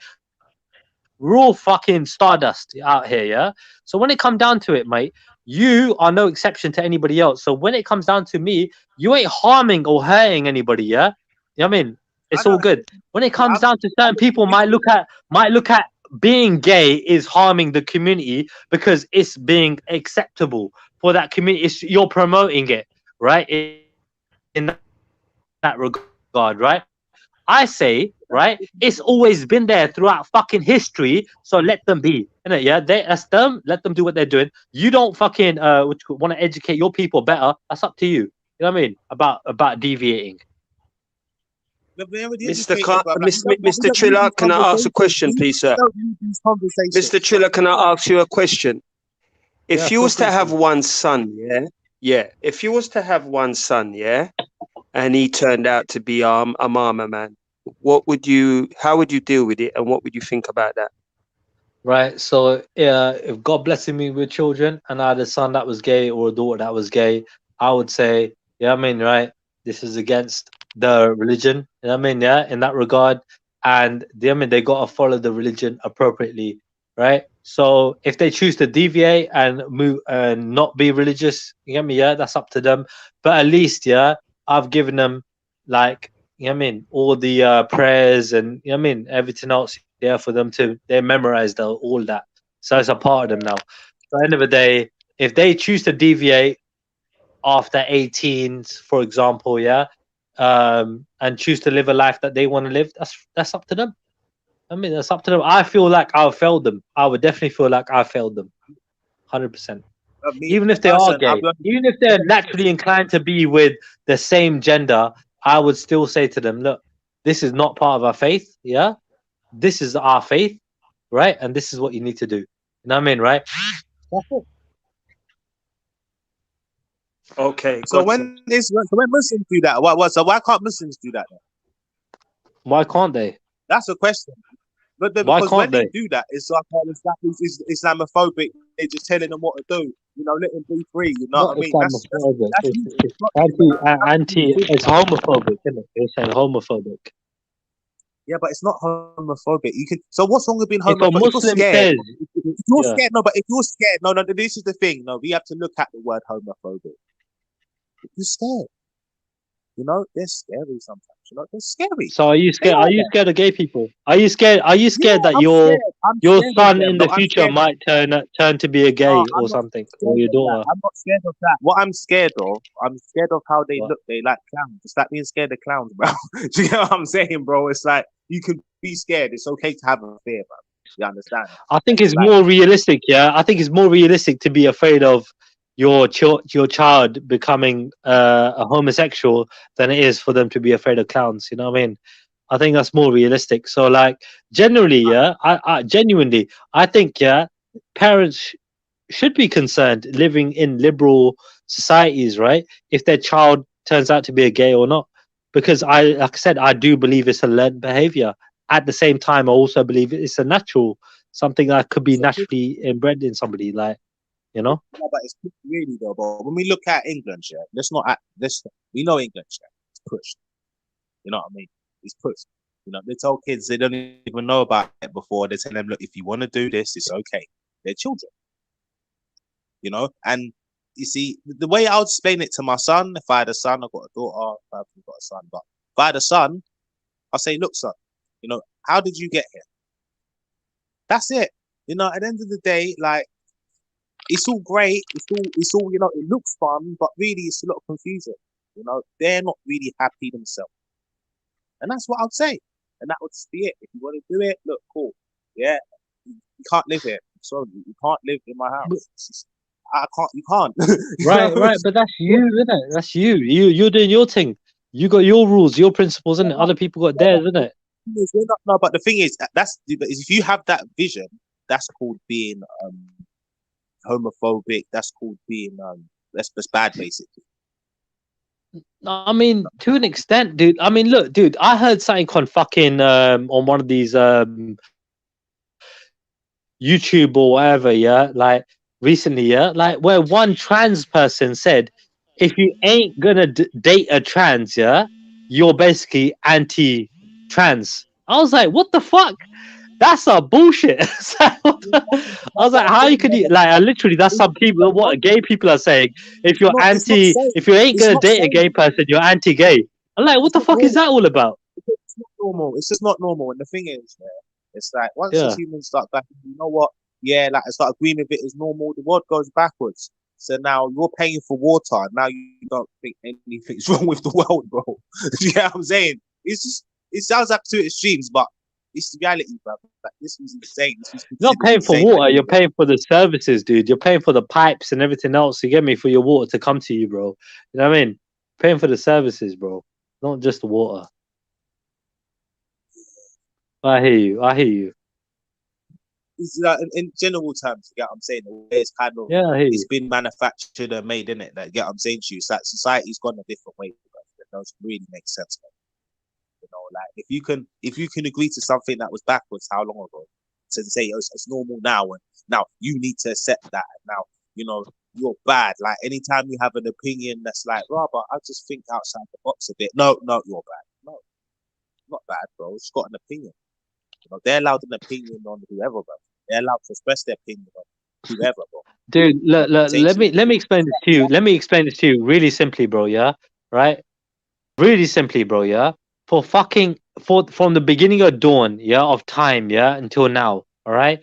We're all fucking stardust out here, yeah? So when it comes down to it, mate, you are no exception to anybody else. So when it comes down to me, you ain't harming or hurting anybody, yeah? You know what I mean? It's all good. When it comes down to certain people might look at being gay is harming the community because it's being acceptable for that community. You're promoting it, right? In that regard, right? I say, right, it's always been there throughout fucking history, so let them be. Innit? Yeah, that's them. Let them do what they're doing. You don't fucking want to educate your people better. That's up to you. You know what I mean? About deviating. Mr. Triller, can I ask a question, please, sir? Mr. Triller, can I ask you a question? If you was to have one son, if you was to have one son, and he turned out to be a mama man, how would you deal with it, and what would you think about that? Right. So, if God blessed me with children, and I had a son that was gay or a daughter that was gay, I would say, yeah, I mean, right, this is against the religion. You know what I mean? Yeah, in that regard, and they got to follow the religion appropriately, right? So if they choose to deviate and move and not be religious, you get me? Yeah, that's up to them. But at least, yeah, I've given them all the prayers and everything else, for them to memorize all that. So it's a part of them now. At the end of the day, if they choose to deviate after 18, for example, and choose to live a life that they want to live, that's up to them. That's up to them. I feel like I've failed them. I would definitely feel like I failed them, 100%. Even if they are gay, even if they're naturally inclined to be with the same gender, I would still say to them, look, this is not part of our faith. Yeah, this is our faith, right? And this is what you need to do. You know what I mean, right? That's it. Okay. So when Muslims do that, so why can't Muslims do that then? Why can't they? That's a question. But Why because can't when they they? do that, it's like it's Islamophobic. They're just telling them what to do. Let them be free. You know Not what I mean? Islamophobic. It's That's it's homophobic, isn't it? It's homophobic. Yeah, but it's not homophobic. So what's wrong with being If a homophobic? If you're Muslim scared, says, if you're scared, but if you're scared, no, this is the thing. No, we have to look at the word homophobic. If you're scared, they're scary sometimes. They're scary. so are you scared? Are you scared of gay people? Are you scared? Are you scared that I'm your scared. I'm your scared of son them. in No, the I'm future scared. might turn to be a gay No, or I'm not something, scared or your of that. daughter? I'm not scared of that. What I'm scared of how they What? look. They like clowns. It's like being scared of clowns, bro. Do you know what I'm saying, bro? It's like you can be scared. It's okay to have a fear, bro. You understand? I think It's it's like, more realistic. Yeah, I think it's more realistic to be afraid of your child becoming a homosexual than it is for them to be afraid of clowns. You know what I mean? I think that's more realistic. So, like, generally, yeah, I genuinely, I think, yeah, parents should be concerned living in liberal societies, right? If their child turns out to be a gay or not. because like I said, I do believe it's a learned behavior. At the same time, I also believe it's a natural, something that could be naturally inbred in somebody, like, you know. No, but it's really though. But when we look at England, yeah, let's not act. We know England, yeah, it's pushed. You know what I mean? It's pushed. You know, they tell kids they don't even know about it before. They tell them, look, if you want to do this, it's okay. They're children. You know, and you see, the way I would explain it to my son, if I had a son, I've got a daughter, I've got a son, but if I had a son, I'll say, look, son, you know, how did you get here? That's it. You know, at the end of the day, like, it's all great. It's all, you know, it looks fun, but really it's a lot of confusion. You know, they're not really happy themselves. And that's what I'd say. And that would be it. If you want to do it, look, cool. Yeah, you can't live here. Sorry, you can't live in my house. You can't. Right, but that's you, isn't it? That's you. You're doing your thing. You got your rules, your principles, isn't it? Other people got theirs, isn't it? No, but the thing is, if you have that vision, that's called being homophobic. That's called being that's bad, basically. I mean, to an extent, dude. I mean, look, dude, I heard something on fucking on one of these YouTube or whatever, yeah, like recently, yeah, like where one trans person said, if you ain't gonna date a trans, yeah, you're basically anti-trans. I was like, what the fuck? That's a bullshit. I was like, how can you, like, literally, that's some people, what gay people are saying. If you're if you ain't gonna date a gay person, you're anti-gay. I'm like, what the fuck is that all about? It's not normal. It's just not normal. And the thing is, it's like once the humans start back, you know what? Yeah, like I start agreeing with it as normal, the world goes backwards. So now you're paying for water. Now you don't think anything's wrong with the world, bro. You know what I'm saying? It's just, it sounds like two extremes, but it's the reality, bro. Like, this was insane. You're not paying for water, you're paying for the services, dude. You're paying for the pipes and everything else, you get me, for your water to come to you, bro. You know what I mean? Paying for the services, bro. Not just the water. I hear you. It's like, in general terms, you get what I'm saying? The way it's kind of, it's been manufactured and made, in it. Like, you get what I'm saying to you? It's like society's gone a different way, bro. It doesn't really make sense, man. You know, like if you can agree to something that was backwards, how long ago? To say it's normal now, and now you need to accept that. And now, you know, you're bad. Like anytime you have an opinion that's like, Robert, I just think outside the box a bit. No, you're bad. No, not bad, bro. It's got an opinion. You know, they're allowed an opinion on whoever, bro. They're allowed to express their opinion on whoever, bro. Dude, look, let me explain this to you. Let me explain this to you really simply, bro. Yeah, right. Really simply, bro. Yeah, from the beginning of dawn, yeah, of time, yeah, until now. All right,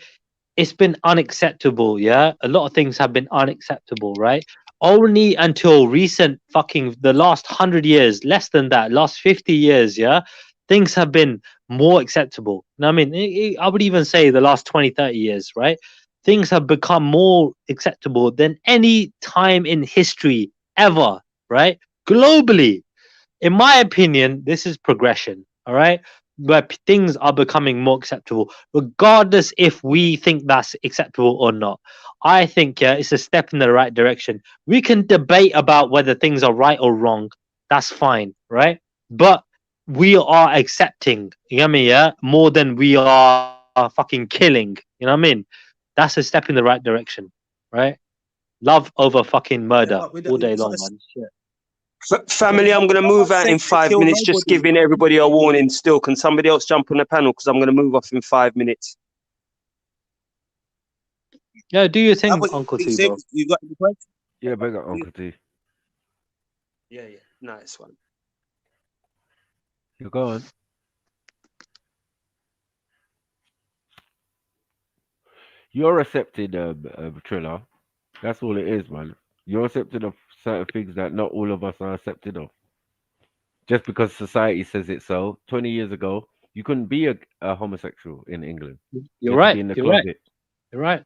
it's been unacceptable. Yeah, a lot of things have been unacceptable. Right. Only until the last 100 years, less than that, last 50 years, yeah, things have been more acceptable. I mean, I would even say the last 20, 30 years, right? Things have become more acceptable than any time in history ever, right? Globally. In my opinion, this is progression, all right? Where things are becoming more acceptable, regardless if we think that's acceptable or not. I think, yeah, it's a step in the right direction. We can debate about whether things are right or wrong. That's fine, right? But we are accepting, you know what I mean, yeah, more than we are fucking killing, you know what I mean? That's a step in the right direction, right? Love over fucking murder all day long, man. Shit. Family, I'm going to move out in 5 minutes, just giving everybody a warning still. Can somebody else jump on the panel? Because I'm going to move off in 5 minutes. Yeah, do your thing, Uncle T, bro. You got any questions? Yeah, big up, Uncle T. Yeah, nice one. You're going. You're accepted, Triller. That's all it is, man. You're accepted of certain things that not all of us are accepted of. Just because society says it so. 20 years ago, you couldn't be a homosexual in England. You're right. You're right.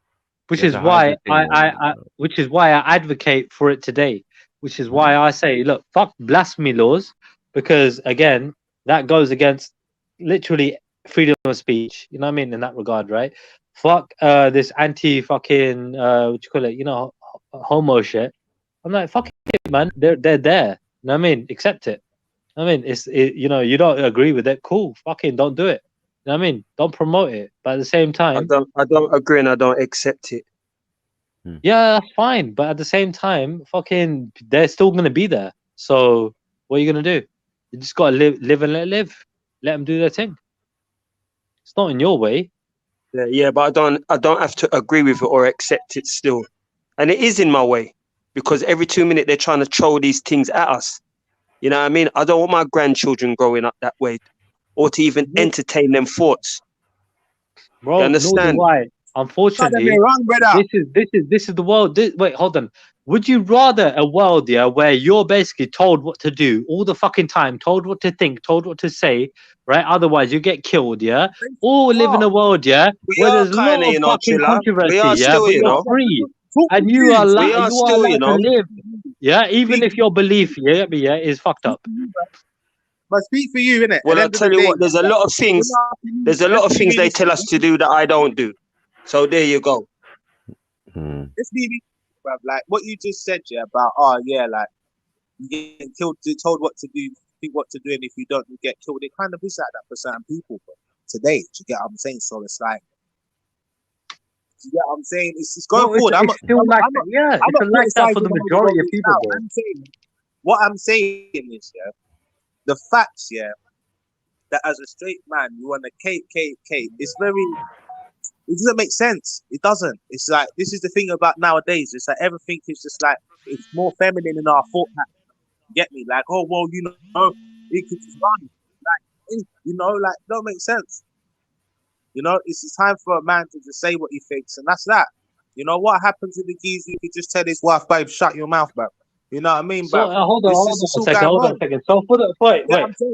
Which is why I advocate for it today. Which is why I say, look, fuck blasphemy laws, because again, that goes against literally freedom of speech. You know what I mean? In that regard, right? Fuck this anti-fucking what you call it? You know, homo shit. I'm like, fuck it, man. They're there. You know what I mean? Accept it. I mean, you know, you don't agree with it, cool, fucking don't do it. You know what I mean? Don't promote it. But at the same time, I don't agree and I don't accept it. yeah, that's fine. But at the same time, fucking, they're still gonna be there. So what are you gonna do? You just gotta live and let live. Let them do their thing. It's not in your way. Yeah, but I don't have to agree with it or accept it still. And it is in my way because every 2 minutes they're trying to throw these things at us. You know what I mean? I don't want my grandchildren growing up that way or to even entertain them thoughts. Bro, You nor understand? do I. Unfortunately, this is the world. Wait, hold on. Would you rather a world, yeah, where you're basically told what to do all the fucking time, told what to think, told what to say, right? Otherwise, you get killed, yeah. Or live in a world, yeah, We where are there's a kind lot of, of you know, fucking Triller. controversy, We are yeah, still, but you you're know. free and you are We are still, allowed you know. to live, yeah, even if your belief, yeah, is fucked up. But speak for you, innit? Well, I'll tell you what, there's a lot of things. There's a lot of things they tell us to do that I don't do. So there you go. Let's be real, bruv. Like what you just said, yeah, about yeah, like you get killed, told what to do, think what to do, and if you don't, you get killed. It kind of is like that for certain people. But today, do you get what I'm saying? So it's like, do you get what I'm saying? It's going forward. It's still like that, yeah. I'm not It's like that for criticizing the the majority of people, now. bro. What I'm saying is, yeah, the facts, yeah, that as a straight man, you want to KKK. It's very. It doesn't make sense. It doesn't. It's like this is the thing about nowadays. It's like everything is just like it's more feminine in our thought pattern. Get me? Like, oh well, you know, it could just run. Like, you know, like don't make sense. You know, it's time for a man to just say what he thinks, and that's that. You know what happens in the geese? You could just tell his wife, babe, shut your mouth, bro. You know what I mean, So bro? hold on a second. Hold on a second. So for the wait.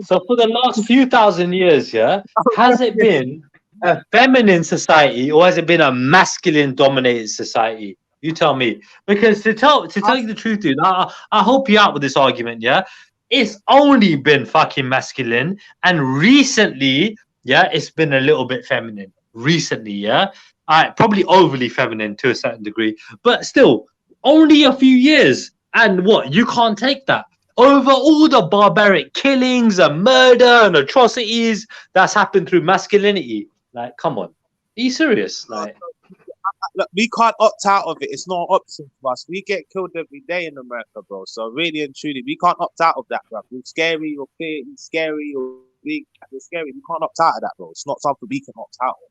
So for the last few thousand years, yeah, has it been a feminine society or has it been a masculine dominated society? You tell me. Because to tell you the truth, dude, I help you out with this argument, yeah. It's only been fucking masculine, and recently, yeah, it's been a little bit feminine. Recently, yeah. Alright, probably overly feminine to a certain degree, but still, only a few years. And what, you can't take that over all the barbaric killings and murder and atrocities that's happened through masculinity. Like, come on, are you serious? Like, look, we can't opt out of it. It's not an option for us. We get killed every day in America, bro. So really and truly, we can't opt out of that, bro. It's scary or fear, it's scary or big. It's scary. We can't opt out of that, bro. It's not something we can opt out of.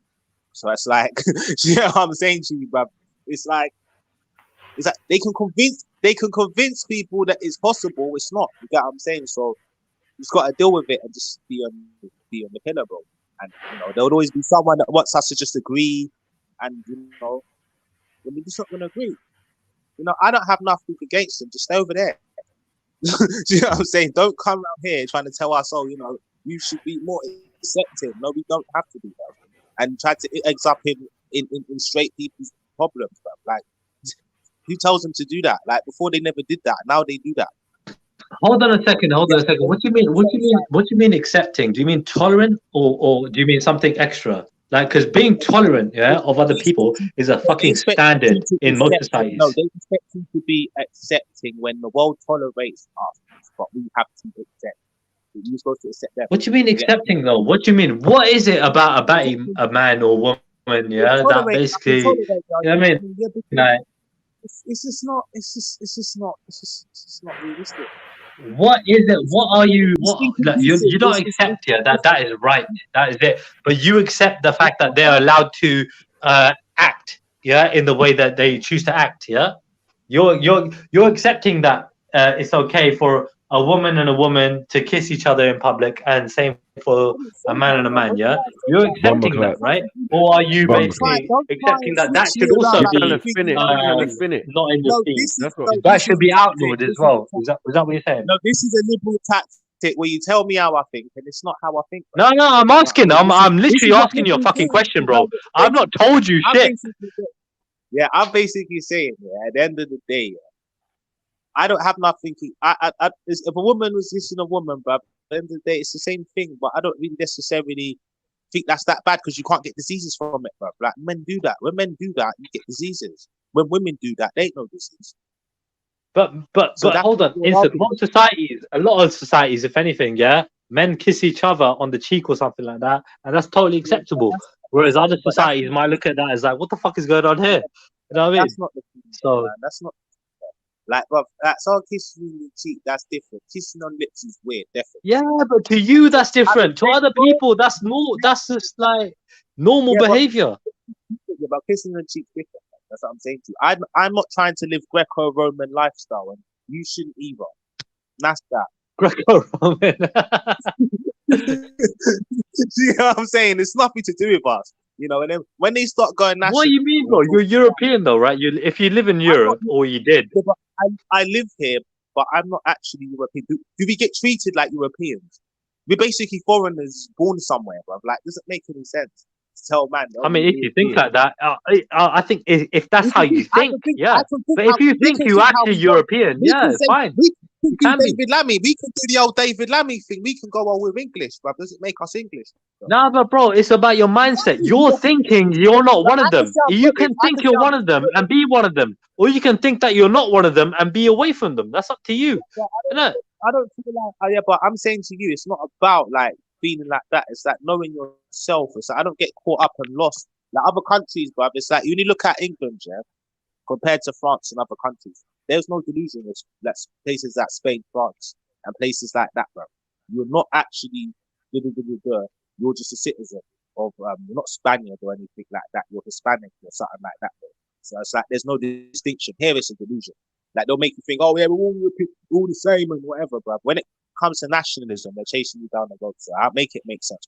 So it's like, you know what I'm saying to you, bro? It's like they can convince people that it's possible. It's not. You get what I'm saying? So you just got to deal with it and just be on the pillar, bro. And you know there would always be someone that wants us to just agree, and you know we're just not gonna agree. You know I don't have nothing against them. Just stay over there. Do you know what I'm saying? Don't come around here trying to tell us, oh, you know, you should be more accepting. No, we don't have to do that. And try to eggs up in straight people's problems, bro. Like, who tells them to do that? Like before they never did that. Now they do that. hold on a second. What do you mean? What do you mean accepting? Do you mean tolerant or do you mean something extra? Like, because being tolerant, yeah, of other people is a fucking standard in most societies. No, they expect you to be accepting when the world tolerates us, but we have to accept. You're supposed to accept them. What do you mean accepting though? What do you mean? What is it about a man or woman, yeah, that basically, you know what I mean? Like, it's just not realistic. What is it? What are you? What like, you don't accept here that is right. That is it. But you accept the fact that they're allowed to act, yeah, in the way that they choose to act. Yeah, you're accepting that it's okay for a woman and a woman to kiss each other in public, and same for a man and a man. Yeah, you're accepting that, right? Or are you basically accepting that should also be not in the scene? That should be outlawed as well. Is that what you're saying? No, this is a liberal tactic where you tell me how I think, and it's not how I think. No, I'm asking. I'm literally asking you a fucking question, bro. I've not told you shit. Yeah, I'm basically saying, yeah, at the end of the day, yeah, I don't have nothing. If a woman was kissing a woman, but at the end of the day, it's the same thing. But I don't really necessarily think that's that bad because you can't get diseases from it, bro. Like men do that. When men do that, you get diseases. When women do that, they ain't no disease. But So that's hold what on. we're In arguing most societies, a lot of societies, if anything, yeah, men kiss each other on the cheek or something like that, and that's totally about. Yeah, acceptable. Whereas other but that's societies might look at that as like, what the fuck is going on here? You know what I mean? that's not the thing, So man. That's not like, bro. That's all kissing on the cheek. That's different. Kissing on lips is weird, definitely. yeah, but to you that's At the different. To same other time, people, that's no, that's just like normal yeah, but behavior. kissing on the cheek different. That's what I'm saying to you. I'm not trying to live Greco-Roman lifestyle, and you shouldn't either. That's that. Greco-Roman. See what I'm saying? It's nothing to do with us. You know, and then when they start going What do national, you mean, bro? You're European though, right? You, if you live in I'm not Europe, or you did, European, but I live here, but I'm not actually European. Do we get treated like Europeans? We're basically foreigners born somewhere, bro. Like, doesn't make any sense to tell man. I Oh, mean, if you're you think European. like that, I think if that's We how can you think. I think, can think. yeah. I can think. But if you We think can you're think how actually we want. European, We yeah, can it's say fine. we can You do can be. David Lammy. We can do the old David Lammy thing. We can go on with English, bro. Doesn't make us English. Bro. No, but bro, it's about your mindset. You're thinking you're not one of them. You can think you're one of them and be one of them, or you can think that you're not one of them and be away from them. That's up to you, isn't it? I don't feel like, oh yeah, but I'm saying to you, it's not about like feeling like that. It's like knowing yourself. It's like I don't get caught up and lost. Like other countries, bruv, it's like you only look at England, yeah, compared to France and other countries. There's no delusion. That's places like Spain, France, and places like that, bro. You're not actually, you're just a citizen of, you're not Spaniard or anything like that. You're Hispanic or something like that, bro. So it's like there's no distinction. Here it's a delusion. Like they'll make you think, oh yeah, we're all the same and whatever, bro. When it comes to nationalism, they're chasing you down the road. So I'll make it make sense.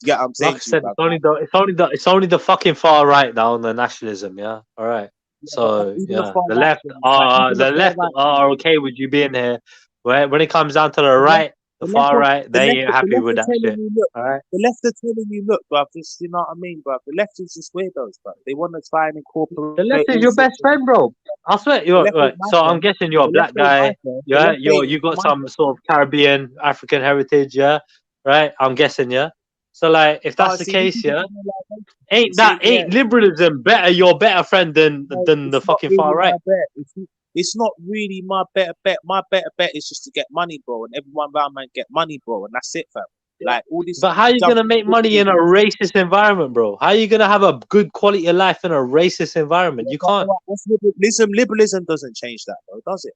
Yeah, I'm saying Like I to you, said, bro. it's only the fucking far right now on the nationalism. Yeah, all right. So Even the yeah, far the right left thing, like even the far right thing, are okay with you being here. When it comes down to the right, the far right, they ain't happy with that shit. All right. the left are telling you, look, bro, this, you know what I mean, bro. The left is just weirdos, bro. They want to try and incorporate The left is all your sorts best of. friend, bro. I swear, The you're left right. ain't my So I'm friend. guessing you're a The black left ain't my guy. friend. The Yeah, left ain't you got my some friend. sort of Caribbean, African heritage. Yeah, right. I'm guessing. Yeah. So like, if that's the See, this case, is the yeah, generalization. See, yeah, ain't liberalism better? Your better friend than no, the it's not fucking really far my right. bet. It's not really my better bet. My better bet is just to get money, bro, and everyone around man get money, bro, and that's it, fam. Like all this But how are you gonna jumping make money in a racist environment, bro? How are you gonna have a good quality of life in a racist environment? You can't. What's liberalism? Liberalism doesn't change that, though, does it?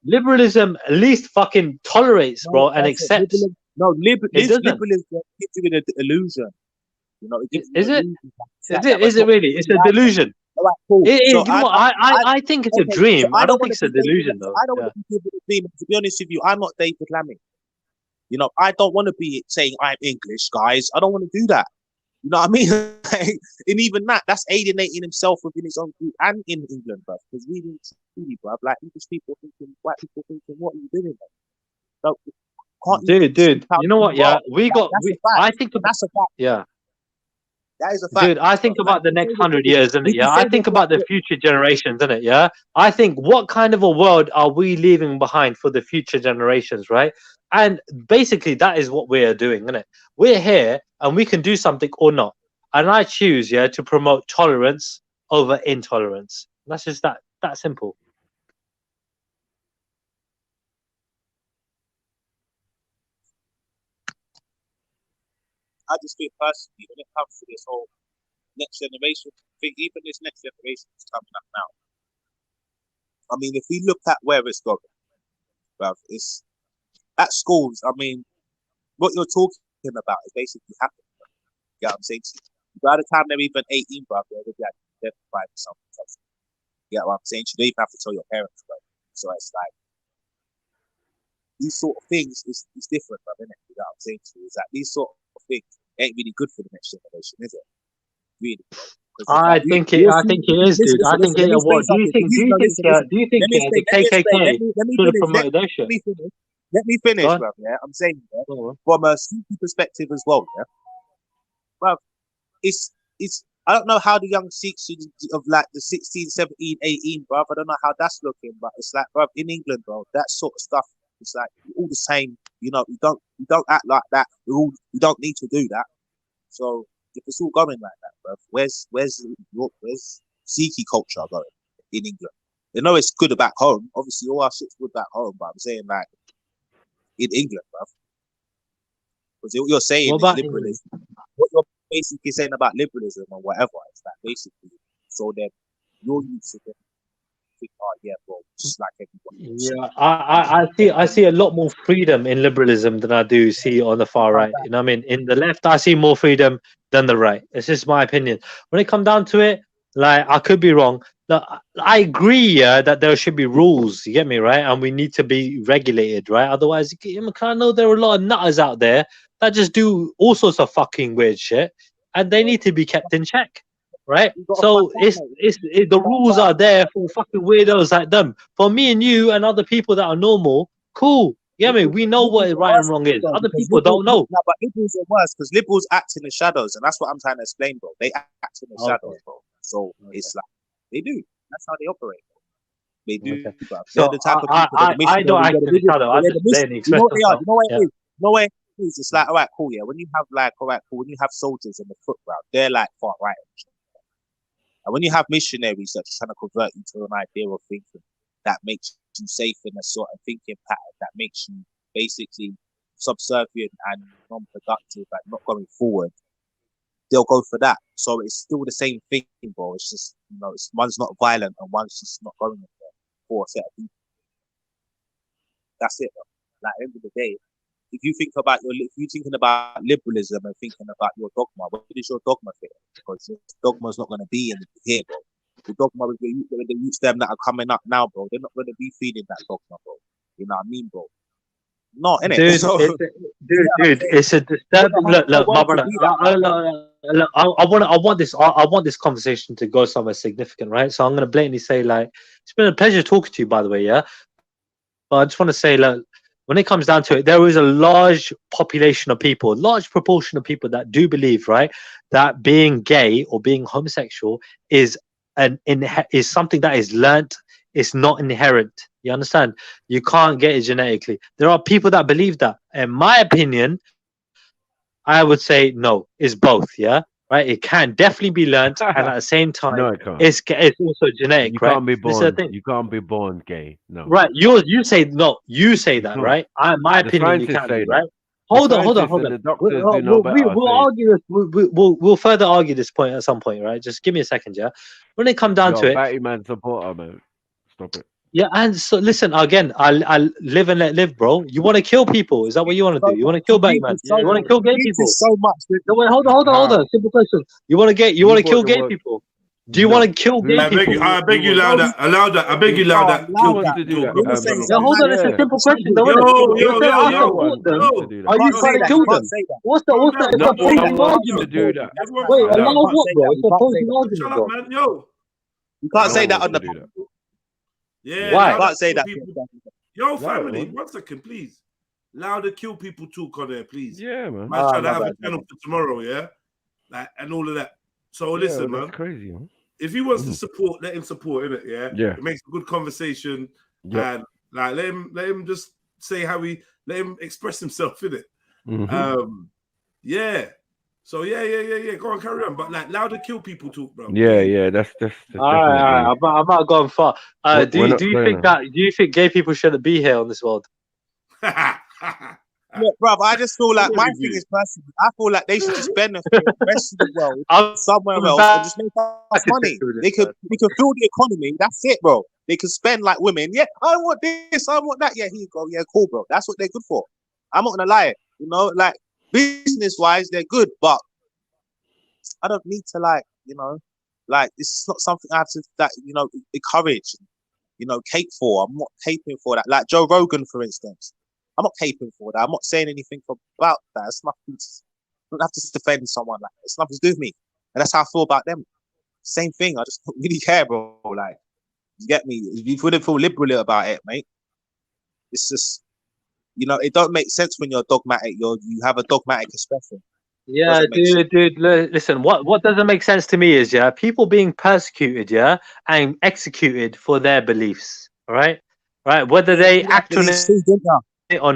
Liberalism at least fucking tolerates, No, bro, and that's it. accepts. It doesn't. Liberalism gives you an illusion. You know, it gives you Is an it? illusion. But Is it's it not really? It's a like that. delusion. All right, cool. It So is. You know what? I think it's a okay. So dream. I I don't don't want think to it's a be David. delusion, So though. I don't Yeah. want to be David Lammy. To be honest with you, I'm not David Lammy. You know, I don't want to be saying I'm English, guys. I don't want to do that. You know what I mean? And even that's alienating himself within his own group and in England, bruv. Because really, bruv, like English people thinking, white people thinking, what are you doing, bruv? So, can't you Dude. how You know what? you Yeah, are? we. I think. That's a fact. Yeah. That is a fact. Dude, I think Like, about the next 100 we years, innit? can Yeah, say I think we're black. about the future generations, innit? Yeah, I think what kind of a world are we leaving behind for the future generations, right? And basically, that is what we are doing, innit? We're here, and we can do something or not. And I choose, yeah, to promote tolerance over intolerance. That's just that simple. I just feel personally when it comes to this whole next generation thing, even this next generation is coming up now. I mean, if we look at where it's going, bruv, it's at schools. I mean, what you're talking about is basically happening. You know what I'm saying? By the time they're even 18, bruv, they're already identified with something else. You know what I'm saying? You don't even have to tell your parents, bro. So it's like these sort of things is different, bruv, isn't it? You know what I'm saying? It's like these sort of things ain't really good for the next generation, is it? Really? I think it is, dude. I think it. What do you think? Do you think? Do you think the KKK should have promoted that shit? Let me finish, Go on. bruv. Yeah, I'm saying from a Sikh perspective as well. Yeah, bruv, it's. I don't know how the young Sikhs of like the 16, 17, 18, bruv. I don't know how that's looking, but it's like, bruv, in England, bro, that sort of stuff. It's like all the same. You know, we don't act like that. We don't need to do that. So if it's all going like that, bro, where's Sikh culture going? in England. You know it's good back home. Obviously, all our shit's good back home, but I'm saying like in England, bruv. Because what you're saying is liberalism. What you're basically saying about liberalism or whatever is that basically, so then you're used to think, oh yeah, bro, just like everyone else. Yeah, I see a lot more freedom in liberalism than I do see on the far right. You know what I mean? In the left, I see more freedom than the right. It's just my opinion. When it comes down to it, like I could be wrong. No, I agree, that there should be rules. You get me, right? And we need to be regulated, right? Otherwise, I know there are a lot of nutters out there that just do all sorts of fucking weird shit, and they need to be kept in check. Right, so the rules are there for fucking weirdos like them. For me and you and other people that are normal, cool. Yeah, I mean, we know what right and wrong is. Other people don't know. No, but liberals are worse because liberals act in the shadows, and that's what I'm trying to explain, bro. They act in the shadows, bro. So it's like they do. That's how they operate. They do. Bro. So They're the type of people. I don't act in the shadow. I just let you know what they are. You know what it is. You know what it is. It's like, all right, cool. Yeah, when you have like, all right, cool. When you have soldiers in the footground, they're like far right. And when you have missionaries that are trying to convert you to an idea of thinking that makes you safe in a sort of thinking pattern, that makes you basically subservient and non-productive and not going forward, they'll go for that. So it's still the same thing, bro. It's just, it's, one's not violent and one's just not going for a set of people. That's it, bro. Like, at the end of the day, if you're thinking about liberalism and thinking about your dogma, what is your dogma fit? Because your dogma's not going to be in here, bro. The dogma with the youth them that are coming up now, bro, they're not going to be feeding that dogma, bro. You know what I mean, bro? No, innit? Dude, it's a disturbing. Look, my brother. I want this conversation to go somewhere significant, right? So I'm going to blatantly say, like, it's been a pleasure talking to you, by the way, yeah. But I just want to say, like, when it comes down to it, there is a large population of people, large proportion of people that do believe, right, that being gay or being homosexual is something that is learnt. It's not inherent. You understand? You can't get it genetically. There are people that believe that. In my opinion, I would say no. It's both. Yeah, right. It can definitely be learnt, and at the same time, no, it can't. It's also genetic. You right? can't be born. You can't be born gay. No. Right. You say no. You say that, right? My opinion, you can't be, right? Hold on. The doctors do know better. We'll argue this. We'll further argue this point at some point, right? Just give me a second, yeah. When it comes down to it, Batty man supporter, man. Stop it. Yeah, and so listen again. I live and let live, bro. You want to kill people? Is that what you want to do? You want to kill Batty man? You want to kill gay people? So much. No, wait, hold on. Simple question. You want to kill gay people? Do you want to kill gay people? I beg you, louder. I beg you, louder. Hold on. It's a simple question. Are you trying to kill them? What's the opposing argument? Wait, allow what, bro? It's opposing argument, bro. Man, yo. You can't say that on the. Yeah, why? You can't say that. Yo, family, 1 second, please. Louder kill people talk on there, please. Yeah, man. I'm trying to have a channel for tomorrow, yeah? Like, and all of that. So listen, man. Crazy, man. If he wants to support, let him support, innit? Yeah. Yeah. It makes a good conversation. Yeah. And like let him just say let him express himself, innit? Yeah. So yeah. Go on, carry on. But like louder kill people talk, bro. Yeah. That's all right. I'm not going far. Do you think gay people shouldn't be here on this world? Look, bro, I just feel like my thing is personal. I feel like they should just benefit the rest of the world somewhere else and just make us money. They could fuel the economy. That's it, bro. They could spend like women. Yeah, I want this, I want that. Yeah, here you go. Yeah, cool, bro. That's what they're good for. I'm not gonna lie. You know, like business wise, they're good, but I don't need to like this is not something I have to encourage. Cape for. I'm not caping for that. Like Joe Rogan, for instance. I'm not caping for that. I'm not saying anything about that. It's nothing. I don't have to defend someone like that. It's nothing to do with me. And that's how I feel about them. Same thing. I just don't really care, bro. Like, you get me? You wouldn't feel liberal about it, mate. It's just, it don't make sense when you're dogmatic. You have a dogmatic expression. Yeah, dude. Listen, what doesn't make sense to me is people being persecuted, and executed for their beliefs. All right, whether they act on it or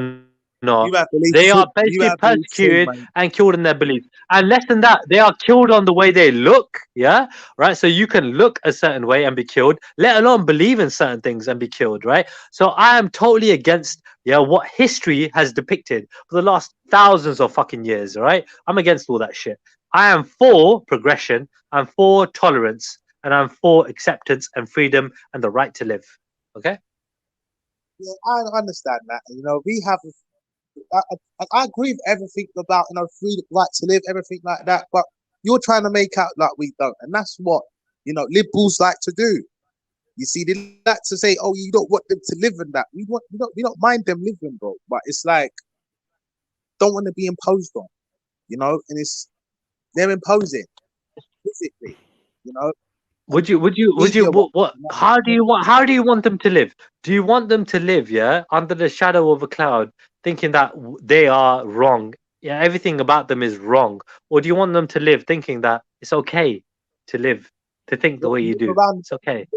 You have beliefs they too. are You basically have beliefs too, persecuted man. and killed in their beliefs. And less than that, they are killed on the way they look. Yeah, right. So you can look a certain way and be killed, let alone believe in certain things and be killed, right? So I am totally against what history has depicted for the last thousands of fucking years. All right, I'm against all that shit. I am for progression. I'm for tolerance, and I'm for acceptance and freedom and the right to live. Okay. Yeah, I understand that. You know, we have. I agree with everything about freedom, right to live, everything like that. But you're trying to make out like we don't, and that's what liberals like to do. You see, they like to say, "Oh, you don't want them to live in that." We don't mind them living, bro. But it's like don't want to be imposed on, and they're imposing physically, Would you what how do you want them to live? Do you want them to live under the shadow of a cloud thinking that they are wrong? Yeah, everything about them is wrong. Or do you want them to live thinking that it's okay to live, to think the way you do? It's okay.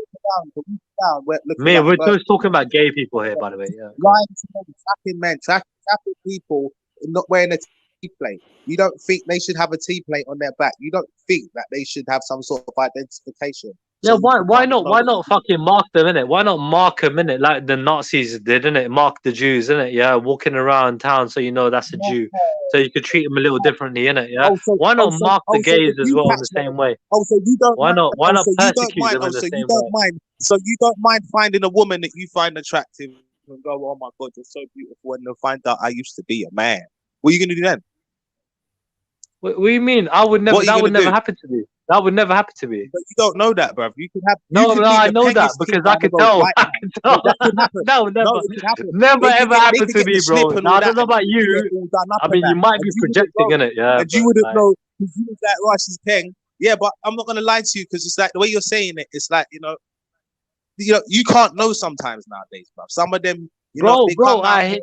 We're just talking about gay people here, by the way. Yeah. Lying to men, trapping men, trapping people, not wearing a T-plate. You don't think they should have a T-plate on their back. You don't think that they should have some sort of identification. Yeah, why not fucking mark them, innit? Why not mark them, innit? Like the Nazis did, innit? Mark the Jews, innit? Yeah, walking around town so you know that's a Jew. So you could treat them a little differently, innit? Yeah. Why not mark the gays as well in the same way? So you don't Why not persecute them in the so same you don't way? mind. So you don't mind finding a woman that you find attractive and go, "Oh my God, you're so beautiful," and they'll find out I used to be a man. What are you gonna do then? What do you mean? That would never happen to me. That would never happen to me. But you don't know that, bruv. You could have. I know that because I can tell. I can tell. That could happen. No, never. No, it could happen. Never ever happened to me, bro. Now, I don't know about you. I mean, you might be projecting in it, yeah. And you wouldn't know because you was like Rush's king. Yeah, but I'm not gonna lie to you because it's like the way you're saying it. It's like you can't know sometimes nowadays, bruv. Some of them. I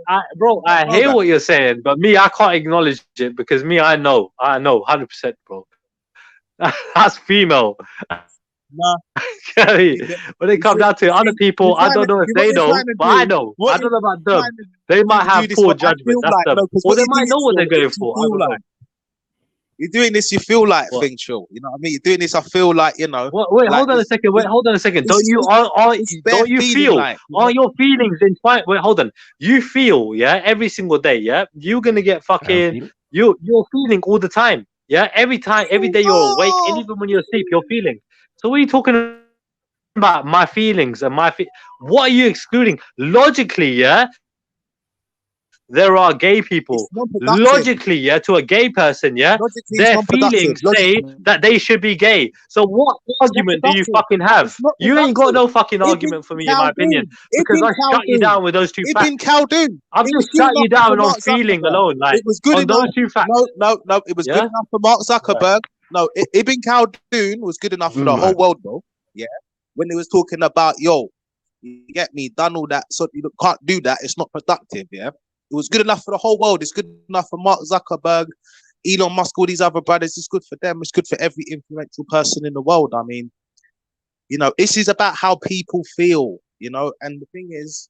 hear what you're saying, but me, I can't acknowledge it because me, I know, 100%, bro. That's female. Nah. When it comes down to other people, I don't know if they know, but I know. I don't know about them. They might have poor judgment. That's them. Or they might know what they're going for. I don't know. You're doing this, you feel like thing, Trill. You know what I mean? You're doing this, I feel like, Wait, hold on a second. Hold on a second. Don't you feel? Are your feelings in fight? Wait, hold on. You feel, every single day, you're gonna get fucking. You're feeling all the time, every day you're awake, and even when you're asleep, you're feeling. So what are you talking about? My feelings and what are you excluding? Logically, there are gay people. Logically, to a gay person, their feelings say that they should be gay. So what argument do you fucking have? You ain't got no fucking argument for me, in my opinion, because I shut you down with those two facts. I've just shut you down on feeling alone, like it was good on enough. Those two facts. No, it was good enough for Mark Zuckerberg. No, Ibn Khaldun was good enough for the whole world, bro. Yeah, when they was talking about you get me, done all that, so you can't do that. It's not productive. Yeah. It was good enough for the whole world. It's good enough for Mark Zuckerberg, Elon Musk, all these other brothers. It's good for them. It's good for every influential person in the world. I mean, this is about how people feel, and the thing is,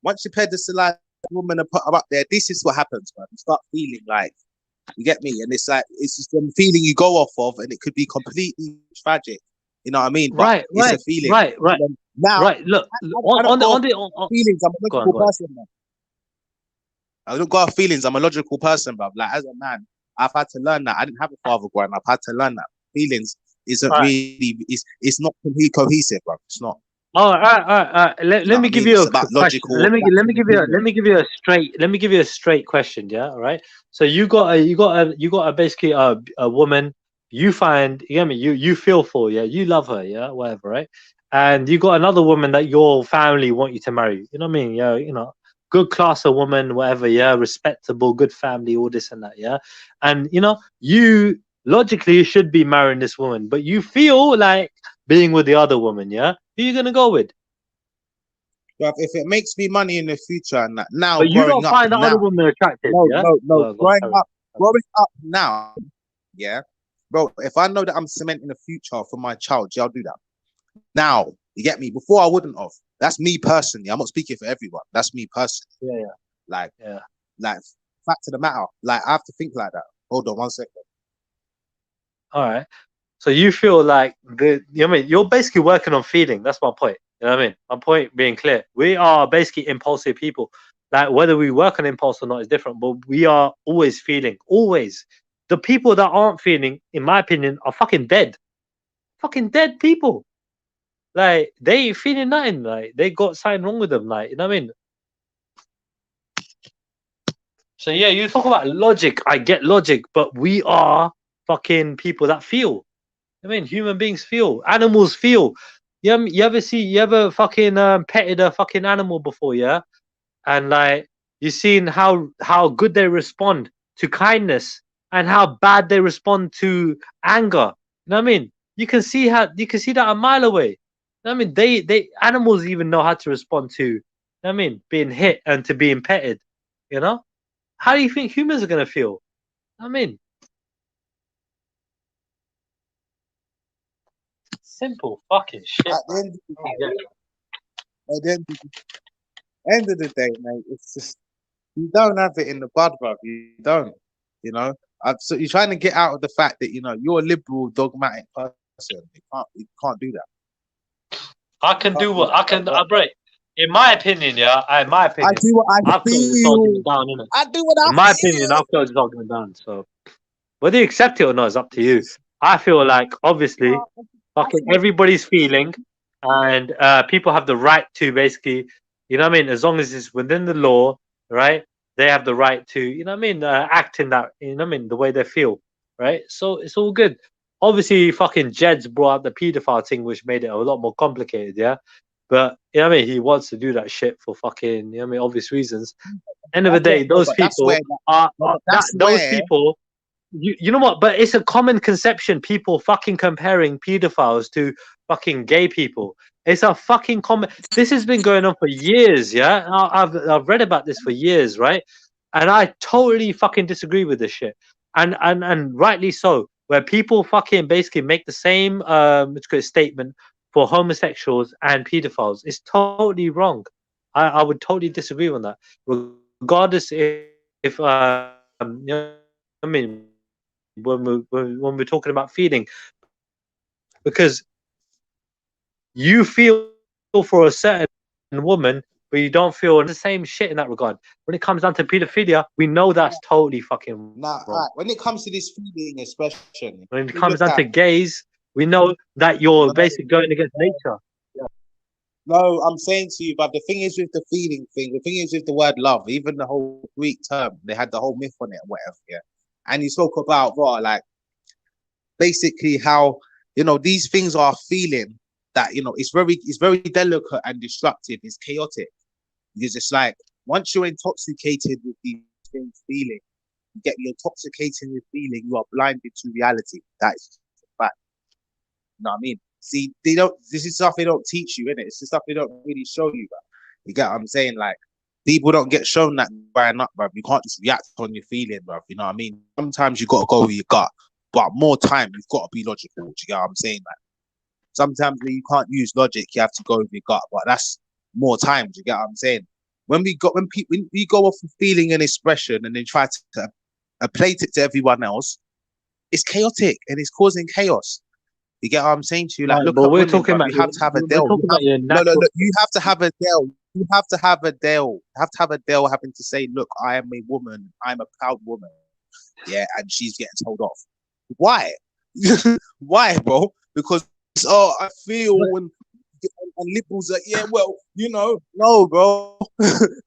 once you pedestalize a woman and put her up there, this is what happens, man. You start feeling like, you get me? And it's like, it's just a feeling you go off of, and it could be completely tragic. You know what I mean? But it's a feeling. Right. Now, look, on the feelings, I'm a logical person, man. I don't got feelings. I'm a logical person, bruv. Like, as a man, I've had to learn that. I didn't have a father growing up. I've had to learn that feelings isn't really. It's not completely cohesive, bruv. It's not. All right. Let me give you a question. Let me give you a straight question. Yeah. All right. So you got a basically a woman you find. You get me? You feel for. Yeah. You love her. Yeah. Whatever. Right. And you got another woman that your family want you to marry. You know what I mean? Yeah. Good class of woman, whatever, respectable, good family, all this and that, and you logically should be marrying this woman, but you feel like being with the other woman, who are you gonna go with? If it makes me money in the future and that now, but you don't find the other woman attractive, No. Growing up now, bro. If I know that I'm cementing a future for my child, I'll do that. Now, you get me? Before I wouldn't have. That's me personally. I'm not speaking for everyone. That's me personally. Like, fact of the matter. Like, I have to think like that. Hold on 1 second. All right. So you feel like you know what I mean? You're basically working on feeling. That's my point. You know what I mean? My point being clear. We are basically impulsive people. Like, whether we work on impulse or not is different, but we are always feeling. Always. The people that aren't feeling, in my opinion, are fucking dead. Fucking dead people. Like, they ain't feeling nothing. Like, they got something wrong with them. Like, you know what I mean? So yeah, you talk about logic. I get logic, but we are fucking people that feel. I mean, human beings feel. Animals feel. You ever fucking petted a fucking animal before, yeah? And like, you seen how good they respond to kindness and how bad they respond to anger. You know what I mean? You can see that a mile away. You know what I mean? They animals even know how to respond to, you know what I mean, being hit and to being petted. You know? How do you think humans are gonna feel? I mean, simple fucking shit. At the end of the day, mate, it's just, you don't have it in the bud, bruv. You don't. You know? So you're trying to get out of the fact that, you know, you're a liberal, dogmatic person. You can't do that. I can do what I can. Break. In my opinion, yeah. In my opinion, I do what I I've closed this feel. argument down, innit? I do what I In my feel. opinion, I've closed this argument down. So whether you accept it or not is up to you. I feel like obviously, fucking everybody's feeling, and people have the right to basically, you know what I mean. As long as it's within the law, right? They have the right to, you know what I mean, act in that, you know what I mean, the way they feel, right? So it's all good. Obviously, fucking Jed's brought up the paedophile thing, which made it a lot more complicated, yeah. But you know what I mean, he wants to do that shit for fucking, you know what I mean, obvious reasons. End of the day, those people those people. You know what? But it's a common conception. People fucking comparing pedophiles to fucking gay people. It's a fucking common. This has been going on for years. Yeah, I've read about this for years, right? And I totally fucking disagree with this shit. And rightly so. Where people fucking basically make the same statement for homosexuals and pedophiles. It's totally wrong. I would totally disagree on that. Regardless if you know, I mean, when we're talking about feeling, because you feel for a certain woman, but you don't feel the same shit in that regard. When it comes down to pedophilia, we know that's totally fucking wrong. Right. When it comes to this feeling expression, when it comes down to gays, we know that you're basically going against nature. No, I'm saying to you, but the thing is with the feeling thing, the thing is with the word love, even the whole Greek term, they had the whole myth on it, whatever, yeah. And you spoke about like basically how, you know, these things are feeling that, you know, it's very delicate and destructive, it's chaotic. Because it's like once you're intoxicated with these things feeling, you're intoxicated with feeling, you are blinded to reality. That is fact. You know what I mean? See, this is stuff they don't teach you, innit? It's the stuff they don't really show you, bro. You get what I'm saying? Like, people don't get shown that growing up, bro. You can't just react on your feeling, bro. You know what I mean? Sometimes you got to go with your gut, but more time, you've got to be logical. Do you get what I'm saying? Like, sometimes when you can't use logic, you have to go with your gut, but that's more time. Do you get what I'm saying? When we go off of feeling and expression and then try to plate it to everyone else, it's chaotic and it's causing chaos. You get what I'm saying to you? Like, right, look but at we're women, talking bro. about You have to have a Dell. You have to have a Dell. You have to have a Dell. You have to have a Dell having to say, look, I am a woman. I'm a proud woman. Yeah, and she's getting told off. Why? Why, bro? Because, I feel and liberals are, yeah, well, you know, no, bro.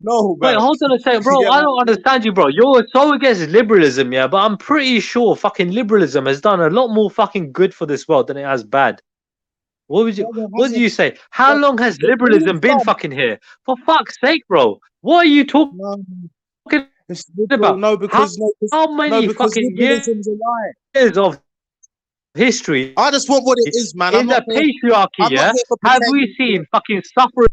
No, bro. Wait, hold on a second, bro. I don't understand you, bro. You're so against liberalism, yeah, but I'm pretty sure fucking liberalism has done a lot more fucking good for this world than it has bad. What did you say? How long has liberalism been fucking here? For fuck's sake, bro. What are you talking about? No, because how many fucking years of history? I just want what it is, man. In the patriarchy, yeah, have we seen fucking suffering?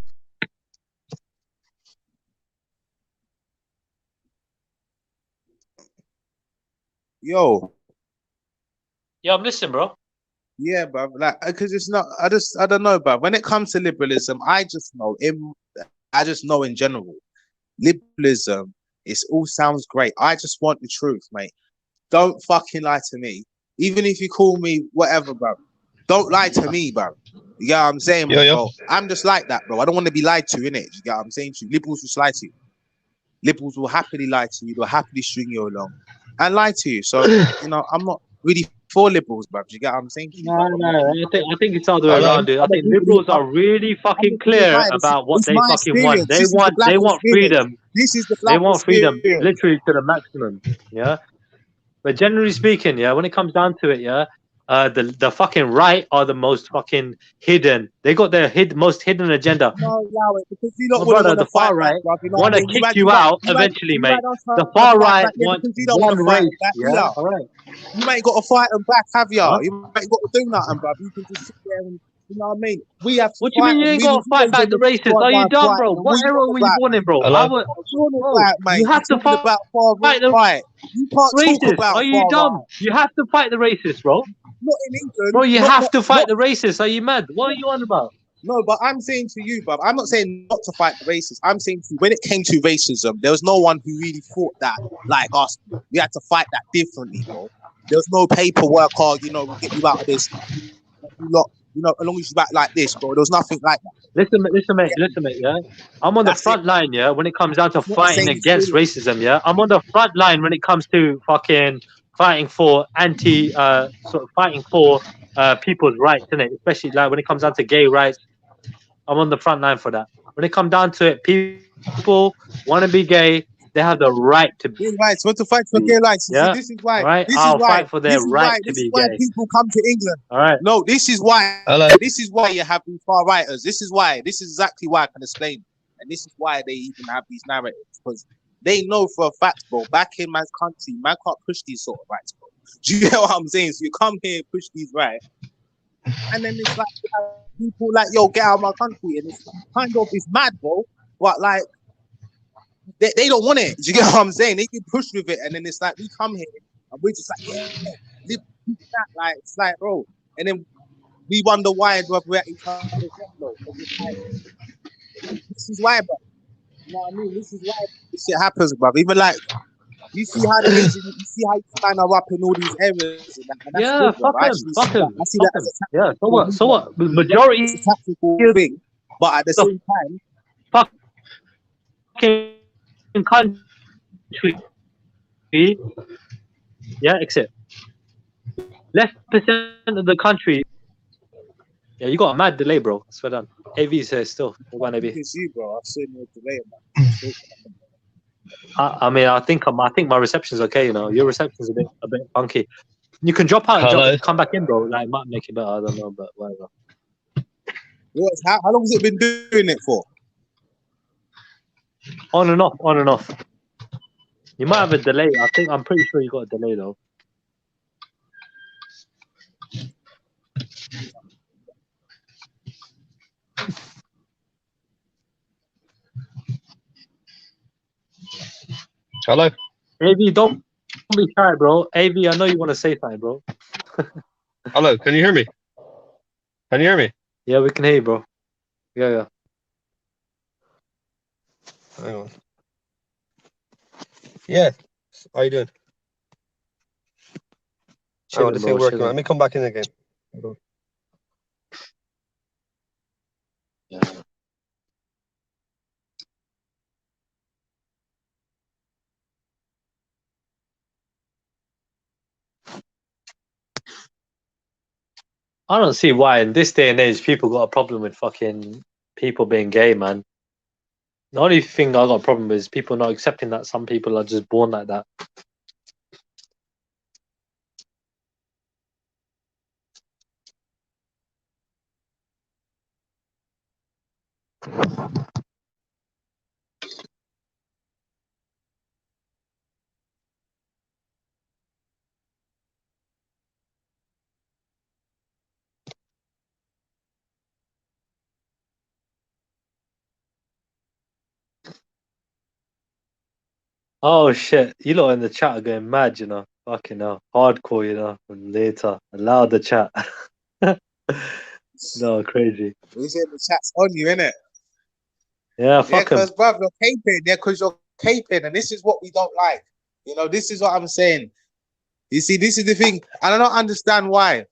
Yo. Yeah, I'm listening, bro. Yeah, bro. Like, because it's not. I don't know, bro. When it comes to liberalism, I just know in general, liberalism It all sounds great. I just want the truth, mate. Don't fucking lie to me. Even if you call me whatever, bro. Don't lie to me, bro. You get what I'm saying, bro? I'm just like that, bro. I don't want to be lied to, innit? You get what I'm saying to you? Liberals will lie to you. Liberals will happily lie to you. They'll happily string you along and lie to you. So, you know, I'm not really for liberals, bro. You get what I'm saying to you? No, I think it's the other way around, dude. I think liberals are really fucking clear about what they fucking want. They want freedom. This is the They black want freedom experience. literally to the maximum. Yeah. But generally speaking, yeah, when it comes down to it, yeah, the fucking right are the most fucking hidden. They got their most hidden agenda. No, allow it, because you don't Brother, want the to far fight right back, bruv, you know want what I to mean? kick you out eventually, mate. The far right wants one race, yeah? All right. You ain't got to fight them back, have ya? Huh? You ain't got to do nothing, bruv. You can just sit there and, you know what I mean? We have to what do you mean you ain't got to fight back the racists? Are you dumb, bro? What era were you born in, bro? You have to fight the fight. You can't racists. talk about Are you dumb? You have to fight the racists, bro. Not in England. Bro, you have to fight the racists. Are you mad? What are you on about? No, but I'm saying to you, bruv, I'm not saying not to fight the racists. I'm saying to you, when it came to racism, there was no one who really fought that like us. We had to fight that differently, bro. There was no paperwork or, you know, we'll get you out of this. You know, as long as you back like this, bro. There was nothing like that. Listen, mate, yeah? I'm on the front line, yeah, when it comes down to fighting against racism, yeah? I'm on the front line when it comes to fucking fighting for fighting for people's rights, innit? Especially like when it comes down to gay rights. I'm on the front line for that. When it comes down to it, people want to be gay. They have the right to be. Rights. Want to fight for gay rights. Yeah. See, this is why. Right? This I'll is why. fight for their right to be gay. People come to England. All right. No, this is why. This is why you have these far righters. This is why. This is exactly why I can explain. And this is why they even have these narratives, because they know for a fact, bro. Back in man's country, man can't push these sort of rights, bro. Do you get what I'm saying? So you come here and push these rights, and then it's like you have people like, yo, get out of my country, and it's kind of it's mad, bro. But like. They don't want it. Do you get what I'm saying? They get pushed with it, and then it's like we come here and we're just like, yeah, live that. Like it's like, bro, and then we wonder why we're at each other's neck, bro. This is why, bro. You know what I mean? This is why this shit happens, bro. Even like you see how the Asian, you see how you stand up in all these areas. And that's yeah, good, fuck bro. him. Fuck him. I see that as a yeah. So what? So what? The majority it's a tactical thing, but at the same time, fucking country, yeah, except less percent of the country. Yeah, you got a mad delay, bro. Swear down. AV's here still. What about AV? It's you, bro. I've seen no delay. I mean, I think my reception's okay. You know, your reception's a bit funky. You can drop out and come back in, bro. Like, might make it better. I don't know, but whatever. How long has it been doing it for? On and off. You might have a delay. I'm pretty sure you got a delay though. Hello. AV, don't be shy, bro. AV, I know you want to say something, bro. Hello. Can you hear me? Can you hear me? Yeah, we can hear you, bro. Yeah. Hang on. Yeah. How you doing? Chilling, this bro, ain't working. chilling. Let me come back in the game. Yeah. I don't see why in this day and age people got a problem with fucking people being gay, man. The only thing I got a problem with is people not accepting that some people are just born like that. Oh shit, you lot in the chat are going mad, you know. Fucking hell. Hardcore, you know. And later. Allow the chat. No, crazy. We said the chat's on you, innit? Yeah, fuck him. Because, bruv, you're caping. Yeah, because you're caping, and this is what we don't like. You know, this is what I'm saying. You see, this is the thing, and I don't understand why.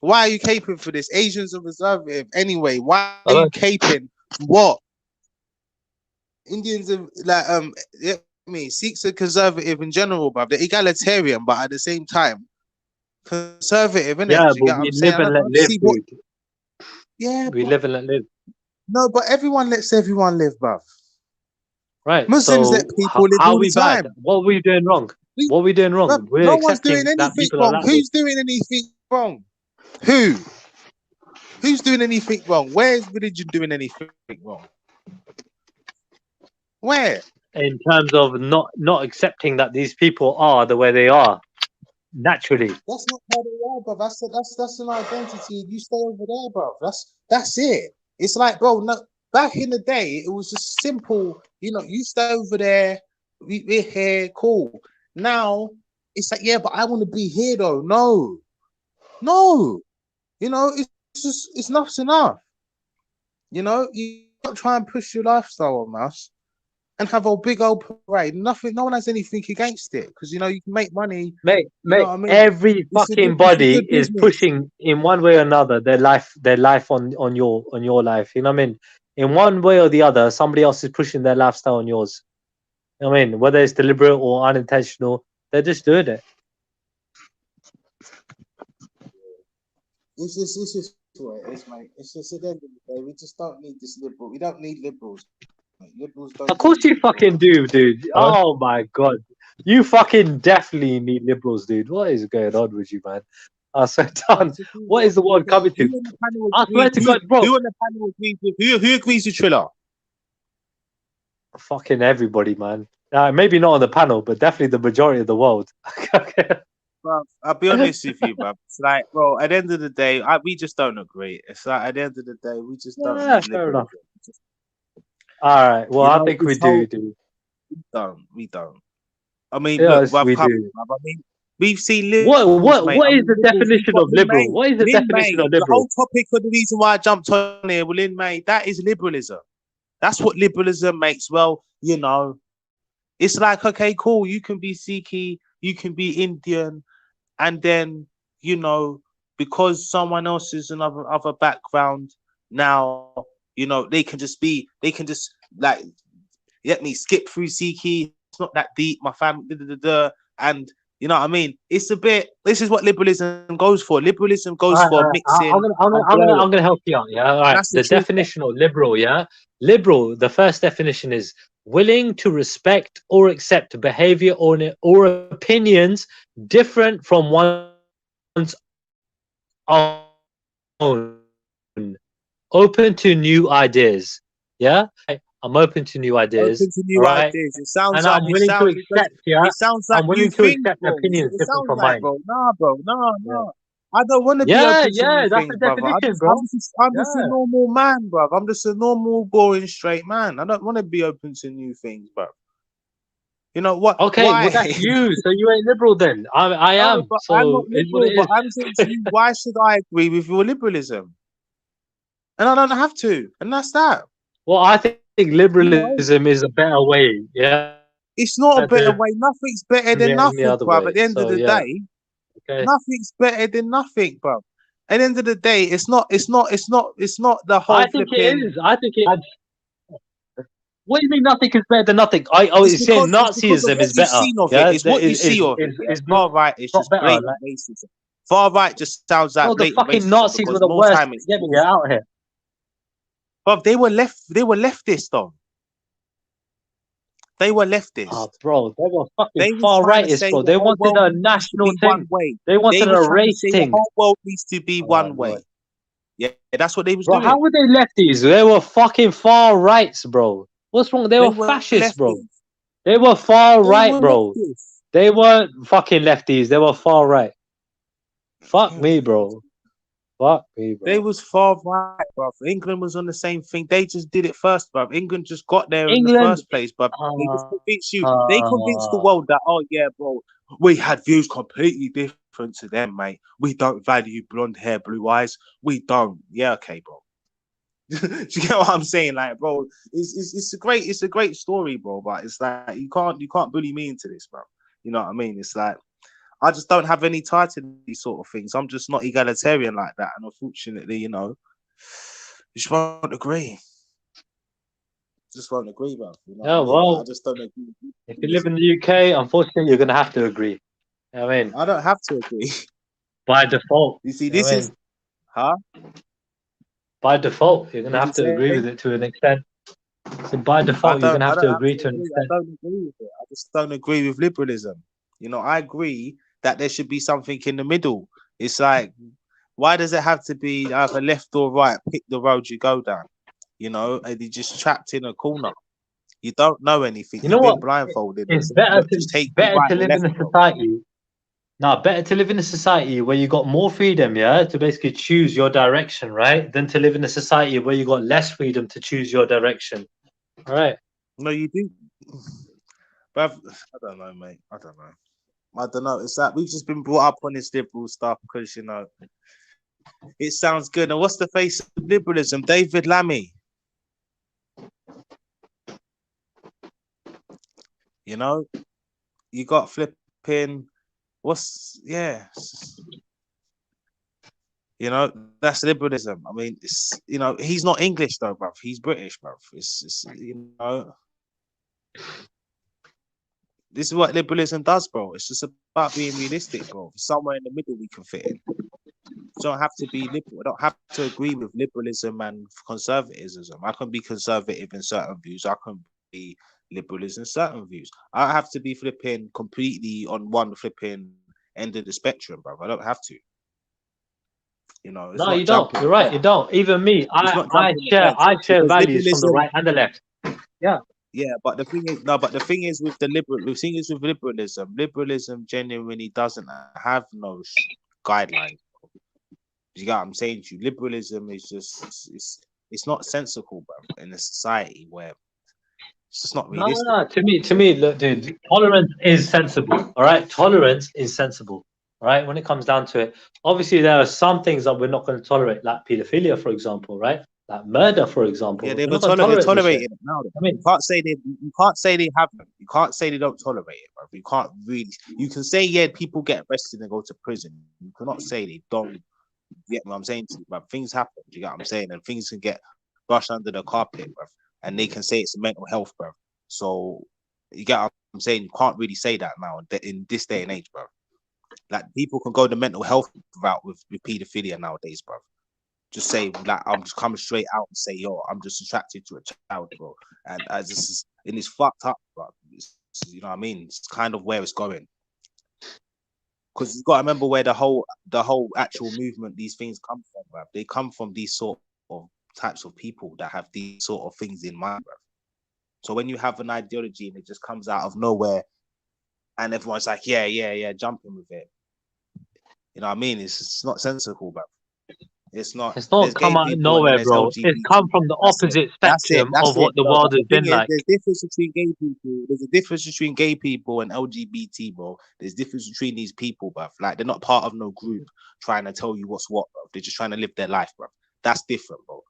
Why are you caping for this? Asians are reservative anyway. Why are you caping? What? Indians are like yeah, Sikhs are conservative in general, but they're egalitarian, but at the same time conservative, innit? Yeah, Do you but get what we I'm saying? live I and don't let live, see what. dude. Yeah, We live and let live. no, but everyone lets everyone live, bruv. Right. Muslims let So people live how all are the we bad? time. What are we doing wrong? What are we doing wrong? Bruv, We're no one's doing accepting that anything people are wrong. like this. Who's doing anything wrong? Who? Who's doing anything wrong? Where is religion doing anything wrong? Where? In terms of not accepting that these people are the way they are naturally. That's not how they are, bruv. That's an identity. You stay over there, bruv. That's it. It's like, bro, no, back in the day, it was just simple. You know, you stay over there, we're here, cool. Now it's like, yeah, but I want to be here though. No. You know, it's enough's enough. You know, you don't try and push your lifestyle on us and have a big old parade. Nothing, no one has anything against it because you know you can make money. Mate, You know what I mean? every It's a fucking good body is business. pushing in one way or another their life on your life. You know what I mean? In one way or the other, somebody else is pushing their lifestyle on yours. You know what I mean? Whether it's deliberate or unintentional, they're just doing it. It's just what it is, mate. It's just at the end of the day, we just don't need this liberal. We don't need liberals. Mate. Liberals don't. Of course you fucking do, dude. Oh my god. You fucking definitely need liberals, dude. What is going on with you, man? I swear down. What is the world coming to? I swear to God, bro. Who on the panel agrees with who agrees with Triller? Fucking everybody, man. Maybe not on the panel, but definitely the majority of the world. Bro, I'll be honest with you, bro. It's like, bro, at the end of the day, we just don't agree. It's like at the end of the day, we just don't need Fair enough. liberalism. All right. Well, You I know, think we this whole- do. We don't. I mean, Yes, look, we bruv, do. I mean, we've seen liberals, mate. What I is mean, the liberals, we've definition got of liberal? What is the Lin definition May. of The liberal? whole topic of the reason why I jumped on here with Lin May, that is liberalism. That's what liberalism makes. Well, you know, it's like, okay, cool, you can be Sikh, you can be Indian, and then, you know, because someone else is another other background, now, you know, they can just like, let me skip through Sikh. It's not that deep. My family, and you know what I mean. It's a bit. This is what liberalism goes for. Liberalism goes for mixing. I'm gonna help you out. Yeah, all right. That's The definition of liberal. Yeah, liberal. The first definition is willing to respect or accept behavior or opinions different from one's own. Open to new ideas. Yeah. I'm open to new ideas. Open to new ideas. It sounds and like I'm willing to accept. Yeah, it sounds like I'm willing new to things, accept bro. opinions It different sounds from like, mine. bro. Nah, bro. No. I don't want to be Yeah, open to new that's things, the brother. definition, bro. I'm just a normal man, bro. I'm just a normal, boring, straight man. I don't want to be open to new things, bro. You know what? Okay, why? well that's you. So you ain't liberal then. I am. No, but So I'm not it's what liberal. it But is. I'm saying to you, why should I agree with your liberalism? And I don't have to. And that's that. Well, I think liberalism is a better way. Yeah. It's not a better way. Nothing's better than nothing, other bruv. way. At the end of the day, nothing's better than nothing, bruv. At the end of the day, it's not the whole I think flipping. it is. I think it. What do you mean nothing is better than nothing? It's saying Nazism is better. It's what you see of it. It's far right. It's just better, blatant racism. Far right just sounds like the blatant fucking racism Nazis because were the more worst. time it's Get me out here. But they were leftist though. They were leftists. Oh, bro, they were fucking They were far trying to rightists, say bro. the They whole wanted world a needs to national be thing. one way. They wanted were a trying to race say thing. the whole world needs to be one way. Lord. Yeah, that's what they was Bro, doing. how were they lefties? They were fucking far rights, bro. What's wrong? They were fascists, bro. They were far right, bro. They weren't fucking lefties. They were far right. Fuck me, bro. Fuck me, bro. They was far right, bro. England was on the same thing. They just did it first, bro. England just got there in the first place, but they just convinced you. They convinced the world that, oh yeah, bro, we had views completely different to them, mate. We don't value blonde hair, blue eyes. We don't. Yeah, okay, bro. Do you get what I'm saying? Like, bro, it's a great story, bro. But it's like you can't bully me into this, bro. You know what I mean? It's like I just don't have any tie to these sort of things. I'm just not egalitarian like that, and unfortunately, you know, you just won't agree. Just won't agree, bro. You know Yeah, what I mean? well, I just don't agree. if you live in the UK, unfortunately, you're gonna have to agree. I mean, I don't have to agree. by default. You see, I this mean, is, huh? by default, you're gonna What do have you to agree say? with it to an extent. So by I default, you're gonna don't have to have agree to to an agree. I extent. don't agree with it. I just don't agree with liberalism. You know, I agree that there should be something in the middle. It's like, why does it have to be either left or right? Pick the road you go down. You know, and you're just trapped in a corner. You don't know anything. You know You've been what? blindfolded. It's Look, just take the better right to or live left in a road. society. Now, better to live in a society where you got more freedom, yeah, to basically choose your direction, right? Than to live in a society where you got less freedom to choose your direction. All right. No, you do. But I don't know, mate. I don't know. It's like we've just been brought up on this liberal stuff because, you know, it sounds good. And what's the face of liberalism? David Lammy. You know, you got flipping. You know, that's liberalism. I mean, it's, you know, he's not English though, bruv. He's British, bruv. It's you know, this is what liberalism does, bro. It's just about being realistic, bro. Somewhere in the middle we can fit in. You don't have to be liberal. I don't have to agree with liberalism and conservatism. I can be conservative in certain views. I can be liberalist in certain views. I have to be flipping completely on one flipping end of the spectrum, bro. I don't have to. You know, it's No, not you don't. jumping You're the right. fence. You don't. Even me, It's not I jumping the fence share because values from the liberalism. right and the left. Yeah. Yeah, but the thing is, no, but the thing is with liberalism, liberalism genuinely doesn't have no guidelines. You get what I'm saying to you? Liberalism is just it's not sensible, bro, in a society where it's just not No, realistic. no. To me, look, dude, tolerance is sensible. All right, tolerance is sensible. All right, when it comes down to it, obviously there are some things that we're not going to tolerate, like pedophilia, for example, right? Like murder, for example. Yeah, We're they've not going to they're tolerate this tolerating shit. it now. I mean, You can't say they haven't. You can't say they don't tolerate it, bro. You can't really. You can say yeah, people get arrested and go to prison. You cannot say they don't. You get what I'm saying to you, bro? Things happen. You get what I'm saying, and things can get brushed under the carpet, bro. And they can say it's mental health, bro. So you get what I'm saying. You can't really say that now in this day and age, bro. Like people can go the mental health route with pedophilia nowadays, bro. Just say like I'm just coming straight out and say, yo, I'm just attracted to a child, bro. And as this is and it's fucked up, bro. You know what I mean? It's kind of where it's going. Because you've got to remember where the whole actual movement, these things come from, bro. They come from these sort of types of people that have these sort of things in mind, bro. So when you have an ideology and it just comes out of nowhere and everyone's like, yeah, jumping with it. You know what I mean? It's not sensible, bro. It's not. it's not There's come gay out of people and then nowhere, there's bro. It's LGBT. come from the opposite spectrum of what the No, world but the has been thing is, like. there's difference between gay people. There's a difference between gay people and LGBT, bro. There's difference between these people, bro. Like they're not part of no group trying to tell you what's what, bro. They're just trying to live their life, bro. That's different, bro.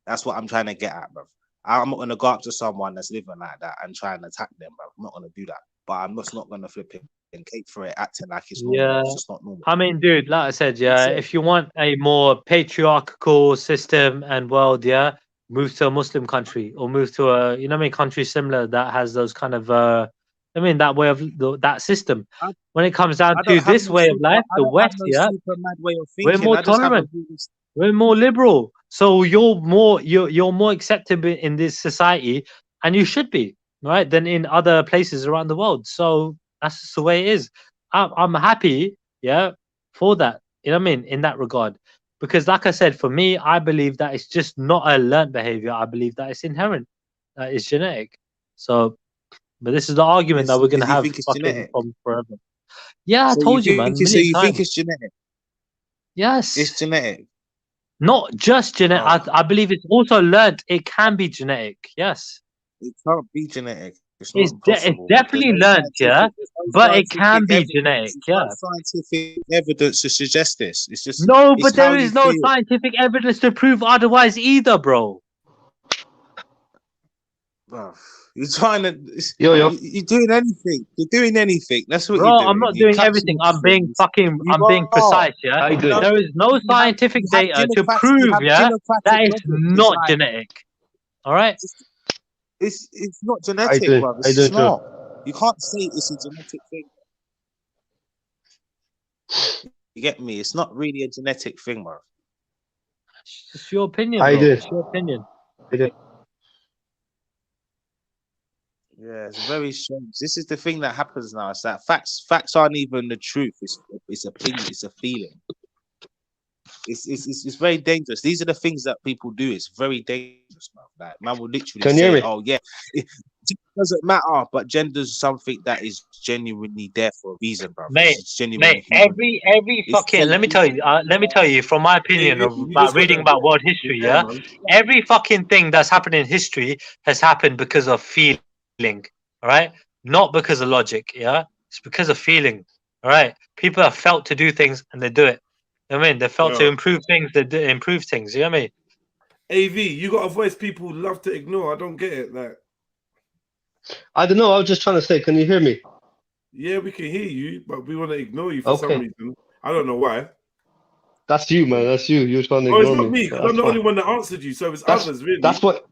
That's what I'm trying to get at, bro. I'm not gonna go up to someone that's living like that and try and attack them, bro. I'm not gonna do that. But I'm just not gonna flip it and cake for it, acting like it's normal. Yeah. It's just not normal. I mean, dude, like I said, yeah, That's it. if you want a more patriarchal system and world, yeah, move to a Muslim country or move to a, you know what I mean, country similar that has those kind of, I mean, that way of that system. When it comes down to this way of life, the West, yeah, super mad way of we're thinking. more I just have a tolerant. really We're more liberal. So you're more accepted in this society, and you should be, right, than in other places around the world. So that's just the way it is. I'm happy, yeah, for that. You know what I mean? In that regard. Because like I said, for me, I believe that it's just not a learned behavior. I believe that it's inherent. That it's genetic. So, but this is the argument that we're gonna you have think it's fucking genetic? from forever. Yeah, I So told you, man, a so million you think times. it's genetic? Yes. It's genetic. Not just genetic. Oh. I believe it's also learned. It can be genetic. Yes. It can't be genetic. It's not It's impossible because definitely learned, yeah, there's no but it can scientific be evidence. genetic, There's yeah. no scientific evidence to suggest this. It's just No, it's but there how you is no feel. scientific evidence to prove otherwise either, bro. Bruv, you're trying to. Yo, yo. You're doing anything. You're doing anything. That's what Bro, you're I'm doing. not You're doing catching everything. I'm being strings. You I'm being are. precise, yeah. How you doing? There is no scientific You have data to prove, yeah, that it's not genetic. All right. It's not How you genetic, doing? bruv. How you It's doing, Trill? not. You can't say it's a genetic thing. You get me? It's not really a genetic thing, bruv. It's your opinion, How you bro. doing? It's your opinion. How you doing? Yeah, it's very strange. This is the thing that happens now. It's that facts aren't even the truth. It's opinion. It's a feeling. It's very dangerous. These are the things that people do. It's very dangerous, man. Like man will literally Can you hear say, me? "Oh yeah, it doesn't matter," but gender's something that is genuinely there for a reason, bro. It's genuinely human. Every It's fucking. Let me tell you from my opinion of You about just got reading that about world history. there, Yeah, man. every fucking thing that's happened in history has happened because of feeling. All right, not because of logic. Yeah, it's because of feeling. All right, people have felt to do things and they do it. I mean, they felt to Yo. improve things. They improve things. You know what I mean? AV, you got a voice people love to ignore. I don't get it. Like, I don't know. I was just trying to say, can you hear me? yeah, we can hear you, but we want to ignore you for some Okay. reason. I don't know why. That's you, man. That's you. You're trying to Oh, it's ignore not me. me, But because that's I'm the fine. only one that answered you, so it's That's others, really. that's what.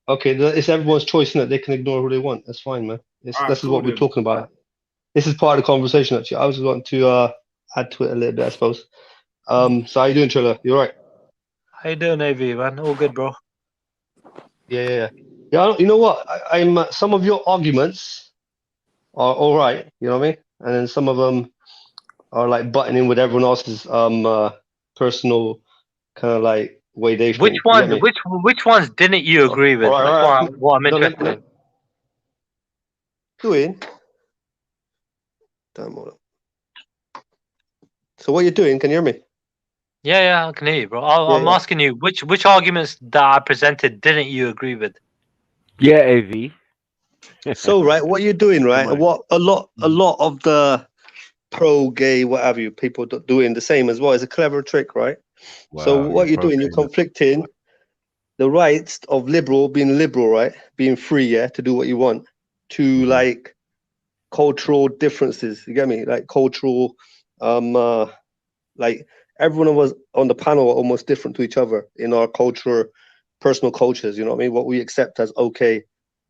Okay, it's everyone's choice, innit? They can ignore who they want. That's fine, man. All right, This is cool what we're then. talking about. This is part of the conversation, actually. I was going to add to it a little bit, I suppose. So how you doing, Trilla? You all right? How you doing, AV, man? All good, bro. Yeah. You know what? I'm some of your arguments are all right. You know what I mean? And then some of them are like butting in with everyone else's personal kind of like way they Which think. You ones? get me? Which ones didn't you agree with? All That's right. what I'm No, interested in. doing. Damn, hold on. So what you're doing? Can you hear me? Yeah, I can hear you, bro. Yeah, I'm asking you which arguments that I presented didn't you agree with? Yeah, AV. So right, what you're doing, right? Come on. What a lot of the pro-gay, whatever you people doing the same as well. It's a clever trick, right? So Wow, what you're doing, you're pro-gay. conflicting the rights of being liberal, right? Being free, yeah, to do what you want, to like cultural differences. You get me? Like cultural, like everyone of us on the panel are almost different to each other in our culture, personal cultures. You know what I mean? What we accept as okay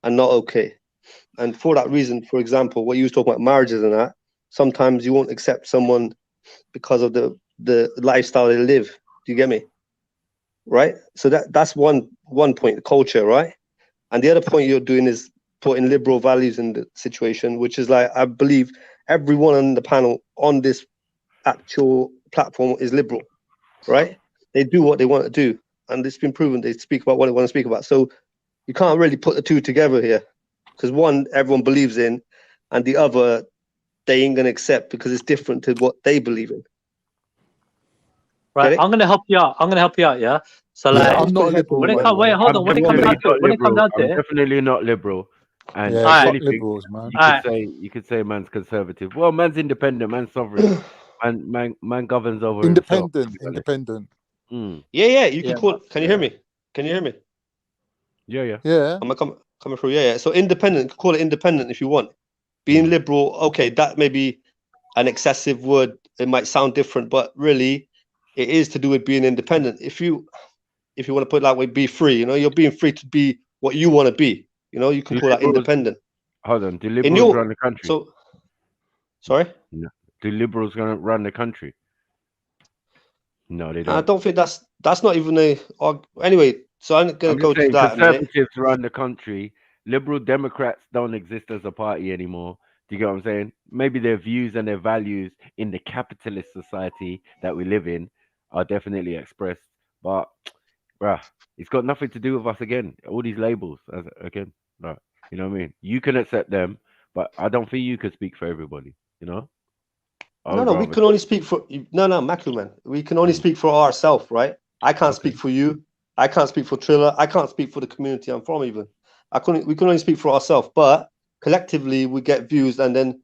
and not okay. And for that reason, for example, what you was talking about marriages and that, sometimes you won't accept someone because of the lifestyle they live. Do you get me? Right? So that's one point, culture, right? And the other point you're doing is putting liberal values in the situation, which is like, I believe everyone on the panel on this actual platform is liberal, right? They do what they want to do. And it's been proven they speak about what they want to speak about. So you can't really put the two together here. Because one, everyone believes in, and the other, they ain't going to accept because it's different to what they believe in. Right, I'm gonna help you out. Yeah. So like, I'm not a liberal, when it by the comes, way. wait, hold on. When it comes down to it, I'm definitely not liberal. And Yeah, if fuck anything, liberals, man. you could say man's conservative. Well, man's independent, man's sovereign, man governs over himself. Independent. Yeah. You can call. Can you hear me? Can you hear me? Yeah. Am I coming through? Yeah. So independent, call it independent if you want. Being liberal, okay, that may be an excessive word. It might sound different, but really, it is to do with being independent. If you want to put it that way, be free. You know, you're being free to be what you want to be. You know, you can call that independent. Hold on. Do liberals run the country? So, sorry? No. Do liberals gonna run the country? No, they don't. I don't think that's not even a. Anyway, so I'm going to go to that. Conservatives run the country. Liberal Democrats don't exist as a party anymore. Do you get what I'm saying? Maybe their views and their values in the capitalist society that we live in are definitely expressed. But, bruh, it's got nothing to do with us again. All these labels, again. Right. You know what I mean? You can accept them, but I don't think you could speak for everybody, you know? No, we can only speak for Maku, man. We can only speak for ourselves, right? I can't speak for you. I can't speak for Triller. I can't speak for the community I'm from, even. we can only speak for ourselves, but collectively we get views, and then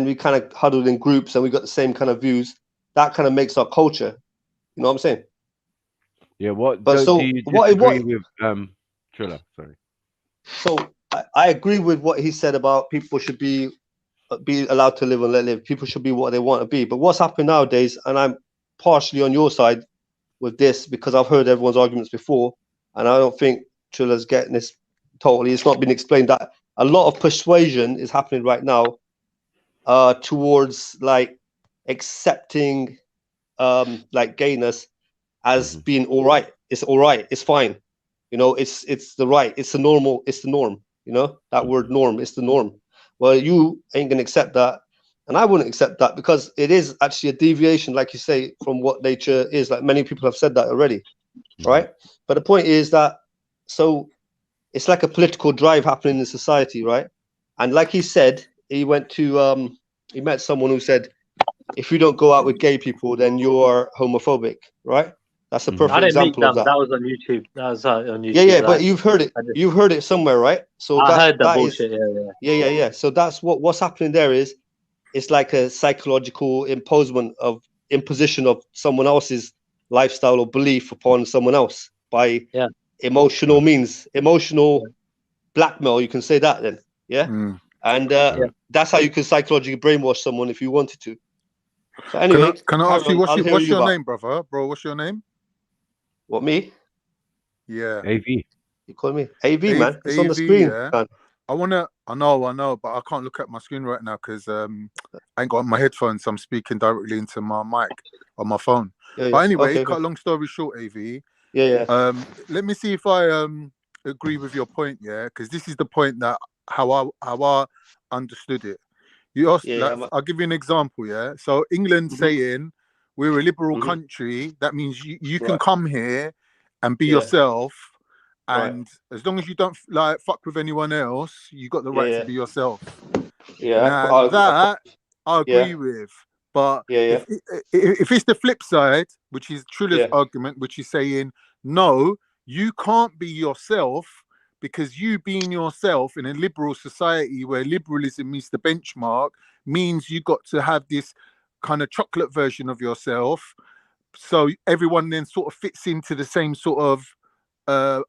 we kind of huddled in groups and we got the same kind of views. That kind of makes our culture. You know what I'm saying? Yeah. What But do so you what disagree with Triller? Sorry. So I agree with what he said about people should be allowed to live and let live. People should be what they want to be. But what's happening nowadays, and I'm partially on your side with this because I've heard everyone's arguments before, and I don't think Triller's getting this totally. It's not been explained that a lot of persuasion is happening right now towards like accepting like gayness as being all right. It's all right. It's fine. You know, it's the right. It's the normal. It's the norm. You know, that word norm. It's the norm. Well, you ain't gonna accept that, and I wouldn't accept that because it is actually a deviation, like you say, from what nature is. Like many people have said that already, right? But the point is that so it's like a political drive happening in society, right? And like he said, he went to he met someone who said, if you don't go out with gay people, then you're homophobic, right? That's a perfect I didn't meet example them. of that. That was on YouTube. That was on YouTube. Yeah, like, but you've heard it. You've heard it somewhere, right? So I heard the that bullshit. is, yeah. So that's what's happening there is, it's like a psychological imposition of someone else's lifestyle or belief upon someone else by emotional means, emotional blackmail. You can say that then, yeah. And that's how you can psychologically brainwash someone if you wanted to. So anyway, can I ask you what's your name, brother? Bro, what's your name? What, me? Yeah. AV. You call me AV, man. It's on the screen. Yeah. I know, but I can't look at my screen right now because I ain't got my headphones. So I'm speaking directly into my mic on my phone. But anyway, cut a long story short, AV. Let me see if I agree with your point, because this is the point that how I understood it. You asked, I'll give you an example, So England saying we're a liberal country, that means you can come here and be yourself, and as long as you don't like fuck with anyone else, you got the right to be yourself. Now that I agree with, but if it's the flip side, which is Triller's argument, which is saying no, you can't be yourself. Because you being yourself in a liberal society where liberalism is the benchmark means you got to have this kind of chocolate version of yourself. So everyone then sort of fits into the same sort of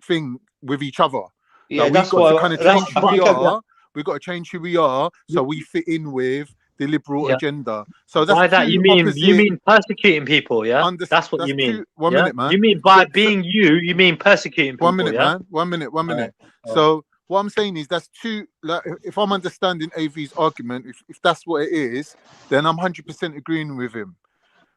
thing with each other. Yeah, we've got to kind of change who we are. We've got to change who we are so we fit in with the liberal agenda. So that's by that you mean persecuting people, that's what you mean. One minute, man. You mean by being you mean persecuting people. 1 minute, man. 1 minute. So what I'm saying is that's two. Like, if I'm understanding AV's argument, if that's what it is, then I'm 100% agreeing with him.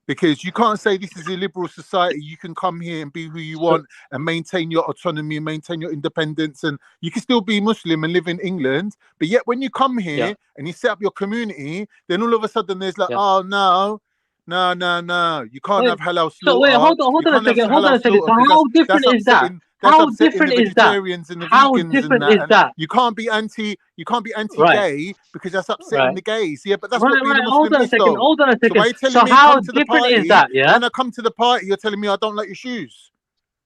Because you can't say this is a liberal society. You can come here and be who you want and maintain your autonomy and maintain your independence. And you can still be Muslim and live in England. But yet when you come here and you set up your community, then all of a sudden there's like, oh, no. You can't have halal slaughter. So wait, hold on a second. So how different is that? How different is that? How different is that? You can't be anti-gay because that's upsetting the gays. Yeah, but that's what being a Muslim is. Hold on a second. So So how different is that? Yeah. When I come to the party, you're telling me I don't like your shoes.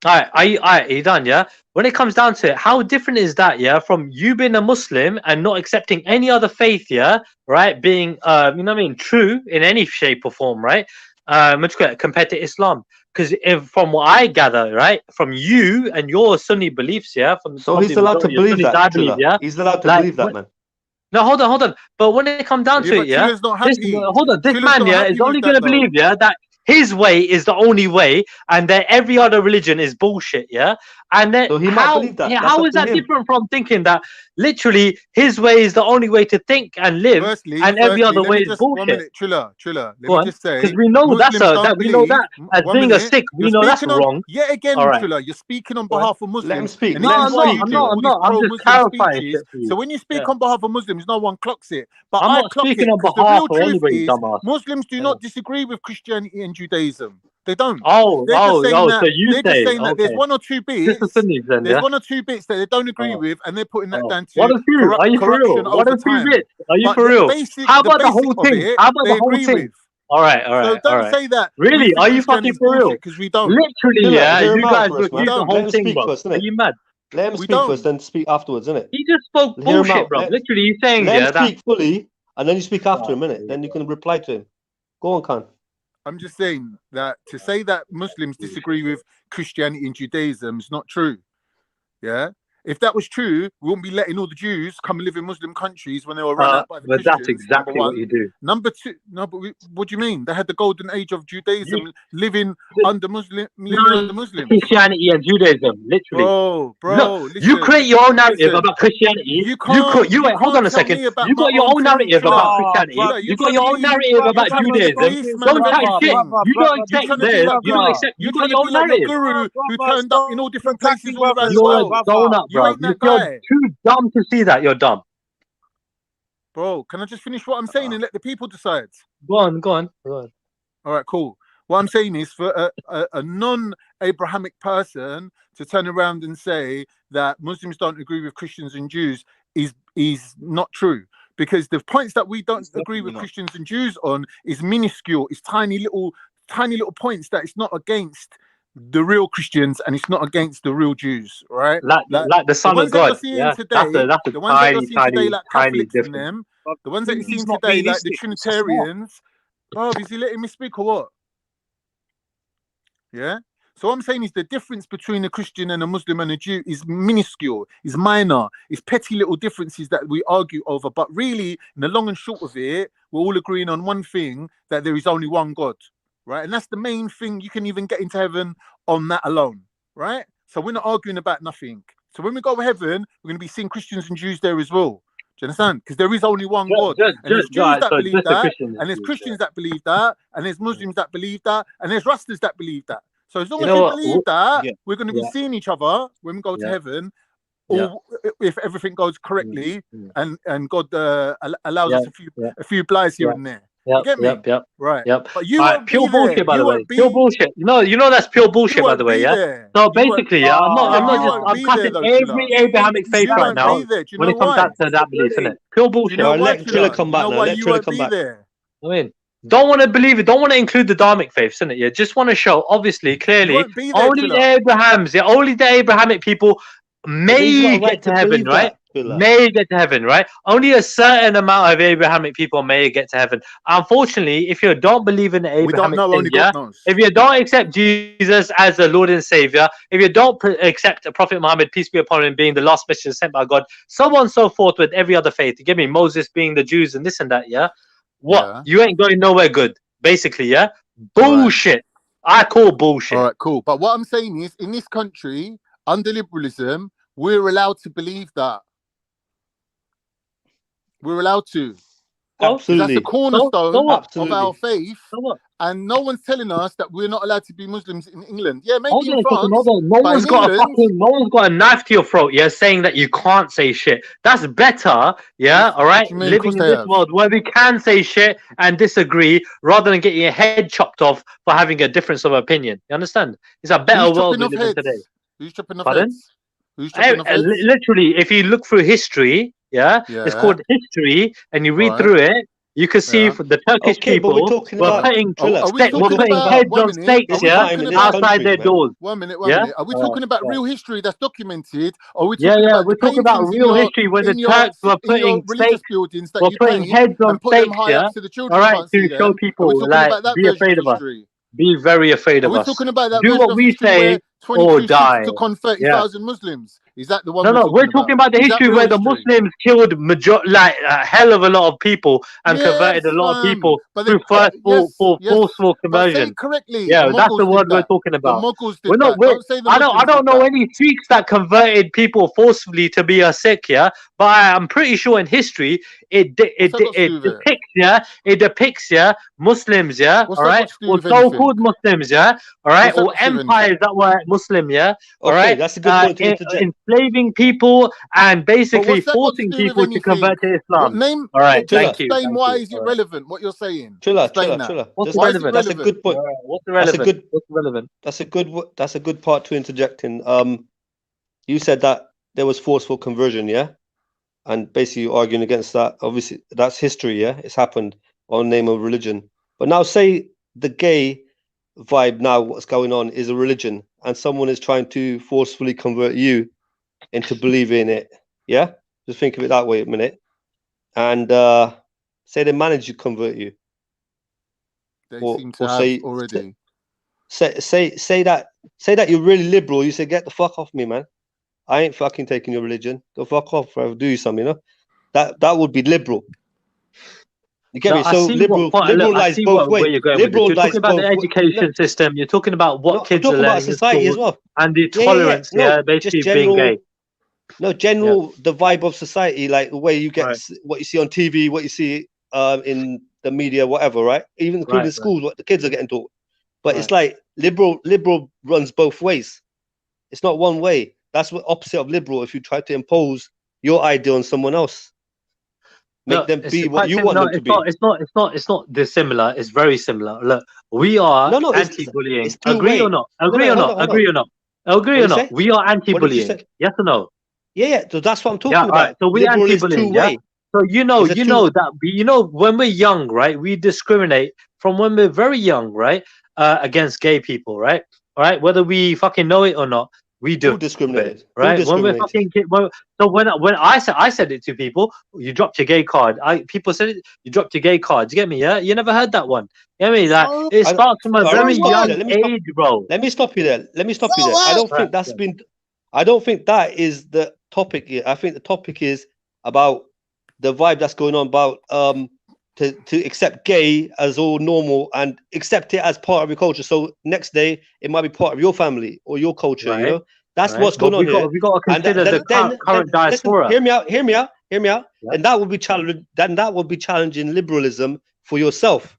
All right, are you done? Yeah. When it comes down to it, how different is that? Yeah, from you being a Muslim and not accepting any other faith. Yeah, right. Being, you know what I mean, true in any shape or form, right? Compared to Islam. Because from what I gather, right, from you and your Sunni beliefs, so he's allowed to believe that. He's allowed to believe that, man. No, hold on. But when it comes down to it, this man, is only going to believe, that his way is the only way, and that every other religion is bullshit, And then so he might believe that. How is that different from thinking that literally his way is the only way to think and live, and every other way is bullshit? 1 minute, Triller. Let me just say, because we know we know that as being a Sikh, we know that's wrong. Yet again, Triller, you're speaking on behalf of Muslims. Let him speak. No, I'm not. I'm just clarifying. So when you speak on behalf of Muslims, no one clocks it. But I'm not speaking on behalf of anybody, dumbass. Muslims do not disagree with Christianity and Judaism. They don't. So you say that there's one or two bits. There's one or two bits that they don't agree with, and they're putting that down to Are you for real? What are two bits? Are you for real? How about the whole thing? How about the whole thing? All right. So don't say that. Really? Are you fucking for real? Because we don't. Literally, you guys would do the whole thing, bro. Are you mad? Let him We speak don't. first, then speak afterwards, innit? He just spoke Hear him bullshit, out. bro. Literally, he's saying Let him yeah that. speak fully, and then you speak after Oh, him, innit? Then you can reply to him. Go on, Khan. I'm just saying that to say that Muslims disagree with Christianity and Judaism is not true. Yeah. If that was true, we wouldn't be letting all the Jews come and live in Muslim countries when they were run out by the but that's Christians. Number exactly what one. you do. Number two, no, but what do you mean? They had the golden age of Judaism living under Muslims. Christianity and Judaism, literally. Bro, Look, you create your own narrative listen. about Christianity. You can't. You wait, hold on a tell second. me about You my got your own thing, narrative Triller. about Christianity. Triller, You got your own narrative about Judaism. Don't chat shit. You don't accept theirs. You don't accept. You got your own like your narrative. guru who turned up in all different places all around the You're a world. donut, You bro. ain't that You're guy. too dumb to see that. You're dumb. Bro, can I just finish what I'm saying and let the people decide? Go on. All right, cool. What I'm saying is for a non-Abrahamic person to turn around and say that Muslims don't agree with Christians and Jews is not true. Because the points that we don't agree with Christians and Jews on is minuscule. It's tiny little points that it's not against the real Christians and it's not against the real Jews, right? Like the Son of God. Yeah, that's a the ones that you're seeing today, like tiny Catholics and difference. them, the ones that you're seeing today, like the Trinitarians. Bro, is he letting me speak or what? Yeah. So what I'm saying is the difference between a Christian and a Muslim and a Jew is minuscule, is minor, it's petty little differences that we argue over. But really, in the long and short of it, we're all agreeing on one thing, that there is only one God, right? And that's the main thing. You can even get into heaven on that alone, right? So we're not arguing about nothing. So when we go to heaven, we're going to be seeing Christians and Jews there as well. Do you understand? Because there is only one God. And there's Jews that believe that, and there's Christians that believe that, and there's Muslims that believe that, and there's Rastas that believe that. So as long as we believe that, we're going to be seeing each other when we go to heaven, or if everything goes correctly, and God allows us a few blights here and there. You get me? Right. But you won't pure be bullshit, there. by You the way. won't be. Pure bullshit. You know that's pure bullshit, by the way. Yeah. There. So basically, I'm cutting every Abrahamic faith right now when it comes down to that belief, isn't it? Pure bullshit. Let Triller come back now. Let Triller come back. I mean, don't want to believe it. Don't want to include the Dharmic faiths, isn't it? Yeah. Just want to show, obviously, clearly, only the Abrahams, only the Abrahamic people may get to heaven, right? May get to heaven, right? Only a certain amount of Abrahamic people may get to heaven. Unfortunately, if you don't believe in the Abrahamic thing, if you don't accept Jesus as the Lord and Savior, if you don't accept Prophet Muhammad, peace be upon him, being the last messenger sent by God, so on and so forth with every other faith. You get me? Moses being the Jews and this and that, yeah? You ain't going nowhere good, basically, yeah? Bullshit. Right. I call bullshit. All right, cool. But what I'm saying is, in this country, under liberalism, we're allowed to believe that. We're allowed to. Absolutely. That's the cornerstone of our faith. So and no one's telling us that we're not allowed to be Muslims in England. Yeah, maybe in France. France. No one's got a knife to your throat, yeah, saying that you can't say shit. That's better, yeah, all right? Living in this world where we can say shit and disagree rather than getting your head chopped off for having a difference of opinion. You understand? It's a better world we live in today. Who's chopping off heads? Literally, if you look through history, it's called history, and you read through it, you can see the Turkish people were putting heads on stakes outside their doors. One minute. Are we talking about real history that's documented? Or are we talking about we're talking about real history where the Turks were putting stakes, were putting heads on stakes, all right, to show people, like, be afraid of us. Be very afraid of us. Do what we say or die. To convert 30,000 Muslims. Is that the one? No, we're talking about the history where the Muslims killed a hell of a lot of people and converted a lot of people through forceful conversion. Correctly. Yeah, that's the word we're talking about. We're not. I don't know any Sikhs that converted people forcefully to be a Sikh. Yeah, but I'm pretty sure in history it depicts Muslims. Yeah, all right, or so-called Muslims. Yeah, all right, or empires that were Muslim. Yeah, all right. That's a good point to interject. Enslaving people and basically forcing people to convert to Islam. All right, thank you. Explain why is it relevant? What you're saying? Triller. What's relevant? That's a good point. What's relevant? What's relevant? That's a good part to interject in. You said that there was forceful conversion, yeah, and basically you're arguing against that. Obviously, that's history, yeah. It's happened on the name of religion. But now, say the gay vibe now, what's going on is a religion, and someone is trying to forcefully convert you into believing it. Yeah, just think of it that way a minute. And say they manage to convert you. They Or seem to have already. Say that you're really liberal. You say, get the fuck off me, man. I ain't fucking taking your religion. Go fuck off, I'll do you something, you know? That would be liberal. You get No, me? I So see liberal I lies see both ways. where you're going with this. Liberal You're lies talking about the both education system. You're talking about what No, I'm kids are talking about learning in society as school well. and the Yeah. tolerance, No, basically just being gay. No, general the vibe of society, like the way you get what you see on TV, what you see in the media, whatever, right? Even including schools, what the kids are getting taught. But it's like liberal runs both ways. It's not one way. That's what opposite of liberal. If you try to impose your idea on someone else, make them be what you want them to be. It's not dissimilar. It's very similar. Look, we are No, anti-bullying. it's two Agree or way. not? No, Agree or not? hold on. Agree or not? Agree or What did you not? say? We are What did you anti-bullying. say? Yes or no? Yeah. So that's what I'm talking Yeah, all right. about. So we Liberal is anti-bullying, two way. So you know that when we're young, right? We discriminate from when we're very young, right? Against gay people, right? All right. Whether we fucking know it or not, we do. Who discriminated? Right? Who When we're discriminated? fucking so when I said it to people, you dropped your gay card. People said it, you dropped your gay card. You get me? Yeah. You never heard that one. You get me? Like it starts from a very young age, bro. Let me stop you there. I don't think that's been. I don't think that is the topic here. I think the topic is about the vibe that's going on about to accept gay as all normal and accept it as part of your culture. So next day it might be part of your family or your culture. You know, that's what's going on here. We got to consider the current diaspora. Listen, hear me out. Yeah. And that would be challenging. Then that would be challenging liberalism for yourself.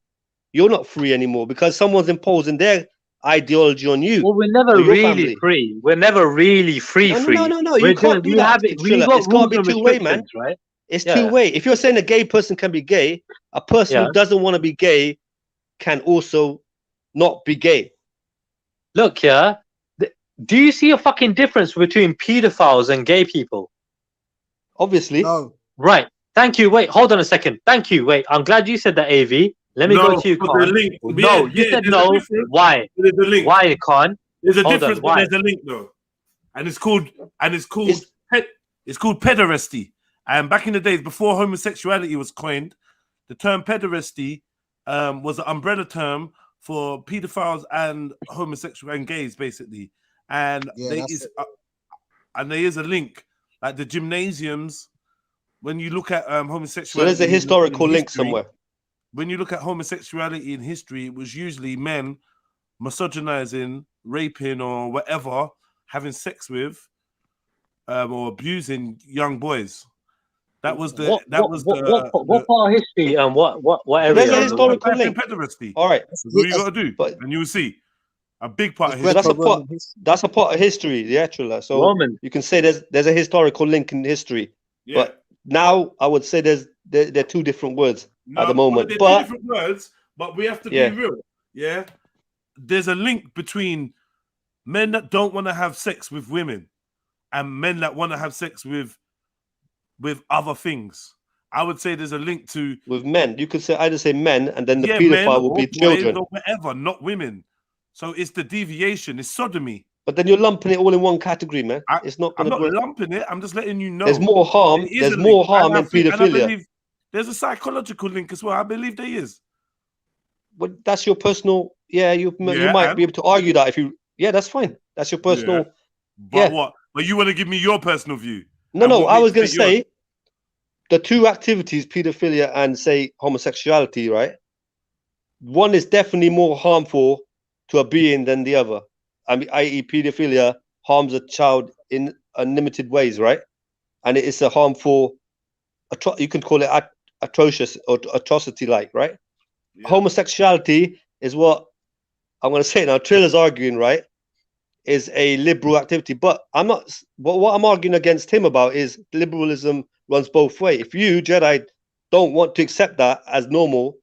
You're not free anymore because someone's imposing their ideology on you. Well, we're never really free. We're never really free. No. You can't do that. It's got to be two-way, man. Right? It's two-way. If you're saying a gay person can be gay, a person who doesn't want to be gay can also not be gay. Look, do you see a fucking difference between pedophiles and gay people? Obviously. No. Right. Thank you. Wait, hold on a second. Thank you. Wait, I'm glad you said that, AV. Let me go to you, Khan. No, you said no. Why? There's a link. Why, Khan? There's a difference, but there's a link though, and it's called pederasty. And back in the days before homosexuality was coined, the term pederasty was an umbrella term for pedophiles and homosexual and gays, basically. And there is a link, like the gymnasiums. When you look at homosexuality, so there's a historical link somewhere. When you look at homosexuality in history, it was usually men misogynizing, raping, or whatever, having sex with, or abusing young boys. That was the what part of history and what area? There's a historical link. Pederasty. All right, that's what you got to do, and you will see a big part of history. That's a part of history, the actual. So you can say there's a historical link in history, but now I would say they're two different words at the moment. They're but two different words, but we have to be real. Yeah, there's a link between men that don't want to have sex with women and men that want to have sex with other things. I would say there's a link to with men. You could say either say men, and then the pedophile will be children or whatever, not women. So it's the deviation. It's sodomy. But then you're lumping it all in one category, man. It's not. I'm not lumping it. I'm just letting you know. There's more harm. There's more harm in pedophilia. There's a psychological link as well. I believe there is. But that's your personal. Yeah, you might be able to argue that if you. Yeah, that's fine. That's your personal. But what? But you want to give me your personal view? No. I was going to say the two activities, pedophilia and say homosexuality, right? One is definitely more harmful to a being than the other. I mean, i.e., pedophilia harms a child in unlimited ways, right? And it is a harmful. You can call it atrocious or atrocity-like, right? Yeah. Homosexuality is what I'm going to say now. Trill is arguing, right? Is a liberal activity, but I'm not. What I'm arguing against him about is liberalism runs both ways. If you JEDI don't want to accept that as normal,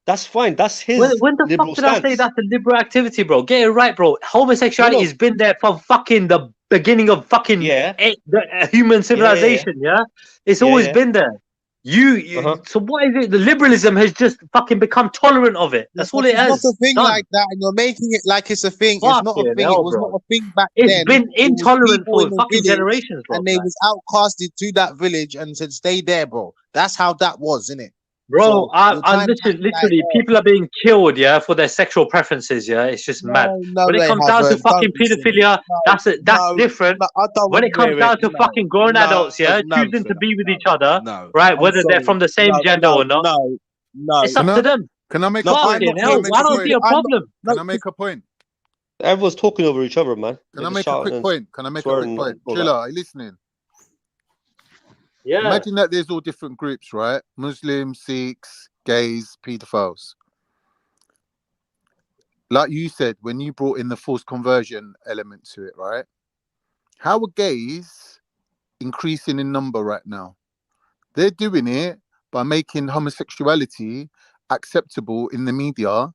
that's fine. That's his. When the fuck did I say that's a liberal activity, bro? Get it right, bro. Homosexuality has been there from fucking the beginning of fucking the human civilization. Yeah, it's always been there. So what is it? The liberalism has just fucking become tolerant of it. That's all it It's has not a thing done. like that, and you're making it like it's a thing. It's not a Fucking thing. It hell, was not bro. a thing back It's then. been It was intolerant people in for the fucking village, generations, bro. and they was outcasted to that village and said, "Stay there, bro." That's how that was, innit? Bro, So I you're trying to act like, literally, people are being killed, yeah, for their sexual preferences, yeah. It's just mad. no, When it they comes down to haven't. fucking Don't be silly. pedophilia, that's No, different. I don't When want it to comes hear it. down to fucking grown adults, yeah, choosing to be with each other, No, right, I'm whether they're sorry. from the same gender or not, it's up to them. Can I make No, a I'm point? not Fucking Can I hell, make I a don't see point? a problem. Can I make a point? Everyone's talking over each other, man. Can I make a quick point? Can I make a quick point? All Trilla, that. are you listening? Yeah. Imagine that there's all different groups, right? Muslims, Sikhs, gays, pedophiles. Like you said, when you brought in the forced conversion element to it, right? How are gays increasing in number right now? They're doing it by making homosexuality acceptable in the media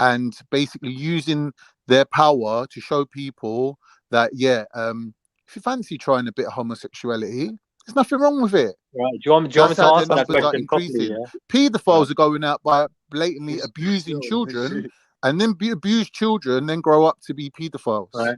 and basically using their power to show people that, if you fancy trying a bit of homosexuality, there's nothing wrong with it. Right. Do you want me That's to how their answer that numbers are question properly? increasing. Yeah. Pedophiles are going out by blatantly abusing children, and then abused children then grow up to be pedophiles. Right.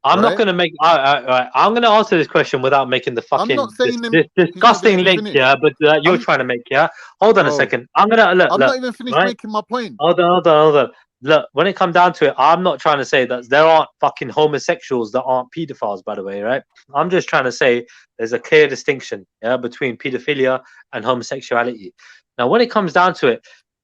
I'm not going to make. I'm going to answer this question without making the fucking not saying this disgusting link here, but you're trying to make. Yeah. Hold on a second. I'm gonna look. I'm look, not even finished right? making my point. Hold on. Look, when it comes down to it, I'm not trying to say that there aren't fucking homosexuals that aren't pedophiles, by the way, right? I'm just trying to say there's a clear distinction, yeah, between pedophilia and homosexuality. Now, when it comes down to it,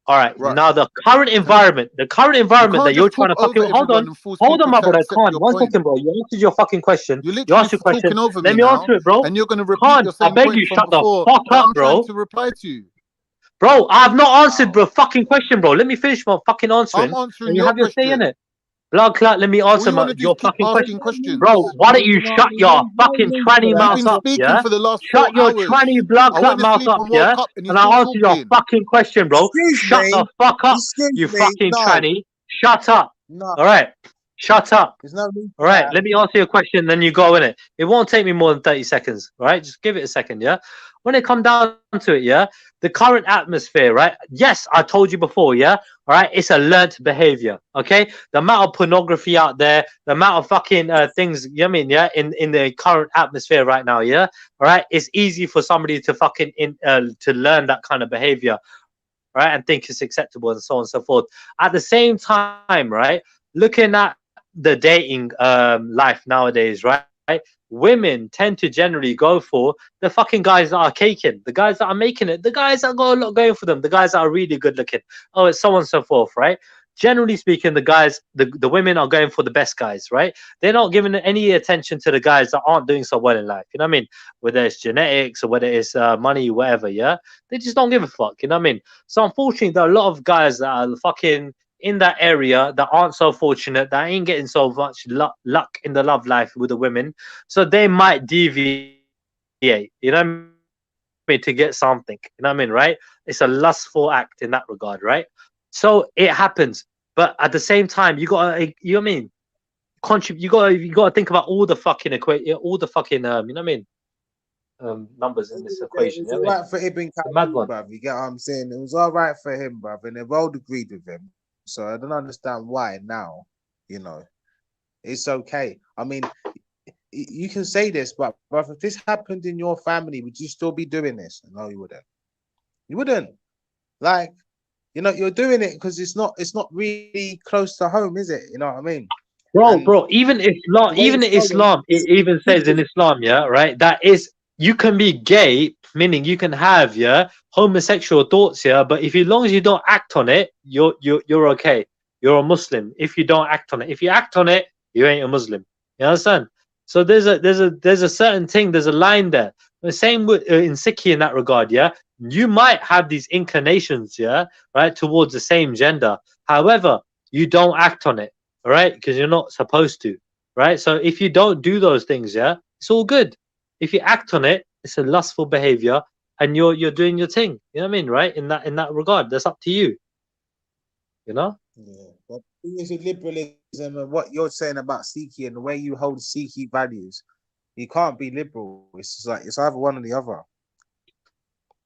all right. Now the current environment that you're trying to fucking hold on, my brother. One second, bro. You answered your fucking question. You're You literally asked your question. talking over Let me me now, answer it, bro. and you're going to repeat your I same beg point you, from shut the before fuck that up, I'm trying bro. to reply to. Bro, I've not answered the fucking question, bro. Let me finish my fucking answering. I'm answering And you your have your say in question. it. Blood clot, let me answer All you want to do is your keep fucking asking question. questions. Bro, why don't you shut your fucking tranny You've mouth been up, speaking yeah? for the last Shut 4 your hours. tranny blood I clot went to mouth sleep up, and woke yeah? up and you're And still I'll answer your talking. fucking question, bro. Shut the fuck up, you fucking tranny. Shut up. No. All right. Shut up. There's no need All right, let me answer your question, then you go in it. It won't take me more than 30 seconds, all right? Just give it a second, yeah? When it comes down to it, yeah, the current atmosphere, right? Yes, I told you before, yeah? All right, it's a learnt behavior, okay? The amount of pornography out there, the amount of fucking things, you know what I mean, yeah? In the current atmosphere right now, yeah? All right, it's easy for somebody to fucking, to learn that kind of behavior, right? And think it's acceptable and so on and so forth. At the same time, right? Looking at the dating life nowadays, right? Women tend to generally go for the fucking guys that are caking, the guys that are making it, the guys that got a lot going for them, the guys that are really good looking. Oh, it's so on and so forth, right? Generally speaking, the guys, the women are going for the best guys, right? They're not giving any attention to the guys that aren't doing so well in life. You know what I mean? Whether it's genetics or whether it's money, whatever, yeah? They just don't give a fuck. You know what I mean? So unfortunately, there are a lot of guys that are fucking in that area that aren't so fortunate, that ain't getting so much luck in the love life with the women, so they might deviate, you know what I mean, to get something, you know what I mean, right? It's a lustful act in that regard, right? So it happens, but at the same time, you gotta, you know what I mean, contribute. You gotta think about all the fucking all the fucking, you know what I mean, numbers in this equation. It was all right for Ibn Khaldun, bruv. You get what I'm saying? It was all right for him, bruv, and they both agreed with him. So I don't understand why now, you know, it's okay. I mean, you can say this, but if this happened in your family, would you still be doing this? No, you wouldn't. You wouldn't. Like, you know, you're doing it because it's not really close to home, is it? You know what I mean? Bro, even Islam, it even says in Islam, yeah, right, that is, you can be gay, meaning you can have, yeah, homosexual thoughts, yeah, but if as long as you don't act on it, you're okay. You're a Muslim. If you don't act on it, if you act on it, you ain't a Muslim. You understand? So there's a certain thing, there's a line there. The same with in Sikh in that regard, yeah. You might have these inclinations, yeah, right, towards the same gender. However, you don't act on it, all right, because you're not supposed to, right? So if you don't do those things, yeah, it's all good. If you act on it, it's a lustful behavior, and you're doing your thing. You know what I mean, right? In that regard, that's up to you. You know. Yeah, but the thing is with liberalism and what you're saying about Sikhi and the way you hold Sikhi values, you can't be liberal. It's just like it's either one or the other.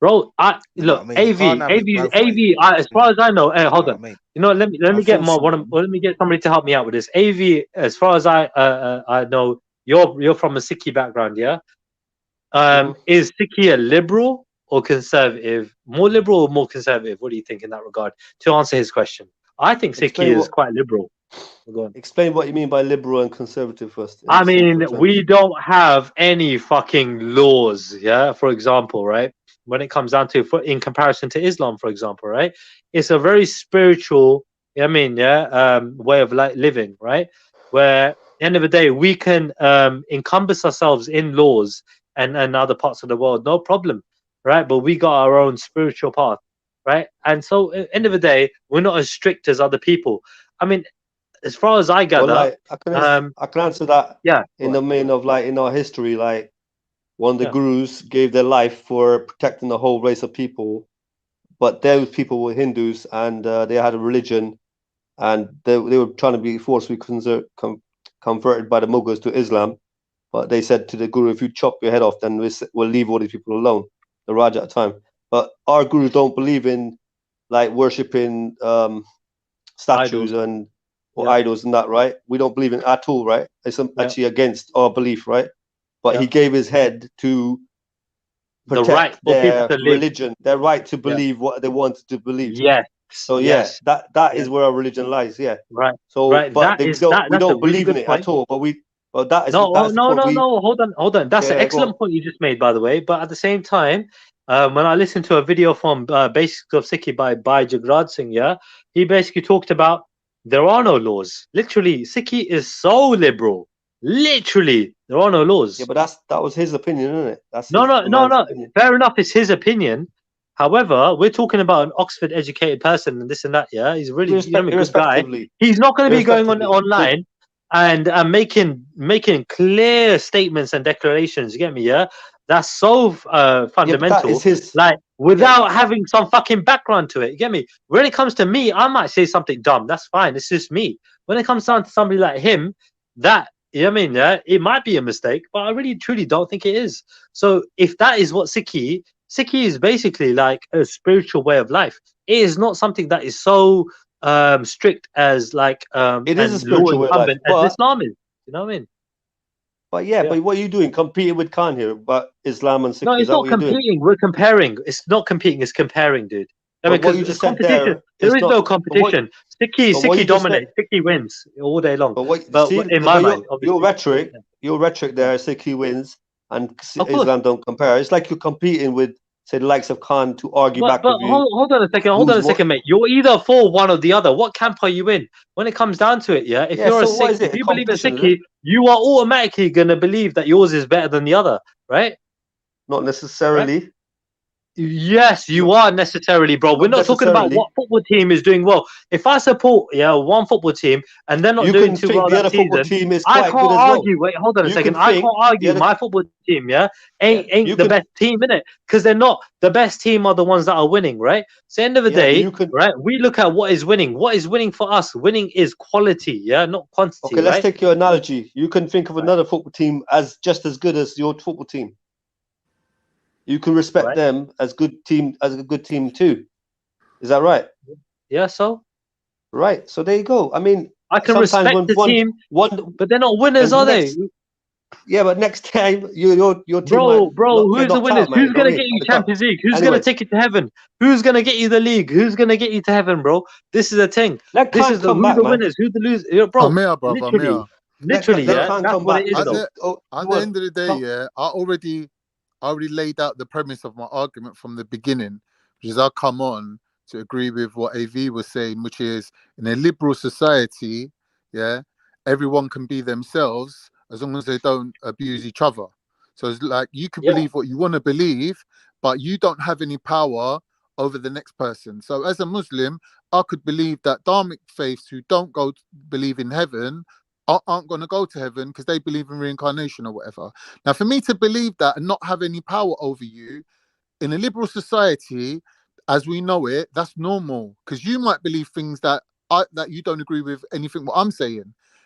Bro, I You know what look, I mean? You can't have it both ways. As far as I know, hey, hold You know on. what I mean? You know, let me get Unfortunately. let me get somebody to help me out with this. AV, as far as I know, you're from a Sikhi background, yeah? Is Sikhi a liberal or conservative? More liberal or more conservative? What do you think in that regard? To answer his question, I think Sikhi Explain is what quite liberal. Go on. explain what you mean by liberal and conservative first in I mean, simple terms. we don't have any fucking laws, yeah. For example, right, when it comes down to, in comparison to Islam, for example, right, it's a very spiritual, I mean, yeah, way of living, right, where at the end of the day we can encompass ourselves in laws and other parts of the world, no problem, right, but we got our own spiritual path, right, and so at the end of the day we're not as strict as other people. I mean, as far as I gather, Well, like I can answer that yeah, in the main of like in our history, like one of the yeah. gurus gave their life for protecting the whole race of people, but those people were Hindus and they had a religion, and they were trying to be forcibly converted by the Mughals to Islam, but they said to the guru, if you chop your head off, then we'll leave all these people alone, the Raja at the time. But our gurus don't believe in like worshipping statues Idols. or idols and that, right? We don't believe in it at all, right? It's actually against our belief, right? But he gave his head to protect their religion, their right to believe what they wanted to believe. Yes. So that is where our religion lies. Yeah. Right. So, right. but We we that's a don't really believe in good it point. at all. But that is No, that's the point. Hold on. That's an go excellent on. point you just made, by the way. But at the same time, when I listened to a video from Basics of Sikhi by Jagrad Singh, yeah, he basically talked about there are no laws. Literally, Sikhi is so liberal. Literally, there are no laws. Yeah, but that was his opinion, isn't it? That's No. opinion. Fair enough, it's his opinion. However, we're talking about an Oxford educated person and this and that. Yeah, he's really a good guy. He's not going to be going online and making clear statements and declarations. You get me? Yeah, that's so fundamental. That is his, like without having some fucking background to it. You get me? When it comes to me, I might say something dumb. That's fine. It's just me. When it comes down to somebody like him, that. You know what I mean? Yeah, it might be a mistake, but I really truly don't think it is. So if that is what Sikhi is basically like a spiritual way of life. It is not something that is so strict as like it is a spiritual way of life, as Islam is. You know what I mean? But but what are you doing? Competing with Khan here, but Islam and Sikh? No, it's not competing. We're comparing. It's not competing. It's comparing, dude. I mean, what you just said there is no competition. Sikhi dominates. Sikhi wins all day long. But in my mind, your rhetoric there, Sikhi wins and Islam don't compare. It's like you're competing with, say, the likes of Khan to argue back with you. Hold on a second, mate. You're either for one or the other. What camp are you in? When it comes down to it, yeah. If you're a Sikh, if you believe in Sikhi, you are automatically gonna believe that yours is better than the other, right? Not necessarily. Right? Yes, you are necessarily, bro. We're not talking about what football team is doing well. If I support one football team and they're not doing too well that season, I can't argue. Wait, hold on a second. I can't argue my football team, ain't the best team in it, because they're not the best team. Are the ones that are winning, right? So end of the day, right? We look at what is winning. What is winning for us? Winning is quality, not quantity. Okay, let's take your analogy. You can think of another football team as just as good as your football team. You can respect them as a good team too. Is that right? Yeah, so. Right. So there you go. I mean, I can respect the team, but they're not winners, are they? Yeah, but next time your team. Bro, who's the winners? Who's gonna get you Champions League? Who's gonna take you to heaven? Who's gonna get you the league? Who's gonna get you to heaven, bro? This is the thing. This is the winners, who's the losers, bro. Literally, that's what it is. At the end of the day, I already laid out the premise of my argument from the beginning, which is I come on to agree with what AV was saying, which is in a liberal society, everyone can be themselves as long as they don't abuse each other. So it's like you can believe what you want to believe, but you don't have any power over the next person. So as a Muslim, I could believe that Dharmic faiths who don't believe in heaven aren't going to go to heaven because they believe in reincarnation or whatever. Now, for me to believe that and not have any power over you in a liberal society, as we know it, that's normal, because you might believe things that you don't agree with anything what I'm saying.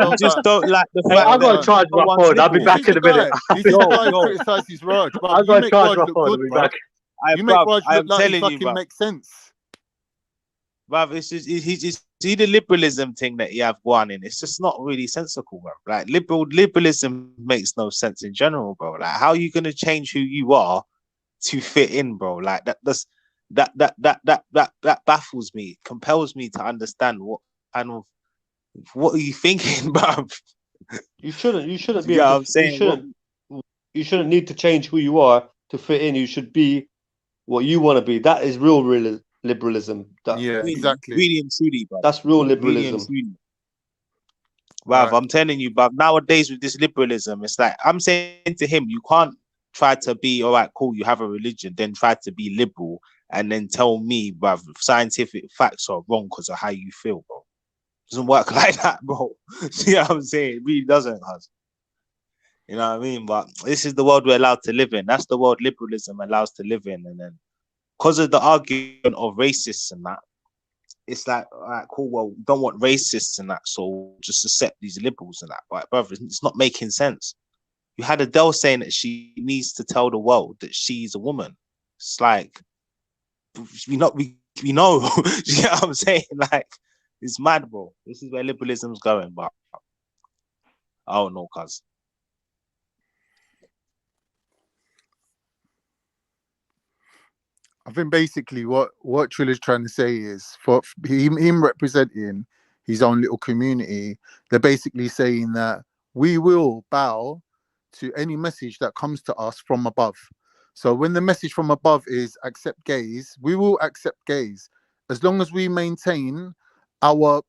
You just don't like the Hey, fact I gotta that charge my everyone's phone. I'll be liberal. back in a minute. This is the guy who criticizes Raj, I but you gotta make charge Raj my look phone. I'll good, be bro. back. You make Bruv, Raj I'm look like he telling you, fucking bruv. makes sense. Bruv, it's just he's just see the liberalism thing that you have going in. It's just not really sensible, bro. Like liberalism makes no sense in general, bro. Like, how are you gonna change who you are to fit in, bro? Like that baffles me, compels me to understand what are you thinking, bruv? You shouldn't be Yeah, able I'm to, saying you shouldn't need to change who you are to fit in. You should be what you want to be. That is real liberalism. Yeah, exactly. Really and truly, bruv. That's real Really and liberalism. truly. Bruv, I'm telling you, bruv, nowadays with this liberalism, it's like I'm saying to him, you can't try to be all right, cool, you have a religion, then try to be liberal and then tell me, bruv, scientific facts are wrong because of how you feel, bro. Doesn't work like that, bro. See what I'm saying? It really doesn't, cuz. You know what I mean? But this is the world we're allowed to live in. That's the world liberalism allows to live in. And then because of the argument of racists and that, it's like, all right, cool, well, we don't want racists and that, so just accept these liberals and that. Right, brother, it's not making sense. You had Adele saying that she needs to tell the world that she's a woman. It's like, we know. You know what I'm saying? Like, it's mad, bro. This is where liberalism's going, but I don't know, cuz. I think basically what Trill is trying to say is for him representing his own little community, they're basically saying that we will bow to any message that comes to us from above. So when the message from above is accept gays, we will accept gays as long as we maintain our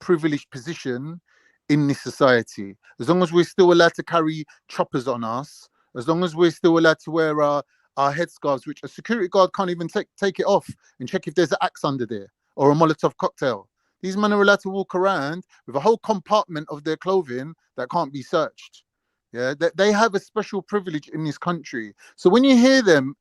privileged position in this society. As long as we're still allowed to carry choppers on us, as long as we're still allowed to wear our headscarves, which a security guard can't even take it off and check if there's an axe under there or a Molotov cocktail. These men are allowed to walk around with a whole compartment of their clothing that can't be searched. Yeah, they have a special privilege in this country. So when you hear them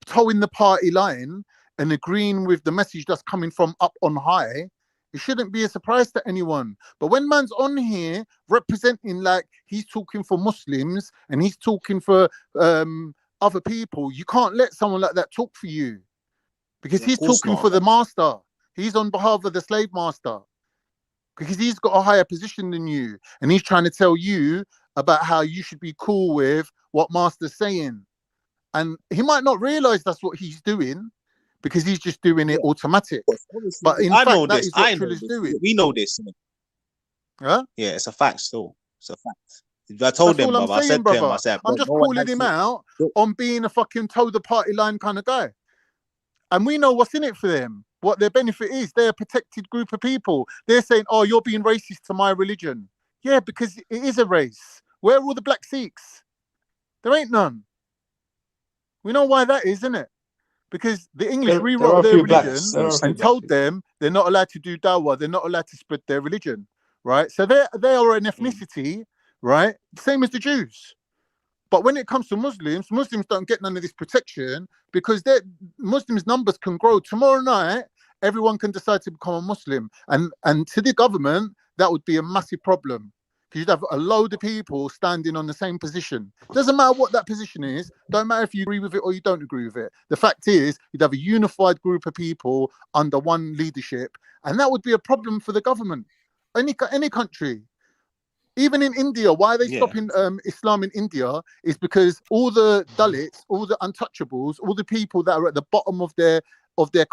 towing the party line and agreeing with the message that's coming from up on high, it shouldn't be a surprise to anyone. But when man's on here representing like he's talking for Muslims and he's talking for other people, you can't let someone like that talk for you, because he's talking for the master. He's on behalf of the slave master, because he's got a higher position than you, and he's trying to tell you about how you should be cool with what master's saying. And he might not realize that's what he's doing, because he's just doing it automatic. But in fact, that is what Trill is doing. We know this. Huh? Yeah, it's a fact still. It's a fact. I told him, brother. I said to him, I said, I'm just calling him out on being a fucking toe the party line kind of guy. And we know what's in it for them, what their benefit is. They're a protected group of people. They're saying, oh, you're being racist to my religion. Yeah, because it is a race. Where are all the black Sikhs? There ain't none. We know why that is, isn't it? Because the English rewrote their religion and told them they're not allowed to do dawah, they're not allowed to spread their religion, right? So they are an ethnicity, right? Same as the Jews. But when it comes to Muslims, Muslims don't get none of this protection, because Muslims' numbers can grow. Tomorrow night, everyone can decide to become a Muslim. And to the government, that would be a massive problem. You'd have a load of people standing on the same position. Doesn't matter what that position is. Don't matter if you agree with it or you don't agree with it. The fact is, you'd have a unified group of people under one leadership, and that would be a problem for the government. Any country, even in India. Why are they stopping Islam in India? Is because all the Dalits, all the untouchables, all the people that are at the bottom of their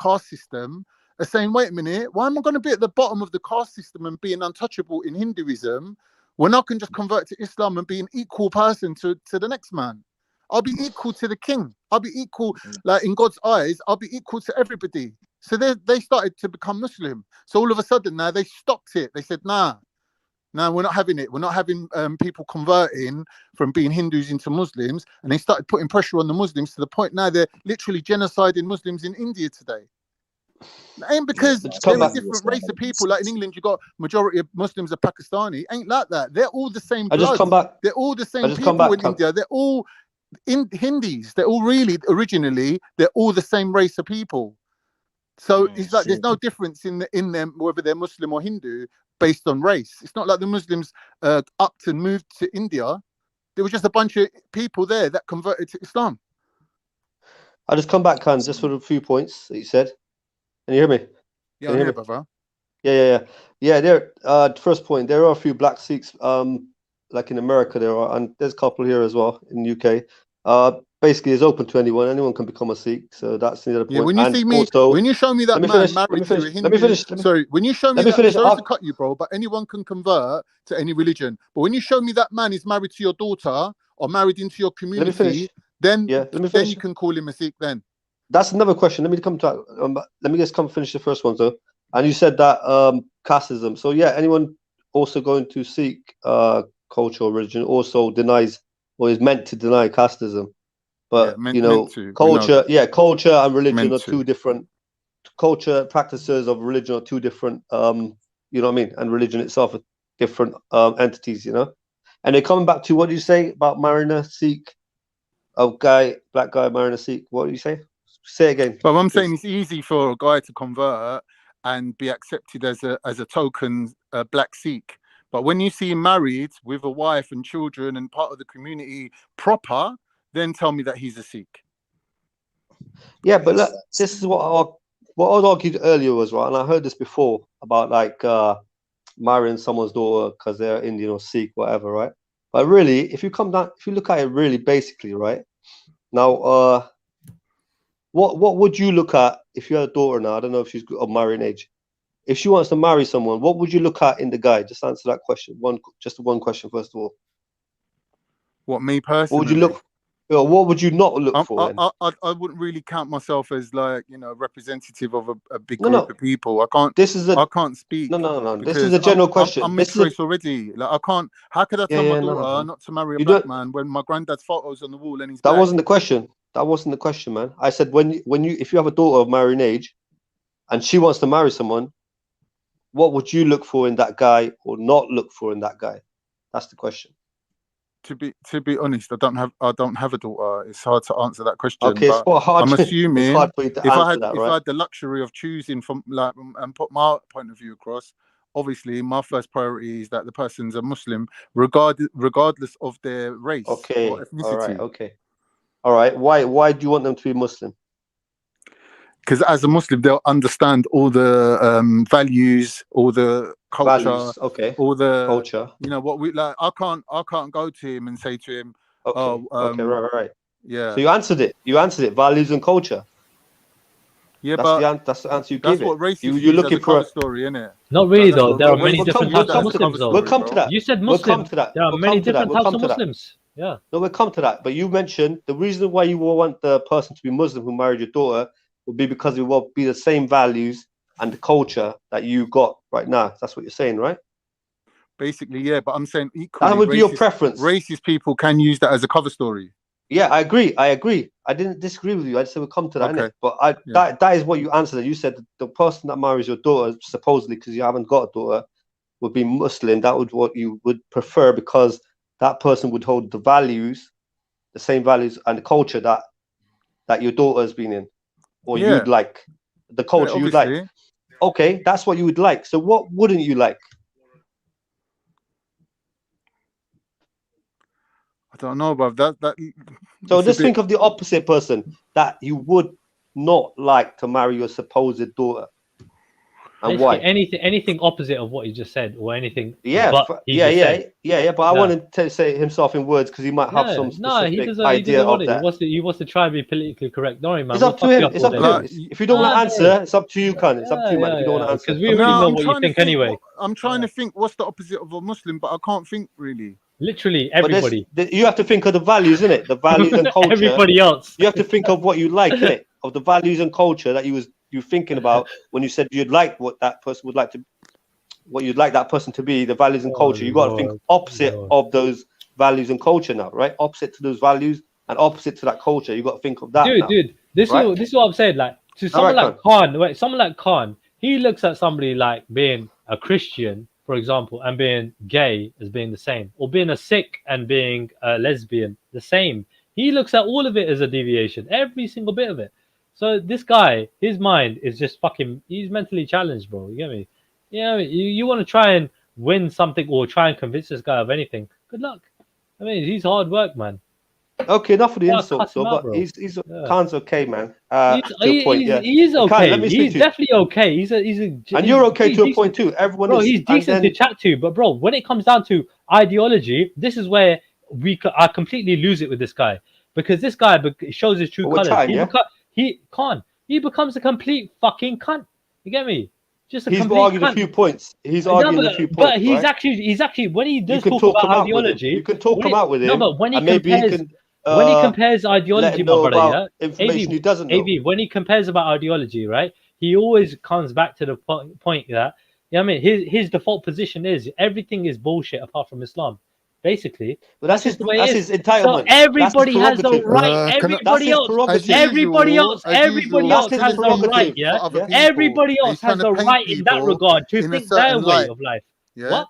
caste system are saying, "Wait a minute, why am I going to be at the bottom of the caste system and be an untouchable in Hinduism?" When I can just convert to Islam and be an equal person to the next man. I'll be equal to the king. I'll be equal, like in God's eyes, I'll be equal to everybody. So they started to become Muslim. So all of a sudden now they stopped it. They said, nah, we're not having it. We're not having people converting from being Hindus into Muslims. And they started putting pressure on the Muslims to the point now they're literally genociding Muslims in India today. Ain't because they're a different race of people. Like in England, you got majority of Muslims are Pakistani. Ain't like that. They're all the same blood. They're all the same people in India. They're all Hindis. They're all really originally. They're all the same race of people. So it's like there's no difference in them whether they're Muslim or Hindu based on race. It's not like the Muslims upped and moved to India. There was just a bunch of people there that converted to Islam. I'll just come back, Khan, just for a few points that you said. Can you hear me? Yeah, I'm here, brother. Yeah. There. First point, there are a few black Sikhs, like in America there are, and there's a couple here as well in the UK. Basically, it's open to anyone. Anyone can become a Sikh. So that's the other point. Yeah, when you see me, when you show me that man married to a Hindu, sorry, when you show me that, sorry to cut you, bro, but anyone can convert to any religion. But when you show me that man is married to your daughter or married into your community, then you can call him a Sikh. Then. That's another question. Let me come to. Let me just finish the first one, though. And you said that casteism. So yeah, anyone also going to Sikh culture or religion also denies or is meant to deny casteism. But culture, culture and religion are two different. Culture practices of religion are two different. You know what I mean? And religion itself are different entities. You know. And then coming back to what do you say about marrying a Sikh? Oh, black guy marrying a Sikh. What do you say? Say it again. But I'm saying it's easy for a guy to convert and be accepted as a token black Sikh. But when you see him married with a wife and children and part of the community proper, then tell me that he's a Sikh. Yeah, but look, this is what I argued earlier was right, and I heard this before about like marrying someone's daughter because they're Indian or Sikh, whatever, right? But really, if you look at it really basically, right? Now, what would you look at if you had a daughter now? I don't know if she's of marrying age. If she wants to marry someone, what would you look at in the guy? Just answer that question. Just one question first of all. What, me personally? What would you look? What would you not look for? I wouldn't really count myself as like representative of a big group of people. I can't. I can't speak. No. This is a general question. I'm mixed race already. Like I can't. How could I tell my daughter not to marry a black man when my granddad's photos on the wall and he's black? That wasn't the question. That wasn't the question, man. I said if you have a daughter of marrying age, and she wants to marry someone, what would you look for in that guy or not look for in that guy? That's the question. To be honest, I don't have a daughter. It's hard to answer that question. Okay, it's quite hard. I'm assuming it's hard for you to if answer I had the luxury of choosing from like and put my point of view across, obviously my first priority is that the person's a Muslim, regardless of their race or ethnicity. All right. Why do you want them to be Muslim? Because as a Muslim, they'll understand all the values, all the culture, all the culture. What we like. I can't go to him and say to him, right. Yeah. So you answered it. Values and culture. Yeah, that's the answer you give. That's what racism you're looking for a story, isn't it? Not really though. There are many different types of Muslims. We'll come to that. You said Muslim. We'll come to that. There are many different types of Muslims. Yeah. No, we'll come to that. But you mentioned the reason why you want the person to be Muslim who married your daughter would be because it will be the same values and the culture that you got right now. That's what you're saying, right? Basically, yeah. But I'm saying equally. That would be your preference. Racist people can use that as a cover story. Yeah, I agree. I didn't disagree with you. I just said we'll come to that. Okay. But that is what you answered. You said the person that marries your daughter, supposedly because you haven't got a daughter, would be Muslim. That would what you would prefer because that person would hold the values, the same values and the culture that your daughter's been in, or you'd like the culture you'd like. Okay, that's what you would like. So what wouldn't you like? I don't know about that. So just think of the opposite person that you would not like to marry your supposed daughter, and basically, why? Anything opposite of what you just said, or anything. Yeah, But I wanted to say himself in words because he might have some specific idea of that. He wants to try and be politically correct. Don't worry, man. It's up to him. It's up to him. If you don't want to answer, it's up to you, Khan. It's up to you, man. If you don't want to answer, because we already know what you think anyway. I'm trying to think what's the opposite of a Muslim, but I can't think really. Literally everybody. You have to think of the values, innit? The values and culture. Everybody else. You have to think of what you like, innit? Of the values and culture that you're thinking about when you said you'd like what that person would like to, what you'd like that person to be, the values and culture. You got to think opposite of those values and culture now, right? Opposite to those values and opposite to that culture. You got to think of that. Dude, this is what I'm saying. Like to someone like Khan, he looks at somebody like being a Christian, for example, and being gay as being the same, or being a Sikh and being a lesbian, the same. He looks at all of it as a deviation, every single bit of it. So this guy, his mind is just he's mentally challenged, bro. You get me? You want to try and win something or try and convince this guy of anything. Good luck. I mean, he's hard work, man. Okay, enough of the insults, but Khan's okay, man. He's okay. He's definitely okay. And you're okay to a point too. Everyone is. He's decent to chat to, but bro, when it comes down to ideology, this is where I completely lose it with this guy, because this guy shows his true colors. He becomes a complete fucking cunt. You get me? He's arguing a few points. But he's actually when he does talk about ideology, you can talk him out with him. No, but when he compares ideology, my brother, information he doesn't know. when he compares about ideology, right? He always comes back to the point that his default position is everything is bullshit apart from Islam. Basically, but that's his entitlement. So everybody has the right. Everybody else has the right. Everybody else has the right in that regard to think their way of life. Yeah? What?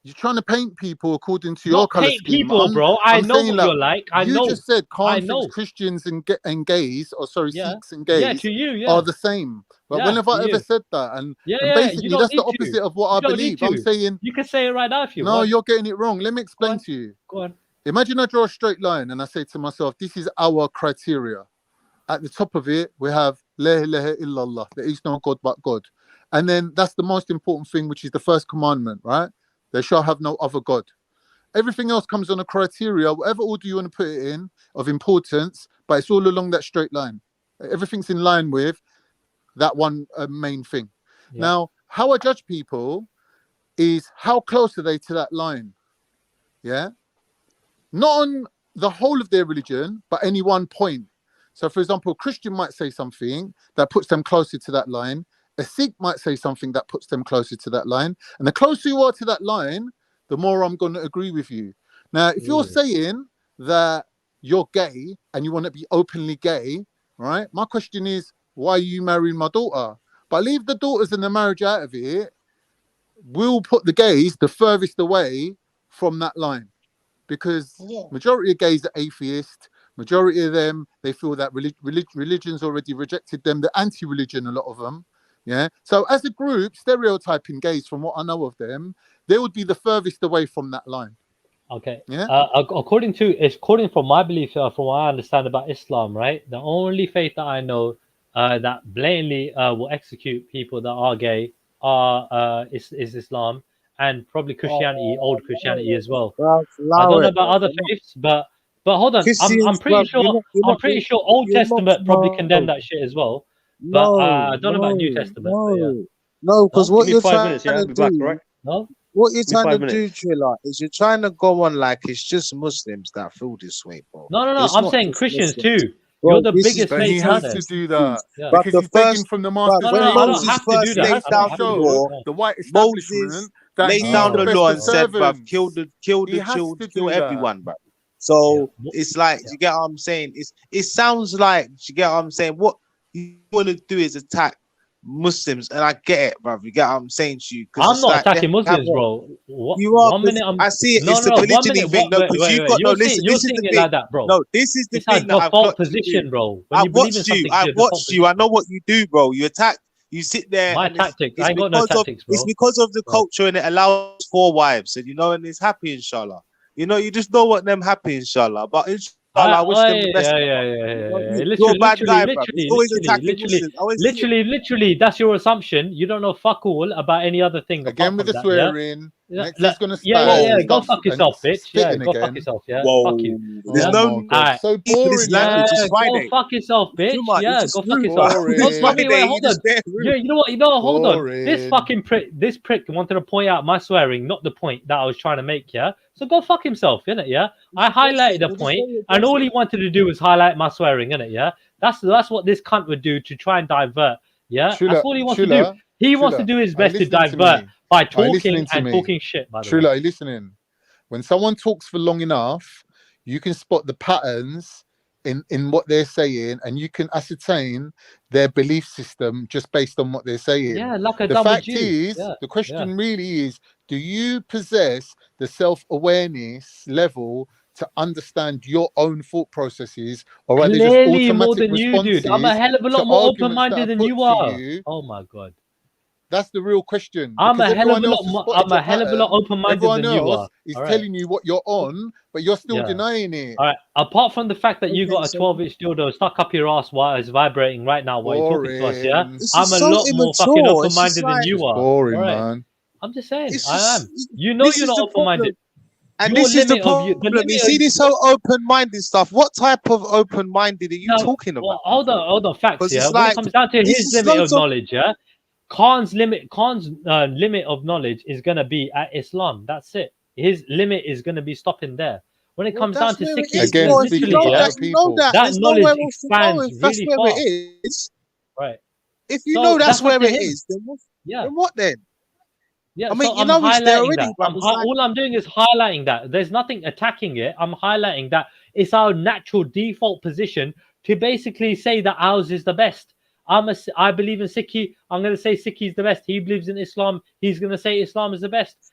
You're trying to paint people according to your Not color paint scheme. people, bro. I I'm know saying what that you're like. I you know. just said I Khan thinks know. Christians and gays, or sorry, Yeah. Sikhs and Yeah, gays to you, yeah. are the same. But Yeah, when have to I ever you. said that? And Yeah, and yeah. You basically don't that's the need to. opposite of what You I don't need believe. I'm to. saying You can say it right now if you no, want. you're getting it wrong. Let me Go explain on. to you. Go on. Imagine I draw a straight line and I say to myself, this is our criteria. At the top of it, we have La ilaha illallah, there is no God but God. And then that's the most important thing, which is the first commandment, right? They shall have no other God. Everything else comes on a criteria, whatever order you want to put it in, of importance, but it's all along that straight line. Everything's in line with that one main thing. Yeah. Now, how I judge people is how close are they to that line? Yeah? Not on the whole of their religion, but any one point. So, for example, a Christian might say something that puts them closer to that line. A Sikh might say something that puts them closer to that line. And the closer you are to that line, the more I'm going to agree with you. Now, if you're saying that you're gay and you want to be openly gay, right? My question is, why are you marrying my daughter? But leave the daughters and the marriage out of it. We'll put the gays the furthest away from that line. Because majority of gays are atheist. Majority of them, they feel that religion's already rejected them. They're anti-religion, a lot of them. Yeah. So as a group, stereotyping gays, from what I know of them, they would be the furthest away from that line. Okay. Yeah. According from my belief, from what I understand about Islam, right? The only faith that I know that blatantly will execute people that are gay is Islam, and probably Christianity, old Christianity as well. I don't know about other faiths, but hold on. I'm pretty sure Old Testament probably condemned that shit as well. But I don't know about New Testament. But yeah. No, because No? what Give me you're 5 trying minutes, yeah? I'll to be back, do, right? No? what you're Give me trying 5 to do, minutes. Trilla, is you're trying to go on like it's just Muslims that feel this way, bro. No, It's I'm not saying just Christians Muslims. too. Bro, You're the this is biggest But he faith, isn't has it? to do that Yeah. But because the he's begging first, from the but master's No, I don't Moses table. have to do first He that. laid has I to don't down have the to do show that. law. No. the white Moses establishment that laid he down the law and respects the said, bruv, kill servants. the He has children, to kill do that. everyone, bruv. So it's like, you get what I'm saying? It sounds like, you get what I'm saying? What you want to do is attack Muslims, and I get it, bruv. You get what I'm saying to you? Because I'm it's not like they attacking have Muslims, a, bro. you are, 1 minute, I see it. no, It's the no, 1 polygyny minute. thing. What? No, Wait, because wait, you've wait. got no. You're Listen, this is seeing the it thing. like that, bro. No, this is the It's a thing that I've default clocked in you. position, bro. When I you believe in watched you. something, I it's a default watched you. I position. know what you do, bro. You attack. You sit there, My and tactics. I it's ain't got no because of tactics, it's bro. because of the Right. culture, and it allows 4 wives, and and it's happy, inshallah. You just don't want them happy, inshallah. But inshallah, I wish them the best. You're a bad guy, bro. You're always attacking Muslims. I always see it. Literally, that's your assumption. You don't know fuck all about any other thing Again apart with from the that, yeah? swearing. Yeah, Next he's gonna yeah. stand Go fuck yourself, bitch. Yeah, spitting go fuck again. yourself. Yeah, Whoa, fuck you. there's Yeah? no Oh my god, Alright. so need for boring, this man. language. It's Go Friday. fuck yourself, bitch. You're Yeah, just go fuck rude, yourself. bro. No, It's Friday. wait, You hold just on. bear Yeah, rude. you know what? Hold on. This Boring. fucking this prick wanted to point out my swearing, not the point that I was trying to make. Yeah, so go fuck himself, innit? Yeah, I highlighted the point, and all he wanted to do was highlight my swearing, innit? Yeah, that's what this cunt would do to try and divert. Yeah, that's all he wants to do. He wants to do his are you best to listening to divert me? by Are you talking listening to and me? talking shit. By the way. Trilla, are you listening? When someone talks for long enough, you can spot the patterns in what they're saying, and you can ascertain their belief system just based on what they're saying. Yeah, like I The done with fact you. is, Yeah, the question really is, do you possess the self-awareness level to understand your own thought processes, or are they just Clearly more automatic than you, dude. I'm a responses hell of a to lot more arguments that open-minded are than put you to are. you? Oh my god. That's the real question, I'm because a hell of everyone a else has lot. spotted I'm your a hell of a lot pattern. open-minded Everyone than you are. else is All right. telling you what you're on, but you're still Yeah. denying it. All right. Apart from the fact that you Okay, got a so 12-inch dildo stuck up your ass while it's vibrating right now while you're talking to us, yeah, Boring. this I'm is a so lot more fucking immature. It's just open-minded than like you It's are. All boring, right. man. I'm just saying, it's I just am. You know this you're is not the open-minded. problem. And Your this is the limit of you, the problem. You limit see of this whole open-minded stuff. What type of open-minded are you no. talking about? Well, hold on, facts. Because Yeah, it's when it like comes down to it's his just limit of loads of. knowledge, yeah, Khan's limit of knowledge is gonna be at Islam. That's it. His limit is gonna be stopping there. When it Well, comes down that's to where it Sikhi, is, Again, bro. If you speaking literally, know for yeah, other that, you know people. that. that There's knowledge nowhere else to go expands if that's really where far. it is. Right. If you So know that's that's up where to it him. is, Yeah. then what then? Yeah, I mean, so you I'm know it's there highlighting that. already, bruv. It's like All I'm doing is highlighting that. There's nothing attacking it. I'm highlighting that it's our natural default position to basically say that ours is the best. I believe in Sikhi. I'm going to say Sikhi is the best. He believes in Islam. He's going to say Islam is the best.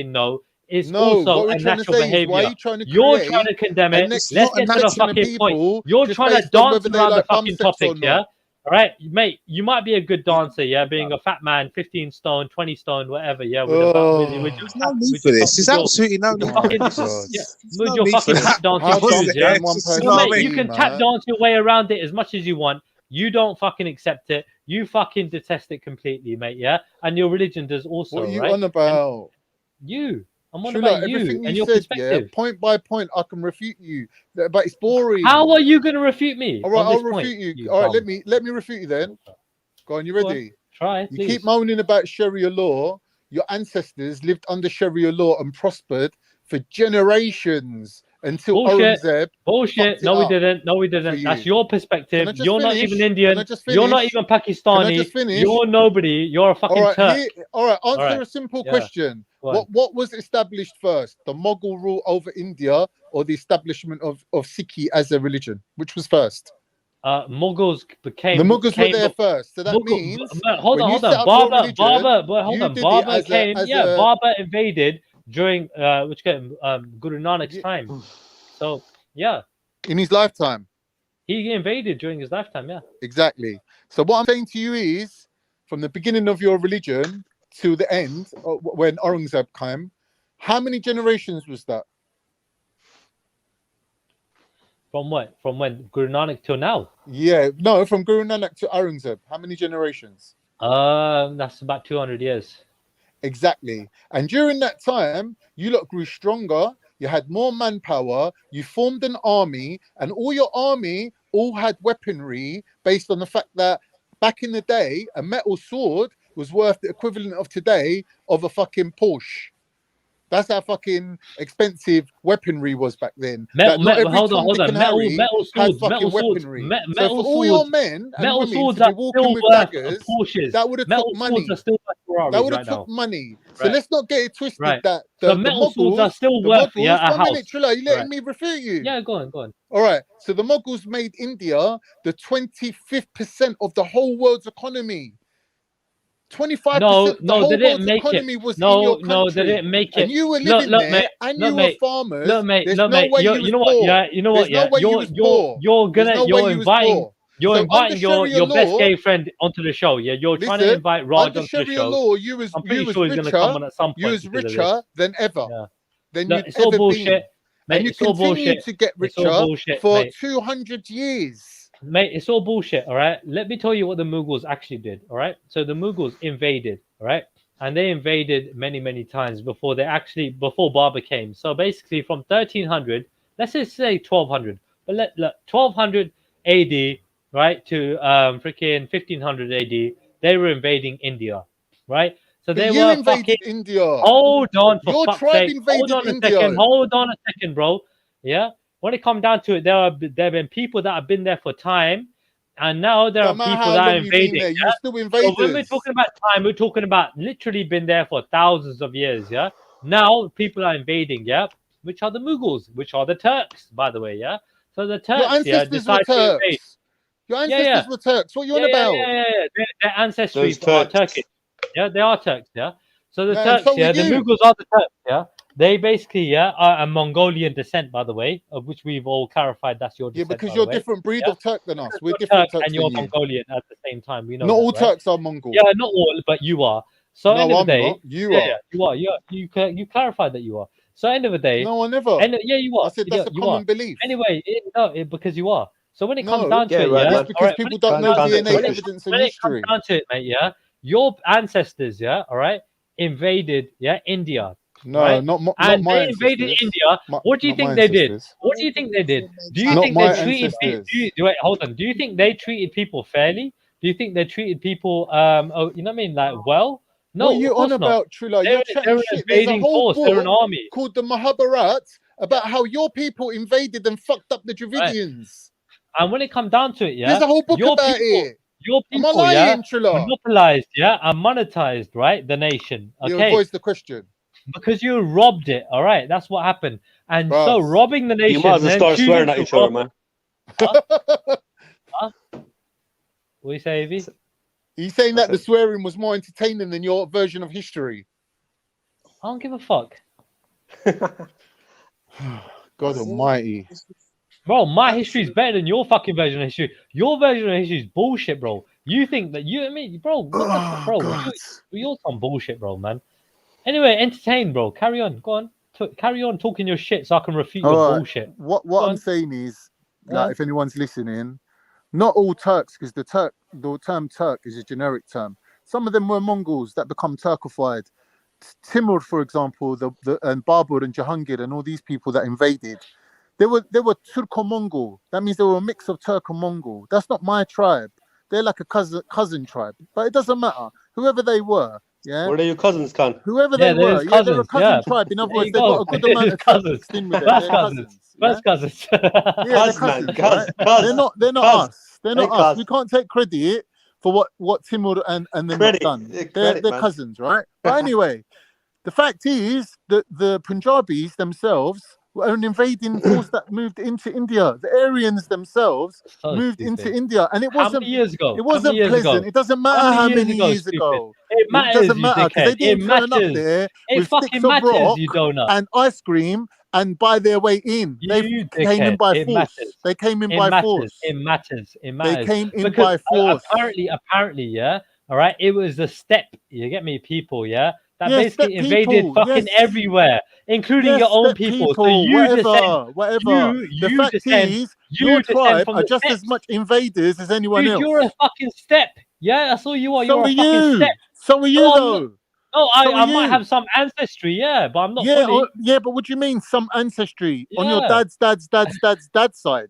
saying no. It's No, also what we're a trying to natural say is, why are behavior. you trying to You're create trying to condemn a it. next, Let's not a get to the nation of fucking point. people You're just trying to based on dance whether they around the like bum fucking sex or topic, yeah? not? All right, mate, you might be a good dancer, yeah, being a fat man, 15 stone, 20 stone, whatever, yeah, with your There's no need for this. There's absolutely no need for fucking, this. yeah, There's with no your need for fucking that. tap dancing How Because shoes, can yeah. one you person know what I Mate, mean? you can tap dance your way around it as much as you want. You don't fucking accept it. You fucking detest it completely, mate, yeah? And your religion does also, What are you right? on about? You. I'm on Trilla, about you everything and you your said, yeah, perspective. point by point, I can refute you. But it's boring. How are you going to refute me All right, on I'll this refute point? you. All right, dumb? let me refute you then. Go on, you Go on. ready? Try, You please. keep moaning about Sharia law. Your ancestors lived under Sharia law and prospered for generations until Bullshit. Aurangzeb Bullshit. fucked it No, we up didn't. No, we for didn't. you. That's your perspective. Can I just You're not even finish? Indian. Can I just You're not finish? even Can I Pakistani. just finish? You're nobody. You're a fucking All right, Turk. all right. Answer right. a simple Yeah. question. Go on. What was established first, the Mughal rule over India or the establishment of Sikhi as a religion? Which was first? Mughals became The Mughals were came there bef- first, so that Mughal- means hold when on, you hold set on. up your Barber, religion, but hold you on. did it Barber as came. a Yeah, Barber invaded during which came Guru Nanak's time. So yeah, in his lifetime. he invaded during his lifetime. Yeah. Exactly. So what I'm saying to you is, from the beginning of your religion to the end, when Aurangzeb came, how many generations was that? From what? From when Guru Nanak till now? Yeah, no, from Guru Nanak to Aurangzeb, how many generations? That's about 200 years. Exactly. And during that time, you lot grew stronger, you had more manpower, you formed an army, and all your army all had weaponry based on the fact that back in the day, a metal sword was worth the equivalent of today of a fucking Porsche. That's how fucking expensive weaponry was back then. That not every Hold on, Tom, hold Dick, on. and Harry had fucking Metal swords, weaponry. So for metal all your swords, men and metal women swords to be are walking still with worth daggers, Porsches. that would have Metal took swords money. are still worth That Ferraris would have right took now. money. So Right. let's not get it twisted Right. that So the metal swords are Mughals, still the worth Mughals, a 1 minute, house. Trilla, are you letting Right. me refute you? Yeah, go on, go on. All right. So the Mughals made India the 25th% of the whole world's economy. 25% No, of the no, they whole didn't world's make it. economy was in your No, they country. didn't make And it. you were Look, living there mate. and Look, you were mate. farmers. Look, mate. There's Look, no mate. way you was You know what? poor. Yeah, you know what? There's no Yeah, way you was poor. you're There's gonna no way you was poor. you're So under inviting Sharia your best law, gay friend onto the show. Yeah, you're trying to listen, invite Raj under onto the Sharia show. law, you I'm pretty was sure he's gonna come richer. on at some You point was because of richer this. than ever. Yeah. Than Look, you'd it's all ever bullshit, been. mate. And you It's all continue bullshit. to get It's all richer bullshit, for mate. 200 years. Mate, it's all bullshit, all right? Let me tell you what the Mughals actually did, all right? So the Mughals invaded, all right? And they invaded many, many times before before Babur came. So basically from 1300, let's just say 1200, but let 1200 AD, right, to freaking 1500 AD, they were invading India, right? So But they you were invaded fucking... India. Hold on, for Your fuck's tribe sake. Hold invaded on a India. second. Hold on a second, bro. Yeah? When it comes down to it, there have been people that have been there for time, and now there No are matter people how that are long you've been invading. there, you Yeah? were still So when we're invaders. talking about time, we're talking about literally been there for thousands of years. Yeah. Now people are invading. Yeah. Which are the Mughals? Which are the Turks, by the way. Yeah. So the Your Turks, ancestors were decide to invade. Turks. Your Yeah, ancestors were Turks. What are you on about? Their ancestry Those are Turks. Turkish. Yeah, they are Turks. Yeah. So the And Turks, so were the you. Mughals are the Turks. Yeah. They basically, are a Mongolian descent, by the way, of which we've all clarified that's your Yeah, descent, because by you're the a way. different breed Yeah. of Turk than us. Because We're you're different Turk Turks and than you're you. Mongolian at the same time. We know Not that, all right? Turks are Mongol. Yeah, not all, but you are. So No, end of the I'm day, not. You are. you are. You clarified that you are. So end of the day, No, I never. yeah, you are. I said that's a You are. common belief. Anyway, because you are. So when it comes No, down to Yeah, it, right, yeah, it's man. because all right. people don't know Transit DNA Turkish. evidence and When it comes history. down to it, mate, yeah, your ancestors, yeah, all right, invaded, India. No, Right? not And my they invaded ancestors. India. What do you Not my think they did? ancestors. What do you think they did? Do you Not think they my treated ancestors. wait, hold on. Do you think they treated people fairly? Do you think they treated people you know what I mean, like well? What are No, of you on course not. about, Trilla? You're They're chatting an shit. There's a invading whole force, they're an book army. called the Mahabharat about how your people invaded and fucked up the Right. Dravidians. And when it comes down to it, yeah, There's a whole book your about people, it. your Am I people, lying, Trilla? monopolized, and monetized, right, the nation. You Okay. voice the question. Because you robbed it, all right. That's what happened. And so Bruv. robbing the nation, You might as well then start choosing swearing at to each other, rob. man. Huh? What you say, Evie? He's saying that the swearing was more entertaining than your version of history. I don't give a fuck. God almighty. Bro, my history is better than your fucking version of history. Your version of history is bullshit, bro. You think that you, I mean, bro, what the, bro, you're some bullshit, bro, man. Anyway, entertain, bro. Carry on. Go on. Carry on talking your shit so I can refute your bullshit. What Go I'm on. saying is, Go like, on. if anyone's listening, not all Turks, because the term Turk is a generic term. Some of them were Mongols that become Turkified. Timur, for example, and Babur and Jahangir and all these people that invaded, they were Turco-Mongol. That means they were a mix of Turk and Mongol. That's not my tribe. They're like a cousin tribe, but it doesn't matter. Whoever they were, yeah. Were they your cousins, Khan? Whoever they were, yeah, they're a cousin tribe. In other words, they got a good amount of Turks mixed in with them. They're cousins. First cousins. Yeah, they're cousins, right? They're not us. They're not us. We can't take credit for what Timur and them have done. They're cousins, right? But anyway, the fact is that the Punjabis themselves were an invading force that moved into India. The Aryans themselves moved into India, and it wasn't. How many years ago? It wasn't pleasant. It doesn't matter how many years ago. It matters. It doesn't matter because they didn't turn up there with sticks of rock and ice cream and buy their way in. They came in by force. They came in by force. It matters. They came in by force. Apparently, yeah. All right. It was a step. You get me, people. Yeah. That basically invaded fucking everywhere, including your own people. So you whatever. The fact is, your tribe are just as much invaders as anyone else. You're a fucking step. Yeah, that's all you are. So you're are a fucking you. step. So are you, though. No, I might have some ancestry, yeah, but I'm not fully. Yeah, but what do you mean, some ancestry on your dad's side?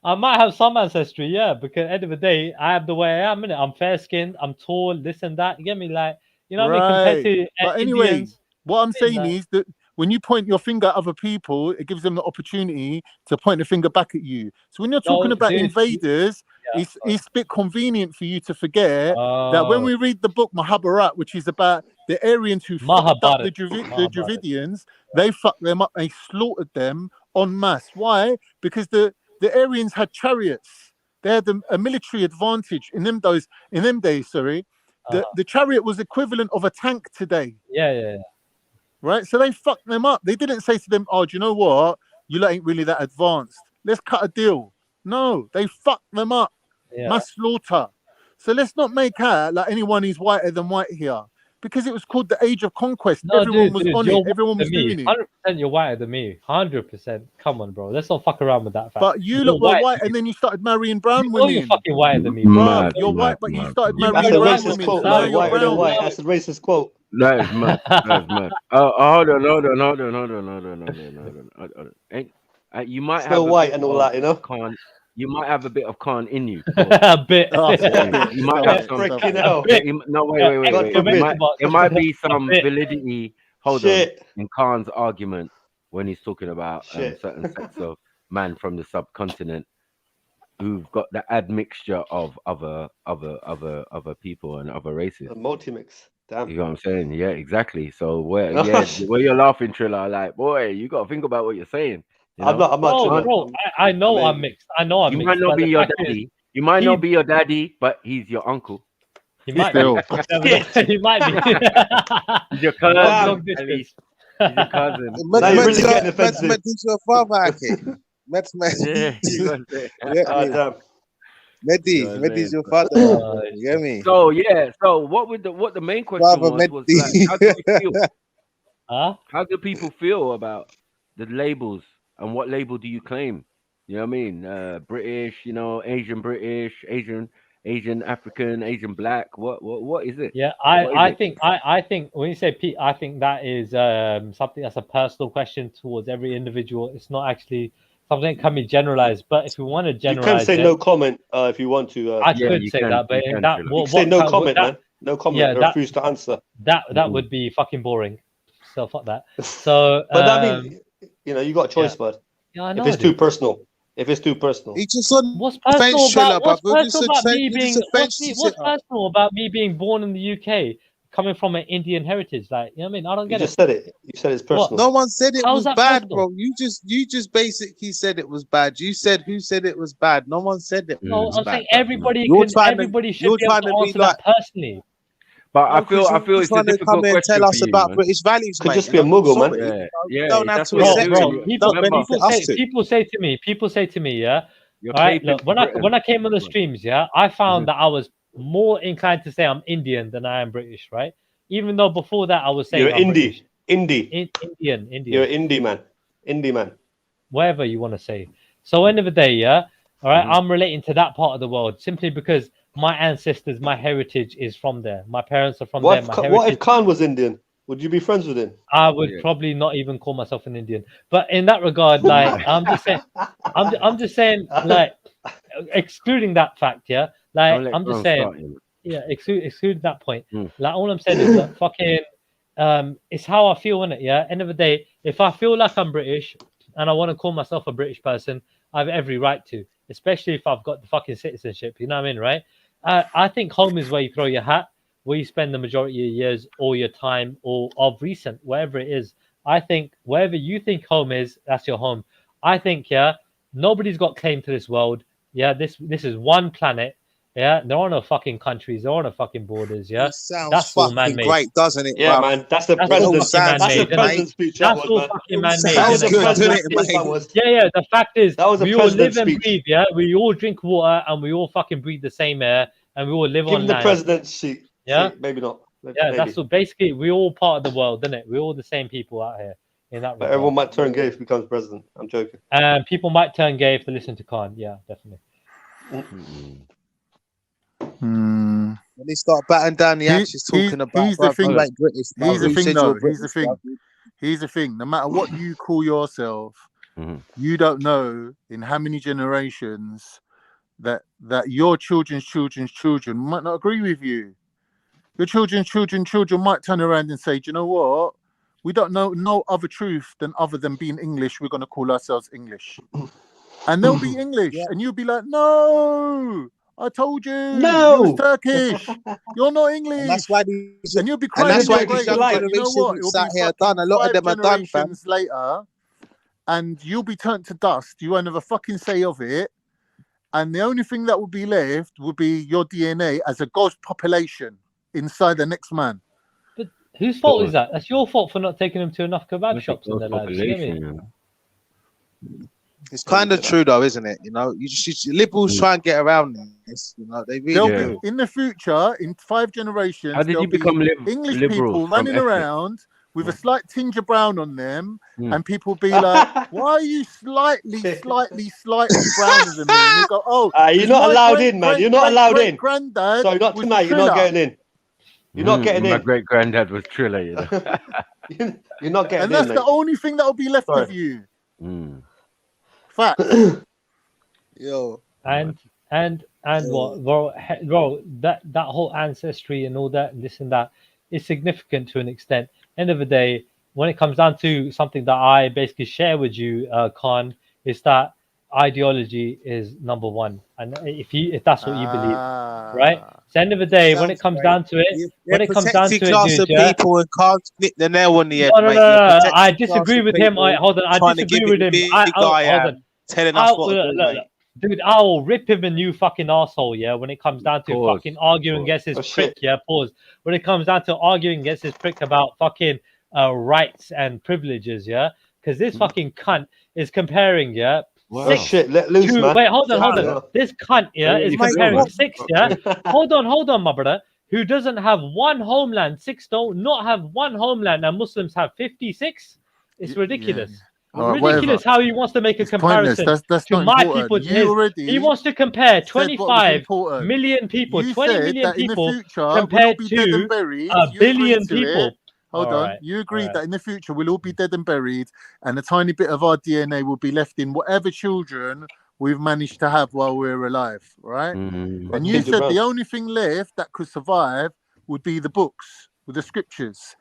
I might have some ancestry, yeah, because at the end of the day, I have the way I am, innit? I'm fair skinned, I'm tall, this and that. You get me? Like, you know what I mean? Compared to but anyway, Indians, what I'm saying is that when you point your finger at other people, it gives them the opportunity to point the finger back at you. So when you're talking about invaders, it's a bit convenient for you to forget that when we read the book Mahabharat, which is about the Aryans who fucked up the Dravidians, they fucked them up, they slaughtered them en masse. Why? Because the Aryans had chariots. They had a military advantage in them days. The chariot was equivalent of a tank today. Yeah. Right? So they fucked them up. They didn't say to them, oh, do you know what? You lot ain't really that advanced. Let's cut a deal. No, they fucked them up. Mass slaughter. So let's not make out like anyone is whiter than white here. Because it was called the Age of Conquest. No, everyone was on it. Everyone was doing it. 100% you're whiter than me. 100%. Come on, bro. Let's not fuck around with that fact. But you lot were white, and then you started marrying brown women. You're fucking whiter than me, bro. You're white, but you started marrying That's a brown racist women. quote. So now you're Whiter than brown. white. That's a racist quote. That is mad. That's mad. Hold on. You might have Still white and all that, you know. You might have a bit of Khan in you. A bit. You might have some. No, wait. It might be some validity. Hold on. In Khan's argument when he's talking about certain sets of man from the subcontinent who've got the admixture of other people and other races. A multi-mix. Damn. You know what I'm saying? Yeah, exactly. So where you're laughing, Triller, like, boy, you got to think about what you're saying. You know? I'm not. Bro, I know I'm mixed. I know I'm mixed. You might not be your daddy. You might not be your daddy, but he's your uncle. He might be. He might be. He's your cousin. At least. He's your cousin. Met your father, okay? Medi's your father. You get me? So what the main question was like, how do you feel? How do people feel about the labels and what label do you claim? You know what I mean? British, you know, Asian British, Asian African, Asian Black. What is it? Yeah, I think when you say I think that is something that's a personal question towards every individual. It's not actually something that can be generalized. But if you want to generalize, you can say no comment if you want to. I could say that, but say no comment, man. No comment. Yeah, refuse to answer. That would be fucking boring. So fuck that. So, but that means you know you got a choice, bud. Yeah, I know. If it's too personal. If it's too personal. He just on what's personal about me being born in the UK, coming from an Indian heritage? Like, you know what I mean? I don't get it. You just said it. You said it's personal. No one said it was bad, personal? bro. You just basically said it was bad. You said who said it was bad. No one said it. No, I'm saying everybody should be able to answer that personally. But I feel you're it's a trying to come difficult and question tell for us you, about man. British values, Could mate. just You be a know, muggle, man. sorry, Yeah, you yeah, don't have that's to what accept you're it. doing. Don't Remember, benefit us to. people say to me, yeah. you're All right, caping look, for Britain. when I came on the Go on. streams, yeah, I found Mhm. that I was more inclined to say I'm Indian than I am British, right? Even though before that I was saying You're I'm British. indie. Indian. You're indie man. Indie man. Whatever you want to say. So end of the day, yeah, all right, Mhm. I'm relating to that part of the world simply because my ancestors, my heritage is from there. My parents are from there. My What if heritage. Khan was Indian? Would you be friends with him? I would Yeah. probably not even call myself an Indian. But in that regard, like I'm just saying, I'm just saying, like excluding that fact, yeah, like Don't let I'm just Gron saying, start him. yeah, exclude that point. Mm. Like all I'm saying is that fucking it's how I feel in it, yeah. End of the day, if I feel like I'm British and I want to call myself a British person, I have every right to, especially if I've got the fucking citizenship, you know what I mean, right? I think home is where you throw your hat, where you spend the majority of your years or your time or of recent, wherever it is. I think wherever you think home is, that's your home. I think, yeah, nobody's got claim to this world. Yeah, this is one planet. Yeah, there are no fucking countries, there are no fucking borders. Yeah, It sounds that's all fucking man-made. great, doesn't it, Yeah, bruv? man. That's the That's It all all president. fucking sounds That's the man-made, good, innit? president's mate. speech. That That's was, all man. fucking It all man-made, That was sounds a innit? good, But doesn't president's it, the fact is, speech. That mate? was. yeah, the fact is, That was a we all live president's and speech. breathe. Yeah, we all drink water and we all fucking breathe the same air and we all live Give on him the land. president's seat. Yeah, Maybe not. yeah, that's Maybe. what basically we all part of the world, isn't it? We're all the same people out here in that But regard. everyone might turn gay if he becomes president. I'm joking. And people might turn gay if they listen to Khan. Yeah, definitely. Hmm. When they start batting down the axes, talking about, He's the bruv, you thing. ain't British, bruv. He's the Who thing, said you're though. British, He's the thing. bruv? He's the thing. No matter what you call yourself, Mhm. you don't know in how many generations that your children's children might not agree with you. Your children might turn around and say, "Do you know what? We don't know no other truth other than being English. We're going to call ourselves English." And they'll be English, Yeah. and you'll be like, "No, I told you, No. you was Turkish. You're not English." And that's why these, And you'll be and crying that's in why your these grave. young But you know what? generations It'll sat be here done. A lot of 5 them are done, fam. generations later, and you'll be turned to dust. You won't have a fucking say of it. And the only thing that will be left will be your DNA as a ghost population inside the next man. But whose fault is that? That's your fault for not taking them to enough kebab shops in their lives. You know what I mean? Population. It's kind of true, though, isn't it? You know, liberals try and get around this. You know, they really There'll do. be in the future, in 5 generations, How did there'll you become be English liberals people from running ethnic? around with a slight tinge of brown on them, Mm. and people be like, "Why are you slightly browner than me?" And they go, "Oh, You're 'cause not my allowed in, man. You're not allowed in. Granddad Sorry, not was tonight. You're not Triller." getting in. You're not getting My in. great granddad was Triller, you know. You're not getting And in, that's mate. the only thing that'll be left Sorry. of you. Mm. Fact. Yo. And what, bro, that whole ancestry and all that and this and that is significant to an extent. End of the day, when it comes down to something that I basically share with you, Khan, is that ideology is number one, and if that's what you believe, right? So end of the day, when it comes down to it, when it comes down to it, class dude, of yeah. people and can't hit the nail on the head, No, mate. I disagree with him. Hold on, I trying to disagree give with it him. big Hold guy on. telling us what to do, mate. Dude, I will rip him a new fucking asshole, yeah, when it comes down to Pause. fucking arguing against his prick, yeah, pause. When it comes down to arguing against his prick about fucking rights and privileges, yeah, because this fucking cunt is comparing, yeah, Wow. six Shit, let loose, to, man. wait, hold on. Yeah. This cunt, yeah, is Mate, comparing what? 6, yeah. hold on, my brother, who doesn't have one homeland. 6 don't not have one homeland, and Muslims have 56. It's ridiculous. All right, Ridiculous whatever. how he wants to make a It's pointless. comparison That's to not my important. people to You his. already He wants to compare said what was 25 important. million people, You 20 said million that in the people future we'll all compared be dead and to buried. a You billion agreed to people. it. Hold All on. right, You agreed all right. that in the future we'll all be dead and buried, and a tiny bit of our DNA will be left in whatever children we've managed to have while we're alive, right? Mm. And you said the only thing left that could survive would be the books, with the scriptures,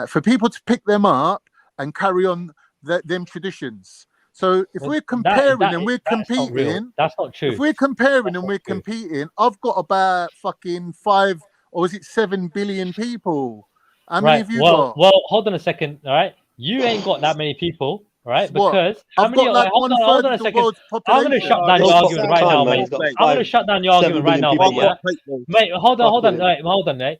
for people to pick them up and carry on them traditions. So if we're comparing and we're competing, that's not true. If we're comparing and we're competing, I've got about fucking 5 or is it 7 billion people. How many have you got? Well, hold on a second. All right, you ain't got that many people, all right? What? Because I've got like hold 1/3 on a of the second. world's I'm gonna population. shut down your argument right now, mate. I'm gonna shut down your argument right now, mate. Yeah? Mate, hold on, mate. Hold on, mate.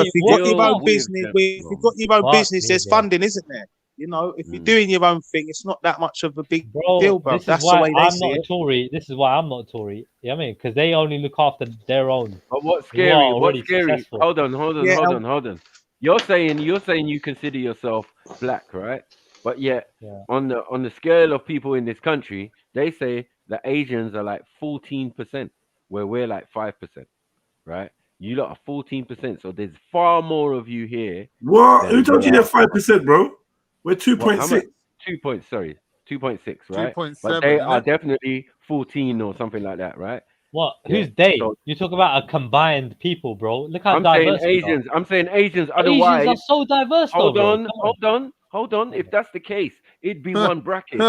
if you've got your own with business, them, if you've got your own Fuck business, me, there's bro. funding, isn't there? You know, if you're doing your own thing, it's not that much of a big deal, Bro, bro. this is That's the why way they I'm see not a it. Tory. This is why I'm not a Tory. You know what I mean? Because they only look after their own. But what's Who are scary? What's already scary? successful. Hold on. Yeah, Hold on. you're saying you consider yourself black, right? But yet Yeah. on the scale of people in this country, they say the Asians are like 14%, where we're like 5%, right? You lot are 14%, so there's far more of you here. What? Who than told you there they're are. 5%, bro? We're What? How much? 2.6. 2.6, right? 2.7, But they isn't are it? definitely 14 or something like that, right? What? Yeah. Who's they? So You talk about a combined people, bro. Look how I'm saying diverse we are. Asians. I'm saying Asians. Asians Otherwise, are so diverse, though, hold bro. on, hold on. If that's the case, it'd be one bracket.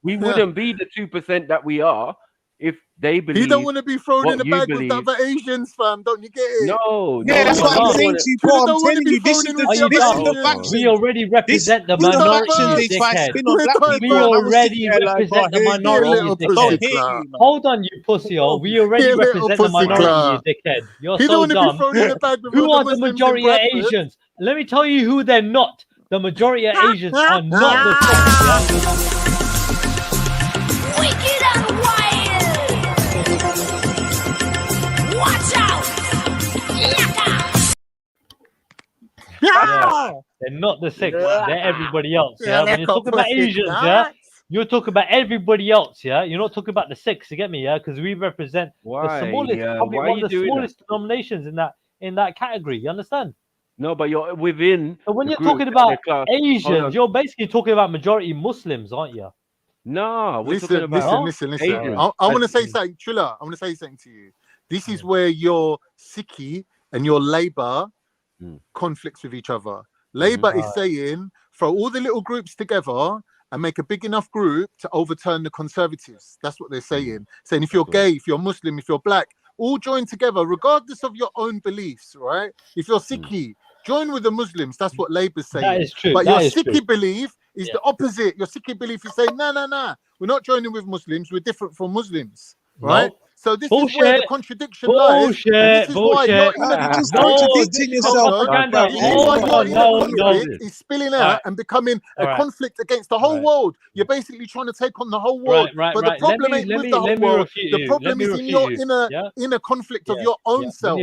We wouldn't be the 2% that we are if they believe. He don't want to be thrown in what the you bag with the believe. other Asians, fam. Don't you get it? No, Yeah, that's what I'm saying to you, bro. I'm telling you, this is the factions. We already represent the We don't minorities, action this by dickhead. spin on black We people, and I will sit already there like, represent the hear you, minority, you don't dickhead. hear you, man. Hold on, you pussy hole. We already Here, little represent the pussy minority, claw. you dickhead. You're He don't so want to be dumb. thrown in the bag with Who all are the the Muslims in majority of Bradford. Asians? Let me tell you who they're not. The majority of Asians are not the Sikhs, yeah? Wicked and wild. Watch out. Yeah. They're not the Sikhs. They're everybody else. Yeah. When you're talking about Asians, yeah, you're talking about everybody else. Yeah. You're not talking about the Sikhs. You get me? Yeah. Because we represent Why? the smallest, probably Why one you of the doing smallest denominations in that category. You understand? No, but you're within. So when the you're group, talking about the class. Hold Asians, on. you're basically talking about majority Muslims, aren't you? No, we're talking Listen, about listen. Asians. I want to say something, Triller. I want to say something to you. This is where your Sikhi and your Labour conflicts with each other. Labour is saying throw all the little groups together and make a big enough group to overturn the Conservatives. That's what they're saying. Saying if you're gay, if you're Muslim, if you're black, all join together, regardless of your own beliefs, right? If you're Sikhi, join with the Muslims. That's what Labour's saying. That is true. But That your is true. Sikhi belief is the opposite. Your Sikhi belief is saying, no. We're not joining with Muslims. We're different from Muslims, right? No. So this Bullshit. is where the contradiction lies. And this is why you're in a just conflict. contradicting yourself. Propaganda. This is why you're in a No. conflict. It's spilling out and becoming a conflict against the whole world. You're basically trying to take on the whole world. But the problem ain't with the whole world. The problem is in your inner conflict of your own self.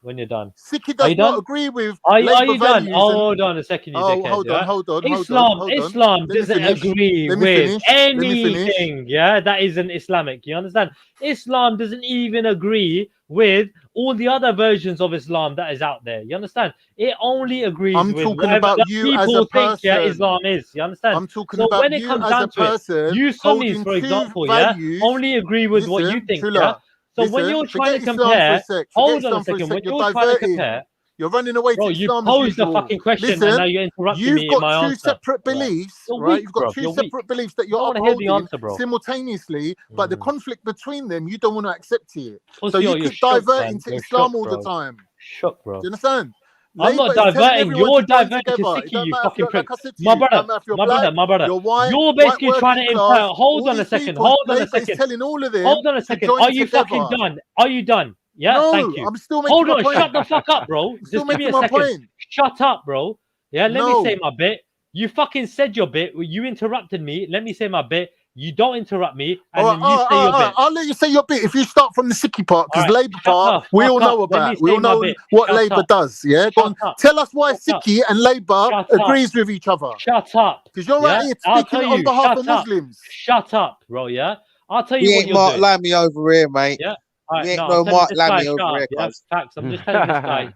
When you're done. Sikhi does not agree with Are Labour you done? values. Hold on a second, you dickhead. Hold on. Islam doesn't agree with anything. Finish. Yeah, that isn't Islamic. You understand? Islam doesn't even agree with all the other versions of Islam that is out there. You understand? It only agrees I'm with talking whatever about the you people as a think person. Islam is. You understand? I'm talking so about when it you comes as down a to it, person you Sunnis, holding for two example, values. only agree with what you think. Yeah. So when you're trying to compare, hold on a second. When you're trying to compare. You're running away to Islam you as posed usual. a fucking question Listen, and now you're interrupting you've me in my got two answer. separate beliefs, You're right? weak, You've got bro. two You're separate beliefs that you're I don't wanna hear the upholding answer, bro. simultaneously, but the conflict between them, you don't want to accept it. Pussy, So you you're keep shook, diverting man. to You're Islam shook, all the bro. time. Shook, bro. Do you understand? I'm not Labour is telling diverting. everyone You're to join diverting to together. Sikhi, It don't you matter if fucking you're, prick. like I said to My you, it brother, don't matter if you're my brother. you're white, You're white basically trying to working class, imply. Hold all on a these second. people, Hold on a Labour is second. telling all of them Hold on a to second. join Are you together. fucking done? Are you done? Yeah, No, thank you. I'm still making Hold my on, point. shut the fuck up, bro. I'm still Just give me making a my second. point. Shut up, bro. Yeah, let me No. say my bit. You fucking said your bit. You interrupted me. Let me say my bit. You don't interrupt me, and then you say your bit. I'll let you say your bit if you start from the Sikhi part, because All right, Labour part the we fuck all know up. Let me about. We say all my know bit. what Shut Labour up. does. Yeah, go on. Shut up. Tell us why Shut up. Sikhi and Labour Shut agrees up. with each other. Shut up. Because you're Yeah? right here I'll speaking tell on you. behalf Shut of up. Muslims. Shut up, bro. Yeah. I'll tell you We what ain't you're Mark doing. Lammy over here, mate. Yeah. All We right. ain't No, no I'm telling Mark this guy Lammy shut over up. here, Yeah. cuz. Facts. I'm just telling this guy.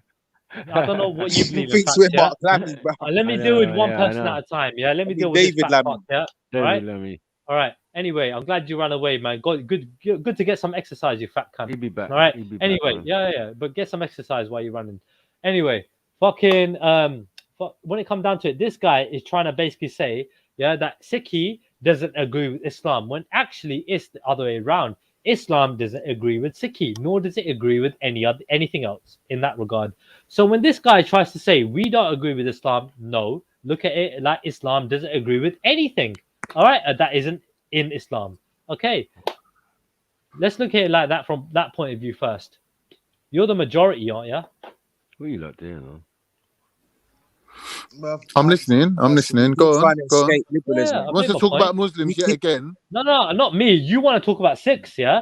I don't know what you believe in thinks facts. we're Yeah. Mark Lammy, bro. Let me deal with one person at a time. Yeah. Let me deal with this David fact Lammy. part. Yeah. All right. All right. Anyway, I'm glad you ran away, man. Good to get some exercise, you fat cunt. He'll be back. All right. He'll be back, Anyway, man. yeah. But get some exercise while you're running. Anyway, fucking when it comes down to it, this guy is trying to basically say, yeah, that Sikhi doesn't agree with Islam, when actually it's the other way around. Islam doesn't agree with Sikhi, nor does it agree with anything else in that regard. So when this guy tries to say we don't agree with Islam, no, look at it like Islam doesn't agree with anything. All right, that isn't in Islam. Okay, let's look at it like that from that point of view first. You're the majority, aren't you? What are you lot doing, man? I'm listening. Go on. Go on. Liberalism. Yeah, Wants to talk about Muslims yet again. No, not me. You want to talk about Sikhs, yeah?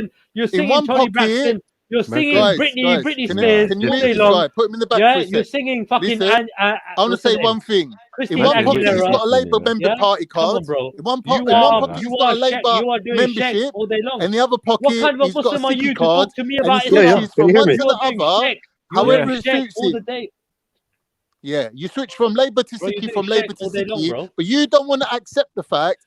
Braxton. You're in singing one Tony pocket, Braxton. You're singing guys, Britney can Spears you all mute day this long. guy? Put him in the back for Yeah, a you're sec. singing fucking. Listen, I want to what's say her name? one thing. Christine In one pocket, he's Aguilera. got a Labour member Yeah, party come card. on, bro. In one You pocket, he's got a are Shaq. Labour You are doing Shaq membership. all day long. In the other What pocket, kind of a he's got a Muslim are Sikh you to card, talk to me and he about Islam? switches from one to You the are doing other. Shaq. You are However, doing it Shaq suits all the him. day. Yeah, you switch from Labour to Bro, you're Sikhi, doing from Shaq Labour to all day long, Sikhi, bro. but you don't want to accept the fact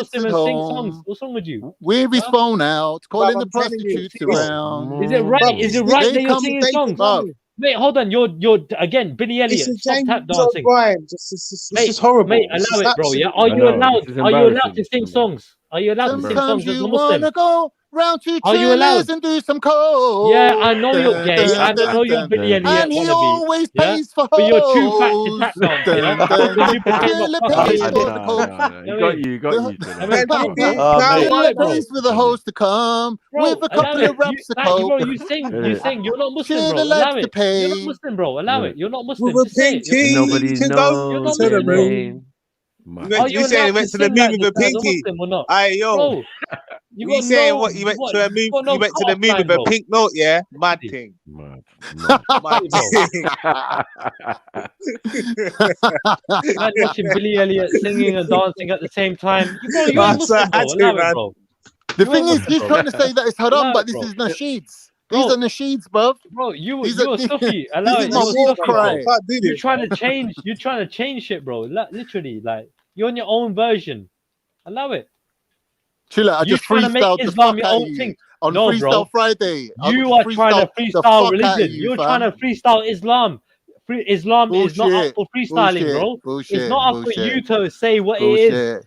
Muslim at and sing songs. home What's wrong with you? with his Huh? phone out, calling the I'm telling you, prostitutes around. Is it right? Is it right They that you're come, singing songs? bruv. Mate, hold on. You're again Billy It's Elliot. a Stop tap James dancing. O'Brien. It's Mate, just horrible. mate, It's allow just it, bro. Yeah. absolutely Are you horrible. allowed? Are you allowed to sing songs? Are you allowed to sing songs Sometimes as you a Muslim? wanna go round to Are you allowed? Chili's and do some coke. Yeah, I know you're Dun, gay, dun, and I dun, know you're dun. Billy Elliot And he wannabe. always Yeah, pays for but you're too fat to hoes. tap dance. Yeah, Dun, dun, because you dun. became a Chili fucking pays idiot. for the coke. You got you. Got you. I mean, come on, bro. Mate. Allow Chili it, bro. pays for the hoes to come with Bro, a allow couple it. of wraps of You, bro, coke. you sing. You're not Muslim, Chili bro. Allow likes to it. You're not pay. Muslim, bro. Allow it. You're not Muslim. With a Just say it. You're not pinky Nobody to go You're knows not to the their Muslim, bro. moon. name. Are You you saying allowed you to went to the sing moon like with this a as a pinky? Muslim or not? Hey yo, Bro, you you got saying no what you went what? to a You moon? got You no went to the cut-off moon line, with a bro. pink note, yeah? Mad thing. Mad. Mad Bro. thing. Man watching Billy Elliot singing and dancing at the same time. Bro, you ain't That's what Muslim, I bro. do, Allow it, man. bro. The You thing ain't is, Muslim, he's bro. trying to say that it's haram, Allow but it, this bro. is nasheeds. Bro, These are nasheeds, bruv. Bro, you These you're are a Sufi. this Allow it. is a You're a war Sufi, bro. cry. Can't do You're this. trying to change. You're trying to change shit, bro. Literally, like you're on your own version. Allow it. Chilla, I You're just trying to make freestyled the Islam fuck your out of own you thing. on No, Freestyle bro. Friday. I You are trying to the freestyle fuck out of religion. you, You're trying fam. to freestyle Islam. Islam is not up Bullshit. for freestyling, Bullshit. bro. It's Bullshit. not up for Bullshit. you to say what it is. Bullshit.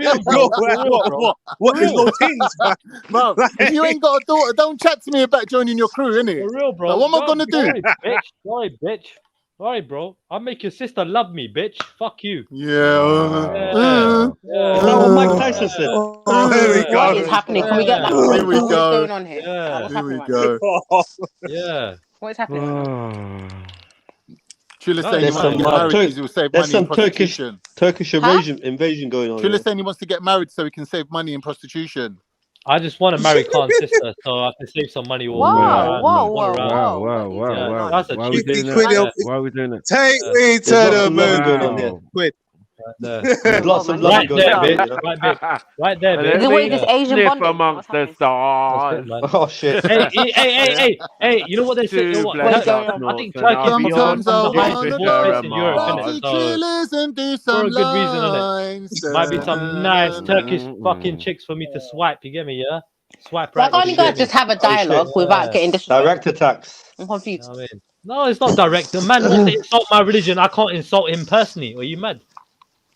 real, bro. What? There's no things, man. Bro, if you ain't got a daughter, don't chat to me about joining your crew, innit? For real, bro. Like, what am I gonna do? Sorry, bitch. Sorry, bitch. Sorry, bro. I'll make your sister love me, bitch. Fuck you. Is that what Mike Tyson said? Here we go. What is happening? Can we get that? Here we What is go. going on here? Yeah. What's Here we happening right go. Yeah. What is happening right now? Trilla saying he There's wants to some, get married because he will save there's money in some Turkish prostitution. invasion going on. Trilla Here. saying he wants to get married so he can save money in prostitution. I just want to marry Khan's sister so I can save some money. Wow. That's a Why are we cheap doing quid. that? Why are we doing that? Take me to the moon. Quid. There's lots of love Right going there, on. bitch. Right there, bitch. Is it what is this Asian Sniff bonding? amongst the stars. Oh shit. Hey, you know what they say? You know what? What's going on? I think Turkey is Sometimes I the highest wanna divorce rates in go Europe, back innit? to So, Trilla's and do for some a good reason, innit? lines. Might be some nice Turkish fucking chicks for me to swipe, you get me, yeah? Swipe Why right. can't you guys just have a dialogue without getting disrespectful? Direct attacks. I'm confused. I mean, no, it's not direct. The man wants to insult my religion. I can't insult him personally. Are you mad?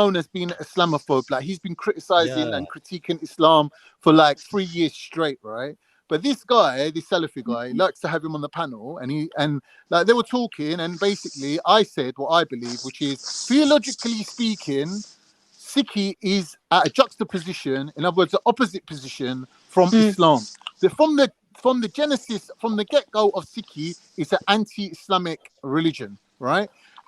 known as being an Islamophobe. Like, he's been criticizing and critiquing Islam for like 3 years straight, right? But this guy, this Salafi guy, likes to have him on the panel, and like they were talking, and basically I said what I believe, which is theologically speaking, Sikhi is at a juxtaposition, in other words, the opposite position from Islam. From the genesis, from the get-go of Sikhi, it's an anti-Islamic religion, right?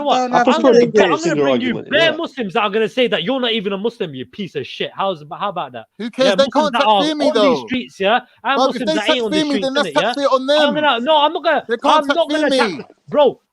know what? I prefer the greatest in your bring you argument. bare Yeah. Muslims that are gonna say that you're not even a Muslim, you piece of shit. How about that? Who cares? They Muslims can't that are takfir me on these though. streets, yeah, and But if Muslims they that ain't on the takfir me, streets, then let's innit, yeah. takfir on them. I'm not gonna. They can't I'm not takfir gonna me. attack, bro.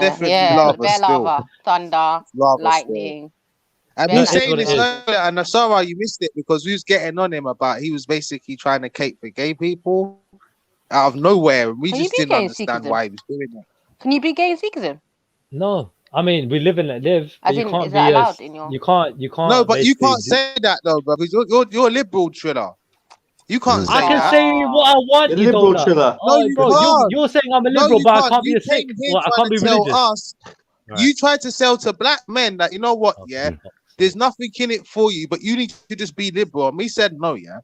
definitely yeah, lava bare still. lava, thunder, Lava still. lightning. And bare we were That is saying what it this is. earlier, and Nasara, you missed it because we was getting on him about he was basically trying to cape for gay people out of nowhere. And we Can you just be didn't gay in understand Sikhism? why he was doing that. Can you be gay in Sikhism? No, I mean we live and let live, but As you in, can't is that be as allowed in your? you can't No, but you basically can't say that though, bro. Because you're a liberal, Triller. You can't I say can that. say what I want, The you liberal donut. Triller. No, Oh, you bro, can't. you're saying I'm a No, liberal, you but I can't. can't be You a came Sikh. here Well, I trying can't to be tell religious. us. Right. You tried to sell to black men that, you know what, yeah, there's nothing in it for you, but you need to just be liberal. And we said no, yeah.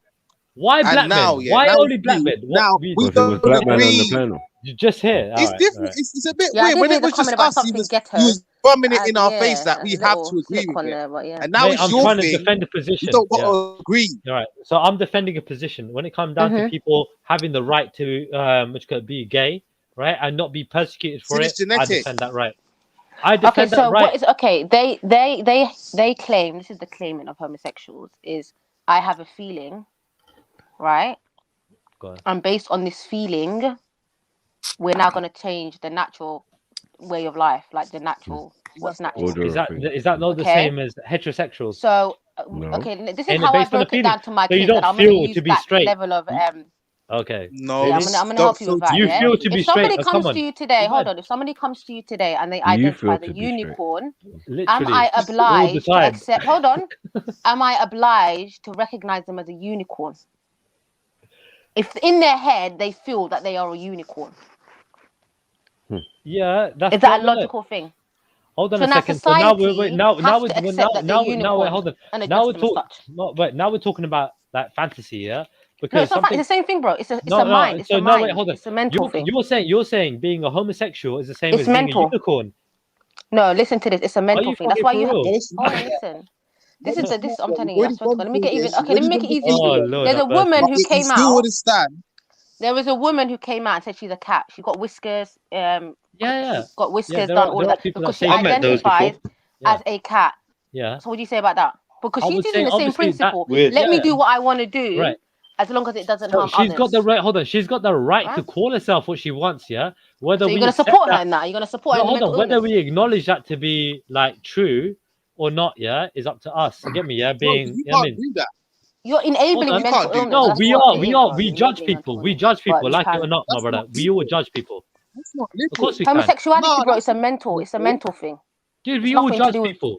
Why And black now, men? yeah, Why now only black we, men? What now we reason? Because it was don't black man on the agree. panel. You just here. All It's right. different. It's a bit Yeah, I weird. did When hear it the was just comment about us, he something was ghetto. bombing it in our face that a we have little to agree flick with on it. there, but yeah. And now Mate, it's I'm your trying to thing. defend a You position. don't got Yeah. to agree. All right. So I'm defending a position when it comes down to people having the right to which could be gay, right, and not be persecuted for It's it. I genetic. defend that right. I Okay, defend so that right. what is okay? They claim, this is the claiming of homosexuals, is I have a feeling, right? Go on. And based on this feeling, we're now going to change the natural way of life, like the natural, what's natural. Is that not the same as heterosexuals? So No. okay, this is Ain't it how I based on a broke it feeling? down to my So you kids, don't and I'm going to feel use to be that straight. level of Okay. No, yeah, I'm gonna help you with that. You Yeah? feel to be If straight. somebody Oh, come comes on. to you today, You've hold had- on. If somebody comes to you today and they You identify feel the to be straight. unicorn, am Literally. I All the obliged to time. accept? Hold on. Am I obliged to recognize them as a unicorn? If in their head they feel that they are a unicorn, Yeah, that's is that a not right. logical thing? Hold on So a now second. So now society we're now has we're to now accept that they're now unicorns hold on. and Now adjust we're them as talking. such. No, wait. Now we're talking about like fantasy, yeah. No, Because it's not. It's something. the same thing, bro. It's a No, mind. It's so a no, wait, mind. hold on. It's a mental thing. You're saying being a homosexual is the same It's as being a mental. unicorn. No, listen to this. It's a mental you thing. That's fucking why for you. real? Hold on, listen. This is this. I'm telling you. I Already swear to gone God. Let me through get even. this. Okay, let me make it easier for Oh you. Lord, There's a have mercy. woman who You came still out. understand? There was a woman who came out and said she's a cat. She got whiskers. Yeah. She's got whiskers There done. are All of that people that because she say I met those before. identifies as a cat. Yeah. So what do you say about that? Because I she's would using say the same obviously that principle. Weird. Let me yeah. do what I want to do, Right. as long as it doesn't So harm she's got the others. right. Hold on. She's got the right to Right? call herself what she wants. Yeah. Whether So you're we gonna accept support her that. in that. You're gonna support her No, in the hold on. mental Whether illness. we acknowledge that to be like true or not, yeah, is up to us. You get me? Yeah. No, Being. you You know what I can't mean? do that. You're Hold enabling on. You mental can't do that. illness. No, That's what it is, bro. we You're judge enabling people. mental We illness. judge But people, you like it or can. not, my That's brother. not We all liberal. judge people. That's not Of course liberal. we can. Homosexuality, No, bro. that's It's a not mental. It's a liberal. mental thing. Dude, It's we all nothing to judge do with. people.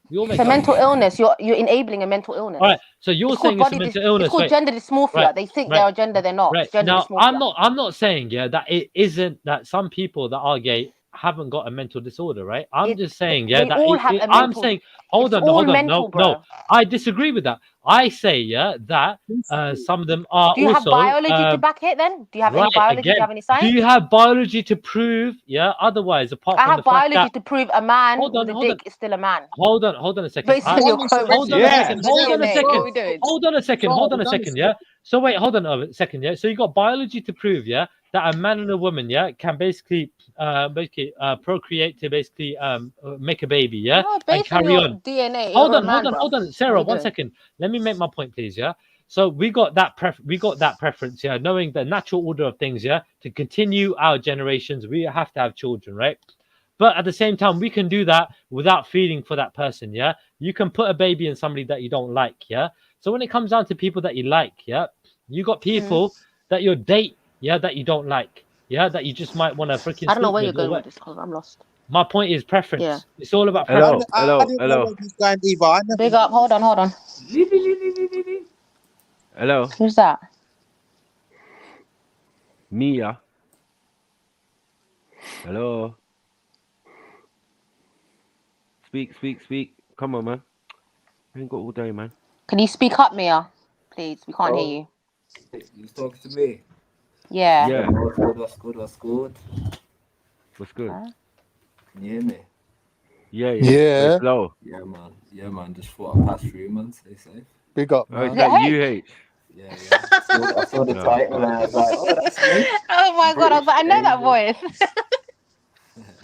We all It's make a judgments. mental illness. You're enabling a mental illness. All right. So you're It's called saying it's a body. mental It's illness. called Wait. gender dysmorphia. Right. They think Right. they're a gender. They're not. Right. It's gender Now, dysmorphia. I'm not saying that it isn't that some people that are gay haven't got a mental disorder, right? I'm just saying They that all have a I'm mental. saying It's all mental, no, bro. I disagree with that. I say that some of them are Do you have also biology to back it? Then do you have any right biology? Do you again. have any Do science? you have biology to prove? Yeah. Otherwise, apart I from have the fact biology that to prove a man hold with on, a dick is still a man. hold on a second. Based on your chromosomes, Hold on a second. the Hold on a DNA. second. What are we doing? Hold on a second. Hold on a second. Yeah. So wait, hold on a second. Yeah. So you got biology to prove, yeah, that a man and a woman, yeah, can basically procreate to basically make a baby, yeah, No, and based on carry your on. DNA, Hold you're a on, man, bro. hold on, What Sarah. are we 1 doing? second. Let me make my point, please. Yeah. So we got that preference, yeah, knowing the natural order of things, yeah, to continue our generations, we have to have children, right? But at the same time, we can do that without feeling for that person, yeah. You can put a baby in somebody that you don't like, yeah. So when it comes down to people that you like, yeah, you got people that you date, yeah, that you don't like, yeah, that you just might want to freaking I don't know sleep where you're with or going what. with this, cause I'm lost. My point is preference. Yeah. It's all about I preference. didn't know where he's going either. I never. Big up. Hold on. Hello, Who's that? Mia. Hello. Speak. Come on, man. I ain't got all day, man. Can you speak up, Mia? Please, we can't hear you. You talking to me? Yeah. Yeah. What's good? What's good? Huh? Can you hear me? Yeah. Yeah. Very slow. Yeah, man. Just thought I'd pass through, man. Stay safe. Big up, Oh, is man. that Hey. UH? Yeah. I saw the title and I was like, oh, that's me. Oh my god, I was like, I know that voice.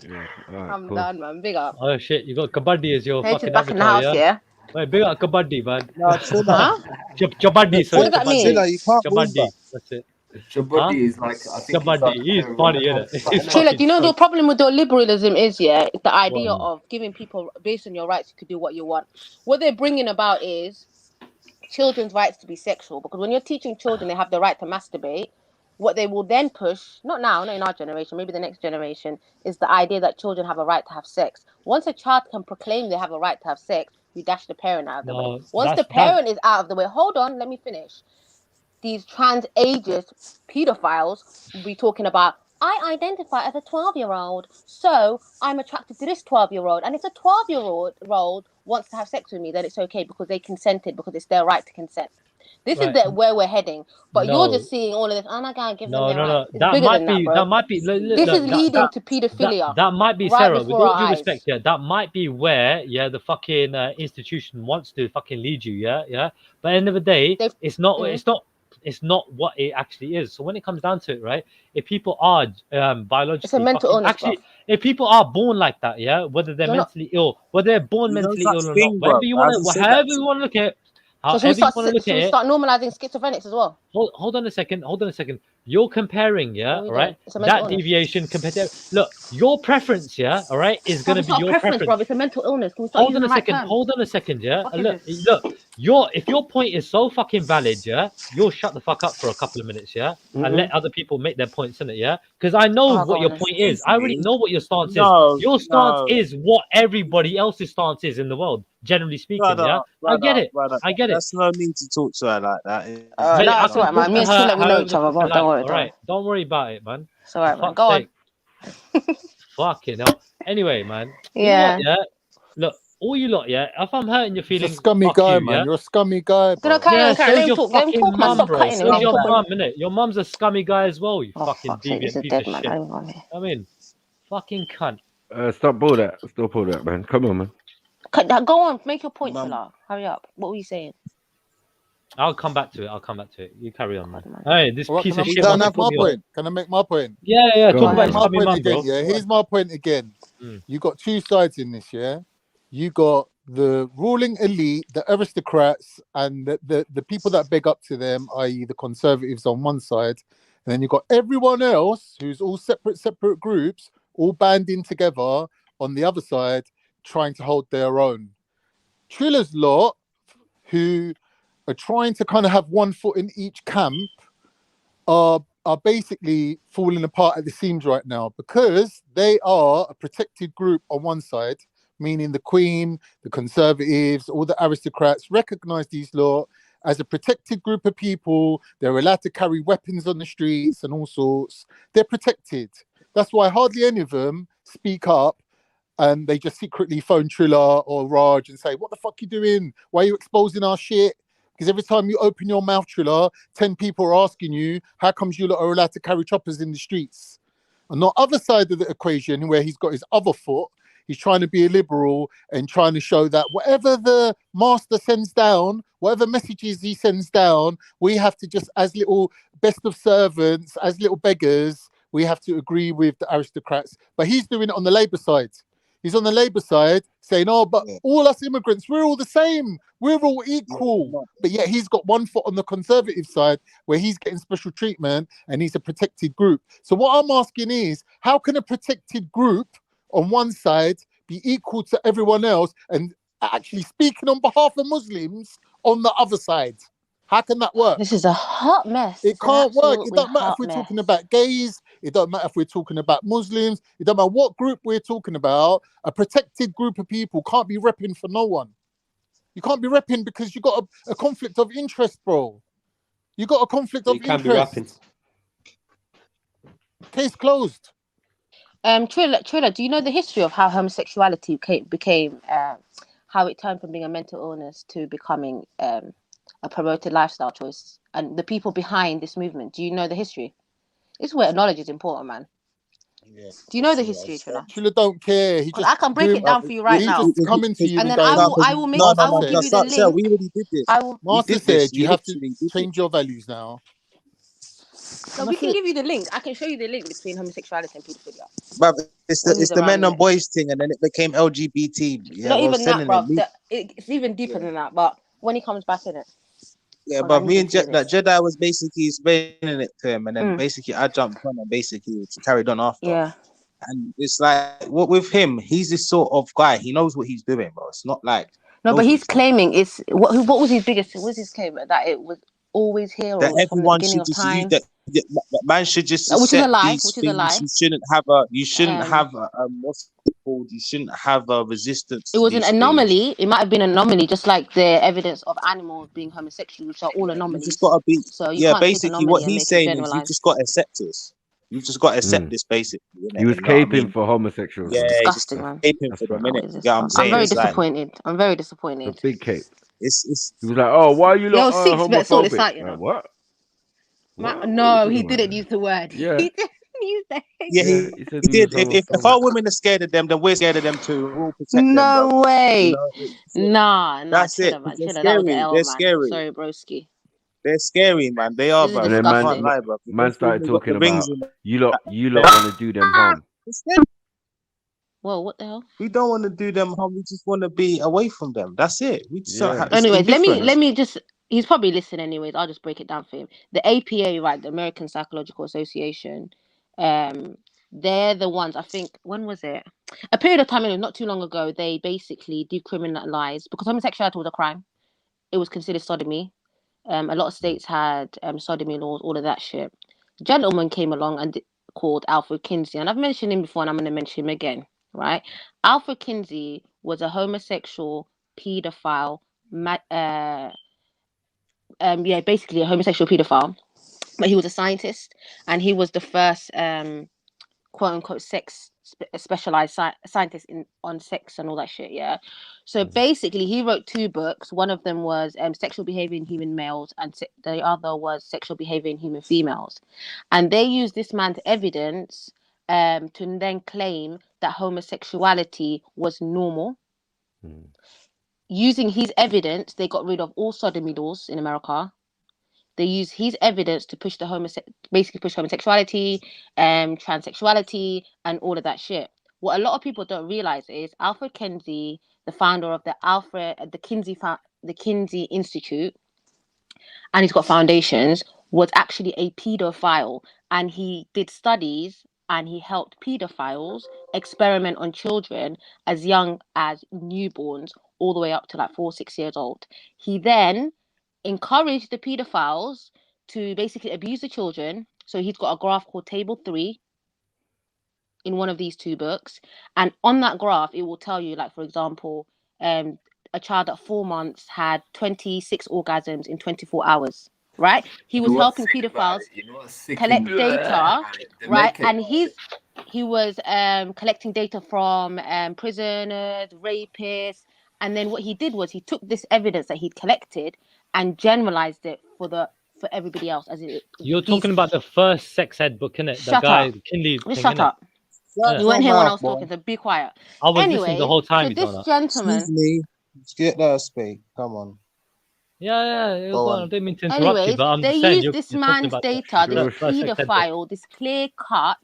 Yeah. All right, I'm cool. done, man. Big up. Oh shit, you got Kabaddi as your H is fucking back in the avatar, house, yeah? yeah? Wait, big up Kabaddi, man. No, chill Huh? Chabaddi, sorry, What does that mean? Chilla, you can't move Chabaddi, that. that's it. Chabuddi is like, I think it's Chabaddi, like he's a funny, rum innit? or He's something. Chilla, fucking do you know the funny. problem with your liberalism is, yeah, the idea What? of giving people, based on your rights, you could do what you want. What they're bringing about is children's rights to be sexual, because when you're teaching children they have the right to masturbate, what they will then push, not in our generation, maybe the next generation, is the idea that children have a right to have sex. Once a child can proclaim they have a right to have sex, you dash the parent out of the way. No, Once the parent is out of the way, hold on, let me finish. These trans ageist pedophiles will be talking about, I identify as a 12-year-old, so I'm attracted to this 12-year-old. And if the 12-year-old wants to have sex with me, then it's okay because they consented, because it's their right to consent. This Right. is where we're heading. But you're No. just seeing all of this. Oh my God, give them No, their no, no. rights. It's That bigger might than be. that, bro. That might be. This is leading to pedophilia. That might be, right Sarah. With before all our due eyes. respect, yeah, that might be where, yeah, the fucking institution wants to fucking lead you, yeah. But at the end of the day, it's not. It's not what it actually is. So when it comes down to it, right? If people are biologically It's a mental fucking, illness, actually, bruv. if people are born like that, yeah, whether they're You're not- mentally ill, whether they're born There's no mentally such ill or thing, not, bro. whatever you I want haven't to, said that however to you you. want to look at it, So however you want to look should at we it. start normalizing schizophrenics as well? Hold on a second. Hold on a second. You're comparing, yeah, What are we all right? doing? It's a mental That illness. deviation compared to look, your preference, yeah, all right, is Bruv, gonna it's be not a your preference, preference. bro. It's a mental illness. Can we start Hold using on the a right second. terms? Hold on a second, yeah. Fuck is Look, this? if your point is so fucking valid, yeah, you'll shut the fuck up for a couple of minutes, yeah, and let other people make their points in it, yeah. Because I know Oh, what go your on then. point is. I already know what your stance is. No, Your stance no. is what everybody else's stance is in the world, generally speaking, yeah. I get it. I get it. There's no need to talk to her like that. Mate, No, I it's can alright, man. talk Me to and her Trilla, we know however each the other, fuck I bro. Don't like. worry, All don't right, don't worry about it, man. It's alright, For man. fuck's Go on. sake. Fucking hell. Anyway, man. You know Yeah. what, yeah? Look, all you lot, yeah? If I'm hurting your He's a feelings, scummy fuck guy, you, man. yeah? You're a scummy guy, bro. No, carry Yeah, on, carry on. so's Let him your talk. Let him fucking talk, man. mum, Stop bro. cutting him. So's Let him your talk. mum, innit? Your mum's a scummy guy as well, you Oh, fucking fuck's sake. He's deviant a piece dead of man. shit. I don't want it. I mean, fucking cunt. Stop all that. Stop all that, man. Come on, man. Go on. Make your point, Trilla. Hurry up. What were you saying? I'll come back to it. You carry on, man. Hey, this All right, piece can of I shit can wants I to have put my me on. point? Can I make my point? Yeah, Go talk on, about Make your my scummy point mum, again, bro. yeah. Here's my point again. Mm. You got two sides in this, yeah. You got the ruling elite, the aristocrats, and the people that beg up to them, i.e., the conservatives on one side, and then you got everyone else who's all separate groups, all banding together on the other side, trying to hold their own. Trilla's lot, who are trying to kind of have one foot in each camp, are basically falling apart at the seams right now because they are a protected group on one side, meaning the Queen, the Conservatives, all the aristocrats recognize these lot as a protected group of people. They're allowed to carry weapons on the streets and all sorts. They're protected. That's why hardly any of them speak up, and they just secretly phone Trilla or Raj and say, "What the fuck you doing? Why are you exposing our shit?" Because every time you open your mouth, Trilla, 10 people are asking you, how comes you lot are allowed to carry choppers in the streets? On the other side of the equation, where he's got his other foot, he's trying to be a liberal and trying to show that whatever the master sends down, whatever messages he sends down, we have to just, as little best of servants, as little beggars, we have to agree with the aristocrats. But he's doing it on the Labour side. He's on the Labour side saying, oh, but all us immigrants, we're all the same. We're all equal. But yet he's got one foot on the Conservative side where he's getting special treatment and he's a protected group. So what I'm asking is, how can a protected group on one side be equal to everyone else and actually speaking on behalf of Muslims on the other side? How can that work? This is a hot mess. It can't work. It don't matter if we're talking about gays. It don't matter if we're talking about Muslims. It don't matter what group we're talking about. A protected group of people can't be repping for no one. You can't be repping because you got a conflict of interest, bro. You got a conflict of interest. You can be rapping. Case closed. Trilla, do you know the history of how homosexuality became how it turned from being a mental illness to becoming a promoted lifestyle choice, and the people behind this movement? Do you know the history? This is where knowledge is important, man. Yeah. Do you know the history, Trilla? Trilla don't care. He just I can break it down for you right now. He's just coming to you and then going, I will give you the link. We already did this. Master said you have to change your values now. So we can give you the link. I can show you the link between homosexuality and pedophilia. But it's the men and boys thing, and then it became LGBT. Yeah, not even that, bro. It's even deeper than that. But when he comes back in it. Yeah, but me and Jedi was basically explaining it to him, and then basically I jumped on and basically carried on after. Yeah. And it's like, what with him, he's this sort of guy. He knows what he's doing, bro. It's not like no, but he's claiming it's what was his biggest? What was his claim that it was always here, or that everyone from the should beginning just of time? that man should just which is a lie. Which is a lie. You shouldn't have what's it called? You shouldn't have a resistance. It was an anomaly. It might have been an anomaly, just like the evidence of animals being homosexual, which are all anomalies. You just gotta be. So you can't basically what he's saying is you just got to accept this. You've just got to accept this, basically. He was caping for homosexuals. Yeah, disgusting, man. Caping for the minute. I'm very disappointed. I'm very disappointed. Big cape. It's. He was like, "Oh, why are you Yo, not Six better sort this homophobic?" out, you Like, know. what? What are you No, talking he about? didn't use the word. Yeah, He didn't use the Yeah, yeah. He said he he was did. If homophobic. our women are scared of them, then we're scared of them too. We'll protect them, bro. No You way. know, Nah, that's it. chiller, 'Cause man. they're Chiller. That was an scary. L, They're man. scary. Sorry, broski. They're scary, man. They are, This is bro. And then I can't disgusting. lie, bro. man Those started people got the talking rings about in. you lot want to do them harm. Whoa, what the hell? We don't want to do them harm. We just want to be away from them. That's it. We just don't Yeah. have. It's Anyways, let indifferent. me just. He's probably listening. Anyways, I'll just break it down for him. The APA, right, the American Psychological Association, they're the ones. I think when was it? A period of time, not too long ago. They basically decriminalized because homosexuality was a crime. It was considered sodomy. A lot of states had sodomy laws, all of that shit. A gentleman came along and called Alfred Kinsey, and I've mentioned him before, and I'm going to mention him again. Right? Alfred Kinsey was a homosexual pedophile. Basically a homosexual pedophile, but he was a scientist, and he was the first quote unquote sex specialized scientist on sex and all that shit. Yeah. So basically, he wrote 2 books. One of them was Sexual Behavior in Human Males, and the other was Sexual Behavior in Human Females. And they used this man's evidence to then claim that homosexuality was normal. Using his evidence, they got rid of all sodomy laws in America. They use his evidence to push basically push homosexuality, transsexuality, and all of that shit. What a lot of people don't realize is Alfred Kinsey, the founder of the Kinsey Institute, and he's got foundations, was actually a pedophile, and he did studies and he helped pedophiles experiment on children as young as newborns, all the way up to like 4-6 years old. He then encouraged the pedophiles to basically abuse the children. So he's got a graph called Table 3 in one of these 2 books. And on that graph, it will tell you, like, for example, a child at 4 months had 26 orgasms in 24 hours, right? He was helping pedophiles collect data, right? And he was collecting data from prisoners, rapists. And then what he did was he took this evidence that he'd collected and generalized it for everybody else. You're talking about the first sex ed book, innit? The Shut guy, up. Kinley Just thing, shut innit? up. Yeah. You weren't here when I was talking, so be quiet. I was listening the whole time. So this gentleman. Excuse me. Get that speak. Come on. Yeah. Go on. I didn't mean to interrupt you, Anyways, but I'm they just saying use this man's data, this pedophile, this clear-cut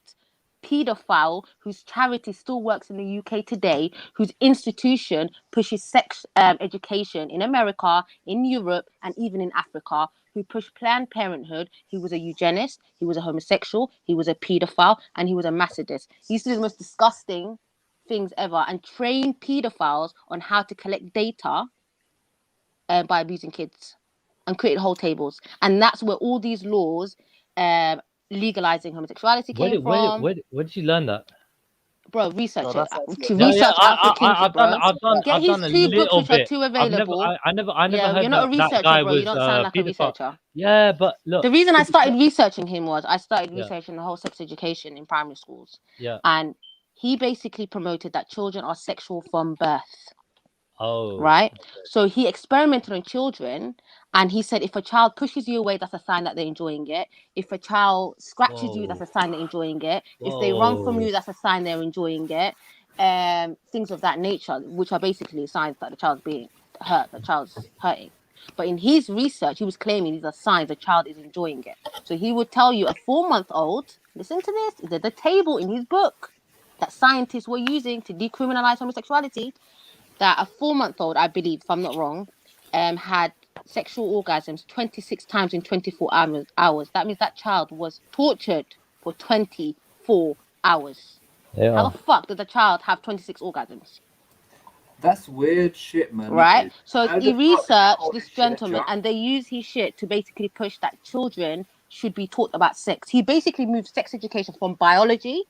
pedophile whose charity still works in the UK today, whose institution pushes sex education in America, in Europe, and even in Africa, who pushed Planned Parenthood. He was a eugenist, he was a homosexual, he was a pedophile, and he was a masochist. He used to do the most disgusting things ever and train pedophiles on how to collect data by abusing kids, and created whole tables. And that's where all these laws legalizing homosexuality came from. Where did you learn that? Bro, research it. Yeah, Alfred Kinsey, bro. Get his I've done a 2 books, little which bit. are 2 available. I never heard you're not a that researcher, guy bro. was You don't sound like a pedophile. researcher. Yeah, but look. The reason I started researching him was I started Yeah. researching the whole sex education in primary schools. Yeah. And he basically promoted that children are sexual from birth. Oh. Right? So he experimented on children, and he said if a child pushes you away, that's a sign that they're enjoying it. If a child scratches you, that's a sign they're enjoying it. If they run from you, that's a sign they're enjoying it. Things of that nature, which are basically signs that the child's being hurt, the child's hurting. But in his research, he was claiming these are signs the child is enjoying it. So he would tell you a 4-month-old, listen to this, there's a table in his book that scientists were using to decriminalize homosexuality, that a 4-month-old, I believe, if I'm not wrong, had sexual orgasms 26 times in 24 hours. That means that child was tortured for 24 hours. Yeah. How the fuck did the child have 26 orgasms? That's weird shit, man. Right? So he researched this gentleman, and they use his shit to basically push that children should be taught about sex. He basically moved sex education from biology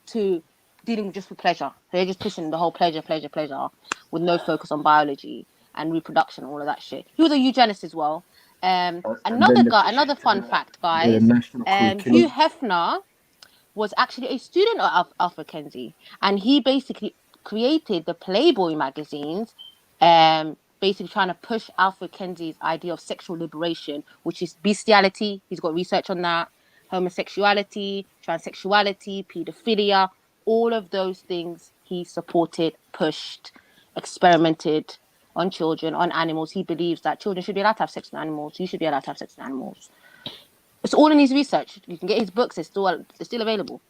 to dealing just with pleasure. So they're just pushing the whole pleasure, with no focus on biology and reproduction, all of that shit. He was a eugenist as well. Another fun fact, guys. Hugh Hefner was actually a student of Alfred Kinsey, and he basically created the Playboy magazines, basically trying to push Alfred Kenzie's idea of sexual liberation, which is bestiality. He's got research on that. Homosexuality, transsexuality, pedophilia, all of those things he supported, pushed, experimented on children, on animals. He believes that children should be allowed to have sex with animals. You should be allowed to have sex with animals. It's all in his research. You can get his books. They're still available,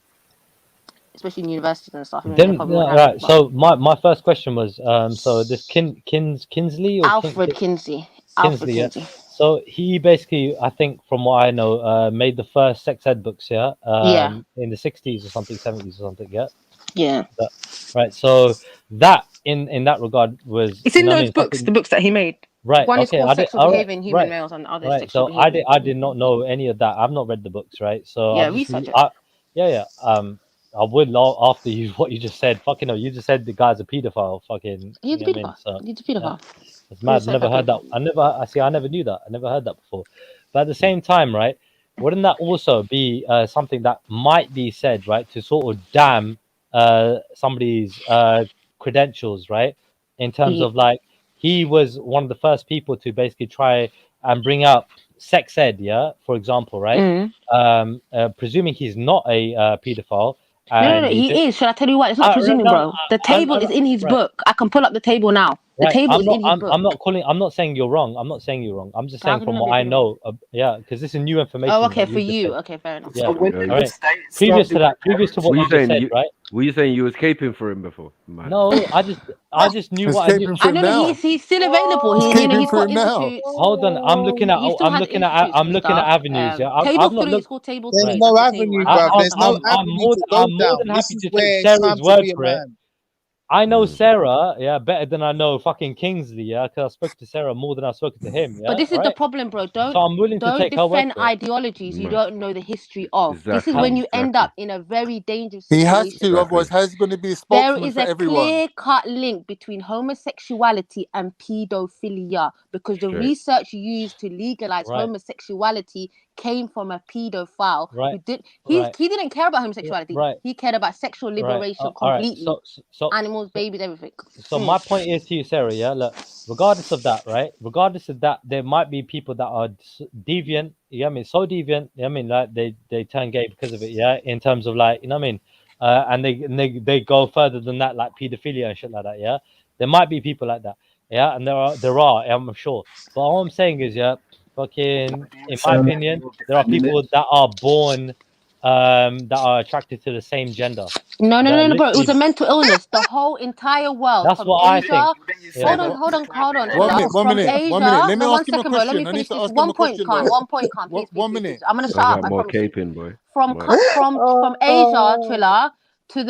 especially in universities and stuff. Then right. So my first question was so this Kinsley or Alfred Kinsey. Kinsley, yeah. So he basically, I think, from what I know, made the first sex ed books, yeah, in the 60s or something, 70s or something, yeah. Yeah. Right. So that in that regard was it's in those books, the books that he made. Right. One okay. is called Sexual Behavior in Human right. Males, and the other right. Sexual So Behavior. I did not know any of that. I've not read the books, right? So yeah, research it. I would after you what you just said. Fucking hell, you just said the guy's a pedophile. Fucking. He's a pedophile. He's a pedophile. It's mad. I never heard that. I never knew that. I never heard that before. But at the same time, right? Wouldn't that also be something that might be said, right, to sort of damn somebody's credentials, right? In terms of like, he was one of the first people to basically try and bring up sex ed, yeah, for example, right? Presuming he's not a pedophile. No, he is. Should I tell you what? It's not presuming, bro. The table is in his book. I can pull up the table now. The table is in his book. I'm not saying you're wrong. I'm not saying you're wrong. I'm just saying from what I know. Because this is new information. Oh, okay, for you. Okay, fair enough. Yeah. Right. Previous to what you just said, right? Were you saying you was caping for him before? Man. No, I just knew what I knew. I know he's still available. He's got institutes. Hold on, I'm looking at avenues. Yeah, Table 3 is called Table 3. There's no avenue, bro. There's no avenue to go down. This is where it's time to be a man. I know Sarah, yeah, better than I know fucking Kingsley, yeah, because I spoke to Sarah more than I spoke to him. Yeah? But this is the problem, bro. So I'm willing to take her word defend ideologies you don't know the history of. Exactly. This is when you end up in a very dangerous He situation. has to, otherwise how's going to be a There spokesman is for a everyone? clear-cut link between homosexuality and pedophilia because the research used to legalize homosexuality came from a pedophile who he didn't care about homosexuality. He cared about sexual liberation completely. So animals, babies, everything. So my point is to you, Sarah, yeah, look, regardless of that, right? Regardless of that, there might be people that are deviant, I mean, so deviant, I mean, like they turn gay because of it, yeah, in terms of like, you know what I mean? And they go further than that, like pedophilia and shit like that, yeah. There might be people like that, yeah, and there are, I'm sure. But all I'm saying is, yeah, fucking, in my opinion, there are people that are born that are attracted to the same gender. No, bro. It was a mental illness. The whole entire world. That's what I think. Hold on. One minute. Let me ask him a question. I need to ask him a question. One point, please. 1 minute. I'm gonna start. More caping, boy. From Asia, Trilla, to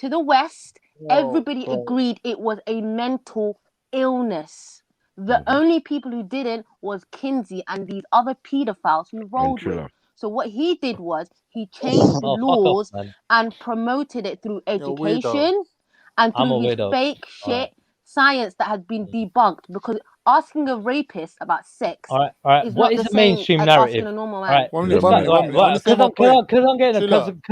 the West, everybody agreed it was a mental illness. The only people who didn't was Kinsey and these other pedophiles who rolled with. So what he did was he changed the laws and promoted it through education and through his fake shit science that has been debunked, because asking a rapist about sex is what not is the the mainstream narrative? a normal man. Because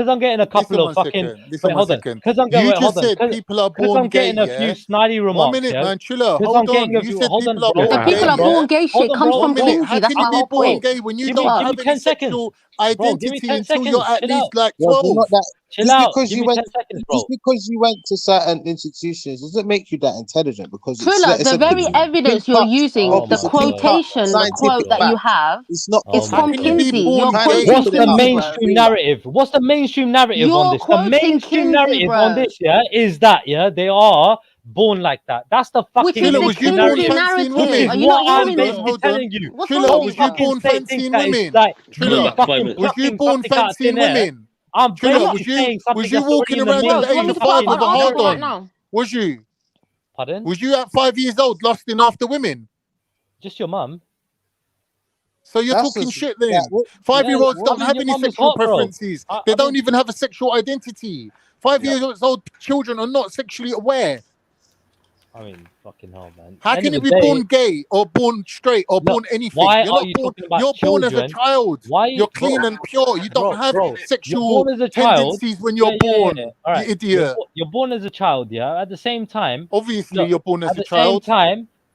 I'm getting a couple of fucking. Hold on. Because I'm getting. You just said people are born gay. I'm getting a few snidey remarks. 1 minute, man. Chiller. Hold on. You said people are born The gay. people are born gay shit comes from Kinsey. How That's can you my be whole born point. gay when you don't have any sexual identity until you're at least like 12? Just because you went to certain institutions doesn't make you that intelligent. Because Trilla, the very evidence you're using, the quotation, the quote that you have, it's not. It's from Kinsey. What's the mainstream narrative? What's the mainstream narrative on this? The mainstream narrative on this, yeah, is that they are born like that. That's the fucking mainstream narrative. Which is what I'm basically telling you. Trilla, was you born fancying women? Trilla, was you born fancying women? Trilla, was you walking around at the age of 5 with a hard on? Was you? Pardon? Was you at 5 years old lusting after women? Just your mum. So you're talking shit then. 5-year-olds don't have any sexual preferences. They don't even have a sexual identity. 5-year-old children are not sexually aware. I mean, fucking hell, man. How can you be born gay or born straight or born anything? Why You're are not you born. talking about You're born as a children? child. Why you're clean and pure. You don't have sexual born as a child. tendencies when you're born. All right. You idiot. You're born as a child, yeah. At the same time, obviously, you're born as a child. At the same time,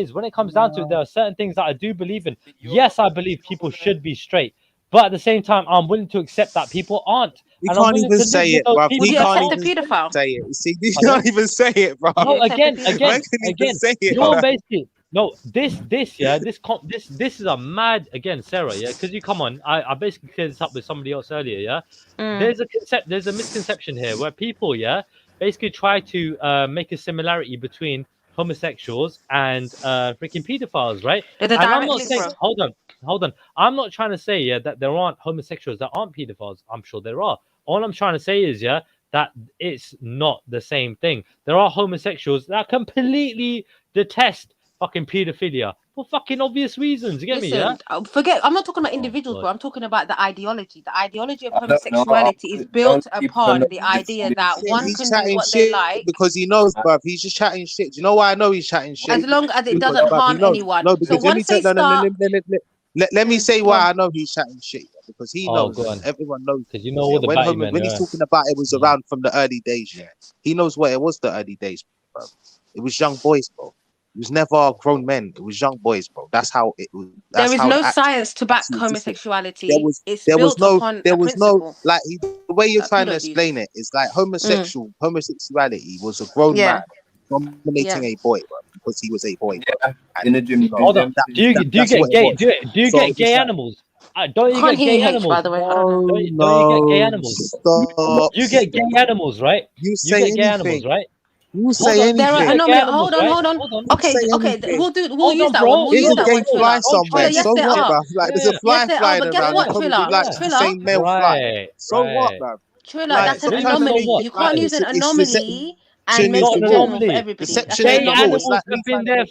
is. When it comes down to it, there are certain things that I do believe in. Yes, I believe people should be straight, but at the same time, I'm willing to accept that people aren't. We And I'm can't willing even to say live with it, those bro. people We that can't aren't. even say it. You see, you Pardon? can't even say it, bro. No, Man again, can't even say it, you're bro. basically no. This is a mad again, Sarah. Yeah, because you come on. I basically cleared this up with somebody else earlier. Yeah, there's a misconception here where people, yeah, basically try to make a similarity between homosexuals and freaking pedophiles, right? There's a And I'm direct not link, saying, bro. hold on. I'm not trying to say that there aren't homosexuals that aren't pedophiles. I'm sure there are. All I'm trying to say is that it's not the same thing. There are homosexuals that completely detest fucking pedophilia for fucking obvious reasons. You get me? Yeah. Forget. I'm not talking Oh, about individuals, bro. I'm talking about the ideology. The ideology of homosexuality is built upon the idea that one He's can do chatting what they shit like because he knows, bruv. He's just chatting shit. Do you know why I know he's chatting shit? as long as it Because, doesn't bruv, he harm knows. anyone. No, So because let me once tell they start, let me say go why on. I know he's chatting shit, yeah, because he Oh, knows. go on. Everyone knows. Because you know all the batty men. When he's talking about it was around from the early days, yeah. He knows what it was the early days, bro. It was young boys, bro. It was never grown men. It was young boys, bro. That's how it was. There is no science to back homosexuality. It's built upon a principle. Like the way you're that trying to Peanut explain uses. it is like homosexuality was a grown Yeah. man dominating a boy, bro, because he was a boy. Bro. In the gym. Hold on. Do you get gay? Do you get gay animals? Don't you Can't get hear gay H, animals? by the way. I don't know. Don't you get gay animals? Stop. You get gay animals, right? You You say get gay animals, anything. right? You say anything. There are You get gay anomalies. animals, right? Hold on. Okay, say okay. anything. We'll use that one. We'll There's use a that gay one. fly Triller. somewhere. Yes, So there what, are. bruv? Like there's a fly Yes, there are. flying But guess around. what, It's probably Triller? like the same male fly. So what, bruv? Triller, Like, that's an so trying to anomaly. make it You can't like use an it's anomaly and deception make is it the general rule. for everybody. That's Deception an is Gay the rule. anomaly. It's animals like have me been trying there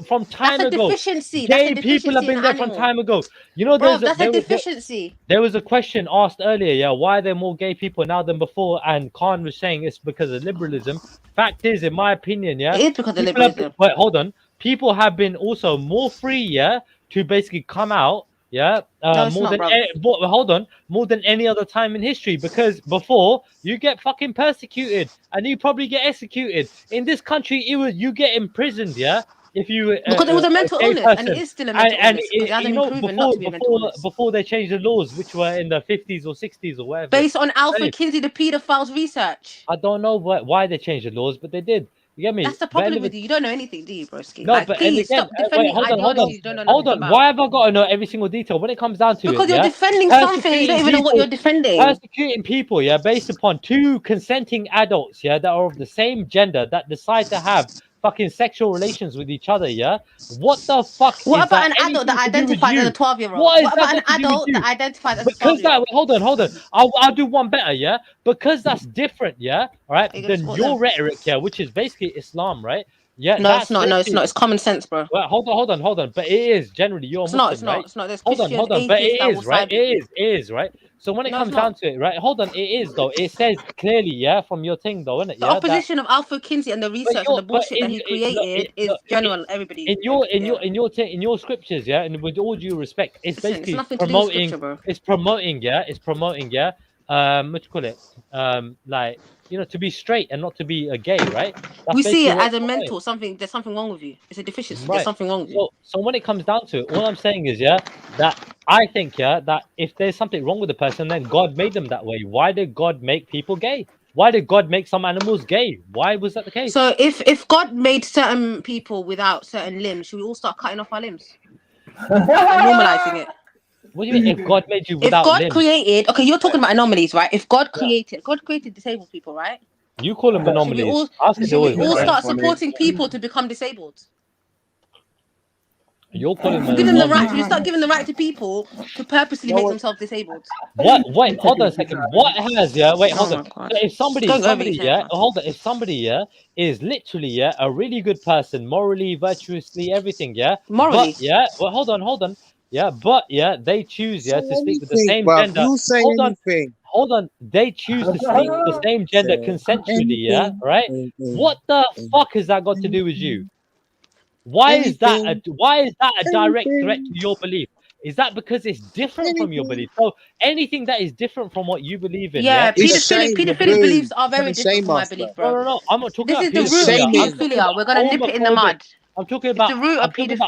from That's time a ago. deficiency. That's a Gay people have deficiency in been an there from animal. time ago. You know, Bro, that's a deficiency. there was a question asked earlier. Yeah, why are there more gay people now than before? And Khan was saying it's because of liberalism. Fact is, in my opinion, yeah, It is because of people have liberalism. wait, hold on. People have been also more free, yeah, to basically come out, yeah, No, it's more not, than bro. hold on, more than any other time in history. Because before you get fucking persecuted and you probably get executed. In this country, you get imprisoned, yeah, if you Because it was a mental gay illness, and it person. is still a mental illness because it hasn't You been know, proven not to be a mental illness. before they changed the laws, which were in the 50s or 60s or whatever. Based on Alfred Hey, Kinsey, the paedophile's research. I don't know why they changed the laws, but they did. You get me? That's the But problem anyway, with you. You don't know anything, do you, broski? no, Like, but and please again, stop wait, defending hold on. ideologies you don't know nothing about. Why have I got to know every single detail when it comes down to Because it? you're Yeah, defending something you don't even know what you're defending. persecuting people, yeah, based upon two consenting adults, yeah, that are of the same gender that decide to have fucking sexual relations with each other, yeah. What the fuck What is about that an adult anything that to do with identifies as you? a 12-year-old? What is What that about an got to do with adult you? that identifies as a Because 12-year-old? hold on. I'll do one better, yeah. Because that's different, yeah. All right, Are you gonna than support your them? rhetoric, yeah, which is basically Islam, right? Yeah, No, it's that's not. No, it's basically. not. It's common sense, bro. Well, hold on. But it is generally you're It's Muslim, not. It's right? not. It's not. There's Hold Christians, on. But atheists it that will is, right? side with you. It is, right? So when it No, it's comes down not. to it, right? Hold on, it is though. It says clearly, yeah, from your thing though, isn't it? The Yeah, that. opposition of Alfred Kinsey and the research and the bullshit that he created is general. Everybody. In your scriptures, yeah, and with all due respect, it's Listen, it's basically nothing to do with promoting. scripture, bro. It's promoting, yeah. What you call it? Like to be straight and not to be a gay, right? That's We see basically it what as a it's mental something. There's something wrong with you. It's a deficiency. right. There's something wrong with you. So when it comes down to it, all I'm saying is, yeah, that I think, yeah, that if there's something wrong with the person, then God made them that way. Why did God make people gay? Why did God make some animals gay? Why was that the case? So if God made certain people without certain limbs, should we all start cutting off our limbs and normalizing it? What do you mean? If God made you If without God limbs, created, okay, you're talking about anomalies, right? If God created disabled people, right? you call them anomalies. Should we all start supporting people to become disabled? You're calling them Give them the anomalies. right. You start giving the right to people to purposely make themselves disabled. What? Wait, hold on a second. What has, yeah? Wait, hold on. God. So if somebody, yeah, hold on. If somebody, yeah, is literally, yeah, a really good person, morally, virtuously, everything, yeah. Morally. But yeah, well, hold on. Yeah, but yeah, they choose, yeah, to sleep with the same bruv. gender. You say anything. Hold on. They choose to sleep with the same gender consensually, yeah, right? What the fuck has that got to do with you? Why is that a direct threat to your belief? Is that because it's different from your belief? So anything that is different from what you believe in, Yeah, paedophilic beliefs are very different from my belief, bro. No. I'm not talking about this is the root of paedophilia. We're gonna nip it in the mud. I'm talking about the root of paedophilia.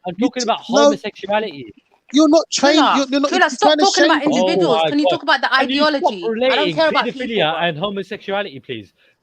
I'm talking about homosexuality. You're not trained. Trilla, stop talking about individuals. Can you talk about the ideology? I don't care about pedophilia people, and homosexuality, please.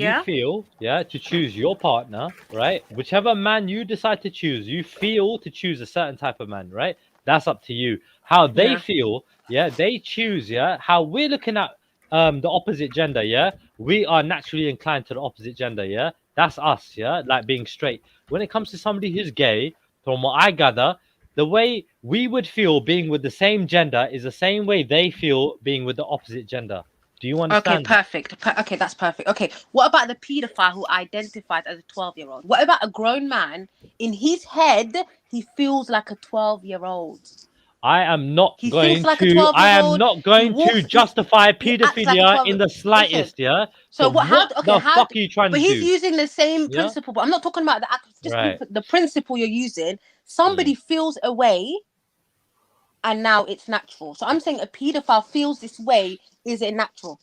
you feel, to choose your partner, right? Whichever man you decide to choose, you feel to choose a certain type of man, right? That's up to you. How they feel, they choose, how we're looking at the opposite gender, we are naturally inclined to the opposite gender, that's us, like being straight. When it comes to somebody who's gay, from what I gather, the way we would feel being with the same gender is the same way they feel being with the opposite gender. Do you Okay, understand? perfect. Okay, that's perfect. Okay, what about the paedophile who identifies as a 12-year-old? What about a grown man? In his head, he feels like a 12-year-old. I am not He going thinks like a to. I am 12-year-old. not He going to walks. justify He acts like a paedophilia 12. in the Listen. slightest. Yeah. So So what? How? what Okay, the how? fuck are you trying But to he's do? using the same Yeah. principle. But I'm not talking about the act. Just Right. the principle you're using. Somebody feels a way, and now it's natural. So I'm saying a paedophile feels this way. Is it natural?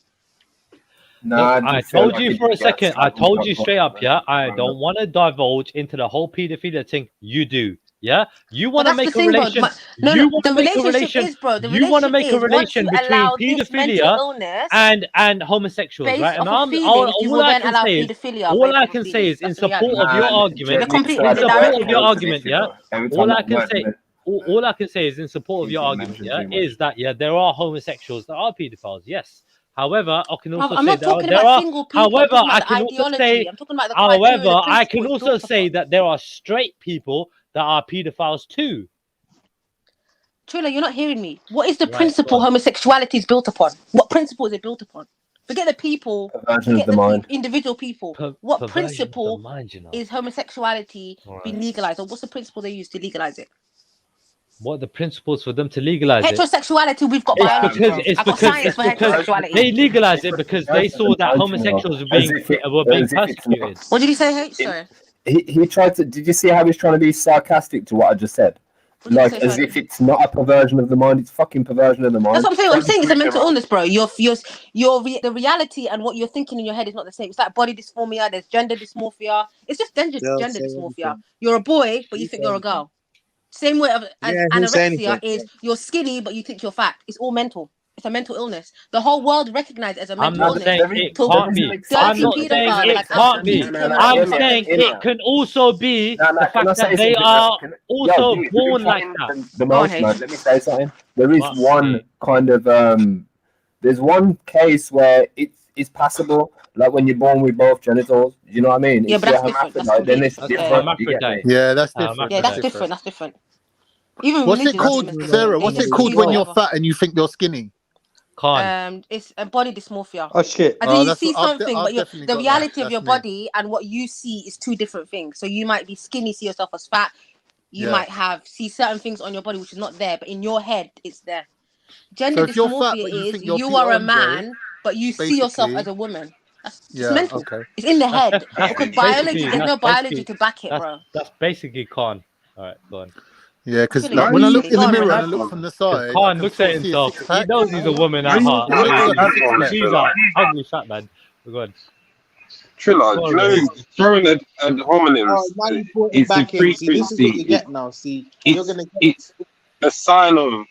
Nah, Look, I just feel told like you it for a just gets second. I told you got straight up, yeah. I around don't want to divulge into the whole pedophilia thing. You do, yeah. You want to But that's make the a thing, bro. relation. No, You no. want The to make a relationship relation. is, bro. The You want to relationship make a is once relation you between allow this mental pedophilia illness and homosexuals, based right? And off of I'm feelings, you will all I then can allow say is paedophilia based off of feelings. in That's the reality. support of your argument. You're completely In in the support direction of your you're argument, yeah. every All time I that can word say. All I can say is in support of your getting argument, mentioned yeah, too much. is that yeah, there are homosexuals that are pedophiles, yes. However, I can also I'm say not talking there about are. single people. I'm However, talking I about the can also ideology. say. I'm talking about the criteria, However, the I principle can it's also built say upon. that there are straight people that are pedophiles too. Trilla, you're not hearing me. What is the Right, principle go on. homosexuality is built upon? What principle is it built upon? Forget the people. Perversion of Forget the the mind. individual people. What Perversion of the principle mind, you know. is homosexuality being legalized, or what's the principle they use to legalize it? What are the principles for them to legalize it? Heterosexuality, we've got biology, bro. I've got science for heterosexuality. they legalized it because they saw that homosexuals were being persecuted. What did you say, H? Sorry. He tried to. Did you see how he's trying to be sarcastic to what I just said? What did you Like say, as sorry? if it's not a perversion of the mind. It's fucking perversion of the mind. That's what I'm saying. I'm saying it's a mental illness, bro. The reality and what you're thinking in your head is not the same. It's like body dysphoria. There's gender dysmorphia. It's just gender dysmorphia. You're a boy, but you think you're a girl. Same way as anorexia is you're skinny, but you think you're fat. It's all mental. It's a mental illness. The whole world recognizes it as a mental illness. I'm not saying it can't be. I'm not saying it can't be. I'm saying it can also be the fact that they are also born like that. The most, man. Let me say something. There is one kind of there's one case where it's passable, like when you're born with both genitals. You know what I mean? Yeah, if but you're that's different. hermaphrodite, then it's different. You get me? Yeah, that's different. Yeah, that's different. That's different. Even What's it religion called, documents Sarah? What's it called when you're whatever. fat and you think you're skinny? It's a body dysmorphia. Oh shit! As in you that's see what- I've something, but definitely the got reality that. of your That's me. body and what you see is two different things. So you might be skinny, see yourself as fat. You Yeah. might see certain things on your body which is not there, but in your head it's there. Gender So if you're fat, dysmorphia but you is think you're you Peter are a Andre, man, but you see yourself basically- as a woman. It's Yeah, mental. okay. It's in the head because biology. There's no biology basically- to back it, bro. That's basically Khan. All right, go on. Yeah, because Really, like when I look in the go on, mirror man. and I look from the side, I Khan can looks sort at of see a himself. He six-pack. knows he's a woman at Why you- heart. why you got a six-pack? He's a ugly fat man. Go on. Trilla, do you know throwing a homonyms is a See, this is what you frequency. get now. See, you're gonna get It's a sign of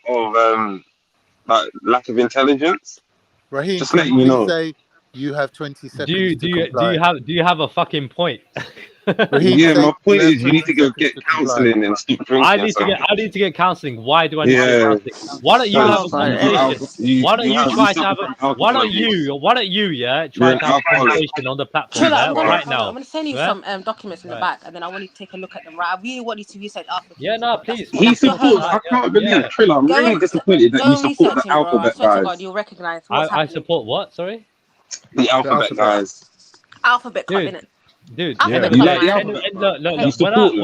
like lack of intelligence. Raheem, Just can letting you you please know. say you have 20 seconds to comply? Do you have a fucking point? Raheem, Yeah, say my point you have is you need to 20 go seconds get to comply. counselling and stop drinking. I need to get counselling. Why do I need to get counselling? Why don't you have a conversation? Why don't you try to have a why don't you try to have a conversation on the platform Trilla, right now? I'm gonna send you some documents in the back, and then I want you to take a look at them. Right, I really want you to research alphabet. Yeah, no, please. He supports. I can't believe Trilla. I'm really disappointed that you support the alphabet I swear to God, guys. you'll recognize what's I happening. support what? Sorry. The alphabet guys. Alphabet club, innit? Dude, Alphabet you club, like the man. alphabet? Look, You support them?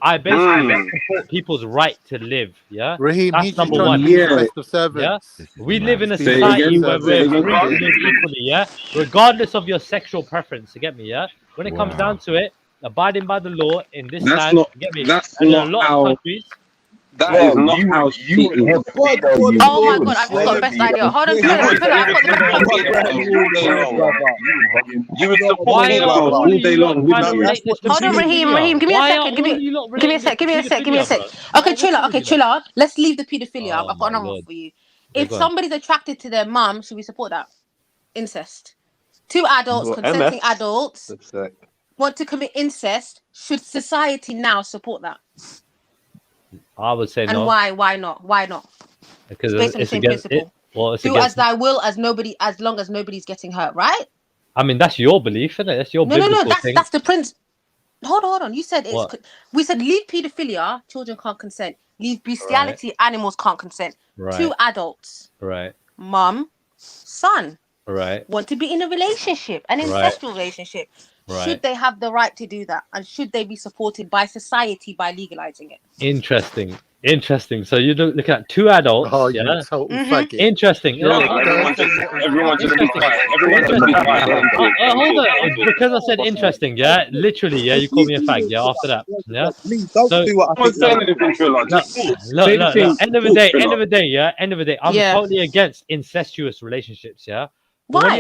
I basically support people's right to live. Yeah, Raheem, that's he's number trying one. to be the best of servants. Yeah, we live in a Say it society again, where say it we're again, free to Carl. live equally. Yeah, regardless of your sexual preference. You get me? Yeah. When it comes down to it, abiding by the law in this That's land. not- You get me? that's and in not a lot how- of countries. That is not how you Oh my God, I've just got the best idea. Hold on, Trilla, I've got the You would support pedophiles all day long, wouldn't you? Hold on, Raheem, give me a second. Give me a sec. Okay, Trilla. Let's leave the paedophilia. I've got another one for you. Yeah, If go on. somebody's attracted to their mum, should we support that? Incest. Two adults, Well, consenting MS. adults, want to commit incest. Should society now support that? I would say And no. why? Why not? Why not? Because It's based on the it's same against principle. it's Do against. as thy will, as long as nobody's getting hurt, right? I mean, that's your belief, isn't it? That's your biblical thing. That's the prince. Hold on. You said it's. What? We said leave paedophilia. Children can't consent. Leave bestiality. Animals can't consent. Right. Two adults. Right. mum, son, Right. want to be in a relationship, an ancestral relationship. Right. Should they have the right to do that? And should they be supported by society by legalizing it? Interesting. Interesting. So you look at two adults. Oh, yeah. you total faggot. Interesting. Everyone just be quiet. Everyone just be quiet. Hold on. Because I said interesting, yeah. Literally, yeah. You call me a fag, yeah. After that, yeah. Please don't do what I think. Look. End of the day, yeah. End of the day, I'm totally against incestuous relationships, yeah. But Why? when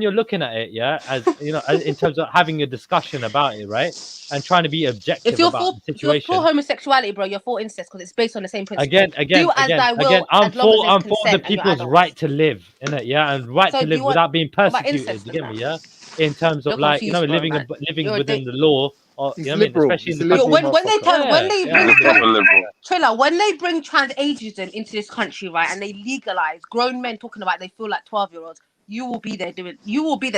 you're looking at it, yeah, as you know, in terms of having a discussion about it, right, and trying to be objective If you're about for, the if you're situation. for homosexuality, bro, you're for incest because it's based on the same principle. Again, I'm for the people's right to live, innit? Yeah, and right So to do live you want without being about persecuted. incest You and get me? that? Yeah, in terms of You're like you know confused, bro, living man. living You're a within dick. the law, or He's you know what I mean, liberal. especially in He's the a liberal when they tell when they bring Triller, when they bring trans ageism into this country, right, and they legalize grown men talking about they feel like 12-year-olds, you will be there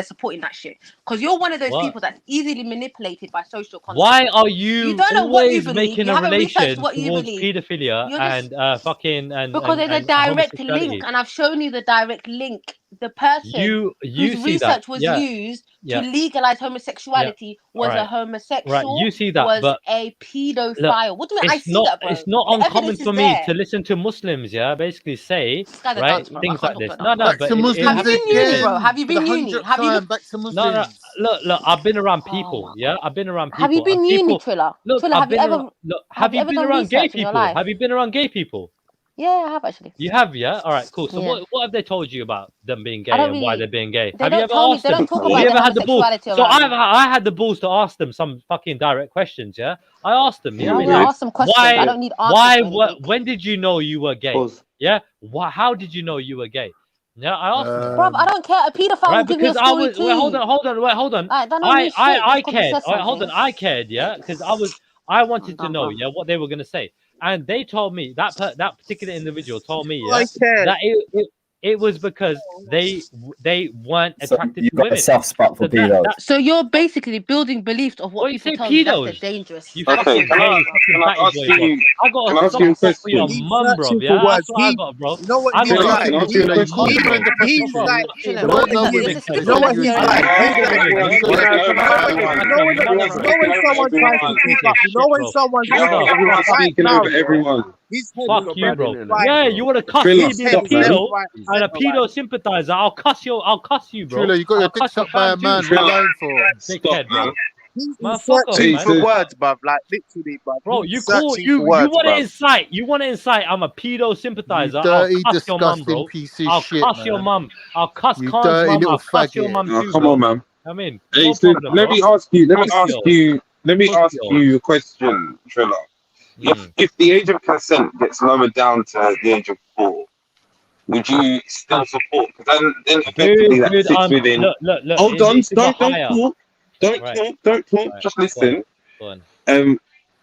supporting that shit because you're one of those What? people that's easily manipulated by social context. Why are you You don't know what you always believe. making You a haven't researched relation what you towards believe. pedophilia You're just- and fucking and Because there's a and direct homosexuality? link, and I've shown you the direct link. The person You whose see that? research was Yeah. used Yeah. to legalize homosexuality was Alright. a homosexual. Right, you see that, was but a pedophile. look, What do you mean? I it's see not that, bro. it's not The uncommon evidence for is me there. to listen to Muslims, yeah, basically say Guys are right dance, bro. I things can't like talk this. to No, Back but to Muslims Have you been uni, again. bro? Have you For the been uni? 100th Have you time, been? back to no, Muslims. look, I've been around people, yeah, I've been around people. Have you been and uni, people, Triller? look, Triller, I've have you been ever? around, look, Have have you you ever been done around gay research in your people? life? Have you been around gay people? Yeah, I have actually. You have, yeah. All right, cool. So Yeah. what have they told you about them being gay I don't and why really. they're being gay? They Have you don't ever tell me. asked They them? don't talk Have about you their ever had the balls? homosexuality So around me. I had the balls to ask them some fucking direct questions. Yeah, I asked them. Yeah, Oh, I mean, yeah, like, ask some questions. I don't need answers why, for anything. when did you know you were gay? Yeah, why? How did you know you were gay? Yeah, I asked them. Bro, I don't care. A pedophile will Right, give you a because I story was too. wait, hold on. That don't mean shit just I because he cared. says All right, hold something. on, I cared, yeah, because I wanted to know, yeah, what they were gonna say, and they told me that particular individual told me, yeah, that it was because they weren't So attracted you to got women. a soft spot for pedos. So you're basically building beliefs of what What you people say, tell you. That's pedos? the dangerous. You Okay, fucking can I gay, fucking fatty ask boy, you? bro. I got Can a I ask you a soft spot for your question? mum, bro. Searching Yeah, for that's words. what I got, bro. You know what I he's got a like? big Can I ask you a your question? mum, Calling bro. her the He's prostitute. like, Chill There him. weren't no This women. is you know what he's like? You know when someone tries to keep up. You know when someone's Everyone's right speaking now, over everyone. his head Fuck is you, left, bro. right. Yeah, you want to cuss Triller, me being a stop, man. pedo Right, and a center right. pedo sympathizer? I'll cuss you, bro. Triller, you got your I'll dick cuss your sucked by a fam man. too. What are you lying for? Stop, Dickhead, man. bro. He's Man, fuck off, searching man. for words, bruv. Like literally, bruv. Bro, He's you call searching you for words, want to bruv. incite. You want to incite. I'm a pedo You sympathizer. dirty, I'll cuss your mum, disgusting bro. piece of I'll shit, cuss your man. mum. I'll cuss You Khan's dirty mum. little I'll cuss your faggot. mum Oh, too, come bro. on, man. I mean, Hey, no so problem, let bro. me ask you a question, Triller. If the age of consent gets lowered down to the age of 4, would you still support? Because then effectively that sits within. Look. Hold on, It needs to go don't higher. talk, Right. don't talk. Right. Just listen. Go on.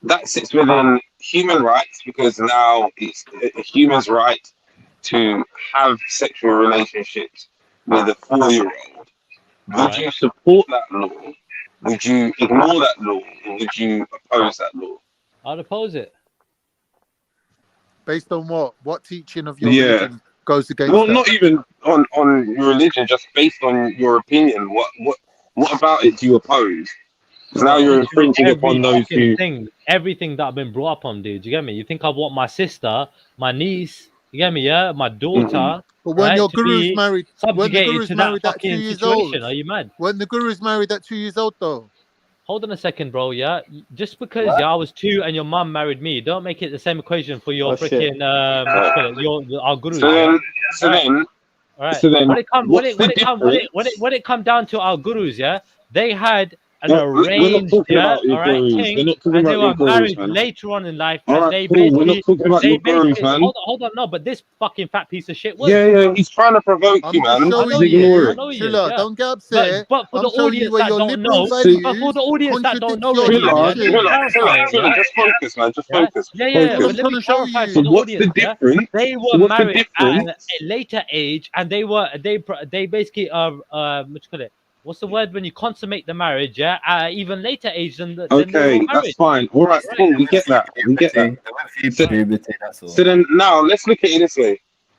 That sits within human rights because now it's a human's right to have sexual relationships with a 4-year-old. Would you support that law? Would you ignore that law? Or would you oppose that law? I'd oppose it. Based on what? What teaching of your Yeah. religion goes against Well, that? not even on your religion, just based on your opinion. What about it do you oppose? Because now you're infringing upon those who. Everything that I've been brought up on, dude. You get me? You think I want my sister, my niece, you get me? Yeah, my daughter. But when your guru's married, subjugated to that fucking situation, are you mad? When the guru's married at 2 years old, though. Hold on a second, bro. Yeah, just because I was 2 and your mum married me, don't make it the same equation for your freaking our gurus. So then, when it come down to our gurus, yeah, they had an arranged, yeah, all right, thing, and they were married later on in life, and they basically, hold on, no, but this fucking fat piece of shit was. Yeah, he's trying to provoke you, man. Just ignore it. Triller, don't get upset. But for the audience that don't know, Triller, just focus, man. Just focus. Yeah. But let me clarify for the audience. They were married at a later age, and they basically what you call it? What's the word when you consummate the marriage? Yeah, at an even later age than they were married. That's fine. All right, cool. We get that. So then now let's look at it this way.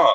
no.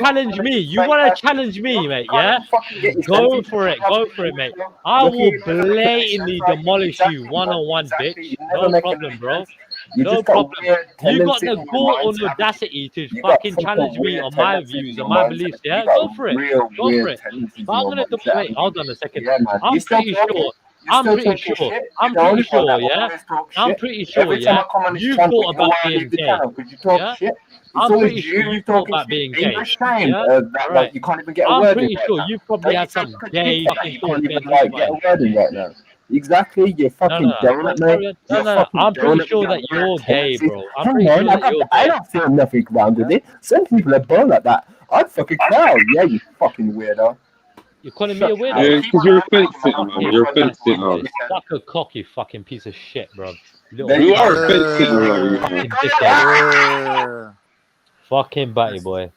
challenge me? You want to challenge me, mate? Yeah? Go for it. Go for it, mate. I will blatantly demolish you one-on-one, bitch. No problem, bro. No problem. You got the gall or the audacity to fucking challenge me on my views and my beliefs, yeah? Go for it. Go for it. But I'm going to wait, hold on a second. I'm pretty sure I'm pretty sure. I'm pretty sure. Yeah. I'm pretty sure. Yeah. You thought about being gay. Yeah. I'm pretty sure you thought about being gay. Yeah. All right. You can't even get a I'm word pretty in sure right you now. probably Don't had you some think gay you fucking can't thoughts even going through get a your mind. word in right now? Exactly, you're fucking donut, mate. No. I'm pretty sure that you're gay, bro. I'm pretty sure that you're I gay. don't feel nothing wrong with it. Some people are born like that. I'd fucking cry. Yeah, you fucking weirdo. You're calling me a weirdo? Yeah, because you're offensive, man. You're offensive, man. Suck a cock, you fucking piece of shit, bro. You are offensive, man. Fucking dickhead. Fucking batty boy.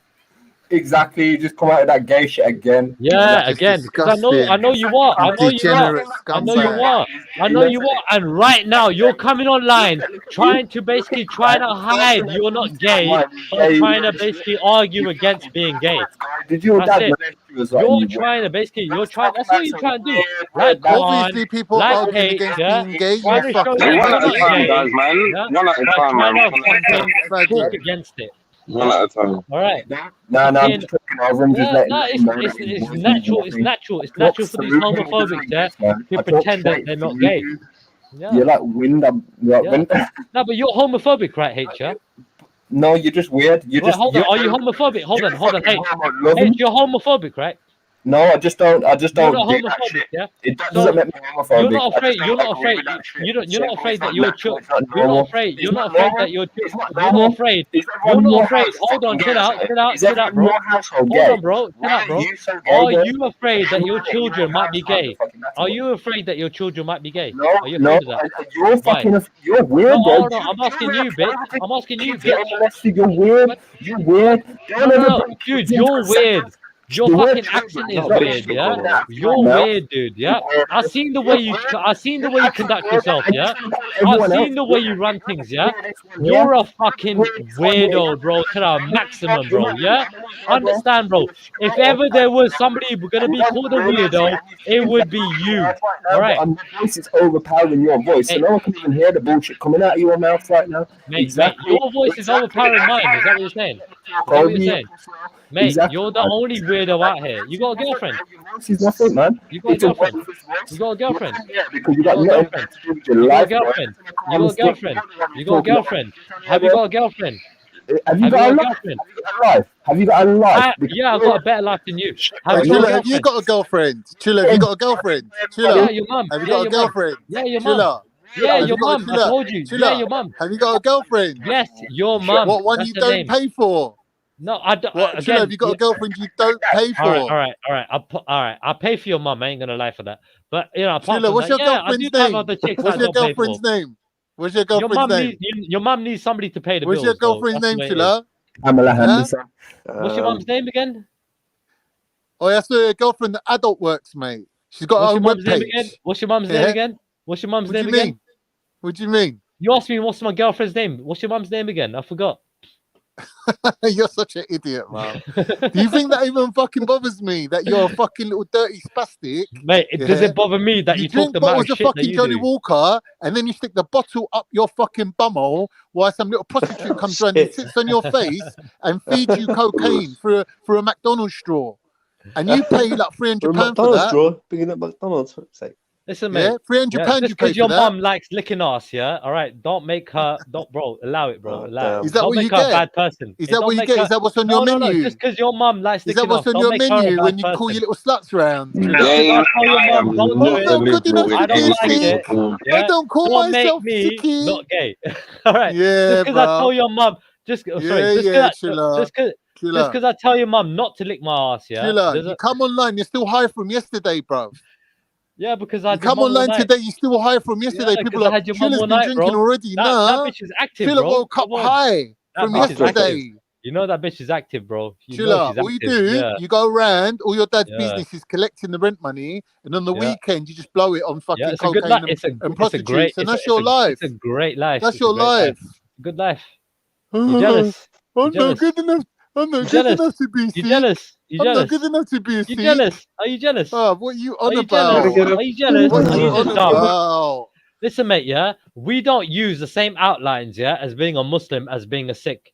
Exactly, you just come out of that gay shit again. Yeah, again, because I know you are. I know you are. I know you are. I know you are. And right now, you're coming online, trying to hide you're not gay, but trying to basically argue against being gay. Did your That's dad it. molest you as well? You're trying to basically, that's what you're trying to do. Like Obviously, Khan, people like arguing Hate, against yeah? being gay. You Trying to show fucking that One you're at a not time, gay, guys, man. yeah? One at a But time, trying man. to fucking talk against it. One at a time. All right. No, I'm just talking over him, just letting him know that It's he's natural. It's natural. It's natural for these homophobics, yeah, to pretend that they're not gay. Yeah. You're like wind. Wind. No, but you're homophobic, right, H? Yeah? No, you're just weird. You're just. Hold on. Are you homophobic? Hold on, H. H, you're homophobic, right? No, I just don't. You're not do that homophobic, shit. yeah? It doesn't make me homophobic. You're not afraid. I just You're don't not agree afraid. with that shit. You're not afraid that your children. It's not You're not normal. afraid. You're It's not not afraid normal. that your It's not You're not normal. afraid. Is You're everyone in not your afraid. house Hold on. fucking Chill gay? out. Chill out. Is Chill out, everyone in bro. your household Hold gay? on, bro. Chill out, bro. Why are you so gay, Are bro? you afraid that your Everyone in children might be household gay? fucking that's Are what- you afraid that your children might be gay? No, Are you afraid of that? you're fucking. You're weird, No, bro. hold on. I'm asking you, bitch. I'm asking you, bitch. Molested. You're weird. You're weird. No. Dude, you're weird. Your fucking accent is weird, yeah. You're weird, dude. Yeah. I've seen the way you conduct yourself, yeah. I've seen the way you run things, yeah. You're a fucking weirdo, bro, to the maximum, bro. Yeah. Understand, bro. If ever there was somebody gonna be called a weirdo, it would be you. All right. My voice is overpowering your voice, so no one can even hear the bullshit coming out of your mouth right now. Mate, your voice is overpowering mine. Is that what you're saying? Is that what you're saying? Mate, you're the only weirdo out here. You got a girlfriend? She's nothing, man. You got a girlfriend? You got a girlfriend? Because you got nothing to do with your life. You got a girlfriend? You got a girlfriend? You got a girlfriend? Have you got a girlfriend? Have you got a girlfriend? Have you got a life? Yeah, I've got a better life than you. Have you got a girlfriend? Chilla, have you got a girlfriend? Chilla. Yeah, your mum. Have you got a girlfriend? Yeah, your Chilla. mum. Yeah, your mum. I told you. Yeah, your mum. Have you got a girlfriend? Yes, your mum. What one That's you the don't name. pay for? No, I don't. What, Chilla, have you got a girlfriend you don't pay for? All right. I'll pay for your mum. I ain't gonna lie for that. But you know, apart Chilla, from what's that, your yeah, I do girlfriend's have name? other chicks What's I your don't pay girlfriend's for. name? What's your girlfriend's name? Your mum needs somebody to pay the What's bills. your girlfriend's so name, that's the way it Chilla? is. Pamela Huh? Henderson. What's your mum's name again? Oh, that's your girlfriend that Adult Works, mate. She's got What's her your own mum's name webpage. again? What's your mum's name again? What's your mum's What name do you again? mean? What do you mean? You asked me what's my girlfriend's name. What's your mum's name again? I forgot. You're such an idiot, man. Do you think that even fucking bothers me that you're a fucking little dirty spastic? Mate, does it bother me that you talk drink the amount bottles of of shit that fucking you Johnny do? Walker and then you stick the bottle up your fucking bumhole while some little prostitute comes around and sits on your face and feeds you cocaine through a McDonald's straw, and you pay like £300 for McDonald's that. draw, bringing up McDonald's. For sake. Listen, Yeah, mate. £300 just you pay because for your that. mum likes licking ass, yeah. All right, don't make her. Don't, bro. Allow it, bro. Allow it. Is that Don't what make you her get? a bad person. Is It that don't what you make get? her- Is that what's on No, your menu? Just because your mum likes Is that licking what's ass, on don't your make her a menu bad when you person. call your little sluts round? Just because I tell your mum, don't do I'm it. not good enough I to don't be like it. sick. Yeah? I don't call Don't myself make me sicky. not gay. All right. Yeah, Just because I bro. tell your mum, just Chilla. because I tell your mum not to lick my ass, yeah. Chilla, There's you a- come online, you're still high from yesterday, bro. Yeah, because I You did come mum all online night. today, you're still high from yesterday. Yeah, People 'cause I are had your mum Chilla's all been night, drinking bro. already. That Nah, bitch is active, Chilla bro. woke up Come on. high That from bitch is active. yesterday. You know that bitch is active, bro. You know Chilla, she's all you active. do, Yeah. you go around, all your dad's Yeah. business is collecting the rent money, and on the Yeah. weekend you just blow it on fucking Yeah, it's a good cocaine life. and It's prostitutes, great. and It's that's your life. It's a great life. That's It's a your great life. Good life. You jealous? You I'm not jealous? good enough. I'm not You good jealous? enough to be You Sikh. jealous? You I'm not jealous? good enough to be a You Sikh. jealous? Are you jealous? Oh, what you on Are you about? jealous? Are you jealous? What Are you you on just dumb? about? Listen, mate. Yeah, we don't use the same outlines, yeah, as being a Muslim as being a Sikh.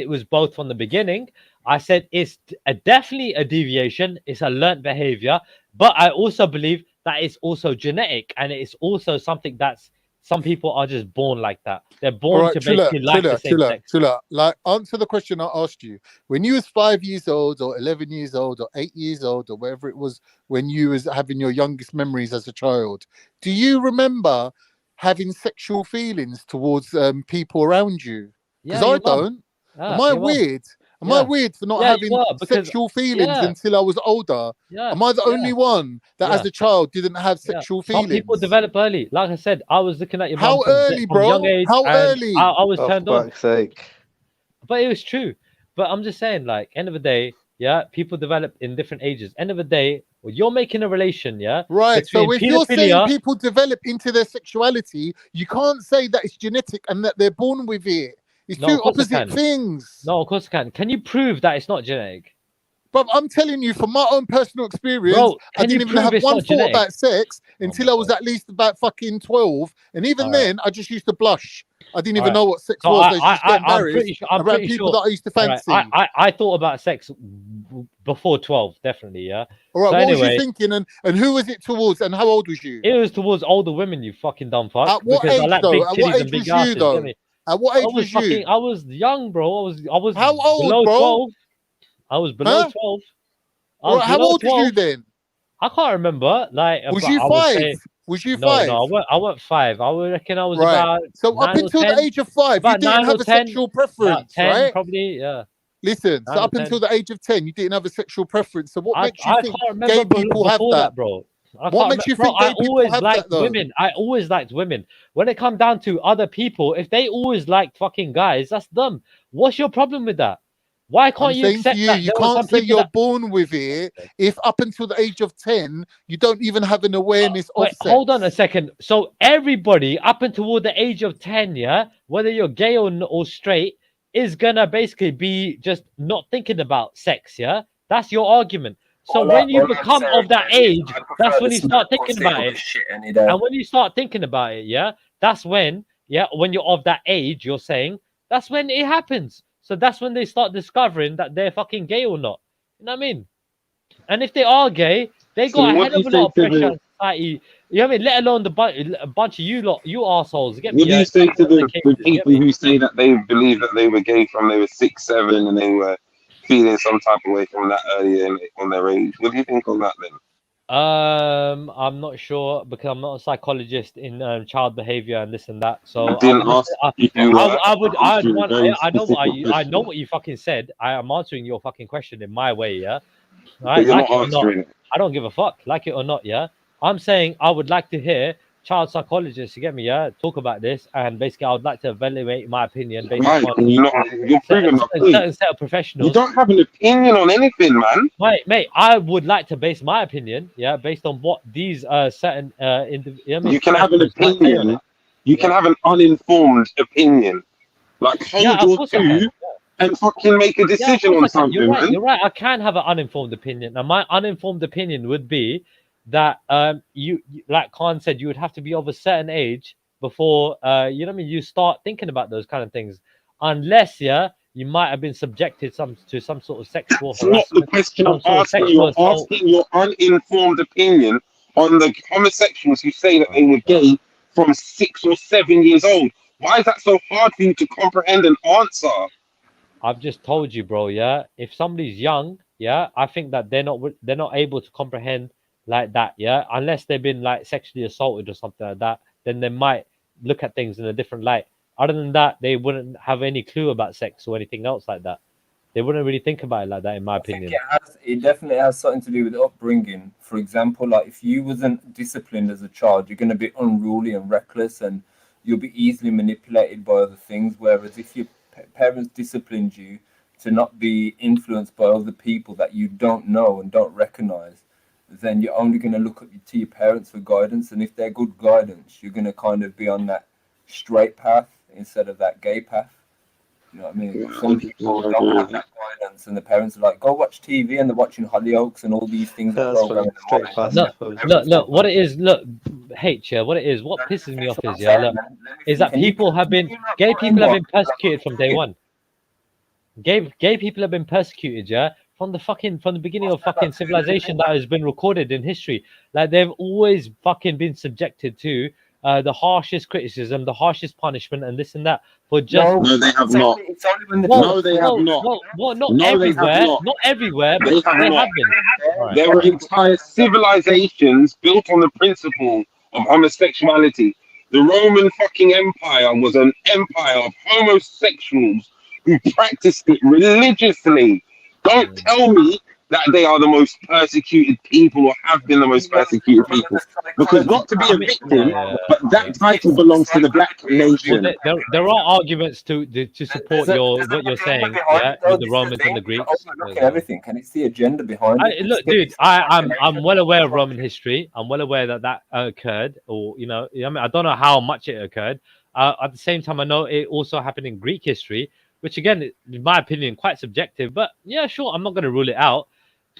it was both from the beginning. I said it's definitely a deviation. It's a learnt behavior, but I also believe that it's also genetic, and it's also something that's some people are just born like that. They're born to basically like the same sex. Like, answer the question I asked you. When you was 5 years old or 11 years old or 8 years old or whatever it was, when you was having your youngest memories as a child, do you remember having sexual feelings towards people around you? Because I don't. Am I weird? Am I weird for not having sexual feelings until I was older? Am I the only one that as a child didn't have sexual feelings? Some people develop early. Like I said, I was looking at your How mum early, from bro? young age, How and early? I was Oh, turned for on. fuck's sake. But it was true. But I'm just saying, like, end of the day, people develop in different ages. End of the day, well, you're making a relation, right. So if you're saying pedophilia, people develop into their sexuality, you can't say that it's genetic and that they're born with it. It's No, two of course I opposite can. things. No, of course I can. Can you prove that it's not genetic? But I'm telling you, from my own personal experience, Bro, I can you didn't even prove have it's one not thought genetic? about sex until I was at least about fucking 12. And even All right. then, I just used to blush. I didn't All even right. know what sex So was. I used to just get I'm embarrassed pretty sure. I'm around pretty people sure. that I used to All right, fancy. I thought about sex before 12, definitely, yeah. All right, So what was anyway, you thinking, and who was it towards, and how old was you? it was towards older women, you fucking dumb fuck. At what Because I age, like though? big At what titties age and big was you, asses. Get though? me? At what age was you? I was young, bro. I was How old, below bro? 12. I was below Huh? 12. I All was right, how below old 12. was you then? I can't remember. Like, Was but you I would 5? say Was you no, 5? I weren't 5. I would reckon I was Right. about So up 9 or until 10. the age of 5, you About didn't 9 or have a 10. sexual About preference, 10, right? probably. Yeah. Listen, 9 so or up 10. until the age of 10, you didn't have a sexual preference. So what I makes you think can't remember gay people have before that? bro. What makes you think I gay people always have liked that, though? women. I always liked women. When it comes down to other people, if they always liked fucking guys, that's dumb. What's your problem with that? Why I'm can't you saying to accept you, that you there were can't some say people you're that... born with it if up until the age of 10, you don't even have an awareness of Wait, sex. hold on a second. So everybody up until the age of 10, whether you're gay or straight, is gonna basically be just not thinking about sex, That's your argument. So when you become of that age, that's when you start thinking about it. And when you start thinking about it, that's when, when you're of that age, you're saying, that's when it happens. So that's when they start discovering that they're fucking gay or not. You know what I mean? And if they are gay, they So got a what hell do you of a say lot of to pressure the in society. You know what I mean? Let alone a bunch of you assholes. Get me? what do you say to the cases, get people me? who say that they believe that they were gay from they were 6, 7, and they were feeling some type of way from that early on their age? What do you think of that then? I'm not sure because I'm not a psychologist in child behavior and this and that. So I didn't ask if you were. I asked you a very I know specific I know question. what you fucking said. I am answering your fucking question in my way, But right? you're Like not it or not, answering it. I don't give a fuck, like it or not, I'm saying I would like to hear child psychologists, you get me, talk about this, and basically I would like to evaluate my opinion based Right, upon you're proving my point. certain set of professionals. You don't have an opinion on anything, man. Mate, I would like to base my opinion, based on what these certain You can have an opinion. You can have an uninformed opinion. Like hold of your course I can. two and fucking make a decision on something, You're right. man. You're right. I can have an uninformed opinion. Now, my uninformed opinion would be that you like Khan said, you would have to be of a certain age before you know what I mean. You start thinking about those kind of things, unless you might have been subjected to some sort of sexual It's not harassment. the question some of sort of asking. sexual You're assault. asking your uninformed opinion on the homosexuals who say that they were gay from 6 or 7 years old. Why is that so hard for you to comprehend and answer? I've just told you, bro. If somebody's young, I think that they're not able to comprehend like that. Unless they've been like sexually assaulted or something like that, then they might look at things in a different light. Other than that, they wouldn't have any clue about sex or anything else like that. They wouldn't really think about it like that, in my opinion. It definitely has something to do with upbringing. For example, like if you wasn't disciplined as a child, you're going to be unruly and reckless, and you'll be easily manipulated by other things. Whereas if your parents disciplined you to not be influenced by other people that you don't know and don't recognize, then you're only going to look to your parents for guidance. And if they're good guidance, you're going to kind of be on that straight path instead of that gay path. You know what I mean? Some people don't have that guidance, and the parents are like, "Go watch TV," and they're watching Hollyoaks and all these things. That program in the morning. Look, what it is, what it is, what pisses me off is that people have been gay people have been persecuted from day one. Gay people have been persecuted, from the beginning of fucking civilization that has been recorded in history. Like they've always fucking been subjected to the harshest criticism, the harshest punishment, and this and that for just. No, they have not. It's only when the No, they have not. Well, not No, they have everywhere. not. Not everywhere, but They have they not. have been. All right. There were entire civilizations built on the principle of homosexuality. The Roman fucking Empire was an empire of homosexuals who practiced it religiously. Don't tell me that they are the most persecuted people or have been the most persecuted people. Because not to be a victim, but that title belongs to the black nation. Well, there are arguments to support what you're saying, yeah, with the Romans and the Greeks. Look at everything, and it's the agenda behind it. Look, dude, I'm well aware of Roman history. I'm well aware that occurred, or I mean, I don't know how much it occurred. At the same time, I know it also happened in Greek history, which again, in my opinion, quite subjective. But yeah, sure, I'm not going to rule it out.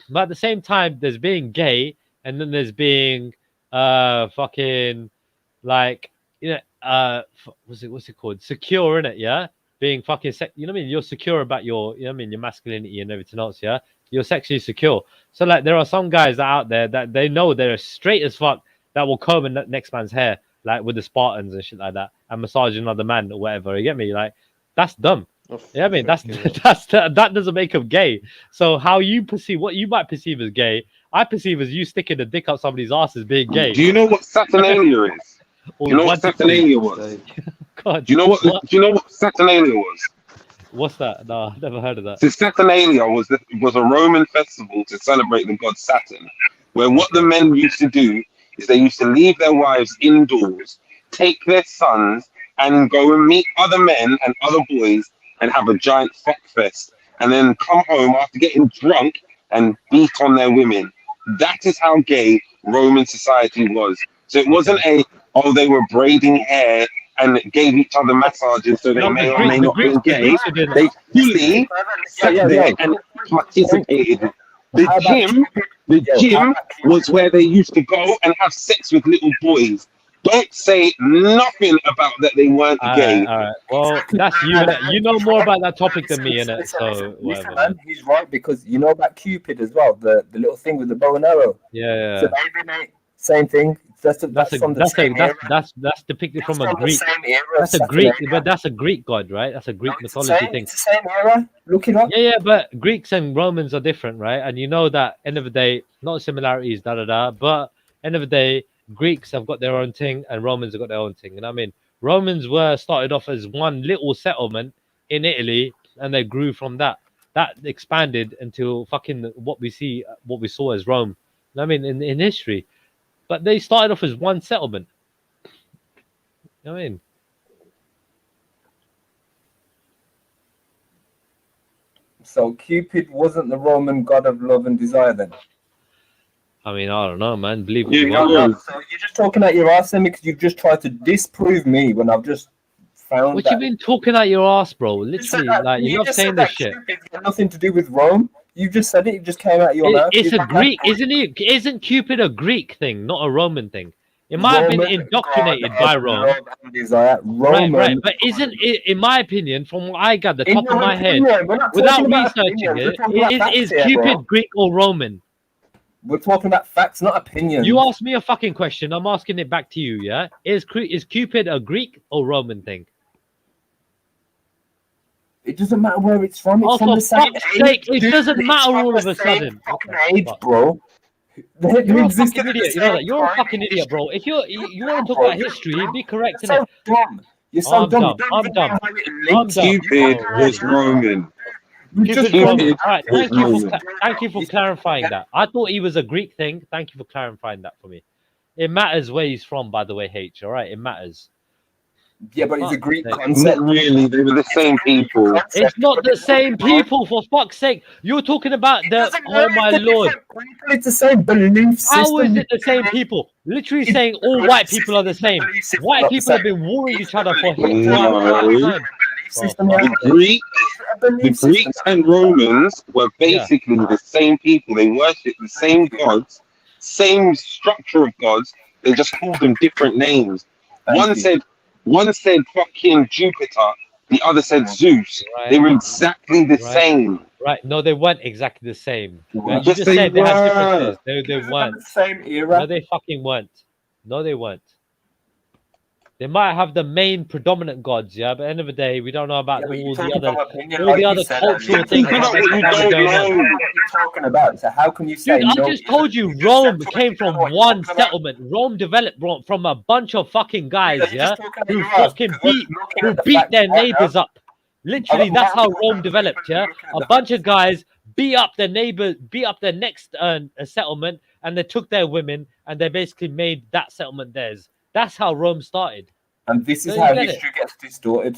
But at the same time, there's being gay, and then there's being fucking like what's it called? Secure, in it, yeah. Being fucking you know what I mean? You're secure about your your masculinity and everything else, yeah. You're sexually secure. So like, there are some guys out there that they know they're straight as fuck that will comb the next man's hair, like with the Spartans and shit like that, and massage another man or whatever. You get me? Like, that's dumb. Yeah, I mean, that doesn't make them gay. So how you perceive what you might perceive as gay, I perceive as you sticking a dick up somebody's ass as being gay. Do you know what Saturnalia is? Do you know what Saturnalia was? God, do you know what Saturnalia was? What's that? No, I've never heard of that. So Saturnalia was a Roman festival to celebrate the god Saturn, where what the men used to do is they used to leave their wives indoors, take their sons, and go and meet other men and other boys and have a giant fuck fest, and then come home after getting drunk and beat on their women. That is how gay Roman society was. So it wasn't they were braiding hair and gave each other massages so they may or may not be gay. They fully sat there and participated. The gym was where they used to go and have sex with little boys. Don't say nothing about that they weren't gay. All right. Well, that's you. You know more about that topic than me, innit? So whatever. Man, he's right, because you know about Cupid as well, the little thing with the bow and arrow. Yeah. So maybe, mate, same thing. That's depicted from a Greek. That's a Greek, but that's a Greek god, right? That's a Greek mythology thing. It's the same era. Look it up. Yeah, but Greeks and Romans are different, right? And you know that end of the day, not similarities, but end of the day, Greeks have got their own thing and Romans have got their own thing. You know what I mean? Romans were started off as one little settlement in Italy, and they grew from that. That expanded until fucking what we saw as Rome. You know what I mean? In history. But they started off as one settlement. You know what I mean? So Cupid wasn't the Roman god of love and desire then? I mean, I don't know, man. Believe So you're just talking out your ass then, because you've just tried to disprove me when I've just found What you been talking out your ass, bro? Literally, like, you're not saying this shit. Cupid's got nothing to do with Rome. You just said it. It just came out of your mouth. It's a Greek, isn't it? Isn't Cupid a Greek thing, not a Roman thing? It might have been indoctrinated by Rome. Right. But isn't it, in my opinion, from what I got, the top of my head, without researching it, is Cupid Greek or Roman? We're talking about facts, not opinions. You asked me a fucking question. I'm asking it back to you, yeah? Is Cupid a Greek or Roman thing? It doesn't matter where it's from. It's from the same age. It doesn't matter all of a sudden. Age, bro. You're a fucking idiot. You know that. You're a fucking idiot, bro. If you want to talk about history, be correct. You're so dumb. You're so dumb. I'm dumb. Cupid was Roman. All right. Thank you for clarifying that. I thought he was a Greek thing. Thank you for clarifying that for me. It matters where he's from, by the way, H. All right, it matters. Yeah, but it's a Greek concept. Not really. They were the same people. It's not the same people, for fuck's sake. You're talking about oh my lord. It's the same belief system. How is it the same people? Literally saying all white people are the same. White people have been warring each other for The Greeks and Romans were basically the same people. They worshipped the same gods, same structure of gods. They just called them different names. One said fucking Jupiter, the other said Zeus. Right. They were exactly the same. Right? No, they weren't exactly the same. You Yes, just they said they had differences. were. They weren't. The same era. No, they fucking weren't. No, they weren't. They might have the main predominant gods, yeah. But at the end of the day, we don't know about but you're all the talking other, from opinion, all like the you other said cultural earlier. things That's that what are going on. you're talking about. So how can you say Dude, I no? just told you Rome came from one settlement. Rome developed from a bunch of fucking guys, yeah, who fucking beat their neighbors up. Literally, that's how Rome developed, yeah. A bunch of guys beat up their neighbor, beat up their next settlement, and they took their women, and they basically made that settlement theirs. That's how Rome started. And this is Don't you how get history it? gets distorted.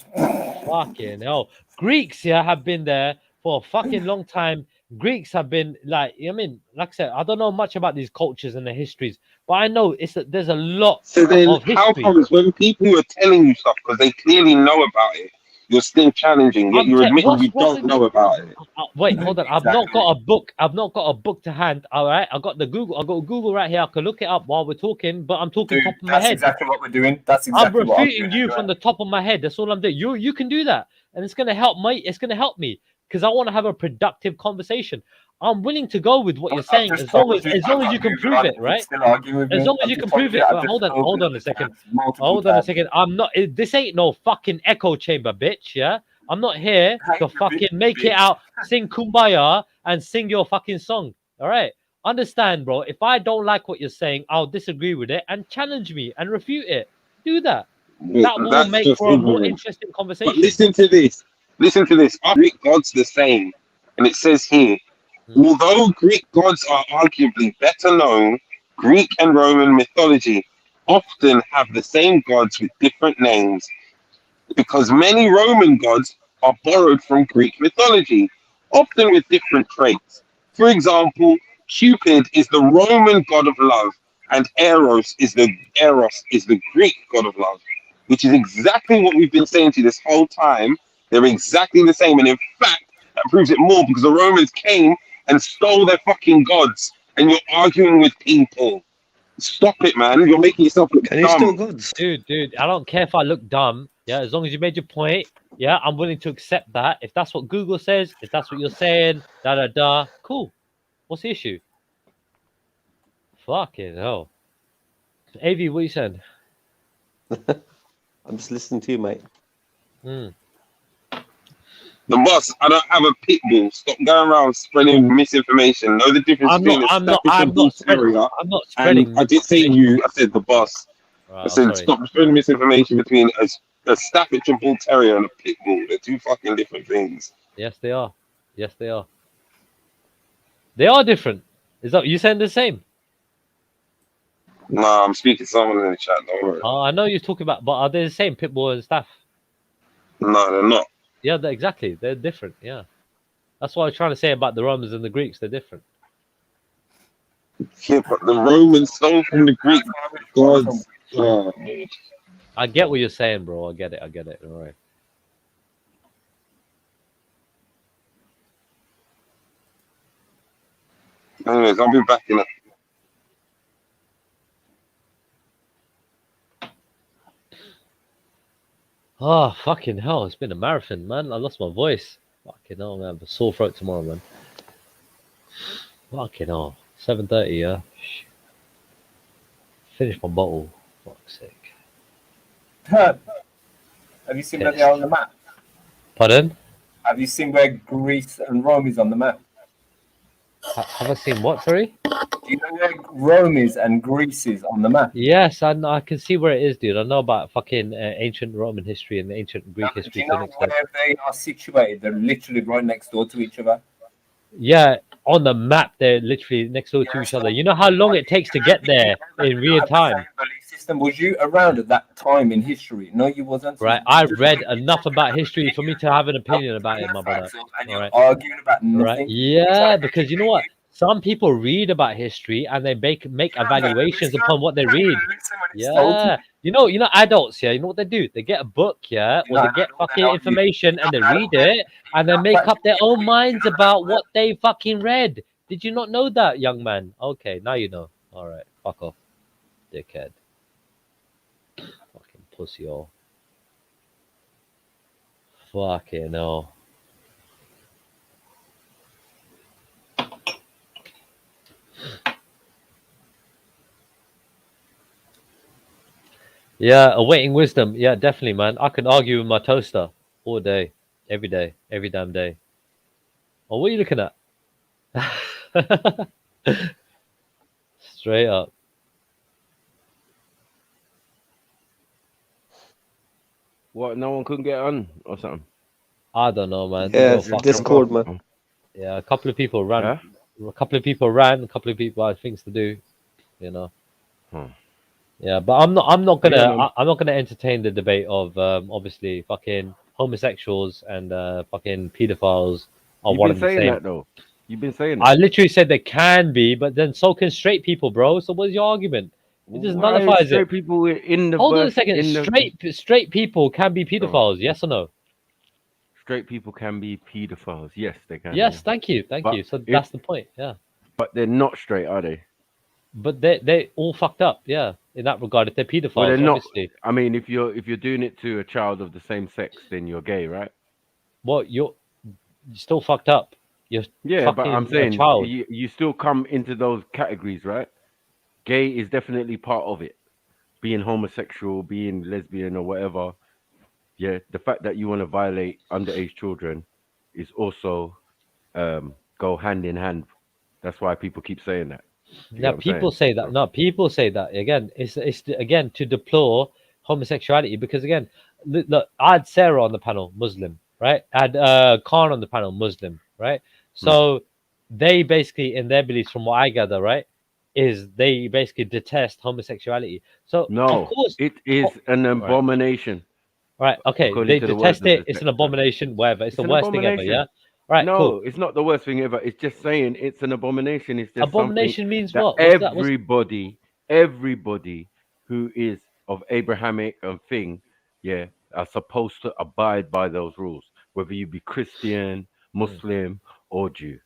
Fucking hell. Greeks, yeah, have been there for a fucking long time. Greeks have been like, I mean, like I said, I don't know much about these cultures and their histories, but I know there's a lot So then, of how history. comes when people are telling you stuff because they clearly know about it, you're still challenging, yet you're admitting you don't know about it? Wait, hold on. I've not got a book. I've not got a book to hand. All right, I got Google right here. I can look it up while we're talking, but I'm talking Dude, top of my that's head. exactly what we're doing. That's I'm exactly what I'm refuting doing. you from the top of my head. That's all I'm doing. You can do that, and it's gonna help It's gonna help me because I want to have a productive conversation. I'm willing to go with what you're saying as long as you can prove it, right? Still arguing with As me. long as I've you just can told prove you it. I've Well, just hold opened on a the second. tabs multiple Hold on a times. second. I'm not. This ain't no fucking echo chamber, bitch. Yeah, I'm not here to fucking make it out, sing kumbaya, and sing your fucking song. All right. Understand, bro. If I don't like what you're saying, I'll disagree with it and challenge me and refute it. Do that. That will That's make just for a more ignorant. interesting But conversation. listen to this. Listen to this. Are Greek gods the same? And it says here, although Greek gods are arguably better known, Greek and Roman mythology often have the same gods with different names because many Roman gods are borrowed from Greek mythology, often with different traits. For example, Cupid is the Roman god of love, and Eros is the Greek god of love, which is exactly what we've been saying to you this whole time. They're exactly the same, and in fact, that proves it more because the Romans came and stole their fucking gods, and you're arguing with people. Stop it, man! You're making yourself look dumb. Dude, I don't care if I look dumb. Yeah, as long as you made your point. Yeah, I'm willing to accept that. If that's what Google says, if that's what you're saying, cool. What's the issue? Fucking hell. AV, what you said? I'm just listening to you, mate. The boss, I don't have a pit bull. Stop going around spreading misinformation. Know the difference between a Staffordshire Bull Terrier and I did say you. I said the boss. I said stop spreading misinformation between a Staffordshire Bull Terrier and a pit bull. They're two fucking different things. Yes, they are. Yes, they are. They are different. Is that you saying the same? Nah, I'm speaking to someone in the chat. Don't worry. I know you're talking about, but are they the same, pit bull and staff? No, they're not. Yeah, exactly. They're different. Yeah, that's what I was trying to say about the Romans and the Greeks. They're different. Yeah, but the Romans stole from the Greek gods. I get what you're saying, bro. I get it. All right. Anyways, I'll be back in a. Oh, fucking hell. It's been a marathon, man. I lost my voice. Fucking hell, man. I have a sore throat tomorrow, man. Fucking hell. 7:30, yeah. Finish my bottle. Fuck's sake. Have you seen where they are on the map? Pardon? Have you seen where Greece and Rome is on the map? Have I seen what, sorry? Do you know where Rome is and Greece is on the map? Yes, I can see where it is, dude. I know about fucking ancient Roman history and ancient Greek Do history. you know where they are situated? They're literally right next door to each other. Yeah, on the map, they're literally next door to each other. You know how long it takes to get there in real time? System. Was you around at that time in history? No, you wasn't. Right, I've read enough about history for me to have an opinion about it, my brother. And you're All right. arguing about nothing. Right. Yeah, because you know what? Some people read about history and they make evaluations upon what they read. Yeah. You know, adults, yeah, you know what they do? They get a book, yeah, or they get fucking information and they read it and they make up their own minds about what they fucking read. Did you not know that, young man? Okay, now you know. All right, fuck off, dickhead. Fucking pussy all. Fucking hell. Yeah, awaiting wisdom. Yeah, definitely, man. I can argue with my toaster all day, every damn day. Oh, what are you looking at? Straight up. What? No one couldn't get on or something. I don't know, man. Yeah, Yo, fuck 'em. Discord, man. Yeah, a couple of people ran. Huh? A couple of people ran. A couple of people had things to do. You know. Yeah, but I'm not Yeah, gonna. man. I'm not gonna entertain the debate of obviously fucking homosexuals and fucking pedophiles are You've one been and the saying same. that though. You've been saying I that. literally said they can be, but then so can straight people, bro. So what's your argument? It just Why is nullifies straight it. people in the Hold on a verse second. in the Straight people can be oh, pedophiles, yes or no? straight people can be pedophiles? Yes, they can. Yes, Yeah. thank you. But So if that's the point. Yeah. but they're not straight, are they? But they all fucked up, yeah, in that regard. If they're Well, they're pedophiles, not. obviously. I mean, if you're doing it to a child of the same sex, then you're gay, right? Well, you're still fucked up. You're Yeah, but I'm fucking a saying child. you still come into those categories, right? Gay is definitely part of it. Being homosexual, being lesbian, or whatever. Yeah, the fact that you want to violate underage children is also go hand in hand. That's why people keep saying that. You get Now what I'm saying? people say that. So, No, people say that again. Again to deplore homosexuality because again, look, I had Sarah on the panel, Muslim, right? I had Khan on the panel, Muslim, right? So they basically, in their beliefs, from what I gather, right, is they basically detest homosexuality. So of no, course, it is an right, abomination. right, okay, According they to the words detest of it. the It's an text. abomination, whatever. It's It's the an worst thing ever. Yeah, abomination. right, cool. No, it's not the worst thing ever. It's just saying it's an abomination. It's just something Abomination means that what? What's that? What's everybody who is of Abrahamic thing, yeah, are supposed to abide by those rules, whether you be Christian, Muslim, or Jew.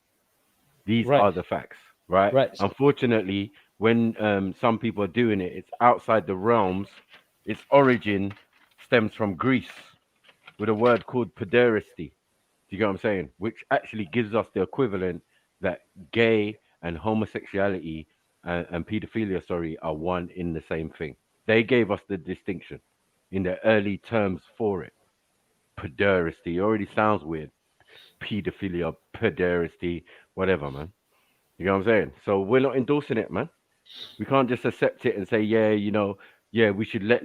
These right, are the facts, right? right. Unfortunately, when some people are doing it, it's outside the realms. Its origin stems from Greece with a word called pederasty. Do you get what I'm saying? Which actually gives us the equivalent that gay and homosexuality and pedophilia, sorry, are one in the same thing. They gave us the distinction in the early terms for it. Pederasty already sounds weird. Pedophilia, pederasty, whatever, man. You know what I'm saying? So we're not endorsing it, man. We can't just accept it and say, yeah, yeah, we should live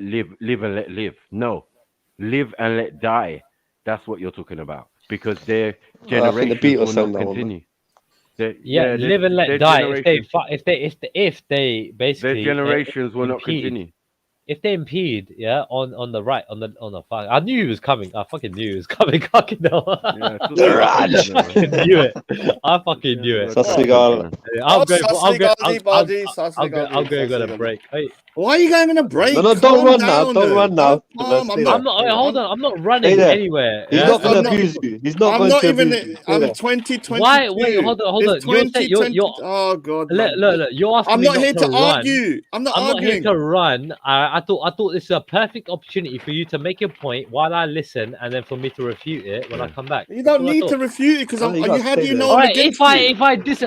and let live. No, live and let die. That's what you're talking about because their I think the generations will Beatles sang not that one, man. continue. Yeah, live and let Their die. generation, If they their basically generations will not impede, continue. if they impede, yeah, on the right, on the fuck. I knew he was coming. I fucking knew he was coming. Fucking hell. Yeah, I The Raj! fucking knew it. I fucking knew it. Sasigal. Yeah, Oh, Sasigal, buddy. I'm going on a break. Hey, Why are you going on a break? No, don't Calm run now. down, Don't though. run now. Calm. Stay I'm there. I'm not. Wait, hold on. I'm not Stay running there. anywhere. He's Yeah? not going I'm to not. abuse you. He's not I'm going not to even. abuse you. Stay I'm there. 2022. Why? Wait, hold on. It's You're saying 2020. Oh God, man. look. You're asking I'm me not not here to to run. argue. I'm not I'm not here arguing. to run. I thought this is a perfect opportunity for you to make your point while I listen, and then for me to refute it when I come back. You That's don't all I need to thought. refute it because No, you gotta how do stay you there. know All I'm right, against you?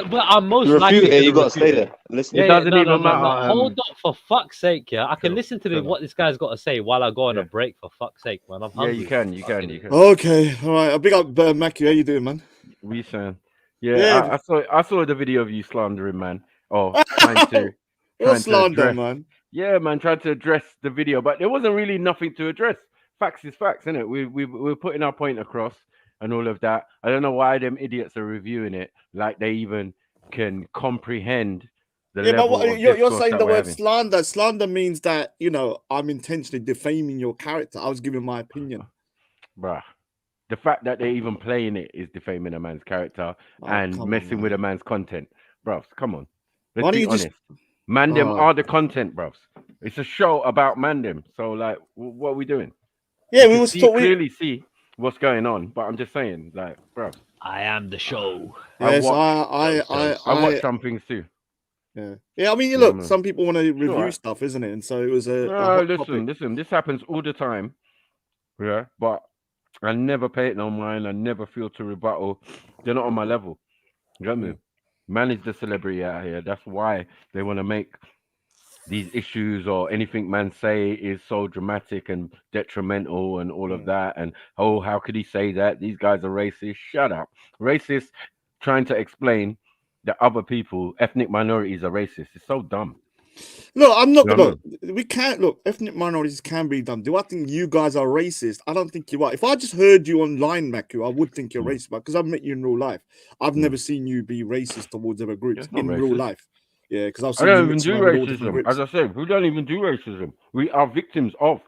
well, I'm most To refute likely it, going you to got to refute stay it. there. Listen. It Yeah, doesn't no. even matter. Hold on, for fuck's sake, yeah. I can listen to Sure. what this guy's got to say while I go on a Yeah, break. For fuck's sake, man, I'm yeah, hungry. you can. Okay, all right. I'll big up Mackie. How you doing, man? We saying, yeah. Yeah. I saw the video of you slandering, man, or trying to What slander, address. man? Yeah, man, trying to address the video, but there wasn't really nothing to address. Facts is facts, isn't it? We're putting our point across and all of that. I don't know why them idiots are reviewing it like they even can comprehend the Yeah, but level of you're discourse saying that the we're word having. slander. Slander means that I'm intentionally defaming your character. I was giving my opinion. Bruh. The fact that they're even playing it is defaming a man's character and come messing on, with a man. man's content. Bruv, come on. Why Let's don't be you just? honest. Mandem Oh. are the content, bruv. It's a show about Mandem. So, like, what are we doing? Yeah, You we can was clearly see what's going on, but I'm just saying, like, bruv. I am the show. Yes, I watch some things too. Yeah. I mean, You know look, what I mean? some people want to It's all review right. stuff, isn't it? And so it was a No, hot topic. listen. This happens all the time. Yeah, but I never pay it no mind. I never feel to rebuttal. They're not on my level. You know what I mean? Man is the celebrity out here. That's why they want to make these issues or anything man say is so dramatic and detrimental and all of that. And oh, how could he say that? These guys are racist. Shut up. Racist trying to explain that other people, ethnic minorities, are racist. It's so dumb. Look, I'm not You know gonna. what I We can't look. Ethnic minorities can be done. Do I think you guys are racist? I don't think you are. If I just heard you online, Maku, I would think you're racist, because I've met you in real life. I've never seen you be racist towards other groups not in real racist. life. Yeah, because I've I seen you don't even mix do around with all different racism. As groups. I said, we don't even do racism. We are victims of.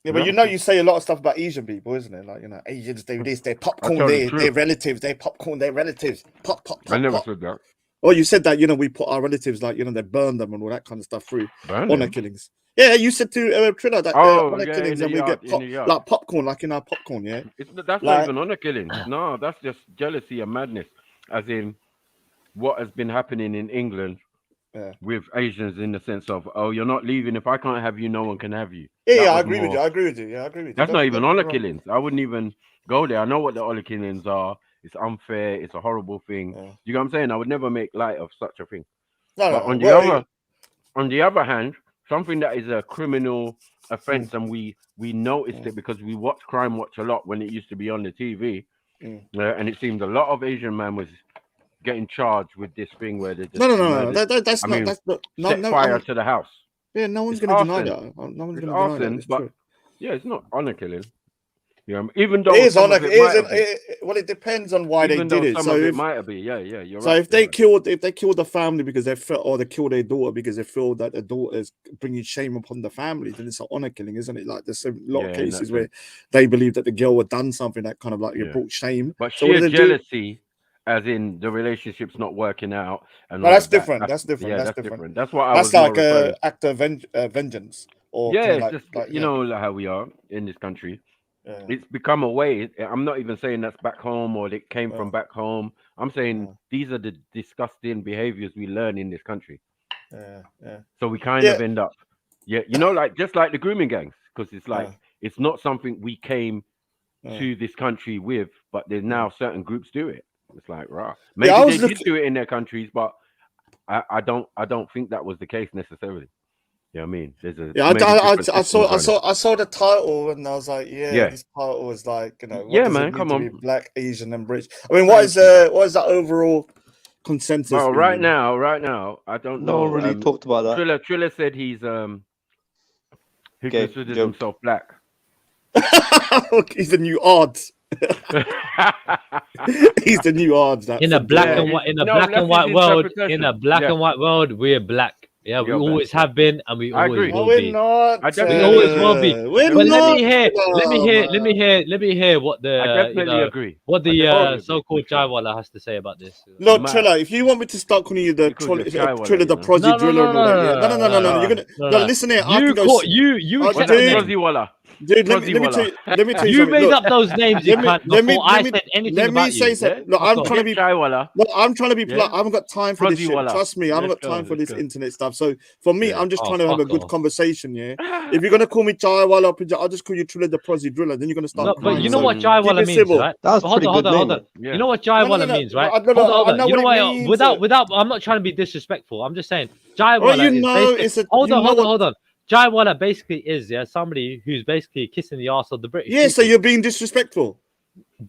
Yeah, but you know, you say a lot of stuff about Asian people, isn't it? Like, you know, Asians, they this, they popcorn, tell the they truth. relatives, they popcorn, they relatives. Pop, pop, I pop, never pop. said that. Oh, you said that, you know, we put our relatives, like, you know, they burn them and all that kind of stuff through Burn honor them? killings. Yeah, you said to Triller that Oh, honor yeah, killings in and the we yard, get in the yard. like popcorn, like in our popcorn, yeah? That's not Like, even honor killings. No, that's just jealousy and madness. As in, what has been happening in England yeah. with Asians, in the sense of, oh, you're not leaving. If I can't have you, no one can have you. Yeah, That yeah, I was agree with more- you. I agree with you. Yeah, I agree with you. That's not even Don't get me honor wrong. killings. I wouldn't even go there. I know what the honor killings are. It's unfair. It's a horrible thing. You know what I'm saying? I would never make light of such a thing. No, But no. on the other hand, something that is a criminal offense, and we noticed it because we watch Crime Watch a lot when it used to be on the TV, and it seemed a lot of Asian man was getting charged with this thing where they just No. murdered- That's I not. mean, That's not. No, set no. fire to the house. Yeah, no one's It's going to deny arson. that. No one's It's going to deny that. arson, It's but true. yeah, it's not honor killing. You know, even though It is some honor. of it might have been. Well, it depends on why Even they though did it. some So of it if, might have been, yeah, you're so right. if they killed the family because they felt, or they killed their daughter because they feel that the daughter is bringing shame upon the family, then it's an honor killing, isn't it? Like there's a lot of Yeah, in that cases where sense. they believe that the girl had done something that kind of like Yeah. it brought shame. But So what sheer do they do? jealousy, as in the relationship's not working out, and No, all that's of that, different. That's different. Yeah, That's that's different. That's what I That's was more like referring. act of vengeance, or Yeah, kind of it's like, just like you yeah. know like how we are in this country. Yeah. It's become a way. I'm not even saying that's back home or it came from back home. I'm saying these are the disgusting behaviors we learn in this country. Yeah. So we kind of end up, you know, like just like the grooming gangs, because it's like it's not something we came to this country with, but there's now certain groups do it. It's like, right, maybe they did do it in their countries, but I don't think that was the case necessarily. You know what I mean? There's a I saw the title and I was like, Yeah. this title was like, you know, what Yeah, does man, it mean come to on. be black, Asian, and British? I mean, what is that overall consensus? Well, really? right now, I don't know. No one really talked about that. Triller said he Gay considers joke. himself black. He's the new odds. He's the new odds. In a black and white, world, in a black and white world, we're black. Yeah, we You're always black, have been, and we I always agree. will we're be. not. We always will be. We're But not. let me hear what the I definitely agree. what I definitely the agree, so-called for sure. Jaiwala has to say about this. Look, Triller, if you want me to start calling you the call you Jaiwala, Triller, the you know. prosy driller, and all that, no. You're gonna no. listen here. I You can go. caught you Oh, accept dude. the name. Proziwala. Dude, let me tell you You something. made Look, up those names, you cunt, before I said anything let me about say you. something. Yeah? Look, I'm Fuck trying to be. Jaiwala. Look, I'm trying to be. Yeah. I haven't got time for this shit. Proziwala. Trust me, I haven't got time for this internet stuff. So for me, Yeah. I'm just Oh, trying to have a fuck good off. conversation. Yeah. If you're gonna call me Jaiwala, I'll just call you Triller the prosy driller. Then you're gonna start. No, but crying. you know So what keep Jaiwala it means, civil. right? That was Hold pretty on, good hold name. on. Yeah. You know what Jaiwala No. means, right? I know Hold on. You know what it what? means. Without, I'm not trying to be disrespectful. I'm just saying, Well, Jaiwala you is know, basically. it's a. Hold you on. know what- Jaiwala basically is somebody who's basically kissing the ass of the British. Yeah, so people. you're being disrespectful.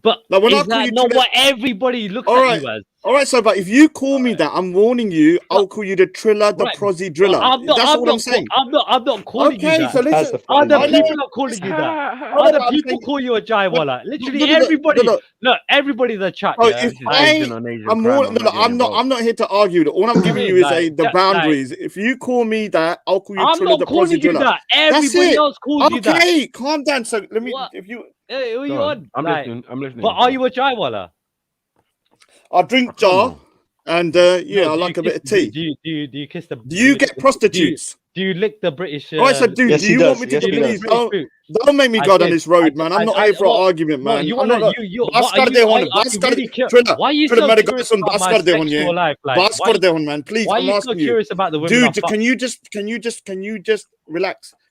But Like when I is call that you not Triller- what everybody looks All at right. you as? All right, so but if you call me that, I'm warning you. I'll call you the Triller, the Right. prosy driller. I'm not. That's I'm what not. I'm saying. I'm not calling you Okay, that. so listen. Other I know- people are calling you that. I know, Other but I'm people saying- call you a Jaiwala. Literally No, everybody. no. Look, everybody in the chat. Oh, Yeah. if Asian on Asian I'm crime, more, I'm no, not getting I'm not. involved. I'm not here to argue. All I'm giving you is Like, the like- boundaries. If you call me that, I'll call you I'm Triller, not the calling prosy you driller. that. That's Everybody it. else calls you that. Okay, calm down. So let me. What? If you, Hey, who are you Go on? I'm Like, listening. I'm listening. But are you a Jaiwala? I drink jar, and yeah, I like a bit of tea. Do you kiss the? Do you get prostitutes? Do you lick the British? All right, so dude, Yes, do he you does. want me to Yes, he please does. don't make me I go down did. this road, man. I'm not here for an argument, man. You I'm wanna not. you Bas what kar de hon, are bas you kar really de. curious? Why are you so Triller, curious Madagascar, about bas my kar de hon, sexual yeah. life? Like, Bas kar de hon, man. Please, why are I'm you so asking you. curious about the women? Dude, can you just relax?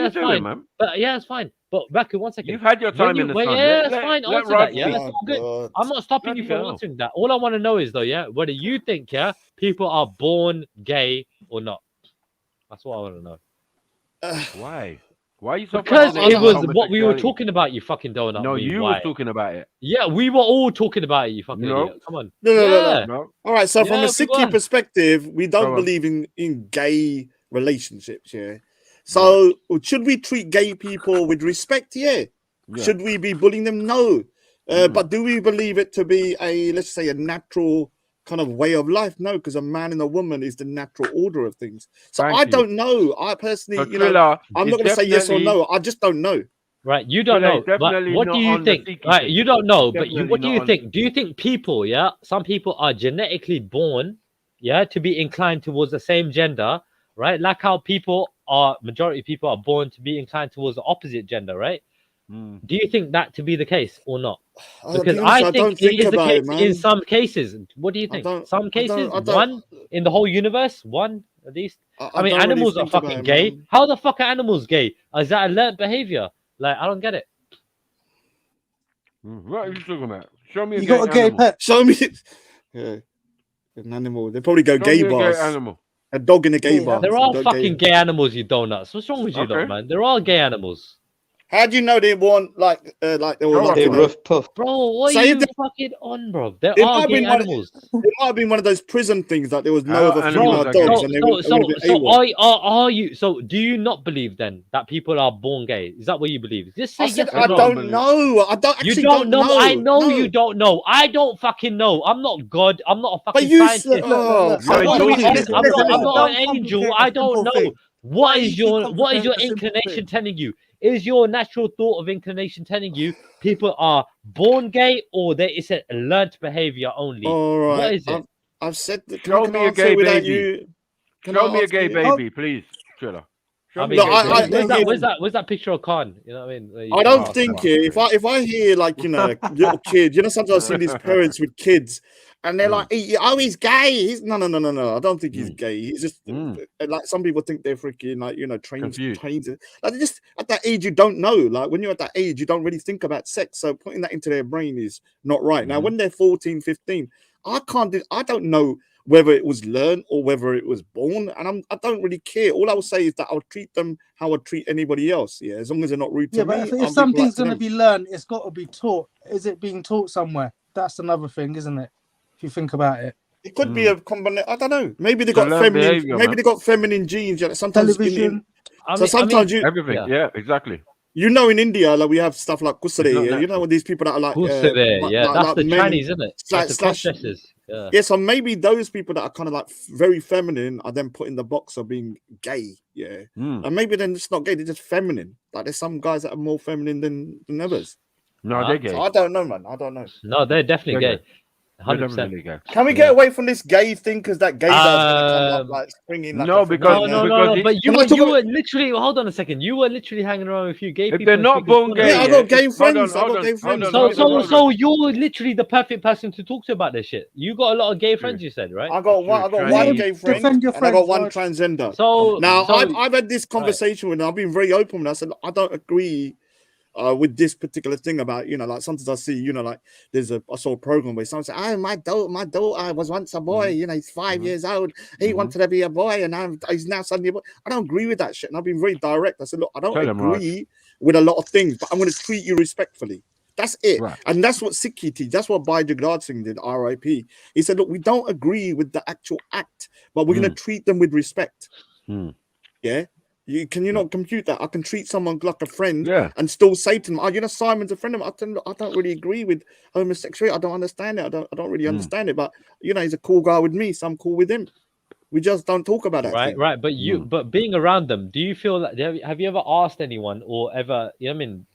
you that's doing, fine. man? But yeah, it's fine. But Raku, one second. You've had your time in the sun. Yeah, that's fine. Let Answer Rod that. Yeah, speak. that's all good. I'm not stopping you from answering that. All I want to know is though, yeah, whether you think, yeah, people are born gay or not. That's what I want to know. Why? Why are you so Because fascinated it with was what we were homosexuality? talking about, you fucking donut. No, you why? was talking about it. Yeah, we were all talking about it, you fucking No. idiot. Come on. No. All right, so from a Sikhi were. perspective, we don't Go on. believe in gay relationships, yeah. So should we treat gay people with respect? Yeah. Should we be bullying them? No. But do we believe it to be a, let's say, a natural kind of way of life? No, because a man and a woman is the natural order of things. So Thank I you. don't know. I personally, So you know, Trilla I'm is not going to say yes or definitely- no. I just don't know. Right, you don't know. But definitely what not do you on the think? Sikh Right, thing. you don't know. But Definitely what do not you on- think? Do you think people, yeah, some people are genetically born, yeah, to be inclined towards the same gender, right? Like how majority of people are born to be inclined towards the opposite gender, right? Do you think that to be the case or not? I'll Because be honest, I I think don't it think is the about case it, man. in some cases. What do you I think? don't. Some cases, I don't. one in the whole universe, one at least. I mean, don't really animals are think about fucking it, gay. man. How the fuck are animals gay? Is that alert behavior? Like, I don't get it. What are you talking about? Show me a You gay got a gay animal. pet. Show me. Yeah, an animal. They probably go Show gay me a gay bars. animal. A dog in a gay Yeah, bar. There so are go fucking gay. gay animals, you donuts. What's wrong with you, lot, Okay. man? There are gay animals. How do you know they want like they were like Hey, you know? rough puff. Bro, what are Say you that fucking on, bro? There it are might have gay been one. animals. It might have been one of those prison things that there was no Our other animals female are dogs, gay. and they would have been So AWOL. are you? So do you not believe then that people are born gay? Is that what you believe? Just say I said yes or I no. don't know. I don't You actually don't know. I know No. you don't know. I don't fucking know. I'm not God. I'm not a But fucking you scientist. said, oh, Look. I'm You're not, endorsing Listen, it. I'm not, I'm listen. not an Don't angel. complicate I a don't simple know. thing. What Why is you keep what is complicating your a simple inclination thing? telling you? Is your natural thought of inclination telling you people are born gay or it's a learnt behavior only? all right. What is it? I've said that. Show Can me I a answer gay without baby. you? Can Show I me a answer gay you? baby, please, Triller. Show I me mean, a gay I baby. where's that picture of Khan? You know what I mean? Where you I say, don't oh, think come on. if I hear like you know little kids, you know sometimes I see these parents with kids and they're like, oh he's gay. He's no. I don't think he's gay. He's just like some people think they're freaking like you know trains. Like they just at that age you don't know. Like when you're at that age you don't really think about sex. So putting that into their brain is not right. Now when they're 14, 15, I don't know whether it was learned or whether it was born, and I don't really care. All I will say is that I'll treat them how I treat anybody else. Yeah, as long as they're not rude to Yeah, but me. if I'll be something's polite to going to them. be learned, it's got to be taught. Is it being taught somewhere? That's another thing, isn't it? If you think about it. It could be a combination. I don't know. Maybe they It's a got learned feminine. behavior, Maybe man. they got feminine genes. Yeah, sometimes Television. sometimes you everything. Yeah, exactly. You know, in India, like we have stuff like kusare. not You know, these people that are like yeah, that's the men, Chinese, isn't it? Slash, That's the cross-dressers. Yeah. Yeah, so maybe those people that are kind of like very feminine are then put in the box of being gay. Yeah, and maybe then it's not gay; they're just feminine. Like there's some guys that are more feminine than others. No, they're gay. So I don't know, man. I don't know. No, they're definitely They're gay. They're 100%. definitely gay. Can we get away from this gay thing? Because that gay guy's gonna come up like springing. Like No, a because- freaking, No. But you Can I were literally. Hold on a second. You were literally hanging around with a few gay If people. they're and not speaking born to gay, Yeah, I got gay friends. Hold I got on, gay friends. So you're literally the perfect person to talk to about this shit. You got a lot of gay friends, you said, right? I got one gay friend, Defend your and I got friends, one Rod. transgender. So now so- I've had this conversation with them. I've been very open with them. I said I don't agree with this particular thing about like sometimes I see like I saw a program where someone said, "Oh, my daughter was once a boy. He's 5 years old. He wanted to be a boy, and he's now suddenly a boy." I don't agree with that shit, and I've been very direct. I said, "Look, I don't Tell him, Raj. agree with a lot of things, but I'm going to treat you respectfully." That's it. Right. And that's what Sikh teach. That's what Bajagad Singh did, RIP. He said, look, we don't agree with the actual act, but we're going to treat them with respect. Yeah. Can you not compute that? I can treat someone like a friend and still say to them, "Oh, Simon's a friend of mine." I don't really agree with homosexuality. I don't understand it. I don't really understand it. But he's a cool guy with me, so I'm cool with him. We just don't talk about that. Right. But being around them, do you feel that have you ever asked anyone or ever,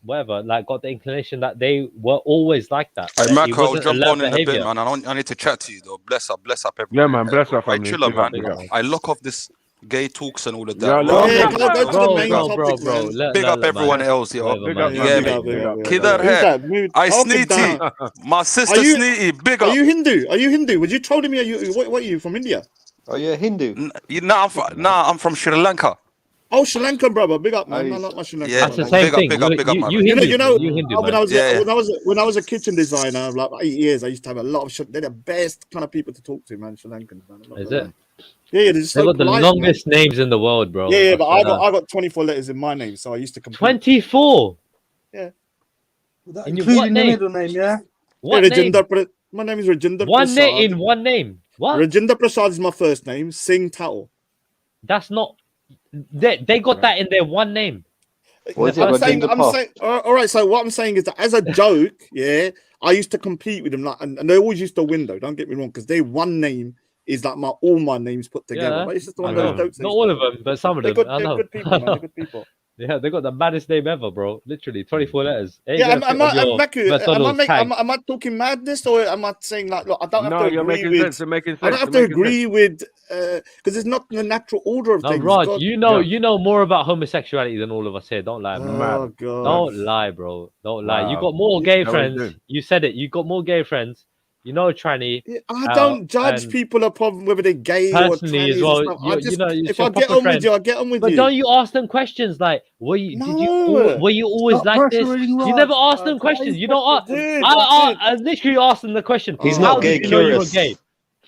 whatever, like got the inclination that they were always like that? Hey, that Mac, it I'll wasn't jump alert on in a bit, behavior? man. I need to chat to you, though. Bless up, everyone. Yeah, man. Bless our Right, family. Triller, Big up, man. big up. I look off this gay talks and all of that. Yeah, right? Can I go to the main topic, bro. man? Big up everyone else, yo. Big up, Yeah, man. me. Big up. Kidder Who's here. that? Move I up and Sneety. down. My sister Are you- Sneety. Big Are up. you Hindu? Are you Hindu? Would you told me? What are you from India? Oh, you're Hindu. I'm from Sri Lanka. Oh, Sri Lankan brother, big up, man. I like my Sri Lankan. Yeah, That's the brother. same big up, thing. big up, big up, man. You Hindu, when man. I was a kitchen designer, like 8 years, I used to have a lot of. They're the best kind of people to talk to, man. Sri Lankans, man. I'm not Is gonna it? lie. Yeah, they're just They so got the polite, longest names in the world, bro. man. Yeah, but I I got 24 letters in my name, so I used to compete. 24. Yeah. That In your including what the name? middle name, yeah? What Yeah, name? My name is Rajinder One Prasad. name in one name. What? Rajinder Prasad is my first name. Singh Tattle. That's not. They got that in their one name. What is it, I'm saying, Rajinder all right. So what I'm saying is that as a joke, I used to compete with them, like, and they always used to win, though. Don't get me wrong, because their one name is like all my names put together. Yeah, But it's just I one know. of those jokes. Not all of them, but some of them. They're I know. good people, man. They're good people. Yeah, they got the maddest name ever, bro. Literally 24 letters. Ain't Yeah, gonna fit on your McDonald's tag. am I talking madness, or am I saying like, look, I don't have No, to you're agree making with. sense. You're making I don't sense. have You're to making sense. agree with because it's not the natural order of No, things. Raj, God- you know more about homosexuality than all of us here. Don't lie, bro. Oh God! Don't lie, bro. Don't lie. You Wow. got more gay Is that what he's friends. doing? You said it. You got more gay friends. You know, tranny. I don't judge and people a problem whether they're gay or personally as trannies well. and stuff. I just, it's if your I get proper on friend. with you, I get on with But you. don't you ask them questions like, were you always Stop like this? pressuring You Raj, never ask man. them questions. You don't ask. Dude, I literally asked them the question. He's How not gay did you know you were curious. gay?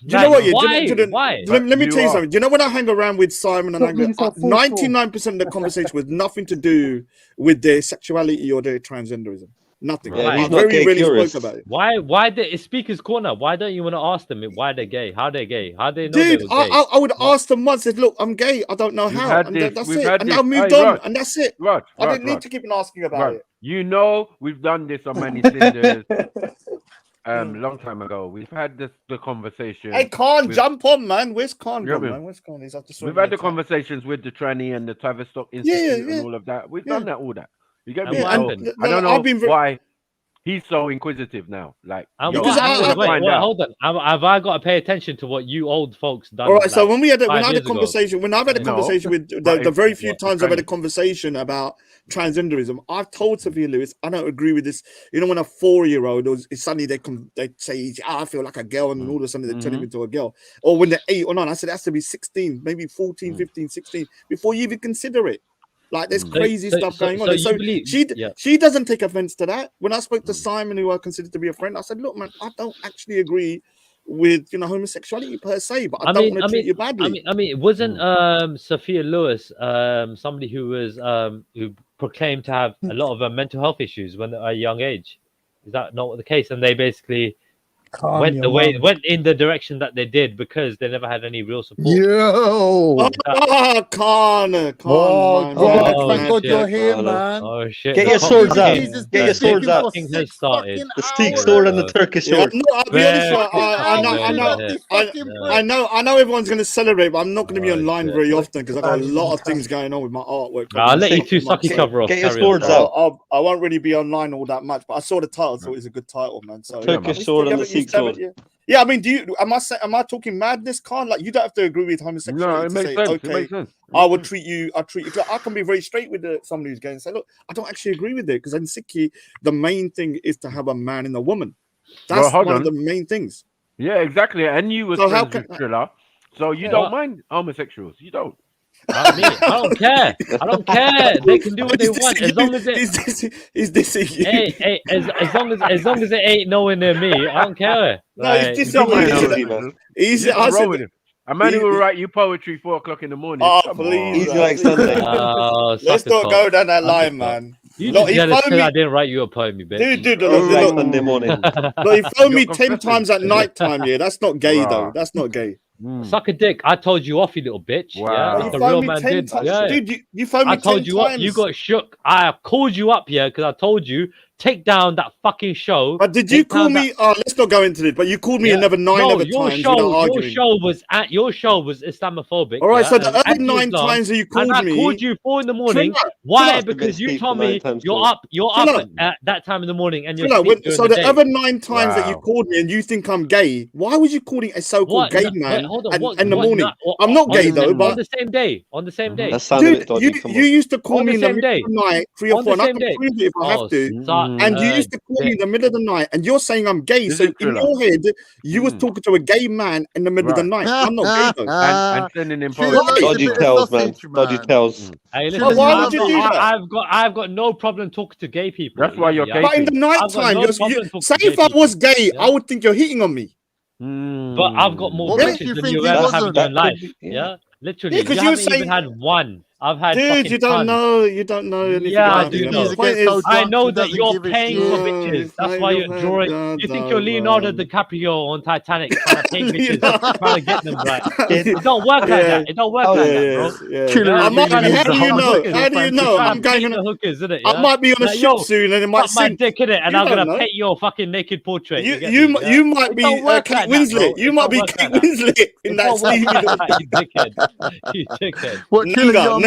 Do you know what? Why? Let me You tell you are. something. Do you know when I hang around with Simon and Stop being so forceful. 99% of the conversation was nothing to do with their sexuality or their transgenderism. Nothing. Yeah, I he's not very gay rarely curious. spoke about it. Why it's speaker's corner? Why don't you want to ask them why they're gay? How they're gay? How they know they Dude, were gay? I would ask them once, said, look, I'm gay. I don't know We've how. had And this. that's We've it. had And this. I moved Hey, on. Raj, And that's it. Raj, I Raj, didn't need Raj, to keep on asking about Raj. it. You know, we've done this on many cinders. Long time ago. We've had the conversation. Hey, Khan, with- jump on, man. Where's Khan Yeah, gone, man. man? Where's Khan? He's after We've had the conversations with the tranny and the Tavistock Institute and all of that. We've done that, all that. You get And me? what So, happened? I don't know I've been why he's so inquisitive now. Like, And yo, what happened? wanna Wait, find out. hold on. Have I got to pay attention to what you old folks done? All right, so like, when we had when 5 I had a years ago? conversation, when I've had a No, conversation with but the if- very few what, times I've had a tranny? conversation about transgenderism, I've told Sophia Lewis I don't agree with this. You know, when a 4-year-old suddenly they say, I feel like a girl, and all of a sudden they turn him into a girl, or when they're 8 or 9, I said it has to be 16, maybe 14, 15, 16 before you even consider it. Like there's crazy stuff going on. So And you believe? she doesn't take offense to that. When I spoke to Simon, who I consider to be a friend, I said, look, man, I don't actually agree with homosexuality per se, but I don't want to treat you badly. I mean, wasn't Sophia Lewis somebody who was who proclaimed to have a lot of mental health issues when at a young age? Is that not the case? And they basically went in the direction that they did because they never had any real support. Yo! Connor. Oh, God, thank God shit. you're here, man. Oh shit! Get The your fucking swords out. game- Get your swords out. fucking has started. The Sikh sword and the Turkish sword. I'll be honest. I know everyone's going to celebrate, but I'm not going to be online very often because I've got a lot of things going on with my artwork. I'll let you two suck each other off. Get your Carry on. swords out. I won't really be online all that much, but I saw the title, so it's a good title, man. So Turkish sword and the Sikh sword. Yeah, I mean, am I talking madness, Khan? Like, you don't have to agree with homosexuality. No, it makes sense. Okay, It makes sense. I treat you. I can be very straight with somebody who's gay and say, look, I don't actually agree with it because in Sikh, the main thing is to have a man and a woman. That's one of the main things. Yeah, exactly. And you were So friends with Triller, so you don't mind homosexuals. You don't. I don't care. I don't care. They can do what they want as long as it. Is this you? Hey, as long as it ain't nowhere near me, I don't care. No, it's just a man who will write you poetry 4 o'clock in the morning. Oh, Come please. Easy like Sunday. Let's not go down that line, man. You just jealous because I didn't write you a poem, you bitch. Dude, Like Sunday morning. Look, he phoned me 10 times at night time. Yeah, that's not gay though. That's not gay. Suck a dick. I told you off, you little bitch. Wow. Yeah, You like a phoned real me man 10 did. times. Yeah. Dude, you phoned me I told 10 you what, times. you got shook. I called you up, yeah, because I told you take down that fucking show. But did you call me? Let's not go into this. But you called me another 9 other times without arguing. Your show was Islamophobic. All right, yeah, so the other and 9 Islam, times that you called and me, I called you 4 in the morning. Why? Because you told me you're up at that time in the morning, and you're so the day. other 9 times that you called me and you think I'm gay, why was you calling a so-called gay man in the morning? I'm not gay though, but on the same day. On the same day. Dude, you used to call me in the middle of the night, 3 or 4, and I can prove it if I have to. And you used to call me in the middle of the night, and you're saying I'm gay. So in your head, you was talking to a gay man in the middle of the night. I'm not gay though. And sending him Dodgy tells, man. Dodgy tells. Hey, listen, why would you do that? I've got no problem talking to gay people. That's why you're gay. But in the night time, say if I was gay, I would think you're hitting on me. But I've got more What makes bitches you than think you he ever have wasn't? in your life. Yeah, literally. Yeah, 'cause you you were haven't even saying- had one. I've had. Dude, fucking you don't tons. know. You don't know anything Yeah, I about do me. know. The point is, I know that you're paying for bitches. That's I why don't you're have drawing. that, You think you're Leonardo DiCaprio on Titanic trying to pay bitches, trying to get them right. It don't work like that. It don't work like that, bro. I might be. How do you know? Hookers, How do you know? I'm going on the hookers, isn't it? I might be on a Like, ship yo, soon, and it might suck my sink. dick in it, and You I'm don't gonna know. paint your fucking naked portrait. You might be Kate Winslet. You might be Kate Winslet in that Stevie. You dickhead. You dickhead. What, Triller, you got a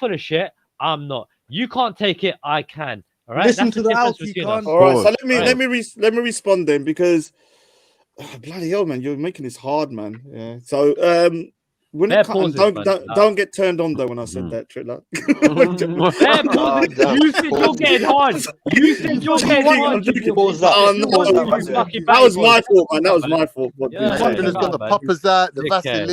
full of shit. I'm not. You can't take it. I can. All right. Listen That's to the the difference alky, between Con. us. All right, so Right. let me respond then, because bloody hell, man, you're making this hard, man. Yeah. So when Fair it comes, pauses, man. don't get turned on though when I said that, Triller. Fair pauses. You said you're getting hard. You said you're getting hard. You little Oh, no, that was my fault, man. That was my fault. Yeah, Trilla's got the poppers out, the Vaseline,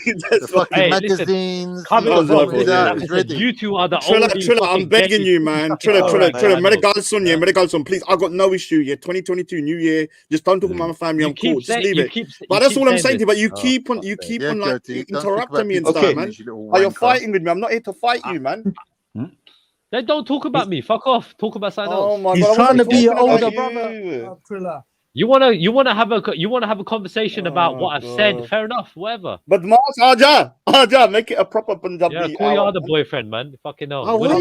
the fucking Hey, listen, magazines. coming That was from my a fault, Muslim, yeah. like I said, you two are the Triller, only I'm fucking begging gays you, who man. fucking are right Triller, now. Medigalson, please. I got no issue. Yeah, 2022, New Year. Just don't talk about my family. You I'm cool. keep Just saying, leave you it. keep, But you that's keep all I'm saying saying to you. this. But you keep on like Gertie, don't speak interrupting about me and people stuff, in man. this, you little Are you wanker. fighting with me? I'm not here to fight you, man. Then don't talk about me. Fuck off. Talk about something Oh else. my He's God, I trying wasn't to be your talking about older you. brother, Trilla. You wanna have a conversation about what I've said. Fair enough, whatever. But Mars, Aja, make it a proper Punjabi. Yeah, call your other boyfriend, man. Fucking hell. Oh, Would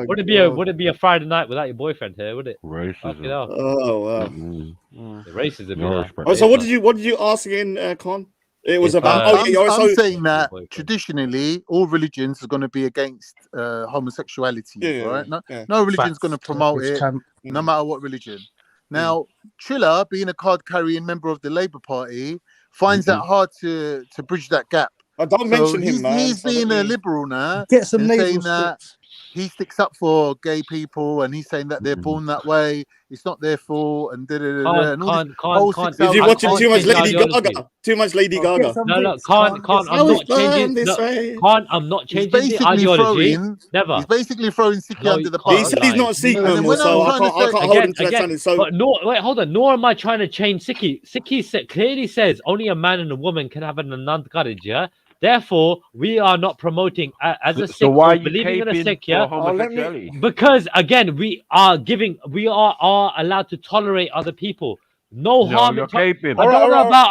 would it be a Friday night without your boyfriend here? Would it? Racism. Fucking hell. Oh wow. The racism. No yeah. respect. Oh, so what did you ask again, Con? It was If, about. I'm saying that traditionally, all religions are going to be against homosexuality, right? No religion's going to promote it, no matter what religion. Now, Triller, being a card-carrying member of the Labour Party, finds that hard to bridge that gap. Don't mention him, man. He's being a liberal now. Get some and nasal saying that he sticks up for gay people, and he's saying that they're born that way. It's not their fault, and da da da. And all this Did you watch too much Lady Gaga? Too much Lady Gaga. No, can't. I'm not changing the ideology. Never. He's basically throwing Sikh under the bus. He said he's not a Sikh no more, so I can't hold him to that standard. So, but wait, hold on. Nor am I trying to change Sikh. Sikh clearly says only a man and a woman can have an Anand courage. Yeah. Therefore, we are not promoting as a Sikh. So why are you believing in a caping Sikh, yeah? for homosexuality? Because again, we are allowed to tolerate other people. No harm. You're caping. I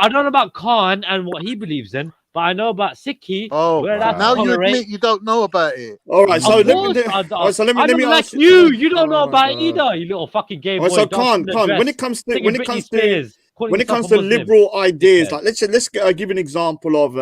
don't know about Khan and what he believes in, but I know about Sikhi. Oh, now you admit you don't know about it. All right, so let me like ask you don't know about it either. You little fucking gay boy. So Khan, when it comes to liberal ideas, like let's give an example of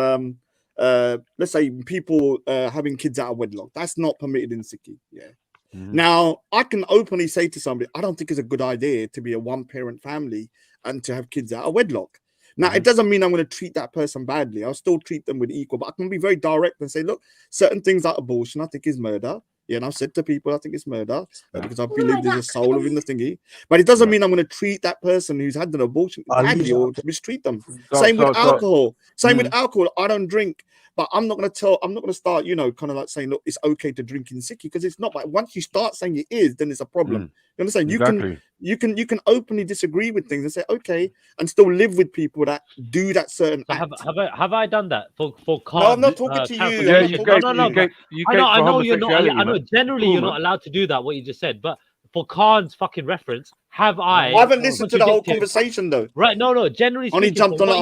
let's say people having kids out of wedlock. That's not permitted in Sikhi. Yeah. Now I can openly say to somebody, I don't think it's a good idea to be a one-parent family and to have kids out of wedlock. Now it doesn't mean I'm going to treat that person badly. I'll still treat them with equal, but I can be very direct and say, look, certain things like abortion, I think is murder. Yeah, and I've said to people, I think it's murder because I believe there's a soul within the thingy. But it doesn't mean I'm going to treat that person who's had an abortion badly or mistreat them. Same with alcohol. With alcohol. I don't drink, but I'm not going to start, kind of like saying, look, it's okay to drink in Sikhi because it's not. But once you start saying it is, then it's a problem. You understand? Exactly. You can openly disagree with things and say, okay, and still live with people that do that certain act. Have I done that for No, I'm not talking to you. Yeah, I know you're not. I know generally you're not allowed to do that. What you just said, but for Khan's fucking reference, I haven't listened to the whole conversation though. Right? No. Generally, only jumped on it.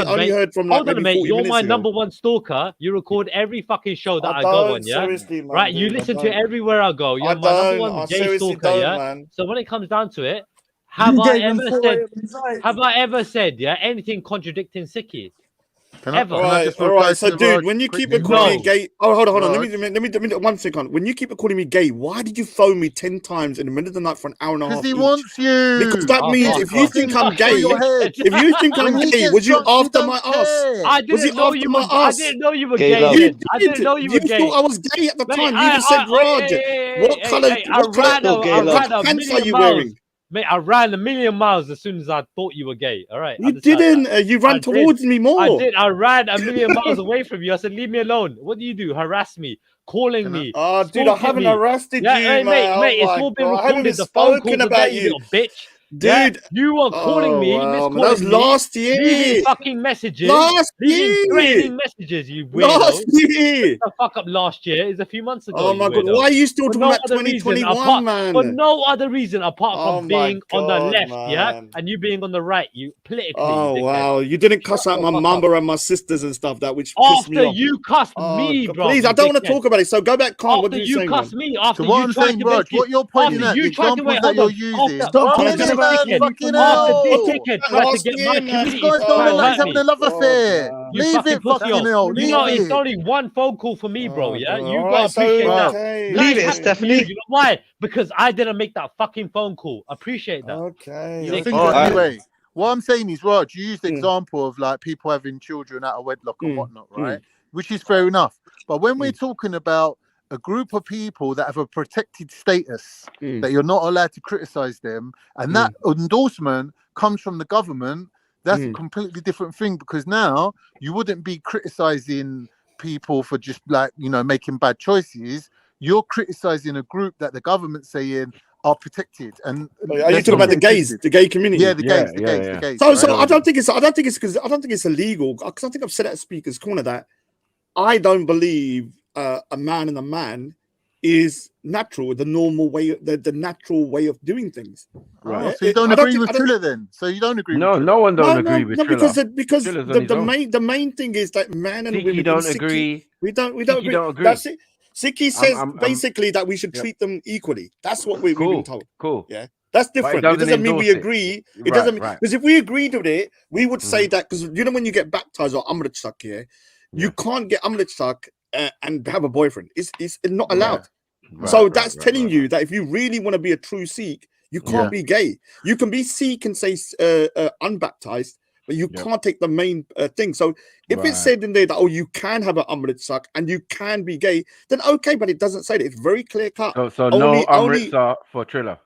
Only heard from. Hold on, mate. You're my number one stalker. You record every fucking show that I go on. Yeah. Man, right. You listen to it everywhere I go. You're my number one gay stalker. Yeah. Man. So when it comes down to it, have I ever said anything contradicting Sikhi? Ever? All right. So, dude, when you keep calling me gay, hold on. Let me 1 second. When you keep calling me gay, why did you phone me 10 times in the middle of the night for an hour and a half? Because he wants you. Because that means if you think I'm gay, was you after my ass? I didn't know you were. I didn't know you were gay. You thought I was gay at the time. You just said, Raj, what color pants are you wearing? Mate, I ran 1,000,000 miles as soon as I thought you were gay. All right. You didn't. You ran towards me more. I did. I ran 1,000,000 miles away from you. I said, leave me alone. What do? Harass me, calling me. Oh, dude, I haven't harassed you, man. Mate, it's all been recorded. The phone calls about you, little bitch. Dude, you were calling me. That was last year. Leaving fucking messages. Threatening messages. You weirdo. Last year. The fuck up last year is a few months ago. Oh my god, why are you still talking about 2021, man? For no other reason apart from being on the left, and you being on the right. You politically. Oh wow, you didn't cuss out my mama and my sisters and stuff. That which pissed me off. After you cussed me, bro. Please, I don't want to talk about it. So go back, Khan. What are you saying? After you cussed me, after what I'm saying, Raj, what you're pointing at, the examples that you're using. This guy's going like having a love affair. Leave it, fucking hell. It's only one phone call for me, bro. Yeah, you gotta appreciate that. Leave it, Stephanie. You know why? Because I didn't make that fucking phone call. Appreciate that. Okay. Anyway, what I'm saying is, Raj, you used the example of like people having children out of wedlock and whatnot, right? Which is fair enough. But when we're talking about a group of people that have a protected status, that you're not allowed to criticize them, and that endorsement comes from the government, that's a completely different thing, because now you wouldn't be criticizing people for just like, making bad choices. You're criticizing a group that the government's saying are protected. And are you talking about the gays, the gay community? Yeah, the gays. So I don't think it's illegal, because I think I've said at Speaker's Corner that I don't believe a man and a man is natural, the normal way, the natural way of doing things. Right. So you don't agree with Triller then? So you don't agree with Triller? No one don't agree with Triller. because Triller's on his own. the main thing is that man and Sikhi women don't in Sikhi, agree. we don't Sikhi agree. don't agree. That's it. Sikhi says I'm- basically that we should Yep. treat them equally. That's what we've been told. Cool. Yeah. That's But it different. It doesn't doesn't mean we endorse it. agree. It Right, doesn't mean right. because if we agreed with it, we would say that because you know when you get baptized or Amritsak here, you can't get Amritsak and have a boyfriend. It's not allowed. Right, So right, that's right, telling right, you that if you really want to be a true Sikh, you can't Yeah. be gay. You can be Sikh and say unbaptized, but you Yep. can't take the main thing. So if Right. it's said in there that you can have an Amritsak and you can be gay, then okay, but it doesn't say that. It's very clear cut. So no Amritsar for Triller.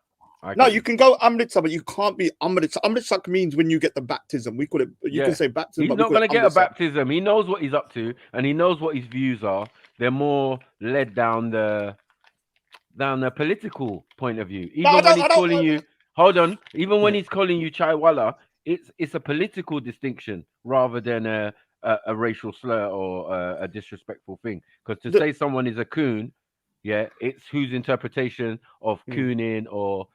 No, you can go Amritsar, but you can't be Amritsar. Amritsar means when you get the baptism. We call it. You can say baptism. He's but not we call going to it get a Amritsar. baptism. He knows what he's up to, and he knows what his views are. They're more led down the political point of view. Even when he's calling you, hold on. Even when he's calling you Chaiwala, it's a political distinction rather than a racial slur or a disrespectful thing. Because to say someone is a coon, it's whose interpretation of cooning or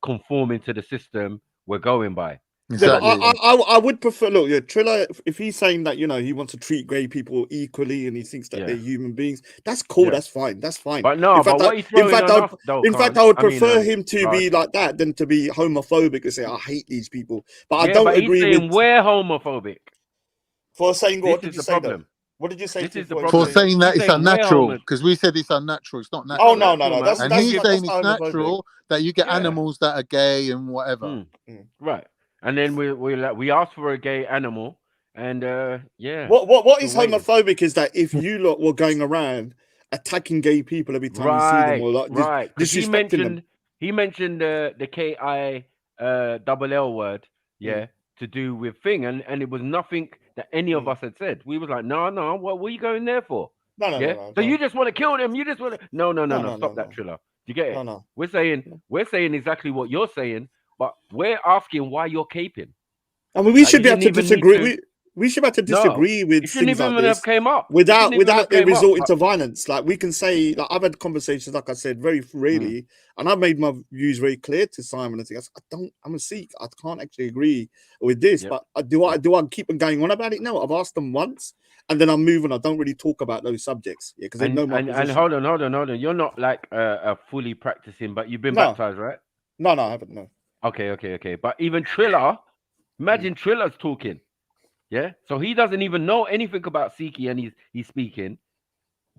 conforming to the system we're going by. Yeah, but I would prefer. Look, Triller. If he's saying that he wants to treat gay people equally and he thinks that they're human beings, that's cool. Yeah. That's fine. That's fine. But no, in fact, but what he's throwing on us, though, in fact, Khan, I would I mean, prefer him to Raj. be like that than to be homophobic and say I hate these people. But I Yeah, don't but he's agree saying with we're homophobic. for saying what This did is you the say? Though? problem. What did you say? This is the For problem. saying that He's it's saying we're unnatural, homo- because we said it's unnatural. It's not natural. Oh no, that's and that's he's not, saying that's it's not homophobic. natural that you get Yeah. animals that are gay and whatever. Right. And then we asked for a gay animal, and yeah. What is Still waiting. homophobic is that if you lot were going around attacking gay people every time you see them or like Right. 'Cause he disrespecting mentioned the KI double L word, to do with thing, and it was nothing that any of us had said. We was like, no, what were you going there for? No, So you just want to kill them? You just want to? No. Stop that, Triller. Do you get it? No. We're saying exactly what you're saying, but we're asking why you're caping. I mean, we Like, should be you able to didn't even disagree. need to- We should be able to disagree with it shouldn't things even like have this came up. It without shouldn't even have it came up, resorting but- to violence. Like we can say, like I've had conversations, like I said, very freely, and I've made my views very clear to Simon. And things. I'm a Sikh. I can't actually agree with this. But do I keep on going on about it? No, I've asked them once, and then I'm moving. I don't really talk about those subjects. Yeah, because they know my position. And hold on. You're not like a fully practicing, but you've been No. baptized, right? No, I haven't. No. Okay. But even Triller, imagine Triller's talking. Yeah, so he doesn't even know anything about Sikhi, and he's speaking.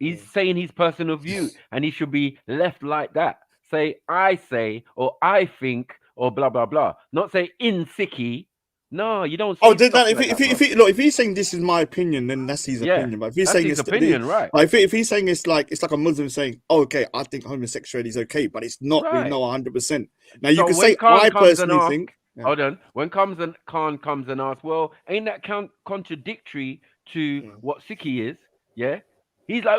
He's saying his personal view, and he should be left like that. Say I say, or I think, or blah blah blah. Not say in Sikhi. No, you don't. Oh, say did that? stuff like If he's saying this is my opinion, then that's his opinion. But if he's that's saying his it's opinion, right? Like if he's saying it's like a Muslim saying, "Oh, okay, I think homosexuality is okay," but it's not. Right. We know 100%. Now you So can when say, Khan I comes and personally asks- think. Hold on. When Khan comes and asks, well, ain't that contradictory to what Sikhi is? Yeah. He's like,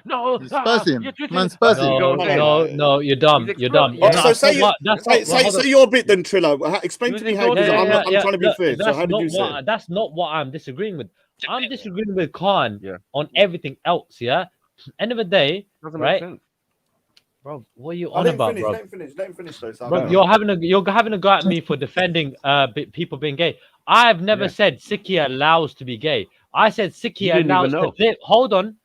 no, spazzing. you're twisting Man's it." spazzing. No, you're dumb. You're dumb. Oh, so say your bit then, Trillo. Explain to me how. I'm trying to be fair. So how did you say it? That's not what I'm disagreeing with. I'm disagreeing with Khan on everything else. Yeah. End of the day, Doesn't right? make sense. Bro, what are you on about, bro? Let him finish though. So Bro, you're having a go at me for defending people being gay. I've never said Sikhi allows to be gay. I said Sikhi You didn't allows even to know. live. Hold on,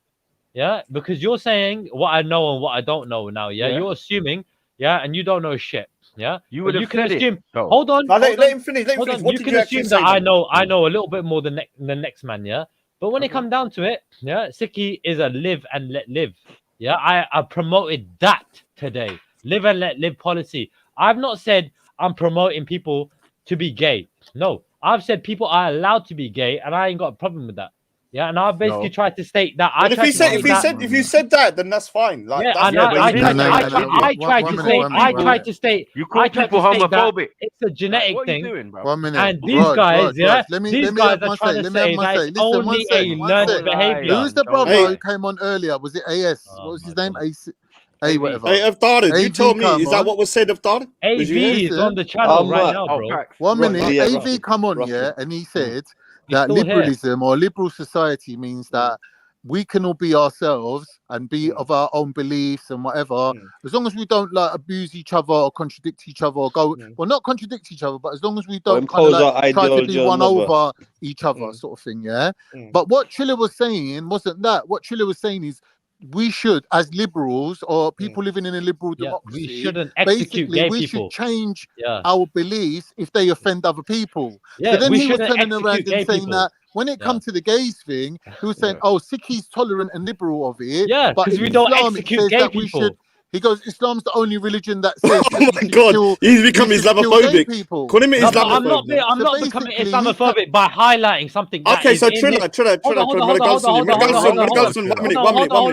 because you're saying what I know and what I don't know now. Yeah. You're assuming, and you don't know shit. Yeah, You But would have can said it, assume. though. Hold on, Now, hold let on, him finish. Let him hold finish. on. What You did can you assume actually that say I then? know a little bit more than the next man. Yeah, but when it comes down to it, Sikhi is a live and let live. Yeah, I promoted that today. Live and let live policy. I've not said I'm promoting people to be gay. No, I've said people are allowed to be gay, and I ain't got a problem with that. Yeah, and I basically tried to state that. But if you said that, then that's fine. Like, Yeah, that's I tried to state. You call people that homophobic. It's a genetic What are you thing. doing, bro? 1 minute. And these guys, Let me these have guys my are trying say. to Let me have say my that say. it's Listen, only a one learned sec. behavior. Who's the brother Hey. who came on earlier? Was it AS? What was his name? A whatever. Hey, Avdara, you AV tell me, come is that on. what was said, Avdara? AV is on the channel right now, bro. 1 minute. Yeah, AV come on, yeah, and he said He's that still here. liberalism or liberal society means that we can all be ourselves and be of our own beliefs and whatever, as long as we don't like abuse each other or contradict each other or go well, not contradict each other, but as long as we don't kind of impose our like try to ideology be on one another. over each other, sort of thing. Yeah. But what Triller was saying wasn't that. What Triller was saying is we should, as liberals or people living in a liberal democracy, we shouldn't execute basically gay we people. should change Yeah. our beliefs if they offend other people. Yeah, so then we he was shouldn't turning around execute gay and saying people. that when it comes to the gays thing, he was saying, "Oh, Sikhi's tolerant and liberal of it." Yeah, but 'cause in we don't Islam, it execute says gay that we people. should. He goes, Islam's the only religion that says that Oh my God, he's become we should kill gay Islamophobic. people. Call him No, but Islamophobic. I'm So not becoming basically, Islamophobic by highlighting something that Okay, is so in Triller, his... Triller, Hold on, One minute,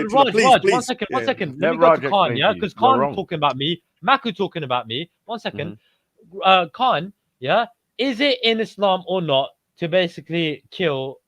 Triller, please. One second. Let Let me go Raj to Khan, explain yeah? to you. Because You're Khan wrong. talking about me, Maku talking about me. One second. Mm-hmm. Khan, yeah? Is it in Islam or not to basically kill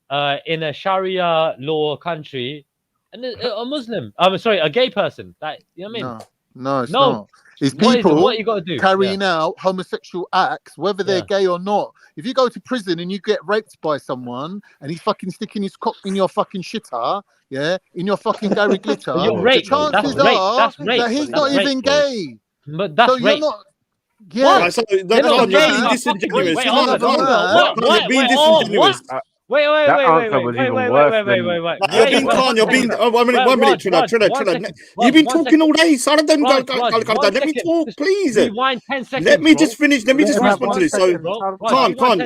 in a Sharia law country a Muslim? I'm sorry, a gay person. That, you know what I mean? No, it's No. not. It's What is it? people What you got to do? carrying out homosexual acts, whether they're Yeah. gay or not. If you go to prison and you get raped by someone and he's fucking sticking his cock in your fucking shitter, yeah, in your fucking Gary Glitter, But you're the raped. chances That's rape. are That's rape. that he's That's not rape. even gay. But that's so you're rape. not. Yeah. Right, so They're that's not not gay, being but disingenuous. wait, hold on, Come on, hold on. What? What? You're being Wait, oh, disingenuous. what? Wait, That answer was even worse than- You're being calm. You're being. Oh, one minute, Triller. You've been talking all day. So let me talk, please. Rewind 10 seconds. Let me just finish. Let me Let just him have respond to 1 this. So,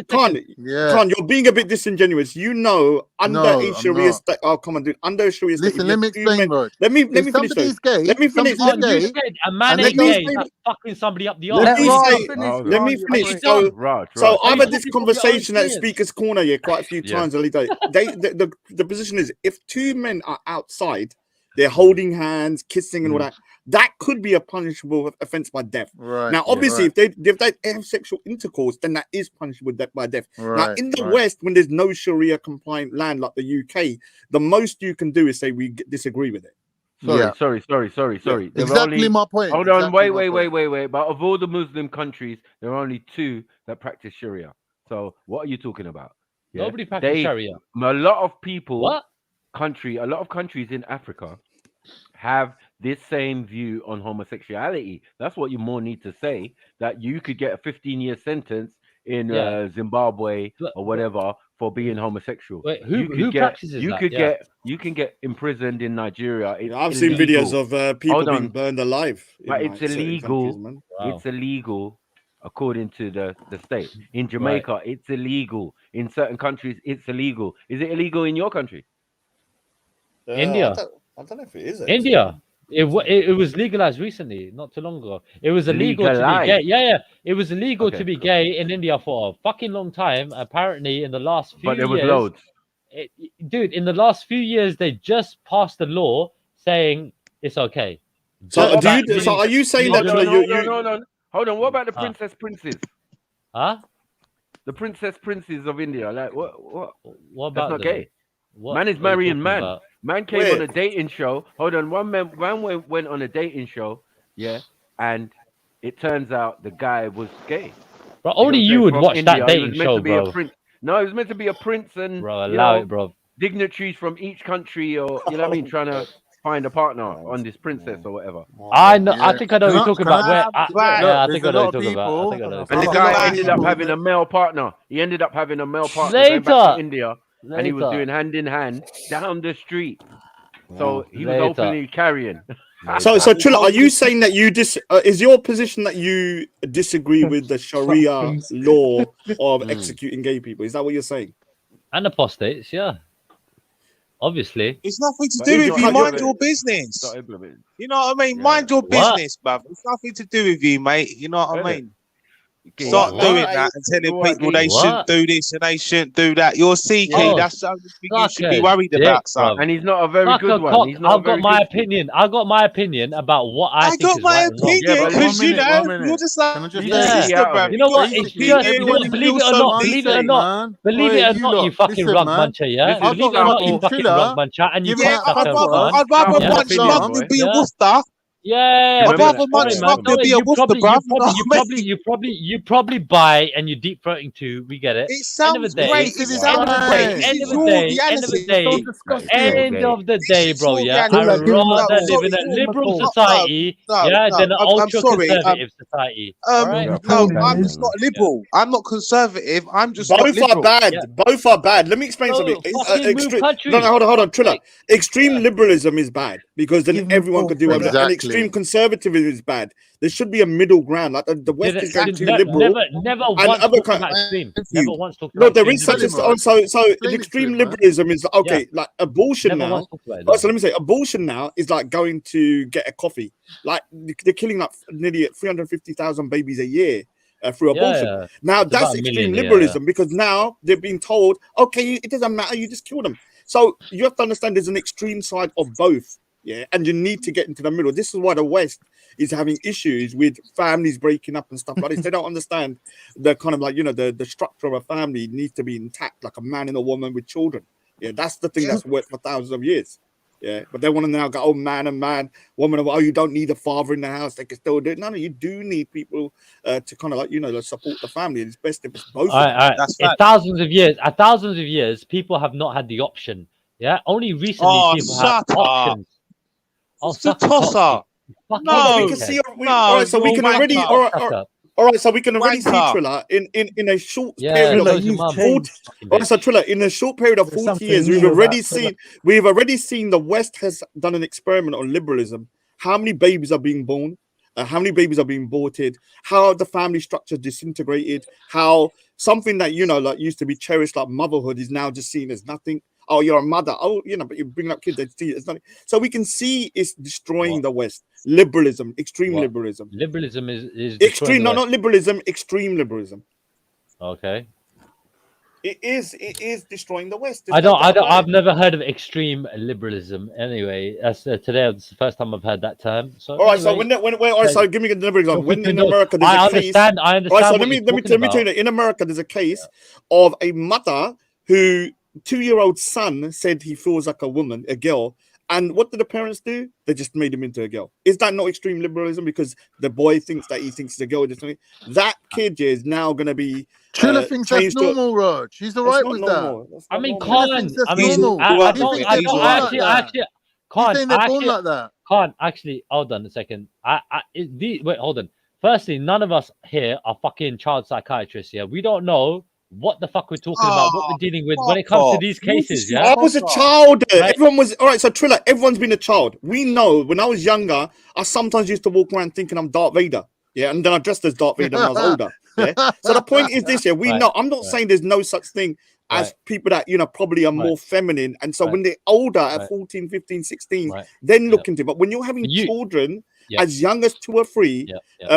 second. Khan, you're being a bit disingenuous. You know, under No, a I'm Sharia not. state. Oh, come on, dude. Under a Sharia state. Listen, let me explain, Rod. Let me If finish. Though. somebody's gay, Let me finish. somebody's You gay, said a man and they ain't go gay. That's fucking somebody up the arse. Let me Let finish. Raj, So I've had talking this from your own conversation at experience. Speaker's Corner here quite a few times. The position is if two men are outside, they're holding hands, kissing, and all that. That could be a punishable offense by death. Right. Now, obviously, if they have sexual intercourse, then that is punishable by death. Now, Right, in the right. West, when there's no Sharia compliant land like the UK, the most you can do is say we disagree with it. Sorry. There are Exactly only, my point. Hold on, Exactly my point. wait. But of all the Muslim countries, there are only 2 that practice Sharia. So what are you talking about? Yeah? Nobody practices Sharia. A lot of people, What? a lot of countries in Africa have this same view on homosexuality. That's what you more need to say, that you could get a 15-year sentence in Zimbabwe or whatever for being homosexual. Wait, You who could get, practices you that? could Yeah. get you can get imprisoned in Nigeria. It's I've seen illegal. videos of people Hold being on. burned alive. But in, it's like, certain illegal. countries, man. It's illegal according to the state. In Jamaica, it's illegal. In certain countries, it's illegal. Is it illegal in your country? India. I don't know if it is. India. It was legalized recently, not too long ago. It was illegal to be gay. Legalized? Yeah. It was illegal Okay, to be cool. gay in India for a fucking long time. Apparently, in the last few But there was years, loads. Dude, in the last few years, they just passed a law saying it's okay. So, Just are you saying that Hold on. What about the princes? Huh? The princes of India. Like what? What That's about not them? gay. What Man is are you marrying talking man. about? Man came on a dating show. Hold on, one man went on a dating show, and it turns out the guy was gay. Bro, only you would From watch India. that He dating was meant show, to be a bro. prince. No, he was meant to be a prince, and Bro, allow it, bro. dignitaries from each country, or you know what I mean, trying to find a partner on this princess or whatever. I know. I think I know what you're talking about. I think I know what There's you're a talking lot about. of I think I know. And the guy ended up having a male partner. He ended up having a male partner going back Later. to India, and he was Later. doing hand in hand down the street. So he was Later. openly carrying. So Trilla, are you saying that you is your position that you disagree with the Sharia law of executing gay people? Is that what you're saying? And apostates, yeah. Obviously. It's nothing to But do he's with not you. Mind implementing- your business. not implementing. You know what I mean? Mind your business, bruv. It's nothing to do with you, mate. You know what I mean? Start What? doing that and telling people they What? shouldn't do this and they shouldn't do that. You're CK. Oh, That's something you suck should be a worried dick, about, bruv. son. And he's not a very Suck good a one. cock. He's not a I've got very my good opinion. I've got my opinion about what I I think got is my right and wrong. opinion Yeah, but because you know minute. you're just like Can I just your say- sister, Yeah, bruv. You know what? got It's your just, opinion. you know what? Believe it or not, believe it or not, believe it or not, you fucking listen, rug man. muncher, yeah? This is Believe it or not, you fucking fucking Triller. rug muncher, and you Give him cock that I'd sucker, rather, fatwa. man. I'd rather Yeah. punch Opinion, mum boy. than be a Yeah. woofter. Yeah, I'd but rather sorry, munch man. rugby No, and be a wooster, bruv. You know what I mean? you probably buy and you deep throating too. We get it. It End of the sounds day, great. It sounds great. This end is of the all day, end of the reality. day, end of the This day, is bro. all Yeah, reality. I'd rather live in a sorry, liberal no, society, yeah, than an I'm ultra sorry. conservative society. All right. No, I'm just not liberal. I'm not conservative. I'm just not Both are liberal. bad. Both are bad. Let me explain something. Fucking move countries. No, hold on, Triller. Extreme liberalism is bad because then everyone could do whatever. And extreme conservatism is bad. There should be a middle ground. Like the West is going too liberal. Never and once other talked about extreme. Never once talked No, about there extreme is such a liberalism. so extreme liberalism is okay. Like abortion Never now. once talked about it, Oh, so let me say, abortion now is like going to get a coffee. Like they're killing like nearly 350,000 babies a year through abortion. Yeah. Now It's that's about a extreme million, liberalism because now they're being told, okay, it doesn't matter, you just kill them. So you have to understand there's an extreme side of both. Yeah, and you need to get into the middle. This is why the West is having issues with families breaking up and stuff like this. They don't understand the kind of like, you know, the structure of a family needs to be intact, like a man and a woman with children. Yeah, that's the thing that's worked for thousands of years. Yeah, but they want to now go, oh, man and man, woman, oh, you don't need a father in the house. They can still do it. No, you do need people to kind of like, you know, support the family. It's best if it's both. All right. In thousands of years, people have not had the option. Yeah, only recently people have options. Oh, the tosser. No, we can see. All right, so we can already. All right, so we can already see Triller in a short period of 40. All right, so Triller in a short period of 40 years, we've already seen the West has done an experiment on liberalism. How many babies are being born? How many babies are being aborted? How the family structure disintegrated? How something that, you know, like used to be cherished, like motherhood, is now just seen as nothing. Oh, you're a mother. Oh, you know, but you bring up kids, they see it as nothing. So we can see it's destroying the West. Liberalism, extreme liberalism. Liberalism is extreme. No, not liberalism. Extreme liberalism. Okay. It is destroying the West. I've never heard of extreme liberalism. Anyway, that's today. It's the first time I've heard that term. So all right. anyway, So all right. So give me another example. When in America there's a case. I understand. All right, so let me tell you that in America there's a case of a mother who 2-year-old son said he feels like a woman, a girl. And what did the parents do? They just made him into a girl. Is that not extreme liberalism? Because the boy thinks that he thinks he's a girl. That kid is now going to be Triller thinks that's normal, Rog. He's all right with that. I mean, Khan. I mean, Khan, actually, hold on a second. Wait, hold on. Firstly, none of us here are fucking child psychiatrists. Yeah, we don't know what the fuck we're talking about, what we're dealing with when it comes to these cases. Yeah, I was a child. Right. Everyone was all right. So Triller, everyone's been a child. We know when I was younger, I sometimes used to walk around thinking I'm Darth Vader. Yeah, and then I dressed as Darth Vader when I was older. Yeah. So the point is this: we know. I'm not saying there's no such thing as people that, you know, probably are more feminine, and so when they're older at 14, 15, 16, then look into it. But when you're having children as young as 2 or 3,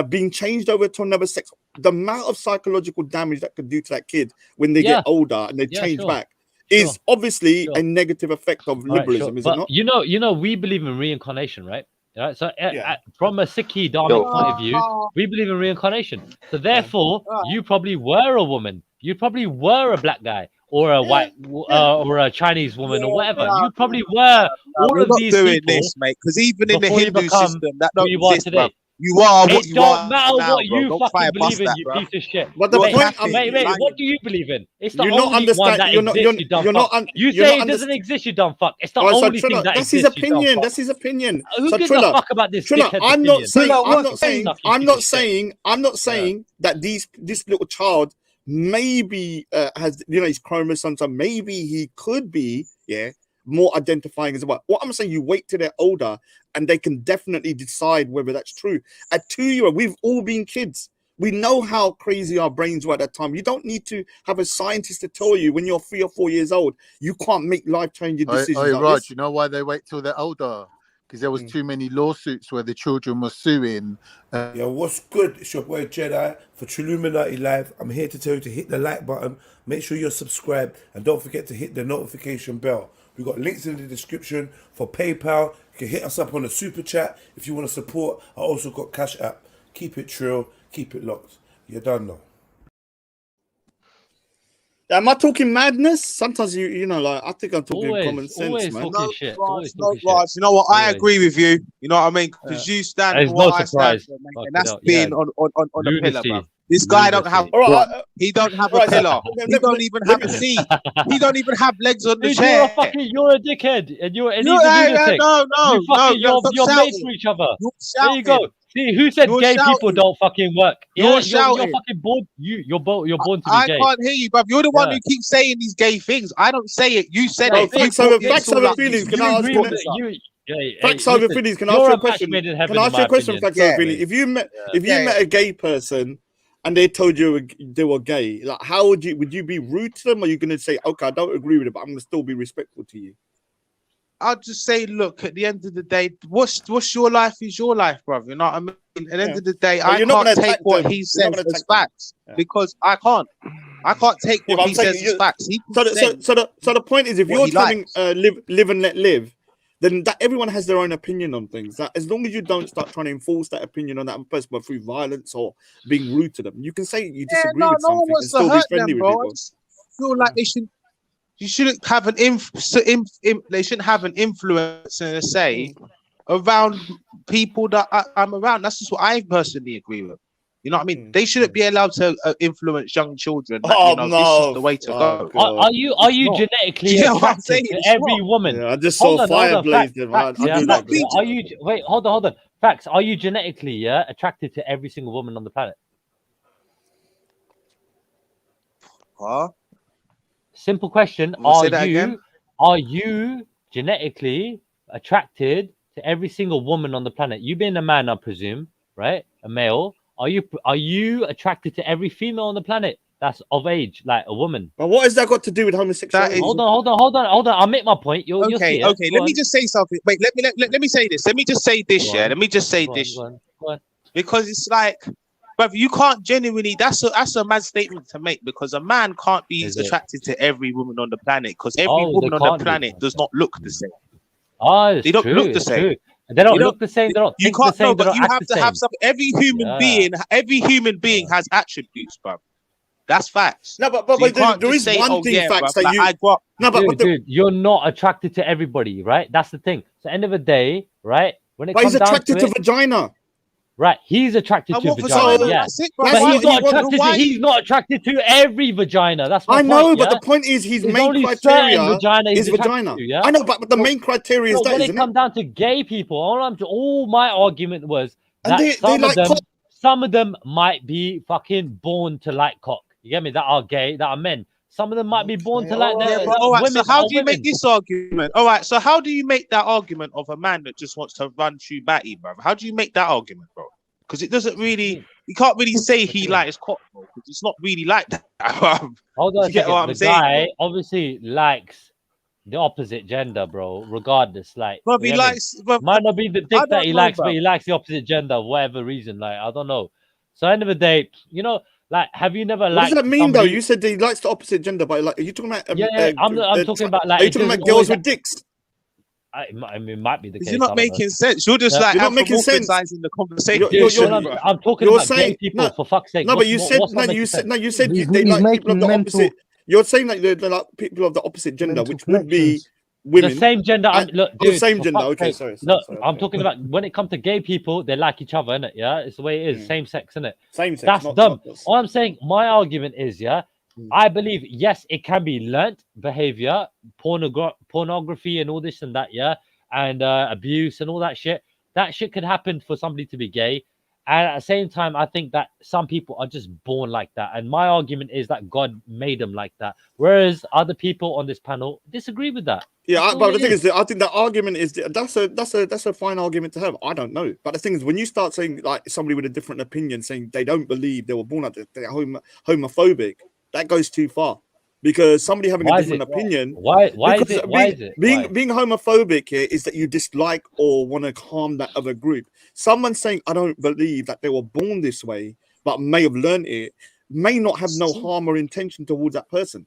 being changed over to another sex, the amount of psychological damage that could do to that kid when they get older and they change back is obviously a negative effect of liberalism, is it not? You know, we believe in reincarnation, right? Right. So from a Sikh Dharmic point of view, we believe in reincarnation. So therefore, you probably were a woman. You probably were a black guy or a white or a Chinese woman or whatever. You probably were all of these doing people, this, mate. Because even in the before you Hindu become system, that who don't you are exist, today. bro. You are what you are. It don't matter now, what bro. you Don't fucking try and bust believe in, that, you bro. piece of shit. But the Wait, point, wait, what do you believe in? It's the you're not only one that understand- exists, you dumb fuck. You you're say not it doesn't exist, you dumb fuck. It's the All right, so only thing Triller, that that's his exists, you dumb opinion. fuck. That's his opinion. Who So gives Triller, a fuck about this Triller, dickhead's I'm not opinion? saying, Triller, I'm what not saying that this little child maybe has, you know, his chromosomes, so maybe he could be more identifying as well. What I'm saying, you wait till they're older and they can definitely decide whether that's true. At 2-year-old, we've all been kids. We know how crazy our brains were at that time. You don't need to have a scientist to tell you when you're 3 or 4 years old, you can't make life-changing decisions. Hey, like Raj, this. you know why they wait till they're older? Because there was too many lawsuits where the children were suing. Yo, what's good? It's your boy Jedi for Trilluminati Live. I'm here to tell you to hit the like button. Make sure you're subscribed and don't forget to hit the notification bell. We've got links in the description for PayPal. You can hit us up on the super chat if you want to support. I also got Cash App. Keep it trill, keep it locked. You done know. Am I talking madness? Sometimes you know, like I think I'm talking Always, common sense, always man. talking shit. Always No, talking Raj, shit. you know what? I Always. agree with you. You know what I mean? Because you stand There's for no what I stand surprise. for, mate, Fuck and it that's up. being Yeah. on a pillar, bro. Lunacy. This guy don't have Lunacy. All right, one. He don't have all a right, so pillar. He don't even have a seat. He don't even have legs on the Dude, chair. you're a dickhead, and he's a Hey, lunatic. no, You fucking, stop you're mates shouting. for each other. You're There you go. shouting. See, who said You're gay people shouting. don't fucking work? You're You're shouting. fucking born. You're born to be I gay. can't hear you, bruv. You're the one Yeah. who keeps saying these gay things. I don't say it. You said Oh, it. facts You over brought facts this all over up. feelings. Can You I ask agree you? with it? Facts over Listen, feelings. Can I you're ask you a a question? match made in heaven, Can I in ask you my a question? opinion. Facts over feelings. If you met a gay person and they told you they were gay, like how would you be rude to them? Or are you gonna say, okay, I don't agree with it, but I'm gonna still be respectful to you? I'll just say, look, at the end of the day, what's your life is your life, brother. You know what I mean? At the end of the day, But I you're not can't gonna take attack what them. he You're not says gonna as attack them. facts because I can't. I can't take Yeah, what but he I'm saying says as facts. He can say so the point is, if what you're he telling likes. live and let live, then that everyone has their own opinion on things. That as long as you don't start trying to enforce that opinion on that person, but through violence or being rude to them, you can say you Yeah, disagree no with one something and wants to still be hurt friendly them, with bro. I people. just feel like you shouldn't have an they shouldn't have an influence and a say around people that I'm around. That's just what I personally agree with. You know what I mean? They shouldn't be allowed to influence young children. That, Oh this is no! the way to Oh, go. Are you not. genetically Do you know what I'm attracted saying? to It's every not. woman? Yeah, I just saw fire blaze them. I Facts, do facts. like that. Are you wait? Hold on. Facts. Are you genetically attracted to every single woman on the planet? Huh? Simple question. Say that again? Are you genetically attracted to every single woman on the planet? You being a man, I presume, right? A male. Are you attracted to every female on the planet that's of age, like a woman? But what has that got to do with homosexuality? Hold on. I'll make my point. You'll see it. Okay. Let me just say something. Wait, let me say this. Let me just say this, Go yeah. on. Let me just say Go this. on. Because it's like, but you can't genuinely. That's a mad statement to make because a man can't be Is it? attracted to every woman on the planet because every Oh, woman they on the can't be. planet does not look the same. Oh, it's They don't true. look the It's same. true. They don't You look the same. They don't You think the can't same. know, They but don't you act have the to have same. something. Every human being has attributes, bro. That's facts. No, but So you can't there just is say, one oh, thing, yeah, facts bruv, that like, you. I got. No, but Dude, you're not attracted to everybody, right? That's the thing. So, end of the day, right? When it But he's comes down attracted to to it, vagina. right? He's attracted I to want vagina, vagina. yeah. That's it, bro. That's But he's what not he wants. attracted to. He's not attracted to every vagina. That's my I point. know, but Yeah? the point is his There's main only certain criteria vagina he's is attracted vagina. to, yeah? I know, but the main criteria is So that, when it isn't it? comes down to gay people, all my argument was And that they like cock. some of them might be fucking born to like cock. You get me? That are gay, that are men. Some of them might be born to like Yeah, the but all right. women. So how that do you are make women. this argument? All right. So how do you make that argument of a man that just wants to run through batty, bro? How do you make that argument, bro? Because it doesn't really. You can't really say he likes cock, bro. Because it's not really like that. Hold on a You get second. what I'm The saying, guy bro? obviously likes the opposite gender, bro. Regardless, like, Bro, you he get me? likes. Bro, Might not be the I dick that don't he know, likes, but bro. he likes the opposite gender, for whatever reason. Like, I don't know. So, end of the day, you know, like, have you never What does liked that mean, though? somebody? You said he likes the opposite gender, but like, are you talking about? Yeah, I'm talking about like. Are you It talking doesn't about girls always. with dicks? I mean, it might be the case. You're not I don't know. making sense. You're just Yeah. like You're not making sense. anthropomorphizing the conversation, Dude, bro. I'm talking You're about gay saying people, no, for fuck's sake. no, but you said What's no. not making You said sense? no. You said He's they like people making of the mental opposite. You're saying like they're like people of the opposite gender, mental which would be connections. women. The same gender. Look, Oh, the dude. same For gender. fuck's Okay, sake. sorry. Look, Okay. I'm talking about when it comes to gay people, they like each other, innit? Yeah, it's the way it is. Same sex, innit? Same sex. That's Not dumb. this. All I'm saying, my argument is, yeah, I believe yes, it can be learnt behavior, pornography, and all this and that, yeah, and abuse and all that shit. That shit could happen for somebody to be gay. And at the same time, I think that some people are just born like that. And my argument is that God made them like that. Whereas other people on this panel disagree with that. Yeah, but the thing is, I think that argument is that's a fine argument to have. I don't know, but the thing is, when you start saying like somebody with a different opinion saying they don't believe they were born like that, they're homophobic, that goes too far. Because somebody having a different opinion, why is it? Being homophobic here is that you dislike or want to harm that other group. Someone saying I don't believe that they were born this way, but may have learned it, may not have no harm or intention towards that person.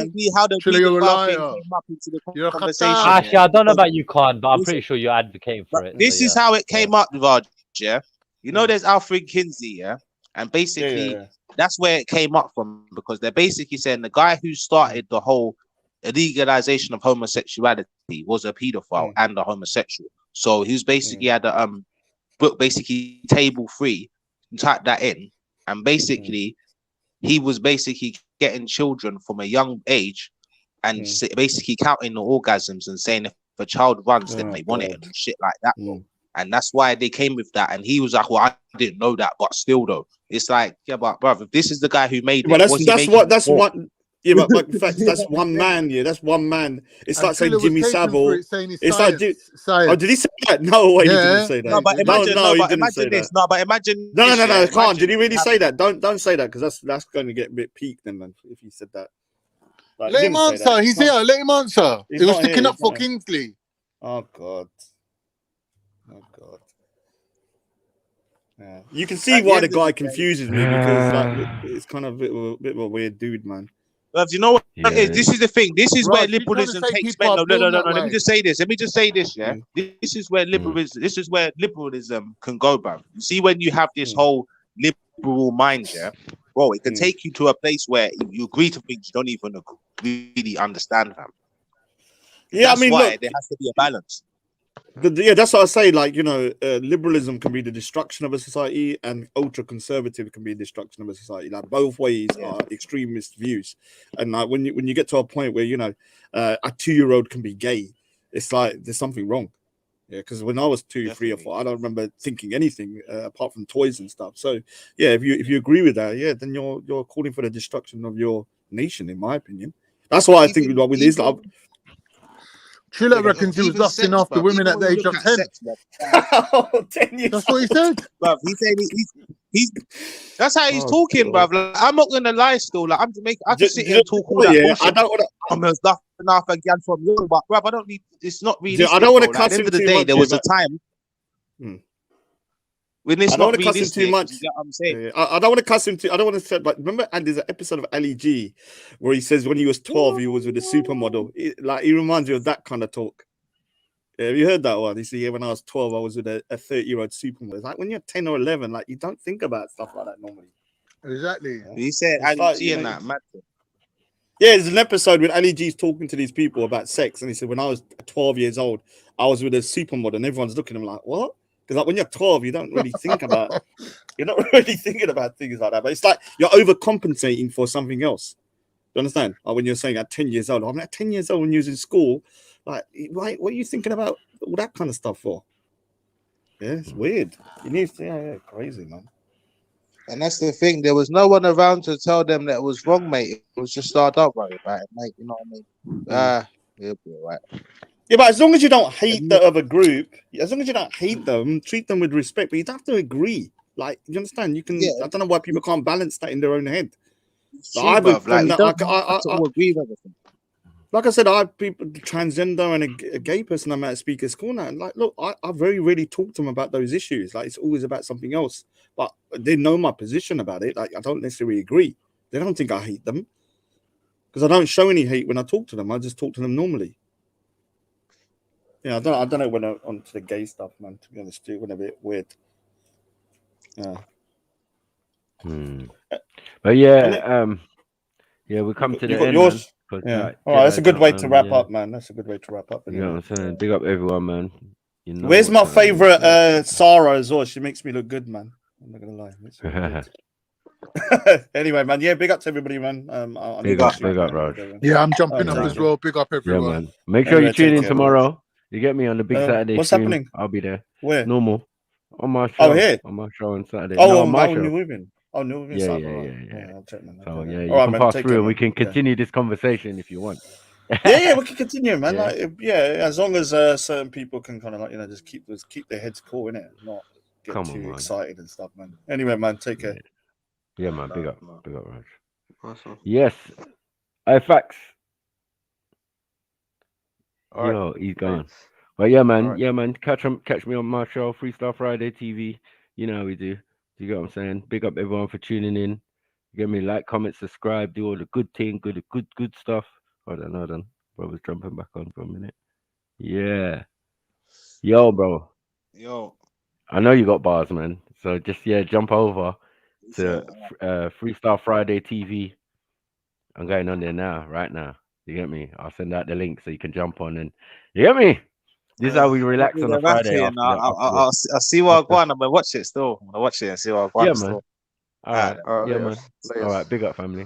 and see how the Trilla, you're a paedophile thing liar. came up into the You're a conversation. khatam. Actually, I don't know Because about you, Khan, but I'm this, pretty sure you're advocating for it. this so, is yeah. how it came up, Raj, yeah? You know, there's Alfred Kinsey, yeah? And basically, that's where it came up from, because they're basically saying the guy who started the whole legalization of homosexuality was a pedophile and a homosexual. So he was basically had a book, basically Table 3, and type that in, and basically he was basically getting children from a young age and basically counting the orgasms and saying if a child runs, then they want it and shit like that. And that's why they came with that. And he was like, well, I didn't know that, but still though, it's like, yeah, but brother, if this is the guy who made it, Well, what's he making it for? Yeah, but in fact, that's one man. Yeah, that's one man. It's And like saying Triller was Jimmy taken for Savile. it, saying it's It's science. like, Science. oh, did he say that? No way, he didn't say that. No, but imagine, no, he but didn't say imagine this. that. No, but imagine. No, this, no, yeah, can't. Did he imagine really have- say that? Don't say that because that's going to get a bit peaked, then, man. If he said that, like, Let he him didn't say that. answer. He's Can't- here. Let him answer. He's It was not sticking here, up he's for not. Kingsley. Oh God. Oh God. Yeah. You can see At the why end the of guy the day- confuses me because like it's kind of a bit of a weird dude, man. Bruv, you know what? This is the thing. This is where Raj, you're trying to liberalism say takes people men. are No, born that Let me way. just say this. Let me just say this. Yeah, this is where liberalism. This is where liberalism can go, bruv. You see, when you have this whole liberal mind, yeah, bro, it can take you to a place where you agree to things you don't even really understand, fam. Yeah, That's I mean, why look, there has to be a balance. yeah, that's what I say. Like, you know, liberalism can be the destruction of a society, and ultra-conservative can be the destruction of a society. Like, both ways are extremist views. And like, when you get to a point where, you know, a 2-year-old can be gay, it's like there's something wrong. Yeah, because when I was 2, 3, or 4, I don't remember thinking anything apart from toys and stuff. So yeah, if you agree with that, yeah, then you're calling for the destruction of your nation, in my opinion. That's why I think with Islam. Triller reckons he was Even lusting sex, after bruv. women Even at the when you age look of at 10. sex, bruv. 10 years That's what he said. Bruv, he said he's that's how he's talking, bruv. Like, I'm not gonna lie, still. Like, I can sit here and talk all that bullshit. I don't want to. I'm as nothing enough again from young, but bruv, I don't need. It's not realistic. I don't want to bro. Like, cuss at the end him of the too day, much. there was a time when it's I don't not want to cuss him realistic. too much. You get what I'm saying? Yeah, I don't want to cuss him too. I don't want to say, but remember, and there's an episode of Ali G where he says when he was 12, he was with a supermodel. He reminds you of that kind of talk. Yeah, have you heard that one? He said, yeah, when I was 12, I was with a 30-year-old supermodel. It's like when you're 10 or 11, like you don't think about stuff like that normally. Exactly. He said It's Ali like, G you and know, that, man. Yeah, there's an episode when Ali G's talking to these people about sex, and he said, when I was 12 years old, I was with a supermodel, and everyone's looking at him like, what? Because like when you're 12, you don't really think about, you're not really thinking about things like that. But it's like you're overcompensating for something else. You understand? Like when you're saying at 10 years old, I'm like 10 years old when you was in school, like, what are you thinking about all that kind of stuff for? Yeah, it's weird. You need to, yeah, crazy, man. And that's the thing. There was no one around to tell them that it was wrong, mate. It was just start up right, mate. You know what I mean? It'll be all right. Yeah, but as long as you don't hate the other group, as long as you don't hate them, treat them with respect, but you don't have to agree. Like, you understand? You can. I don't know why people can't balance that in their own head. True, bruv. Like, you don't have to all agree with everything. Like I said, I have people, transgender and a gay person I'm at Speaker's Corner. And like, look, I very rarely talk to them about those issues. Like, it's always about something else. But they know my position about it. Like, I don't necessarily agree. They don't think I hate them. Because I don't show any hate when I talk to them. I just talk to them normally. Yeah, I don't know when I'm onto the gay stuff, man. To be honest, it went a bit weird. Yeah. But yeah, yeah, we come to the end. Yours. Man, yeah. All right, that's a good way to wrap up, man. That's a good way to wrap up. You know what I'm saying? Big up everyone, man. You know where's my favorite Sarah as well? She makes me look good, man. I'm not gonna lie. Anyway, man. Yeah, big up to everybody, man. Big up, Raj. Yeah, I'm jumping up as well. Big up everyone. Yeah, man. Make sure you tune in tomorrow. You get me on the big Saturday what's stream. happening? I'll be there. Where? Normal. On my show. Oh, here? On my show on Saturday. Oh, no, on my show. New Women. Oh, New Women. Yeah. I'll check, man. So yeah, you All right, can man, pass take through care, and we man. can continue this conversation if you want. yeah, we can continue, man. Yeah. Like, as long as certain people can kind of like, just keep their heads cool, innit? Not get too excited and stuff, man. Anyway, man, take care. Yeah, man. Big up, Raj. Awesome. Yes. Facts. All right. Yo, he's gone. But yeah, man. Right. Yeah, man. Catch me on my show, Freestyle Friday TV. You know how we do. You get what I'm saying? Big up everyone for tuning in. Give me like, comment, subscribe, do all the good thing, good stuff. Hold on. Bro's jumping back on for a minute. Yeah. Yo, bro. Yo. I know you got bars, man. So just jump over to Freestyle Friday TV. I'm going on there now, right now. You get me? I'll send out the link so you can jump on and you get me? This is how we relax on a Friday. I'll see what I go on. I'm gonna watch it still. I'm gonna watch it and see what I go on. Yeah, man. Still. All right. man. All right, big up family.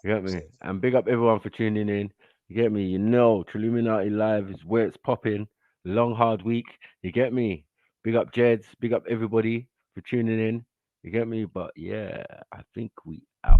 You get me? And big up everyone for tuning in. You get me? You know, Trilluminati Live is where it's popping. Long, hard week. You get me? Big up Jeds. Big up everybody for tuning in. You get me? But yeah, I think we out.